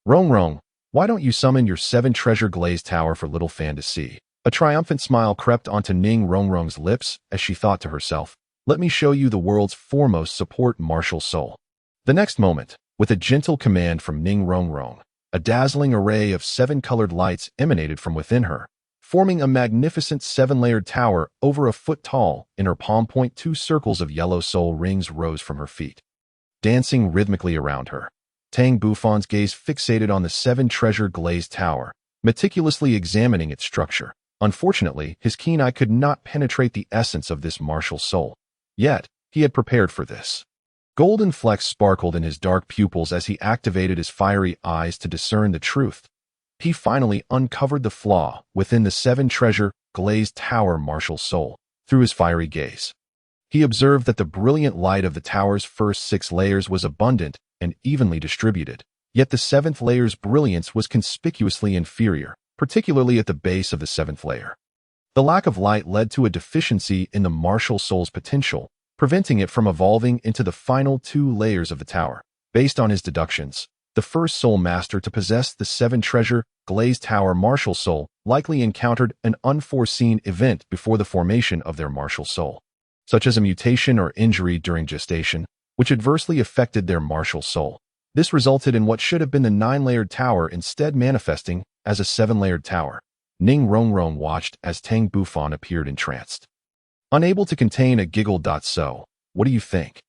Rong, why don't you summon your 7 treasure glazed tower for Little Fan to see? A triumphant smile crept onto Ning Rongrong's lips as she thought to herself, let me show you the world's foremost support martial soul. The next moment, with a gentle command from Ning Rongrong, A dazzling array of 7-colored lights emanated from within her, forming a magnificent 7-layered tower over a foot tall. In her palm point, 2 circles of yellow soul rings rose from her feet, dancing rhythmically around her. Tang Bufan's gaze fixated on the 7-treasure glazed tower, meticulously examining its structure. Unfortunately, his keen eye could not penetrate the essence of this martial soul. Yet, he had prepared for this. Golden flecks sparkled in his dark pupils as he activated his fiery eyes to discern the truth. He finally uncovered the flaw within the 7-treasure glazed tower martial soul. Through his fiery gaze, he observed that the brilliant light of the tower's first 6 layers was abundant and evenly distributed, yet the 7th layer's brilliance was conspicuously inferior, particularly at the base of the 7th layer. The lack of light led to a deficiency in the martial soul's potential, preventing it from evolving into the final 2 layers of the tower. Based on his deductions, the first soul master to possess the 7-treasure glazed tower martial soul likely encountered an unforeseen event before the formation of their martial soul, such as a mutation or injury during gestation, which adversely affected their martial soul. This resulted in what should have been the 9-layered tower instead manifesting as a 7-layered tower. Ning Rongrong watched as Tang Bufan appeared entranced, unable to contain a giggle. So, what do you think?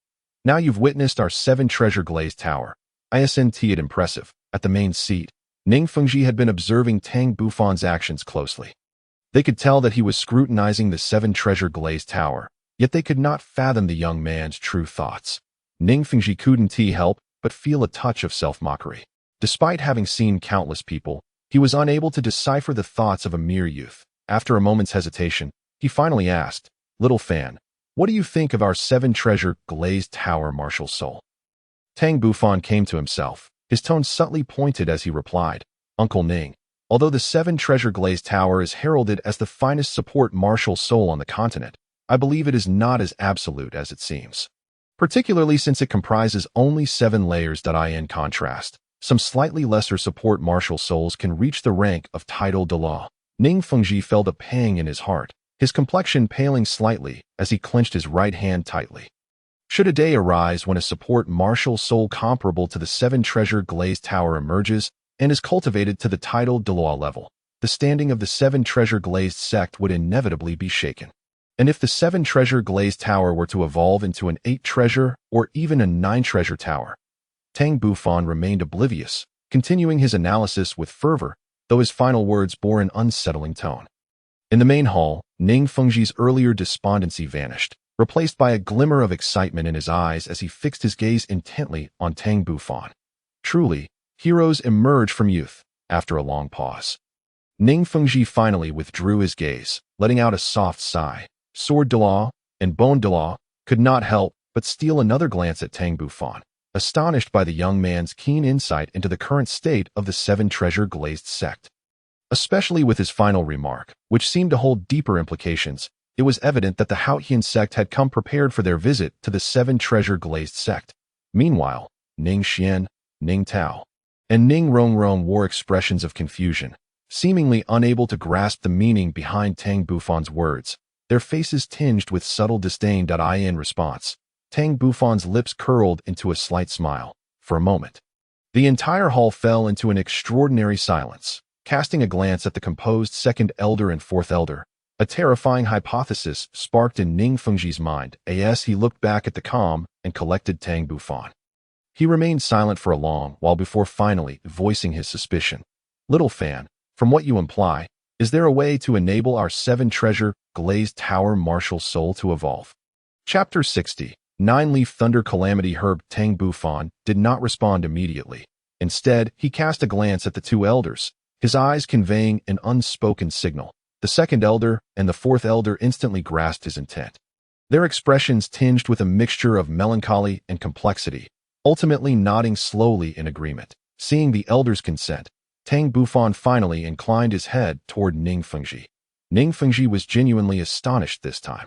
Now you've witnessed our 7-treasure glazed tower. Isn't it impressive? At the main seat, Ning Fengji had been observing Tang Bufan's actions closely. They could tell that he was scrutinizing the 7-treasure glazed tower, yet they could not fathom the young man's true thoughts. Ning Fengji couldn't help but feel a touch of self-mockery. Despite having seen countless people, he was unable to decipher the thoughts of a mere youth. After a moment's hesitation, he finally asked, "Little fan, what do you think of our 7-treasure glazed tower martial soul?" Tang Bufan came to himself, his tone subtly pointed as he replied, "Uncle Ning, although the 7-treasure glazed tower is heralded as the finest support martial soul on the continent, I believe it is not as absolute as it seems. Particularly since it comprises only 7 layers. In contrast, some slightly lesser support martial souls can reach the rank of title Douluo." Ning Fengji felt a pang in his heart, his complexion paling slightly as he clenched his right hand tightly. Should a day arise when a support martial soul comparable to the 7-treasure glazed tower emerges and is cultivated to the title Douluo level, the standing of the 7-treasure glazed sect would inevitably be shaken. And if the 7-treasure glazed tower were to evolve into an 8-treasure or even a 9-treasure tower? Tang Bufan remained oblivious, continuing his analysis with fervor, though his final words bore an unsettling tone. In the main hall, Ning Fengji's earlier despondency vanished, replaced by a glimmer of excitement in his eyes as he fixed his gaze intently on Tang Bufan. Truly, heroes emerge from youth. After a long pause, Ning Fengji finally withdrew his gaze, letting out a soft sigh. Sword Douluo and Bone Douluo could not help but steal another glance at Tang Bufan, astonished by the young man's keen insight into the current state of the 7-treasure glazed sect. Especially with his final remark, which seemed to hold deeper implications, it was evident that the Haotian Sect had come prepared for their visit to the 7-treasure glazed sect. Meanwhile, Ning Xian, Ning Tao, and Ning Rongrong wore expressions of confusion, seemingly unable to grasp the meaning behind Tang Bufan's words, their faces tinged with subtle disdain. In response, Tang Bufan's lips curled into a slight smile. For a moment, the entire hall fell into an extraordinary silence. Casting a glance at the composed 2nd elder and 4th elder, a terrifying hypothesis sparked in Ning Fengji's mind as he looked back at the calm and collected Tang Bufan. He remained silent for a long while before finally voicing his suspicion. "Little fan, from what you imply, is there a way to enable our 7-treasure glazed tower martial soul to evolve?" Chapter 60. 9-Leaf Thunder Calamity Herb. Tang Bufan did not respond immediately. Instead, he cast a glance at the 2 elders, his eyes conveying an unspoken signal. The 2nd elder and the 4th elder instantly grasped his intent, their expressions tinged with a mixture of melancholy and complexity, ultimately nodding slowly in agreement. Seeing the elders consent, Tang Bufan finally inclined his head toward Ning Fengji. Ning Fengji was genuinely astonished this time.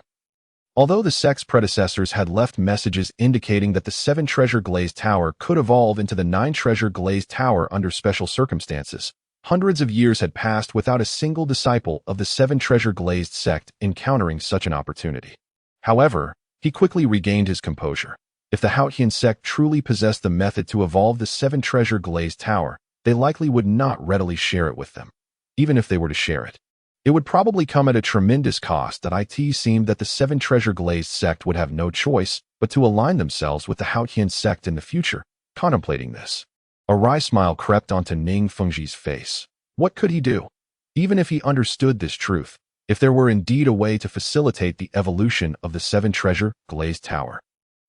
Although the sect's predecessors had left messages indicating that the 7-treasure glazed tower could evolve into the 9-treasure glazed tower under special circumstances, hundreds of years had passed without a single disciple of the 7-treasure glazed sect encountering such an opportunity. However, he quickly regained his composure. If the Haotian Sect truly possessed the method to evolve the 7-treasure glazed tower, they likely would not readily share it with them. Even if they were to share it, it would probably come at a tremendous cost. That it seemed that the Seven Treasure Glazed Sect would have no choice but to align themselves with the Haotian Sect in the future. Contemplating this, a wry smile crept onto Ning Fengji's face. What could he do? Even if he understood this truth, if there were indeed a way to facilitate the evolution of the Seven Treasure Glazed Tower,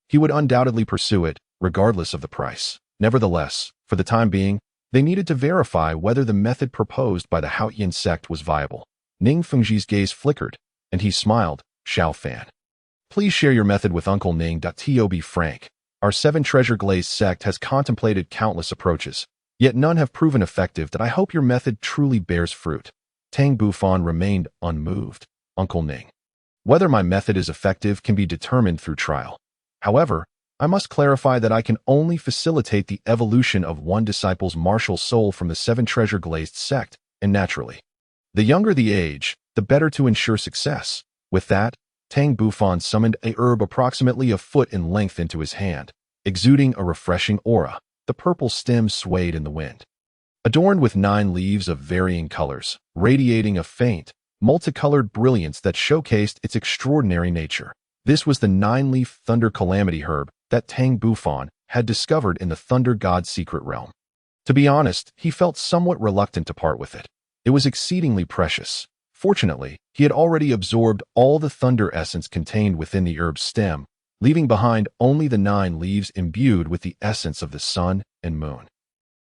he would undoubtedly pursue it, regardless of the price. Nevertheless, for the time being, they needed to verify whether the method proposed by the Haotian Sect was viable. Ning Fengji's gaze flickered, and he smiled. Xiao Fan, please share your method with Uncle Ning. To be frank, our Seven Treasure Glazed Sect has contemplated countless approaches, yet none have proven effective. I hope your method truly bears fruit. Tang Bufan remained unmoved. Uncle Ning, whether my method is effective can be determined through trial. However, I must clarify that I can only facilitate the evolution of one disciple's martial soul from the Seven Treasure Glazed Sect, and naturally, the younger the age, the better to ensure success. With that, Tang Bufan summoned a herb approximately a foot in length into his hand, exuding a refreshing aura. The purple stem swayed in the wind, adorned with 9 leaves of varying colors, radiating a faint, multicolored brilliance that showcased its extraordinary nature. This was the 9-leaf Thunder Calamity herb that Tang Bufan had discovered in the Thunder God's secret realm. To be honest, he felt somewhat reluctant to part with it. It was exceedingly precious. Fortunately, he had already absorbed all the thunder essence contained within the herb's stem, leaving behind only the 9 leaves imbued with the essence of the sun and moon.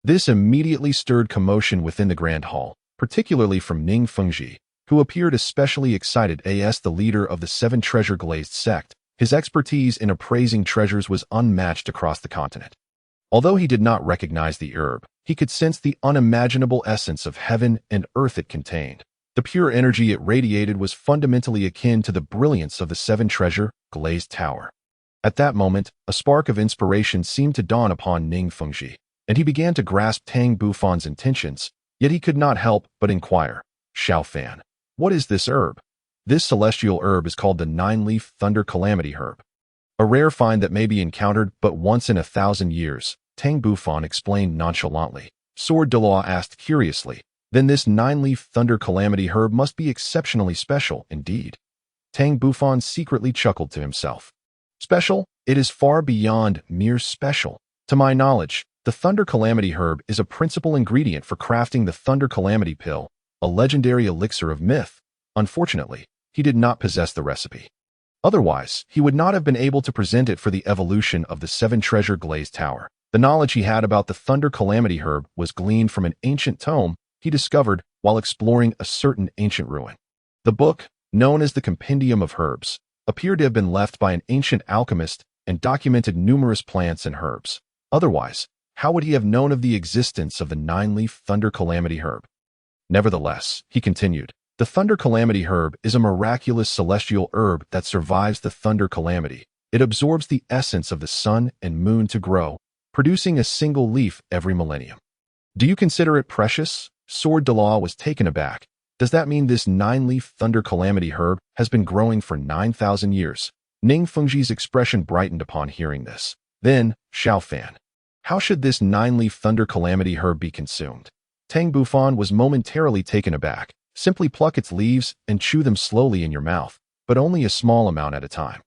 This immediately stirred commotion within the Grand Hall, particularly from Ning Fengji, who appeared especially excited. As the leader of the Seven Treasure Glazed Sect, his expertise in appraising treasures was unmatched across the continent. Although he did not recognize the herb, he could sense the unimaginable essence of heaven and earth it contained. The pure energy it radiated was fundamentally akin to the brilliance of the Seven Treasure Glazed Tower. At that moment, a spark of inspiration seemed to dawn upon Ning Fengji, and he began to grasp Tang Bufan's intentions, yet he could not help but inquire. Xiao Fan, what is this herb? This celestial herb is called the 9-leaf Thunder Calamity herb. A rare find that may be encountered but once in 1,000 years, Tang Bufan explained nonchalantly. Sword Douluo asked curiously, then this 9-leaf Thunder Calamity herb must be exceptionally special indeed. Tang Bufan secretly chuckled to himself. Special? It is far beyond mere special. To my knowledge, the Thunder Calamity herb is a principal ingredient for crafting the Thunder Calamity pill, a legendary elixir of myth. Unfortunately, he did not possess the recipe. Otherwise, he would not have been able to present it for the evolution of the Seven Treasure Glazed Tower. The knowledge he had about the Thunder Calamity herb was gleaned from an ancient tome he discovered while exploring a certain ancient ruin. The book, known as the Compendium of Herbs, appeared to have been left by an ancient alchemist and documented numerous plants and herbs. Otherwise, how would he have known of the existence of the 9-leaf Thunder Calamity herb? Nevertheless, he continued, the Thunder Calamity herb is a miraculous celestial herb that survives the Thunder Calamity. It absorbs the essence of the sun and moon to grow, producing a single leaf every millennium. Do you consider it precious? Sword Douluo was taken aback. Does that mean this 9-leaf Thunder Calamity herb has been growing for 9,000 years? Ning Fengji's expression brightened upon hearing this. Then, Xiao Fan, how should this 9-leaf Thunder Calamity herb be consumed? Tang Bufan was momentarily taken aback. Simply pluck its leaves and chew them slowly in your mouth, but only a small amount at a time.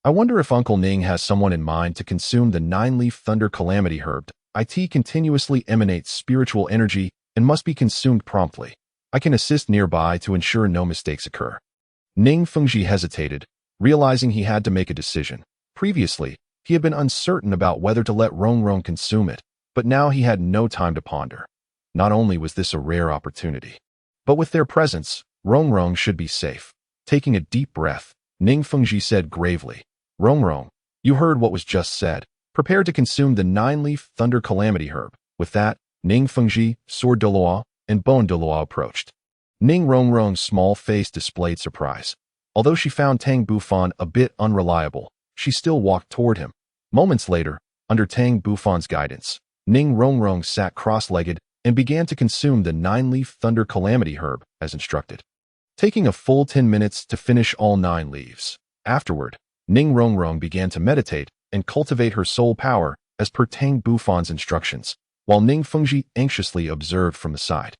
I wonder if Uncle Ning has someone in mind to consume the 9-leaf Thunder Calamity herb. It continuously emanates spiritual energy and must be consumed promptly. I can assist nearby to ensure no mistakes occur. Ning Fengji hesitated, realizing he had to make a decision. Previously, he had been uncertain about whether to let Rongrong consume it, but now he had no time to ponder. Not only was this a rare opportunity, but with their presence, Rongrong should be safe. Taking a deep breath, Ning Fengji said gravely, Rongrong, you heard what was just said. Prepare to consume the 9-leaf Thunder Calamity herb. With that, Ning Fengji, Sword Douluo, and Bone Douluo approached. Ning Rongrong's small face displayed surprise. Although she found Tang Bufan a bit unreliable, she still walked toward him. Moments later, under Tang Bufan's guidance, Ning Rongrong sat cross-legged and began to consume the 9-leaf Thunder Calamity herb as instructed, taking a full 10 minutes to finish all 9 leaves. Afterward, Ning Rongrong began to meditate and cultivate her soul power as per Tang Bufan's instructions. while Ning Fengji anxiously observed from the side.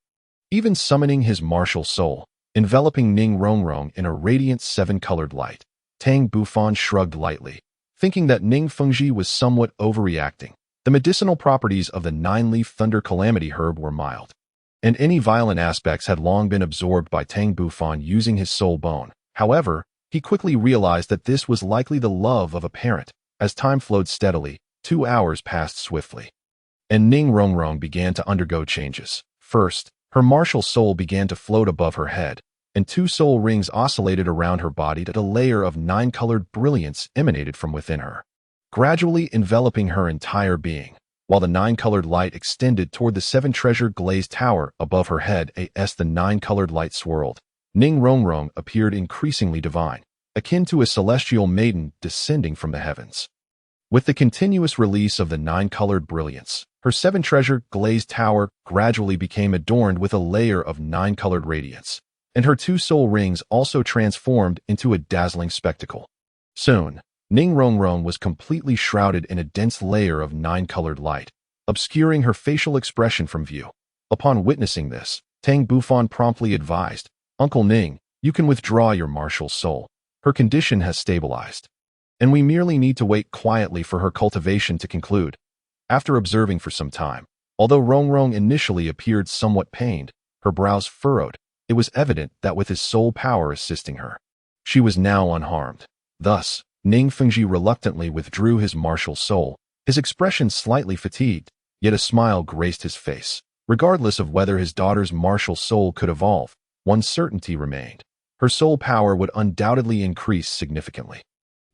Even summoning his martial soul, enveloping Ning Rongrong in a radiant seven-colored light, Tang Bufan shrugged lightly, thinking that Ning Fengji was somewhat overreacting. The medicinal properties of the nine-leaf thunder calamity herb were mild, and any violent aspects had long been absorbed by Tang Bufan using his soul bone. However, he quickly realized that this was likely the love of a parent. As time flowed steadily, 2 hours passed swiftly, and Ning Rongrong began to undergo changes. First, her martial soul began to float above her head, and 2 soul rings oscillated around her body that a layer of 9-colored brilliance emanated from within her, gradually enveloping her entire being, while the 9-colored light extended toward the 7-treasure glazed tower above her head. As the 9-colored light swirled, Ning Rongrong appeared increasingly divine, akin to a celestial maiden descending from the heavens. With the continuous release of the 9-colored brilliance, her 7-treasure glazed tower gradually became adorned with a layer of 9-colored radiance, and her 2 soul rings also transformed into a dazzling spectacle. Soon, Ning Rongrong was completely shrouded in a dense layer of 9-colored light, obscuring her facial expression from view. Upon witnessing this, Tang Bufan promptly advised, "Uncle Ning, you can withdraw your martial soul. Her condition has stabilized, and we merely need to wait quietly for her cultivation to conclude." After observing for some time, although Rongrong initially appeared somewhat pained, her brows furrowed, it was evident that with his soul power assisting her, she was now unharmed. Thus, Ning Fengji reluctantly withdrew his martial soul, his expression slightly fatigued, yet a smile graced his face. Regardless of whether his daughter's martial soul could evolve, one certainty remained. Her soul power would undoubtedly increase significantly.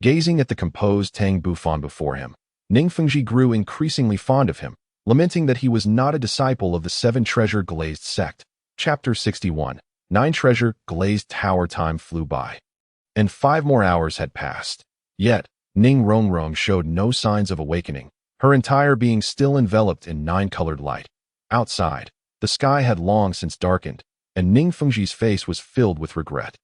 Gazing at the composed Tang Bufan before him, Ning Fengji grew increasingly fond of him, lamenting that he was not a disciple of the 7-treasure glazed sect. Chapter 61. 9-treasure glazed tower. Time flew by, and 5 more hours had passed. Yet, Ning Rongrong showed no signs of awakening, her entire being still enveloped in 9-colored light. Outside, the sky had long since darkened, and Ning Fengji's face was filled with regret.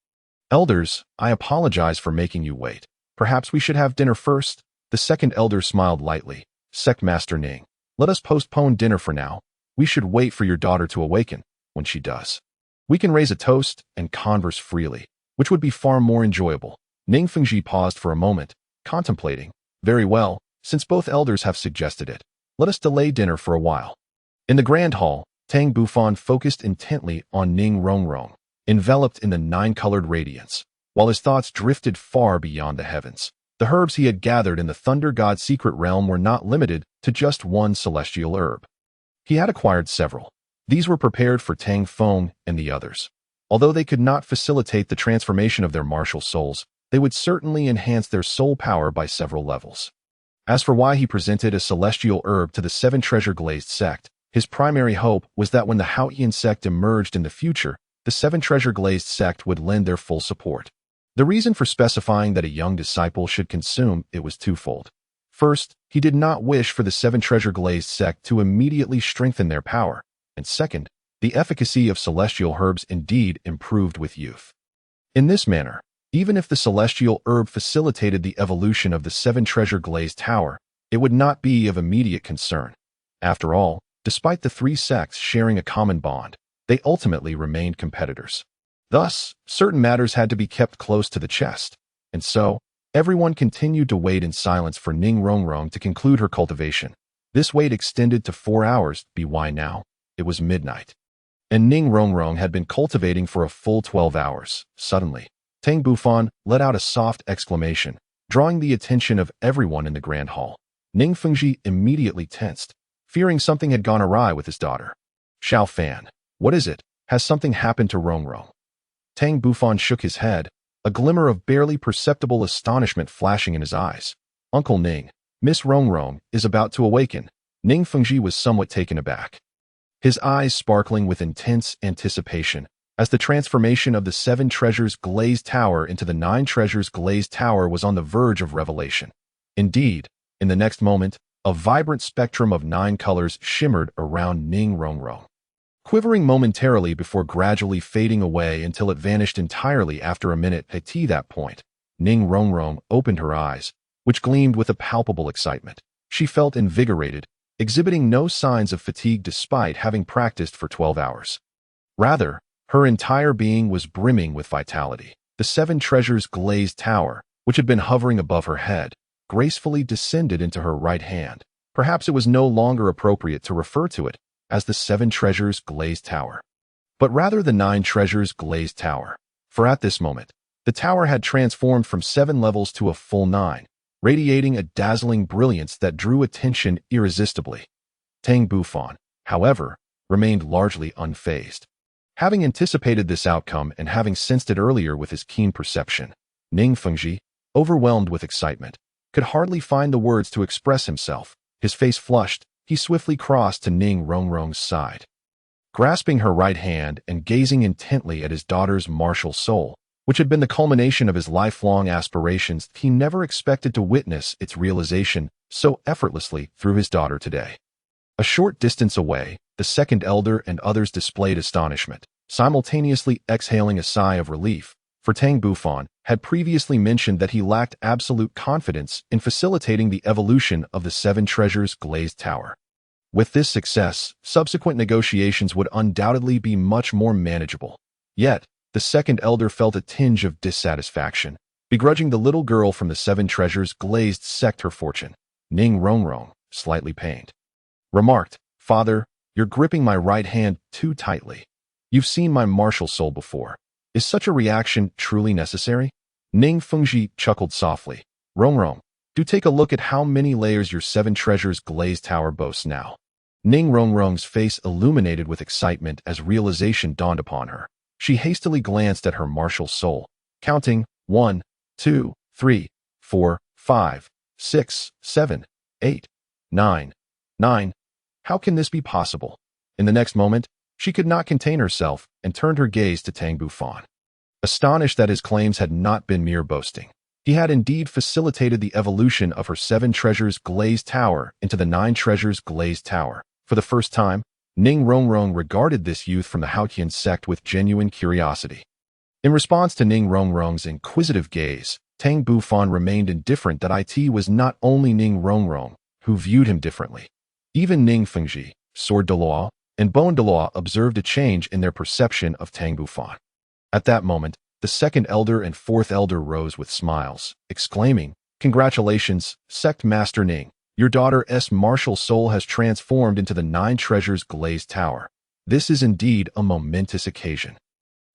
"Elders, I apologize for making you wait. Perhaps we should have dinner first?" The second elder smiled lightly. "Sect Master Ning, let us postpone dinner for now. We should wait for your daughter to awaken. When she does, we can raise a toast and converse freely, which would be far more enjoyable." Ning Fengji paused for a moment, contemplating. "Very well, since both elders have suggested it, let us delay dinner for a while." In the grand hall, Tang Bufan focused intently on Ning Rongrong, enveloped in the 9-colored radiance, while his thoughts drifted far beyond the heavens. The herbs he had gathered in the Thunder God's secret realm were not limited to just one celestial herb. He had acquired several. These were prepared for Tang Feng and the others. Although they could not facilitate the transformation of their martial souls, they would certainly enhance their soul power by several levels. As for why he presented a celestial herb to the 7-treasure glazed sect, his primary hope was that when the Haotian Sect emerged in the future, the 7-treasure glazed sect would lend their full support. The reason for specifying that a young disciple should consume it was twofold. First, he did not wish for the 7-treasure glazed sect to immediately strengthen their power, and second, the efficacy of celestial herbs indeed improved with youth. In this manner, even if the celestial herb facilitated the evolution of the 7-treasure glazed tower, it would not be of immediate concern. After all, despite the 3 sects sharing a common bond, they ultimately remained competitors. Thus, certain matters had to be kept close to the chest, and so, everyone continued to wait in silence for Ning Rongrong to conclude her cultivation. This wait extended to 4 hours. Why now? It was midnight, and Ning Rongrong had been cultivating for a full 12 hours. Suddenly, Tang Bufan let out a soft exclamation, drawing the attention of everyone in the grand hall. Ning Fengji immediately tensed, fearing something had gone awry with his daughter. "Xiao Fan, what is it? Has something happened to Rongrong?" Tang Bufan shook his head, a glimmer of barely perceptible astonishment flashing in his eyes. "Uncle Ning, Miss Rongrong is about to awaken." Ning Fengji was somewhat taken aback, his eyes sparkling with intense anticipation, as the transformation of the 7-treasures glazed tower into the 9-treasures glazed tower was on the verge of revelation. Indeed, in the next moment, a vibrant spectrum of 9 colors shimmered around Ning Rongrong, quivering momentarily before gradually fading away until it vanished entirely after a minute. At that point, Ning Rongrong opened her eyes, which gleamed with a palpable excitement. She felt invigorated, exhibiting no signs of fatigue despite having practiced for 12 hours. Rather, her entire being was brimming with vitality. The seven treasures glazed tower, which had been hovering above her head, gracefully descended into her right hand. Perhaps it was no longer appropriate to refer to it as the seven treasures glazed tower, but rather the nine treasures glazed tower. For at this moment, the tower had transformed from 7 levels to a full 9, radiating a dazzling brilliance that drew attention irresistibly. Tang Bufan, however, remained largely unfazed. Having anticipated this outcome and having sensed it earlier with his keen perception, Ning Fengji, overwhelmed with excitement, could hardly find the words to express himself. His face flushed, he swiftly crossed to Ning Rongrong's side. Grasping her right hand and gazing intently at his daughter's martial soul, which had been the culmination of his lifelong aspirations, he never expected to witness its realization so effortlessly through his daughter today. A short distance away, the second elder and others displayed astonishment, simultaneously exhaling a sigh of relief, for Tang Bufan had previously mentioned that he lacked absolute confidence in facilitating the evolution of the seven treasures glazed tower. With this success, subsequent negotiations would undoubtedly be much more manageable. Yet, the second elder felt a tinge of dissatisfaction, begrudging the little girl from the seven treasures glazed sect her fortune. Ning Rongrong, slightly pained, remarked, "Father, you're gripping my right hand too tightly. You've seen my martial soul before. Is such a reaction truly necessary?" Ning Fengji chuckled softly. "Rongrong, do take a look at how many layers your seven treasures glazed tower boasts now." Ning Rongrong's face illuminated with excitement as realization dawned upon her. She hastily glanced at her martial soul, counting 1, 2, 3, 4, 5, 6, 7, 8, 9. How can this be possible? In the next moment, she could not contain herself and turned her gaze to Tang Bufan. Astonished that his claims had not been mere boasting, he had indeed facilitated the evolution of her seven treasures glazed tower into the nine treasures glazed tower. For the first time, Ning Rongrong regarded this youth from the Haotian Sect with genuine curiosity. In response to Ning Rongrong's inquisitive gaze, Tang Bufan remained indifferent that it was not only Ning Rongrong who viewed him differently. Even Ning Fengji, Sword Douluo, and Bone Douluo observed a change in their perception of Tang Bufan. At that moment, the second elder and fourth elder rose with smiles, exclaiming, "Congratulations, Sect Master Ning. Your daughter's martial soul has transformed into the nine treasures glazed tower. This is indeed a momentous occasion."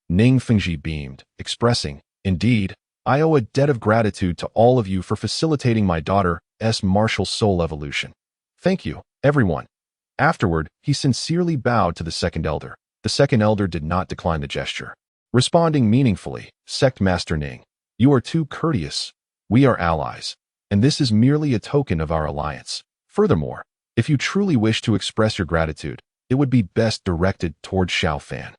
Ning Fengji beamed, expressing, "Indeed, I owe a debt of gratitude to all of you for facilitating my daughter's martial soul evolution. Thank you, everyone." Afterward, he sincerely bowed to the second elder. The second elder did not decline the gesture, responding meaningfully, "Sect Master Ning, you are too courteous. We are allies, and this is merely a token of our alliance. Furthermore, if you truly wish to express your gratitude, it would be best directed toward Xiao Fan.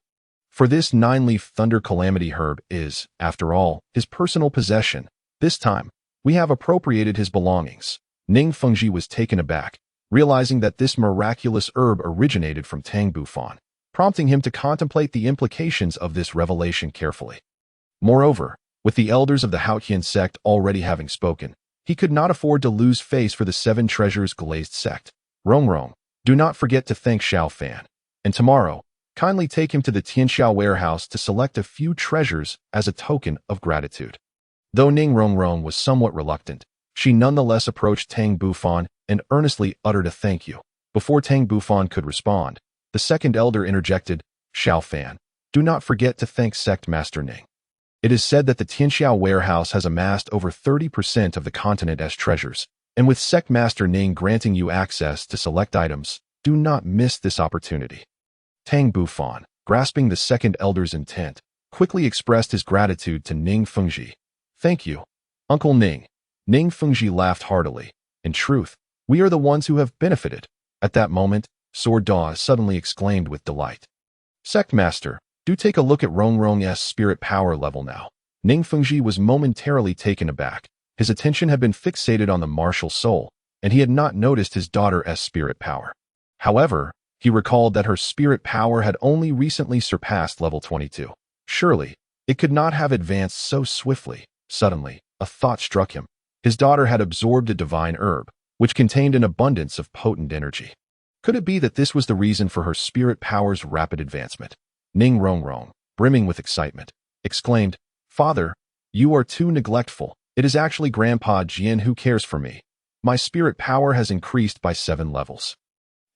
For this nine-leaf thunder calamity herb is, after all, his personal possession. This time, we have appropriated his belongings." Ning Fengji was taken aback, realizing that this miraculous herb originated from Tang Bufan, prompting him to contemplate the implications of this revelation carefully. Moreover, with the elders of the Haotian Sect already having spoken, he could not afford to lose face for the seven treasures glazed sect. "Rongrong, do not forget to thank Xiao Fan, and tomorrow, kindly take him to the Tianxiao warehouse to select a few treasures as a token of gratitude." Though Ning Rongrong was somewhat reluctant, she nonetheless approached Tang Bufan and earnestly uttered a thank you. Before Tang Bufan could respond, the second elder interjected, "Xiao Fan, do not forget to thank Sect Master Ning. It is said that the Tianxiao warehouse has amassed over 30% of the continent's treasures, and with Sect Master Ning granting you access to select items, do not miss this opportunity." Tang Bufan, grasping the second elder's intent, quickly expressed his gratitude to Ning Fengji. "Thank you, Uncle Ning." Ning Fengji laughed heartily. "In truth, we are the ones who have benefited." At that moment, Sword Douluo suddenly exclaimed with delight, "Sect Master, do take a look at Rongrong's spirit power level now." Ning Fengji was momentarily taken aback. His attention had been fixated on the martial soul, and he had not noticed his daughter's spirit power. However, he recalled that her spirit power had only recently surpassed level 22. Surely, it could not have advanced so swiftly. Suddenly, a thought struck him. His daughter had absorbed a divine herb, which contained an abundance of potent energy. Could it be that this was the reason for her spirit power's rapid advancement? Ning Rongrong, brimming with excitement, exclaimed, "Father, you are too neglectful. It is actually Grandpa Jian who cares for me. My spirit power has increased by 7 levels.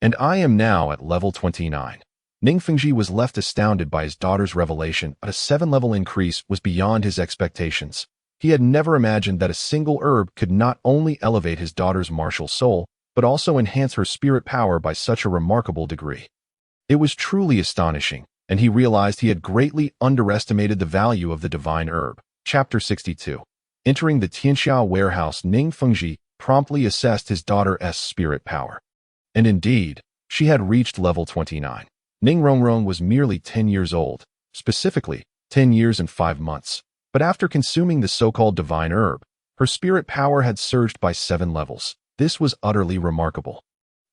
And I am now at level 29. Ning Fengji was left astounded by his daughter's revelation, but a 7-level increase was beyond his expectations. He had never imagined that a single herb could not only elevate his daughter's martial soul, but also enhance her spirit power by such a remarkable degree. It was truly astonishing, and he realized he had greatly underestimated the value of the divine herb. Chapter 62. Entering the Tianxiao warehouse, Ning Fengji promptly assessed his daughter's spirit power. And indeed, she had reached level 29. Ning Rongrong was merely 10 years old, specifically 10 years and 5 months. But after consuming the so-called divine herb, her spirit power had surged by 7 levels. This was utterly remarkable.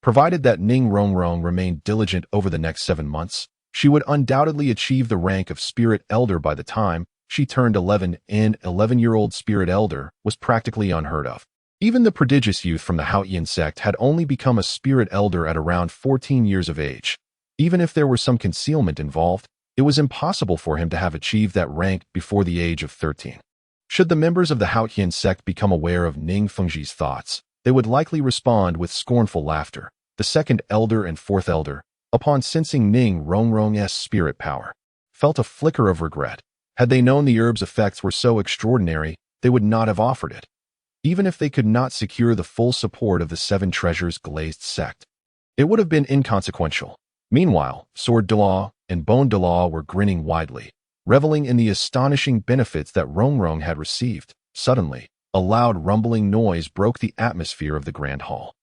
Provided that Ning Rongrong remained diligent over the next 7 months, she would undoubtedly achieve the rank of spirit elder by the time she turned 11. An 11-year-old spirit elder was practically unheard of. Even the prodigious youth from the Haotian Sect had only become a spirit elder at around 14 years of age. Even if there were some concealment involved, it was impossible for him to have achieved that rank before the age of 13. Should the members of the Haotian Sect become aware of Ning Fengji's thoughts, they would likely respond with scornful laughter. The second elder and fourth elder, upon sensing Ning Rongrong's spirit power, felt a flicker of regret. Had they known the herb's effects were so extraordinary, they would not have offered it, even if they could not secure the full support of the 7 Treasures glazed sect. It would have been inconsequential. Meanwhile, Sword Douluo and Bone Douluo were grinning widely, reveling in the astonishing benefits that Rongrong had received. Suddenly, a loud rumbling noise broke the atmosphere of the grand hall,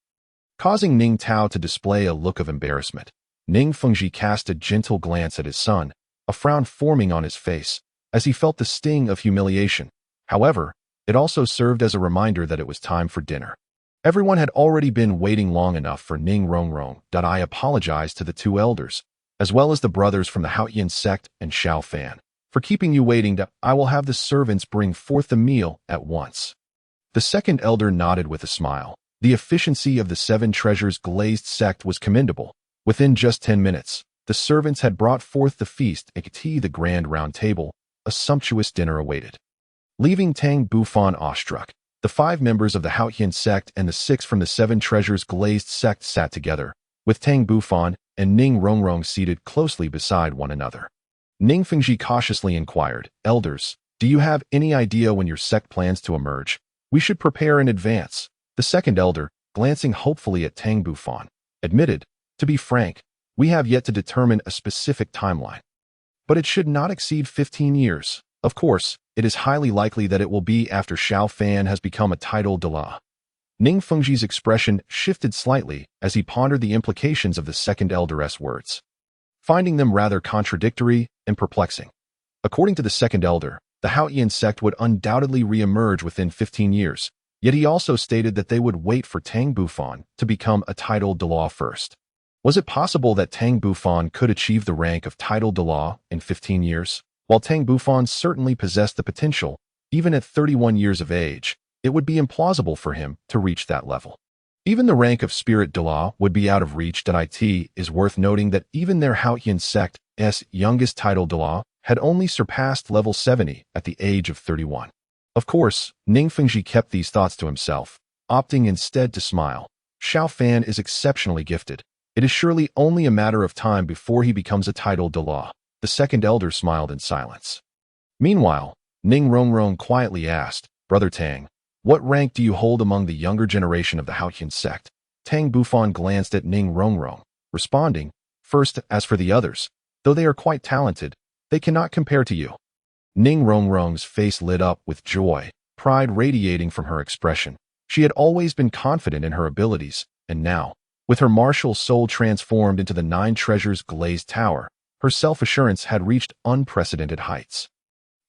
causing Ning Tao to display a look of embarrassment. Ning Fengji cast a gentle glance at his son, a frown forming on his face, as he felt the sting of humiliation. However, it also served as a reminder that it was time for dinner. Everyone had already been waiting long enough for Ning Rongrong. I apologized to the 2 elders, as well as the brothers from the Haotian Sect and Xiao Fan, for keeping you waiting. I will have the servants bring forth the meal at once. The second elder nodded with a smile. The efficiency of the 7 Treasures glazed sect was commendable. Within just 10 minutes, the servants had brought forth the feast and the grand round table. A sumptuous dinner awaited. Leaving Tang Bufan awestruck, the 5 members of the Haotian Sect and the 6 from the 7 Treasures glazed sect sat together, with Tang Bufan and Ning Rongrong seated closely beside one another. Ning Fengji cautiously inquired, "Elders, do you have any idea when your sect plans to emerge? We should prepare in advance." The second elder, glancing hopefully at Tang Bufan, admitted, "To be frank, we have yet to determine a specific timeline. But it should not exceed 15 years. Of course, it is highly likely that it will be after Xiao Fan has become a title Douluo." Ning Fengji's expression shifted slightly as he pondered the implications of the second elder's words, finding them rather contradictory and perplexing. According to the second elder, the Haotian Sect would undoubtedly re-emerge within 15 years, yet he also stated that they would wait for Tang Bufan to become a title Douluo first. Was it possible that Tang Bufan could achieve the rank of title Douluo in 15 years? While Tang Bufan certainly possessed the potential, even at 31 years of age, it would be implausible for him to reach that level. Even the rank of Spirit Douluo would be out of reach. It is worth noting that even their Haotian Sect's youngest title Douluo had only surpassed level 70 at the age of 31. Of course, Ning Fengji kept these thoughts to himself, opting instead to smile. Xiao Fan is exceptionally gifted. It is surely only a matter of time before he becomes a title Douluo. The second elder smiled in silence. Meanwhile, Ning Rongrong quietly asked, "Brother Tang, what rank do you hold among the younger generation of the Haotian Sect?" Tang Bufan glanced at Ning Rongrong, responding, "First, as for the others, though they are quite talented, they cannot compare to you." Ning Rongrong's face lit up with joy, pride radiating from her expression. She had always been confident in her abilities, and now, with her martial soul transformed into the 9 Treasures glazed tower, her self-assurance had reached unprecedented heights.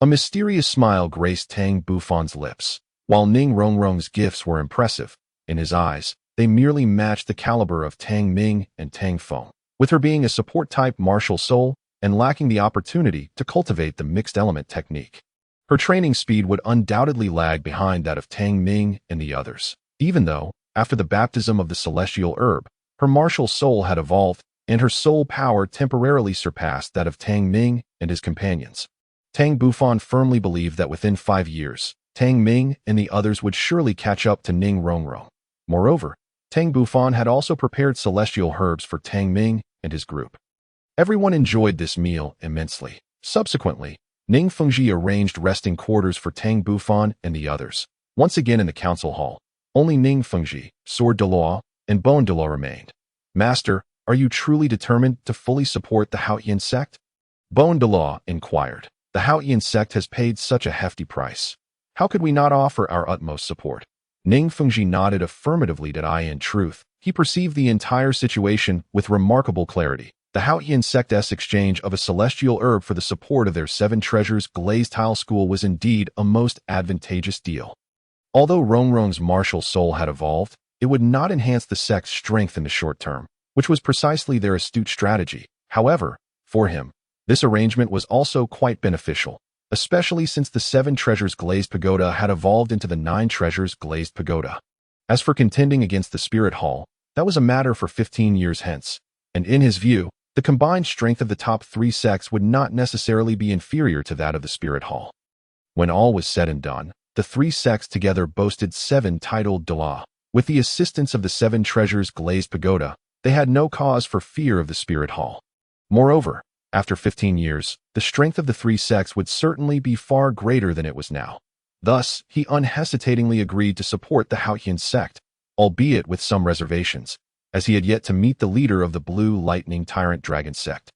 A mysterious smile graced Tang Bufan's lips. While Ning Rongrong's gifts were impressive, in his eyes, they merely matched the caliber of Tang Ming and Tang Feng. With her being a support-type martial soul and lacking the opportunity to cultivate the mixed element technique, her training speed would undoubtedly lag behind that of Tang Ming and the others. Even though, After the baptism of the celestial herb, her martial soul had evolved, and her soul power temporarily surpassed that of Tang Ming and his companions. Tang Bufan firmly believed that within 5 years, Tang Ming and the others would surely catch up to Ning Rongrong. Moreover, Tang Bufan had also prepared celestial herbs for Tang Ming and his group. Everyone enjoyed this meal immensely. Subsequently, Ning Fengji arranged resting quarters for Tang Bufan and the others. Once again in the council hall, only Ning Fengji, Sword Douluo, and Bone Douluo remained. Master, are you truly determined to fully support the Haotian Sect? Bone Douluo inquired. The Haotian Sect has paid such a hefty price. How could we not offer our utmost support? Ning Fengji nodded affirmatively that in truth, he perceived the entire situation with remarkable clarity. The Haotian Sect's exchange of a celestial herb for the support of their 7 treasures glazed tile school was indeed a most advantageous deal. Although Rongrong's martial soul had evolved, it would not enhance the sect's strength in the short term, which was precisely their astute strategy. However, for him, this arrangement was also quite beneficial, especially since the 7 treasures glazed pagoda had evolved into the 9 treasures glazed pagoda. As for contending against the spirit hall, that was a matter for 15 years hence, and in his view, the combined strength of the top 3 sects would not necessarily be inferior to that of the spirit hall. When all was said and done, the 3 sects together boasted 7 titled Douluo. With the assistance of the 7 treasures glazed pagoda, they had no cause for fear of the spirit hall. Moreover, after 15 years, the strength of the 3 sects would certainly be far greater than it was now. Thus, he unhesitatingly agreed to support the Haotian Sect, albeit with some reservations, as he had yet to meet the leader of the Blue Lightning Tyrant Dragon Sect.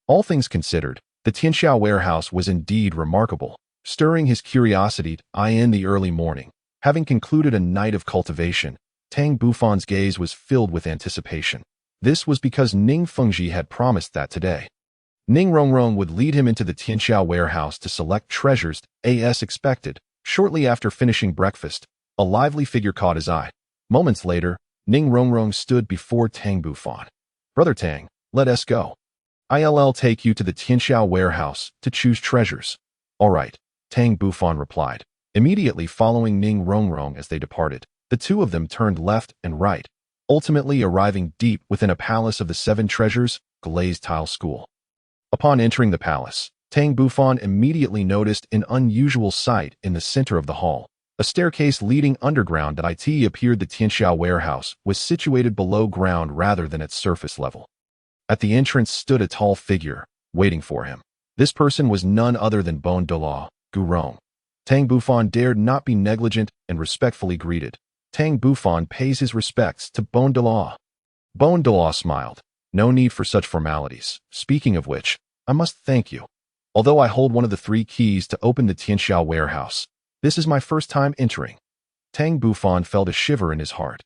All things considered, the Tianxiao warehouse was indeed remarkable, stirring his curiosity in the early morning. Having concluded a night of cultivation, Tang Bufan's gaze was filled with anticipation. This was because Ning Fengji had promised that today, Ning Rongrong would lead him into the Tianxiao warehouse to select treasures as expected. Shortly after finishing breakfast, a lively figure caught his eye. Moments later, Ning Rongrong stood before Tang Bufan. Brother Tang, let us go. I'll take you to the Tianxiao warehouse to choose treasures. All right, Tang Bufan replied. Immediately following Ning Rongrong as they departed, the two of them turned left and right, ultimately arriving deep within a palace of the 7 treasures glazed tile school. Upon entering the palace, Tang Bufan immediately noticed an unusual sight in the center of the hall. A staircase leading underground that appeared the Tianxiao warehouse was situated below ground rather than at surface level. At the entrance stood a tall figure, waiting for him. This person was none other than Bone Douluo, Gurong. Tang Bufan dared not be negligent and respectfully greeted. Tang Bufan pays his respects to Bone Douluo. Bone Douluo smiled. No need for such formalities. Speaking of which, I must thank you. Although I hold one of the 3 keys to open the Tianxiao warehouse, this is my first time entering. Tang Bufan felt a shiver in his heart.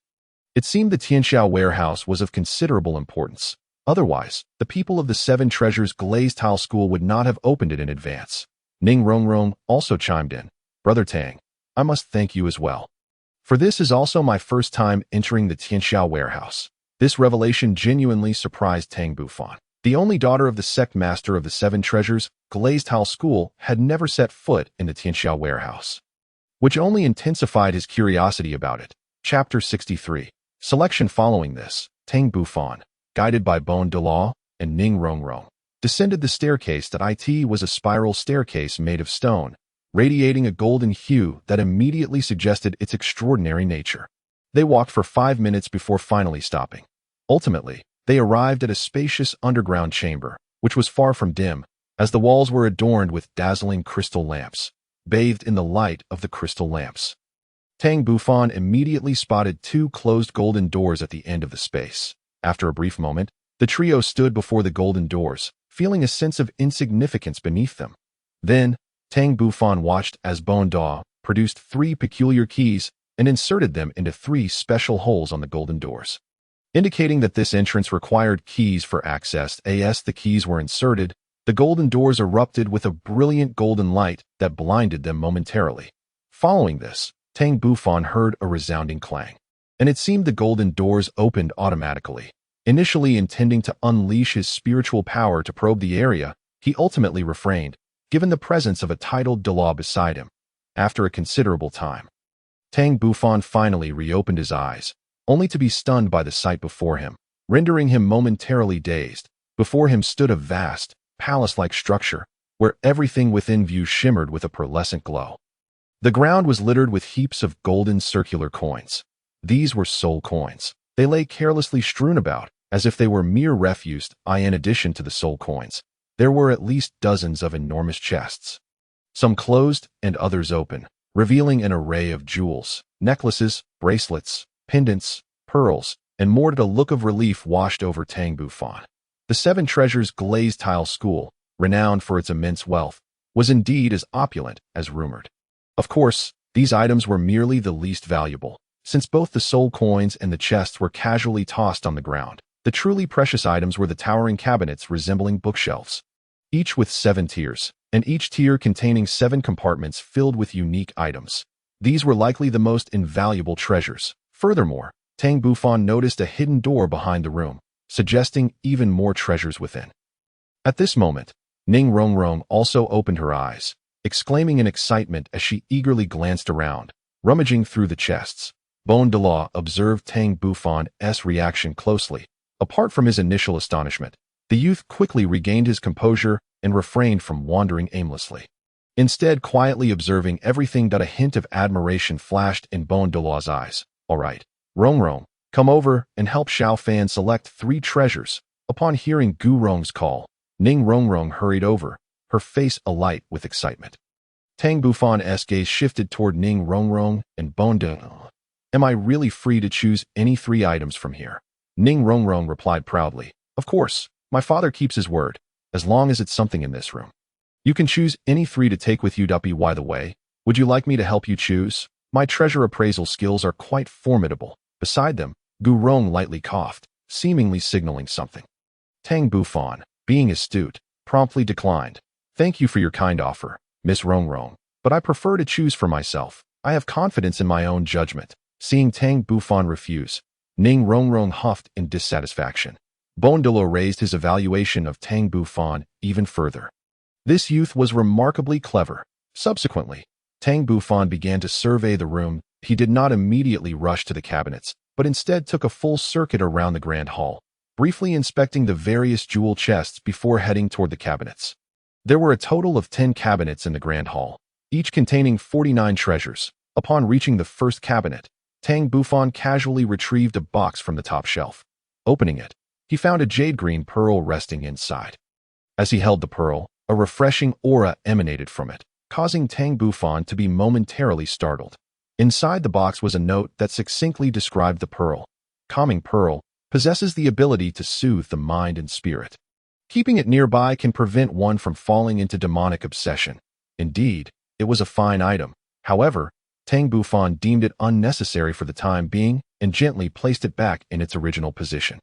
It seemed the Tianxiao warehouse was of considerable importance. Otherwise, the people of the 7 treasures glazed tile school would not have opened it in advance. Ning Rongrong also chimed in. Brother Tang, I must thank you as well. For this is also my first time entering the Tianxiao warehouse. This revelation genuinely surprised Tang Bufan. The only daughter of the sect master of the 7 treasures glazed tile school had never set foot in the Tianxiao warehouse, which only intensified his curiosity about it. Chapter 63. Selection. Following this, Tang Bufan, guided by Bone Douluo and Ning Rongrong, descended the staircase that was a spiral staircase made of stone, radiating a golden hue that immediately suggested its extraordinary nature. They walked for 5 minutes before finally stopping. Ultimately, they arrived at a spacious underground chamber, which was far from dim, as the walls were adorned with dazzling crystal lamps. Bathed in the light of the crystal lamps, Tang Bufan immediately spotted 2 closed golden doors at the end of the space. After a brief moment, the trio stood before the golden doors, feeling a sense of insignificance beneath them. Then, Tang Bufan watched as Bone Douluo produced 3 peculiar keys and inserted them into 3 special holes on the golden doors, indicating that this entrance required keys for access. As the keys were inserted, the golden doors erupted with a brilliant golden light that blinded them momentarily. Following this, Tang Bufan heard a resounding clang, and it seemed the golden doors opened automatically. Initially intending to unleash his spiritual power to probe the area, he ultimately refrained, given the presence of a titled Douluo beside him. After a considerable time, Tang Bufan finally reopened his eyes, only to be stunned by the sight before him, rendering him momentarily dazed. Before him stood a vast, palace-like structure, where everything within view shimmered with a pearlescent glow. The ground was littered with heaps of golden circular coins. These were soul coins. They lay carelessly strewn about, as if they were mere refuse. In addition to the soul coins, there were at least dozens of enormous chests, some closed and others open, revealing an array of jewels, necklaces, bracelets, pendants, pearls, and more. A look of relief washed over Tang Bufan. The Seven Treasures glazed tile school, renowned for its immense wealth, was indeed as opulent as rumored. Of course, these items were merely the least valuable, since both the soul coins and the chests were casually tossed on the ground. The truly precious items were the towering cabinets resembling bookshelves, each with 7 tiers, and each tier containing 7 compartments filled with unique items. These were likely the most invaluable treasures. Furthermore, Tang Bufan noticed a hidden door behind the room, suggesting even more treasures within. At this moment, Ning Rongrong also opened her eyes, exclaiming in excitement as she eagerly glanced around, rummaging through the chests. Douluo observed Tang Bufan's reaction closely. Apart from his initial astonishment, the youth quickly regained his composure and refrained from wandering aimlessly. Instead, quietly observing everything, a hint of admiration flashed in Douluo's eyes. "All right, Rongrong, come over and help Xiao Fan select 3 treasures." Upon hearing Gu Rong's call, Ning Rongrong hurried over, her face alight with excitement. Tang Bufan's gaze shifted toward Ning Rongrong and Douluo. "Am I really free to choose any 3 items from here?" Ning Rongrong replied proudly. "Of course, my father keeps his word, as long as it's something in this room. You can choose any 3 to take with you. By the way, would you like me to help you choose? My treasure appraisal skills are quite formidable." Beside them, Gu Rong lightly coughed, seemingly signaling something. Tang Bufan, being astute, promptly declined. "Thank you for your kind offer, Miss Rongrong, but I prefer to choose for myself. I have confidence in my own judgment." Seeing Tang Bufan refuse, Ning Rongrong huffed in dissatisfaction. Douluo raised his evaluation of Tang Bufan even further. This youth was remarkably clever. Subsequently, Tang Bufan began to survey the room. He did not immediately rush to the cabinets, but instead took a full circuit around the grand hall, briefly inspecting the various jewel chests before heading toward the cabinets. There were a total of 10 cabinets in the grand hall, each containing 49 treasures. Upon reaching the first cabinet, Tang Bufan casually retrieved a box from the top shelf. Opening it, he found a jade-green pearl resting inside. As he held the pearl, a refreshing aura emanated from it, causing Tang Bufan to be momentarily startled. Inside the box was a note that succinctly described the pearl. "Calming pearl, possesses the ability to soothe the mind and spirit. Keeping it nearby can prevent one from falling into demonic obsession." Indeed, it was a fine item. However, Tang Bufan deemed it unnecessary for the time being and gently placed it back in its original position.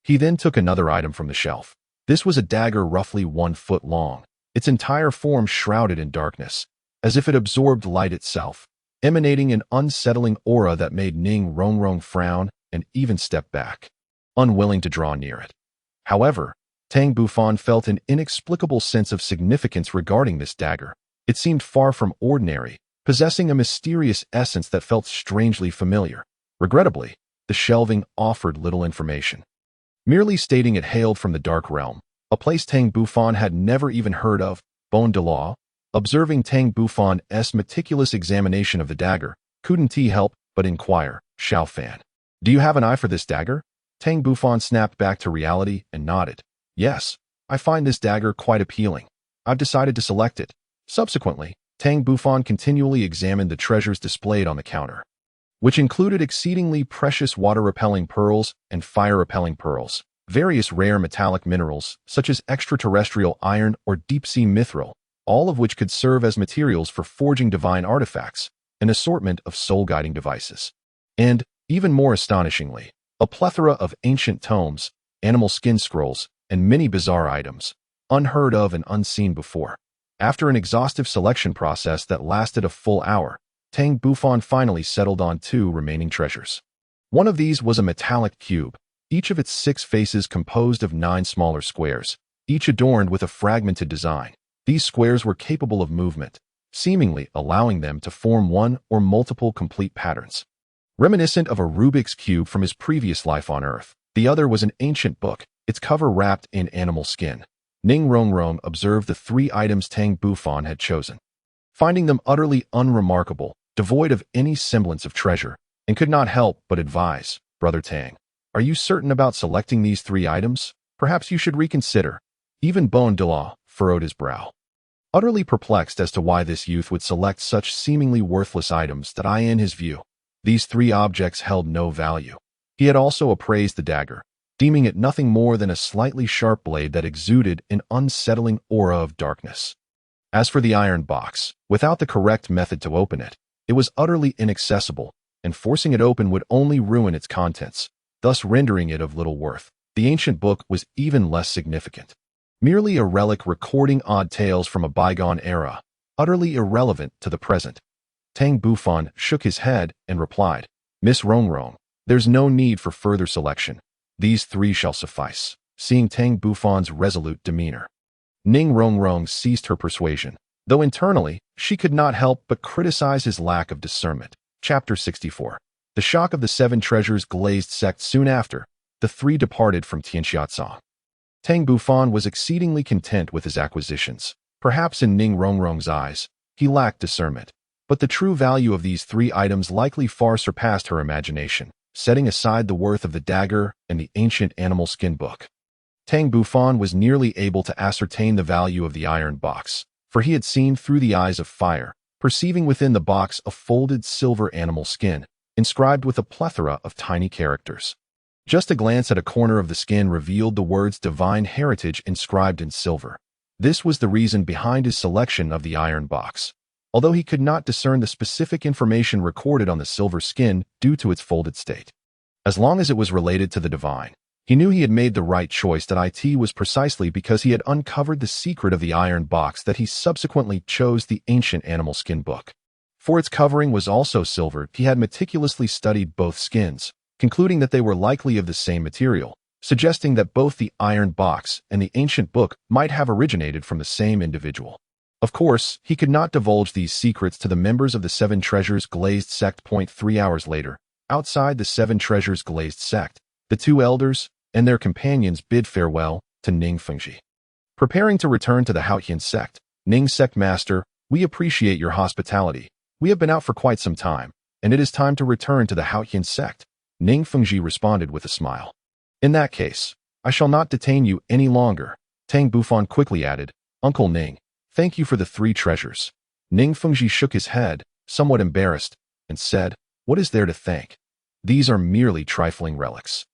He then took another item from the shelf. This was a dagger roughly 1 foot long, its entire form shrouded in darkness, as if it absorbed light itself, emanating an unsettling aura that made Ning Rongrong frown and even step back, unwilling to draw near it. However, Tang Bufan felt an inexplicable sense of significance regarding this dagger. It seemed far from ordinary, possessing a mysterious essence that felt strangely familiar. Regrettably, the shelving offered little information, merely stating it hailed from the Dark Realm, a place Tang Bufan had never even heard of. Douluo, observing Tang Bufan's meticulous examination of the dagger, couldn't he help but inquire, "Xiao Fan, do you have an eye for this dagger?" Tang Bufan snapped back to reality and nodded. "Yes, I find this dagger quite appealing. I've decided to select it." Subsequently, Tang Bufan continually examined the treasures displayed on the counter, which included exceedingly precious water-repelling pearls and fire-repelling pearls, various rare metallic minerals such as extraterrestrial iron or deep-sea mithril, all of which could serve as materials for forging divine artifacts, an assortment of soul-guiding devices, and, even more astonishingly, a plethora of ancient tomes, animal skin scrolls, and many bizarre items, unheard of and unseen before. After an exhaustive selection process that lasted a full hour, Tang Bufan finally settled on 2 remaining treasures. One of these was a metallic cube, each of its 6 faces composed of 9 smaller squares, each adorned with a fragmented design. These squares were capable of movement, seemingly allowing them to form one or multiple complete patterns. reminiscent of a Rubik's Cube from his previous life on Earth. The other was an ancient book, its cover wrapped in animal skin. Ning Rongrong observed the 3 items Tang Bufan had chosen, finding them utterly unremarkable, devoid of any semblance of treasure, and could not help but advise, Brother Tang, are you certain about selecting these 3 items? Perhaps you should reconsider. Even Douluo furrowed his brow, utterly perplexed as to why this youth would select such seemingly worthless items that in his view, these 3 objects held no value. He had also appraised the dagger, deeming it nothing more than a slightly sharp blade that exuded an unsettling aura of darkness. As for the iron box, without the correct method to open it, it was utterly inaccessible, and forcing it open would only ruin its contents, thus rendering it of little worth. The ancient book was even less significant. Merely a relic recording odd tales from a bygone era, utterly irrelevant to the present. Tang Bufan shook his head and replied, Miss Rongrong, there's no need for further selection. These 3 shall suffice. Seeing Tang Bufan's resolute demeanor, Ning Rongrong ceased her persuasion, though internally, she could not help but criticize his lack of discernment. Chapter 64. The shock of the 7 treasures glazed sect. Soon after, the 3 departed from Tianxiatsong. Tang Bufan was exceedingly content with his acquisitions. Perhaps in Ning Rongrong's eyes, he lacked discernment, but the true value of these 3 items likely far surpassed her imagination, setting aside the worth of the dagger and the ancient animal skin book. Tang Bufan was nearly able to ascertain the value of the iron box, for he had seen through the eyes of fire, perceiving within the box a folded silver animal skin, inscribed with a plethora of tiny characters. Just a glance at a corner of the skin revealed the words Divine Heritage inscribed in silver. This was the reason behind his selection of the iron box, although he could not discern the specific information recorded on the silver skin due to its folded state. As long as it was related to the divine, he knew he had made the right choice. That it was precisely because he had uncovered the secret of the iron box that he subsequently chose the ancient animal skin book. For its covering was also silver, he had meticulously studied both skins, concluding that they were likely of the same material, suggesting that both the iron box and the ancient book might have originated from the same individual. Of course, he could not divulge these secrets to the members of the 7 Treasures Glazed Sect. 3 hours later, outside the 7 Treasures Glazed Sect, the 2 elders and their companions bid farewell to Ning Fengji. Preparing to return to the Haotian Sect, Ning Sect Master, we appreciate your hospitality. We have been out for quite some time, and it is time to return to the Haotian Sect. Ning Fengji responded with a smile. In that case, I shall not detain you any longer. Tang Bufan quickly added, Uncle Ning, thank you for the 3 treasures. Ning Fengji shook his head, somewhat embarrassed, and said, what is there to thank? These are merely trifling relics,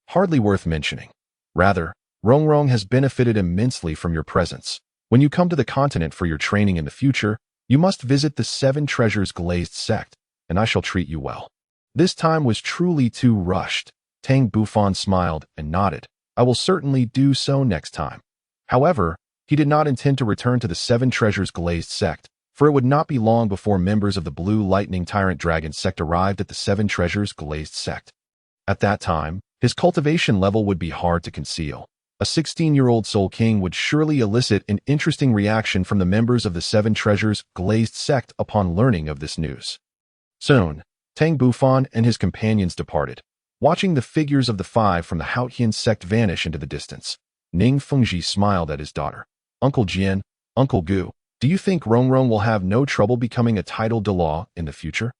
hardly worth mentioning. Rather, Rongrong has benefited immensely from your presence. When you come to the continent for your training in the future, you must visit the 7 Treasures Glazed Sect, and I shall treat you well. This time was truly too rushed. Tang Bufan smiled and nodded. I will certainly do so next time. However, he did not intend to return to the 7 Treasures Glazed Sect, for it would not be long before members of the Blue Lightning Tyrant Dragon Sect arrived at the 7 Treasures Glazed Sect. At that time, his cultivation level would be hard to conceal. A 16-year-old Soul King would surely elicit an interesting reaction from the members of the 7 Treasures Glazed Sect upon learning of this news. Soon, Tang Bufan and his companions departed, watching the figures of the 5 from the Haotian Sect vanish into the distance. Ning Fengji smiled at his daughter. Uncle Jian, Uncle Gu, do you think Rongrong will have no trouble becoming a titled Douluo in the future?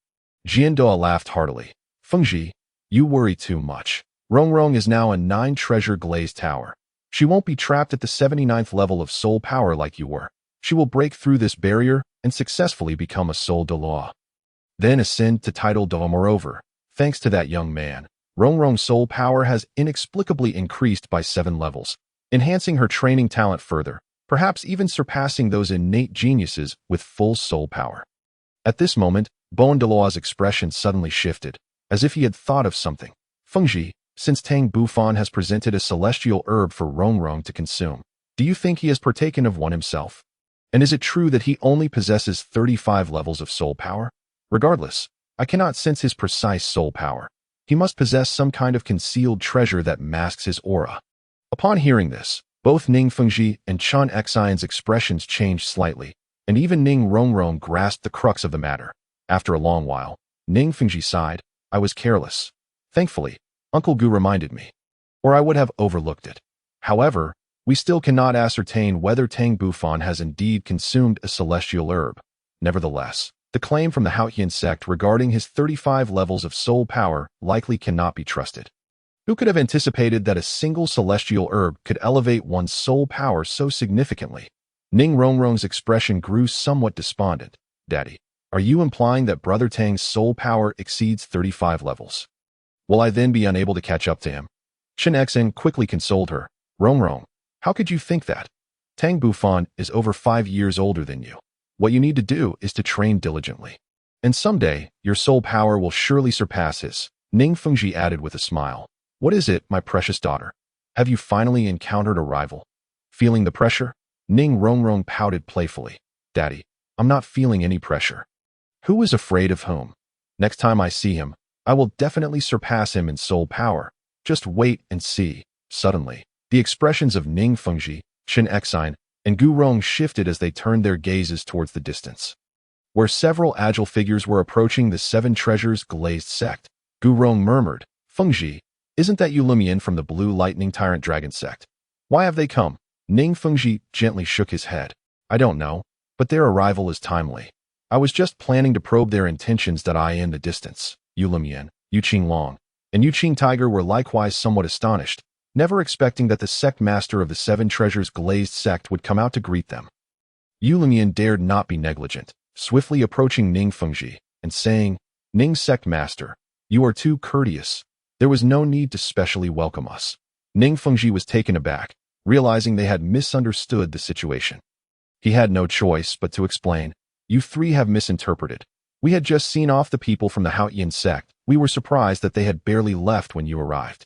Jian Doa laughed heartily. Fengji, you worry too much. Rongrong is now a 9 treasure glazed tower. She won't be trapped at the 79th level of soul power like you were. She will break through this barrier and successfully become a soul Douluo, then ascend to title Douluo. Moreover, thanks to that young man, Rongrong's soul power has inexplicably increased by 7 levels, enhancing her training talent further, perhaps even surpassing those innate geniuses with full soul power. At this moment, Douluo's expression suddenly shifted, as if he had thought of something. Fengji, since Tang Bufan has presented a celestial herb for Rongrong to consume, do you think he has partaken of one himself? And is it true that he only possesses 35 levels of soul power? Regardless, I cannot sense his precise soul power. He must possess some kind of concealed treasure that masks his aura. Upon hearing this, both Ning Fengji and Chen Xian's expressions changed slightly, and even Ning Rongrong grasped the crux of the matter. After a long while, Ning Fengji sighed, I was careless. Thankfully, Uncle Gu reminded me, or I would have overlooked it. However, we still cannot ascertain whether Tang Bufan has indeed consumed a celestial herb. Nevertheless, the claim from the Haotian Sect regarding his 35 levels of soul power likely cannot be trusted. Who could have anticipated that a single celestial herb could elevate one's soul power so significantly? Ning Rongrong's expression grew somewhat despondent. Daddy, are you implying that Brother Tang's soul power exceeds 35 levels? Will I then be unable to catch up to him? Shen Xen quickly consoled her. Rongrong, how could you think that? Tang Bufan is over 5 years older than you. What you need to do is to train diligently. And someday, your soul power will surely surpass his. Ning Fengji added with a smile. What is it, my precious daughter? Have you finally encountered a rival? Feeling the pressure? Ning Rongrong pouted playfully. Daddy, I'm not feeling any pressure. Who is afraid of whom? Next time I see him, I will definitely surpass him in soul power. Just wait and see. Suddenly, the expressions of Ning Fengji, Shen Xine, and Gu Rong shifted as they turned their gazes towards the distance. Where several agile figures were approaching the Seven Treasures Glazed Sect, Gu Rong murmured, Fengji, isn't that Lumian from the Blue Lightning Tyrant Dragon Sect? Why have they come? Ning Fengji gently shook his head. I don't know, but their arrival is timely. I was just planning to probe their intentions that I in the distance. Lumian, Yu Qinglong, and Yu Qing Tiger were likewise somewhat astonished, never expecting that the sect master of the Seven Treasures Glazed Sect would come out to greet them. Lumian dared not be negligent, swiftly approaching Ning Fengji and saying, Ning Sect Master, you are too courteous. There was no need to specially welcome us. Ning Fengji was taken aback, realizing they had misunderstood the situation. He had no choice but to explain, you three have misinterpreted. We had just seen off the people from the Haotian Sect. We were surprised that they had barely left when you arrived.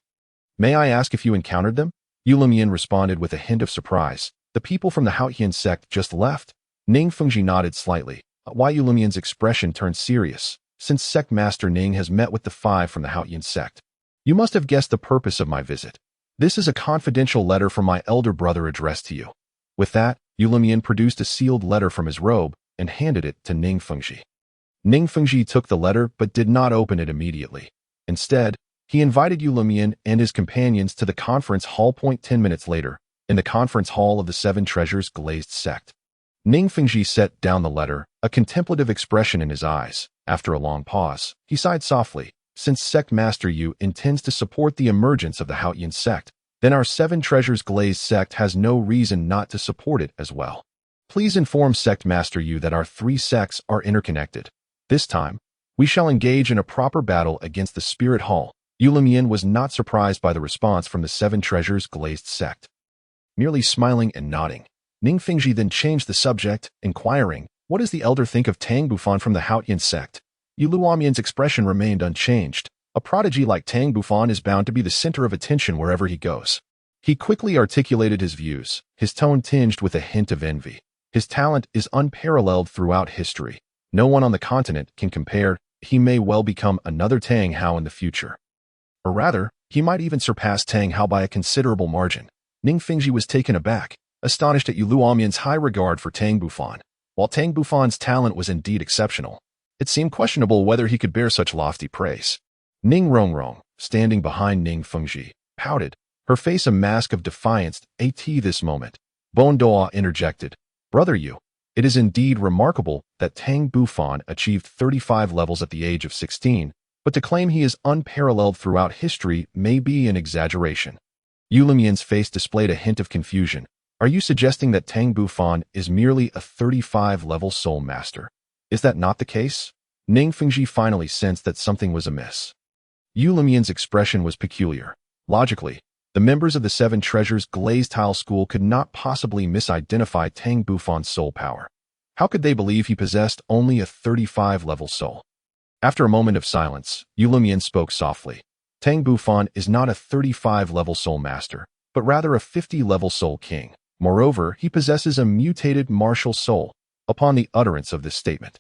May I ask if you encountered them? Lumian responded with a hint of surprise. The people from the Haotian Sect just left? Ning Fengji nodded slightly. Why Lumian's expression turned serious, since Sect Master Ning has met with the 5 from the Haotian Sect. You must have guessed the purpose of my visit. This is a confidential letter from my elder brother addressed to you. With that, Lumian produced a sealed letter from his robe and handed it to Ning Fengji. Ning Fengji took the letter but did not open it immediately. Instead, he invited Lumian and his companions to the conference hall. 10 minutes later, in the conference hall of the Seven Treasures Glazed Sect. Ning Fengji set down the letter, a contemplative expression in his eyes. After a long pause, he sighed softly. Since Sect Master Yu intends to support the emergence of the Haotian Sect, then our Seven Treasures Glazed Sect has no reason not to support it as well. Please inform Sect Master Yu that our 3 sects are interconnected. This time, we shall engage in a proper battle against the Spirit Hall. Lumian was not surprised by the response from the Seven Treasures Glazed Sect. Merely smiling and nodding, Ning Fengji then changed the subject, inquiring, what does the elder think of Tang Bufan from the Haotian Sect? Lumian's expression remained unchanged. A prodigy like Tang Bufan is bound to be the center of attention wherever he goes. He quickly articulated his views, his tone tinged with a hint of envy. His talent is unparalleled throughout history. No one on the continent can compare. He may well become another Tang Hao in the future. Or rather, he might even surpass Tang Hao by a considerable margin. Ning Fengji was taken aback, astonished at Lumian's high regard for Tang Bufan. While Tang Bufan's talent was indeed exceptional, it seemed questionable whether he could bear such lofty praise. Ning Rongrong, standing behind Ning Fengji, pouted, her face a mask of defiance. At this moment, Bon Doa interjected, Brother Yu, it is indeed remarkable that Tang Bufan achieved 35 levels at the age of 16, but to claim he is unparalleled throughout history may be an exaggeration. Lumian's face displayed a hint of confusion. Are you suggesting that Tang Bufan is merely a 35-level soul master? Is that not the case? Ning Fengji finally sensed that something was amiss. Lumian's expression was peculiar. Logically, the members of the Seven Treasures Glazed Tile School could not possibly misidentify Tang Bufan's soul power. How could they believe he possessed only a 35-level soul? After a moment of silence, Lumian spoke softly. Tang Bufan is not a 35-level soul master, but rather a 50-level soul king. Moreover, he possesses a mutated martial soul. Upon the utterance of this statement,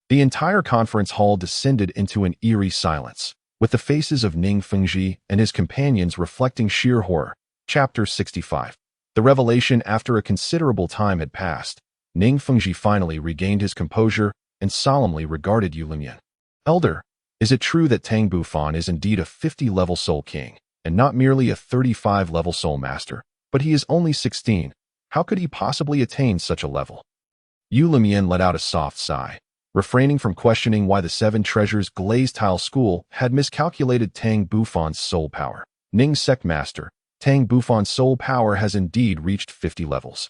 the entire conference hall descended into an eerie silence, with the faces of Ning Fengji and his companions reflecting sheer horror. Chapter 65. The revelation. After a considerable time had passed, Ning Fengji finally regained his composure and solemnly regarded Lumian. Elder, Is it true that Tang Bufan is indeed a 50-level soul king, and not merely a 35-level soul master, but he is only 16? How could he possibly attain such a level? Yu Lumian let out a soft sigh, refraining from questioning why the Seven Treasures Glazed Tile School had miscalculated Tang Bufan's soul power. Ning's sect master, Tang Bufan's soul power has indeed reached 50 levels.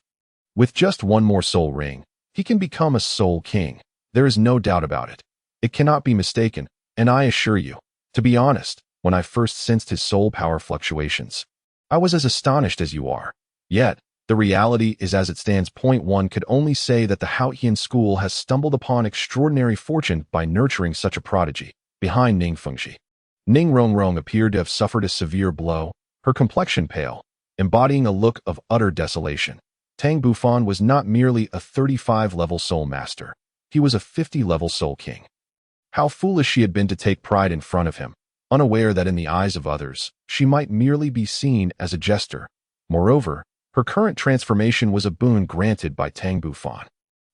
With just one more soul ring, he can become a soul king. There is no doubt about it. It cannot be mistaken, and I assure you, to be honest, when I first sensed his soul power fluctuations, I was as astonished as you are. Yet, the reality is as it stands. One could only say that the Haotian school has stumbled upon extraordinary fortune by nurturing such a prodigy. Behind Ning Fengji, Ning Rongrong appeared to have suffered a severe blow, her complexion pale, embodying a look of utter desolation. Tang Bufan was not merely a 35-level soul master. He was a 50-level soul king. How foolish she had been to take pride in front of him, unaware that in the eyes of others, she might merely be seen as a jester. Moreover, her current transformation was a boon granted by Tang Bufan.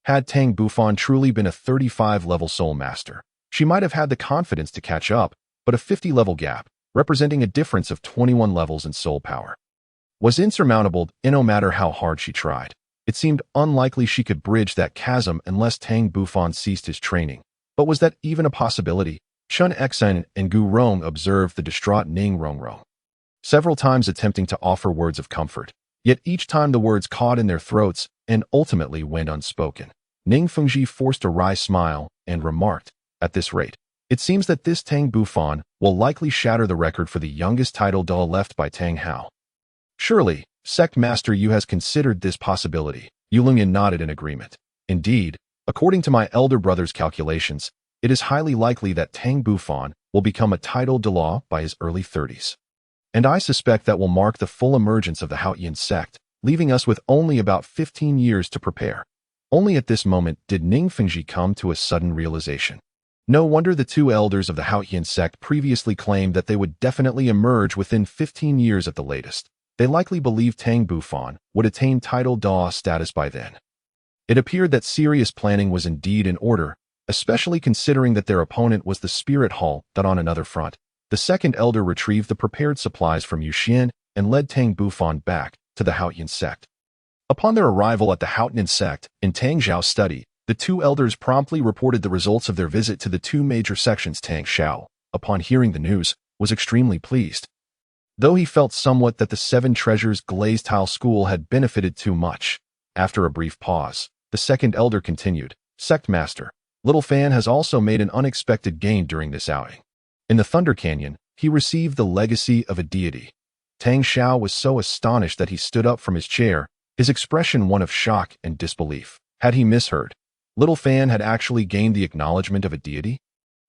Had Tang Bufan truly been a 35-level soul master, she might have had the confidence to catch up, but a 50-level gap, representing a difference of 21 levels in soul power, was insurmountable, and no matter how hard she tried. It seemed unlikely she could bridge that chasm unless Tang Bufan ceased his training. But was that even a possibility? Chun Xen and Gu Rong observed the distraught Ning Rongrong, several times attempting to offer words of comfort, yet each time the words caught in their throats and ultimately went unspoken. Ning Fengji forced a wry smile and remarked, "At this rate, it seems that this Tang Bufan will likely shatter the record for the youngest title duel left by Tang Hao." "Surely, Sect Master Yu has considered this possibility." Yu Lingyan nodded in agreement. "Indeed, according to my elder brother's calculations, it is highly likely that Tang Bufan will become a title duel by his early 30s. And I suspect that will mark the full emergence of the Haotian Sect, leaving us with only about 15 years to prepare." Only at this moment did Ning Fengji come to a sudden realization. No wonder the two elders of the Haotian Sect previously claimed that they would definitely emerge within 15 years at the latest. They likely believed Tang Bufan would attain title duel status by then. It appeared that serious planning was indeed in order, especially considering that their opponent was the Spirit Hall. That on another front, the second elder retrieved the prepared supplies from Yuxian and led Tang Bufan back to the Haotian Sect. Upon their arrival at the Haotian Sect in Tang Zhao's study, the two elders promptly reported the results of their visit to the two major sections. Tang Xiao, upon hearing the news, was extremely pleased, though he felt somewhat that the Seven Treasures Glazed Tile School had benefited too much. After a brief pause, the second elder continued, "Sect Master, Little Fan has also made an unexpected gain during this outing. In the Thunder Canyon, he received the legacy of a deity." Tang Xiao was so astonished that he stood up from his chair, his expression one of shock and disbelief. Had he misheard? Little Fan had actually gained the acknowledgement of a deity?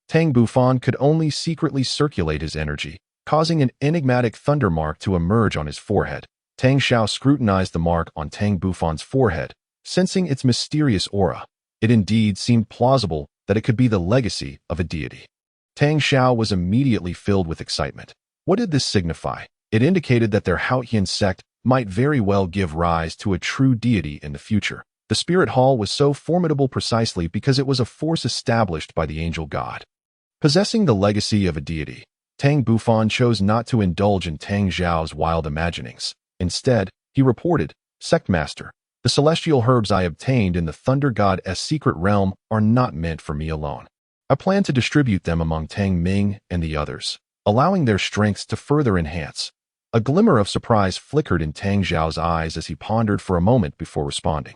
Tang Bufan could only secretly circulate his energy, causing an enigmatic thunder mark to emerge on his forehead. Tang Xiao scrutinized the mark on Tang Bufan's forehead, sensing its mysterious aura. It indeed seemed plausible that it could be the legacy of a deity. Tang Xiao was immediately filled with excitement. What did this signify? It indicated that their Haotian sect might very well give rise to a true deity in the future. The Spirit Hall was so formidable precisely because it was a force established by the angel god, possessing the legacy of a deity. Tang Bufan chose not to indulge in Tang Zhao's wild imaginings. Instead, he reported, "Sect Master, the celestial herbs I obtained in the Thunder God's secret realm are not meant for me alone. I plan to distribute them among Tang Ming and the others, allowing their strengths to further enhance." A glimmer of surprise flickered in Tang Zhao's eyes as he pondered for a moment before responding.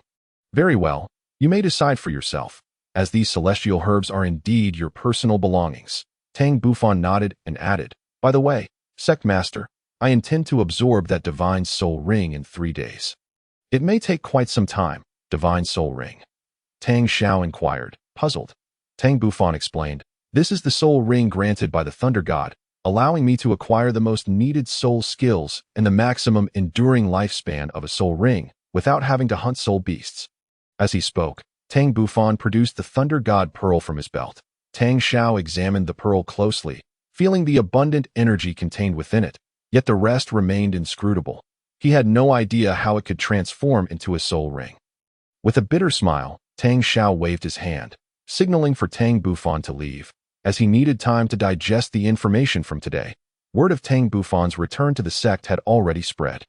"Very well, you may decide for yourself, as these celestial herbs are indeed your personal belongings." Tang Bufan nodded and added, "By the way, Sect Master, I intend to absorb that Divine Soul Ring in 3 days. It may take quite some time." "Divine Soul Ring?" Tang Xiao inquired, puzzled. Tang Bufan explained, "This is the soul ring granted by the Thunder God, allowing me to acquire the most needed soul skills and the maximum enduring lifespan of a soul ring without having to hunt soul beasts." As he spoke, Tang Bufan produced the Thunder God Pearl from his belt. Tang Xiao examined the pearl closely, feeling the abundant energy contained within it, yet the rest remained inscrutable. He had no idea how it could transform into a soul ring. With a bitter smile, Tang Xiao waved his hand, signaling for Tang Bufan to leave. as he needed time to digest the information from today. Word of Tang Bufan's return to the sect had already spread.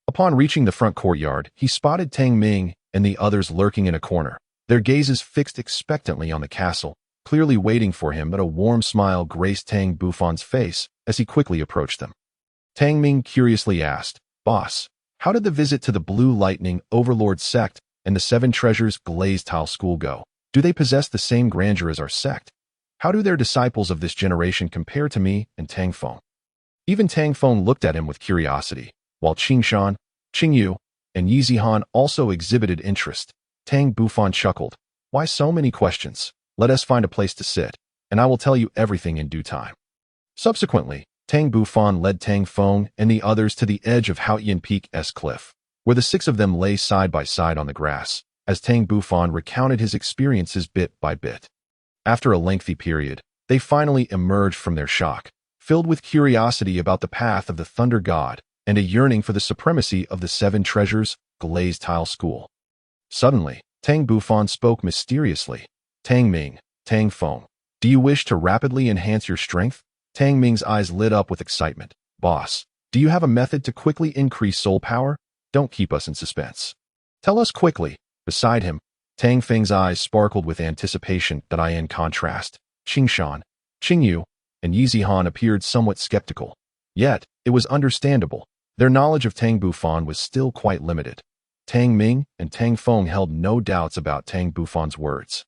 Upon reaching the front courtyard, he spotted Tang Ming and the others lurking in a corner, their gazes fixed expectantly on the castle, clearly waiting for him, but a warm smile graced Tang Bufan's face as he quickly approached them. Tang Ming curiously asked, "Boss, how did the visit to the Blue Lightning Overlord sect and the Seven Treasures Glazed Tile School go? Do they possess the same grandeur as our sect? How do their disciples of this generation compare to me and Tang Feng?" Even Tang Feng looked at him with curiosity, while Qing Shan, Qing Yu, and Yi Zihan also exhibited interest. Tang Bufan chuckled, "Why so many questions? Let us find a place to sit, and I will tell you everything in due time." Subsequently, Tang Bufan led Tang Feng and the others to the edge of Haotian Peak's cliff, where the six of them lay side by side on the grass, as Tang Bufan recounted his experiences bit by bit. After a lengthy period, they finally emerged from their shock, filled with curiosity about the path of the Thunder God and a yearning for the supremacy of the Seven Treasures Glazed Tile School. Suddenly, Tang Bufan spoke mysteriously. "Tang Ming, Tang Feng, do you wish to rapidly enhance your strength?" Tang Ming's eyes lit up with excitement. "Boss, do you have a method to quickly increase soul power? Don't keep us in suspense. Tell us quickly." Beside him, Tang Feng's eyes sparkled with anticipation. In contrast, Qing Shan, Qing Yu, and Yi Zihan appeared somewhat skeptical. Yet, it was understandable. Their knowledge of Tang Bufan was still quite limited. Tang Ming and Tang Feng held no doubts about Tang Bufan's words.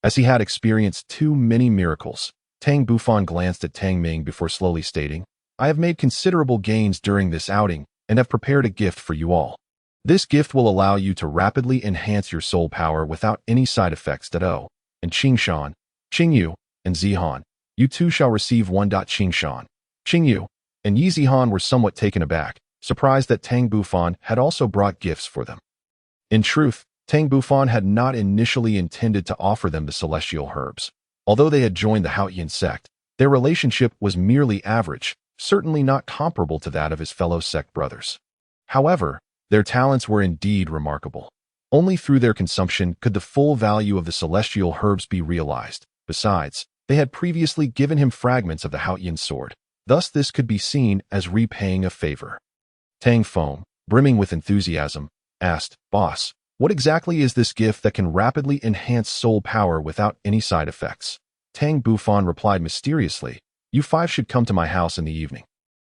As he had experienced too many miracles, Tang Bufan glanced at Tang Ming before slowly stating, "I have made considerable gains during this outing and have prepared a gift for you all. This gift will allow you to rapidly enhance your soul power without any side effects. And Qing Shan, Qing Yu, and Zihan, you too shall receive one. Qing Shan, Qing Yu, and Yi Zihan were somewhat taken aback, surprised that Tang Bufan had also brought gifts for them. In truth, Tang Bufan had not initially intended to offer them the celestial herbs. Although they had joined the Haotian Sect, their relationship was merely average, certainly not comparable to that of his fellow sect brothers. However, their talents were indeed remarkable. Only through their consumption could the full value of the celestial herbs be realized. Besides, they had previously given him fragments of the Haotian sword. Thus this could be seen as repaying a favor. Tang Feng, brimming with enthusiasm, asked, "Boss, what exactly is this gift that can rapidly enhance soul power without any side effects?" Tang Bufan replied mysteriously, "You five should come to my house in the evening,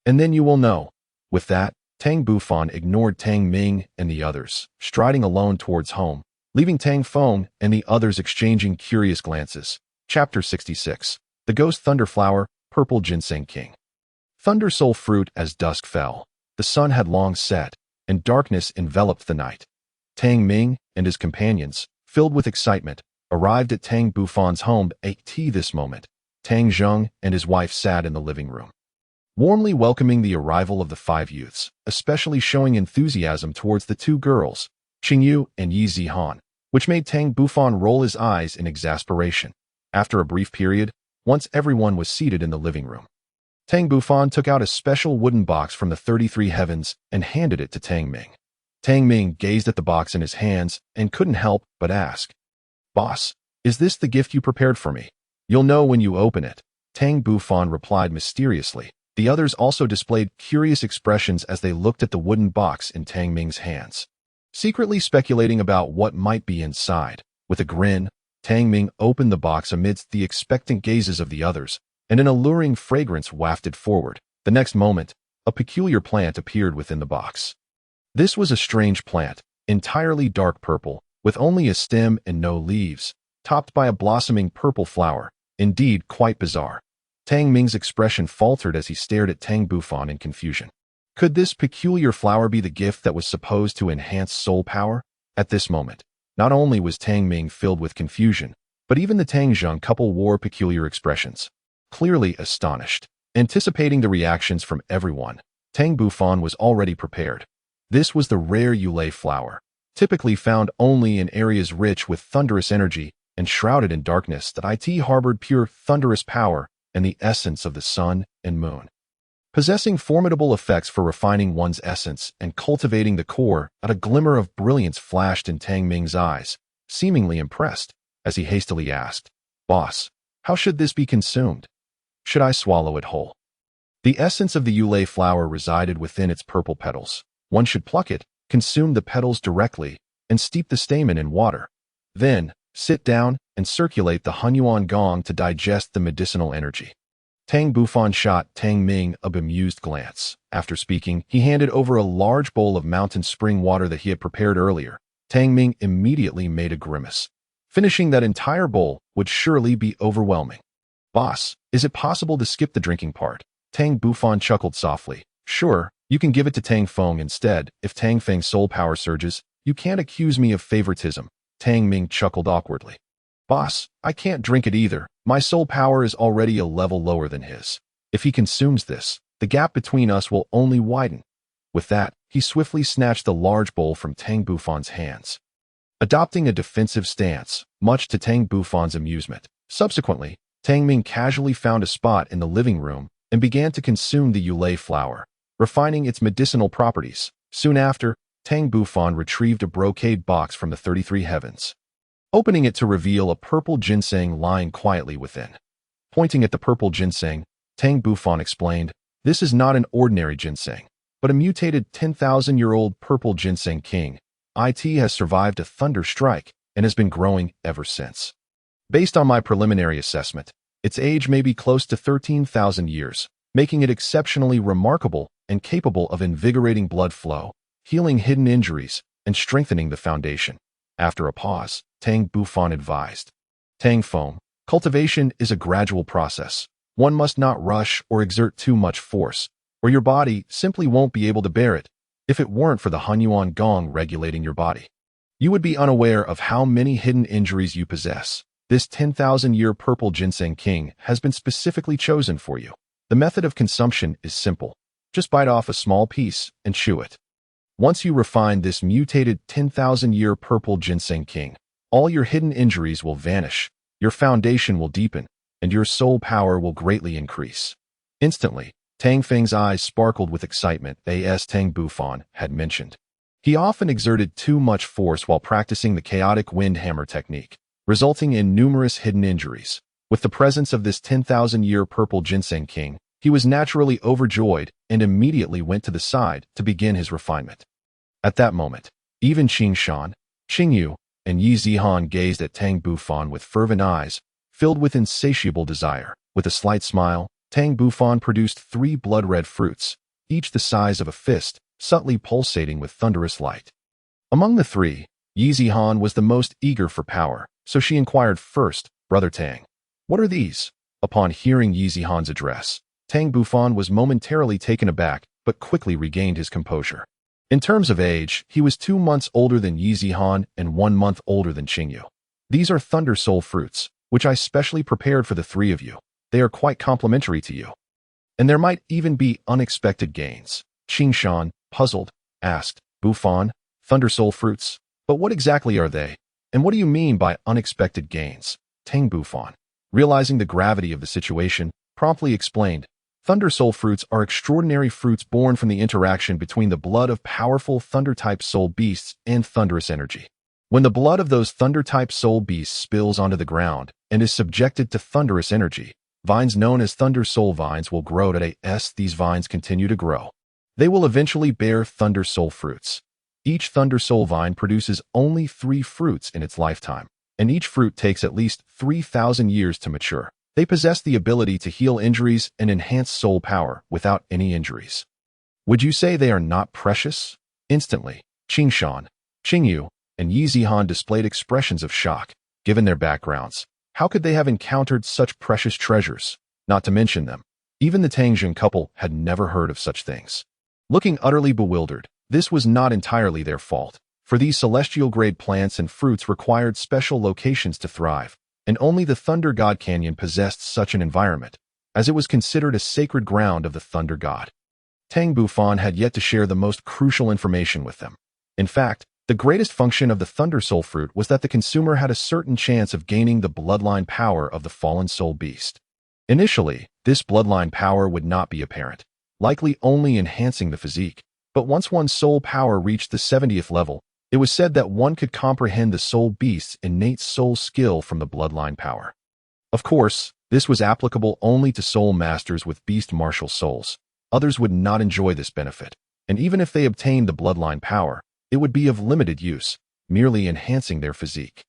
and then you will know." With that, Tang Bufan ignored Tang Ming and the others, striding alone towards home, leaving Tang Feng and the others exchanging curious glances. Chapter 66. The Ghost Thunderflower, Purple Ginseng King. Thunder Soul Fruit. As dusk fell, the sun had long set, and darkness enveloped the night. Tang Ming and his companions, filled with excitement, arrived at Tang Bufan's home at this moment. Tang Zheng and his wife sat in the living room, warmly welcoming the arrival of the five youths, especially showing enthusiasm towards the two girls, Qing Yu and Yi Zihan, which made Tang Bufan roll his eyes in exasperation. After a brief period, once everyone was seated in the living room, Tang Bufan took out a special wooden box from the 33 heavens and handed it to Tang Ming. Tang Ming gazed at the box in his hands and couldn't help but ask, "Boss, is this the gift you prepared for me?" "You'll know when you open it," Tang Bufan replied mysteriously. The others also displayed curious expressions as they looked at the wooden box in Tang Ming's hands, secretly speculating about what might be inside. With a grin, Tang Ming opened the box amidst the expectant gazes of the others, and an alluring fragrance wafted forward. The next moment, a peculiar plant appeared within the box. This was a strange plant, entirely dark purple, with only a stem and no leaves, topped by a blossoming purple flower. Indeed, quite bizarre. Tang Ming's expression faltered as he stared at Tang Bufan in confusion. Could this peculiar flower be the gift that was supposed to enhance soul power? At this moment, not only was Tang Ming filled with confusion, but even the Tang Zheng couple wore peculiar expressions, clearly astonished. Anticipating the reactions from everyone, Tang Bufan was already prepared. This was the rare Yulei flower, typically found only in areas rich with thunderous energy and shrouded in darkness, that it harbored pure thunderous power and the essence of the sun and moon, possessing formidable effects for refining one's essence and cultivating the core. A glimmer of brilliance flashed in Tang Ming's eyes, seemingly impressed, as he hastily asked, "Boss, How should this be consumed? Should I swallow it whole? The essence of the yulei flower resided within its purple petals. One should pluck it, consume the petals directly, and steep the stamen in water. Then, sit down and circulate the Hunyuan Gong to digest the medicinal energy. Tang Bufan shot Tang Ming a bemused glance. After speaking, he handed over a large bowl of mountain spring water that he had prepared earlier. Tang Ming immediately made a grimace. Finishing that entire bowl would surely be overwhelming. Boss, is it possible to skip the drinking part? Tang Bufan chuckled softly. Sure, you can give it to Tang Feng instead. If Tang Feng's soul power surges, you can't accuse me of favoritism. Tang Ming chuckled awkwardly. Boss, I can't drink it either. My soul power is already a level lower than his. If he consumes this, the gap between us will only widen. With that, he swiftly snatched the large bowl from Tang Bufan's hands, adopting a defensive stance, much to Tang Bufan's amusement. Subsequently, Tang Ming casually found a spot in the living room and began to consume the yulei flower, refining its medicinal properties. Soon after, Tang Bufan retrieved a brocade box from the 33 heavens, opening it to reveal a purple ginseng lying quietly within. Pointing at the purple ginseng, Tang Bufan explained, "This is not an ordinary ginseng, but a mutated 10,000-year-old purple ginseng king. It has survived a thunder strike and has been growing ever since. Based on my preliminary assessment, its age may be close to 13,000 years, making it exceptionally remarkable and capable of invigorating blood flow, healing hidden injuries, and strengthening the foundation." After a pause, Tang Bufan advised, "Tang Feng, cultivation is a gradual process. One must not rush or exert too much force, or your body simply won't be able to bear it. If it weren't for the Hunyuan Gong regulating your body, you would be unaware of how many hidden injuries you possess. This 10,000-year purple ginseng king has been specifically chosen for you. The method of consumption is simple. Just bite off a small piece and chew it. Once you refine this mutated 10,000-year purple ginseng king, all your hidden injuries will vanish, your foundation will deepen, and your soul power will greatly increase." Instantly, Tang Feng's eyes sparkled with excitement, as Tang Bufan had mentioned. He often exerted too much force while practicing the chaotic wind hammer technique, resulting in numerous hidden injuries. With the presence of this 10,000-year purple ginseng king, he was naturally overjoyed and immediately went to the side to begin his refinement. At that moment, even Qing Shan, Qing Yu, and Yi Zihan gazed at Tang Bufan with fervent eyes, filled with insatiable desire. With a slight smile, Tang Bufan produced 3 blood-red fruits, each the size of a fist, subtly pulsating with thunderous light. Among the 3, Yi Zihan was the most eager for power, so she inquired first, "Brother Tang, what are these?" Upon hearing Yi Zihan's address, Tang Bufan was momentarily taken aback, but quickly regained his composure. In terms of age, he was 2 months older than Yi Zihan and 1 month older than Qing Yu. "These are Thunder Soul fruits, which I specially prepared for the 3 of you. They are quite complementary to you. And there might even be unexpected gains." Qing Shan, puzzled, asked, "Bufan, Thunder Soul fruits? But what exactly are they? And what do you mean by unexpected gains?" Tang Bufan, realizing the gravity of the situation, promptly explained, "Thunder Soul fruits are extraordinary fruits born from the interaction between the blood of powerful Thunder-type soul beasts and thunderous energy. When the blood of those Thunder-type soul beasts spills onto the ground and is subjected to thunderous energy, vines known as Thunder Soul vines will grow today. These vines continue to grow. They will eventually bear Thunder Soul fruits. Each Thunder Soul vine produces only 3 fruits in its lifetime, and each fruit takes at least 3,000 years to mature. They possess the ability to heal injuries and enhance soul power without any injuries. Would you say they are not precious?" Instantly, Qing Shan, Qing Yu, and Yi Zihan displayed expressions of shock. Given their backgrounds, how could they have encountered such precious treasures? Not to mention them, even the Tangjun couple had never heard of such things. Looking utterly bewildered, this was not entirely their fault, for these celestial-grade plants and fruits required special locations to thrive, and only the Thunder God Canyon possessed such an environment, as it was considered a sacred ground of the Thunder God. Tang Bufan had yet to share the most crucial information with them. In fact, the greatest function of the Thunder Soul fruit was that the consumer had a certain chance of gaining the bloodline power of the fallen soul beast. Initially, this bloodline power would not be apparent, likely only enhancing the physique, but once one's soul power reached the 70th level, it was said that one could comprehend the soul beast's innate soul skill from the bloodline power. Of course, this was applicable only to soul masters with beast martial souls. Others would not enjoy this benefit, and even if they obtained the bloodline power, it would be of limited use, merely enhancing their physique.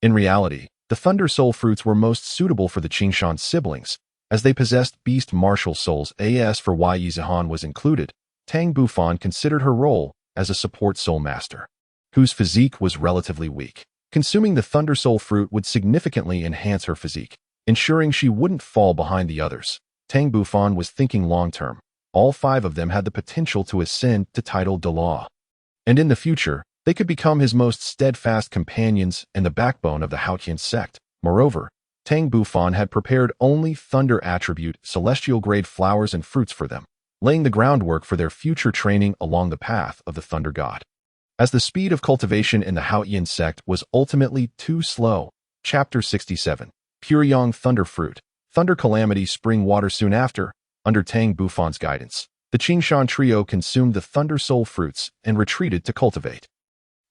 In reality, the Thunder Soul fruits were most suitable for the Qingshan siblings, as they possessed beast martial souls. As for why Yi Zihan was included, Tang Bufan considered her role as a support soul master, whose physique was relatively weak. Consuming the Thunder Soul fruit would significantly enhance her physique, ensuring she wouldn't fall behind the others. Tang Bufan was thinking long-term. All 5 of them had the potential to ascend to title Douluo, and in the future, they could become his most steadfast companions and the backbone of the Haotian Sect. Moreover, Tang Bufan had prepared only thunder attribute celestial-grade flowers and fruits for them, laying the groundwork for their future training along the path of the Thunder God. As the speed of cultivation in the Haotian Sect was ultimately too slow. Chapter 67. Pure Yang Thunder Fruit. Thunder Calamity Spring Water. Soon after, under Tang Bufan's guidance, the Qingshan trio consumed the Thunder Soul fruits and retreated to cultivate.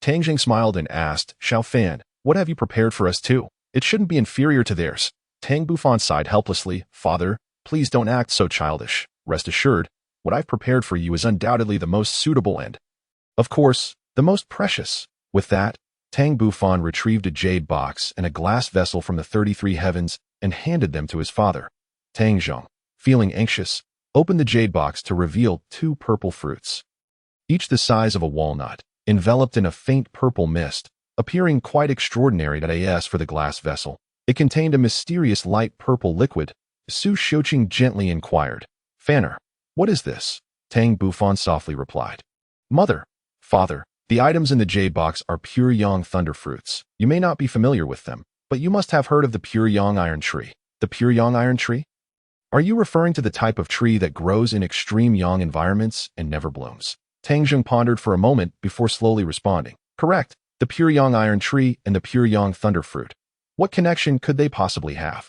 Tang Jing smiled and asked, Xiao Fan, what have you prepared for us too? It shouldn't be inferior to theirs. Tang Bufan sighed helplessly. Father, please don't act so childish. Rest assured, what I've prepared for you is undoubtedly the most suitable and, of course, the most precious. With that, Tang Bufan retrieved a jade box and a glass vessel from the 33 heavens and handed them to his father. Tang Zhong, feeling anxious, opened the jade box to reveal 2 purple fruits, each the size of a walnut, enveloped in a faint purple mist, appearing quite extraordinary. As for the glass vessel, it contained a mysterious light purple liquid. Su Xiuqing gently inquired, Fanner, what is this? Tang Bufan softly replied, Mother, Father, the items in the jade box are pure Yang Thunder fruits. You may not be familiar with them, but you must have heard of the pure Yang Iron Tree. The pure Yang Iron Tree? Are you referring to the type of tree that grows in extreme Yang environments and never blooms? Tang Jing pondered for a moment before slowly responding. Correct, the pure Yang Iron Tree and the pure Yang Thunder Fruit. What connection could they possibly have?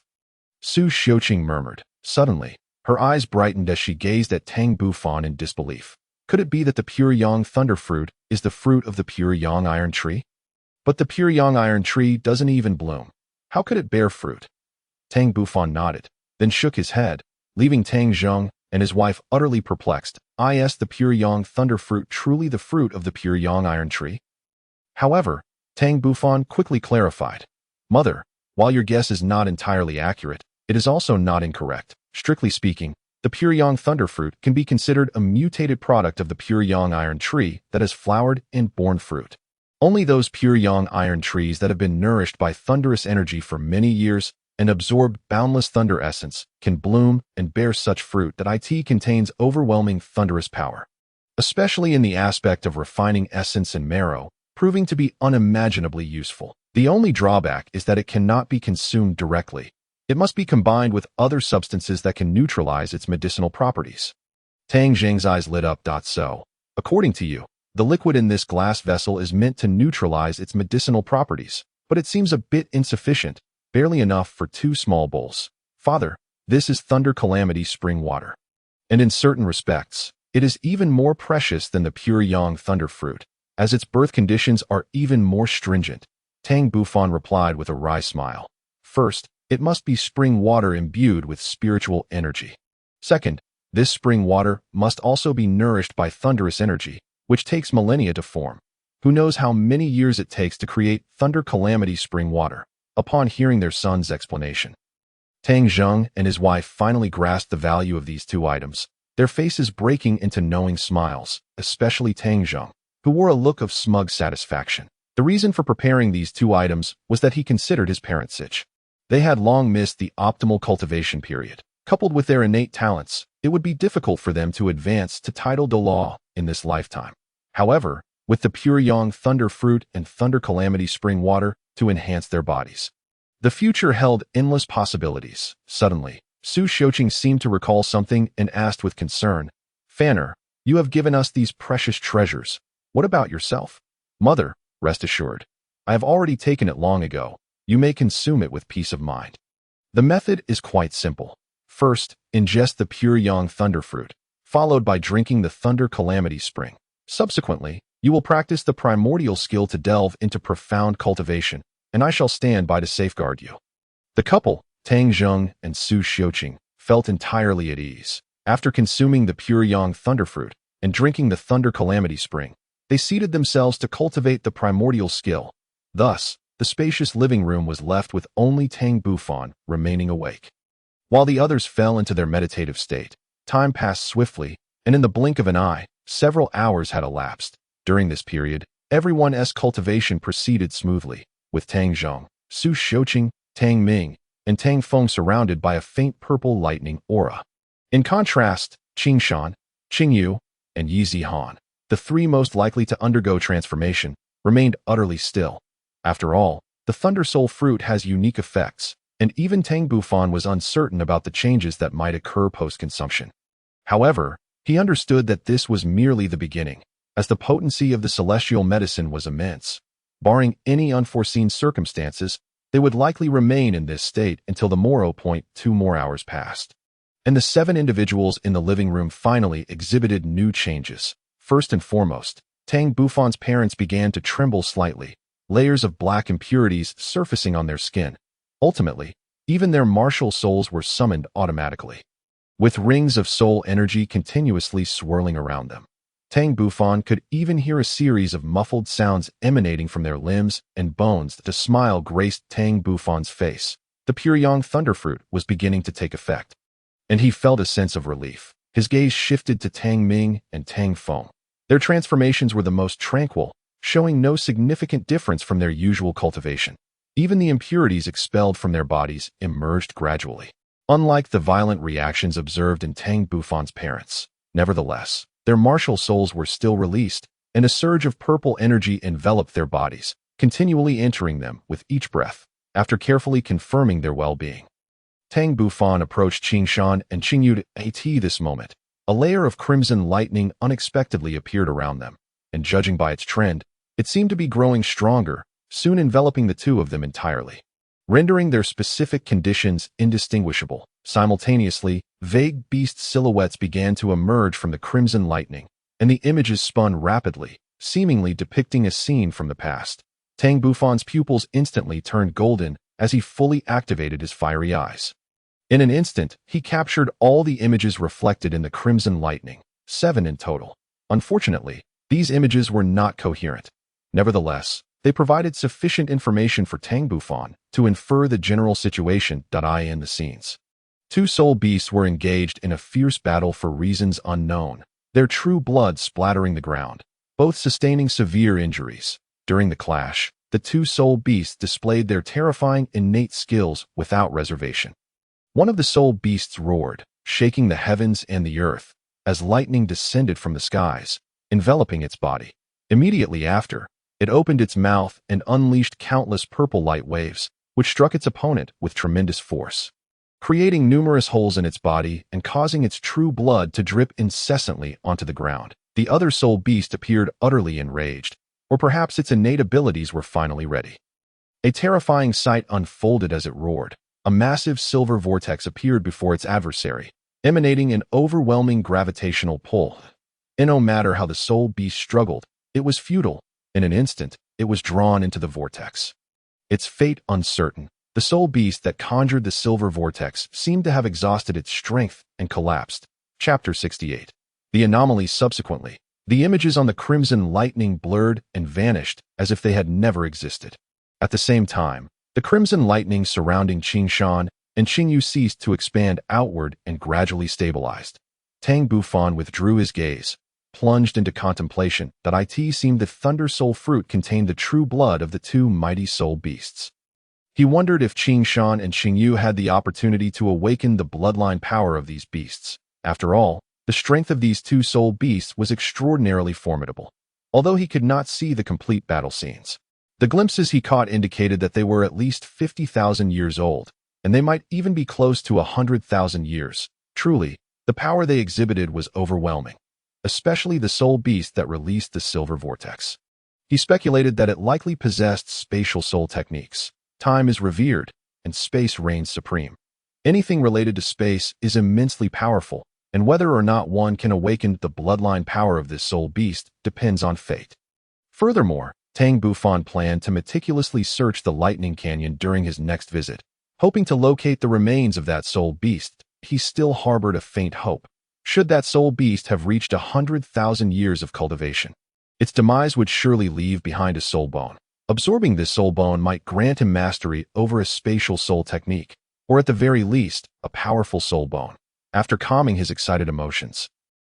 Su Xiuqing murmured. Suddenly, her eyes brightened as she gazed at Tang Bufan in disbelief. Could it be that the pure Yang Thunder Fruit is the fruit of the pure Yang Iron Tree? But the pure Yang Iron Tree doesn't even bloom. How could it bear fruit? Tang Bufan nodded, then shook his head, leaving Tang Zhong and his wife utterly perplexed. Is the pure Yang Thunder Fruit truly the fruit of the pure Yang Iron Tree? However, Tang Bufan quickly clarified. Mother, while your guess is not entirely accurate, it is also not incorrect. Strictly speaking, the pure Yang Thunder Fruit can be considered a mutated product of the pure Yang Iron Tree that has flowered and borne fruit. Only those pure Yang Iron trees that have been nourished by thunderous energy for many years and absorbed boundless thunder essence can bloom and bear such fruit that it contains overwhelming thunderous power, especially in the aspect of refining essence and marrow, proving to be unimaginably useful. The only drawback is that it cannot be consumed directly. It must be combined with other substances that can neutralize its medicinal properties. Tang Jing's eyes lit up. So, according to you, the liquid in this glass vessel is meant to neutralize its medicinal properties, but it seems a bit insufficient, barely enough for 2 small bowls. Father, this is Thunder Calamity spring water. And in certain respects, it is even more precious than the pure Yang Thunder Fruit, as its birth conditions are even more stringent. Tang Bufan replied with a wry smile. First, it must be spring water imbued with spiritual energy. Second, this spring water must also be nourished by thunderous energy, which takes millennia to form. Who knows how many years it takes to create Thunder Calamity spring water? Upon hearing their son's explanation, Tang Zhong and his wife finally grasped the value of these 2 items, their faces breaking into knowing smiles, especially Tang Zhong, who wore a look of smug satisfaction. The reason for preparing these 2 items was that he considered his parentage. They had long missed the optimal cultivation period. Coupled with their innate talents, it would be difficult for them to advance to title Douluo in this lifetime. However, with the pure Yang Thunder Fruit and Thunder Calamity spring water to enhance their bodies, the future held endless possibilities. Suddenly, Su Xiuqing seemed to recall something and asked with concern, Fanner, you have given us these precious treasures. What about yourself? Mother, rest assured, I have already taken it long ago. You may consume it with peace of mind. The method is quite simple. First, ingest the pure Yang Thunder Fruit, followed by drinking the Thunder Calamity Spring. Subsequently, you will practice the primordial skill to delve into profound cultivation, and I shall stand by to safeguard you. The couple, Tang Zheng and Su Xiuqing felt entirely at ease. After consuming the pure yang thunderfruit and drinking the thunder calamity spring, they seated themselves to cultivate the primordial skill. Thus, the spacious living room was left with only Tang Bufan remaining awake. While the others fell into their meditative state, time passed swiftly, and in the blink of an eye, several hours had elapsed. During this period, everyone's cultivation proceeded smoothly, with Tang Zheng, Su Xiuqing, Tang Ming, and Tang Feng surrounded by a faint purple lightning aura. In contrast, Qing Shan, Qing Yu, and Yi Zihan, the three most likely to undergo transformation, remained utterly still. After all, the Thunder Soul fruit has unique effects, and even Tang Bufan was uncertain about the changes that might occur post-consumption. However, he understood that this was merely the beginning, as the potency of the celestial medicine was immense. Barring any unforeseen circumstances, they would likely remain in this state until the morrow point. 2 more hours passed. And the 7 individuals in the living room finally exhibited new changes. First and foremost, Tang Bufan's parents began to tremble slightly, layers of black impurities surfacing on their skin. Ultimately, even their martial souls were summoned automatically, with rings of soul energy continuously swirling around them. Tang Bufan could even hear a series of muffled sounds emanating from their limbs and bones. The smile graced Tang Bufan's face. The pure yang thunderfruit was beginning to take effect, and he felt a sense of relief. His gaze shifted to Tang Ming and Tang Feng. Their transformations were the most tranquil, showing no significant difference from their usual cultivation. Even the impurities expelled from their bodies emerged gradually, unlike the violent reactions observed in Tang Bufan's parents. Nevertheless, their martial souls were still released, and a surge of purple energy enveloped their bodies, continually entering them with each breath, after carefully confirming their well-being. Tang Bufan approached Qing Shan and Qing Yu at this moment. A layer of crimson lightning unexpectedly appeared around them, and judging by its trend, it seemed to be growing stronger, soon enveloping the two of them entirely, rendering their specific conditions indistinguishable. Simultaneously, vague beast silhouettes began to emerge from the crimson lightning, and the images spun rapidly, seemingly depicting a scene from the past. Tang Bufan's pupils instantly turned golden as he fully activated his fiery eyes. In an instant, he captured all the images reflected in the crimson lightning, 7 in total. Unfortunately, these images were not coherent. Nevertheless, they provided sufficient information for Tang Bufan to infer the general situation. In the scenes, 2 soul beasts were engaged in a fierce battle for reasons unknown, their true blood splattering the ground, both sustaining severe injuries. During the clash, the 2 soul beasts displayed their terrifying innate skills without reservation. One of the soul beasts roared, shaking the heavens and the earth, as lightning descended from the skies, enveloping its body. Immediately after, it opened its mouth and unleashed countless purple light waves, which struck its opponent with tremendous force, creating numerous holes in its body and causing its true blood to drip incessantly onto the ground. The other soul beast appeared utterly enraged, or perhaps its innate abilities were finally ready. A terrifying sight unfolded as it roared. A massive silver vortex appeared before its adversary, emanating an overwhelming gravitational pull. And no matter how the soul beast struggled, it was futile. In an instant, it was drawn into the vortex. Its fate uncertain, the soul beast that conjured the silver vortex seemed to have exhausted its strength and collapsed. Chapter 68. The anomaly. Subsequently, the images on the crimson lightning blurred and vanished as if they had never existed. At the same time, the crimson lightning surrounding Qing Shan and Qing Yu ceased to expand outward and gradually stabilized. Tang Bufan withdrew his gaze, plunged into contemplation. It seemed the Thunder Soul fruit contained the true blood of the 2 mighty soul beasts. He wondered if Qing Shan and Qing Yu had the opportunity to awaken the bloodline power of these beasts. After all, the strength of these 2 soul beasts was extraordinarily formidable, although he could not see the complete battle scenes. The glimpses he caught indicated that they were at least 50,000 years old, and they might even be close to 100,000 years. Truly, the power they exhibited was overwhelming, especially the soul beast that released the silver vortex. He speculated that it likely possessed spatial soul techniques. Time is revered, and space reigns supreme. Anything related to space is immensely powerful, and whether or not one can awaken the bloodline power of this soul beast depends on fate. Furthermore, Tang Bufan planned to meticulously search the Lightning Canyon during his next visit, Hoping to locate the remains of that soul beast, he still harbored a faint hope. Should that soul beast have reached 100,000 years of cultivation, its demise would surely leave behind a soul bone. Absorbing this soul bone might grant him mastery over a spatial soul technique, or at the very least, a powerful soul bone. After calming his excited emotions,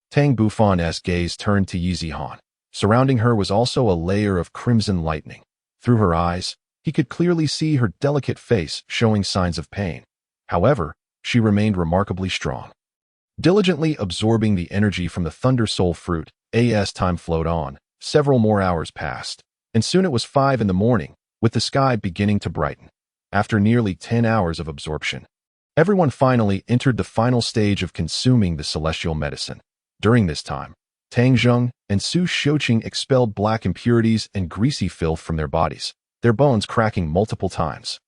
Tang Bufan's gaze turned to Yi Zihan. Surrounding her was also a layer of crimson lightning. Through her eyes, he could clearly see her delicate face showing signs of pain. However, she remained remarkably strong. Diligently absorbing the energy from the Thunder Soul fruit, as time flowed on, several more hours passed, and soon it was 5 in the morning, with the sky beginning to brighten. After nearly 10 hours of absorption, everyone finally entered the final stage of consuming the celestial medicine. During this time, Tang Zheng and Su Xiuqing expelled black impurities and greasy filth from their bodies, their bones cracking multiple times.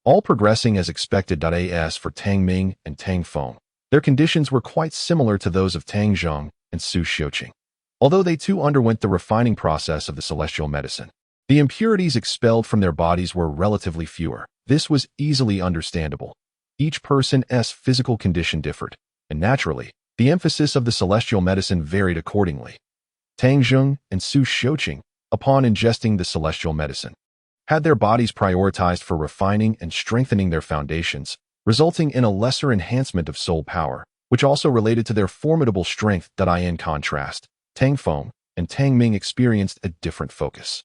All progressing as expected. As for Tang Ming and Tang Feng, their conditions were quite similar to those of Tang Zheng and Su Xiuqing. Although they too underwent the refining process of the celestial medicine, the impurities expelled from their bodies were relatively fewer. This was easily understandable. Each person's physical condition differed, and naturally, the emphasis of the celestial medicine varied accordingly. Tang Zheng and Su Xiuqing, upon ingesting the celestial medicine, had their bodies prioritized for refining and strengthening their foundations, resulting in a lesser enhancement of soul power, which also related to their formidable strength. In contrast, Tang Feng and Tang Ming experienced a different focus.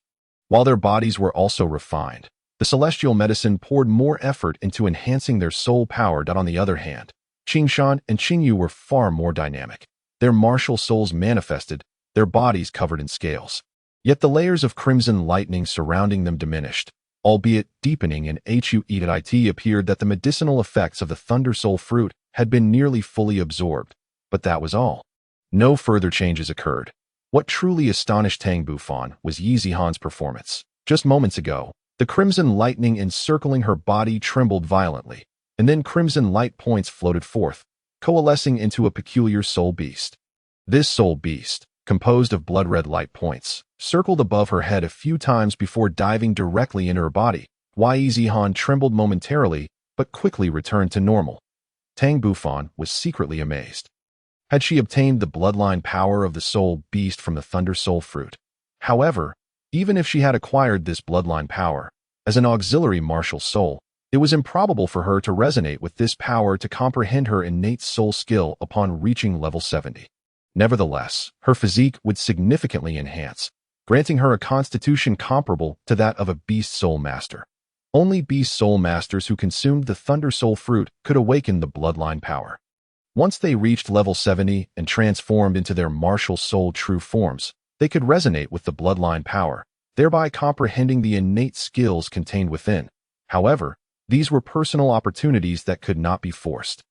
While their bodies were also refined, the celestial medicine poured more effort into enhancing their soul power. On the other hand, Qingshan and Qingyu were far more dynamic. Their martial souls manifested, their bodies covered in scales. Yet the layers of crimson lightning surrounding them diminished, albeit deepening. In It appeared that the medicinal effects of the Thunder Soul fruit had been nearly fully absorbed, but that was all. No further changes occurred. What truly astonished Tang Bufan was Yi Zihan's performance. Just moments ago, the crimson lightning encircling her body trembled violently, and then crimson light points floated forth, coalescing into a peculiar soul beast. This soul beast, composed of blood-red light points, circled above her head a few times before diving directly into her body. Yi Zihan trembled momentarily, but quickly returned to normal. Tang Bufan was secretly amazed. Had she obtained the bloodline power of the soul beast from the Thunder Soul fruit? However, even if she had acquired this bloodline power, as an auxiliary martial soul, it was improbable for her to resonate with this power to comprehend her innate soul skill upon reaching level 70. Nevertheless, her physique would significantly enhance, granting her a constitution comparable to that of a beast soul master. Only beast soul masters who consumed the Thunder Soul fruit could awaken the bloodline power. Once they reached level 70 and transformed into their martial soul true forms, they could resonate with the bloodline power, thereby comprehending the innate skills contained within. However, these were personal opportunities that could not be forced.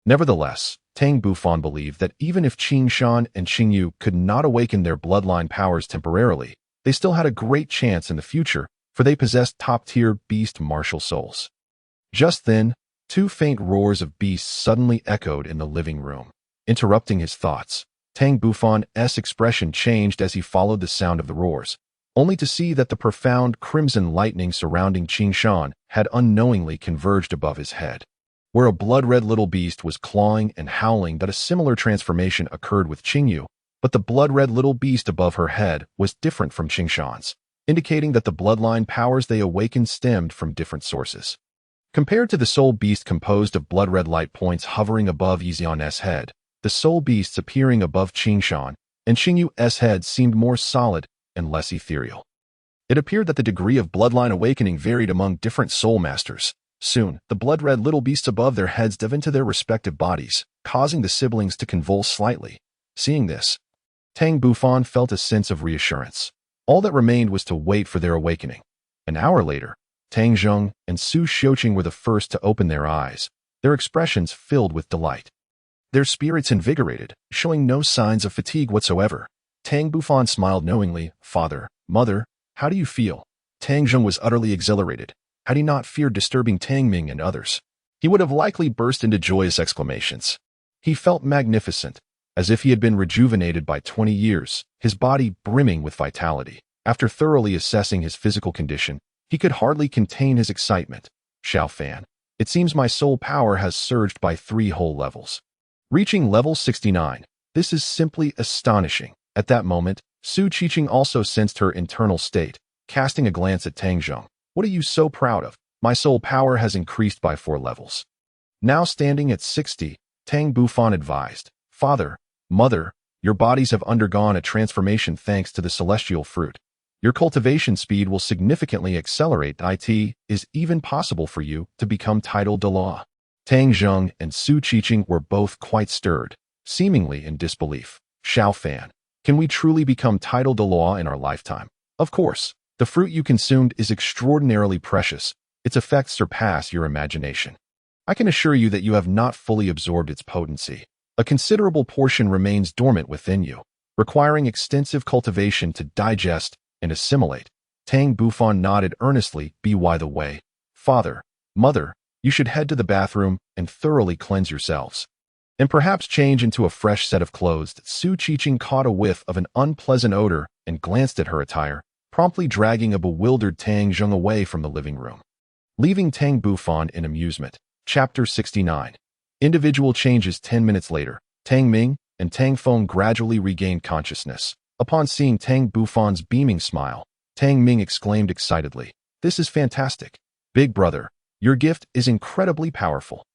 Nevertheless, Tang Bufan believed that even if Qingshan and Qingyu could not awaken their bloodline powers temporarily, they still had a great chance in the future, for they possessed top-tier beast martial souls. Just then, 2 faint roars of beasts suddenly echoed in the living room. Interrupting his thoughts, Tang Bufan's expression changed as he followed the sound of the roars, only to see that the profound crimson lightning surrounding Qingshan had unknowingly converged above his head. Where a blood-red little beast was clawing and howling, that a similar transformation occurred with Qingyu, but the blood-red little beast above her head was different from Qingshan's, indicating that the bloodline powers they awakened stemmed from different sources. Compared to the soul beast composed of blood-red light points hovering above Yi Zihan's head, the soul beasts appearing above Qingshan and Qingyu's head seemed more solid and less ethereal. It appeared that the degree of bloodline awakening varied among different soul masters. Soon, the blood-red little beasts above their heads dove into their respective bodies, causing the siblings to convulse slightly. Seeing this, Tang Bufan felt a sense of reassurance. All that remained was to wait for their awakening. An hour later, Tang Zheng and Su Xiuqing were the first to open their eyes, their expressions filled with delight. Their spirits invigorated, showing no signs of fatigue whatsoever. Tang Bufan smiled knowingly. "Father, Mother, how do you feel?" Tang Zheng was utterly exhilarated. Had he not feared disturbing Tang Ming and others, he would have likely burst into joyous exclamations. He felt magnificent, as if he had been rejuvenated by 20 years, his body brimming with vitality. After thoroughly assessing his physical condition, he could hardly contain his excitement. "Xiao Fan, It seems my soul power has surged by 3 whole levels. Reaching level 69. This is simply astonishing. At that moment, Su Qiqing also sensed her internal state, casting a glance at Tang Zheng. What are you so proud of? My soul power has increased by 4 levels. Now standing at 60, Tang Bufan advised, Father, Mother, your bodies have undergone a transformation thanks to the celestial fruit. Your cultivation speed will significantly accelerate. It is even possible for you to become titled Douluo. Tang Zheng and Su Qiqing were both quite stirred, seemingly in disbelief. Xiao Fan, can we truly become titled Douluo in our lifetime? Of course, the fruit you consumed is extraordinarily precious. Its effects surpass your imagination. I can assure you that you have not fully absorbed its potency. A considerable portion remains dormant within you, requiring extensive cultivation to digest and assimilate. Tang Bufan nodded earnestly. By the way, Father, Mother, you should head to the bathroom and thoroughly cleanse yourselves. And perhaps change into a fresh set of clothes. Su Qiqing caught a whiff of an unpleasant odor and glanced at her attire, promptly dragging a bewildered Tang Zheng away from the living room. Leaving Tang Bufan in amusement. Chapter 69. Individual changes. 10 minutes later, Tang Ming and Tang Feng gradually regained consciousness. Upon seeing Tang Bufan's beaming smile, Tang Ming exclaimed excitedly, "This is fantastic. Big brother, your gift is incredibly powerful.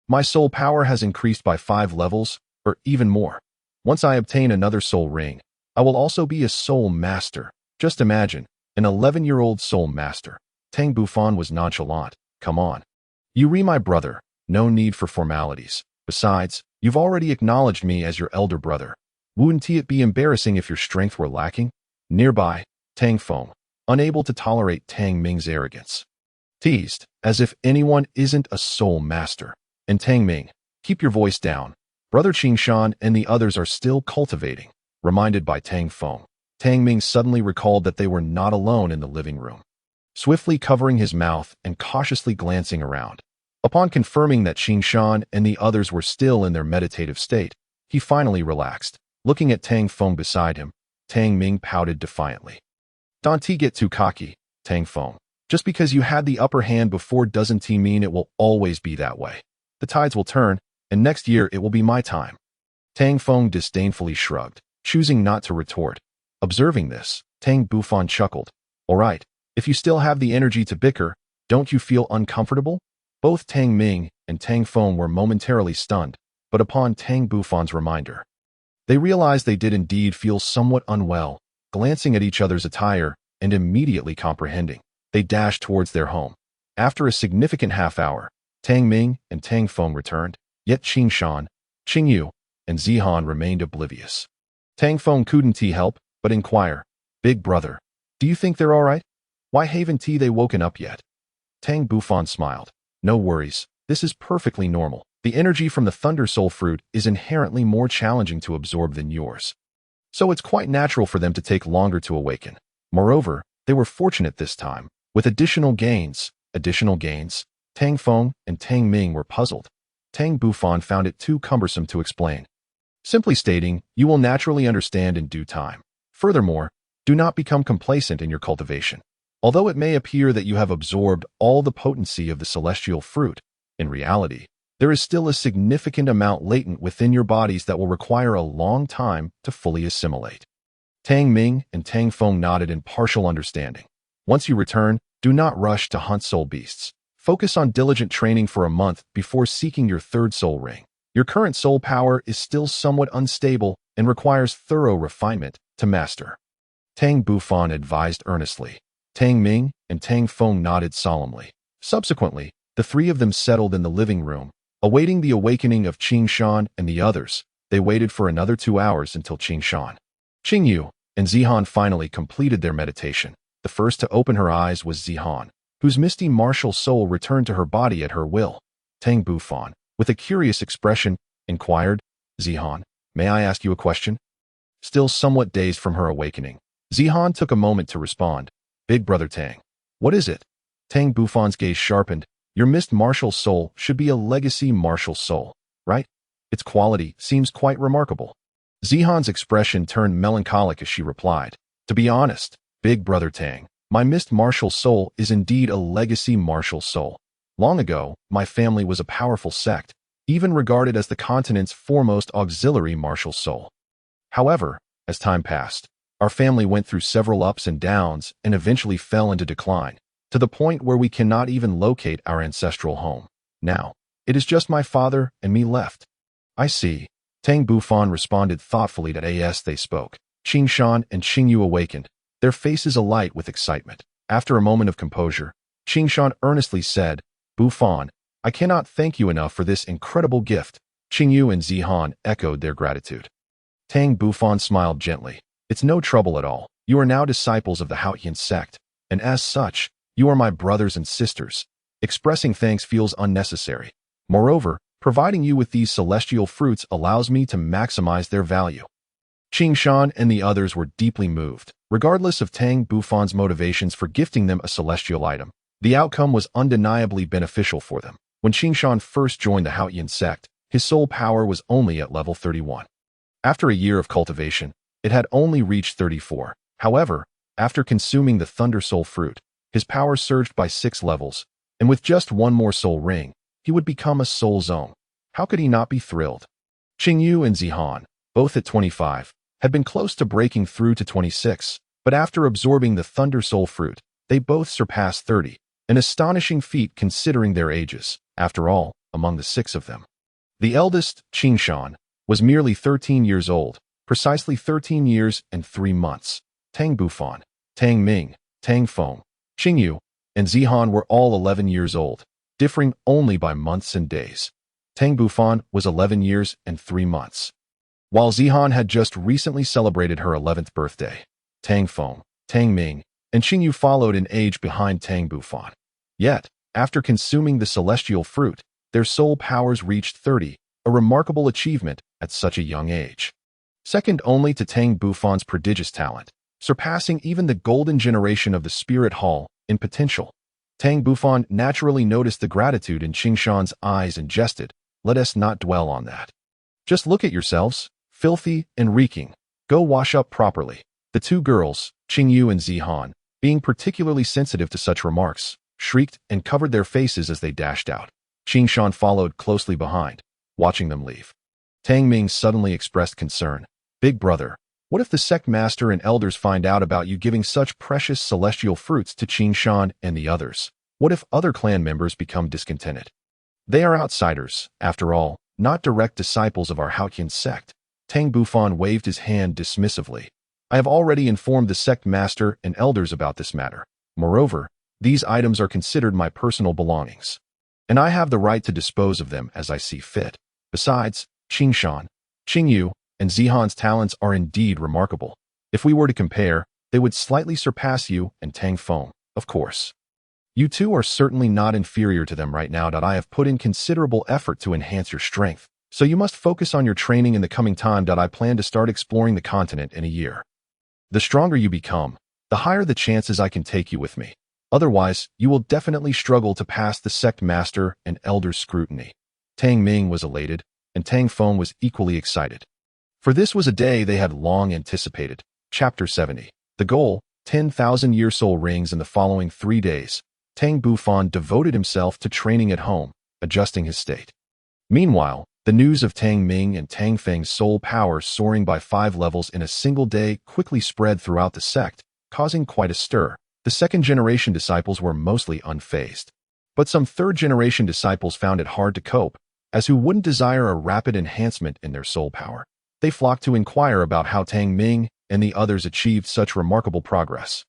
My soul power has increased by 5 levels, or even more. Once I obtain another soul ring, I will also be a soul master. Just imagine, an 11-year-old soul master." Tang Bufan was nonchalant. "Come on. You my brother. No need for formalities. Besides, you've already acknowledged me as your elder brother. Wouldn't it be embarrassing if your strength were lacking?" Nearby, Tang Feng, unable to tolerate Tang Ming's arrogance, teased, "As if anyone isn't a soul master. And Tang Ming, keep your voice down. Brother Qingshan and the others are still cultivating." Reminded by Tang Feng, Tang Ming suddenly recalled that they were not alone in the living room. Swiftly covering his mouth and cautiously glancing around, upon confirming that Qingshan and the others were still in their meditative state, he finally relaxed. Looking at Tang Feng beside him, Tang Ming pouted defiantly. "Don't get too cocky, Tang Feng. Just because you had the upper hand before doesn't mean it will always be that way. The tides will turn, and next year it will be my time." Tang Feng disdainfully shrugged, choosing not to retort. Observing this, Tang Bufan chuckled. "All right, if you still have the energy to bicker, don't you feel uncomfortable?" Both Tang Ming and Tang Feng were momentarily stunned, but upon Tang Bufan's reminder, they realized they did indeed feel somewhat unwell. Glancing at each other's attire and immediately comprehending, they dashed towards their home. After a significant half-hour, Tang Ming and Tang Feng returned, yet Qingshan, Qingyu, and Zihan remained oblivious. Tang Feng couldn't help but inquire, "Big brother, do you think they're all right? Why haven't they woken up yet?" Tang Bufan smiled. "No worries, this is perfectly normal. The energy from the Thunder Soul fruit is inherently more challenging to absorb than yours, so it's quite natural for them to take longer to awaken. Moreover, they were fortunate this time, with additional gains. Tang Feng and Tang Ming were puzzled. Tang Bufan found it too cumbersome to explain, simply stating, "You will naturally understand in due time. Furthermore, do not become complacent in your cultivation. Although it may appear that you have absorbed all the potency of the celestial fruit, in reality, there is still a significant amount latent within your bodies that will require a long time to fully assimilate." Tang Ming and Tang Feng nodded in partial understanding. "Once you return, do not rush to hunt soul beasts. Focus on diligent training for a month before seeking your 3rd soul ring. Your current soul power is still somewhat unstable and requires thorough refinement to master." Tang Bufan advised earnestly. Tang Ming and Tang Feng nodded solemnly. Subsequently, the 3 of them settled in the living room, awaiting the awakening of Qingshan and the others. They waited for another 2 hours until Qingshan, Qingyu, and Zihan finally completed their meditation. The first to open her eyes was Zihan, whose misty martial soul returned to her body at her will. Tang Bufan, with a curious expression, inquired, "Zihan, may I ask you a question?" Still somewhat dazed from her awakening, Zihan took a moment to respond. "Big brother Tang, what is it?" Tang Bufan's gaze sharpened. "Your mist martial soul should be a legacy martial soul, right? Its quality seems quite remarkable." Zihan's expression turned melancholic as she replied, "To be honest, Big brother Tang, my mist martial soul is indeed a legacy martial soul. Long ago, my family was a powerful sect, even regarded as the continent's foremost auxiliary martial soul. However, as time passed, our family went through several ups and downs and eventually fell into decline, to the point where we cannot even locate our ancestral home. Now, it is just my father and me left. I see. Tang Bufan responded thoughtfully to as they spoke. Qingshan and Qingyu awakened, their faces alight with excitement. After a moment of composure, Qingshan earnestly said, Bufan, I cannot thank you enough for this incredible gift. Qingyu and Zihan echoed their gratitude. Tang Bufan smiled gently. It's no trouble at all. You are now disciples of the Haotian Sect, and as such, you are my brothers and sisters. Expressing thanks feels unnecessary. Moreover, providing you with these celestial fruits allows me to maximize their value. Qingshan and the others were deeply moved. Regardless of Tang Bufan's motivations for gifting them a celestial item, the outcome was undeniably beneficial for them. When Qingshan first joined the Haotian Sect, his soul power was only at level 31. After a year of cultivation, it had only reached 34. However, after consuming the Thunder Soul fruit, his power surged by 6 levels, and with just one more soul ring, he would become a soul zone. How could he not be thrilled? Qingyu and Zihan, both at 25, had been close to breaking through to 26, but after absorbing the Thunder Soul fruit, they both surpassed 30, an astonishing feat considering their ages. After all, among the 6 of them, the eldest, Qingshan, was merely 13 years old, precisely 13 years and 3 months. Tang Bufan, Tang Ming, Tang Feng, Qingyu, and Zihan were all 11 years old, differing only by months and days. Tang Bufan was 11 years and 3 months, while Zihan had just recently celebrated her 11th birthday. Tang Feng, Tang Ming, and Qingyu followed in age behind Tang Bufan. Yet, after consuming the celestial fruit, their soul powers reached 30, a remarkable achievement at such a young age. Second only to Tang Bufan's prodigious talent, surpassing even the golden generation of the Spirit Hall in potential. Tang Bufan naturally noticed the gratitude in Qingshan's eyes and jested, let us not dwell on that. Just look at yourselves, filthy and reeking. Go wash up properly. The 2 girls, Qingyu and Zihan, being particularly sensitive to such remarks, shrieked and covered their faces as they dashed out. Qingshan followed closely behind, watching them leave. Tang Ming suddenly expressed concern. Big brother, what if the sect master and elders find out about you giving such precious celestial fruits to Qingshan and the others? What if other clan members become discontented? They are outsiders, after all, not direct disciples of our Haotian sect. Tang Bufan waved his hand dismissively. I have already informed the sect master and elders about this matter. Moreover, these items are considered my personal belongings, and I have the right to dispose of them as I see fit. Besides, Qingshan, Qingyu, and Zihan's talents are indeed remarkable. If we were to compare, they would slightly surpass you and Tang Feng, of course. You 2 are certainly not inferior to them right now. I have put in considerable effort to enhance your strength, so you must focus on your training in the coming time. I plan to start exploring the continent in a year. The stronger you become, the higher the chances I can take you with me. Otherwise, you will definitely struggle to pass the sect master and elder's scrutiny. Tang Ming was elated, and Tang Feng was equally excited. For this was a day they had long anticipated. Chapter 70. The goal, 10,000-year soul rings in the following 3 days. Tang Bufan devoted himself to training at home, adjusting his state. Meanwhile, the news of Tang Ming and Tang Feng's soul power soaring by 5 levels in a single day quickly spread throughout the sect, causing quite a stir. The second-generation disciples were mostly unfazed. But some third-generation disciples found it hard to cope, as who wouldn't desire a rapid enhancement in their soul power? They flocked to inquire about how Tang Ming and the others achieved such remarkable progress.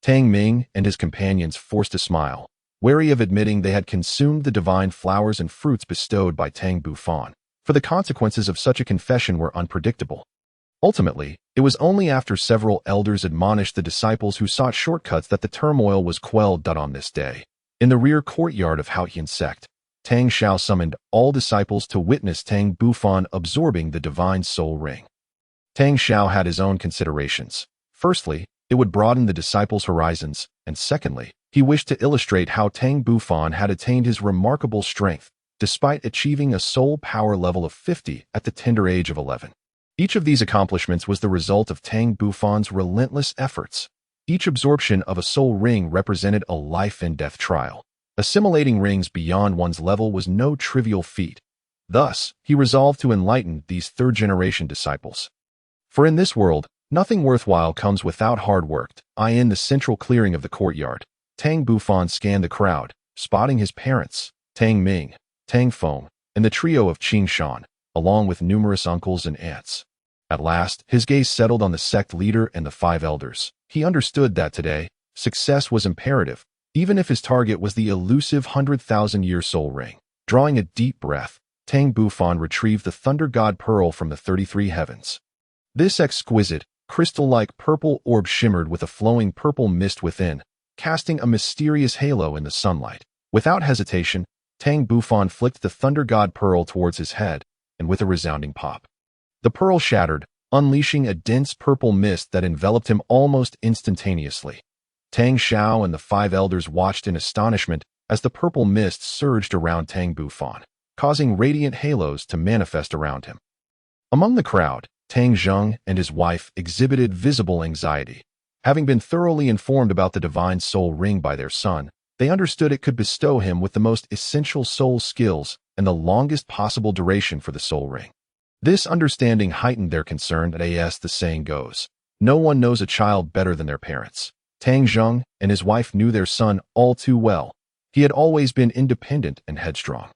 Tang Ming and his companions forced a smile, wary of admitting they had consumed the divine flowers and fruits bestowed by Tang Bufan, for the consequences of such a confession were unpredictable. Ultimately, it was only after several elders admonished the disciples who sought shortcuts that the turmoil was quelled. On this day, in the rear courtyard of Haotian Sect, Tang Xiao summoned all disciples to witness Tang Bufan absorbing the divine soul ring. Tang Xiao had his own considerations. Firstly, it would broaden the disciples' horizons, and secondly, he wished to illustrate how Tang Bufan had attained his remarkable strength, despite achieving a soul power level of 50 at the tender age of 11. Each of these accomplishments was the result of Tang Bufan's relentless efforts. Each absorption of a soul ring represented a life-and-death trial. Assimilating rings beyond one's level was no trivial feat. Thus, he resolved to enlighten these third-generation disciples. For in this world, nothing worthwhile comes without hard work. In the central clearing of the courtyard, Tang Bufan scanned the crowd, spotting his parents, Tang Ming, Tang Feng, and the trio of Qing Shan, along with numerous uncles and aunts. At last, his gaze settled on the sect leader and the 5 elders. He understood that today, success was imperative, even if his target was the elusive 100,000-year soul ring. Drawing a deep breath, Tang Bufan retrieved the Thunder God Pearl from the 33 heavens. This exquisite, crystal-like purple orb shimmered with a flowing purple mist within, casting a mysterious halo in the sunlight. Without hesitation, Tang Bufan flicked the Thunder God Pearl towards his head, and with a resounding pop, the pearl shattered, unleashing a dense purple mist that enveloped him almost instantaneously. Tang Xiao and the 5 elders watched in astonishment as the purple mist surged around Tang Bufan, causing radiant halos to manifest around him. Among the crowd, Tang Zheng and his wife exhibited visible anxiety. Having been thoroughly informed about the divine soul ring by their son, they understood it could bestow him with the most essential soul skills and the longest possible duration for the soul ring. This understanding heightened their concern. As the saying goes, no one knows a child better than their parents. Tang Zheng and his wife knew their son all too well. He had always been independent and headstrong,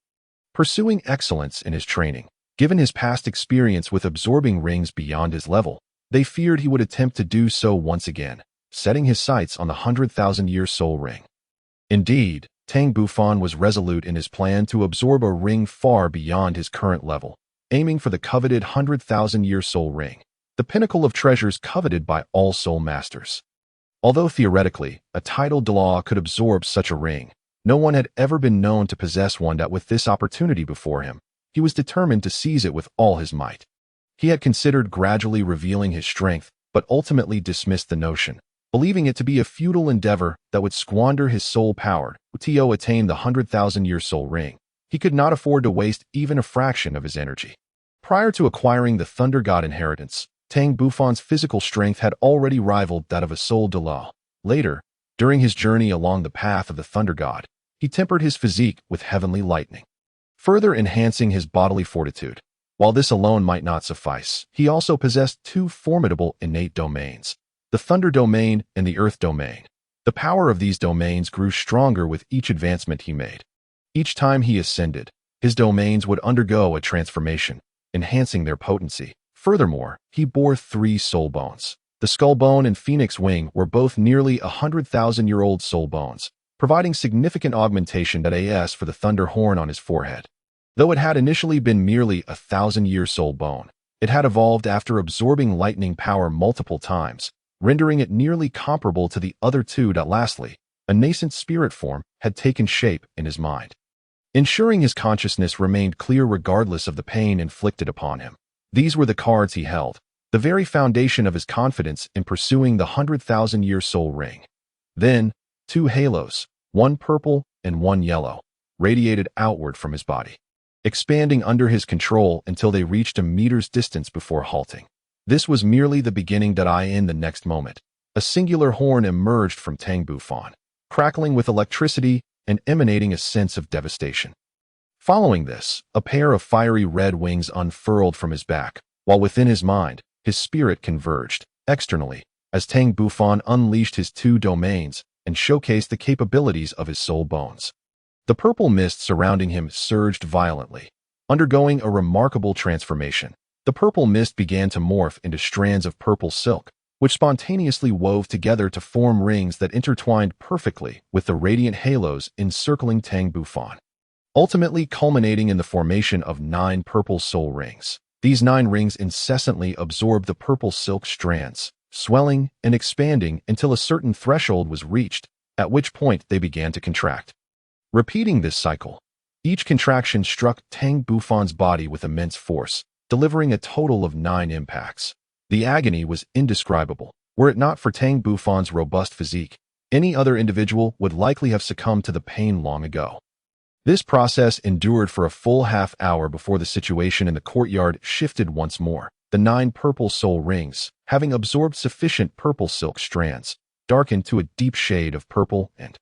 pursuing excellence in his training. Given his past experience with absorbing rings beyond his level, they feared he would attempt to do so once again, setting his sights on the 100,000-year soul ring. Indeed, Tang Bufan was resolute in his plan to absorb a ring far beyond his current level, aiming for the coveted 100,000-year soul ring, the pinnacle of treasures coveted by all soul masters. Although theoretically, a titled Douluo could absorb such a ring, no one had ever been known to possess one that with this opportunity before him. He was determined to seize it with all his might. He had considered gradually revealing his strength, but ultimately dismissed the notion, believing it to be a futile endeavor that would squander his soul power. To attain the 100,000-year soul ring, he could not afford to waste even a fraction of his energy. Prior to acquiring the Thunder God inheritance, Tang Bufan's physical strength had already rivaled that of a soul Douluo. Later, during his journey along the path of the Thunder God, he tempered his physique with heavenly lightning, further enhancing his bodily fortitude. While this alone might not suffice, he also possessed 2 formidable innate domains, the Thunder Domain and the Earth Domain. The power of these domains grew stronger with each advancement he made. Each time he ascended, his domains would undergo a transformation, enhancing their potency. Furthermore, he bore 3 soul bones. The skull bone and phoenix wing were both nearly 100,000-year-old soul bones, providing significant augmentation for the thunder horn on his forehead. Though it had initially been merely a 1,000-year soul bone, it had evolved after absorbing lightning power multiple times, rendering it nearly comparable to the other 2. Lastly, a nascent spirit form had taken shape in his mind, ensuring his consciousness remained clear regardless of the pain inflicted upon him. These were the cards he held, the very foundation of his confidence in pursuing the 100,000-year soul ring. Then, 2 halos, one purple and one yellow, radiated outward from his body, expanding under his control until they reached a meter's distance before halting. This was merely the beginning. In the next moment, a singular horn emerged from Tang Bufan, crackling with electricity and emanating a sense of devastation. Following this, a pair of fiery red wings unfurled from his back, while within his mind, his spirit converged externally as Tang Bufan unleashed his 2 domains and showcased the capabilities of his soul bones. The purple mist surrounding him surged violently, undergoing a remarkable transformation. The purple mist began to morph into strands of purple silk, which spontaneously wove together to form rings that intertwined perfectly with the radiant halos encircling Tang Bufan, ultimately culminating in the formation of 9 purple soul rings. These 9 rings incessantly absorbed the purple silk strands, swelling and expanding until a certain threshold was reached, at which point they began to contract. Repeating this cycle, each contraction struck Tang Bufan's body with immense force, delivering a total of 9 impacts. The agony was indescribable. Were it not for Tang Bufan's robust physique, any other individual would likely have succumbed to the pain long ago. This process endured for a full half-hour before the situation in the courtyard shifted once more. The 9 purple soul rings, having absorbed sufficient purple silk strands, darkened to a deep shade of purple and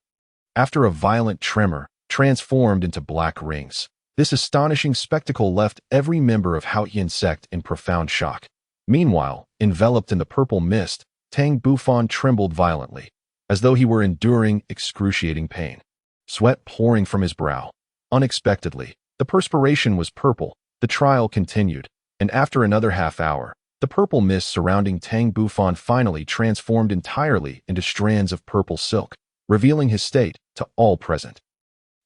after a violent tremor, transformed into black rings. This astonishing spectacle left every member of Haotian Sect in profound shock. Meanwhile, enveloped in the purple mist, Tang Bufan trembled violently, as though he were enduring excruciating pain. Sweat pouring from his brow. Unexpectedly, the perspiration was purple. The trial continued, and after another half-hour, the purple mist surrounding Tang Bufan finally transformed entirely into strands of purple silk, revealing his state to all present.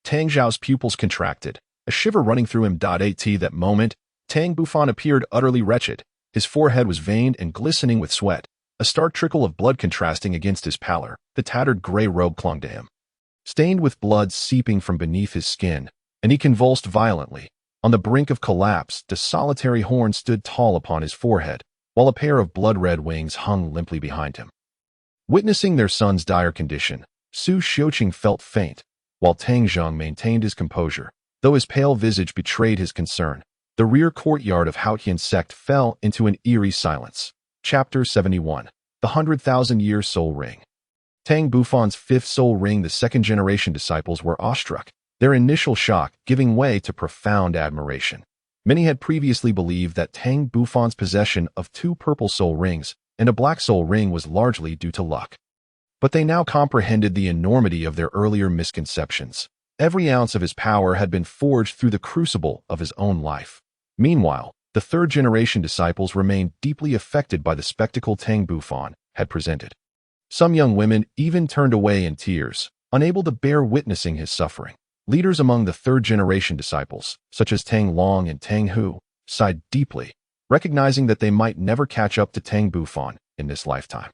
Tang Zhao's pupils contracted, a shiver running through him. At that moment, Tang Bufan appeared utterly wretched. His forehead was veined and glistening with sweat, a stark trickle of blood contrasting against his pallor. The tattered gray robe clung to him, stained with blood seeping from beneath his skin, and he convulsed violently. On the brink of collapse, the solitary horn stood tall upon his forehead, while a pair of blood-red wings hung limply behind him. Witnessing their son's dire condition, Su Xiuqing felt faint, while Tang Zheng maintained his composure. Though his pale visage betrayed his concern, the rear courtyard of Haotian Sect fell into an eerie silence. Chapter 71. The 100,000-Year Soul Ring. Tang Bufan's fifth soul ring. The second-generation disciples were awestruck, their initial shock giving way to profound admiration. Many had previously believed that Tang Bufan's possession of two purple soul rings and a black soul ring was largely due to luck. But they now comprehended the enormity of their earlier misconceptions. Every ounce of his power had been forged through the crucible of his own life. Meanwhile, the third-generation disciples remained deeply affected by the spectacle Tang Bufan had presented. Some young women even turned away in tears, unable to bear witnessing his suffering. Leaders among the third-generation disciples, such as Tang Long and Tang Hu, sighed deeply, recognizing that they might never catch up to Tang Bufan in this lifetime.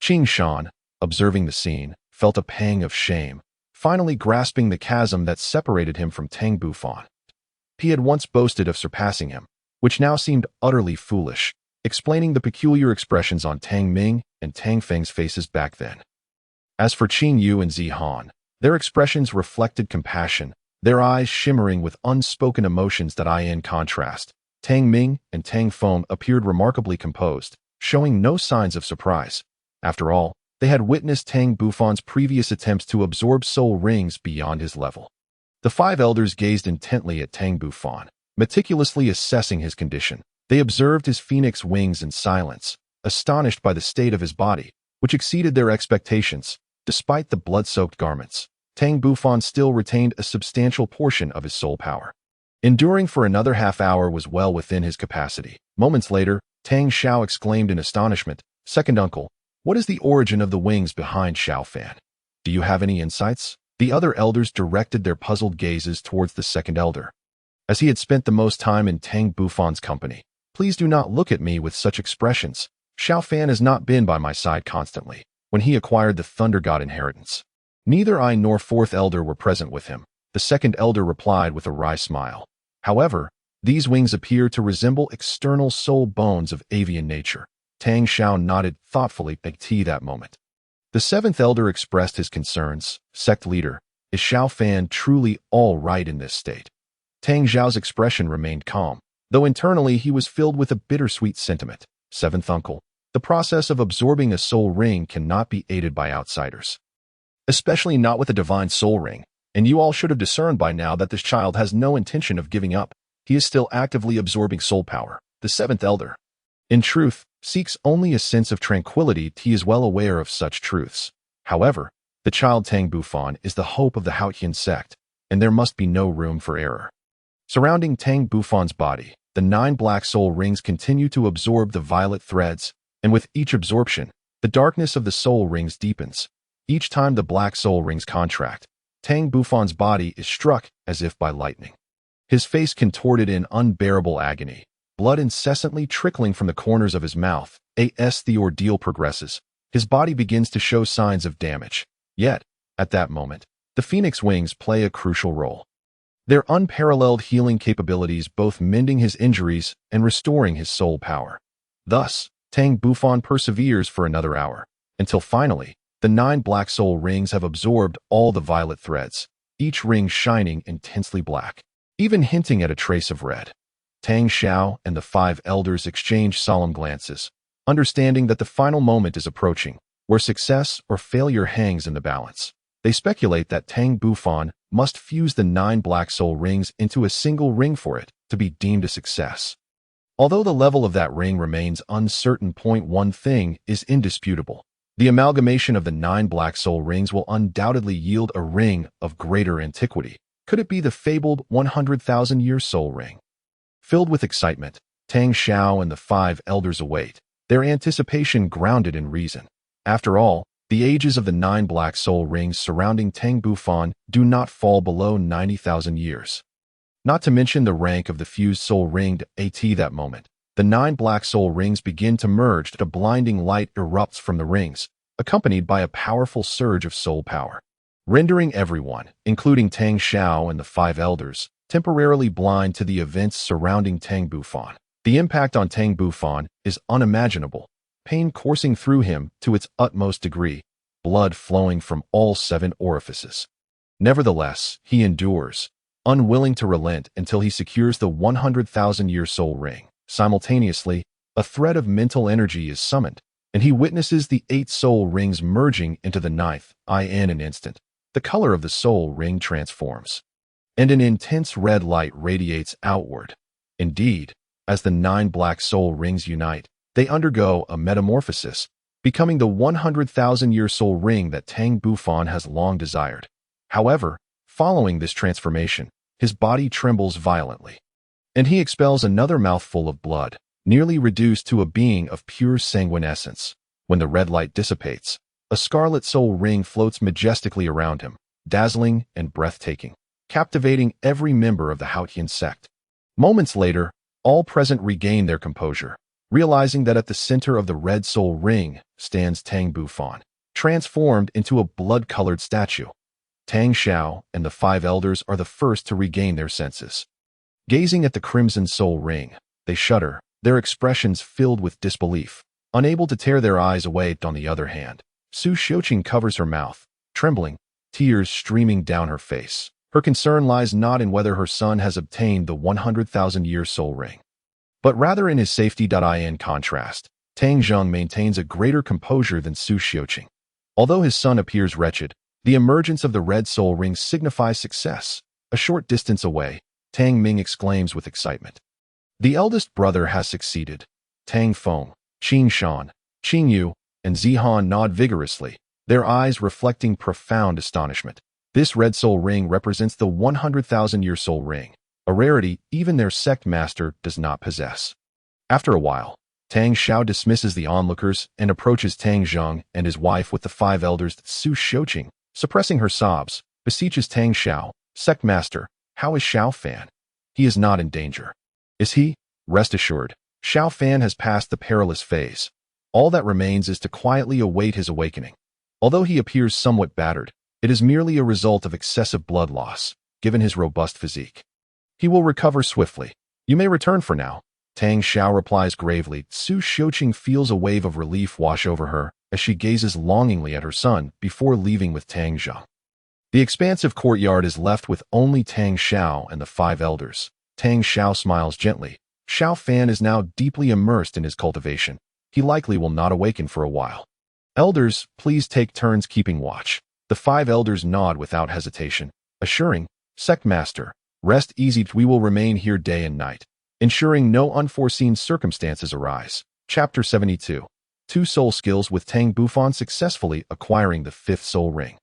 Qing Shan, observing the scene, felt a pang of shame, finally grasping the chasm that separated him from Tang Bufan. He had once boasted of surpassing him, which now seemed utterly foolish, explaining the peculiar expressions on Tang Ming and Tang Feng's faces back then. As for Qing Yu and Zi Han, their expressions reflected compassion, their eyes shimmering with unspoken emotions. In contrast, Tang Ming and Tang Feng appeared remarkably composed, showing no signs of surprise. After all, they had witnessed Tang Bufan's previous attempts to absorb soul rings beyond his level. The five elders gazed intently at Tang Bufan, meticulously assessing his condition. They observed his phoenix wings in silence, astonished by the state of his body, which exceeded their expectations. Despite the blood-soaked garments, Tang Bufan still retained a substantial portion of his soul power. Enduring for another half-hour was well within his capacity. Moments later, Tang Xiao exclaimed in astonishment, "Second uncle, what is the origin of the wings behind Xiao Fan? Do you have any insights?" The other elders directed their puzzled gazes towards the second elder, as he had spent the most time in Tang Bufan's company. "Please do not look at me with such expressions. Xiao Fan has not been by my side constantly when he acquired the Thunder God inheritance. Neither I nor fourth elder were present with him," the second elder replied with a wry smile. "However, these wings appear to resemble external soul bones of avian nature." Tang Xiao nodded thoughtfully at that moment. The seventh elder expressed his concerns. "Sect leader, is Xiao Fan truly all right in this state?" Tang Xiao's expression remained calm, though internally he was filled with a bittersweet sentiment. "Seventh uncle, the process of absorbing a soul ring cannot be aided by outsiders, especially not with a divine soul ring, and you all should have discerned by now that this child has no intention of giving up. He is still actively absorbing soul power." The seventh elder, in truth, seeks only a sense of tranquility. He is well aware of such truths. However, the child Tang Bufan is the hope of the Haotian Sect, and there must be no room for error. Surrounding Tang Bufan's body, the 9 black soul rings continue to absorb the violet threads, and with each absorption, the darkness of the soul rings deepens. Each time the black soul rings contract, Tang Bufan's body is struck as if by lightning. His face contorted in unbearable agony, blood incessantly trickling from the corners of his mouth. As the ordeal progresses, his body begins to show signs of damage. Yet, at that moment, the phoenix wings play a crucial role. Their unparalleled healing capabilities, both mending his injuries and restoring his soul power. Thus, Tang Bufan perseveres for another hour, until finally, the 9 black soul rings have absorbed all the violet threads, each ring shining intensely black, even hinting at a trace of red. Tang Xiao and the 5 elders exchange solemn glances, understanding that the final moment is approaching, where success or failure hangs in the balance. They speculate that Tang Bufan must fuse the 9 black soul rings into a single ring for it to be deemed a success. Although the level of that ring remains uncertain, one thing is indisputable. The amalgamation of the 9 black soul rings will undoubtedly yield a ring of greater antiquity. Could it be the fabled 100,000-year soul ring? Filled with excitement, Tang Xiao and the 5 elders await, their anticipation grounded in reason. After all, the ages of the 9 black soul rings surrounding Tang Bufan do not fall below 90,000 years. Not to mention the rank of the fused soul ring at that moment. The 9 black soul rings begin to merge. A blinding light erupts from the rings, accompanied by a powerful surge of soul power, rendering everyone, including Tang Xiao and the 5 elders, temporarily blind to the events surrounding Tang Bufan. The impact on Tang Bufan is unimaginable, pain coursing through him to its utmost degree, blood flowing from all 7 orifices. Nevertheless, he endures, unwilling to relent until he secures the 100,000-year soul ring. Simultaneously, a thread of mental energy is summoned, and he witnesses the 8 soul rings merging into the 9th. In an instant, the color of the soul ring transforms, and an intense red light radiates outward. Indeed, as the 9 black soul rings unite, they undergo a metamorphosis, becoming the 100,000-year soul ring that Tang Bufan has long desired. However, following this transformation, his body trembles violently, and he expels another mouthful of blood, nearly reduced to a being of pure sanguine essence. When the red light dissipates, a scarlet soul ring floats majestically around him, dazzling and breathtaking, captivating every member of the Haotian Sect. Moments later, all present regain their composure, realizing that at the center of the red soul ring stands Tang Bufan, transformed into a blood-colored statue. Tang Xiao and the 5 elders are the first to regain their senses. Gazing at the crimson soul ring, they shudder, their expressions filled with disbelief. Unable to tear their eyes away, on the other hand, Su Xiuqing covers her mouth, trembling, tears streaming down her face. Her concern lies not in whether her son has obtained the 100,000-year soul ring, but rather in his safety. In contrast, Tang Zheng maintains a greater composure than Su Xiuqing. Although his son appears wretched, the emergence of the red soul ring signifies success. A short distance away, Tang Ming exclaims with excitement. The eldest brother has succeeded. Tang Feng, Qing Shan, Qing Yu, and Zihan nod vigorously, their eyes reflecting profound astonishment. This red soul ring represents the 100,000-year soul ring, a rarity even their sect master does not possess. After a while, Tang Xiao dismisses the onlookers and approaches Tang Zheng and his wife with the 5 elders. Su Xiuqing, suppressing her sobs, beseeches Tang Xiao, "Sect master, how is Xiao Fan? He is not in danger, is he? Rest assured, Xiao Fan has passed the perilous phase. All that remains is to quietly await his awakening. Although he appears somewhat battered, it is merely a result of excessive blood loss, given his robust physique. He will recover swiftly. You may return for now." Tang Xiao replies gravely. Su Xiuqing feels a wave of relief wash over her as she gazes longingly at her son before leaving with Tang Zheng. The expansive courtyard is left with only Tang Xiao and the 5 elders. Tang Xiao smiles gently. Xiao Fan is now deeply immersed in his cultivation. He likely will not awaken for a while. Elders, please take turns keeping watch. The 5 elders nod without hesitation, assuring, "Sect master, rest easy. We will remain here day and night, ensuring no unforeseen circumstances arise." Chapter 72. 2 soul skills with Tang Bufan successfully acquiring the 5th soul ring.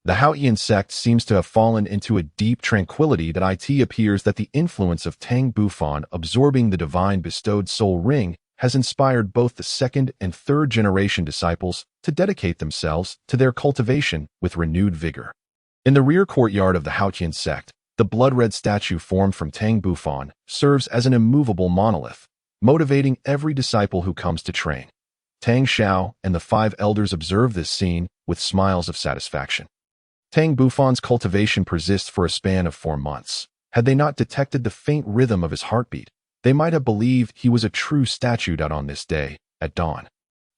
The Haotian Sect seems to have fallen into a deep tranquility. It appears that the influence of Tang Bufan absorbing the divine bestowed soul ring has inspired both the 2nd and 3rd generation disciples to dedicate themselves to their cultivation with renewed vigor. In the rear courtyard of the Haotian Sect, the blood-red statue formed from Tang Bufan serves as an immovable monolith, motivating every disciple who comes to train. Tang Xiao and the 5 elders observe this scene with smiles of satisfaction. Tang Bufan's cultivation persists for a span of 4 months. Had they not detected the faint rhythm of his heartbeat, they might have believed he was a true statue. On this day, at dawn,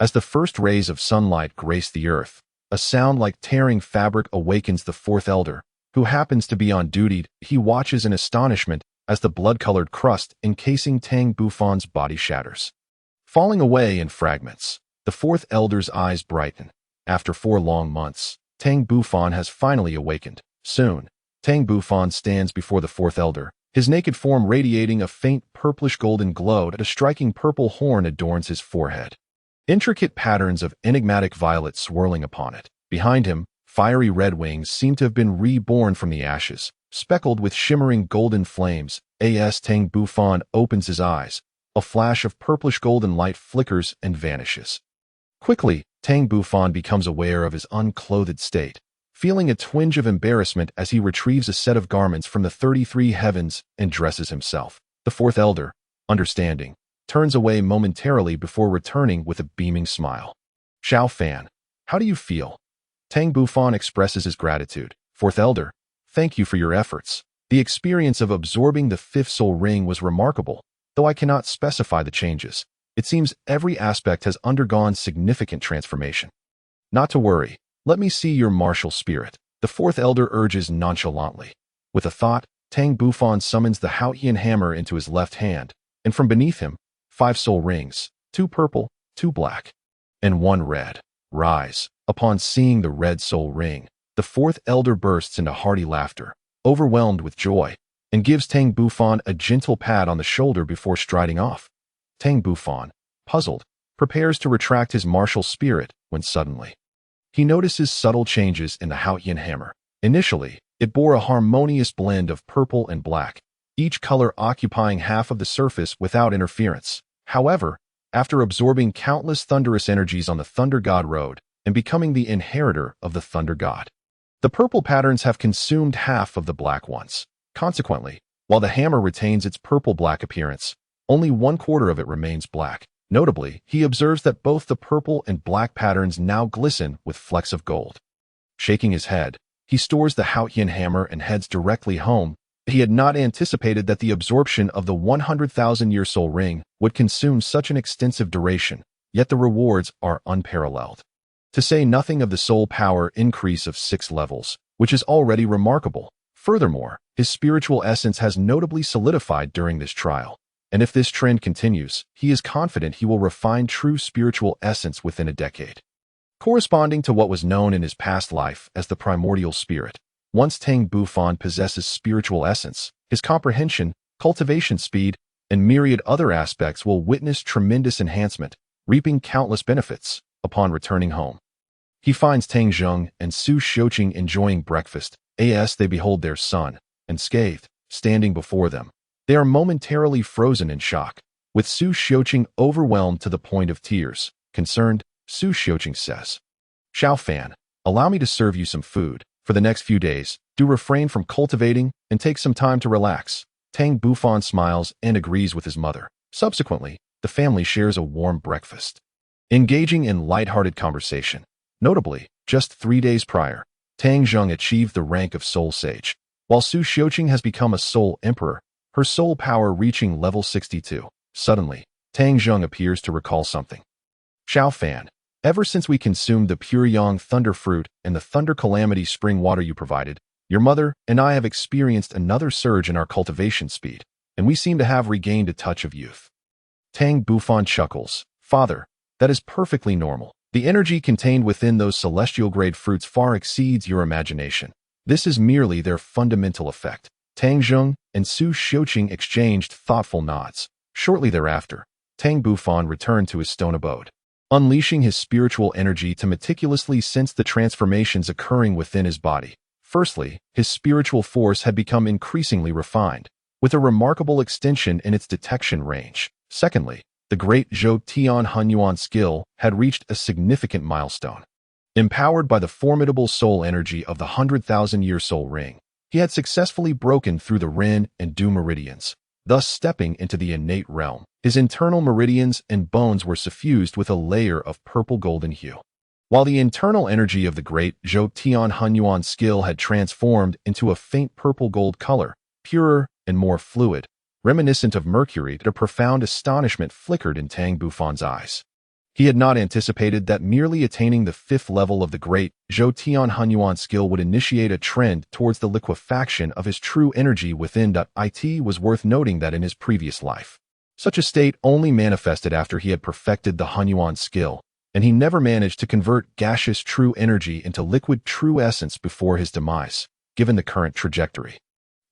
as the first rays of sunlight grace the earth, a sound like tearing fabric awakens the 4th elder, who happens to be on duty. He watches in astonishment as the blood-colored crust encasing Tang Bufan's body shatters, falling away in fragments. The 4th elder's eyes brighten. After 4 long months, Tang Bufan has finally awakened. Soon, Tang Bufan stands before the fourth elder, his naked form radiating a faint purplish-golden glow that a striking purple horn adorns his forehead. Intricate patterns of enigmatic violet swirling upon it. Behind him, fiery red wings seem to have been reborn from the ashes, speckled with shimmering golden flames. Tang Bufan opens his eyes. A flash of purplish-golden light flickers and vanishes. Quickly, Tang Bufan becomes aware of his unclothed state, feeling a twinge of embarrassment as he retrieves a set of garments from the 33 heavens and dresses himself. The fourth elder, understanding, turns away momentarily before returning with a beaming smile. Xiao Fan, how do you feel? Tang Bufan expresses his gratitude. Fourth elder, thank you for your efforts. The experience of absorbing the fifth soul ring was remarkable, though I cannot specify the changes. It seems every aspect has undergone significant transformation. Not to worry. Let me see your martial spirit, the fourth elder urges nonchalantly. With a thought, Tang Bufan summons the Haotian hammer into his left hand, and from beneath him, 5 soul rings, 2 purple, 2 black, and 1 red, rise. Upon seeing the red soul ring, the fourth elder bursts into hearty laughter, overwhelmed with joy, and gives Tang Bufan a gentle pat on the shoulder before striding off. Tang Bufan, puzzled, prepares to retract his martial spirit when suddenly he notices subtle changes in the Haotian hammer. Initially, it bore a harmonious blend of purple and black, each color occupying half of the surface without interference. However, after absorbing countless thunderous energies on the Thunder God Road and becoming the inheritor of the Thunder God, the purple patterns have consumed half of the black ones. Consequently, while the hammer retains its purple-black appearance, only 1/4 of it remains black. Notably, he observes that both the purple and black patterns now glisten with flecks of gold. Shaking his head, he stores the Haotian hammer and heads directly home. He had not anticipated that the absorption of the 100,000-year soul ring would consume such an extensive duration, yet the rewards are unparalleled. To say nothing of the soul power increase of 6 levels, which is already remarkable. Furthermore, his spiritual essence has notably solidified during this trial. And if this trend continues, he is confident he will refine true spiritual essence within a decade. Corresponding to what was known in his past life as the primordial spirit, once Tang Bufan possesses spiritual essence, his comprehension, cultivation speed, and myriad other aspects will witness tremendous enhancement, reaping countless benefits upon returning home. He finds Tang Zheng and Su Xiuqing enjoying breakfast. They behold their son, unscathed, standing before them. They are momentarily frozen in shock, with Su Xiuqing overwhelmed to the point of tears. Concerned, Su Xiuqing says, Xiao Fan, allow me to serve you some food. For the next few days, do refrain from cultivating and take some time to relax. Tang Bufan smiles and agrees with his mother. Subsequently, the family shares a warm breakfast, engaging in light-hearted conversation. Notably, just 3 days prior, Tang Zheng achieved the rank of Soul Sage, while Su Xiuqing has become a Soul Emperor, her soul power reaching level 62. Suddenly, Tang Zheng appears to recall something. Xiao Fan, ever since we consumed the pure yang thunder fruit and the thunder calamity spring water you provided, your mother and I have experienced another surge in our cultivation speed, and we seem to have regained a touch of youth. Tang Bufan chuckles. Father, that is perfectly normal. The energy contained within those celestial-grade fruits far exceeds your imagination. This is merely their fundamental effect. Tang Zheng and Su Xiuqing exchanged thoughtful nods. Shortly thereafter, Tang Bufan returned to his stone abode, unleashing his spiritual energy to meticulously sense the transformations occurring within his body. Firstly, his spiritual force had become increasingly refined, with a remarkable extension in its detection range. Secondly, the great Zhou Tian Hunyuan skill had reached a significant milestone. Empowered by the formidable soul energy of the 100,000-year soul ring, he had successfully broken through the Ren and Du meridians, thus stepping into the innate realm. His internal meridians and bones were suffused with a layer of purple-golden hue, while the internal energy of the great Zhou Tian Hunyuan skill had transformed into a faint purple-gold color, purer and more fluid, reminiscent of mercury. A profound astonishment flickered in Tang Bufan's eyes. He had not anticipated that merely attaining the 5th level of the great Zhou Tian Hunyuan skill would initiate a trend towards the liquefaction of his true energy within. It was worth noting that in his previous life, such a state only manifested after he had perfected the Hunyuan skill, and he never managed to convert gaseous true energy into liquid true essence before his demise, given the current trajectory.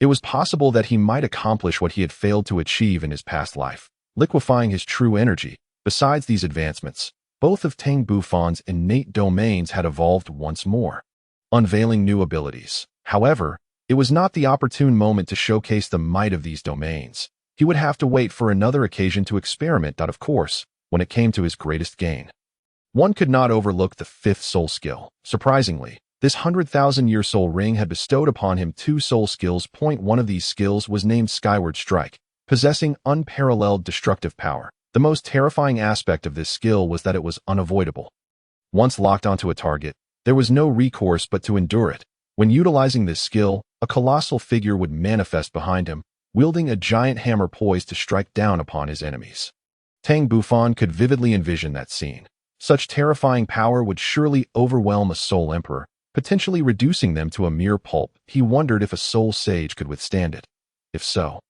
It was possible that he might accomplish what he had failed to achieve in his past life, liquefying his true energy. Besides these advancements, both of Tang Bufan's innate domains had evolved once more, unveiling new abilities. However, it was not the opportune moment to showcase the might of these domains. He would have to wait for another occasion to experiment. Of course, when it came to his greatest gain, one could not overlook the fifth soul skill. Surprisingly, this 100,000-year soul ring had bestowed upon him 2 soul skills. One of these skills was named Skyward Strike, possessing unparalleled destructive power. The most terrifying aspect of this skill was that it was unavoidable. Once locked onto a target, there was no recourse but to endure it. When utilizing this skill, a colossal figure would manifest behind him, wielding a giant hammer poised to strike down upon his enemies. Tang Bufan could vividly envision that scene. Such terrifying power would surely overwhelm a soul emperor, potentially reducing them to a mere pulp. He wondered if a soul sage could withstand it. If so,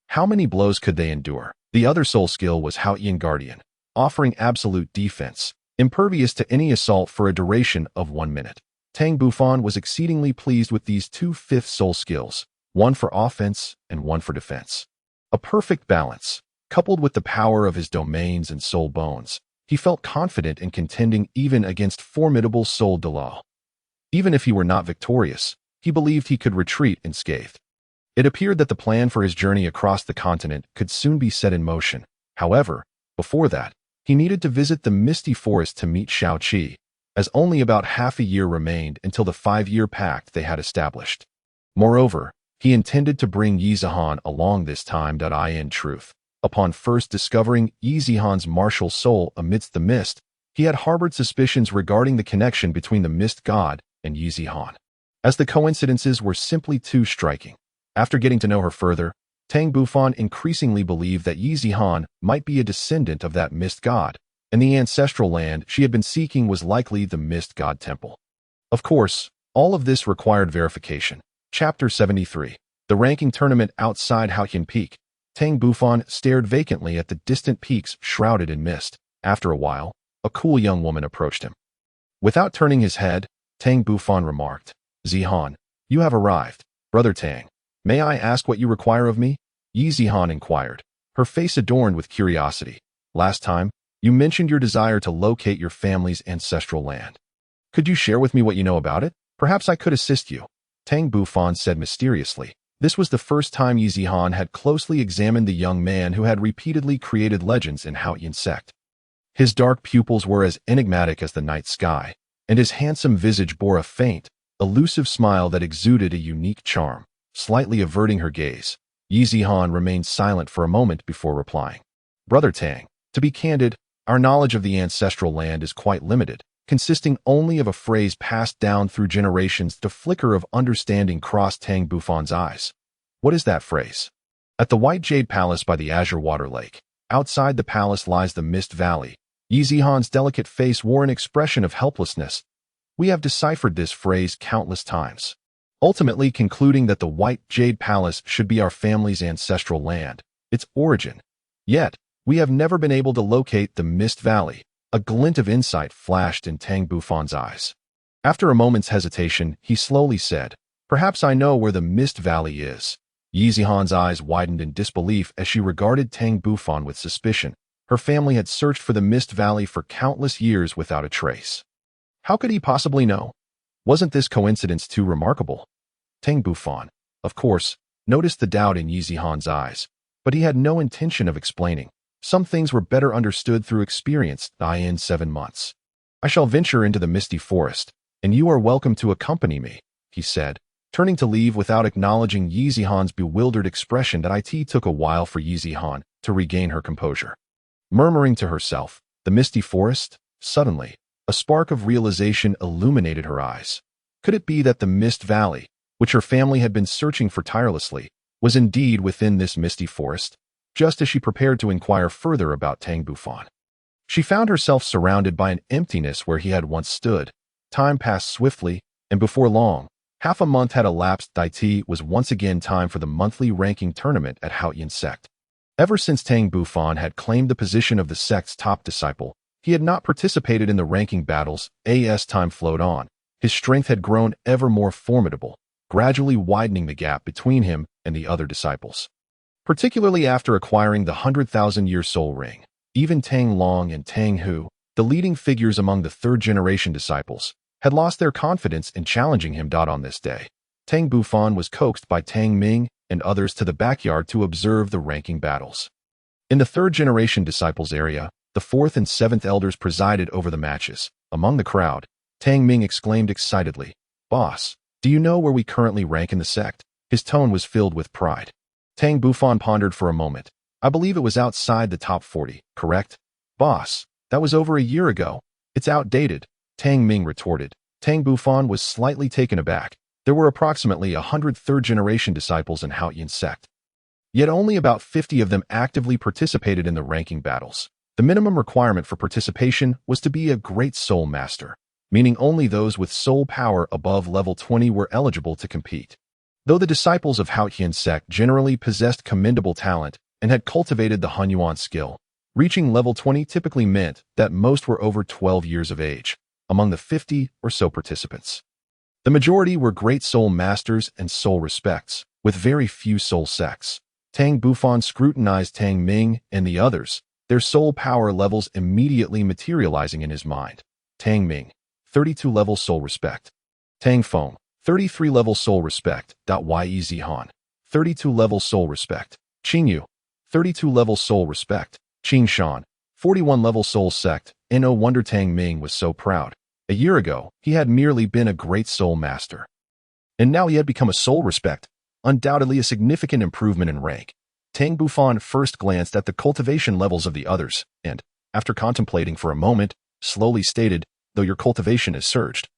how many blows could they endure? The other soul skill was Haotian Guardian, offering absolute defense, impervious to any assault for a duration of 1 minute. Tang Bufan was exceedingly pleased with these 2 fifth soul skills, one for offense and one for defense. A perfect balance, coupled with the power of his domains and soul bones. He felt confident in contending even against formidable soul Douluo. Even if he were not victorious, he believed he could retreat unscathed. It appeared that the plan for his journey across the continent could soon be set in motion. However, before that, he needed to visit the misty forest to meet Shao Qi, as only about half a year remained until the 5-year pact they had established. Moreover, he intended to bring Yi Zihan along this time. In truth, upon first discovering Yi Zihan's martial soul amidst the mist, he had harbored suspicions regarding the connection between the mist god and Yi Zihan, as the coincidences were simply too striking. After getting to know her further, Tang Bufan increasingly believed that Yi Zihan might be a descendant of that mist god, and the ancestral land she had been seeking was likely the mist god temple. Of course, all of this required verification. Chapter 73. The ranking tournament outside Haotian Peak. Tang Bufan stared vacantly at the distant peaks shrouded in mist. After a while, a cool young woman approached him. Without turning his head, Tang Bufan remarked, "Zihan, you have arrived. Brother Tang, may I ask what you require of me?" Yi Zihan inquired, her face adorned with curiosity. "Last time, you mentioned your desire to locate your family's ancestral land. Could you share with me what you know about it? Perhaps I could assist you," Tang Bufan said mysteriously. This was the first time Yi Zihan had closely examined the young man who had repeatedly created legends in Haotian Sect. His dark pupils were as enigmatic as the night sky, and his handsome visage bore a faint, elusive smile that exuded a unique charm. Slightly averting her gaze, Yi Zihan remained silent for a moment before replying. "Brother Tang, to be candid, our knowledge of the ancestral land is quite limited, consisting only of a phrase passed down through generations." The flicker of understanding crossed Tang Bufan's eyes. "What is that phrase?" "At the White Jade Palace by the Azure Water Lake. Outside the palace lies the Mist Valley." Yi Zihan's delicate face wore an expression of helplessness. "We have deciphered this phrase countless times, ultimately concluding that the White Jade Palace should be our family's ancestral land, its origin. Yet, we have never been able to locate the Mist Valley." A glint of insight flashed in Tang Bufan's eyes. After a moment's hesitation, he slowly said, "Perhaps I know where the Mist Valley is." Yi Zihan's eyes widened in disbelief as she regarded Tang Bufan with suspicion. Her family had searched for the Mist Valley for countless years without a trace. How could he possibly know? Wasn't this coincidence too remarkable? Tang Bufan, of course, noticed the doubt in Yi Zihan's eyes, but he had no intention of explaining. Some things were better understood through experience. In 7 months, I shall venture into the misty forest, and you are welcome to accompany me," he said, turning to leave without acknowledging Yi Zihan's bewildered expression. It took a while for Yi Zihan to regain her composure. Murmuring to herself, "The misty forest?" Suddenly, a spark of realization illuminated her eyes. Could it be that the Mist Valley, which her family had been searching for tirelessly, was indeed within this misty forest? Just as she prepared to inquire further about Tang Bufan, she found herself surrounded by an emptiness where he had once stood. Time passed swiftly, and before long, half a month had elapsed. It was once again time for the monthly ranking tournament at Haotian Sect. Ever since Tang Bufan had claimed the position of the sect's top disciple, He had not participated in the ranking battles. As time flowed on, his strength had grown ever more formidable, gradually widening the gap between him and the other disciples. Particularly after acquiring the 100,000-year soul ring, even Tang Long and Tang Hu, the leading figures among the third-generation disciples, had lost their confidence in challenging him. On this day, Tang Bufan was coaxed by Tang Ming and others to the backyard to observe the ranking battles. In the third-generation disciples area, the fourth and seventh elders presided over the matches. Among the crowd, Tang Ming exclaimed excitedly, "Boss, do you know where we currently rank in the sect?" His tone was filled with pride. Tang Bufan pondered for a moment. "I believe it was outside the top 40, correct?" "Boss, that was over a year ago. It's outdated," Tang Ming retorted. Tang Bufan was slightly taken aback. There were approximately 100 third-generation disciples in Haotian Sect. Yet only about 50 of them actively participated in the ranking battles. The minimum requirement for participation was to be a great soul master, meaning only those with soul power above level 20 were eligible to compete. Though the disciples of Haotian Sect generally possessed commendable talent and had cultivated the Hunyuan skill, reaching level 20 typically meant that most were over 12 years of age, among the 50 or so participants. The majority were great soul masters and soul respects, with very few soul sects. Tang Bufan scrutinized Tang Ming and the others, their soul power levels immediately materializing in his mind. Tang Ming, 32 level soul respect. Tang Feng, 33 level soul respect. Ye Zihan, 32 level soul respect. Qin Yu, 32 level soul respect. Qin Shan, 41 level soul sect. No wonder Tang Ming was so proud. A year ago, he had merely been a great soul master. And now he had become a soul respect, undoubtedly a significant improvement in rank. Tang Bufan first glanced at the cultivation levels of the others, and, after contemplating for a moment, slowly stated, "Though your cultivation has surged,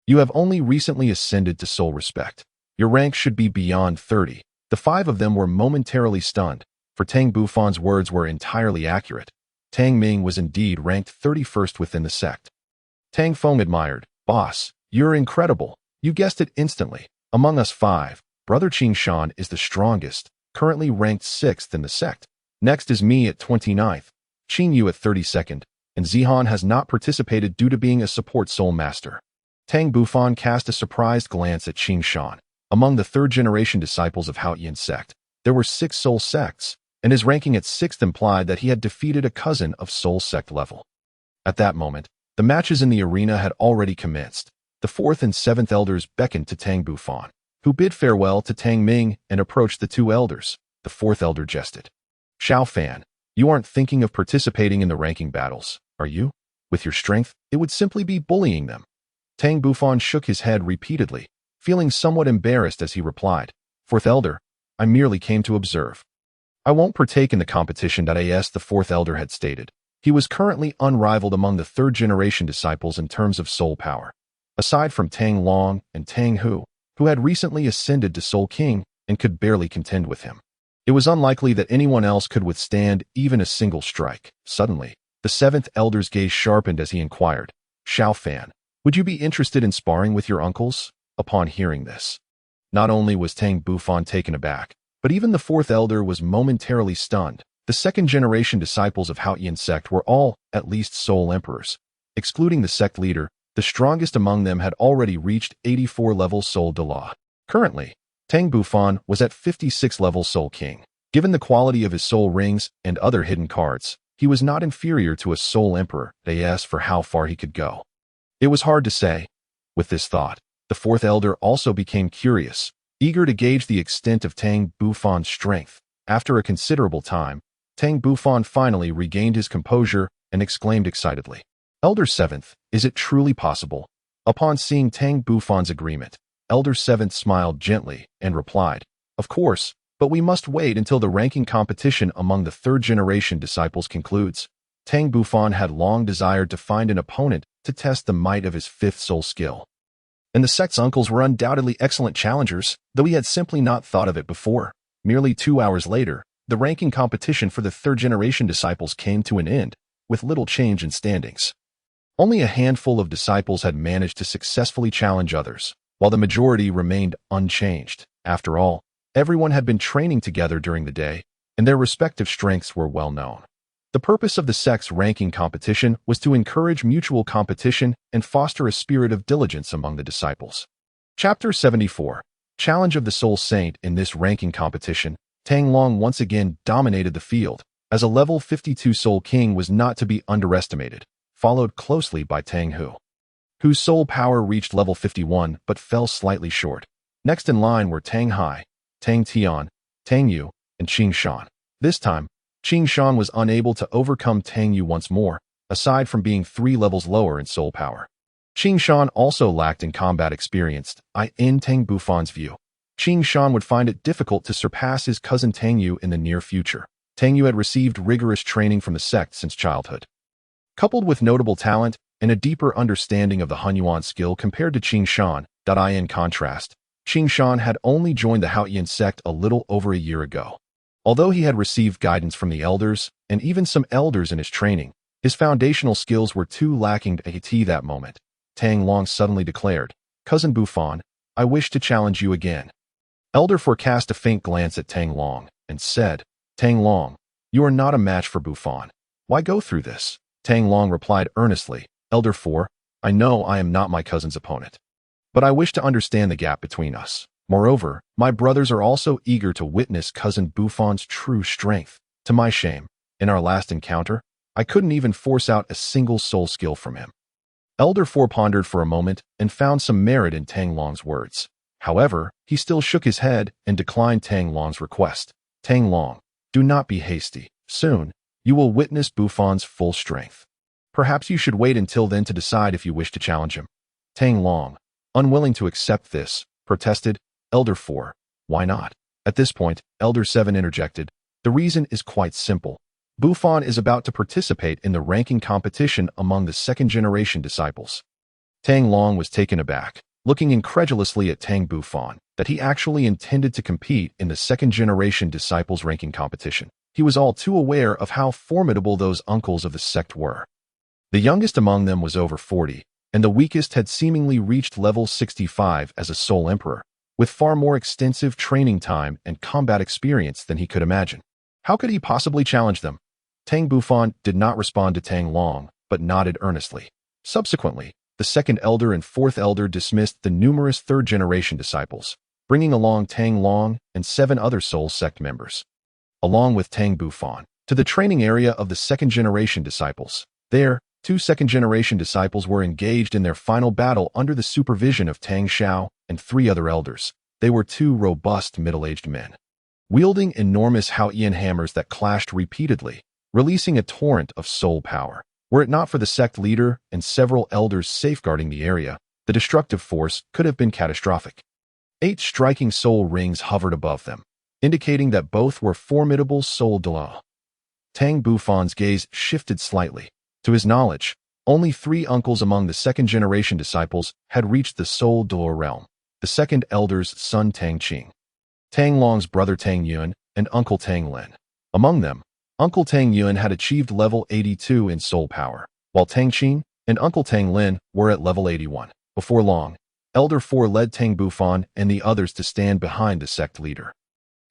you have only recently ascended to soul respect. Your rank should be beyond 30. The 5 of them were momentarily stunned, for Tang Bufan's words were entirely accurate. Tang Ming was indeed ranked 31st within the sect. Tang Feng admired, "Boss, you're incredible. You guessed it instantly. Among us 5, Brother Qin Shan is the strongest, currently ranked 6th in the sect. Next is me at 29th, Qin Yu at 32nd, and Zihan has not participated due to being a support soul master." Tang Bufan cast a surprised glance at Qin Shan. Among the third-generation disciples of Haotian Sect, there were 6 soul sects, and his ranking at 6th implied that he had defeated a cousin of soul sect level. At that moment, the matches in the arena had already commenced. The 4th and 7th elders beckoned to Tang Bufan, who bid farewell to Tang Ming and approached the 2 elders. The 4th elder jested. "Xiao Fan, you aren't thinking of participating in the ranking battles, are you? With your strength, it would simply be bullying them." Tang Bufan shook his head repeatedly, feeling somewhat embarrassed as he replied, "4th elder, I merely came to observe. I won't partake in the competition." As the 4th elder had stated, he was currently unrivaled among the third-generation disciples in terms of soul power. Aside from Tang Long and Tang Hu, who had recently ascended to Soul King and could barely contend with him, it was unlikely that anyone else could withstand even a single strike. Suddenly, the 7th elder's gaze sharpened as he inquired, "Xiao Fan, would you be interested in sparring with your uncles?" Upon hearing this, not only was Tang Bufan taken aback, but even the 4th elder was momentarily stunned. The second-generation disciples of Haotian Sect were all, at least, soul emperors. Excluding the sect leader, the strongest among them had already reached 84 level soul Douluo. Currently, Tang Bufan was at 56 level soul king. Given the quality of his soul rings and other hidden cards, he was not inferior to a soul emperor. As for how far he could go, it was hard to say. With this thought, the 4th elder also became curious, eager to gauge the extent of Tang Bufan's strength. After a considerable time, Tang Bufan finally regained his composure and exclaimed excitedly, "Elder 7th, is it truly possible?" Upon seeing Tang Bufan's agreement, Elder 7th smiled gently and replied, "Of course, but we must wait until the ranking competition among the third-generation disciples concludes." Tang Bufan had long desired to find an opponent to test the might of his 5th soul skill. And the sect's uncles were undoubtedly excellent challengers, though he had simply not thought of it before. Merely 2 hours later, the ranking competition for the third-generation disciples came to an end, with little change in standings. Only a handful of disciples had managed to successfully challenge others, while the majority remained unchanged. After all, everyone had been training together during the day, and their respective strengths were well known. The purpose of the sect's ranking competition was to encourage mutual competition and foster a spirit of diligence among the disciples. Chapter 74. Challenge of the Soul Saint. In this ranking competition, Tang Long once again dominated the field, as a level 52 Soul King was not to be underestimated, followed closely by Tang Hu, whose soul power reached level 51 but fell slightly short. Next in line were Tang Hai, Tang Tian, Tang Yu, and Qing Shan. This time, Qing Shan was unable to overcome Tang Yu once more, aside from being 3 levels lower in soul power. Qing Shan also lacked in combat experience. In Tang Bufan's view, Qing Shan would find it difficult to surpass his cousin Tang Yu in the near future. Tang Yu had received rigorous training from the sect since childhood. Coupled with notable talent and a deeper understanding of the Hunyuan skill compared to Qing Shan, in contrast, Qing Shan had only joined the Haotian Sect a little over a year ago. Although he had received guidance from the elders, and even some elders in his training, his foundational skills were too lacking to at that moment. Tang Long suddenly declared, "Cousin Bufan, I wish to challenge you again." Elder Four cast a faint glance at Tang Long and said, "Tang Long, you are not a match for Bufan. Why go through this?" Tang Long replied earnestly, "Elder Four, I know I am not my cousin's opponent, but I wish to understand the gap between us. Moreover, my brothers are also eager to witness cousin Bufan's true strength. To my shame, in our last encounter, I couldn't even force out a single soul skill from him." Elder Four pondered for a moment and found some merit in Tang Long's words. However, he still shook his head and declined Tang Long's request. "Tang Long, do not be hasty. Soon, you will witness Bufan's full strength. Perhaps you should wait until then to decide if you wish to challenge him." Tang Long, unwilling to accept this, protested, "Elder Four, why not?" At this point, Elder Seven interjected, "The reason is quite simple. Bufan is about to participate in the ranking competition among the second-generation disciples." Tang Long was taken aback, looking incredulously at Tang Bufan, that he actually intended to compete in the second-generation disciples ranking competition. He was all too aware of how formidable those uncles of the sect were. The youngest among them was over 40, and the weakest had seemingly reached level 65 as a Soul Emperor, with far more extensive training time and combat experience than he could imagine. How could he possibly challenge them? Tang Bufan did not respond to Tang Long, but nodded earnestly. Subsequently, the second elder and fourth elder dismissed the numerous third-generation disciples, bringing along Tang Long and 7 other Soul Sect members, along with Tang Bufan, to the training area of the second-generation disciples. There, 2 second-generation disciples were engaged in their final battle under the supervision of Tang Xiao and 3 other elders. They were 2 robust middle-aged men, wielding enormous Haotian hammers that clashed repeatedly, releasing a torrent of soul power. Were it not for the sect leader and several elders safeguarding the area, the destructive force could have been catastrophic. 8 striking soul rings hovered above them, indicating that both were formidable soul Douluo. Tang Bufan's gaze shifted slightly. To his knowledge, only 3 uncles among the second-generation disciples had reached the soul Douluo realm: the second elder's son Tang Qing, Tang Long's brother Tang Yuan, and Uncle Tang Lin. Among them, Uncle Tang Yuan had achieved level 82 in soul power, while Tang Qing and Uncle Tang Lin were at level 81. Before long, Elder Four led Tang Bufan and the others to stand behind the sect leader.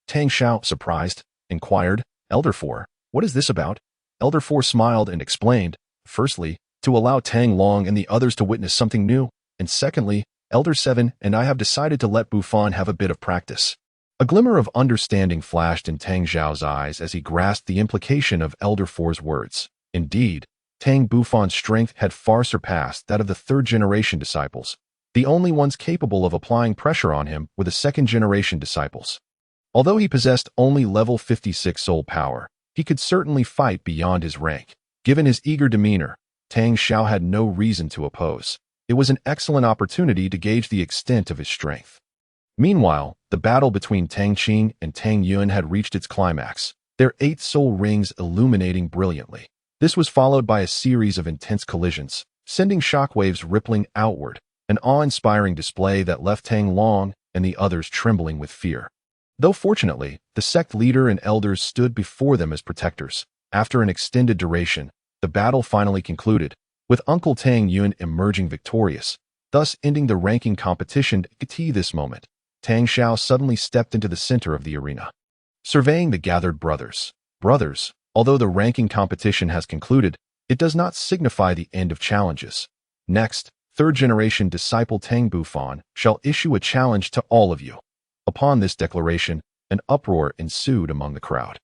Tang Xiao, surprised, inquired, "Elder Four, what is this about?" Elder Four smiled and explained, "Firstly, to allow Tang Long and the others to witness something new, and secondly, Elder Seven and I have decided to let Bufan have a bit of practice." A glimmer of understanding flashed in Tang Xiao's eyes as he grasped the implication of Elder Four's words. Indeed, Tang Bufan's strength had far surpassed that of the third-generation disciples. The only ones capable of applying pressure on him were the second-generation disciples. Although he possessed only level 56 soul power, he could certainly fight beyond his rank. Given his eager demeanor, Tang Xiao had no reason to oppose. It was an excellent opportunity to gauge the extent of his strength. Meanwhile, the battle between Tang Qing and Tang Yuan had reached its climax, their 8 soul rings illuminating brilliantly. This was followed by a series of intense collisions, sending shockwaves rippling outward, an awe-inspiring display that left Tang Long and the others trembling with fear. Though fortunately, the sect leader and elders stood before them as protectors. After an extended duration, the battle finally concluded, with Uncle Tang Yuan emerging victorious, thus ending the ranking competition. At this moment, Tang Xiao suddenly stepped into the center of the arena. Surveying the gathered brothers, Although the ranking competition has concluded, it does not signify the end of challenges. Next, third-generation disciple Tang Bufan shall issue a challenge to all of you. Upon this declaration, an uproar ensued among the crowd.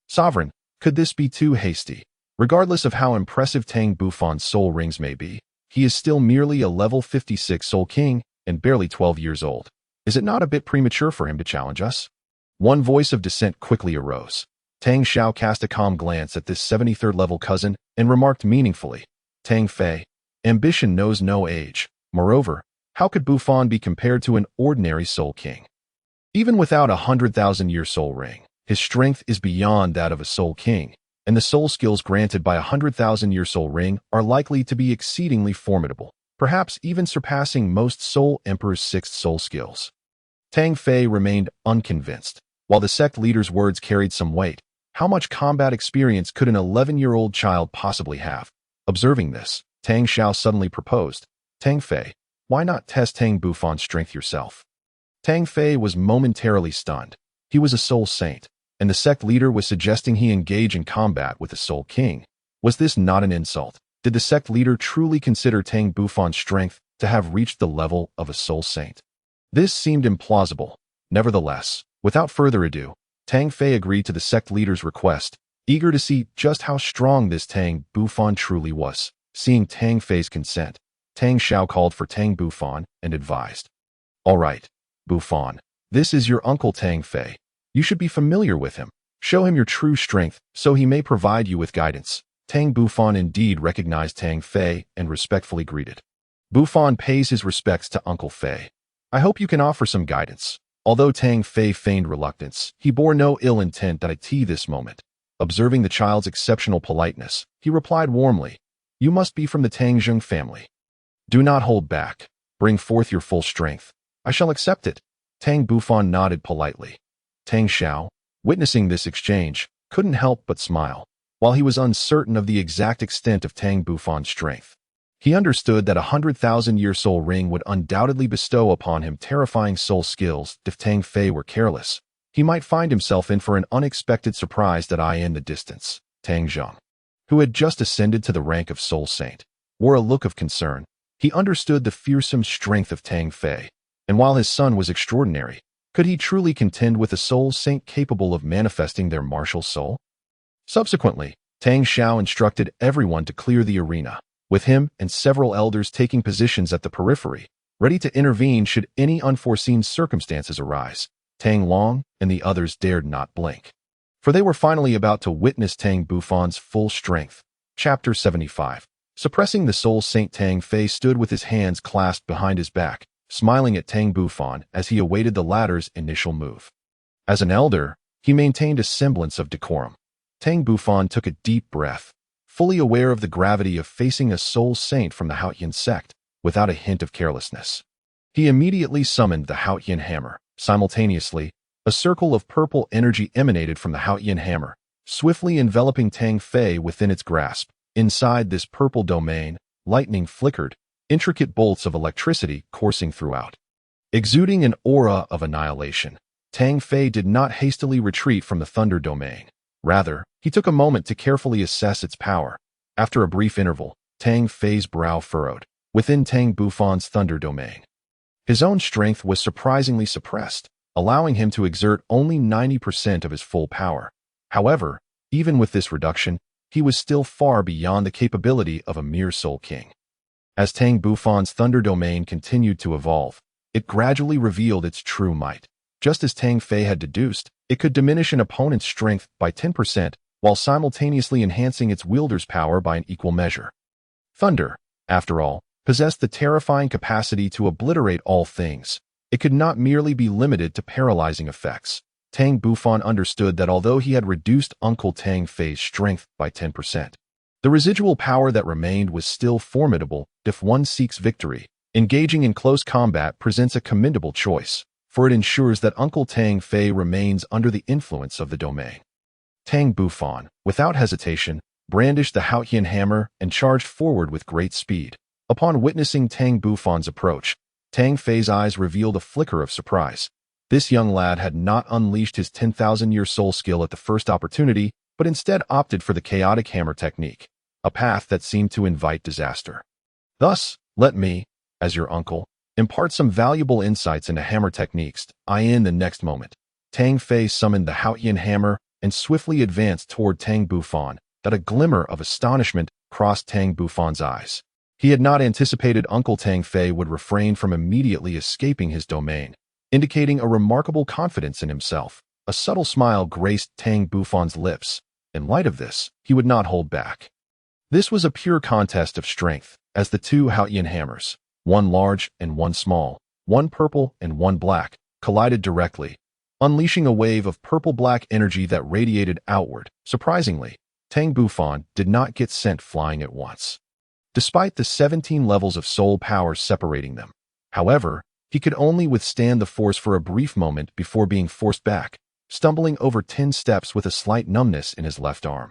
Sovereign, could this be too hasty? Regardless of how impressive Tang Bufan's soul rings may be, he is still merely a level 56 soul king and barely 12 years old. Is it not a bit premature for him to challenge us? One voice of dissent quickly arose. Tang Xiao cast a calm glance at this 73rd level cousin and remarked meaningfully, Tang Fei, ambition knows no age. Moreover, how could Bufan be compared to an ordinary soul king? Even without a 100,000-year soul ring, his strength is beyond that of a soul king, and the soul skills granted by a 100,000-year soul ring are likely to be exceedingly formidable, perhaps even surpassing most soul emperors' sixth soul skills. Tang Fei remained unconvinced. While the sect leader's words carried some weight, how much combat experience could an 11-year-old child possibly have? Observing this, Tang Xiao suddenly proposed, Tang Fei, why not test Tang Bufan's strength yourself? Tang Fei was momentarily stunned. He was a soul saint, and the sect leader was suggesting he engage in combat with the soul king. Was this not an insult? Did the sect leader truly consider Tang Bufan's strength to have reached the level of a soul saint? This seemed implausible. Nevertheless, without further ado, Tang Fei agreed to the sect leader's request, eager to see just how strong this Tang Bufan truly was. Seeing Tang Fei's consent, Tang Xiao called for Tang Bufan and advised, all right, Bufan, this is your uncle Tang Fei. You should be familiar with him. Show him your true strength so he may provide you with guidance. Tang Bufan indeed recognized Tang Fei and respectfully greeted. Bufan pays his respects to Uncle Fei. I hope you can offer some guidance. Although Tang Fei feigned reluctance, he bore no ill intent at this moment. Observing the child's exceptional politeness, he replied warmly, you must be from the Tang Zheng family. Do not hold back. Bring forth your full strength. I shall accept it. Tang Bufan nodded politely. Tang Xiao, witnessing this exchange, couldn't help but smile. While he was uncertain of the exact extent of Tang Bufan's strength, he understood that a 100,000-year soul ring would undoubtedly bestow upon him terrifying soul skills. If Tang Fei were careless, he might find himself in for an unexpected surprise. In the distance, Tang Zheng, who had just ascended to the rank of soul saint, wore a look of concern. He understood the fearsome strength of Tang Fei, and while his son was extraordinary, could he truly contend with a soul saint capable of manifesting their martial soul? Subsequently, Tang Xiao instructed everyone to clear the arena, with him and several elders taking positions at the periphery, ready to intervene should any unforeseen circumstances arise. Tang Long and the others dared not blink, for they were finally about to witness Tang Bufan's full strength. Chapter 75. Suppressing the soul saint, Tang Fei stood with his hands clasped behind his back, smiling at Tang Bufan as he awaited the latter's initial move. As an elder, he maintained a semblance of decorum. Tang Bufan took a deep breath, fully aware of the gravity of facing a soul saint from the Haotian Sect, without a hint of carelessness. He immediately summoned the Haotian hammer. Simultaneously, a circle of purple energy emanated from the Haotian hammer, swiftly enveloping Tang Fei within its grasp. Inside this purple domain, lightning flickered, intricate bolts of electricity coursing throughout. Exuding an aura of annihilation, Tang Fei did not hastily retreat from the thunder domain. Rather, he took a moment to carefully assess its power. After a brief interval, Tang Fei's brow furrowed. Within Tang Bufan's thunder domain, his own strength was surprisingly suppressed, allowing him to exert only 90% of his full power. However, even with this reduction, he was still far beyond the capability of a mere soul king. As Tang Bufan's thunder domain continued to evolve, it gradually revealed its true might. Just as Tang Fei had deduced, it could diminish an opponent's strength by 10%, while simultaneously enhancing its wielder's power by an equal measure. Thunder, after all, possessed the terrifying capacity to obliterate all things. It could not merely be limited to paralyzing effects. Tang Bufan understood that although he had reduced Uncle Tang Fei's strength by 10%, the residual power that remained was still formidable. If one seeks victory, engaging in close combat presents a commendable choice, for it ensures that Uncle Tang Fei remains under the influence of the domain. Tang Bufan, without hesitation, brandished the Haotian hammer and charged forward with great speed. Upon witnessing Tang Bufan's approach, Tang Fei's eyes revealed a flicker of surprise. This young lad had not unleashed his 10,000-year soul skill at the first opportunity. but instead opted for the chaotic hammer technique, a path that seemed to invite disaster. Thus, let me, as your uncle, impart some valuable insights into hammer techniques. In the next moment, Tang Fei summoned the Haotian hammer and swiftly advanced toward Tang Bufan. That a glimmer of astonishment crossed Tang Bufan's eyes. He had not anticipated Uncle Tang Fei would refrain from immediately escaping his domain, indicating a remarkable confidence in himself. A subtle smile graced Tang Bufan's lips. In light of this, he would not hold back. This was a pure contest of strength, as the two Haotian hammers, one large and one small, one purple and one black, collided directly, unleashing a wave of purple-black energy that radiated outward. Surprisingly, Tang Bufan did not get sent flying at once. Despite the 17 levels of soul power separating them, however, he could only withstand the force for a brief moment before being forced back, stumbling over 10 steps with a slight numbness in his left arm.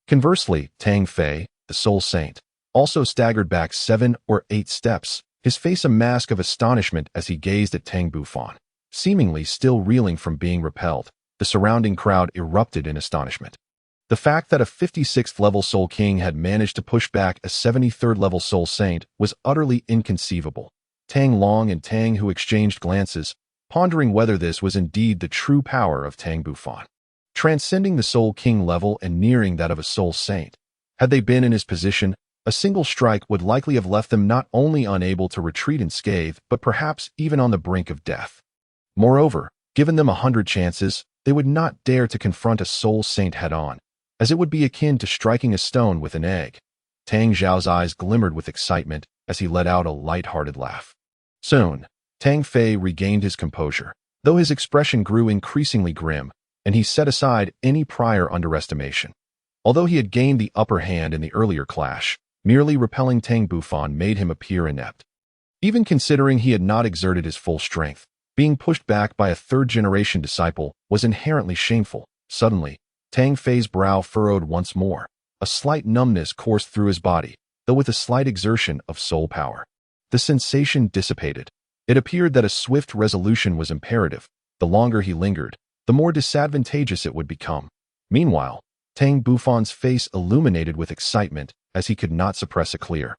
Conversely, Tang Fei, the soul saint, also staggered back 7 or 8 steps, his face a mask of astonishment as he gazed at Tang Bufan. Seemingly still reeling from being repelled, the surrounding crowd erupted in astonishment. The fact that a 56th level Soul King had managed to push back a 73rd level Soul Saint was utterly inconceivable. Tang Long and Tang Hu exchanged glances, pondering whether this was indeed the true power of Tang Bufan. Transcending the Soul King level and nearing that of a Soul Saint, had they been in his position, a single strike would likely have left them not only unable to retreat unscathed, but perhaps even on the brink of death. Moreover, given them 100 chances, they would not dare to confront a Soul Saint head-on, as it would be akin to striking a stone with an egg. Tang Zhao's eyes glimmered with excitement as he let out a light-hearted laugh. Soon, Tang Fei regained his composure, though his expression grew increasingly grim, and he set aside any prior underestimation. Although he had gained the upper hand in the earlier clash, merely repelling Tang Bufan made him appear inept. Even considering he had not exerted his full strength, being pushed back by a third-generation disciple was inherently shameful. Suddenly, Tang Fei's brow furrowed once more. A slight numbness coursed through his body, though with a slight exertion of soul power. The sensation dissipated. It appeared that a swift resolution was imperative. The longer he lingered, the more disadvantageous it would become. Meanwhile, Tang Bufan's face illuminated with excitement as he could not suppress a clear,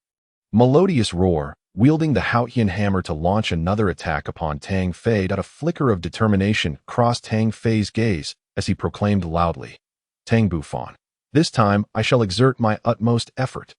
melodious roar, wielding the Haotian hammer to launch another attack upon Tang Fei. A flicker of determination crossed Tang Fei's gaze as he proclaimed loudly, "Tang Bufan, this time I shall exert my utmost effort.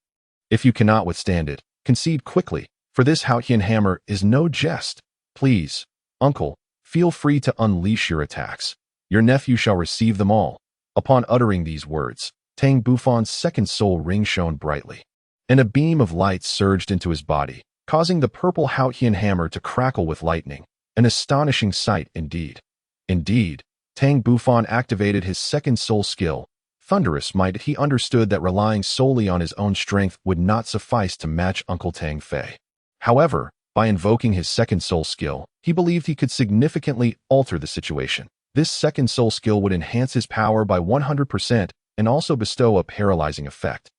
If you cannot withstand it, concede quickly, for this Haotian hammer is no jest. Please, uncle, feel free to unleash your attacks. Your nephew shall receive them all." Upon uttering these words, Tang Bufan's second soul ring shone brightly, and a beam of light surged into his body, causing the purple Haotian hammer to crackle with lightning. An astonishing sight indeed. Indeed, Tang Bufan activated his second soul skill, Thunderous Might. He understood that relying solely on his own strength would not suffice to match Uncle Tang Fei. However, by invoking his second soul skill, he believed he could significantly alter the situation. This second soul skill would enhance his power by 100% and also bestow a paralyzing effect,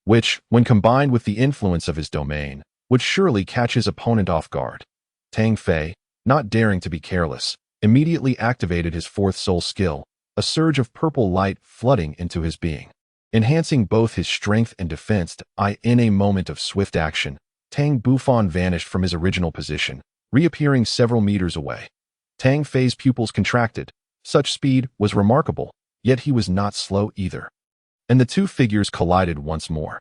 which, when combined with the influence of his domain, would surely catch his opponent off guard. Tang Fei, not daring to be careless, immediately activated his fourth soul skill, a surge of purple light flooding into his being, enhancing both his strength and defense. In a moment of swift action, Tang Bufan vanished from his original position, reappearing several meters away. Tang Fei's pupils contracted. Such speed was remarkable, yet he was not slow either. And the two figures collided once more.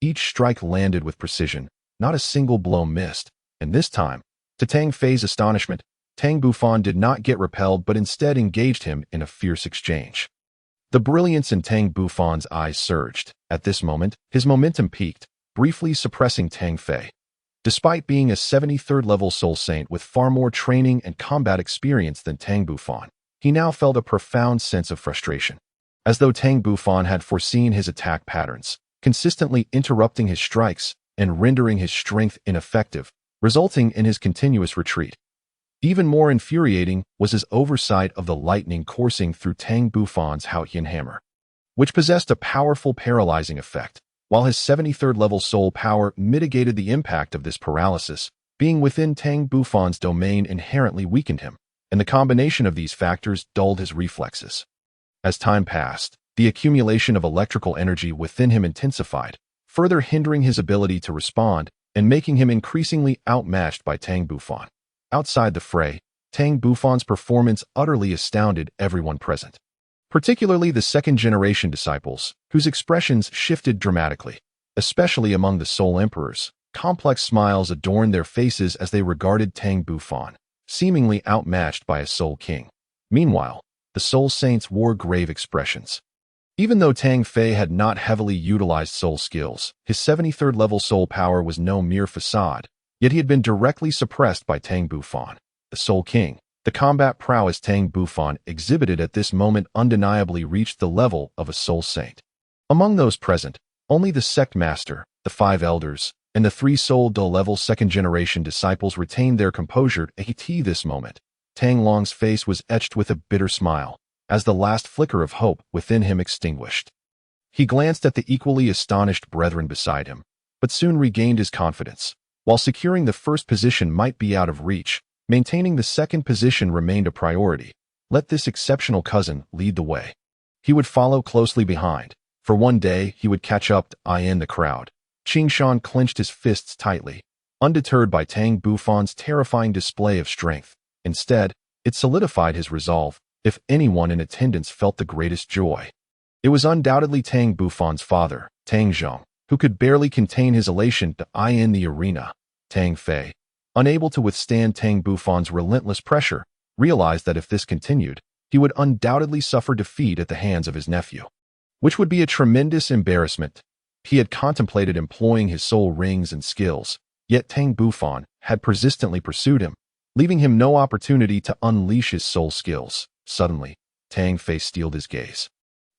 Each strike landed with precision, not a single blow missed, and this time, to Tang Fei's astonishment, Tang Bufan did not get repelled but instead engaged him in a fierce exchange. The brilliance in Tang Bufan's eyes surged. At this moment, his momentum peaked, briefly suppressing Tang Fei. Despite being a 73rd level Soul Saint with far more training and combat experience than Tang Bufan, he now felt a profound sense of frustration. As though Tang Bufan had foreseen his attack patterns, consistently interrupting his strikes and rendering his strength ineffective, resulting in his continuous retreat. Even more infuriating was his oversight of the lightning coursing through Tang Bufan's Haotian hammer, which possessed a powerful paralyzing effect. While his 73rd level soul power mitigated the impact of this paralysis, being within Tang Bufan's domain inherently weakened him, and the combination of these factors dulled his reflexes. As time passed, The accumulation of electrical energy within him intensified, further hindering his ability to respond and making him increasingly outmatched by Tang Bufan. Outside the fray, Tang Bufan's performance utterly astounded everyone present, particularly the second-generation disciples, whose expressions shifted dramatically. Especially among the Soul Emperors, complex smiles adorned their faces as they regarded Tang Bufan, seemingly outmatched by a Soul King. Meanwhile, the Soul Saints wore grave expressions. Even though Tang Fei had not heavily utilized soul skills, his 73rd level soul power was no mere facade, yet he had been directly suppressed by Tang Bufan, the Soul King. The combat prowess Tang Bufan exhibited at this moment undeniably reached the level of a Soul Saint. Among those present, only the Sect Master, the 5 Elders, and the 3 Soul level second-generation disciples retained their composure. At this moment, Tang Long's face was etched with a bitter smile, as the last flicker of hope within him extinguished. He glanced at the equally astonished brethren beside him, but soon regained his confidence. While securing the first position might be out of reach, maintaining the second position remained a priority. Let this exceptional cousin lead the way. He would follow closely behind. For one day, he would catch up in the crowd. Qing Shan clenched his fists tightly, undeterred by Tang Bufan's terrifying display of strength. Instead, it solidified his resolve. If anyone in attendance felt the greatest joy, it was undoubtedly Tang Bufan's father, Tang Zhong, who could barely contain his elation in the arena. Tang Fei, unable to withstand Tang Bufan's relentless pressure, realized that if this continued, he would undoubtedly suffer defeat at the hands of his nephew, which would be a tremendous embarrassment. He had contemplated employing his soul rings and skills, yet Tang Bufan had persistently pursued him, leaving him no opportunity to unleash his soul skills. Suddenly, Tang Fei steeled his gaze.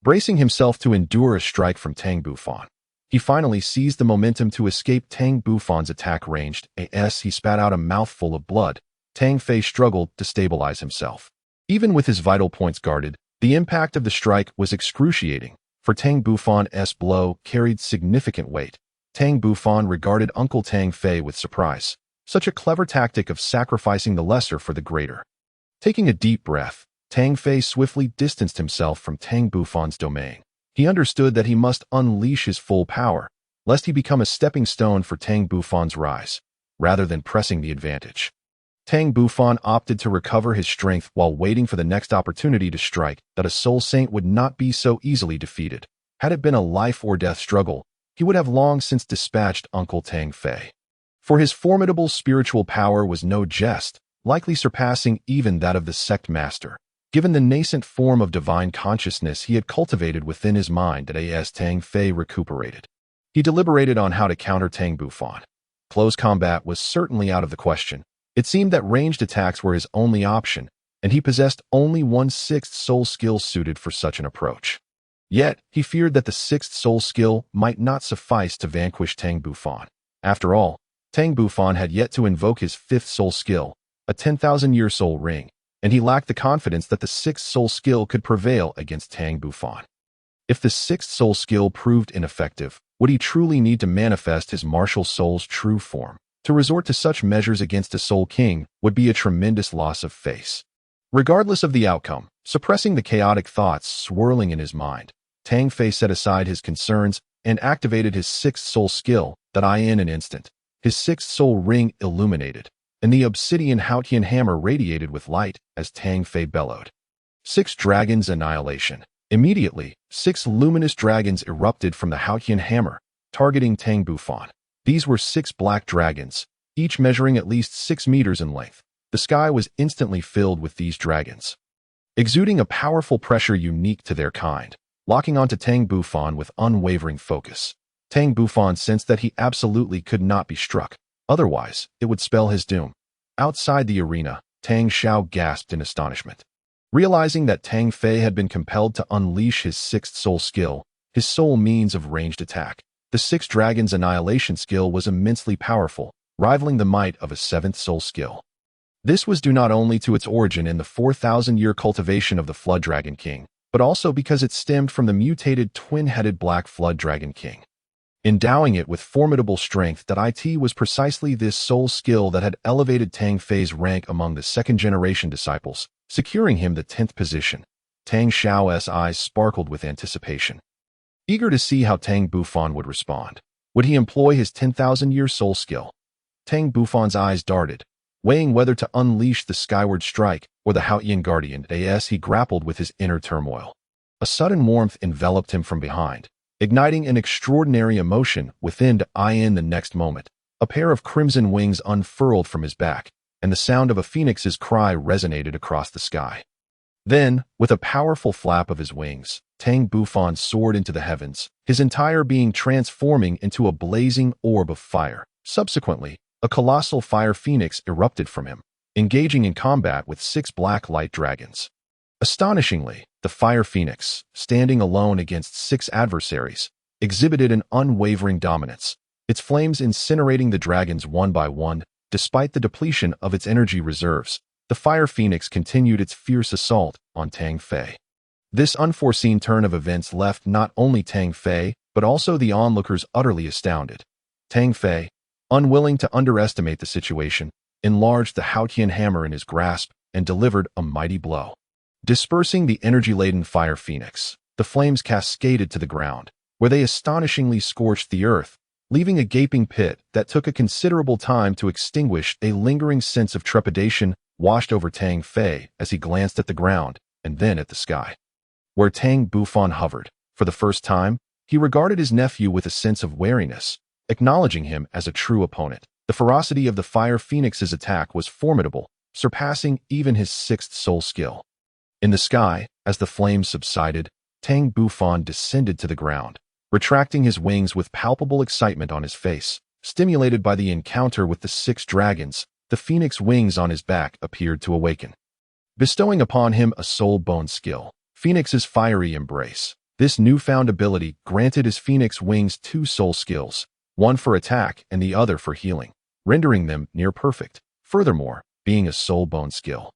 Bracing himself to endure a strike from Tang Bufan, he finally seized the momentum to escape Tang Bufan's attack ranged. As he spat out a mouthful of blood, Tang Fei struggled to stabilize himself. Even with his vital points guarded, the impact of the strike was excruciating, for Tang Bufan's blow carried significant weight. Tang Bufan regarded Uncle Tang Fei with surprise. Such a clever tactic of sacrificing the lesser for the greater. Taking a deep breath, Tang Fei swiftly distanced himself from Tang Bufan's domain. He understood that he must unleash his full power, lest he become a stepping stone for Tang Bufan's rise, rather than pressing the advantage. Tang Bufan opted to recover his strength while waiting for the next opportunity to strike. That a Soul Saint would not be so easily defeated. Had it been a life-or-death struggle, he would have long since dispatched Uncle Tang Fei. For his formidable spiritual power was no jest, likely surpassing even that of the Sect Master. Given the nascent form of divine consciousness he had cultivated within his mind as Tang Fei recuperated, he deliberated on how to counter Tang Bufan. Close combat was certainly out of the question. It seemed that ranged attacks were his only option, and he possessed only 1/6 soul skill suited for such an approach. Yet, he feared that the 6th soul skill might not suffice to vanquish Tang Bufan. After all, Tang Bufan had yet to invoke his 5th soul skill, a 10,000-year soul ring, and he lacked the confidence that the 6th soul skill could prevail against Tang Bufan. If the 6th soul skill proved ineffective, would he truly need to manifest his martial soul's true form? To resort to such measures against a Soul King would be a tremendous loss of face. Regardless of the outcome, suppressing the chaotic thoughts swirling in his mind, Tang Fei set aside his concerns and activated his 6th soul skill in an instant. His 6th soul ring illuminated, and the obsidian Haotian hammer radiated with light as Tang Fei bellowed. 6 dragons annihilation. Immediately, 6 luminous dragons erupted from the Haotian hammer, targeting Tang Bufan. These were 6 black dragons, each measuring at least 6 meters in length. The sky was instantly filled with these dragons, exuding a powerful pressure unique to their kind, locking onto Tang Bufan with unwavering focus. Tang Bufan sensed that he absolutely could not be struck, otherwise it would spell his doom. Outside the arena, Tang Xiao gasped in astonishment. Realizing that Tang Fei had been compelled to unleash his 6th soul skill, his sole means of ranged attack, the 6 dragons annihilation skill was immensely powerful, rivaling the might of a 7th soul skill. This was due not only to its origin in the 4,000-year cultivation of the Flood Dragon King, but also because it stemmed from the mutated twin-headed Black Flood Dragon King. Endowing it with formidable strength, it was precisely this soul skill that had elevated Tang Fei's rank among the second-generation disciples, securing him the 10th position. Tang Xiao's eyes sparkled with anticipation, eager to see how Tang Bufan would respond. Would he employ his 10,000-year soul skill? Tang Bufan's eyes darted, weighing whether to unleash the skyward strike or the Haotian guardian. As he grappled with his inner turmoil, a sudden warmth enveloped him from behind, igniting an extraordinary emotion within. In the next moment, a pair of crimson wings unfurled from his back, and the sound of a phoenix's cry resonated across the sky. Then, with a powerful flap of his wings, Tang Bufan soared into the heavens, his entire being transforming into a blazing orb of fire. Subsequently, a colossal fire phoenix erupted from him, engaging in combat with 6 black light dragons. Astonishingly, the fire phoenix, standing alone against 6 adversaries, exhibited an unwavering dominance, its flames incinerating the dragons one by one. Despite the depletion of its energy reserves, the fire phoenix continued its fierce assault on Tang Fei. This unforeseen turn of events left not only Tang Fei, but also the onlookers utterly astounded. Tang Fei, unwilling to underestimate the situation, enlarged the Haotian hammer in his grasp and delivered a mighty blow. Dispersing the energy-laden fire phoenix, the flames cascaded to the ground, where they astonishingly scorched the earth, leaving a gaping pit that took a considerable time to extinguish. A lingering sense of trepidation washed over Tang Fei as he glanced at the ground and then at the sky. Where Tang Bufan hovered, for the first time, he regarded his nephew with a sense of wariness, acknowledging him as a true opponent. The ferocity of the fire phoenix's attack was formidable, surpassing even his 6th soul skill. In the sky, as the flames subsided, Tang Bufan descended to the ground, retracting his wings with palpable excitement on his face. Stimulated by the encounter with the 6 dragons, the phoenix wings on his back appeared to awaken, bestowing upon him a soul bone skill, Phoenix's fiery embrace. This newfound ability granted his phoenix wings 2 soul skills, one for attack and the other for healing, rendering them near perfect. Furthermore, being a soul bone skill,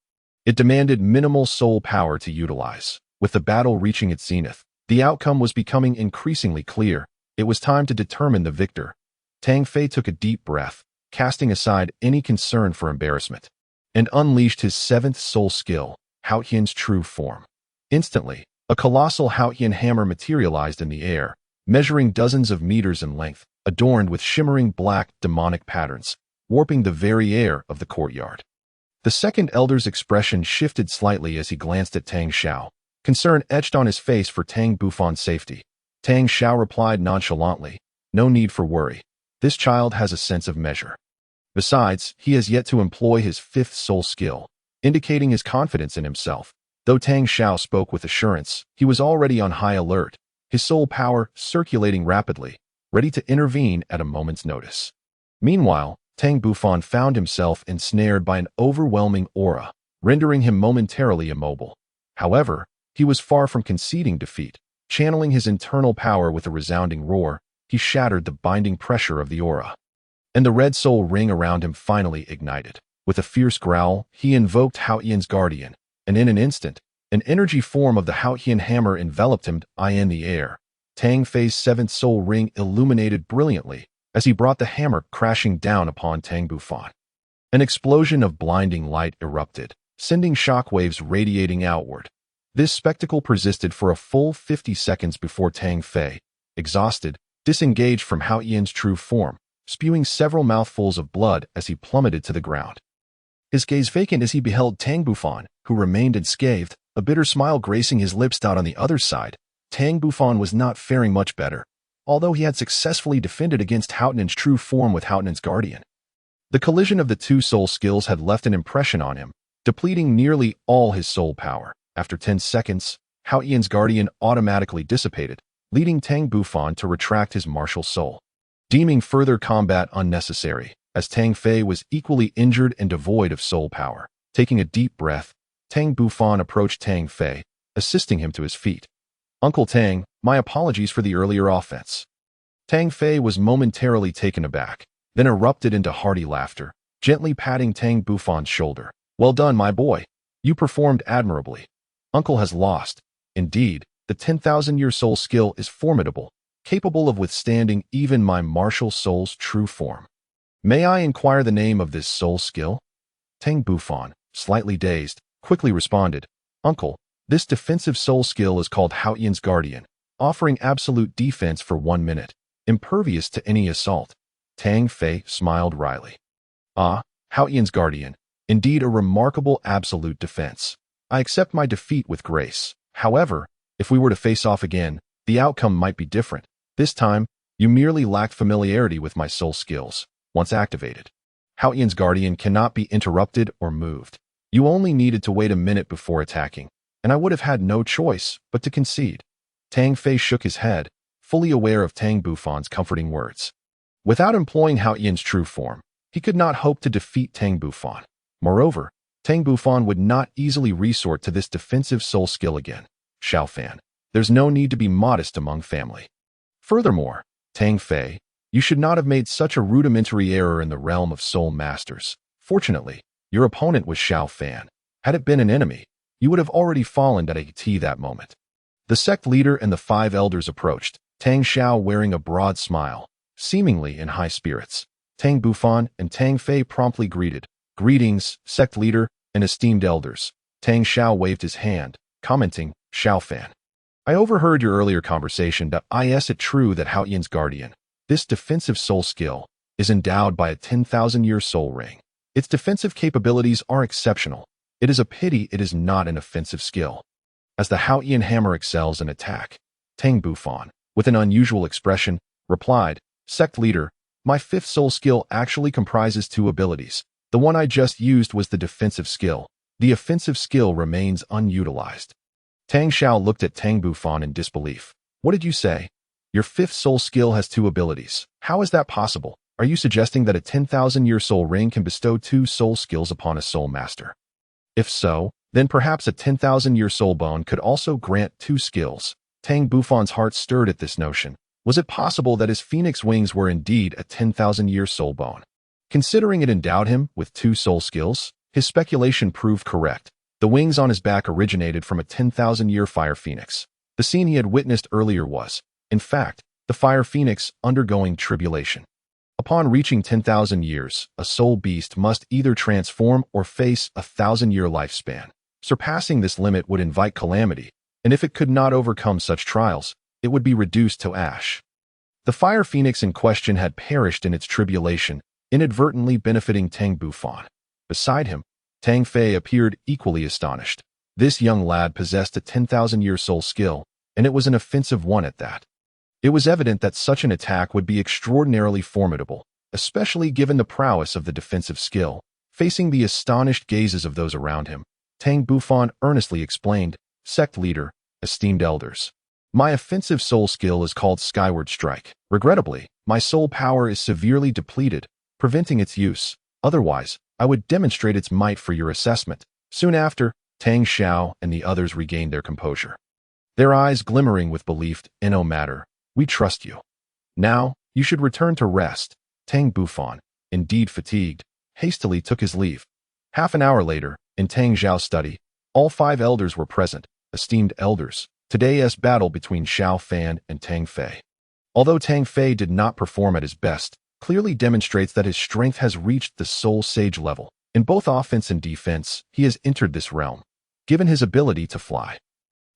it demanded minimal soul power to utilize. With the battle reaching its zenith, the outcome was becoming increasingly clear. It was time to determine the victor. Tang Fei took a deep breath, casting aside any concern for embarrassment, and unleashed his 7th soul skill, Haotian's true form. Instantly, a colossal Haotian hammer materialized in the air, measuring dozens of meters in length, adorned with shimmering black demonic patterns, warping the very air of the courtyard. The second elder's expression shifted slightly as he glanced at Tang Xiao, concern etched on his face for Tang Bufan's safety. Tang Xiao replied nonchalantly, "No need for worry. This child has a sense of measure. Besides, he has yet to employ his 5th soul skill," indicating his confidence in himself. Though Tang Xiao spoke with assurance, he was already on high alert, his soul power circulating rapidly, ready to intervene at a moment's notice. Meanwhile, Tang Bufan found himself ensnared by an overwhelming aura, rendering him momentarily immobile. However, he was far from conceding defeat. Channeling his internal power with a resounding roar, he shattered the binding pressure of the aura, and the red soul ring around him finally ignited. With a fierce growl, he invoked Haotian's guardian, and in an instant, an energy form of the Haotian hammer enveloped him. In the air, Tang Fei's 7th soul ring illuminated brilliantly as he brought the hammer crashing down upon Tang Bufan. An explosion of blinding light erupted, sending shockwaves radiating outward. This spectacle persisted for a full 50 seconds before Tang Fei, exhausted, disengaged from Haotian's true form, spewing several mouthfuls of blood as he plummeted to the ground. His gaze vacant as he beheld Tang Bufan, who remained unscathed, a bitter smile gracing his lips. On the other side, Tang Bufan was not faring much better, although he had successfully defended against Haotian's true form with Haotian's guardian. The collision of the 2 soul skills had left an impression on him, depleting nearly all his soul power. After 10 seconds, Haotian's guardian automatically dissipated, leading Tang Bufan to retract his martial soul, deeming further combat unnecessary, as Tang Fei was equally injured and devoid of soul power. Taking a deep breath, Tang Bufan approached Tang Fei, assisting him to his feet. "Uncle Tang, my apologies for the earlier offense." Tang Fei was momentarily taken aback, then erupted into hearty laughter, gently patting Tang Bufan's shoulder. "Well done, my boy. You performed admirably. Uncle has lost. Indeed, the 10,000-year soul skill is formidable, capable of withstanding even my martial soul's true form. May I inquire the name of this soul skill?" Tang Bufan, slightly dazed, quickly responded, "Uncle, This defensive soul skill is called Haotian's Guardian, offering absolute defense for 1 minute, impervious to any assault. Tang Fei smiled wryly. Ah, Haotian's Guardian, indeed a remarkable absolute defense. I accept my defeat with grace. However, if we were to face off again, the outcome might be different. This time, you merely lacked familiarity with my soul skills, once activated. Haotian's Guardian cannot be interrupted or moved. You only needed to wait a minute before attacking, and I would have had no choice but to concede. Tang Fei shook his head, fully aware of Tang Bufan's comforting words. Without employing Haotian's true form, he could not hope to defeat Tang Bufan. Moreover, Tang Bufan would not easily resort to this defensive soul skill again. Xiaofan, there's no need to be modest among family. Furthermore, Tang Fei, you should not have made such a rudimentary error in the realm of soul masters. Fortunately, your opponent was Xiaofan. Had it been an enemy, you would have already fallen at a that moment. The sect leader and the 5 elders approached, Tang Xiao wearing a broad smile, seemingly in high spirits. Tang Bufan and Tang Fei promptly greeted. Greetings, sect leader and esteemed elders. Tang Xiao waved his hand, commenting, Xiaofan. I overheard your earlier conversation. Is it true that Haotian's Guardian, this defensive soul skill, is endowed by a 10,000-year soul ring? Its defensive capabilities are exceptional. It is a pity it is not an offensive skill. As the Haotian hammer excels in attack, Tang Bufan, with an unusual expression, replied, Sect leader, my 5th soul skill actually comprises 2 abilities. The one I just used was the defensive skill. The offensive skill remains unutilized. Tang Xiao looked at Tang Bufan in disbelief. What did you say? Your 5th soul skill has 2 abilities. How is that possible? Are you suggesting that a 10,000-year soul ring can bestow 2 soul skills upon a soul master? If so, then perhaps a 10,000-year soul bone could also grant 2 skills. Tang Bufan's heart stirred at this notion. Was it possible that his phoenix wings were indeed a 10,000-year soul bone? Considering it endowed him with 2 soul skills, his speculation proved correct. The wings on his back originated from a 10,000-year fire phoenix. The scene he had witnessed earlier was, in fact, the fire phoenix undergoing tribulation. Upon reaching 10,000 years, a soul beast must either transform or face a 1,000-year lifespan. Surpassing this limit would invite calamity, and if it could not overcome such trials, it would be reduced to ash. The fire phoenix in question had perished in its tribulation, inadvertently benefiting Tang Bufan. Beside him, Tang Fei appeared equally astonished. This young lad possessed a 10,000-year soul skill, and it was an offensive one at that. It was evident that such an attack would be extraordinarily formidable, especially given the prowess of the defensive skill. Facing the astonished gazes of those around him, Tang Bufan earnestly explained, Sect leader, esteemed elders. My offensive soul skill is called Skyward Strike. Regrettably, my soul power is severely depleted, preventing its use. Otherwise, I would demonstrate its might for your assessment. Soon after, Tang Xiao and the others regained their composure. Their eyes glimmering with belief, no matter, we trust you. Now, you should return to rest. Tang Bufan, indeed fatigued, hastily took his leave. Half an hour later, in Tang Xiao's study, all 5 elders were present. Esteemed elders, today's battle between Xiaofan and Tang Fei. Although Tang Fei did not perform at his best, clearly demonstrates that his strength has reached the soul sage level. In both offense and defense, he has entered this realm. Given his ability to fly,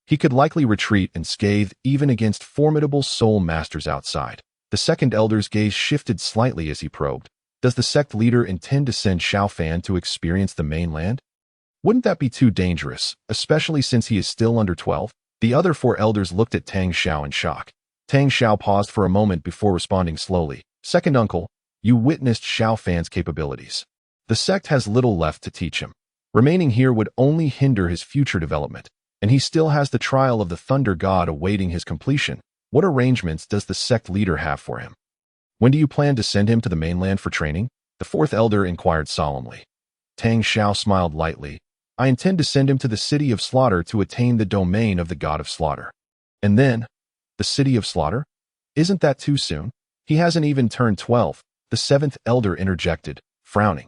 he could likely retreat unscathed even against formidable soul masters outside. The second elder's gaze shifted slightly as he probed. Does the sect leader intend to send Xiaofan to experience the mainland? Wouldn't that be too dangerous, especially since he is still under 12? The other 4 elders looked at Tang Xiao in shock. Tang Xiao paused for a moment before responding slowly. Second uncle, you witnessed Xiaofan's capabilities. The sect has little left to teach him. Remaining here would only hinder his future development, and he still has the trial of the Thunder God awaiting his completion. What arrangements does the sect leader have for him? When do you plan to send him to the mainland for training? The 4th elder inquired solemnly. Tang Xiao smiled lightly. I intend to send him to the city of slaughter to attain the domain of the god of slaughter. And then, the city of slaughter? Isn't that too soon? He hasn't even turned 12, the 7th elder interjected, frowning.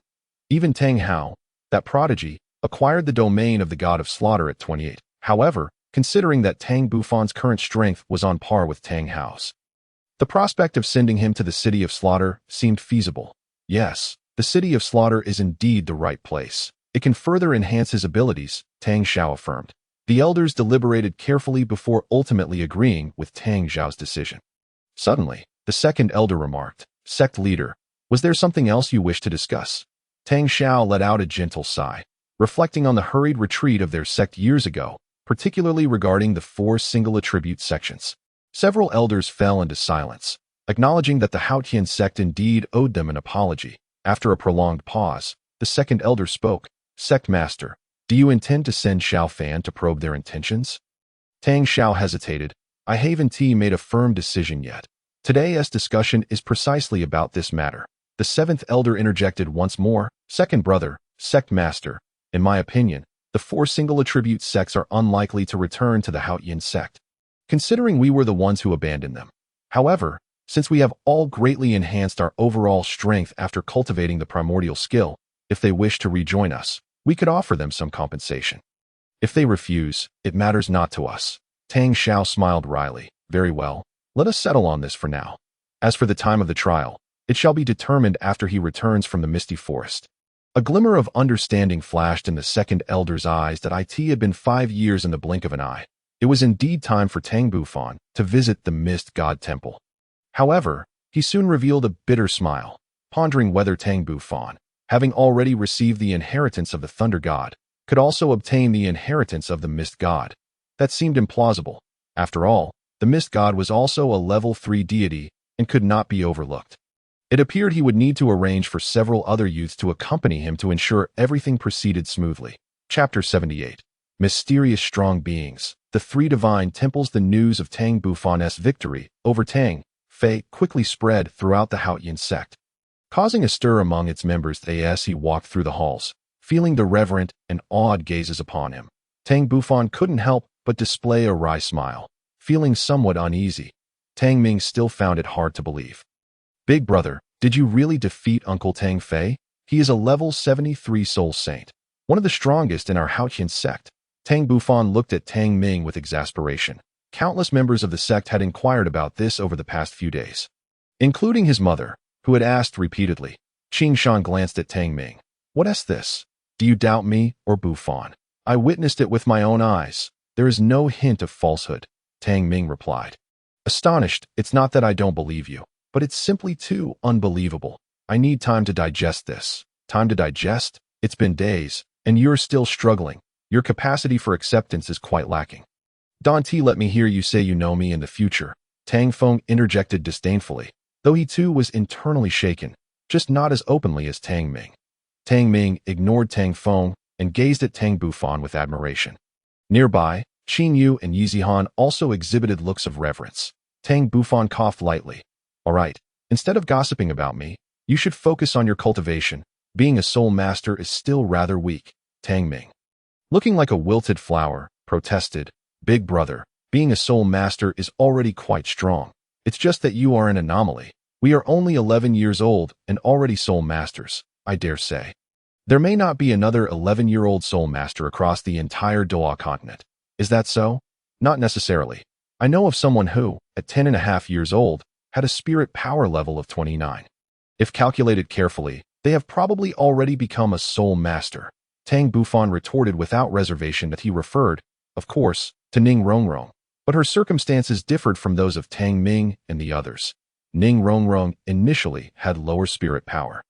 Even Tang Hao, that prodigy, acquired the domain of the god of slaughter at 28. However, considering that Tang Bufan's current strength was on par with Tang Hao's, the prospect of sending him to the city of slaughter seemed feasible. Yes, the city of slaughter is indeed the right place. It can further enhance his abilities, Tang Xiao affirmed. The elders deliberated carefully before ultimately agreeing with Tang Zhao's decision. Suddenly, the second elder remarked, "Sect leader, was there something else you wish to discuss?" Tang Zhao let out a gentle sigh, reflecting on the hurried retreat of their sect years ago, particularly regarding the 4 single attribute sections. Several elders fell into silence, acknowledging that the Haotian Sect indeed owed them an apology. After a prolonged pause, the second elder spoke, "Sect Master, do you intend to send Xiao Fan to probe their intentions?" Tang Xiao hesitated. I haven't made a firm decision yet. Today's discussion is precisely about this matter. The seventh elder interjected once more, "Second brother, Sect Master, in my opinion, the 4 single attribute sects are unlikely to return to the Haotian Sect, considering we were the ones who abandoned them. However, since we have all greatly enhanced our overall strength after cultivating the primordial skill, if they wish to rejoin us, we could offer them some compensation. If they refuse, it matters not to us." Tang Xiao smiled wryly. "Very well, let us settle on this for now. As for the time of the trial, it shall be determined after he returns from the misty forest." A glimmer of understanding flashed in the second elder's eyes that it had been 5 years in the blink of an eye. It was indeed time for Tang Bufan to visit the Mist God Temple. However, he soon revealed a bitter smile, pondering whether Tang Bufan, having already received the inheritance of the Thunder God, could also obtain the inheritance of the Mist God. That seemed implausible. After all, the Mist God was also a level 3 deity and could not be overlooked. It appeared he would need to arrange for several other youths to accompany him to ensure everything proceeded smoothly. Chapter 78. Mysterious Strong Beings. The 3 divine temples. The news of Tang Bufan's victory over Tang Fei quickly spread throughout the Haotian Sect, causing a stir among its members as he walked through the halls, feeling the reverent and awed gazes upon him. Tang Bufan couldn't help but display a wry smile. Feeling somewhat uneasy, Tang Ming still found it hard to believe. "Big brother, did you really defeat Uncle Tang Fei? He is a level 73 soul saint, one of the strongest in our Haotian Sect." Tang Bufan looked at Tang Ming with exasperation. Countless members of the sect had inquired about this over the past few days, including his mother, who had asked repeatedly. Qing Shan glanced at Tang Ming. "What's this? Do you doubt me or Bufan? I witnessed it with my own eyes. There is no hint of falsehood," Tang Ming replied. Astonished, "It's not that I don't believe you, but it's simply too unbelievable. I need time to digest this." "Time to digest? It's been days, and you're still struggling. Your capacity for acceptance is quite lacking." "Don't let me hear you say you know me in the future," Tang Feng interjected disdainfully, though he too was internally shaken, just not as openly as Tang Ming. Tang Ming ignored Tang Feng and gazed at Tang Bufan with admiration. Nearby, Qin Yu and Yi Zihan also exhibited looks of reverence. Tang Bufan coughed lightly. "All right, instead of gossiping about me, you should focus on your cultivation. Being a soul master is still rather weak." Tang Ming, looking like a wilted flower, protested. "Big brother, being a soul master is already quite strong. It's just that you are an anomaly. We are only 11 years old and already soul masters, I dare say. There may not be another 11-year-old soul master across the entire Douluo Continent. Is that so? Not necessarily. I know of someone who, at 10.5 years old, had a spirit power level of 29. If calculated carefully, they have probably already become a soul master." Tang Bufan retorted without reservation that he referred, of course, to Ning Rongrong, but her circumstances differed from those of Tang Ming and the others. Ning Rongrong initially had lower spirit power,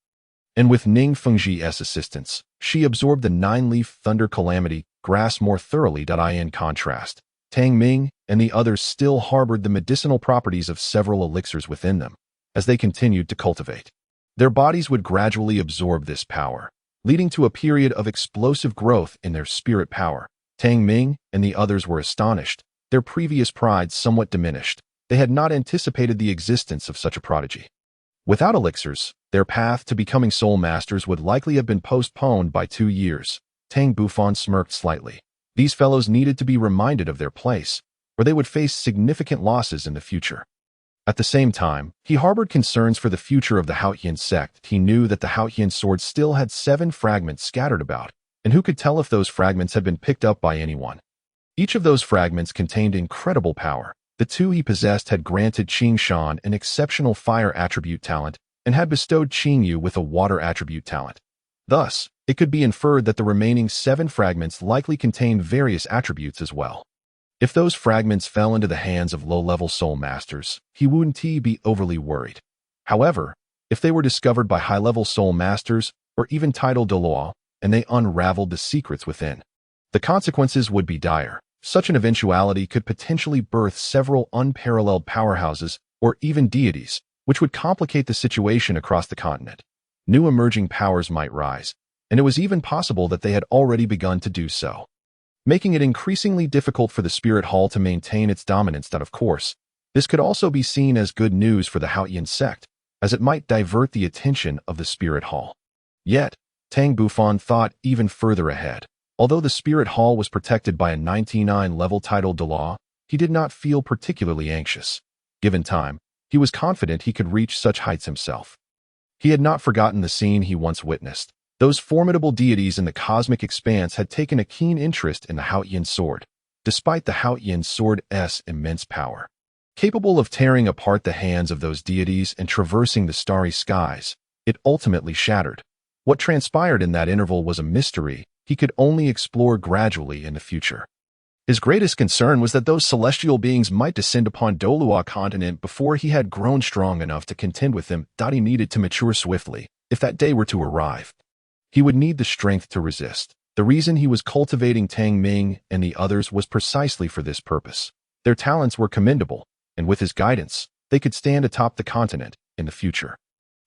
and with Ning Fengji's assistance, she absorbed the 9-leaf thunder calamity grass more thoroughly. In contrast, Tang Ming and the others still harbored the medicinal properties of several elixirs within them. As they continued to cultivate, their bodies would gradually absorb this power, leading to a period of explosive growth in their spirit power. Tang Ming and the others were astonished, their previous pride somewhat diminished. They had not anticipated the existence of such a prodigy. Without elixirs, their path to becoming soul masters would likely have been postponed by 2 years. Tang Bufan smirked slightly. These fellows needed to be reminded of their place, or they would face significant losses in the future. At the same time, he harbored concerns for the future of the Haotian Sect. He knew that the Haotian sword still had 7 fragments scattered about, and who could tell if those fragments had been picked up by anyone? Each of those fragments contained incredible power. The 2 he possessed had granted Qing Shan an exceptional fire attribute talent and had bestowed Qing Yu with a water attribute talent. Thus, it could be inferred that the remaining 7 fragments likely contained various attributes as well. If those fragments fell into the hands of low-level soul masters, he wouldn't be overly worried. However, if they were discovered by high-level soul masters or even titled Douluo, and they unraveled the secrets within, the consequences would be dire. Such an eventuality could potentially birth several unparalleled powerhouses or even deities, which would complicate the situation across the continent. New emerging powers might rise, and it was even possible that they had already begun to do so, making it increasingly difficult for the Spirit Hall to maintain its dominance. Of course, this could also be seen as good news for the Haotian Sect, as it might divert the attention of the Spirit Hall. Yet, Tang Bufan thought even further ahead. Although the Spirit Hall was protected by a 99-level titled Douluo, he did not feel particularly anxious. Given time, he was confident he could reach such heights himself. He had not forgotten the scene he once witnessed. Those formidable deities in the cosmic expanse had taken a keen interest in the Haotian sword, despite the Haotian sword's immense power. Capable of tearing apart the hands of those deities and traversing the starry skies, it ultimately shattered. What transpired in that interval was a mystery he could only explore gradually in the future. His greatest concern was that those celestial beings might descend upon Douluo Continent before he had grown strong enough to contend with them. He needed to mature swiftly. If that day were to arrive, he would need the strength to resist. The reason he was cultivating Tang Ming and the others was precisely for this purpose. Their talents were commendable, and with his guidance, they could stand atop the continent in the future.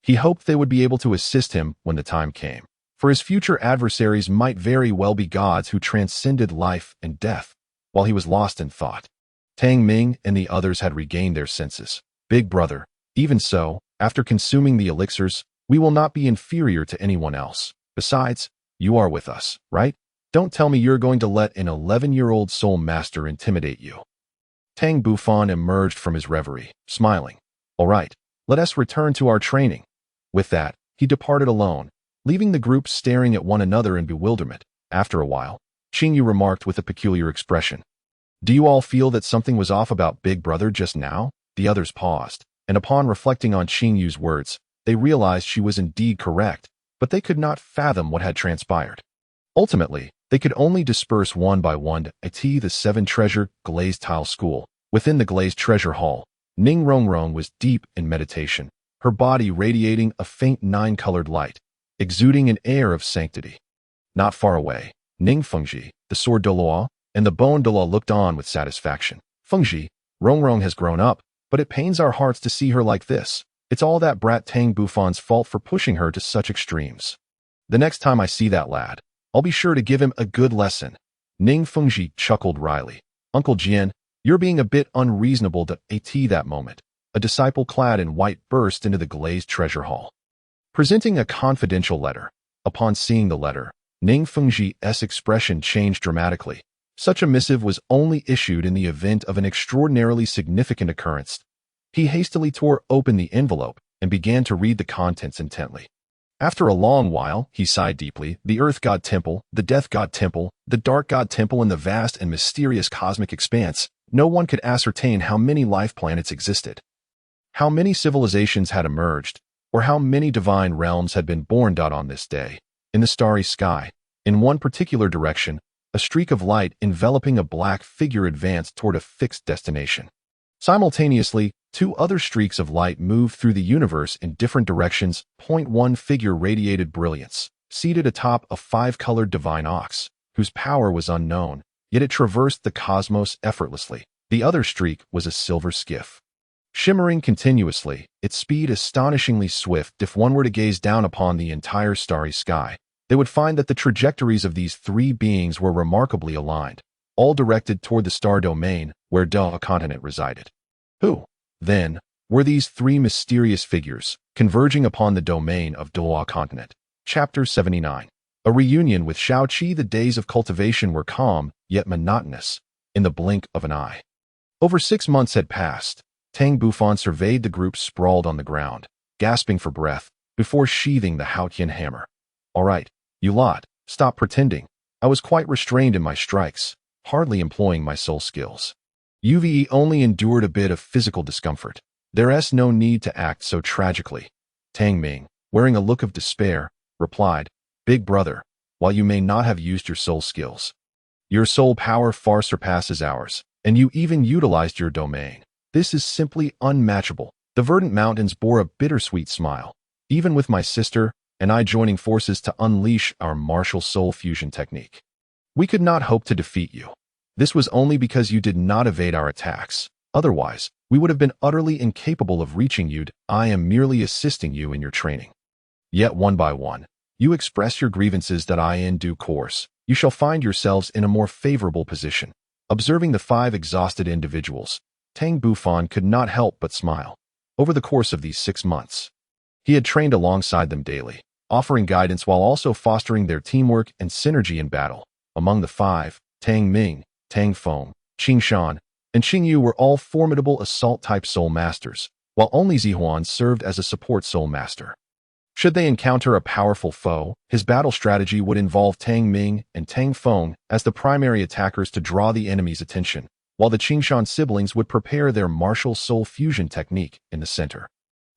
He hoped they would be able to assist him when the time came, for his future adversaries might very well be gods who transcended life and death. While he was lost in thought, Tang Ming and the others had regained their senses. Big brother, even so, after consuming the elixirs, we will not be inferior to anyone else. Besides, you are with us, right? Don't tell me you're going to let an 11-year-old soul master intimidate you. Tang Bufan emerged from his reverie, smiling. All right, let us return to our training. With that, he departed alone, leaving the group staring at one another in bewilderment. After a while, Qingyu remarked with a peculiar expression. Do you all feel that something was off about Big Brother just now? The others paused, and upon reflecting on Qingyu's words, they realized she was indeed correct, but they could not fathom what had transpired. Ultimately, they could only disperse one by one to the 7 treasure glazed tile school. Within the glazed treasure hall, Ning Rongrong was deep in meditation, her body radiating a faint 9-colored light, exuding an air of sanctity. Not far away, Ning Fengji, the sword Douluo, and the bone Douluo looked on with satisfaction. Fengji, Rongrong has grown up, but it pains our hearts to see her like this. It's all that brat Tang Bufan's fault for pushing her to such extremes. The next time I see that lad, I'll be sure to give him a good lesson. Ning Fengji chuckled wryly. Uncle Jian, you're being a bit unreasonable. That moment, a disciple clad in white burst into the glazed treasure hall, presenting a confidential letter. Upon seeing the letter, Ning Fengji's expression changed dramatically. Such a missive was only issued in the event of an extraordinarily significant occurrence. He hastily tore open the envelope and began to read the contents intently. After a long while, he sighed deeply. The Earth God Temple, the Death God Temple, the Dark God Temple, in the vast and mysterious cosmic expanse. No one could ascertain how many life planets existed, how many civilizations had emerged, or how many divine realms had been born. On this day, in the starry sky, in one particular direction, a streak of light enveloping a black figure advanced toward a fixed destination. Simultaneously, 2 other streaks of light moved through the universe in different directions. One figure radiated brilliance, seated atop a 5-colored divine ox, whose power was unknown, yet it traversed the cosmos effortlessly. The other streak was a silver skiff, shimmering continuously, its speed astonishingly swift. If one were to gaze down upon the entire starry sky, they would find that the trajectories of these 3 beings were remarkably aligned, all directed toward the star domain where Douluo Continent resided. Who, then, were these 3 mysterious figures, converging upon the domain of Douluo Continent? Chapter 79. A reunion with Shaoqi. The days of cultivation were calm, yet monotonous, in the blink of an eye. Over 6 months had passed. Tang Bufan surveyed the group sprawled on the ground, gasping for breath, before sheathing the Haotian hammer. All right, you lot, stop pretending. I was quite restrained in my strikes, hardly employing my soul skills. You've only endured a bit of physical discomfort. There's no need to act so tragically. Tang Ming, wearing a look of despair, replied, Big brother, while you may not have used your soul skills, your soul power far surpasses ours, and you even utilized your domain. This is simply unmatchable. The verdant mountains bore a bittersweet smile, even with my sister and I joining forces to unleash our martial soul fusion technique. We could not hope to defeat you. This was only because you did not evade our attacks. Otherwise, we would have been utterly incapable of reaching you. I am merely assisting you in your training. Yet one by one, you express your grievances that in due course, you shall find yourselves in a more favorable position. Observing the 5 exhausted individuals, Tang Bufan could not help but smile. Over the course of these 6 months, he had trained alongside them daily, offering guidance while also fostering their teamwork and synergy in battle. Among the 5, Tang Ming, Tang Feng, Qing Shan, and Qing Yu were all formidable assault-type soul masters, while only Zihuan served as a support soul master. Should they encounter a powerful foe, his battle strategy would involve Tang Ming and Tang Feng as the primary attackers to draw the enemy's attention, while the Qing Shan siblings would prepare their martial soul fusion technique in the center,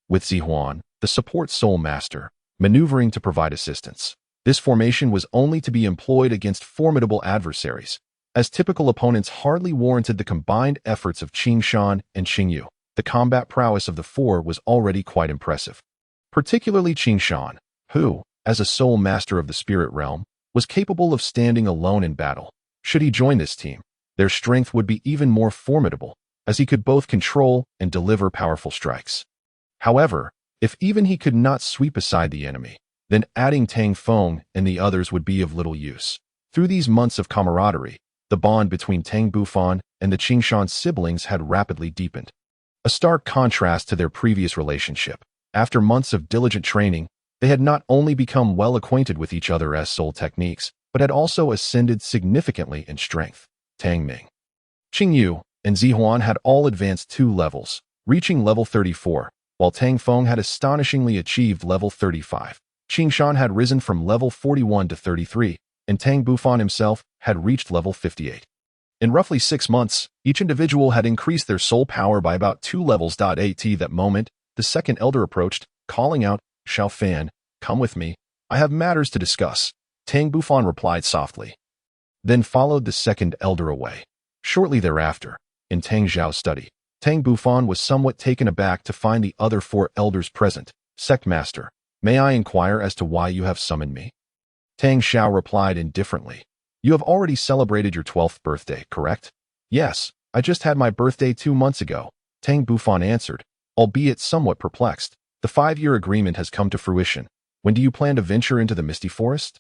with Zihuan, the support soul master, maneuvering to provide assistance. This formation was only to be employed against formidable adversaries, as typical opponents hardly warranted the combined efforts of Qing Shan and Qing Yu. The combat prowess of the 4 was already quite impressive, particularly Qing Shan, who, as a soul master of the spirit realm, was capable of standing alone in battle. Should he join this team, their strength would be even more formidable, as he could both control and deliver powerful strikes. However, if even he could not sweep aside the enemy, then adding Tang Feng and the others would be of little use. Through these months of camaraderie, the bond between Tang Bufan and the Qing Shan siblings had rapidly deepened. A stark contrast to their previous relationship. After months of diligent training, they had not only become well acquainted with each other as soul techniques, but had also ascended significantly in strength. Tang Ming, Qing Yu, and Zihuan had all advanced 2 levels, reaching level 34, while Tang Feng had astonishingly achieved level 35. Qing Shan had risen from level 41 to 33, and Tang Bufan himself had reached level 58. In roughly 6 months, each individual had increased their soul power by about 2 levels. At that moment, the second elder approached, calling out, "Xiao Fan, come with me. I have matters to discuss." Tang Bufan replied softly. Then followed the second elder away. Shortly thereafter, in Tang Zhao's study, Tang Bufan was somewhat taken aback to find the other 4 elders present. "Sect Master, may I inquire as to why you have summoned me?" Tang Xiao replied indifferently. "You have already celebrated your 12th birthday, correct?" "Yes, I just had my birthday 2 months ago," Tang Bufan answered, albeit somewhat perplexed. "The 5-year agreement has come to fruition. When do you plan to venture into the Misty Forest?"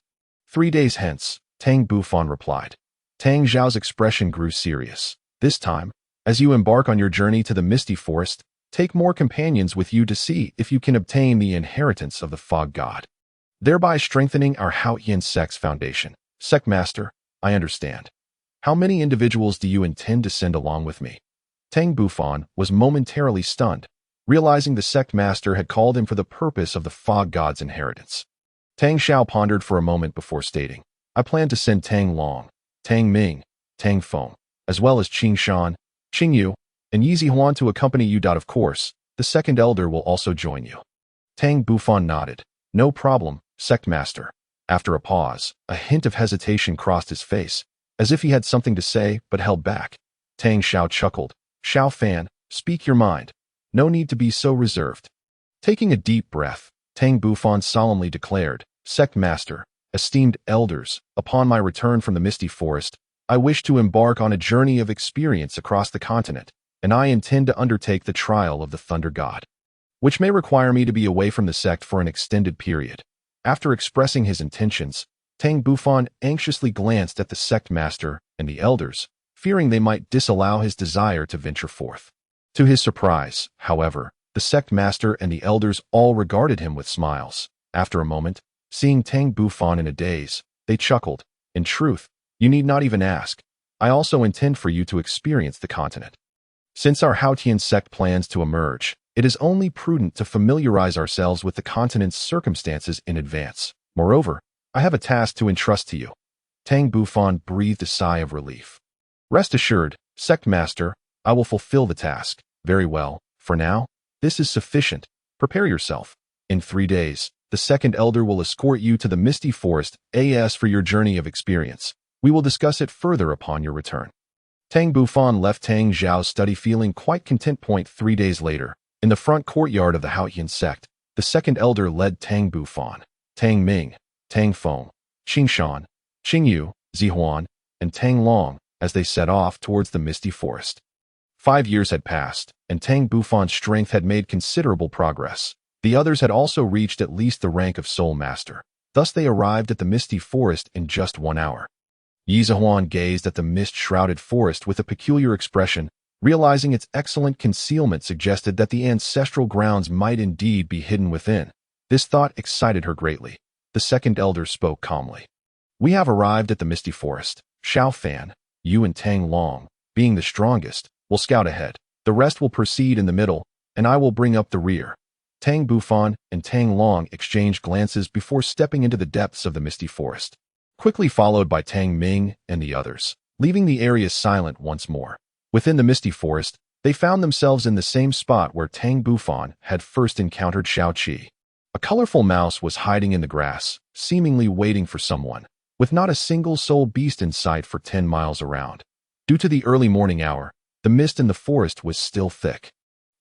3 days hence, Tang Bufan replied. Tang Zhao's expression grew serious. "This time, as you embark on your journey to the Misty Forest, take more companions with you to see if you can obtain the inheritance of the Fog God, thereby strengthening our Haotian Sect's foundation." "Sect Master, I understand. How many individuals do you intend to send along with me?" Tang Bufan was momentarily stunned, realizing the Sect Master had called him for the purpose of the Fog God's inheritance. Tang Xiao pondered for a moment before stating, "I plan to send Tang Long, Tang Ming, Tang Feng, as well as Qing Shan, Qing Yu, and Yi Zihuan to accompany you. Of course, the second elder will also join you." Tang Bufan nodded. "No problem, Sect Master." After a pause, a hint of hesitation crossed his face, as if he had something to say but held back. Tang Xiao chuckled. "Xiao Fan, speak your mind. No need to be so reserved." Taking a deep breath, Tang Bufan solemnly declared, "Sect Master, esteemed elders, upon my return from the Misty Forest, I wish to embark on a journey of experience across the continent, and I intend to undertake the trial of the Thunder God, which may require me to be away from the sect for an extended period." After expressing his intentions, Tang Bufan anxiously glanced at the Sect Master and the elders, fearing they might disallow his desire to venture forth. To his surprise, however, the Sect Master and the elders all regarded him with smiles. After a moment, seeing Tang Bufan in a daze, they chuckled. "In truth, you need not even ask. I also intend for you to experience the continent. Since our Haotian Sect plans to emerge, it is only prudent to familiarize ourselves with the continent's circumstances in advance. Moreover, I have a task to entrust to you." Tang Bufan breathed a sigh of relief. "Rest assured, Sect Master, I will fulfill the task." "Very well. For now, this is sufficient. Prepare yourself. In 3 days, The second elder will escort you to the misty forest as for your journey of experience. We will discuss it further upon your return. Tang Bufan left Tang Zhao's study feeling quite content. 3 days later, in the front courtyard of the Haotian Sect, the second elder led Tang Bufan, Tang Ming, Tang Feng, Qing Shan, Qing Yu, Zihuan, and Tang Long as they set off towards the misty forest. 5 years had passed, and Tang Bufan's strength had made considerable progress. The others had also reached at least the rank of Soul Master. Thus they arrived at the misty forest in just 1 hour. Yi Zihuan gazed at the mist-shrouded forest with a peculiar expression, realizing its excellent concealment suggested that the ancestral grounds might indeed be hidden within. This thought excited her greatly. The second elder spoke calmly. We have arrived at the misty forest. Xiao Fan, you and Tang Long, being the strongest, will scout ahead. The rest will proceed in the middle, and I will bring up the rear. Tang Bufan and Tang Long exchanged glances before stepping into the depths of the misty forest, quickly followed by Tang Ming and the others, leaving the area silent once more. Within the misty forest, they found themselves in the same spot where Tang Bufan had first encountered Xiao Qi. A colorful mouse was hiding in the grass, seemingly waiting for someone, with not a single soul beast in sight for 10 miles around. Due to the early morning hour, the mist in the forest was still thick,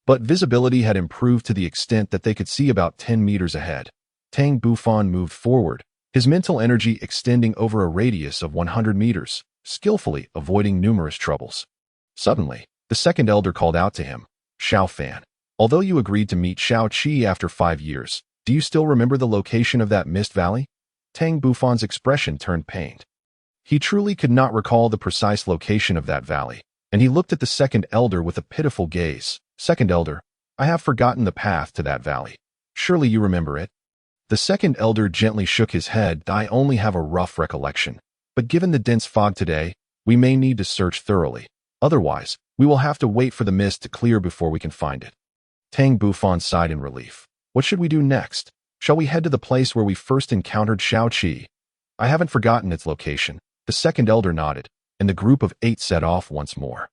but visibility had improved to the extent that they could see about 10 meters ahead. Tang Bufan moved forward, his mental energy extending over a radius of 100 meters, skillfully avoiding numerous troubles. Suddenly, the second elder called out to him, Xiao Fan, although you agreed to meet Xiao Qi after 5 years, do you still remember the location of that mist valley? Tang Bufan's expression turned pained. He truly could not recall the precise location of that valley, and he looked at the second elder with a pitiful gaze. Second elder, I have forgotten the path to that valley. Surely you remember it? The second elder gently shook his head. I only have a rough recollection, but given the dense fog today, we may need to search thoroughly. Otherwise, we will have to wait for the mist to clear before we can find it. Tang Bufan sighed in relief. What should we do next? Shall we head to the place where we first encountered Xiao Qi? I haven't forgotten its location. The second elder nodded, and the group of 8 set off once more.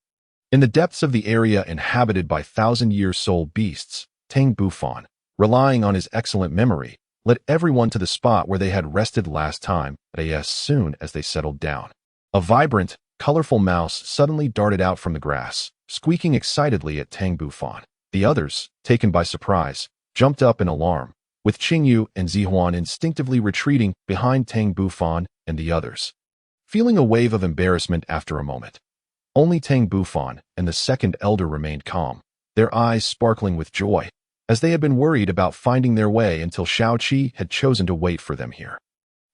In the depths of the area inhabited by thousand-year soul beasts, Tang Bufan, relying on his excellent memory, led everyone to the spot where they had rested last time, as soon as they settled down. A vibrant, colorful mouse suddenly darted out from the grass, squeaking excitedly at Tang Bufan. The others, taken by surprise, jumped up in alarm, with Qing Yu and Zihuan instinctively retreating behind Tang Bufan and the others. Feeling a wave of embarrassment after a moment, only Tang Bufan and the second elder remained calm, their eyes sparkling with joy, as they had been worried about finding their way until Xiao Qi had chosen to wait for them here.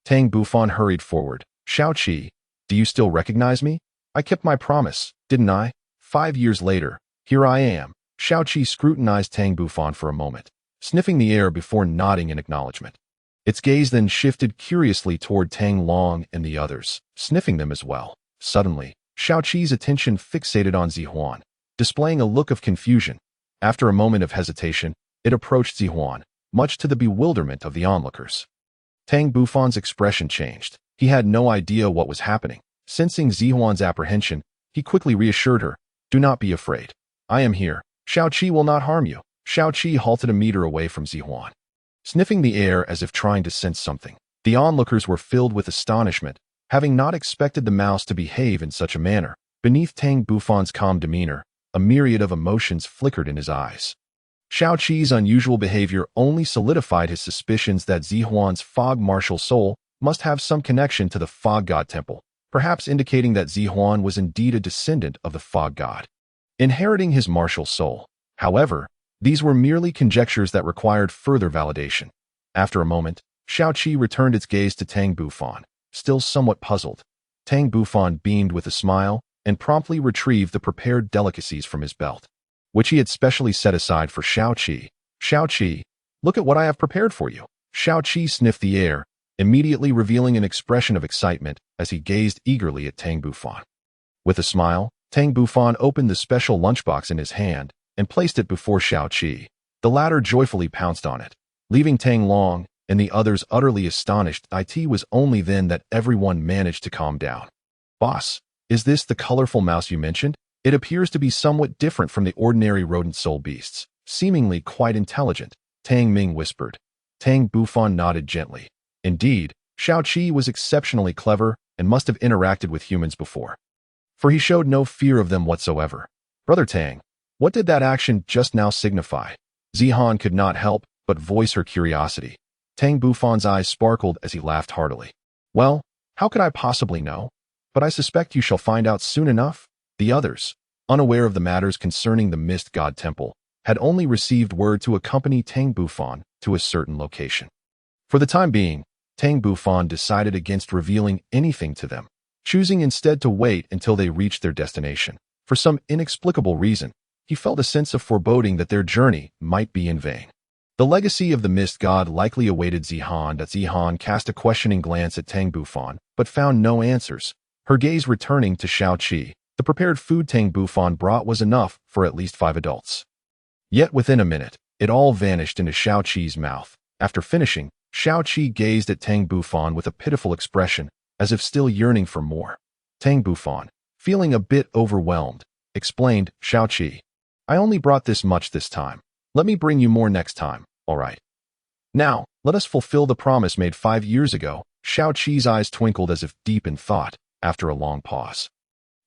Tang Bufan hurried forward. Xiao Qi, do you still recognize me? I kept my promise, didn't I? 5 years later, here I am. Xiao Qi scrutinized Tang Bufan for a moment, sniffing the air before nodding in acknowledgement. Its gaze then shifted curiously toward Tang Long and the others, sniffing them as well. Suddenly, Xiao Qi's attention fixated on Zihuan, displaying a look of confusion. After a moment of hesitation, it approached Zihuan, much to the bewilderment of the onlookers. Tang Bufan's expression changed. He had no idea what was happening. Sensing Zihuan's apprehension, he quickly reassured her, do not be afraid. I am here. Xiao Qi will not harm you. Xiao Qi halted a meter away from Zihuan, sniffing the air as if trying to sense something. The onlookers were filled with astonishment, having not expected the mouse to behave in such a manner. Beneath Tang Bufan's calm demeanor, a myriad of emotions flickered in his eyes. Xiao Qi's unusual behavior only solidified his suspicions that Zihuan's fog martial soul must have some connection to the fog god temple, perhaps indicating that Zihuan was indeed a descendant of the fog god, inheriting his martial soul. However, these were merely conjectures that required further validation. After a moment, Xiao Qi returned its gaze to Tang Bufan, still somewhat puzzled. Tang Bufan beamed with a smile and promptly retrieved the prepared delicacies from his belt, which he had specially set aside for Xiao Qi. Xiao Qi, look at what I have prepared for you. Xiao Qi sniffed the air, immediately revealing an expression of excitement as he gazed eagerly at Tang Bufan. With a smile, Tang Bufan opened the special lunchbox in his hand and placed it before Xiao Qi. The latter joyfully pounced on it, leaving Tang Long and the others utterly astonished. It was only then that everyone managed to calm down. Boss, is this the colorful mouse you mentioned? It appears to be somewhat different from the ordinary rodent soul beasts, seemingly quite intelligent, Tang Ming whispered. Tang Bufan nodded gently. Indeed, Shaoqi was exceptionally clever and must have interacted with humans before, for he showed no fear of them whatsoever. Brother Tang, what did that action just now signify? Zihan could not help but voice her curiosity. Tang Bufan's eyes sparkled as he laughed heartily. Well, how could I possibly know? But I suspect you shall find out soon enough. The others, unaware of the matters concerning the Mist God Temple, had only received word to accompany Tang Bufan to a certain location. For the time being, Tang Bufan decided against revealing anything to them, choosing instead to wait until they reached their destination. For some inexplicable reason, he felt a sense of foreboding that their journey might be in vain. The legacy of the Mist God likely awaited Zihan. Zihan cast a questioning glance at Tang Bufan, but found no answers, her gaze returning to Shaoqi. The prepared food Tang Bufan brought was enough for at least 5 adults. Yet within a minute, it all vanished into Shaoqi's mouth. After finishing, Shaoqi gazed at Tang Bufan with a pitiful expression, as if still yearning for more. Tang Bufan, feeling a bit overwhelmed, explained, Shaoqi, I only brought this much this time. Let me bring you more next time, all right? Now, let us fulfill the promise made 5 years ago. Shaoqi's eyes twinkled as if deep in thought, after a long pause.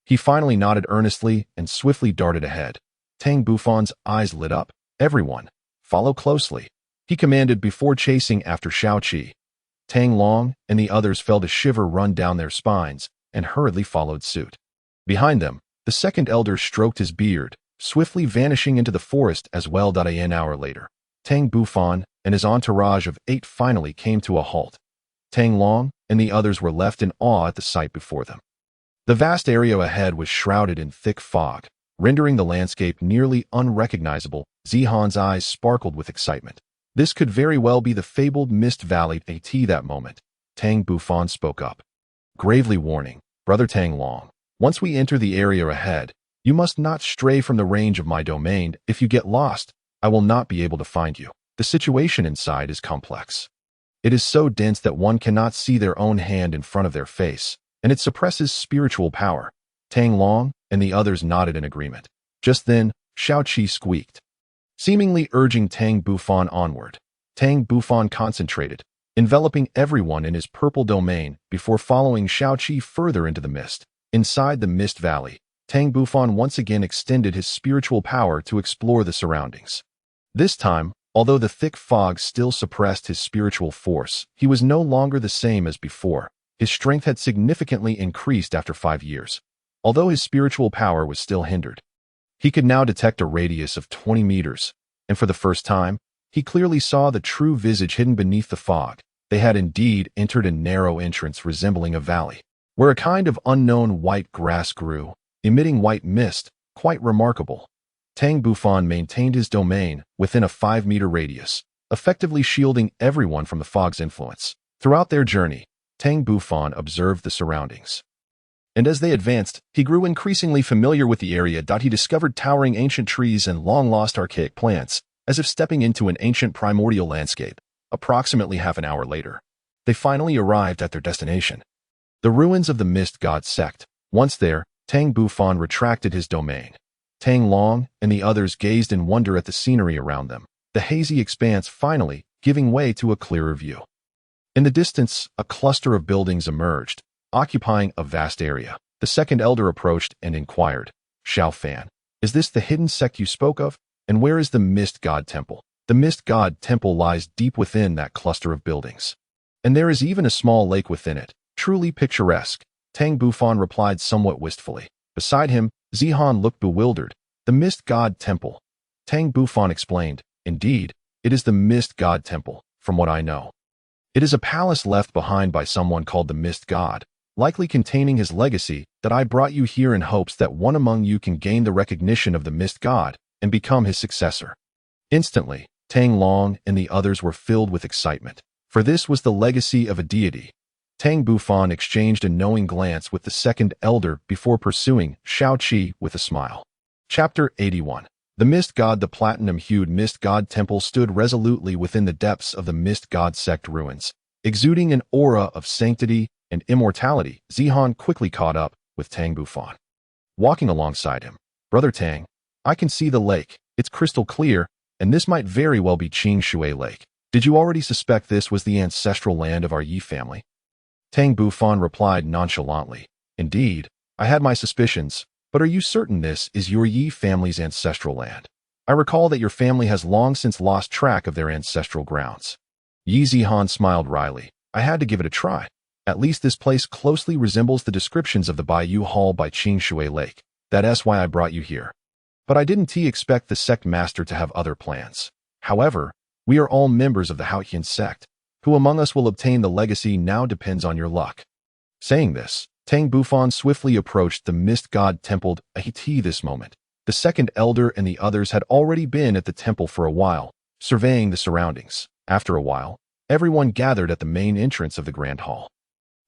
He finally nodded earnestly and swiftly darted ahead. Tang Bufan's eyes lit up. Everyone, follow closely, he commanded before chasing after Shaoqi. Tang Long and the others felt a shiver run down their spines and hurriedly followed suit. Behind them, the second elder stroked his beard, swiftly vanishing into the forest as well. An hour later, Tang Bufan and his entourage of 8 finally came to a halt. Tang Long and the others were left in awe at the sight before them. The vast area ahead was shrouded in thick fog, rendering the landscape nearly unrecognizable. Zihan's eyes sparkled with excitement. This could very well be the fabled Mist Valley. At that moment, Tang Bufan spoke up, gravely warning, Brother Tang Long, once we enter the area ahead, you must not stray from the range of my domain. If you get lost, I will not be able to find you. The situation inside is complex. It is so dense that one cannot see their own hand in front of their face, and it suppresses spiritual power. Tang Long and the others nodded in agreement. Just then, Shaoqi squeaked, seemingly urging Tang Bufan onward. Tang Bufan concentrated, enveloping everyone in his purple domain before following Shaoqi further into the mist. Inside the Mist Valley, Tang Bufan once again extended his spiritual power to explore the surroundings. This time, although the thick fog still suppressed his spiritual force, he was no longer the same as before. His strength had significantly increased after 5 years, although his spiritual power was still hindered. He could now detect a radius of 20 meters, and for the first time, he clearly saw the true visage hidden beneath the fog. They had indeed entered a narrow entrance resembling a valley, where a kind of unknown white grass grew, emitting white mist, quite remarkable. Tang Bufan maintained his domain within a 5-meter radius, effectively shielding everyone from the fog's influence. Throughout their journey, Tang Bufan observed the surroundings, and as they advanced, he grew increasingly familiar with the area. He discovered towering ancient trees and long-lost archaic plants, as if stepping into an ancient primordial landscape. Approximately half an hour later, they finally arrived at their destination, the ruins of the Mist God Sect. Once there, Tang Bufan retracted his domain. Tang Long and the others gazed in wonder at the scenery around them, the hazy expanse finally giving way to a clearer view. In the distance, a cluster of buildings emerged, occupying a vast area. The second elder approached and inquired, Xiao Fan, is this the hidden sect you spoke of? And where is the Mist God Temple? The Mist God Temple lies deep within that cluster of buildings, and there is even a small lake within it, truly picturesque. Tang Bufan replied somewhat wistfully. Beside him, Zihan looked bewildered. The Mist God Temple. Tang Bufan explained, indeed, it is the Mist God Temple, from what I know. It is a palace left behind by someone called the Mist God, likely containing his legacy. That I brought you here in hopes that one among you can gain the recognition of the Mist God and become his successor. Instantly, Tang Long and the others were filled with excitement, for this was the legacy of a deity. Tang Bufan exchanged a knowing glance with the second elder before pursuing Shaoqi with a smile. Chapter 81. The Mist God. The platinum-hued Mist God Temple stood resolutely within the depths of the Mist God Sect ruins, exuding an aura of sanctity and immortality. Zihan quickly caught up with Tang Bufan, walking alongside him. Brother Tang, I can see the lake. It's crystal clear, and this might very well be Qing Shui Lake. Did you already suspect this was the ancestral land of our Yi family? Tang Bufan replied nonchalantly. Indeed, I had my suspicions, but are you certain this is your Yi family's ancestral land? I recall that your family has long since lost track of their ancestral grounds. Yi Zihan smiled wryly. I had to give it a try. At least this place closely resembles the descriptions of the Bayou Hall by Qingshui Lake. That's why I brought you here. But I didn't expect the sect master to have other plans. However, we are all members of the Haotian Sect. Who among us will obtain the legacy now depends on your luck. Saying this, Tang Bufan swiftly approached the mist god temple Innate this moment. The second elder and the others had already been at the temple for a while, surveying the surroundings. After a while, everyone gathered at the main entrance of the grand hall.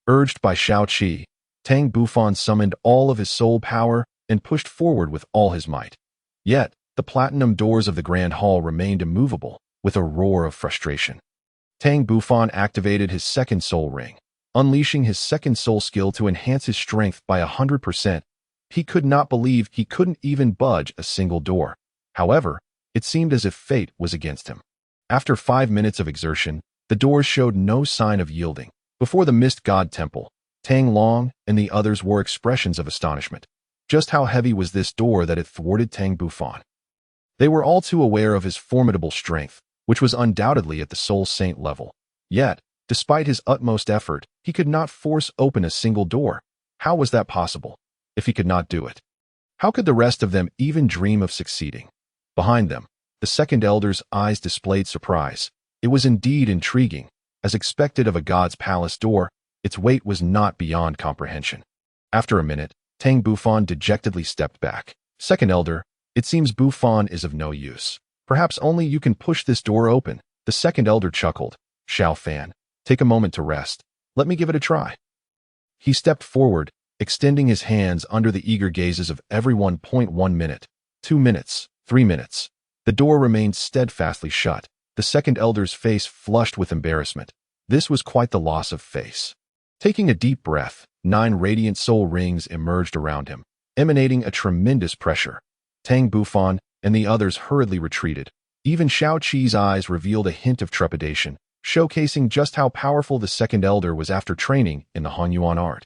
Urged by Shao Qi, Tang Bufan summoned all of his soul power and pushed forward with all his might. Yet, the platinum doors of the grand hall remained immovable, with a roar of frustration. Tang Bufan activated his second soul ring, unleashing his second soul skill to enhance his strength by 100%. He could not believe he couldn't even budge a single door. However, it seemed as if fate was against him. After 5 minutes of exertion, the doors showed no sign of yielding. Before the mist god temple, Tang Long and the others wore expressions of astonishment. Just how heavy was this door that it thwarted Tang Bufan? They were all too aware of his formidable strength, which was undoubtedly at the soul saint level. Yet, despite his utmost effort, he could not force open a single door. How was that possible? If he could not do it, how could the rest of them even dream of succeeding? Behind them, the second elder's eyes displayed surprise. It was indeed intriguing. As expected of a god's palace door, its weight was not beyond comprehension. After a minute, Tang Bufan dejectedly stepped back. Second elder, it seems Bufan is of no use. Perhaps only you can push this door open. The second elder chuckled. Shao Fan, take a moment to rest. Let me give it a try. He stepped forward, extending his hands under the eager gazes of everyone. 1 minute, 2 minutes, 3 minutes. The door remained steadfastly shut. The second elder's face flushed with embarrassment. This was quite the loss of face. Taking a deep breath, 9 radiant soul rings emerged around him, emanating a tremendous pressure. Tang Bufan and the others hurriedly retreated. Even Shao Qi's eyes revealed a hint of trepidation, showcasing just how powerful the second elder was after training in the Hanyuan art.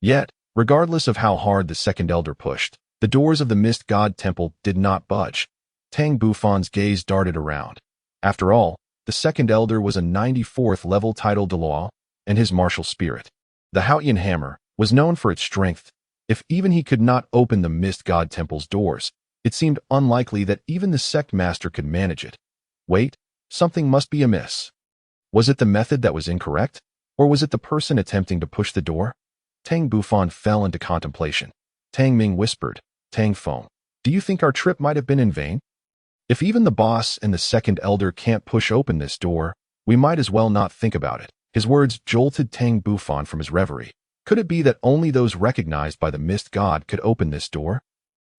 Yet, regardless of how hard the second elder pushed, the doors of the mist god temple did not budge. Tang Bufan's gaze darted around. After all, the second elder was a 94th level title Douluo, and his martial spirit, the Haotian hammer, was known for its strength. If even he could not open the mist god temple's doors, it seemed unlikely that even the sect master could manage it. Wait, something must be amiss. Was it the method that was incorrect? Or was it the person attempting to push the door? Tang Bufan fell into contemplation. Tang Ming whispered, Tang Feng, do you think our trip might have been in vain? If even the boss and the second elder can't push open this door, we might as well not think about it. His words jolted Tang Bufan from his reverie. Could it be that only those recognized by the mist god could open this door?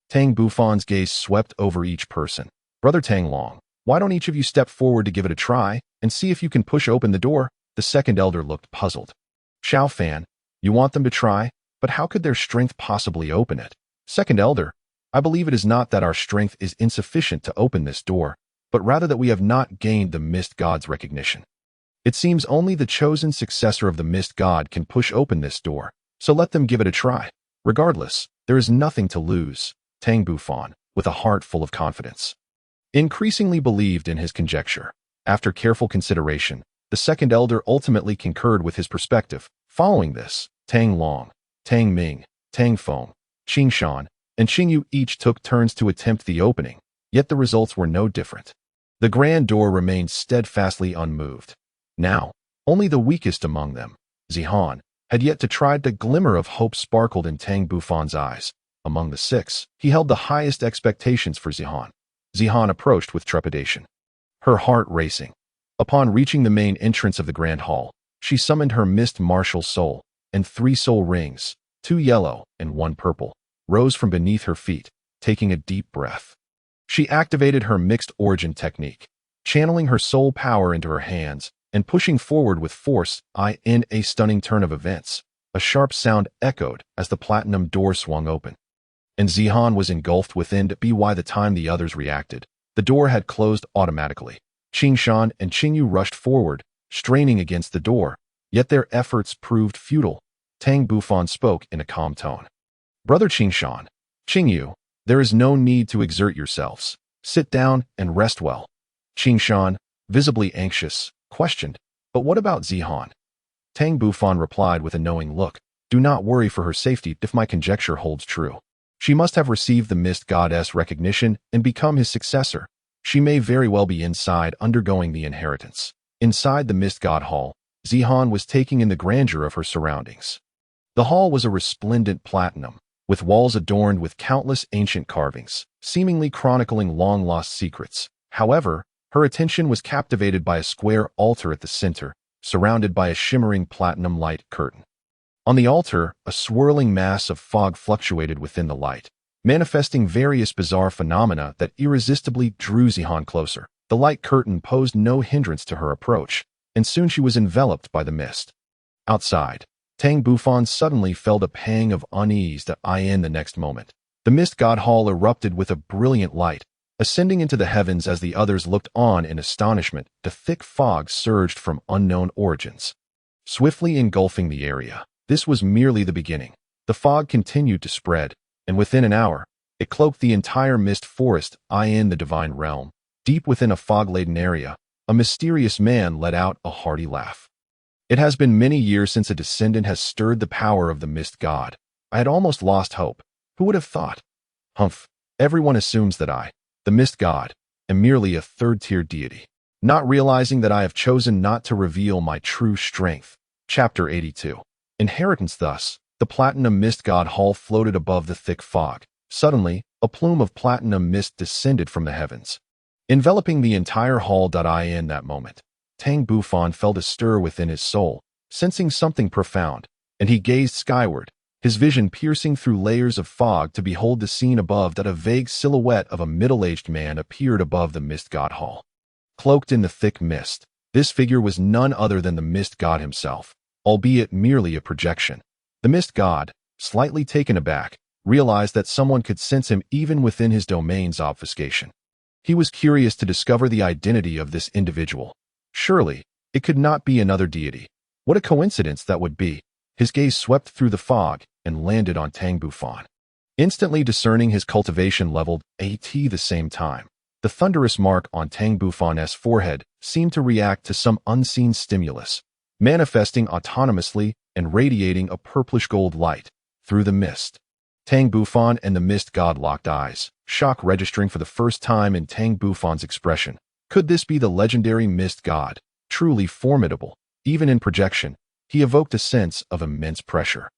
Tang Bufan's gaze swept over each person. Brother Tang Long, why don't each of you step forward to give it a try and see if you can push open the door? The second elder looked puzzled. Shao Fan, you want them to try, but how could their strength possibly open it? Second elder, I believe it is not that our strength is insufficient to open this door, but rather that we have not gained the mist god's recognition. It seems only the chosen successor of the mist god can push open this door, so let them give it a try. Regardless, there is nothing to lose. Tang Bufan, with a heart full of confidence, increasingly believed in his conjecture. After careful consideration, the second elder ultimately concurred with his perspective. Following this, Tang Long, Tang Ming, Tang Feng, Qing Shan, and Qingyu each took turns to attempt the opening, yet the results were no different. The grand door remained steadfastly unmoved. Now, only the weakest among them, Zihan, had yet to try. The glimmer of hope sparkled in Tang Bufan's eyes. Among the 6, he held the highest expectations for Zihan. Zihan approached with trepidation, her heart racing. Upon reaching the main entrance of the grand hall, she summoned her mist martial soul, and 3 soul rings, 2 yellow and 1 purple, rose from beneath her feet. Taking a deep breath, she activated her mixed origin technique, channeling her soul power into her hands and pushing forward with force. In a stunning turn of events, a sharp sound echoed as the platinum door swung open, and Zihan was engulfed within. By the time the others reacted, the door had closed automatically. Qingshan and Qingyu rushed forward, straining against the door, yet their efforts proved futile. Tang Bufan spoke in a calm tone. Brother Qingshan, Qingyu, there is no need to exert yourselves. Sit down and rest well. Qingshan, visibly anxious, questioned, but what about Zihan? Tang Bufan replied with a knowing look. Do not worry for her safety if my conjecture holds true. She must have received the mist goddess recognition and become his successor. She may very well be inside undergoing the inheritance. Inside the mist god hall, Zihan was taking in the grandeur of her surroundings. The hall was a resplendent platinum, with walls adorned with countless ancient carvings, seemingly chronicling long-lost secrets. However, her attention was captivated by a square altar at the center, surrounded by a shimmering platinum light curtain. On the altar, a swirling mass of fog fluctuated within the light, manifesting various bizarre phenomena that irresistibly drew Zihan closer. The light curtain posed no hindrance to her approach, and soon she was enveloped by the mist. Outside, Tang Bufan suddenly felt a pang of unease that in the next moment. The mist god hall erupted with a brilliant light, ascending into the heavens as the others looked on in astonishment. The thick fog surged from unknown origins, swiftly engulfing the area. This was merely the beginning. The fog continued to spread, and within an hour, it cloaked the entire mist forest in the divine realm. Deep within a fog-laden area, a mysterious man let out a hearty laugh. It has been many years since a descendant has stirred the power of the mist god. I had almost lost hope. Who would have thought? Humph, everyone assumes that I, the mist god, am merely a third-tier deity, not realizing that I have chosen not to reveal my true strength. Chapter 82. Inheritance. Thus, the platinum mist god hall floated above the thick fog. Suddenly, a plume of platinum mist descended from the heavens, enveloping the entire hall. In that moment, Tang Bufan felt a stir within his soul, sensing something profound, and he gazed skyward, his vision piercing through layers of fog to behold the scene above. A vague silhouette of a middle-aged man appeared above the mist god hall. Cloaked in the thick mist, this figure was none other than the mist god himself, albeit merely a projection. The mist god, slightly taken aback, realized that someone could sense him even within his domain's obfuscation. He was curious to discover the identity of this individual. Surely, it could not be another deity. What a coincidence that would be. His gaze swept through the fog and landed on Tang Bufan. Instantly discerning his cultivation leveled at the same time, the thunderous mark on Tang Bufan's forehead seemed to react to some unseen stimulus, manifesting autonomously and radiating a purplish gold light through the mist. Tang Bufan and the mist god locked eyes, shock registering for the first time in Tang Bufan's expression. Could this be the legendary mist god? Truly formidable. Even in projection, he evoked a sense of immense pressure.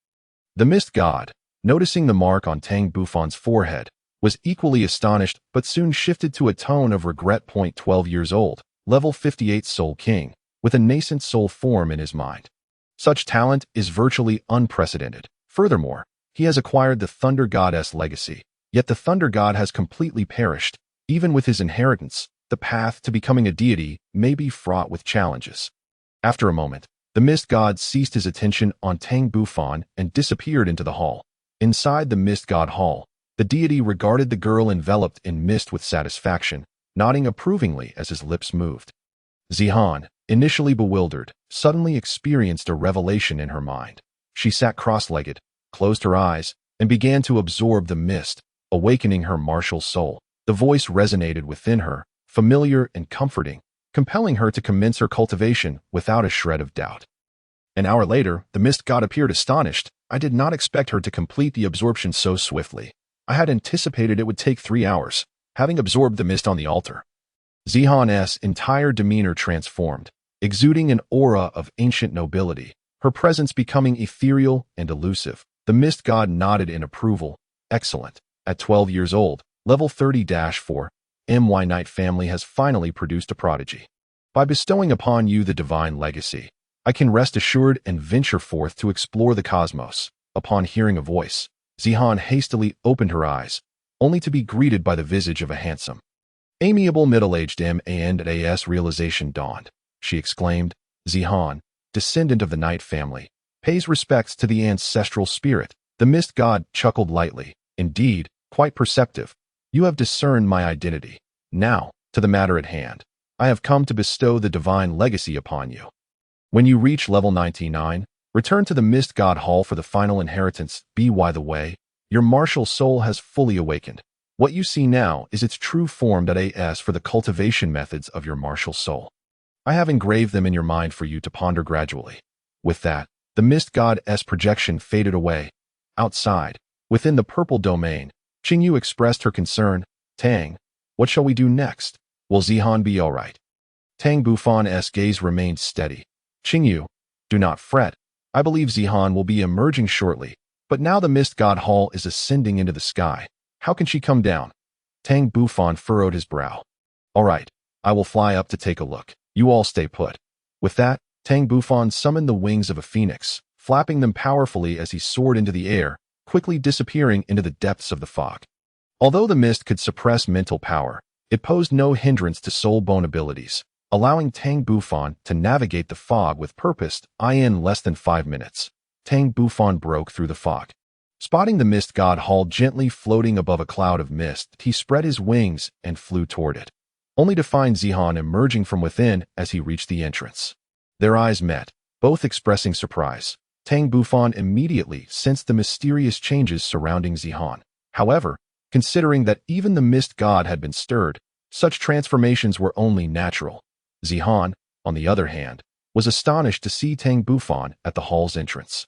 The mist god, noticing the mark on Tang Bufan's forehead, was equally astonished but soon shifted to a tone of regret. 12 years old, level 58 Soul King, with a nascent soul form in his mind. Such talent is virtually unprecedented. Furthermore, he has acquired the Thunder Goddess legacy, yet the Thunder God has completely perished. Even with his inheritance, the path to becoming a deity may be fraught with challenges. After a moment, the mist god ceased his attention on Tang Bufan and disappeared into the hall. Inside the mist god hall, the deity regarded the girl enveloped in mist with satisfaction, nodding approvingly as his lips moved. Zihan, initially bewildered, suddenly experienced a revelation in her mind. She sat cross-legged, closed her eyes, and began to absorb the mist, awakening her martial soul. The voice resonated within her, familiar and comforting, compelling her to commence her cultivation without a shred of doubt. An hour later, the mist god appeared astonished. I did not expect her to complete the absorption so swiftly. I had anticipated it would take 3 hours, having absorbed the mist on the altar. Zihan's entire demeanor transformed, exuding an aura of ancient nobility, her presence becoming ethereal and elusive. The mist god nodded in approval. Excellent. At 12 years old, level 30-4, my Knight family has finally produced a prodigy. By bestowing upon you the divine legacy, I can rest assured and venture forth to explore the cosmos. Upon hearing a voice, Zihan hastily opened her eyes, only to be greeted by the visage of a handsome, amiable middle-aged man. Realization dawned. She exclaimed, Zihan, descendant of the Knight family, pays respects to the ancestral spirit. The mist god chuckled lightly. Indeed, quite perceptive. You have discerned my identity. Now, to the matter at hand. I have come to bestow the divine legacy upon you. When you reach level 99, return to the Mist God Hall for the final inheritance. By the way, your martial soul has fully awakened. What you see now is its true form. As for the cultivation methods of your martial soul, I have engraved them in your mind for you to ponder gradually. With that, the Mist God's projection faded away. Outside, within the purple domain, Qingyu expressed her concern. Tang, what shall we do next? Will Zihan be all right? Tang Bufan's gaze remained steady. Qingyu, do not fret. I believe Zihan will be emerging shortly, but now the Mist God Hall is ascending into the sky. How can she come down? Tang Bufan furrowed his brow. All right, I will fly up to take a look. You all stay put. With that, Tang Bufan summoned the wings of a phoenix, flapping them powerfully as he soared into the air, quickly disappearing into the depths of the fog. Although the mist could suppress mental power, it posed no hindrance to soul-bone abilities, allowing Tang Bufan to navigate the fog with purpose. In less than 5 minutes, Tang Bufan broke through the fog. Spotting the Mist God Hall gently floating above a cloud of mist, he spread his wings and flew toward it, only to find Zihan emerging from within as he reached the entrance. Their eyes met, both expressing surprise. Tang Bufan immediately sensed the mysterious changes surrounding Zihan. However, considering that even the Mist God had been stirred, such transformations were only natural. Zihan, on the other hand, was astonished to see Tang Bufan at the hall's entrance.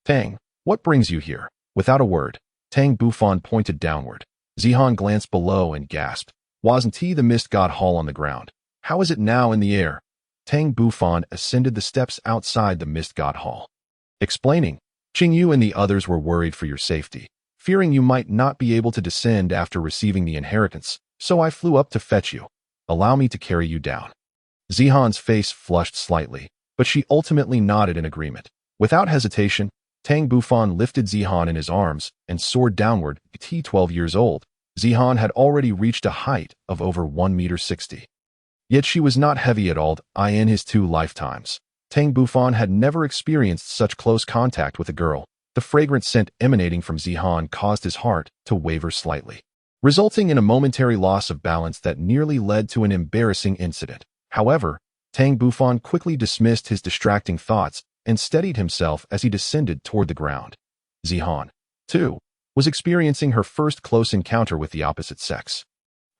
Tang, what brings you here? Without a word, Tang Bufan pointed downward. Zihan glanced below and gasped. Wasn't the Mist God Hall on the ground? How is it now in the air? Tang Bufan ascended the steps outside the Mist God Hall. Explaining, Qingyu and the others were worried for your safety, fearing you might not be able to descend after receiving the inheritance, so I flew up to fetch you. Allow me to carry you down. Zihan's face flushed slightly, but she ultimately nodded in agreement. Without hesitation, Tang Bufan lifted Zihan in his arms and soared downward. 12 years old, Zihan had already reached a height of over 1.60 meters. Yet she was not heavy at all. In his 2 lifetimes, Tang Bufan had never experienced such close contact with a girl. The fragrant scent emanating from Zihan caused his heart to waver slightly, resulting in a momentary loss of balance that nearly led to an embarrassing incident. However, Tang Bufan quickly dismissed his distracting thoughts and steadied himself as he descended toward the ground. Zihan, too, was experiencing her first close encounter with the opposite sex.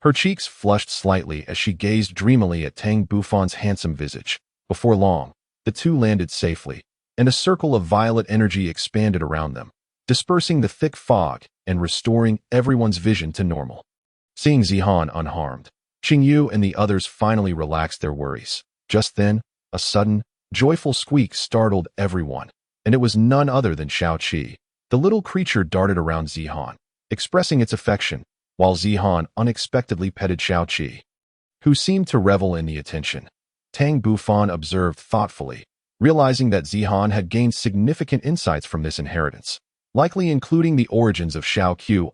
Her cheeks flushed slightly as she gazed dreamily at Tang Bufan's handsome visage. Before long, the two landed safely, and a circle of violet energy expanded around them, dispersing the thick fog and restoring everyone's vision to normal. Seeing Zihan unharmed, Qingyu and the others finally relaxed their worries. Just then, a sudden, joyful squeak startled everyone, and it was none other than Xiaoqi. The little creature darted around Zihan, expressing its affection, while Zihan unexpectedly petted Xiaoqi, who seemed to revel in the attention. Tang Bufan observed thoughtfully, realizing that Zihan had gained significant insights from this inheritance, likely including the origins of Xiaoqi.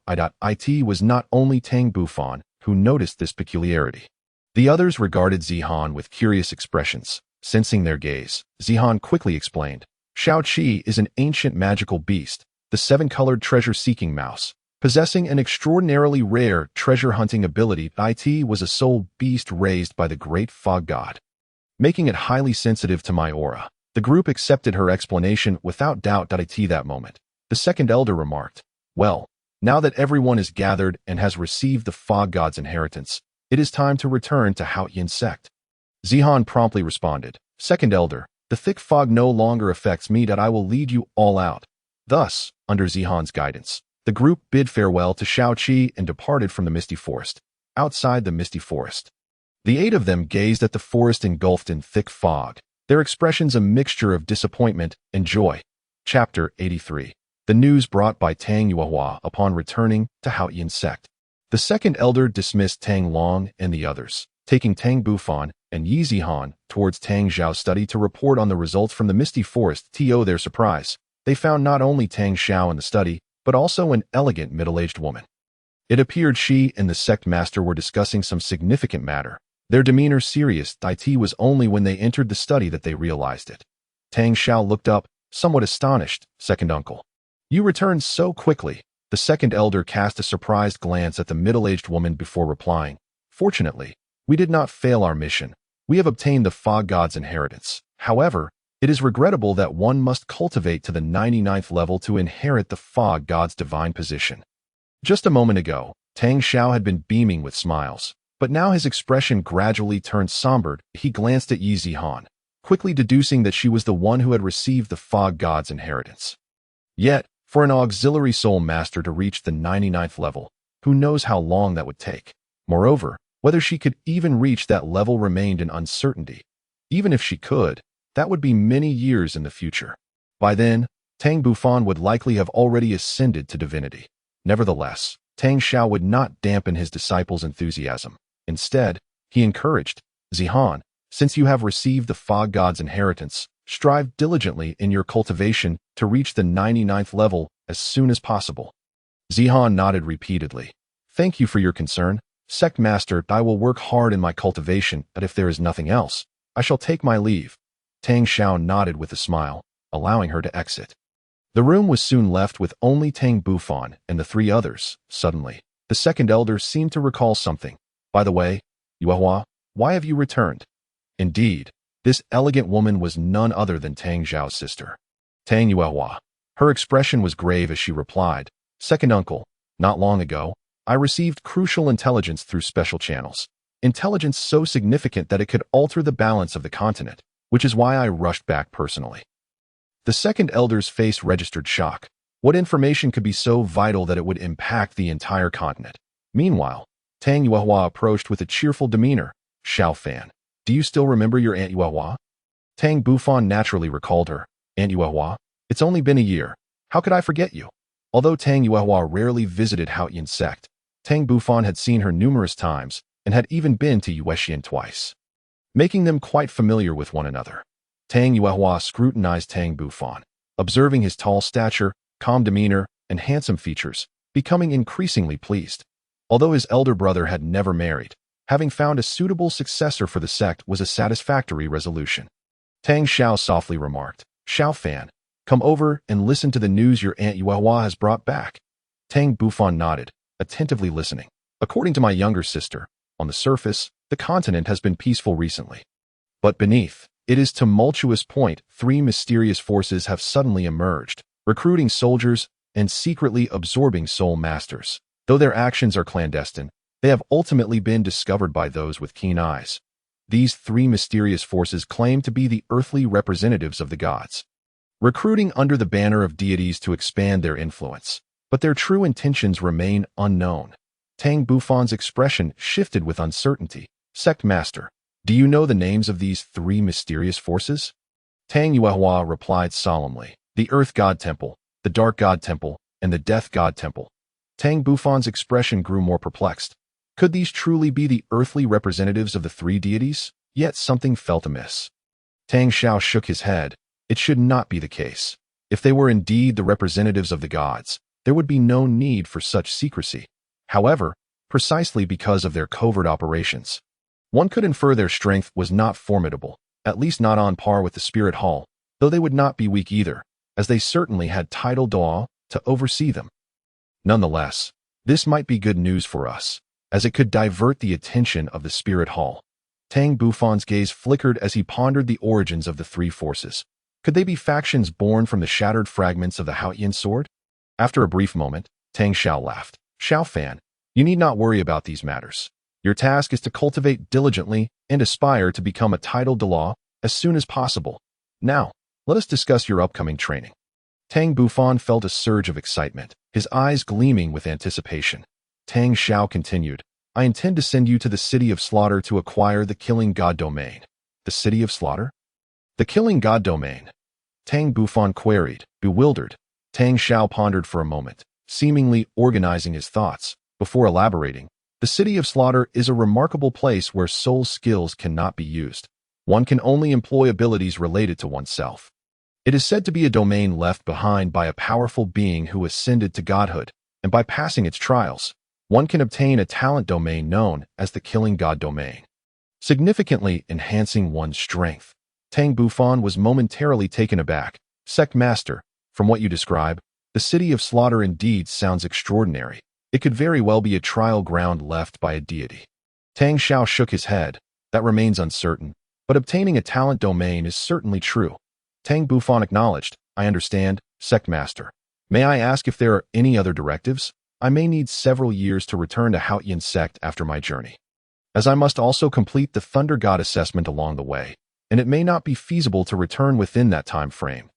It was not only Tang Bufan who noticed this peculiarity. The others regarded Zihan with curious expressions. Sensing their gaze, Zihan quickly explained, Xiaoqi is an ancient magical beast, the 7-colored treasure-seeking mouse, possessing an extraordinarily rare treasure-hunting ability. It was a soul beast raised by the great fog god, making it highly sensitive to my aura. The group accepted her explanation without doubt. At that moment, the second elder remarked, well, now that everyone is gathered and has received the fog god's inheritance, it is time to return to Haotian Sect. Zihan promptly responded, Second elder, the thick fog no longer affects me. I will lead you all out. Thus, under Zihan's guidance, the group bid farewell to Xiaoqi and departed from the misty forest. Outside the misty forest, the 8 of them gazed at the forest engulfed in thick fog, their expressions a mixture of disappointment and joy. Chapter 83. The news brought by Tang Yuehua upon returning to Haotian Sect. The second elder dismissed Tang Long and the others, taking Tang Bufan and Yi Zihan towards Tang Zhao's study to report on the results from the misty forest. To their surprise, they found not only Tang Zhao in the study, but also an elegant middle-aged woman. It appeared she and the sect master were discussing some significant matter, their demeanor serious. It was only when they entered the study that they realized it. Tang Zhao looked up, somewhat astonished. Second uncle, you returned so quickly. The second elder cast a surprised glance at the middle-aged woman before replying, fortunately, We did not fail our mission. We have obtained the Fog God's inheritance. However, it is regrettable that one must cultivate to the 99th level to inherit the Fog God's divine position. Just a moment ago, Tang Xiao had been beaming with smiles, but now his expression gradually turned somber. He glanced at Yi Zihan, quickly deducing that she was the one who had received the Fog God's inheritance. Yet, for an auxiliary soul master to reach the 99th level, who knows how long that would take? Moreover, whether she could even reach that level remained an uncertainty. Even if she could, that would be many years in the future. By then, Tang Bufan would likely have already ascended to divinity. Nevertheless, Tang Xiao would not dampen his disciples' enthusiasm. Instead, he encouraged, Zihan, since you have received the Fog God's inheritance, strive diligently in your cultivation to reach the 99th level as soon as possible. Zihan nodded repeatedly. Thank you for your concern, Sect Master. I will work hard in my cultivation, but if there is nothing else, I shall take my leave. Tang Xiao nodded with a smile, allowing her to exit. The room was soon left with only Tang Bufan and the three others. Suddenly, the second elder seemed to recall something. By the way, Yuehua, why have you returned? Indeed, this elegant woman was none other than Tang Xiao's sister, Tang Yuehua. Her expression was grave as she replied, Second uncle, not long ago, I received crucial intelligence through special channels. Intelligence so significant that it could alter the balance of the continent, which is why I rushed back personally. The second elder's face registered shock. What information could be so vital that it would impact the entire continent? Meanwhile, Tang Yuehua approached with a cheerful demeanor. Xiao Fan, do you still remember your Aunt Yuehua? Tang Bufan naturally recalled her. Aunt Yuehua, it's only been a year. How could I forget you? Although Tang Yuehua rarely visited Haotian Sect, Tang Bufan had seen her numerous times and had even been to Yuexian twice, making them quite familiar with one another. Tang Yuehua scrutinized Tang Bufan, observing his tall stature, calm demeanor, and handsome features, becoming increasingly pleased. Although his elder brother had never married, having found a suitable successor for the sect was a satisfactory resolution. Tang Xiao softly remarked, Xiao Fan, come over and listen to the news your Aunt Yuehua has brought back. Tang Bufan nodded, attentively listening. According to my younger sister, on the surface, the continent has been peaceful recently. But beneath, it is tumultuous. Three mysterious forces have suddenly emerged, recruiting soldiers and secretly absorbing soul masters. Though their actions are clandestine, they have ultimately been discovered by those with keen eyes. These three mysterious forces claim to be the earthly representatives of the gods, recruiting under the banner of deities to expand their influence, but their true intentions remain unknown. Tang Bufan's expression shifted with uncertainty. Sect Master, do you know the names of these three mysterious forces? Tang Yuehua replied solemnly, the Earth God Temple, the Dark God Temple, and the Death God Temple. Tang Bufan's expression grew more perplexed. Could these truly be the earthly representatives of the three deities? Yet something felt amiss. Tang Xiao shook his head. It should not be the case. If they were indeed the representatives of the gods, there would be no need for such secrecy. However, precisely because of their covert operations, one could infer their strength was not formidable, at least not on par with the Spirit Hall, though they would not be weak either, as they certainly had tidal Douluo to oversee them. Nonetheless, this might be good news for us, as it could divert the attention of the Spirit Hall. Tang Bufan's gaze flickered as he pondered the origins of the three forces. Could they be factions born from the shattered fragments of the Haotian sword? After a brief moment, Tang Xiao laughed. Xiao Fan, you need not worry about these matters. Your task is to cultivate diligently and aspire to become a tidal Douluo as soon as possible. Now, let us discuss your upcoming training. Tang Bufan felt a surge of excitement, his eyes gleaming with anticipation. Tang Xiao continued, I intend to send you to the City of Slaughter to acquire the Killing God Domain. The City of Slaughter? The Killing God Domain? Tang Bufan queried, bewildered. Tang Xiao pondered for a moment, seemingly organizing his thoughts. Before elaborating, the City of Slaughter is a remarkable place where soul skills cannot be used. One can only employ abilities related to oneself. It is said to be a domain left behind by a powerful being who ascended to godhood, and by passing its trials, one can obtain a talent domain known as the Killing God Domain, significantly enhancing one's strength. Tang Bufan was momentarily taken aback. Sect Master, from what you describe, the City of Slaughter indeed sounds extraordinary. It could very well be a trial ground left by a deity. Tang Xiao shook his head. That remains uncertain, but obtaining a talent domain is certainly true. Tang Bufan acknowledged. I understand, Sect Master. May I ask if there are any other directives? I may need several years to return to Haotian Sect after my journey, as I must also complete the Thunder God assessment along the way, and it may not be feasible to return within that time frame.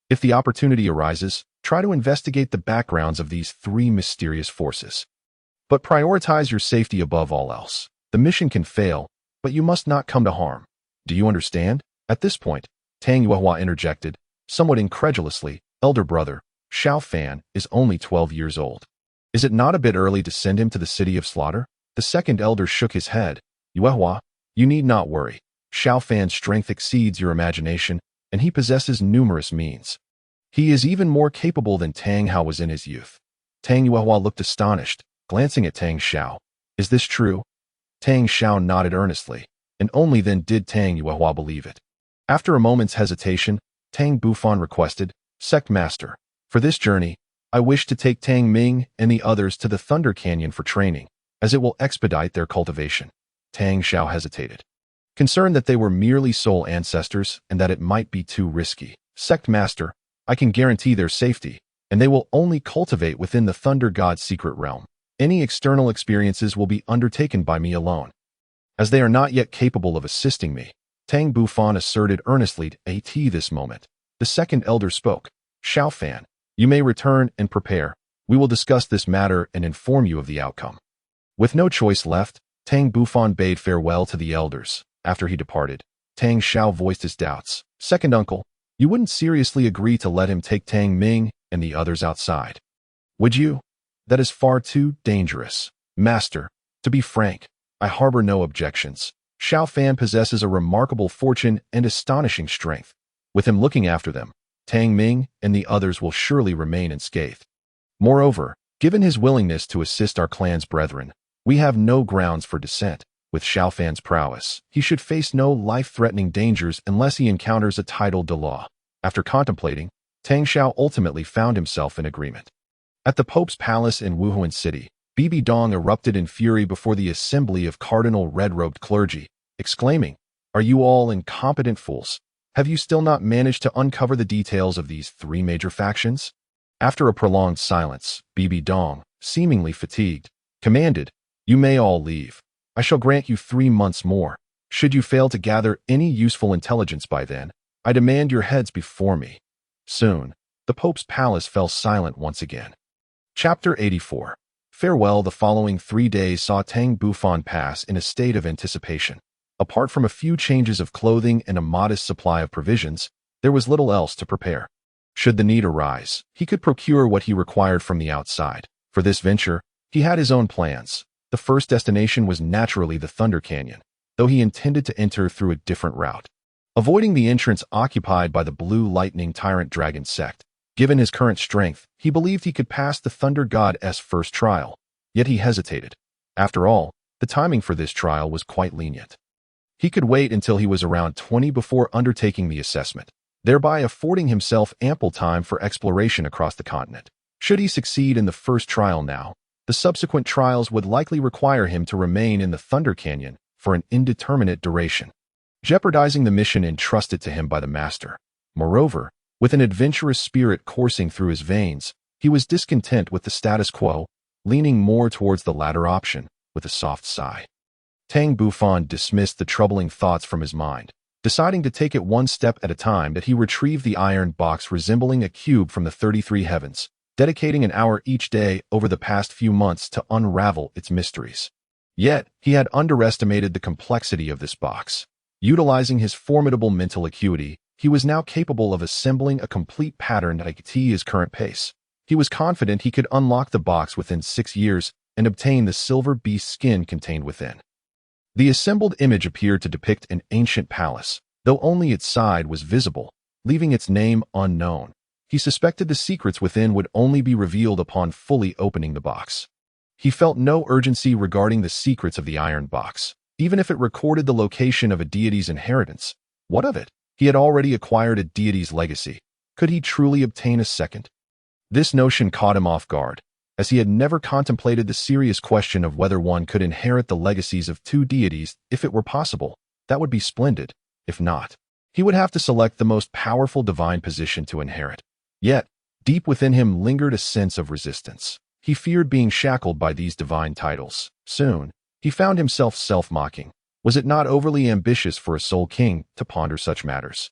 If the opportunity arises, try to investigate the backgrounds of these three mysterious forces. But prioritize your safety above all else. The mission can fail, but you must not come to harm. Do you understand? At this point, Tang Yuehua interjected, somewhat incredulously, Elder brother, Xiao Fan is only 12 years old. Is it not a bit early to send him to the city of slaughter? The second elder shook his head. Yuehua, you need not worry. Xiao Fan's strength exceeds your imagination, and he possesses numerous means. He is even more capable than Tang Hao was in his youth. Tang Yuehua looked astonished, glancing at Tang Xiao. Is this true? Tang Xiao nodded earnestly, and only then did Tang Yuehua believe it. After a moment's hesitation, Tang Bufan requested, Sect Master, for this journey, I wish to take Tang Ming and the others to the Thunder Canyon for training, as it will expedite their cultivation. Tang Xiao hesitated, concerned that they were merely soul ancestors and that it might be too risky. Sect Master, I can guarantee their safety, and they will only cultivate within the Thunder God's secret realm. Any external experiences will be undertaken by me alone, as they are not yet capable of assisting me. Tang Bufan asserted earnestly at this moment. The second elder spoke. Xiao Fan, you may return and prepare. We will discuss this matter and inform you of the outcome. With no choice left, Tang Bufan bade farewell to the elders. After he departed, Tang Xiao voiced his doubts. Second uncle, you wouldn't seriously agree to let him take Tang Ming and the others outside, would you? That is far too dangerous. Master, to be frank, I harbor no objections. Xiao Fan possesses a remarkable fortune and astonishing strength. With him looking after them, Tang Ming and the others will surely remain unscathed. Moreover, given his willingness to assist our clan's brethren, we have no grounds for dissent. With Xiao Fan's prowess, he should face no life-threatening dangers unless he encounters a titled Douluo. After contemplating, Tang Xiao ultimately found himself in agreement. At the Pope's palace in Wuhuan City, Bibi Dong erupted in fury before the assembly of cardinal red-robed clergy, exclaiming, Are you all incompetent fools? Have you still not managed to uncover the details of these three major factions? After a prolonged silence, Bibi Dong, seemingly fatigued, commanded, You may all leave. I shall grant you 3 months more. Should you fail to gather any useful intelligence by then, I demand your heads before me. Soon, the Pope's palace fell silent once again. Chapter 84. Farewell. The following 3 days saw Tang Bufan pass in a state of anticipation. Apart from a few changes of clothing and a modest supply of provisions, there was little else to prepare. Should the need arise, he could procure what he required from the outside. For this venture, he had his own plans. The first destination was naturally the Thunder Canyon, though he intended to enter through a different route, avoiding the entrance occupied by the Blue Lightning Tyrant Dragon Sect. Given his current strength, he believed he could pass the Thunder God's first trial, yet he hesitated. After all, the timing for this trial was quite lenient. He could wait until he was around 20 before undertaking the assessment, thereby affording himself ample time for exploration across the continent. Should he succeed in the first trial now, the subsequent trials would likely require him to remain in the Thunder Canyon for an indeterminate duration, jeopardizing the mission entrusted to him by the Master. Moreover, with an adventurous spirit coursing through his veins, he was discontent with the status quo, leaning more towards the latter option, with a soft sigh. Tang Bufan dismissed the troubling thoughts from his mind, deciding to take it one step at a time. That he retrieved the iron box resembling a cube from the 33 heavens, dedicating an hour each day over the past few months to unravel its mysteries. Yet, he had underestimated the complexity of this box. Utilizing his formidable mental acuity, he was now capable of assembling a complete pattern at his current pace. He was confident he could unlock the box within 6 years and obtain the silver beast skin contained within. The assembled image appeared to depict an ancient palace, though only its side was visible, leaving its name unknown. He suspected the secrets within would only be revealed upon fully opening the box. He felt no urgency regarding the secrets of the iron box, even if it recorded the location of a deity's inheritance. What of it? He had already acquired a deity's legacy. Could he truly obtain a second? This notion caught him off guard. as he had never contemplated the serious question of whether one could inherit the legacies of two deities. If it were possible, that would be splendid. If not, he would have to select the most powerful divine position to inherit. Yet, deep within him lingered a sense of resistance. He feared being shackled by these divine titles. Soon, he found himself self-mocking. Was it not overly ambitious for a soul king to ponder such matters?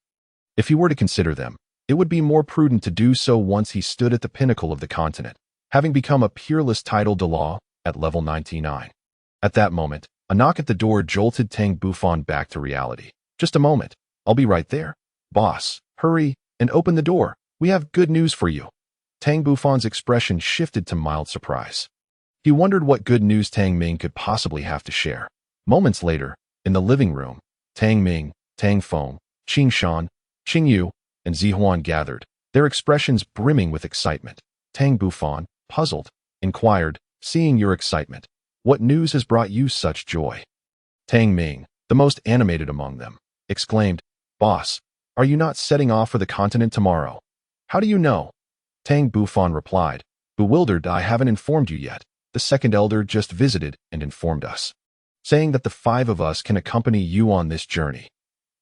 If he were to consider them, it would be more prudent to do so once he stood at the pinnacle of the continent, having become a peerless title Douluo at level 99. At that moment, a knock at the door jolted Tang Bufan back to reality. Just a moment. I'll be right there. Boss, hurry and open the door. We have good news for you. Tang Bufan's expression shifted to mild surprise. He wondered what good news Tang Ming could possibly have to share. Moments later, in the living room, Tang Ming, Tang Feng, Qing Shan, Qing Yu, and Zihuan gathered, their expressions brimming with excitement. Tang Bufan, puzzled, inquired, seeing your excitement, what news has brought you such joy? Tang Ming, the most animated among them, exclaimed, Boss, are you not setting off for the continent tomorrow? How do you know? Tang Bufan replied, bewildered, I haven't informed you yet. The second elder just visited and informed us, saying that the 5 of us can accompany you on this journey.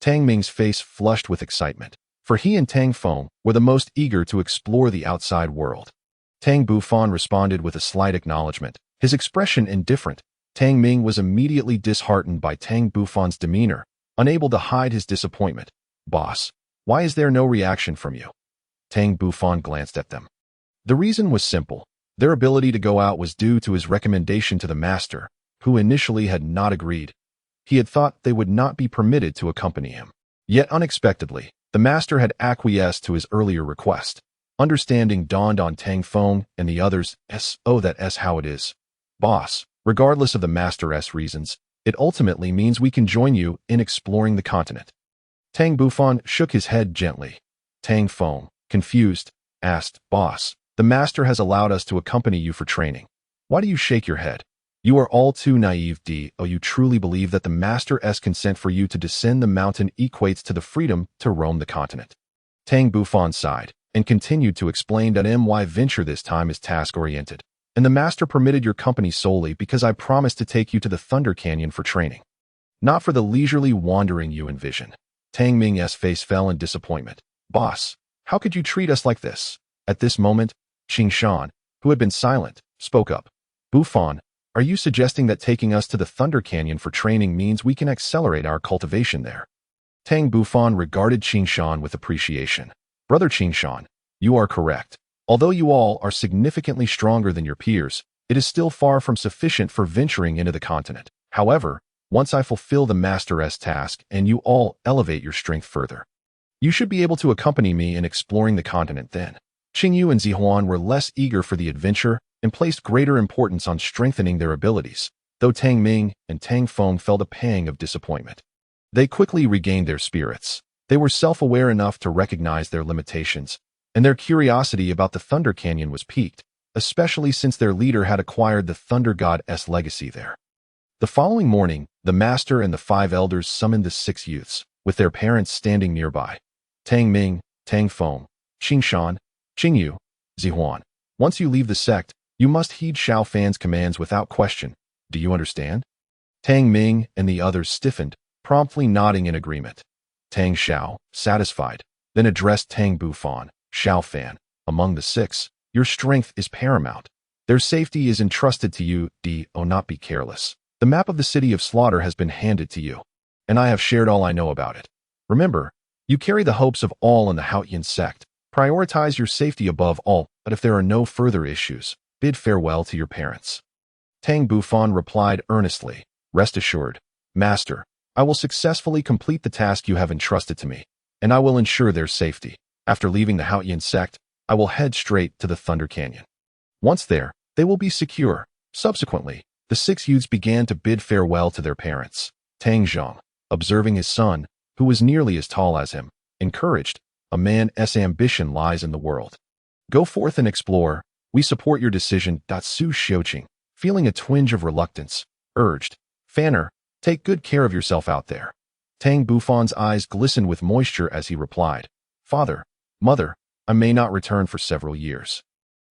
Tang Ming's face flushed with excitement, for he and Tang Feng were the most eager to explore the outside world. Tang Bufan responded with a slight acknowledgement, his expression indifferent. Tang Ming was immediately disheartened by Tang Bufan's demeanor, unable to hide his disappointment. Boss, why is there no reaction from you? Tang Bufan glanced at them. The reason was simple. Their ability to go out was due to his recommendation to the master, who initially had not agreed. He had thought they would not be permitted to accompany him. Yet unexpectedly, the master had acquiesced to his earlier request. Understanding dawned on Tang Feng and the others. That's how it is. Boss, regardless of the master's reasons, it ultimately means we can join you in exploring the continent. Tang Bufan shook his head gently. Tang Feng, confused, asked, Boss, the master has allowed us to accompany you for training. Why do you shake your head? You are all too naive. You truly believe that the master's consent for you to descend the mountain equates to the freedom to roam the continent? Tang Bufan sighed and continued to explain that my venture this time is task-oriented, and the master permitted your company solely because I promised to take you to the Thunder Canyon for training, not for the leisurely wandering you envision. Tang Ming's face fell in disappointment. Boss, how could you treat us like this? At this moment, Qing Shan, who had been silent, spoke up. Bufan, are you suggesting that taking us to the Thunder Canyon for training means we can accelerate our cultivation there? Tang Bufan regarded Qing Shan with appreciation. Brother Qing Shan, you are correct. Although you all are significantly stronger than your peers, it is still far from sufficient for venturing into the continent. However, once I fulfill the master's task and you all elevate your strength further, you should be able to accompany me in exploring the continent then. Qing Yu and Zihuan were less eager for the adventure and placed greater importance on strengthening their abilities, though Tang Ming and Tang Feng felt a pang of disappointment. They quickly regained their spirits. They were self-aware enough to recognize their limitations, and their curiosity about the Thunder Canyon was piqued, especially since their leader had acquired the Thunder God's legacy there. The following morning, the master and the 5 elders summoned the 6 youths, with their parents standing nearby. Tang Ming, Tang Feng, Qing Shan, Qing Yu, Zihuan. Once you leave the sect, you must heed Xiao Fan's commands without question. Do you understand? Tang Ming and the others stiffened, promptly nodding in agreement. Tang Xiao, satisfied, then addressed Tang Bufan. Xiao Fan, among the 6, your strength is paramount. Their safety is entrusted to you. Not be careless. The map of the city of slaughter has been handed to you, and I have shared all I know about it. Remember, you carry the hopes of all in the Haotian Sect. Prioritize your safety above all, but if there are no further issues, bid farewell to your parents. Tang Bufan replied earnestly, Rest assured, Master, I will successfully complete the task you have entrusted to me, and I will ensure their safety. After leaving the Haotian Sect, I will head straight to the Thunder Canyon. Once there, they will be secure. Subsequently, the 6 youths began to bid farewell to their parents. Tang Zhang, observing his son, who was nearly as tall as him, encouraged, a man's ambition lies in the world. Go forth and explore. We support your decision. Su Xiuqing, feeling a twinge of reluctance, urged, Fanner, take good care of yourself out there. Tang Bufan's eyes glistened with moisture as he replied, Father, Mother, I may not return for several years.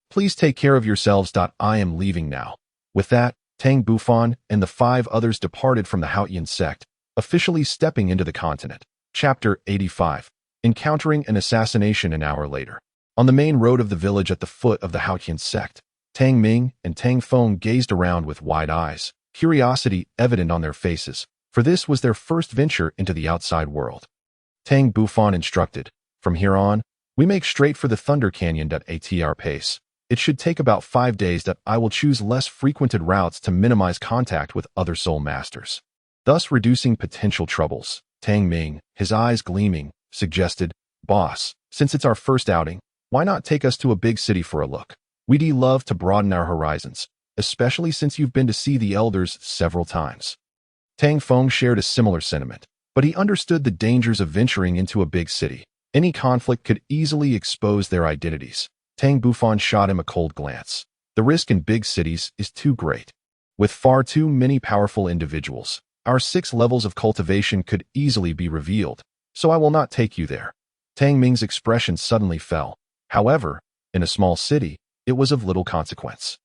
Please take care of yourselves. I am leaving now." With that, Tang Bufan and the 5 others departed from the Haotian Sect, officially stepping into the continent. Chapter 85. Encountering an assassination an hour later. On the main road of the village at the foot of the Haotian Sect, Tang Ming and Tang Feng gazed around with wide eyes, curiosity evident on their faces, for this was their first venture into the outside world. Tang Bufan instructed, "From here on, we make straight for the Thunder Canyon at our pace. It should take about 5 days. I will choose less frequented routes to minimize contact with other soul masters, thus reducing potential troubles." Tang Ming, his eyes gleaming, suggested, "Boss, since it's our first outing, why not take us to a big city for a look? We'd love to broaden our horizons, especially since you've been to see the elders several times." Tang Feng shared a similar sentiment, but he understood the dangers of venturing into a big city. Any conflict could easily expose their identities. Tang Bufan shot him a cold glance. The risk in big cities is too great. With far too many powerful individuals, our 6 levels of cultivation could easily be revealed, so I will not take you there. Tang Ming's expression suddenly fell. However, in a small city, it was of little consequence.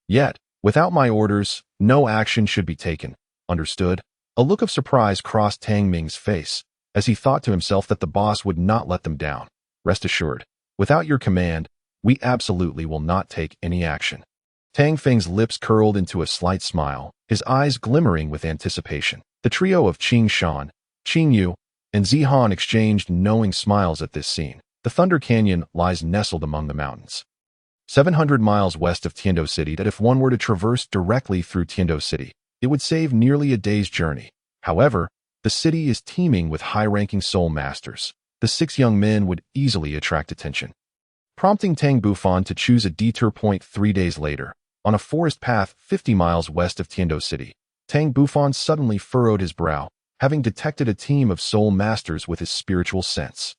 Yet, without my orders, no action should be taken. Understood? A look of surprise crossed Tang Ming's face, as he thought to himself that the boss would not let them down. Rest assured, without your command, we absolutely will not take any action. Tang Feng's lips curled into a slight smile, his eyes glimmering with anticipation. The trio of Qing Shan, Qing Yu, and Zihan exchanged knowing smiles at this scene. The Thunder Canyon lies nestled among the mountains, 700 miles west of Tiando City. That if one were to traverse directly through Tiando City, it would save nearly a day's journey. However, the city is teeming with high-ranking soul masters. The 6 young men would easily attract attention, prompting Tang Bufan to choose a detour point 3 days later. On a forest path 50 miles west of Tiando City, Tang Bufan suddenly furrowed his brow, having detected a team of soul masters with his spiritual sense.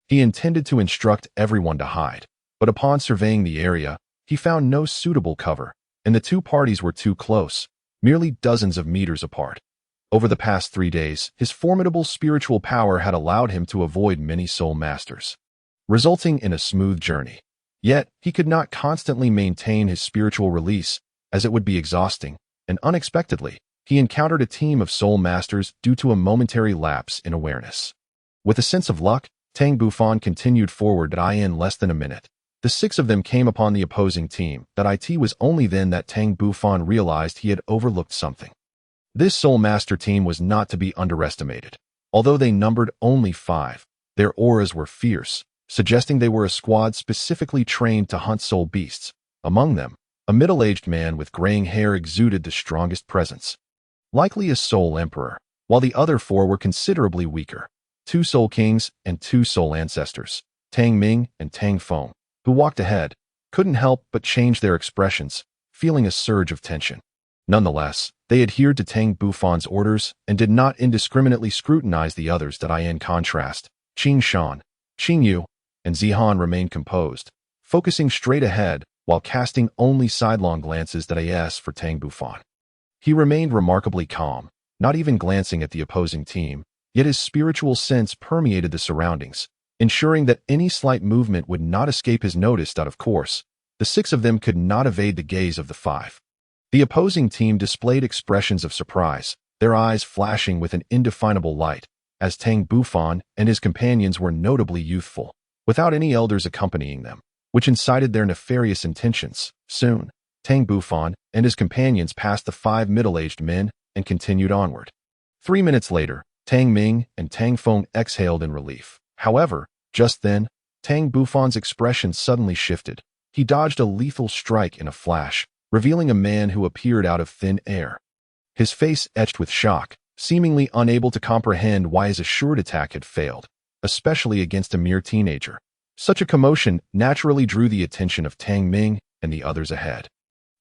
He intended to instruct everyone to hide, but upon surveying the area, he found no suitable cover, and the 2 parties were too close, merely dozens of meters apart. Over the past 3 days, his formidable spiritual power had allowed him to avoid many soul masters, resulting in a smooth journey. Yet, he could not constantly maintain his spiritual release, as it would be exhausting, and unexpectedly, he encountered a team of soul masters due to a momentary lapse in awareness. With a sense of luck, Tang Bufan continued forward. In less than a minute, the 6 of them came upon the opposing team. It was only then that Tang Bufan realized he had overlooked something. This soul master team was not to be underestimated. Although they numbered only 5, their auras were fierce, suggesting they were a squad specifically trained to hunt soul beasts. Among them, a middle-aged man with graying hair exuded the strongest presence, likely a soul emperor, while the other 4 were considerably weaker. 2 soul kings and 2 soul ancestors, Tang Ming and Tang Feng, who walked ahead, couldn't help but change their expressions, feeling a surge of tension. Nonetheless, they adhered to Tang Bufan's orders and did not indiscriminately scrutinize the others. In contrast, Qing Shan, Qing Yu, and Zihan remained composed, focusing straight ahead while casting only sidelong glances for Tang Bufan. He remained remarkably calm, not even glancing at the opposing team, yet his spiritual sense permeated the surroundings, ensuring that any slight movement would not escape his notice. Of course, the 6 of them could not evade the gaze of the 5. The opposing team displayed expressions of surprise, their eyes flashing with an indefinable light, as Tang Bufan and his companions were notably youthful, without any elders accompanying them, which incited their nefarious intentions. Soon, Tang Bufan and his companions passed the 5 middle-aged men and continued onward. 3 minutes later, Tang Ming and Tang Feng exhaled in relief. However, just then, Tang Bufan's expression suddenly shifted. He dodged a lethal strike in a flash, revealing a man who appeared out of thin air. His face etched with shock, seemingly unable to comprehend why his assured attack had failed, especially against a mere teenager. Such a commotion naturally drew the attention of Tang Ming and the others ahead,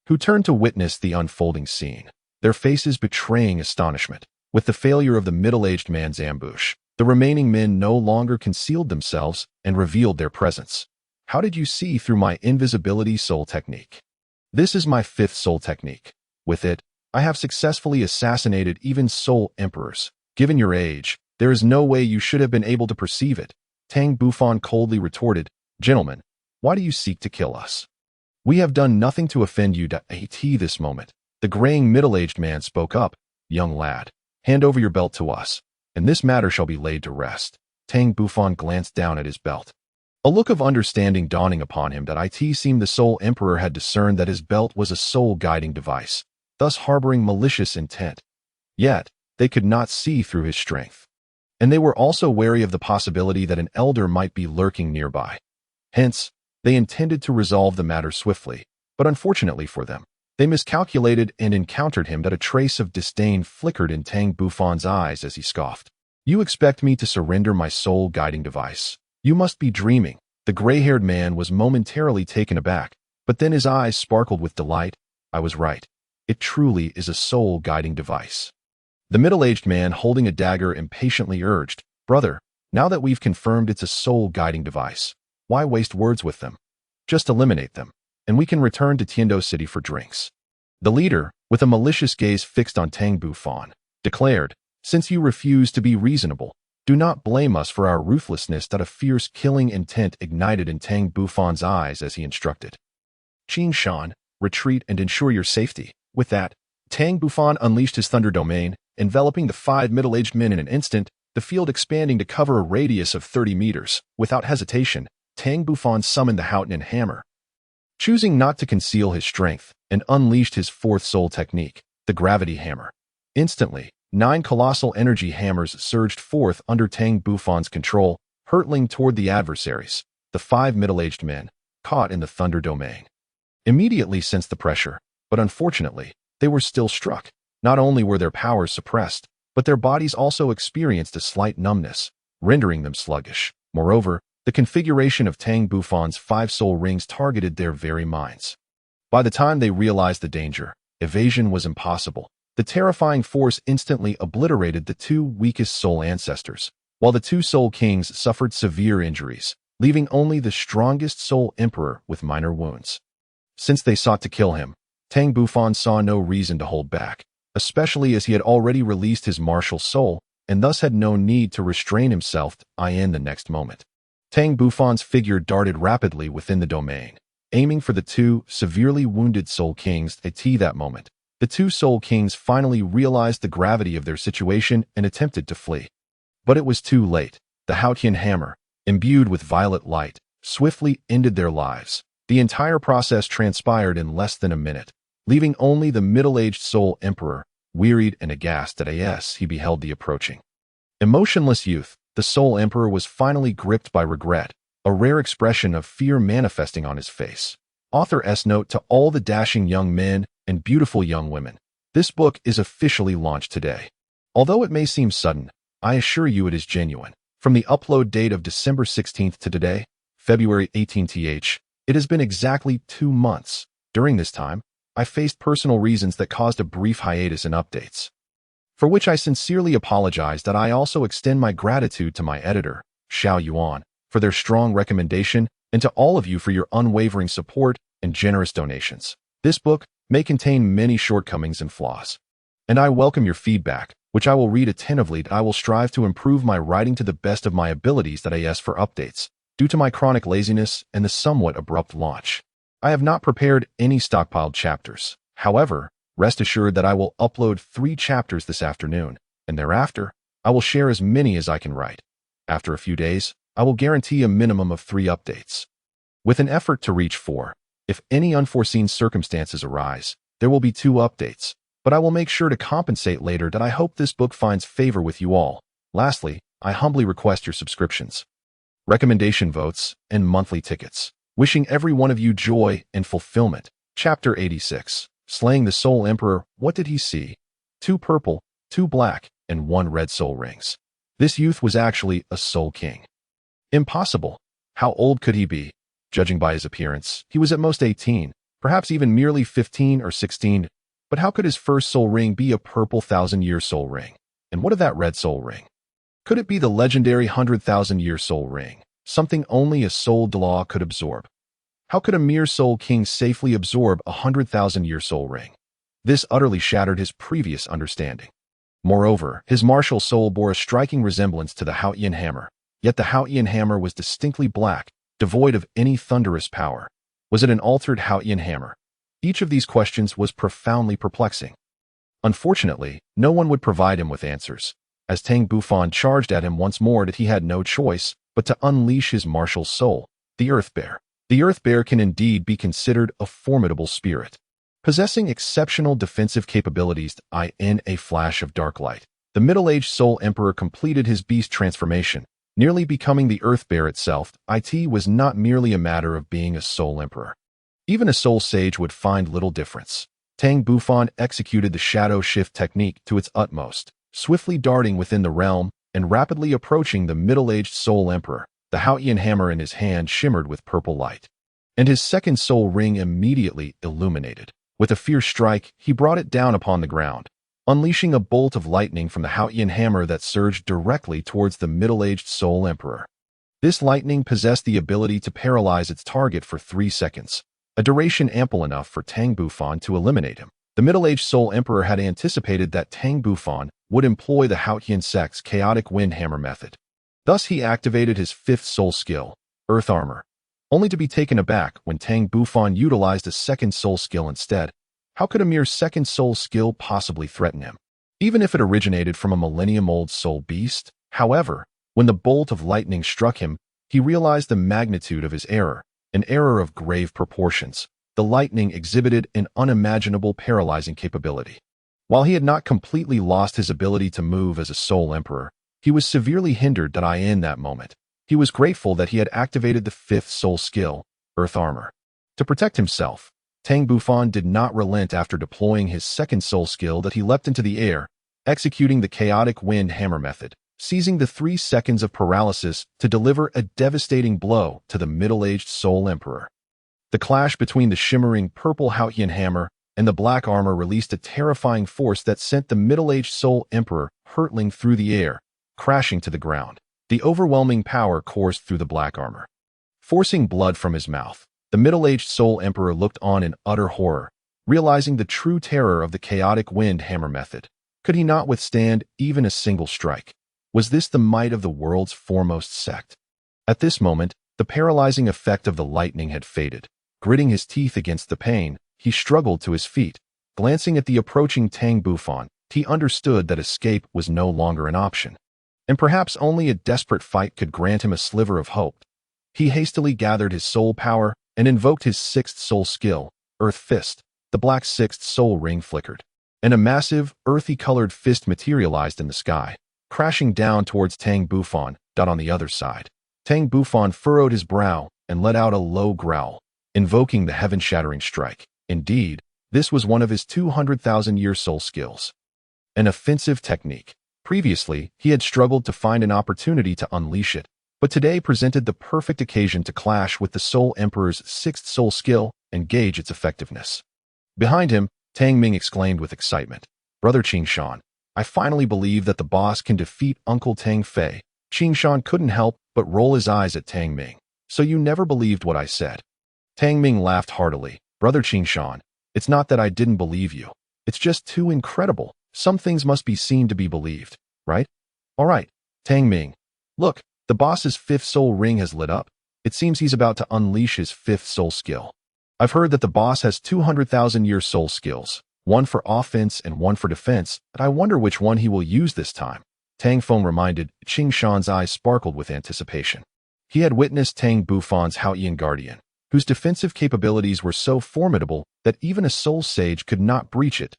who turned to witness the unfolding scene, their faces betraying astonishment. With the failure of the middle-aged man's ambush, the remaining men no longer concealed themselves and revealed their presence. "How did you see through my invisibility soul technique?" "This is my 5th soul technique. With it, I have successfully assassinated even soul emperors. Given your age, there is no way you should have been able to perceive it." Tang Bufan coldly retorted, "Gentlemen, why do you seek to kill us? We have done nothing to offend you. At this moment, the graying middle-aged man spoke up. Young lad, hand over your belt to us, and this matter shall be laid to rest. Tang Bufan glanced down at his belt. A look of understanding dawning upon him. It seemed the Soul Emperor had discerned that his belt was a soul-guiding device, thus harboring malicious intent. Yet, they could not see through his strength. And they were also wary of the possibility that an elder might be lurking nearby. Hence, they intended to resolve the matter swiftly, but unfortunately for them, they miscalculated and encountered him. A trace of disdain flickered in Tang Bufan's eyes as he scoffed. You expect me to surrender my soul-guiding device? You must be dreaming. The gray-haired man was momentarily taken aback, but then his eyes sparkled with delight. I was right. It truly is a soul-guiding device. The middle-aged man holding a dagger impatiently urged, Brother, now that we've confirmed it's a soul-guiding device, why waste words with them? Just eliminate them, and we can return to Tiendo City for drinks. The leader, with a malicious gaze fixed on Tang Bufan, declared, Since you refuse to be reasonable, do not blame us for our ruthlessness. A fierce killing intent ignited in Tang Bufan's eyes as he instructed. Qin Shan, retreat and ensure your safety. With that, Tang Bufan unleashed his thunder domain, enveloping the 5 middle-aged men in an instant, the field expanding to cover a radius of 30 meters. Without hesitation, Tang Bufan summoned the Haotian hammer, choosing not to conceal his strength, and unleashed his 4th soul technique, the gravity hammer. Instantly, 9 colossal energy hammers surged forth under Tang Bufan's control, hurtling toward the adversaries, the 5 middle-aged men, caught in the thunder domain. Immediately sensed the pressure, but unfortunately, they were still struck. Not only were their powers suppressed, but their bodies also experienced a slight numbness, rendering them sluggish. Moreover, the configuration of Tang Bufan's 5 soul rings targeted their very minds. By the time they realized the danger, evasion was impossible. The terrifying force instantly obliterated the 2 weakest soul ancestors, while the 2 soul kings suffered severe injuries, leaving only the strongest soul emperor with minor wounds. Since they sought to kill him, Tang Bufan saw no reason to hold back, especially as he had already released his martial soul, and thus had no need to restrain himself in the next moment. Tang Bufan's figure darted rapidly within the domain, aiming for the 2 severely wounded soul kings. At that moment, the 2 soul kings finally realized the gravity of their situation and attempted to flee. But it was too late. The Haotian hammer, imbued with violet light, swiftly ended their lives. The entire process transpired in less than a minute, leaving only the middle-aged soul emperor, wearied and aghast as he beheld the approaching emotionless youth. The soul emperor was finally gripped by regret, a rare expression of fear manifesting on his face. Author S. Note to all the dashing young men and beautiful young women. This book is officially launched today. Although it may seem sudden, I assure you it is genuine. From the upload date of December 16th to today, February 18th, it has been exactly 2 months. During this time, I faced personal reasons that caused a brief hiatus in updates, for which I sincerely apologize. I also extend my gratitude to my editor, Xiao Yuan, for their strong recommendation, and to all of you for your unwavering support and generous donations. This book may contain many shortcomings and flaws, and I welcome your feedback, which I will read attentively. I will strive to improve my writing to the best of my abilities. For updates, due to my chronic laziness and the somewhat abrupt launch, I have not prepared any stockpiled chapters. However, rest assured that I will upload 3 chapters this afternoon, and thereafter, I will share as many as I can write. After a few days, I will guarantee a minimum of 3 updates, with an effort to reach 4. If any unforeseen circumstances arise, there will be 2 updates, but I will make sure to compensate later. I hope this book finds favor with you all. Lastly, I humbly request your subscriptions, recommendation votes, and monthly tickets. Wishing every one of you joy and fulfillment. Chapter 86. Slaying the Soul Emperor. What did he see? 2 purple, 2 black, and 1 red soul rings. This youth was actually a soul king. Impossible. How old could he be? Judging by his appearance, he was at most 18, perhaps even merely 15 or 16. But how could his first soul ring be a purple 1,000-year soul ring? And what of that red soul ring? Could it be the legendary 100,000-year soul ring? Something only a soul Douluo could absorb. How could a mere soul king safely absorb a 100,000-year soul ring? This utterly shattered his previous understanding. Moreover, his martial soul bore a striking resemblance to the Haotian hammer, yet the Haotian hammer was distinctly black, devoid of any thunderous power, Was it an altered Haotian hammer? Each of these questions was profoundly perplexing. Unfortunately, no one would provide him with answers. As Tang Bufan charged at him once more, that he had no choice but to unleash his martial soul, the Earth Bear. The Earth Bear can indeed be considered a formidable spirit, possessing exceptional defensive capabilities. In a flash of dark light, the middle-aged Soul Emperor completed his beast transformation, nearly becoming the Earth Bear itself. It was not merely a matter of being a Soul Emperor. Even a Soul Sage would find little difference. Tang Bufan executed the shadow shift technique to its utmost, swiftly darting within the realm and rapidly approaching the middle-aged Soul Emperor. The Haotian hammer in his hand shimmered with purple light, and his second soul ring immediately illuminated. With a fierce strike, he brought it down upon the ground, unleashing a bolt of lightning from the Haotian hammer that surged directly towards the middle-aged Soul Emperor. This lightning possessed the ability to paralyze its target for 3 seconds, a duration ample enough for Tang Bufan to eliminate him. The middle-aged Soul Emperor had anticipated that Tang Bufan would employ the Haotian Sect's chaotic wind hammer method. Thus he activated his 5th soul skill, Earth Armor, only to be taken aback when Tang Bufan utilized a 2nd soul skill instead. How could a mere 2nd soul skill possibly threaten him, even if it originated from a millennium-old soul beast? However, when the bolt of lightning struck him, he realized the magnitude of his error, an error of grave proportions. The lightning exhibited an unimaginable paralyzing capability. While he had not completely lost his ability to move as a Soul Emperor, he was severely hindered in that moment. He was grateful that he had activated the 5th soul skill, Earth Armor. To protect himself, Tang Bufan did not relent. After deploying his 2nd soul skill, that he leapt into the air, executing the chaotic wind hammer method, seizing the 3 seconds of paralysis to deliver a devastating blow to the middle-aged Soul Emperor. The clash between the shimmering purple Haotian hammer and the black armor released a terrifying force that sent the middle-aged Soul Emperor hurtling through the air, crashing to the ground. The overwhelming power coursed through the black armor, forcing blood from his mouth. The middle-aged Soul Emperor looked on in utter horror, realizing the true terror of the chaotic wind hammer method. Could he not withstand even a single strike? Was this the might of the world's foremost sect? At this moment, the paralyzing effect of the lightning had faded. Gritting his teeth against the pain, he struggled to his feet. Glancing at the approaching Tang Bufan, he understood that escape was no longer an option, and perhaps only a desperate fight could grant him a sliver of hope. He hastily gathered his soul power and invoked his 6th soul skill, Earth Fist. The black 6th soul ring flickered, and a massive, earthy-colored fist materialized in the sky, crashing down towards Tang Bufan. On the other side, Tang Bufan furrowed his brow and let out a low growl, invoking the heaven-shattering strike. Indeed, this was one of his 200,000-year soul skills, an offensive technique. Previously, he had struggled to find an opportunity to unleash it, but today presented the perfect occasion to clash with the Soul Emperor's 6th soul skill and gauge its effectiveness. Behind him, Tang Ming exclaimed with excitement, "Brother Qingshan, I finally believe that the boss can defeat Uncle Tang Fei." Qingshan couldn't help but roll his eyes at Tang Ming. "So you never believed what I said?" Tang Ming laughed heartily. "Brother Qingshan, it's not that I didn't believe you. It's just too incredible. Some things must be seen to be believed, right? All right, Tang Ming. Look, the boss's 5th soul ring has lit up. It seems he's about to unleash his 5th soul skill. I've heard that the boss has 200,000-year soul skills, one for offense and one for defense, but I wonder which one he will use this time." Tang Feng reminded. Qingshan's eyes sparkled with anticipation. He had witnessed Tang Bufan's Haotian Guardian, whose defensive capabilities were so formidable that even a soul sage could not breach it.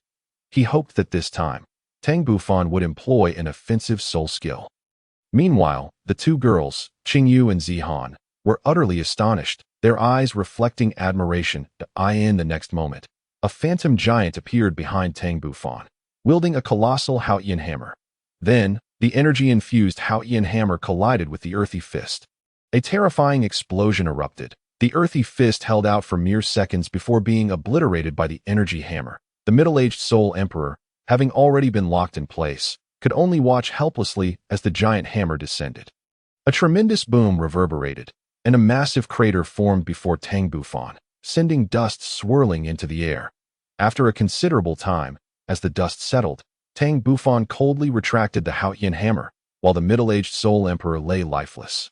He hoped that this time, Tang Bufan would employ an offensive soul skill. Meanwhile, the 2 girls, Qingyu and Zihan, were utterly astonished, their eyes reflecting admiration. In the next moment, a phantom giant appeared behind Tang Bufan, wielding a colossal Haotian hammer. Then, the energy-infused Haotian hammer collided with the earthy fist. A terrifying explosion erupted. The earthy fist held out for mere seconds before being obliterated by the energy hammer. The middle-aged Soul Emperor, having already been locked in place, could only watch helplessly as the giant hammer descended. A tremendous boom reverberated, and a massive crater formed before Tang Bufan, sending dust swirling into the air. After a considerable time, as the dust settled, Tang Bufan coldly retracted the Haotian hammer, while the middle-aged Soul Emperor lay lifeless.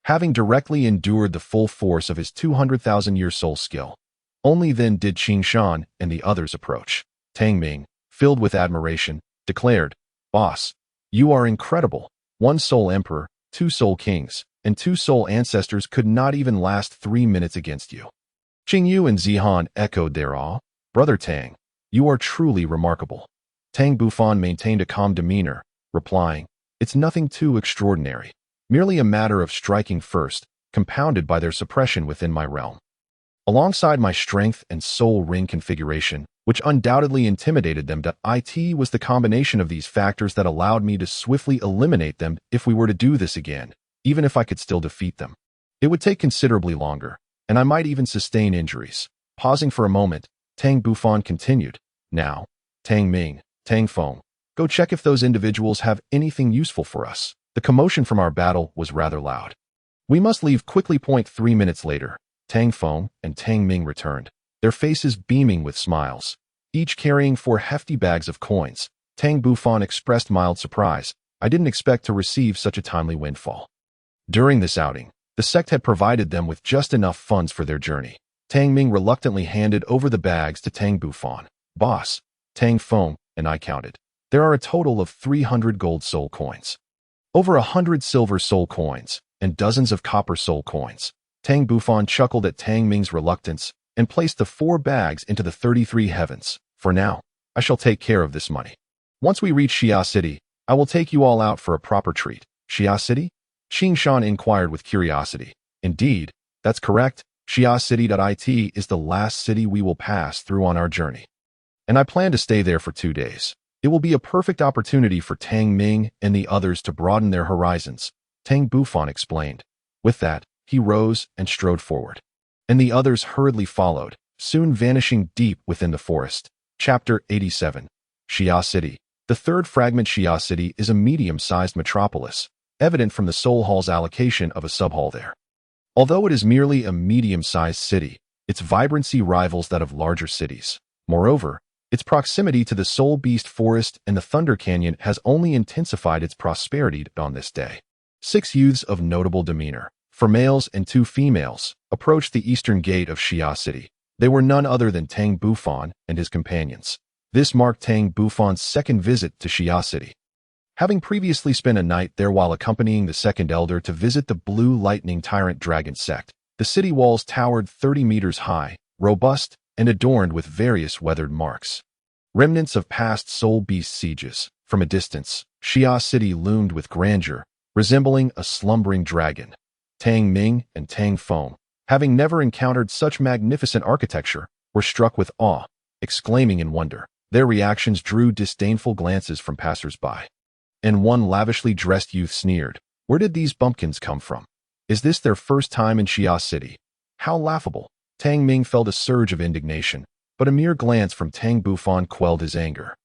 having directly endured the full force of his 200,000-year soul skill. Only then did Qing Shan and the others approach. Tang Ming, filled with admiration, declared, "Boss, you are incredible. 1 soul emperor, 2 soul kings, and 2 soul ancestors could not even last 3 minutes against you." Qing Yu and Zihan echoed their awe. "Brother Tang, you are truly remarkable." Tang Bufan maintained a calm demeanor, replying, "It's nothing too extraordinary. Merely a matter of striking first, compounded by their suppression within my realm. Alongside my strength and soul ring configuration, which undoubtedly intimidated them, it was the combination of these factors that allowed me to swiftly eliminate them if we were to do this again, even if I could still defeat them. It would take considerably longer, and I might even sustain injuries." Pausing for a moment, Tang Bufan continued, "Now, Tang Ming, Tang Feng, go check if those individuals have anything useful for us." The commotion from our battle was rather loud. "We must leave quickly." 3 minutes later, Tang Feng and Tang Ming returned, their faces beaming with smiles, each carrying 4 hefty bags of coins. Tang Bufan expressed mild surprise. "I didn't expect to receive such a timely windfall." During this outing, the sect had provided them with just enough funds for their journey. Tang Ming reluctantly handed over the bags to Tang Bufan. "Boss, Tang Feng and I counted. There are a total of 300 gold soul coins, over 100 silver soul coins, and dozens of copper soul coins." Tang Bufan chuckled at Tang Ming's reluctance and placed the 4 bags into the 33 heavens. "For now, I shall take care of this money. Once we reach Xia City, I will take you all out for a proper treat." "Xia City?" Qing Shan inquired with curiosity. "Indeed, that's correct. Xia City. Is the last city we will pass through on our journey, and I plan to stay there for 2 days. It will be a perfect opportunity for Tang Ming and the others to broaden their horizons," Tang Bufan explained. With that, he rose and strode forward, and the others hurriedly followed, soon vanishing deep within the forest. Chapter 87. Xia City. The third fragment. Xia City is a medium-sized metropolis, evident from the Soul Hall's allocation of a sub-hall there. Although it is merely a medium-sized city, its vibrancy rivals that of larger cities. Moreover, its proximity to the Soul Beast Forest and the Thunder Canyon has only intensified its prosperity on this day. 6 youths of notable demeanor, 4 males and 2 females, approached the eastern gate of Xia City. They were none other than Tang Bufan and his companions. This marked Tang Bufan's second visit to Xia City. Having previously spent a night there while accompanying the second elder to visit the Blue Lightning Tyrant Dragon Sect, the city walls towered 30 meters high, robust, and adorned with various weathered marks, remnants of past soul beast sieges. From a distance, Xia City loomed with grandeur, resembling a slumbering dragon. Tang Ming and Tang Feng, having never encountered such magnificent architecture, were struck with awe, exclaiming in wonder. Their reactions drew disdainful glances from passers-by, and one lavishly dressed youth sneered, "Where did these bumpkins come from? Is this their first time in Xia City? How laughable!" Tang Ming felt a surge of indignation, but a mere glance from Tang Bufan quelled his anger.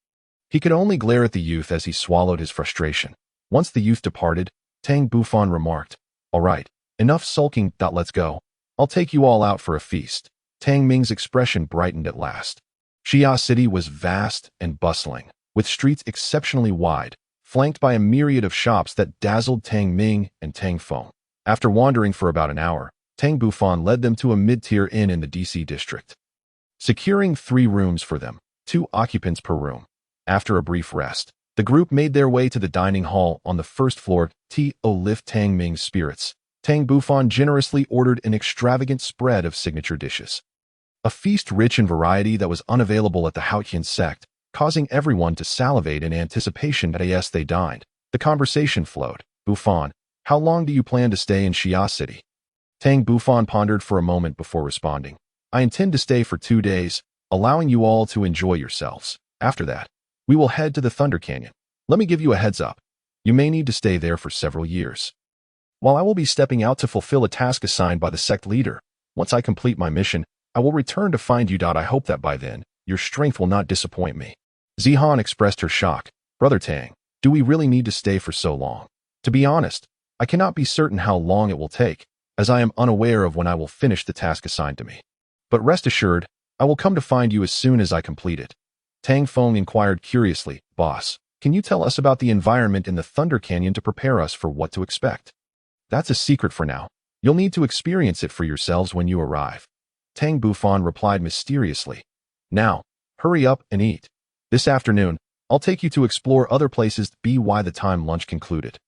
He could only glare at the youth as he swallowed his frustration. Once the youth departed, Tang Bufan remarked, "All right, enough sulking. Let's go. I'll take you all out for a feast." Tang Ming's expression brightened at last. Xia City was vast and bustling, with streets exceptionally wide, flanked by a myriad of shops that dazzled Tang Ming and Tang Feng. After wandering for about an hour, Tang Bufan led them to a mid-tier inn in the DC district, securing 3 rooms for them, 2 occupants per room. After a brief rest, the group made their way to the dining hall on the first floor to lift Tang Ming's spirits. Tang Bufan generously ordered an extravagant spread of signature dishes, a feast rich in variety that was unavailable at the Haotian Sect, causing everyone to salivate in anticipation as they dined. The conversation flowed. "Bufan, how long do you plan to stay in Xia City?" Tang Bufan pondered for a moment before responding. "I intend to stay for 2 days, allowing you all to enjoy yourselves. After that, we will head to the Thunder Canyon. Let me give you a heads up. You may need to stay there for several years. While I will be stepping out to fulfill a task assigned by the sect leader, once I complete my mission, I will return to find you. I hope that by then, your strength will not disappoint me." Zihan expressed her shock. "Brother Tang, do we really need to stay for so long? To be honest, I cannot be certain how long it will take, as I am unaware of when I will finish the task assigned to me. But rest assured, I will come to find you as soon as I complete it." Tang Feng inquired curiously, "Boss, can you tell us about the environment in the Thunder Canyon to prepare us for what to expect?" That's a secret for now. You'll need to experience it for yourselves when you arrive. Tang Bufan replied mysteriously. Now, hurry up and eat. This afternoon, I'll take you to explore other places by the time lunch concluded.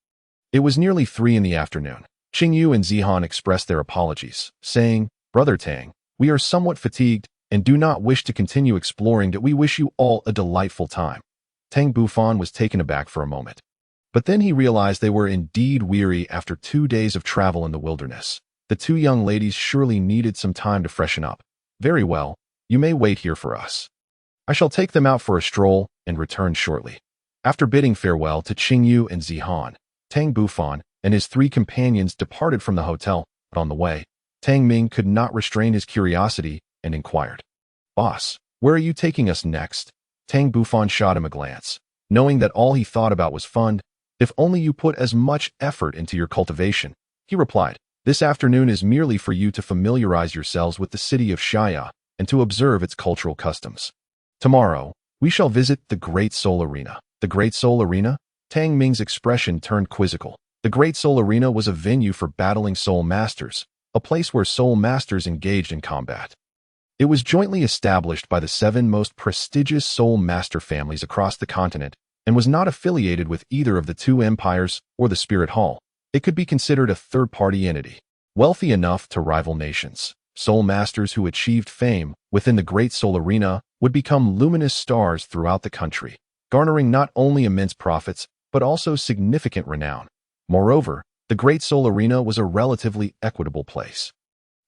It was nearly 3 in the afternoon. Qingyu and Zihan expressed their apologies, saying, Brother Tang, we are somewhat fatigued and do not wish to continue exploring, that we wish you all a delightful time. Tang Bufan was taken aback for a moment. But then he realized they were indeed weary after 2 days of travel in the wilderness. The 2 young ladies surely needed some time to freshen up. Very well, you may wait here for us. I shall take them out for a stroll and return shortly. After bidding farewell to Qingyu and Zihan, Tang Bufan and his 3 companions departed from the hotel, but on the way, Tang Ming could not restrain his curiosity and inquired, Boss, where are you taking us next? Tang Bufan shot him a glance, knowing that all he thought about was fun. If only you put as much effort into your cultivation, he replied. This afternoon is merely for you to familiarize yourselves with the city of Shaya and to observe its cultural customs. Tomorrow, we shall visit the Great Soul Arena. The Great Soul Arena? Tang Ming's expression turned quizzical. The Great Soul Arena was a venue for battling soul masters, a place where soul masters engaged in combat. It was jointly established by the 7 most prestigious soul master families across the continent and was not affiliated with either of the 2 empires or the Spirit Hall. It could be considered a third-party entity, wealthy enough to rival nations. Soul masters who achieved fame within the Great Soul Arena would become luminous stars throughout the country, garnering not only immense profits, but also significant renown. Moreover, the Great Soul Arena was a relatively equitable place.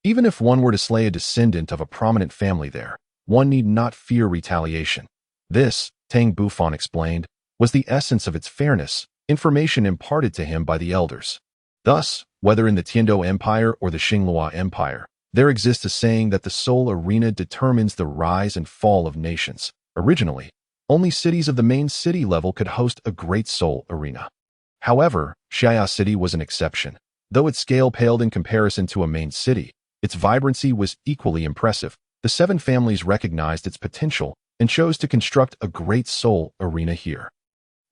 Even if one were to slay a descendant of a prominent family there, one need not fear retaliation. This, Tang Bufan explained, was the essence of its fairness, information imparted to him by the elders. Thus, whether in the Tiando Empire or the Xinglua Empire, there exists a saying that the Soul Arena determines the rise and fall of nations. Originally, only cities of the main city level could host a Great Soul Arena. However, Shaya City was an exception. Though its scale paled in comparison to a main city, its vibrancy was equally impressive. The 7 families recognized its potential and chose to construct a Great Soul Arena here.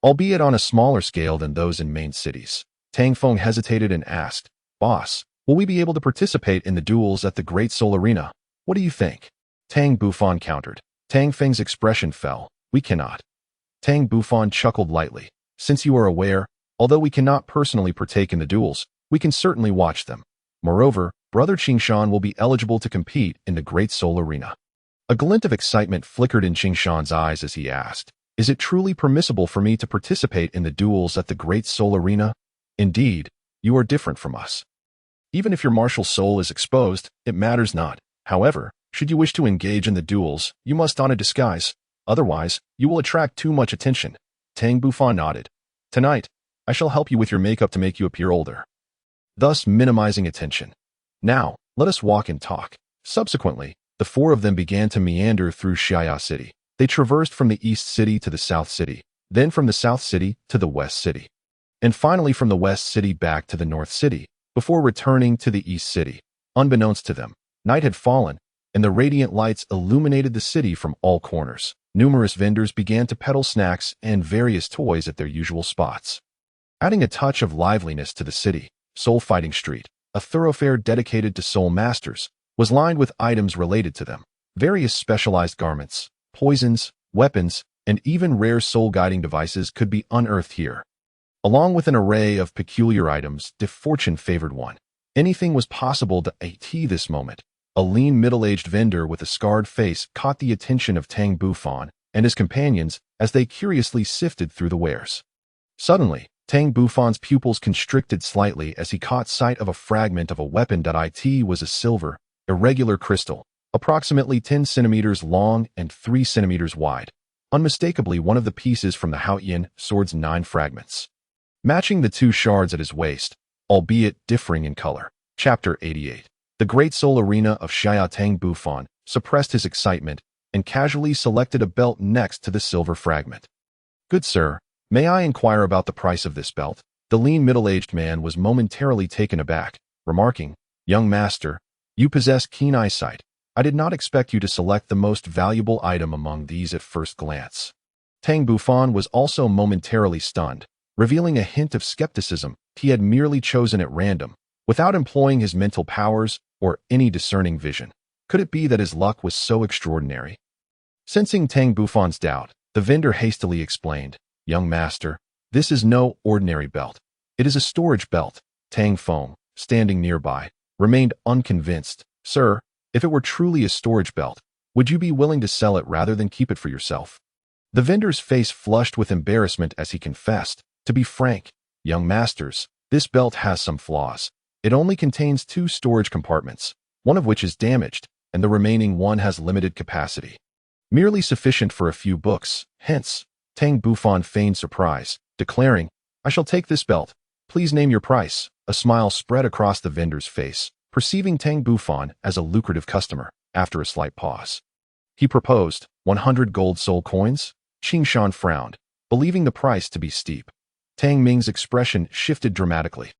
Albeit on a smaller scale than those in main cities, Tang Feng hesitated and asked, Boss, will we be able to participate in the duels at the Great Soul Arena? What do you think? Tang Bufan countered. Tang Feng's expression fell. We cannot. Tang Bufan chuckled lightly. Since you are aware, although we cannot personally partake in the duels, we can certainly watch them. Moreover, Brother Qingshan will be eligible to compete in the Great Soul Arena. A glint of excitement flickered in Qingshan's eyes as he asked, Is it truly permissible for me to participate in the duels at the Great Soul Arena? Indeed, you are different from us. Even if your martial soul is exposed, it matters not. However, should you wish to engage in the duels, you must don a disguise. Otherwise, you will attract too much attention. Tang Bufan nodded. Tonight, I shall help you with your makeup to make you appear older, thus minimizing attention. Now, let us walk and talk. Subsequently, the 4 of them began to meander through Shaya City. They traversed from the East City to the South City, then from the South City to the West City, and finally from the West City back to the North City, before returning to the East City. Unbeknownst to them, night had fallen, and the radiant lights illuminated the city from all corners. Numerous vendors began to peddle snacks and various toys at their usual spots, adding a touch of liveliness to the city. Soul Fighting Street, a thoroughfare dedicated to soul masters, was lined with items related to them. Various specialized garments, poisons, weapons, and even rare soul-guiding devices could be unearthed here. Along with an array of peculiar items, if fortune favored one, anything was possible to at this moment. A lean middle-aged vendor with a scarred face caught the attention of Tang Bufan and his companions as they curiously sifted through the wares. Suddenly, Tang Bufan's pupils constricted slightly as he caught sight of a fragment of a weapon that was a silver, irregular crystal, approximately 10 centimeters long and 3 centimeters wide, unmistakably one of the pieces from the Haotian sword's 9 fragments, matching the 2 shards at his waist, albeit differing in color. Chapter 88. The Great Soul Arena of Shaya. Tang Bufan suppressed his excitement and casually selected a belt next to the silver fragment. Good sir, may I inquire about the price of this belt? The lean middle-aged man was momentarily taken aback, remarking, Young master, you possess keen eyesight. I did not expect you to select the most valuable item among these at first glance. Tang Bufan was also momentarily stunned. revealing a hint of skepticism he had merely chosen at random, without employing his mental powers or any discerning vision. Could it be that his luck was so extraordinary? Sensing Tang Bufan's doubt, the vendor hastily explained, "Young master, this is no ordinary belt. It is a storage belt." Tang Feng, standing nearby, remained unconvinced. "Sir, if it were truly a storage belt, would you be willing to sell it rather than keep it for yourself?" The vendor's face flushed with embarrassment as he confessed, "To be frank, young masters, this belt has some flaws. It only contains 2 storage compartments, one of which is damaged, and the remaining one has limited capacity. Merely sufficient for a few books. Hence," Tang Bufan feigned surprise, declaring, "I shall take this belt. Please name your price." A smile spread across the vendor's face, perceiving Tang Bufan as a lucrative customer. After a slight pause, he proposed 100 gold soul coins. Qingshan frowned, believing the price to be steep. Tang Ming's expression shifted dramatically.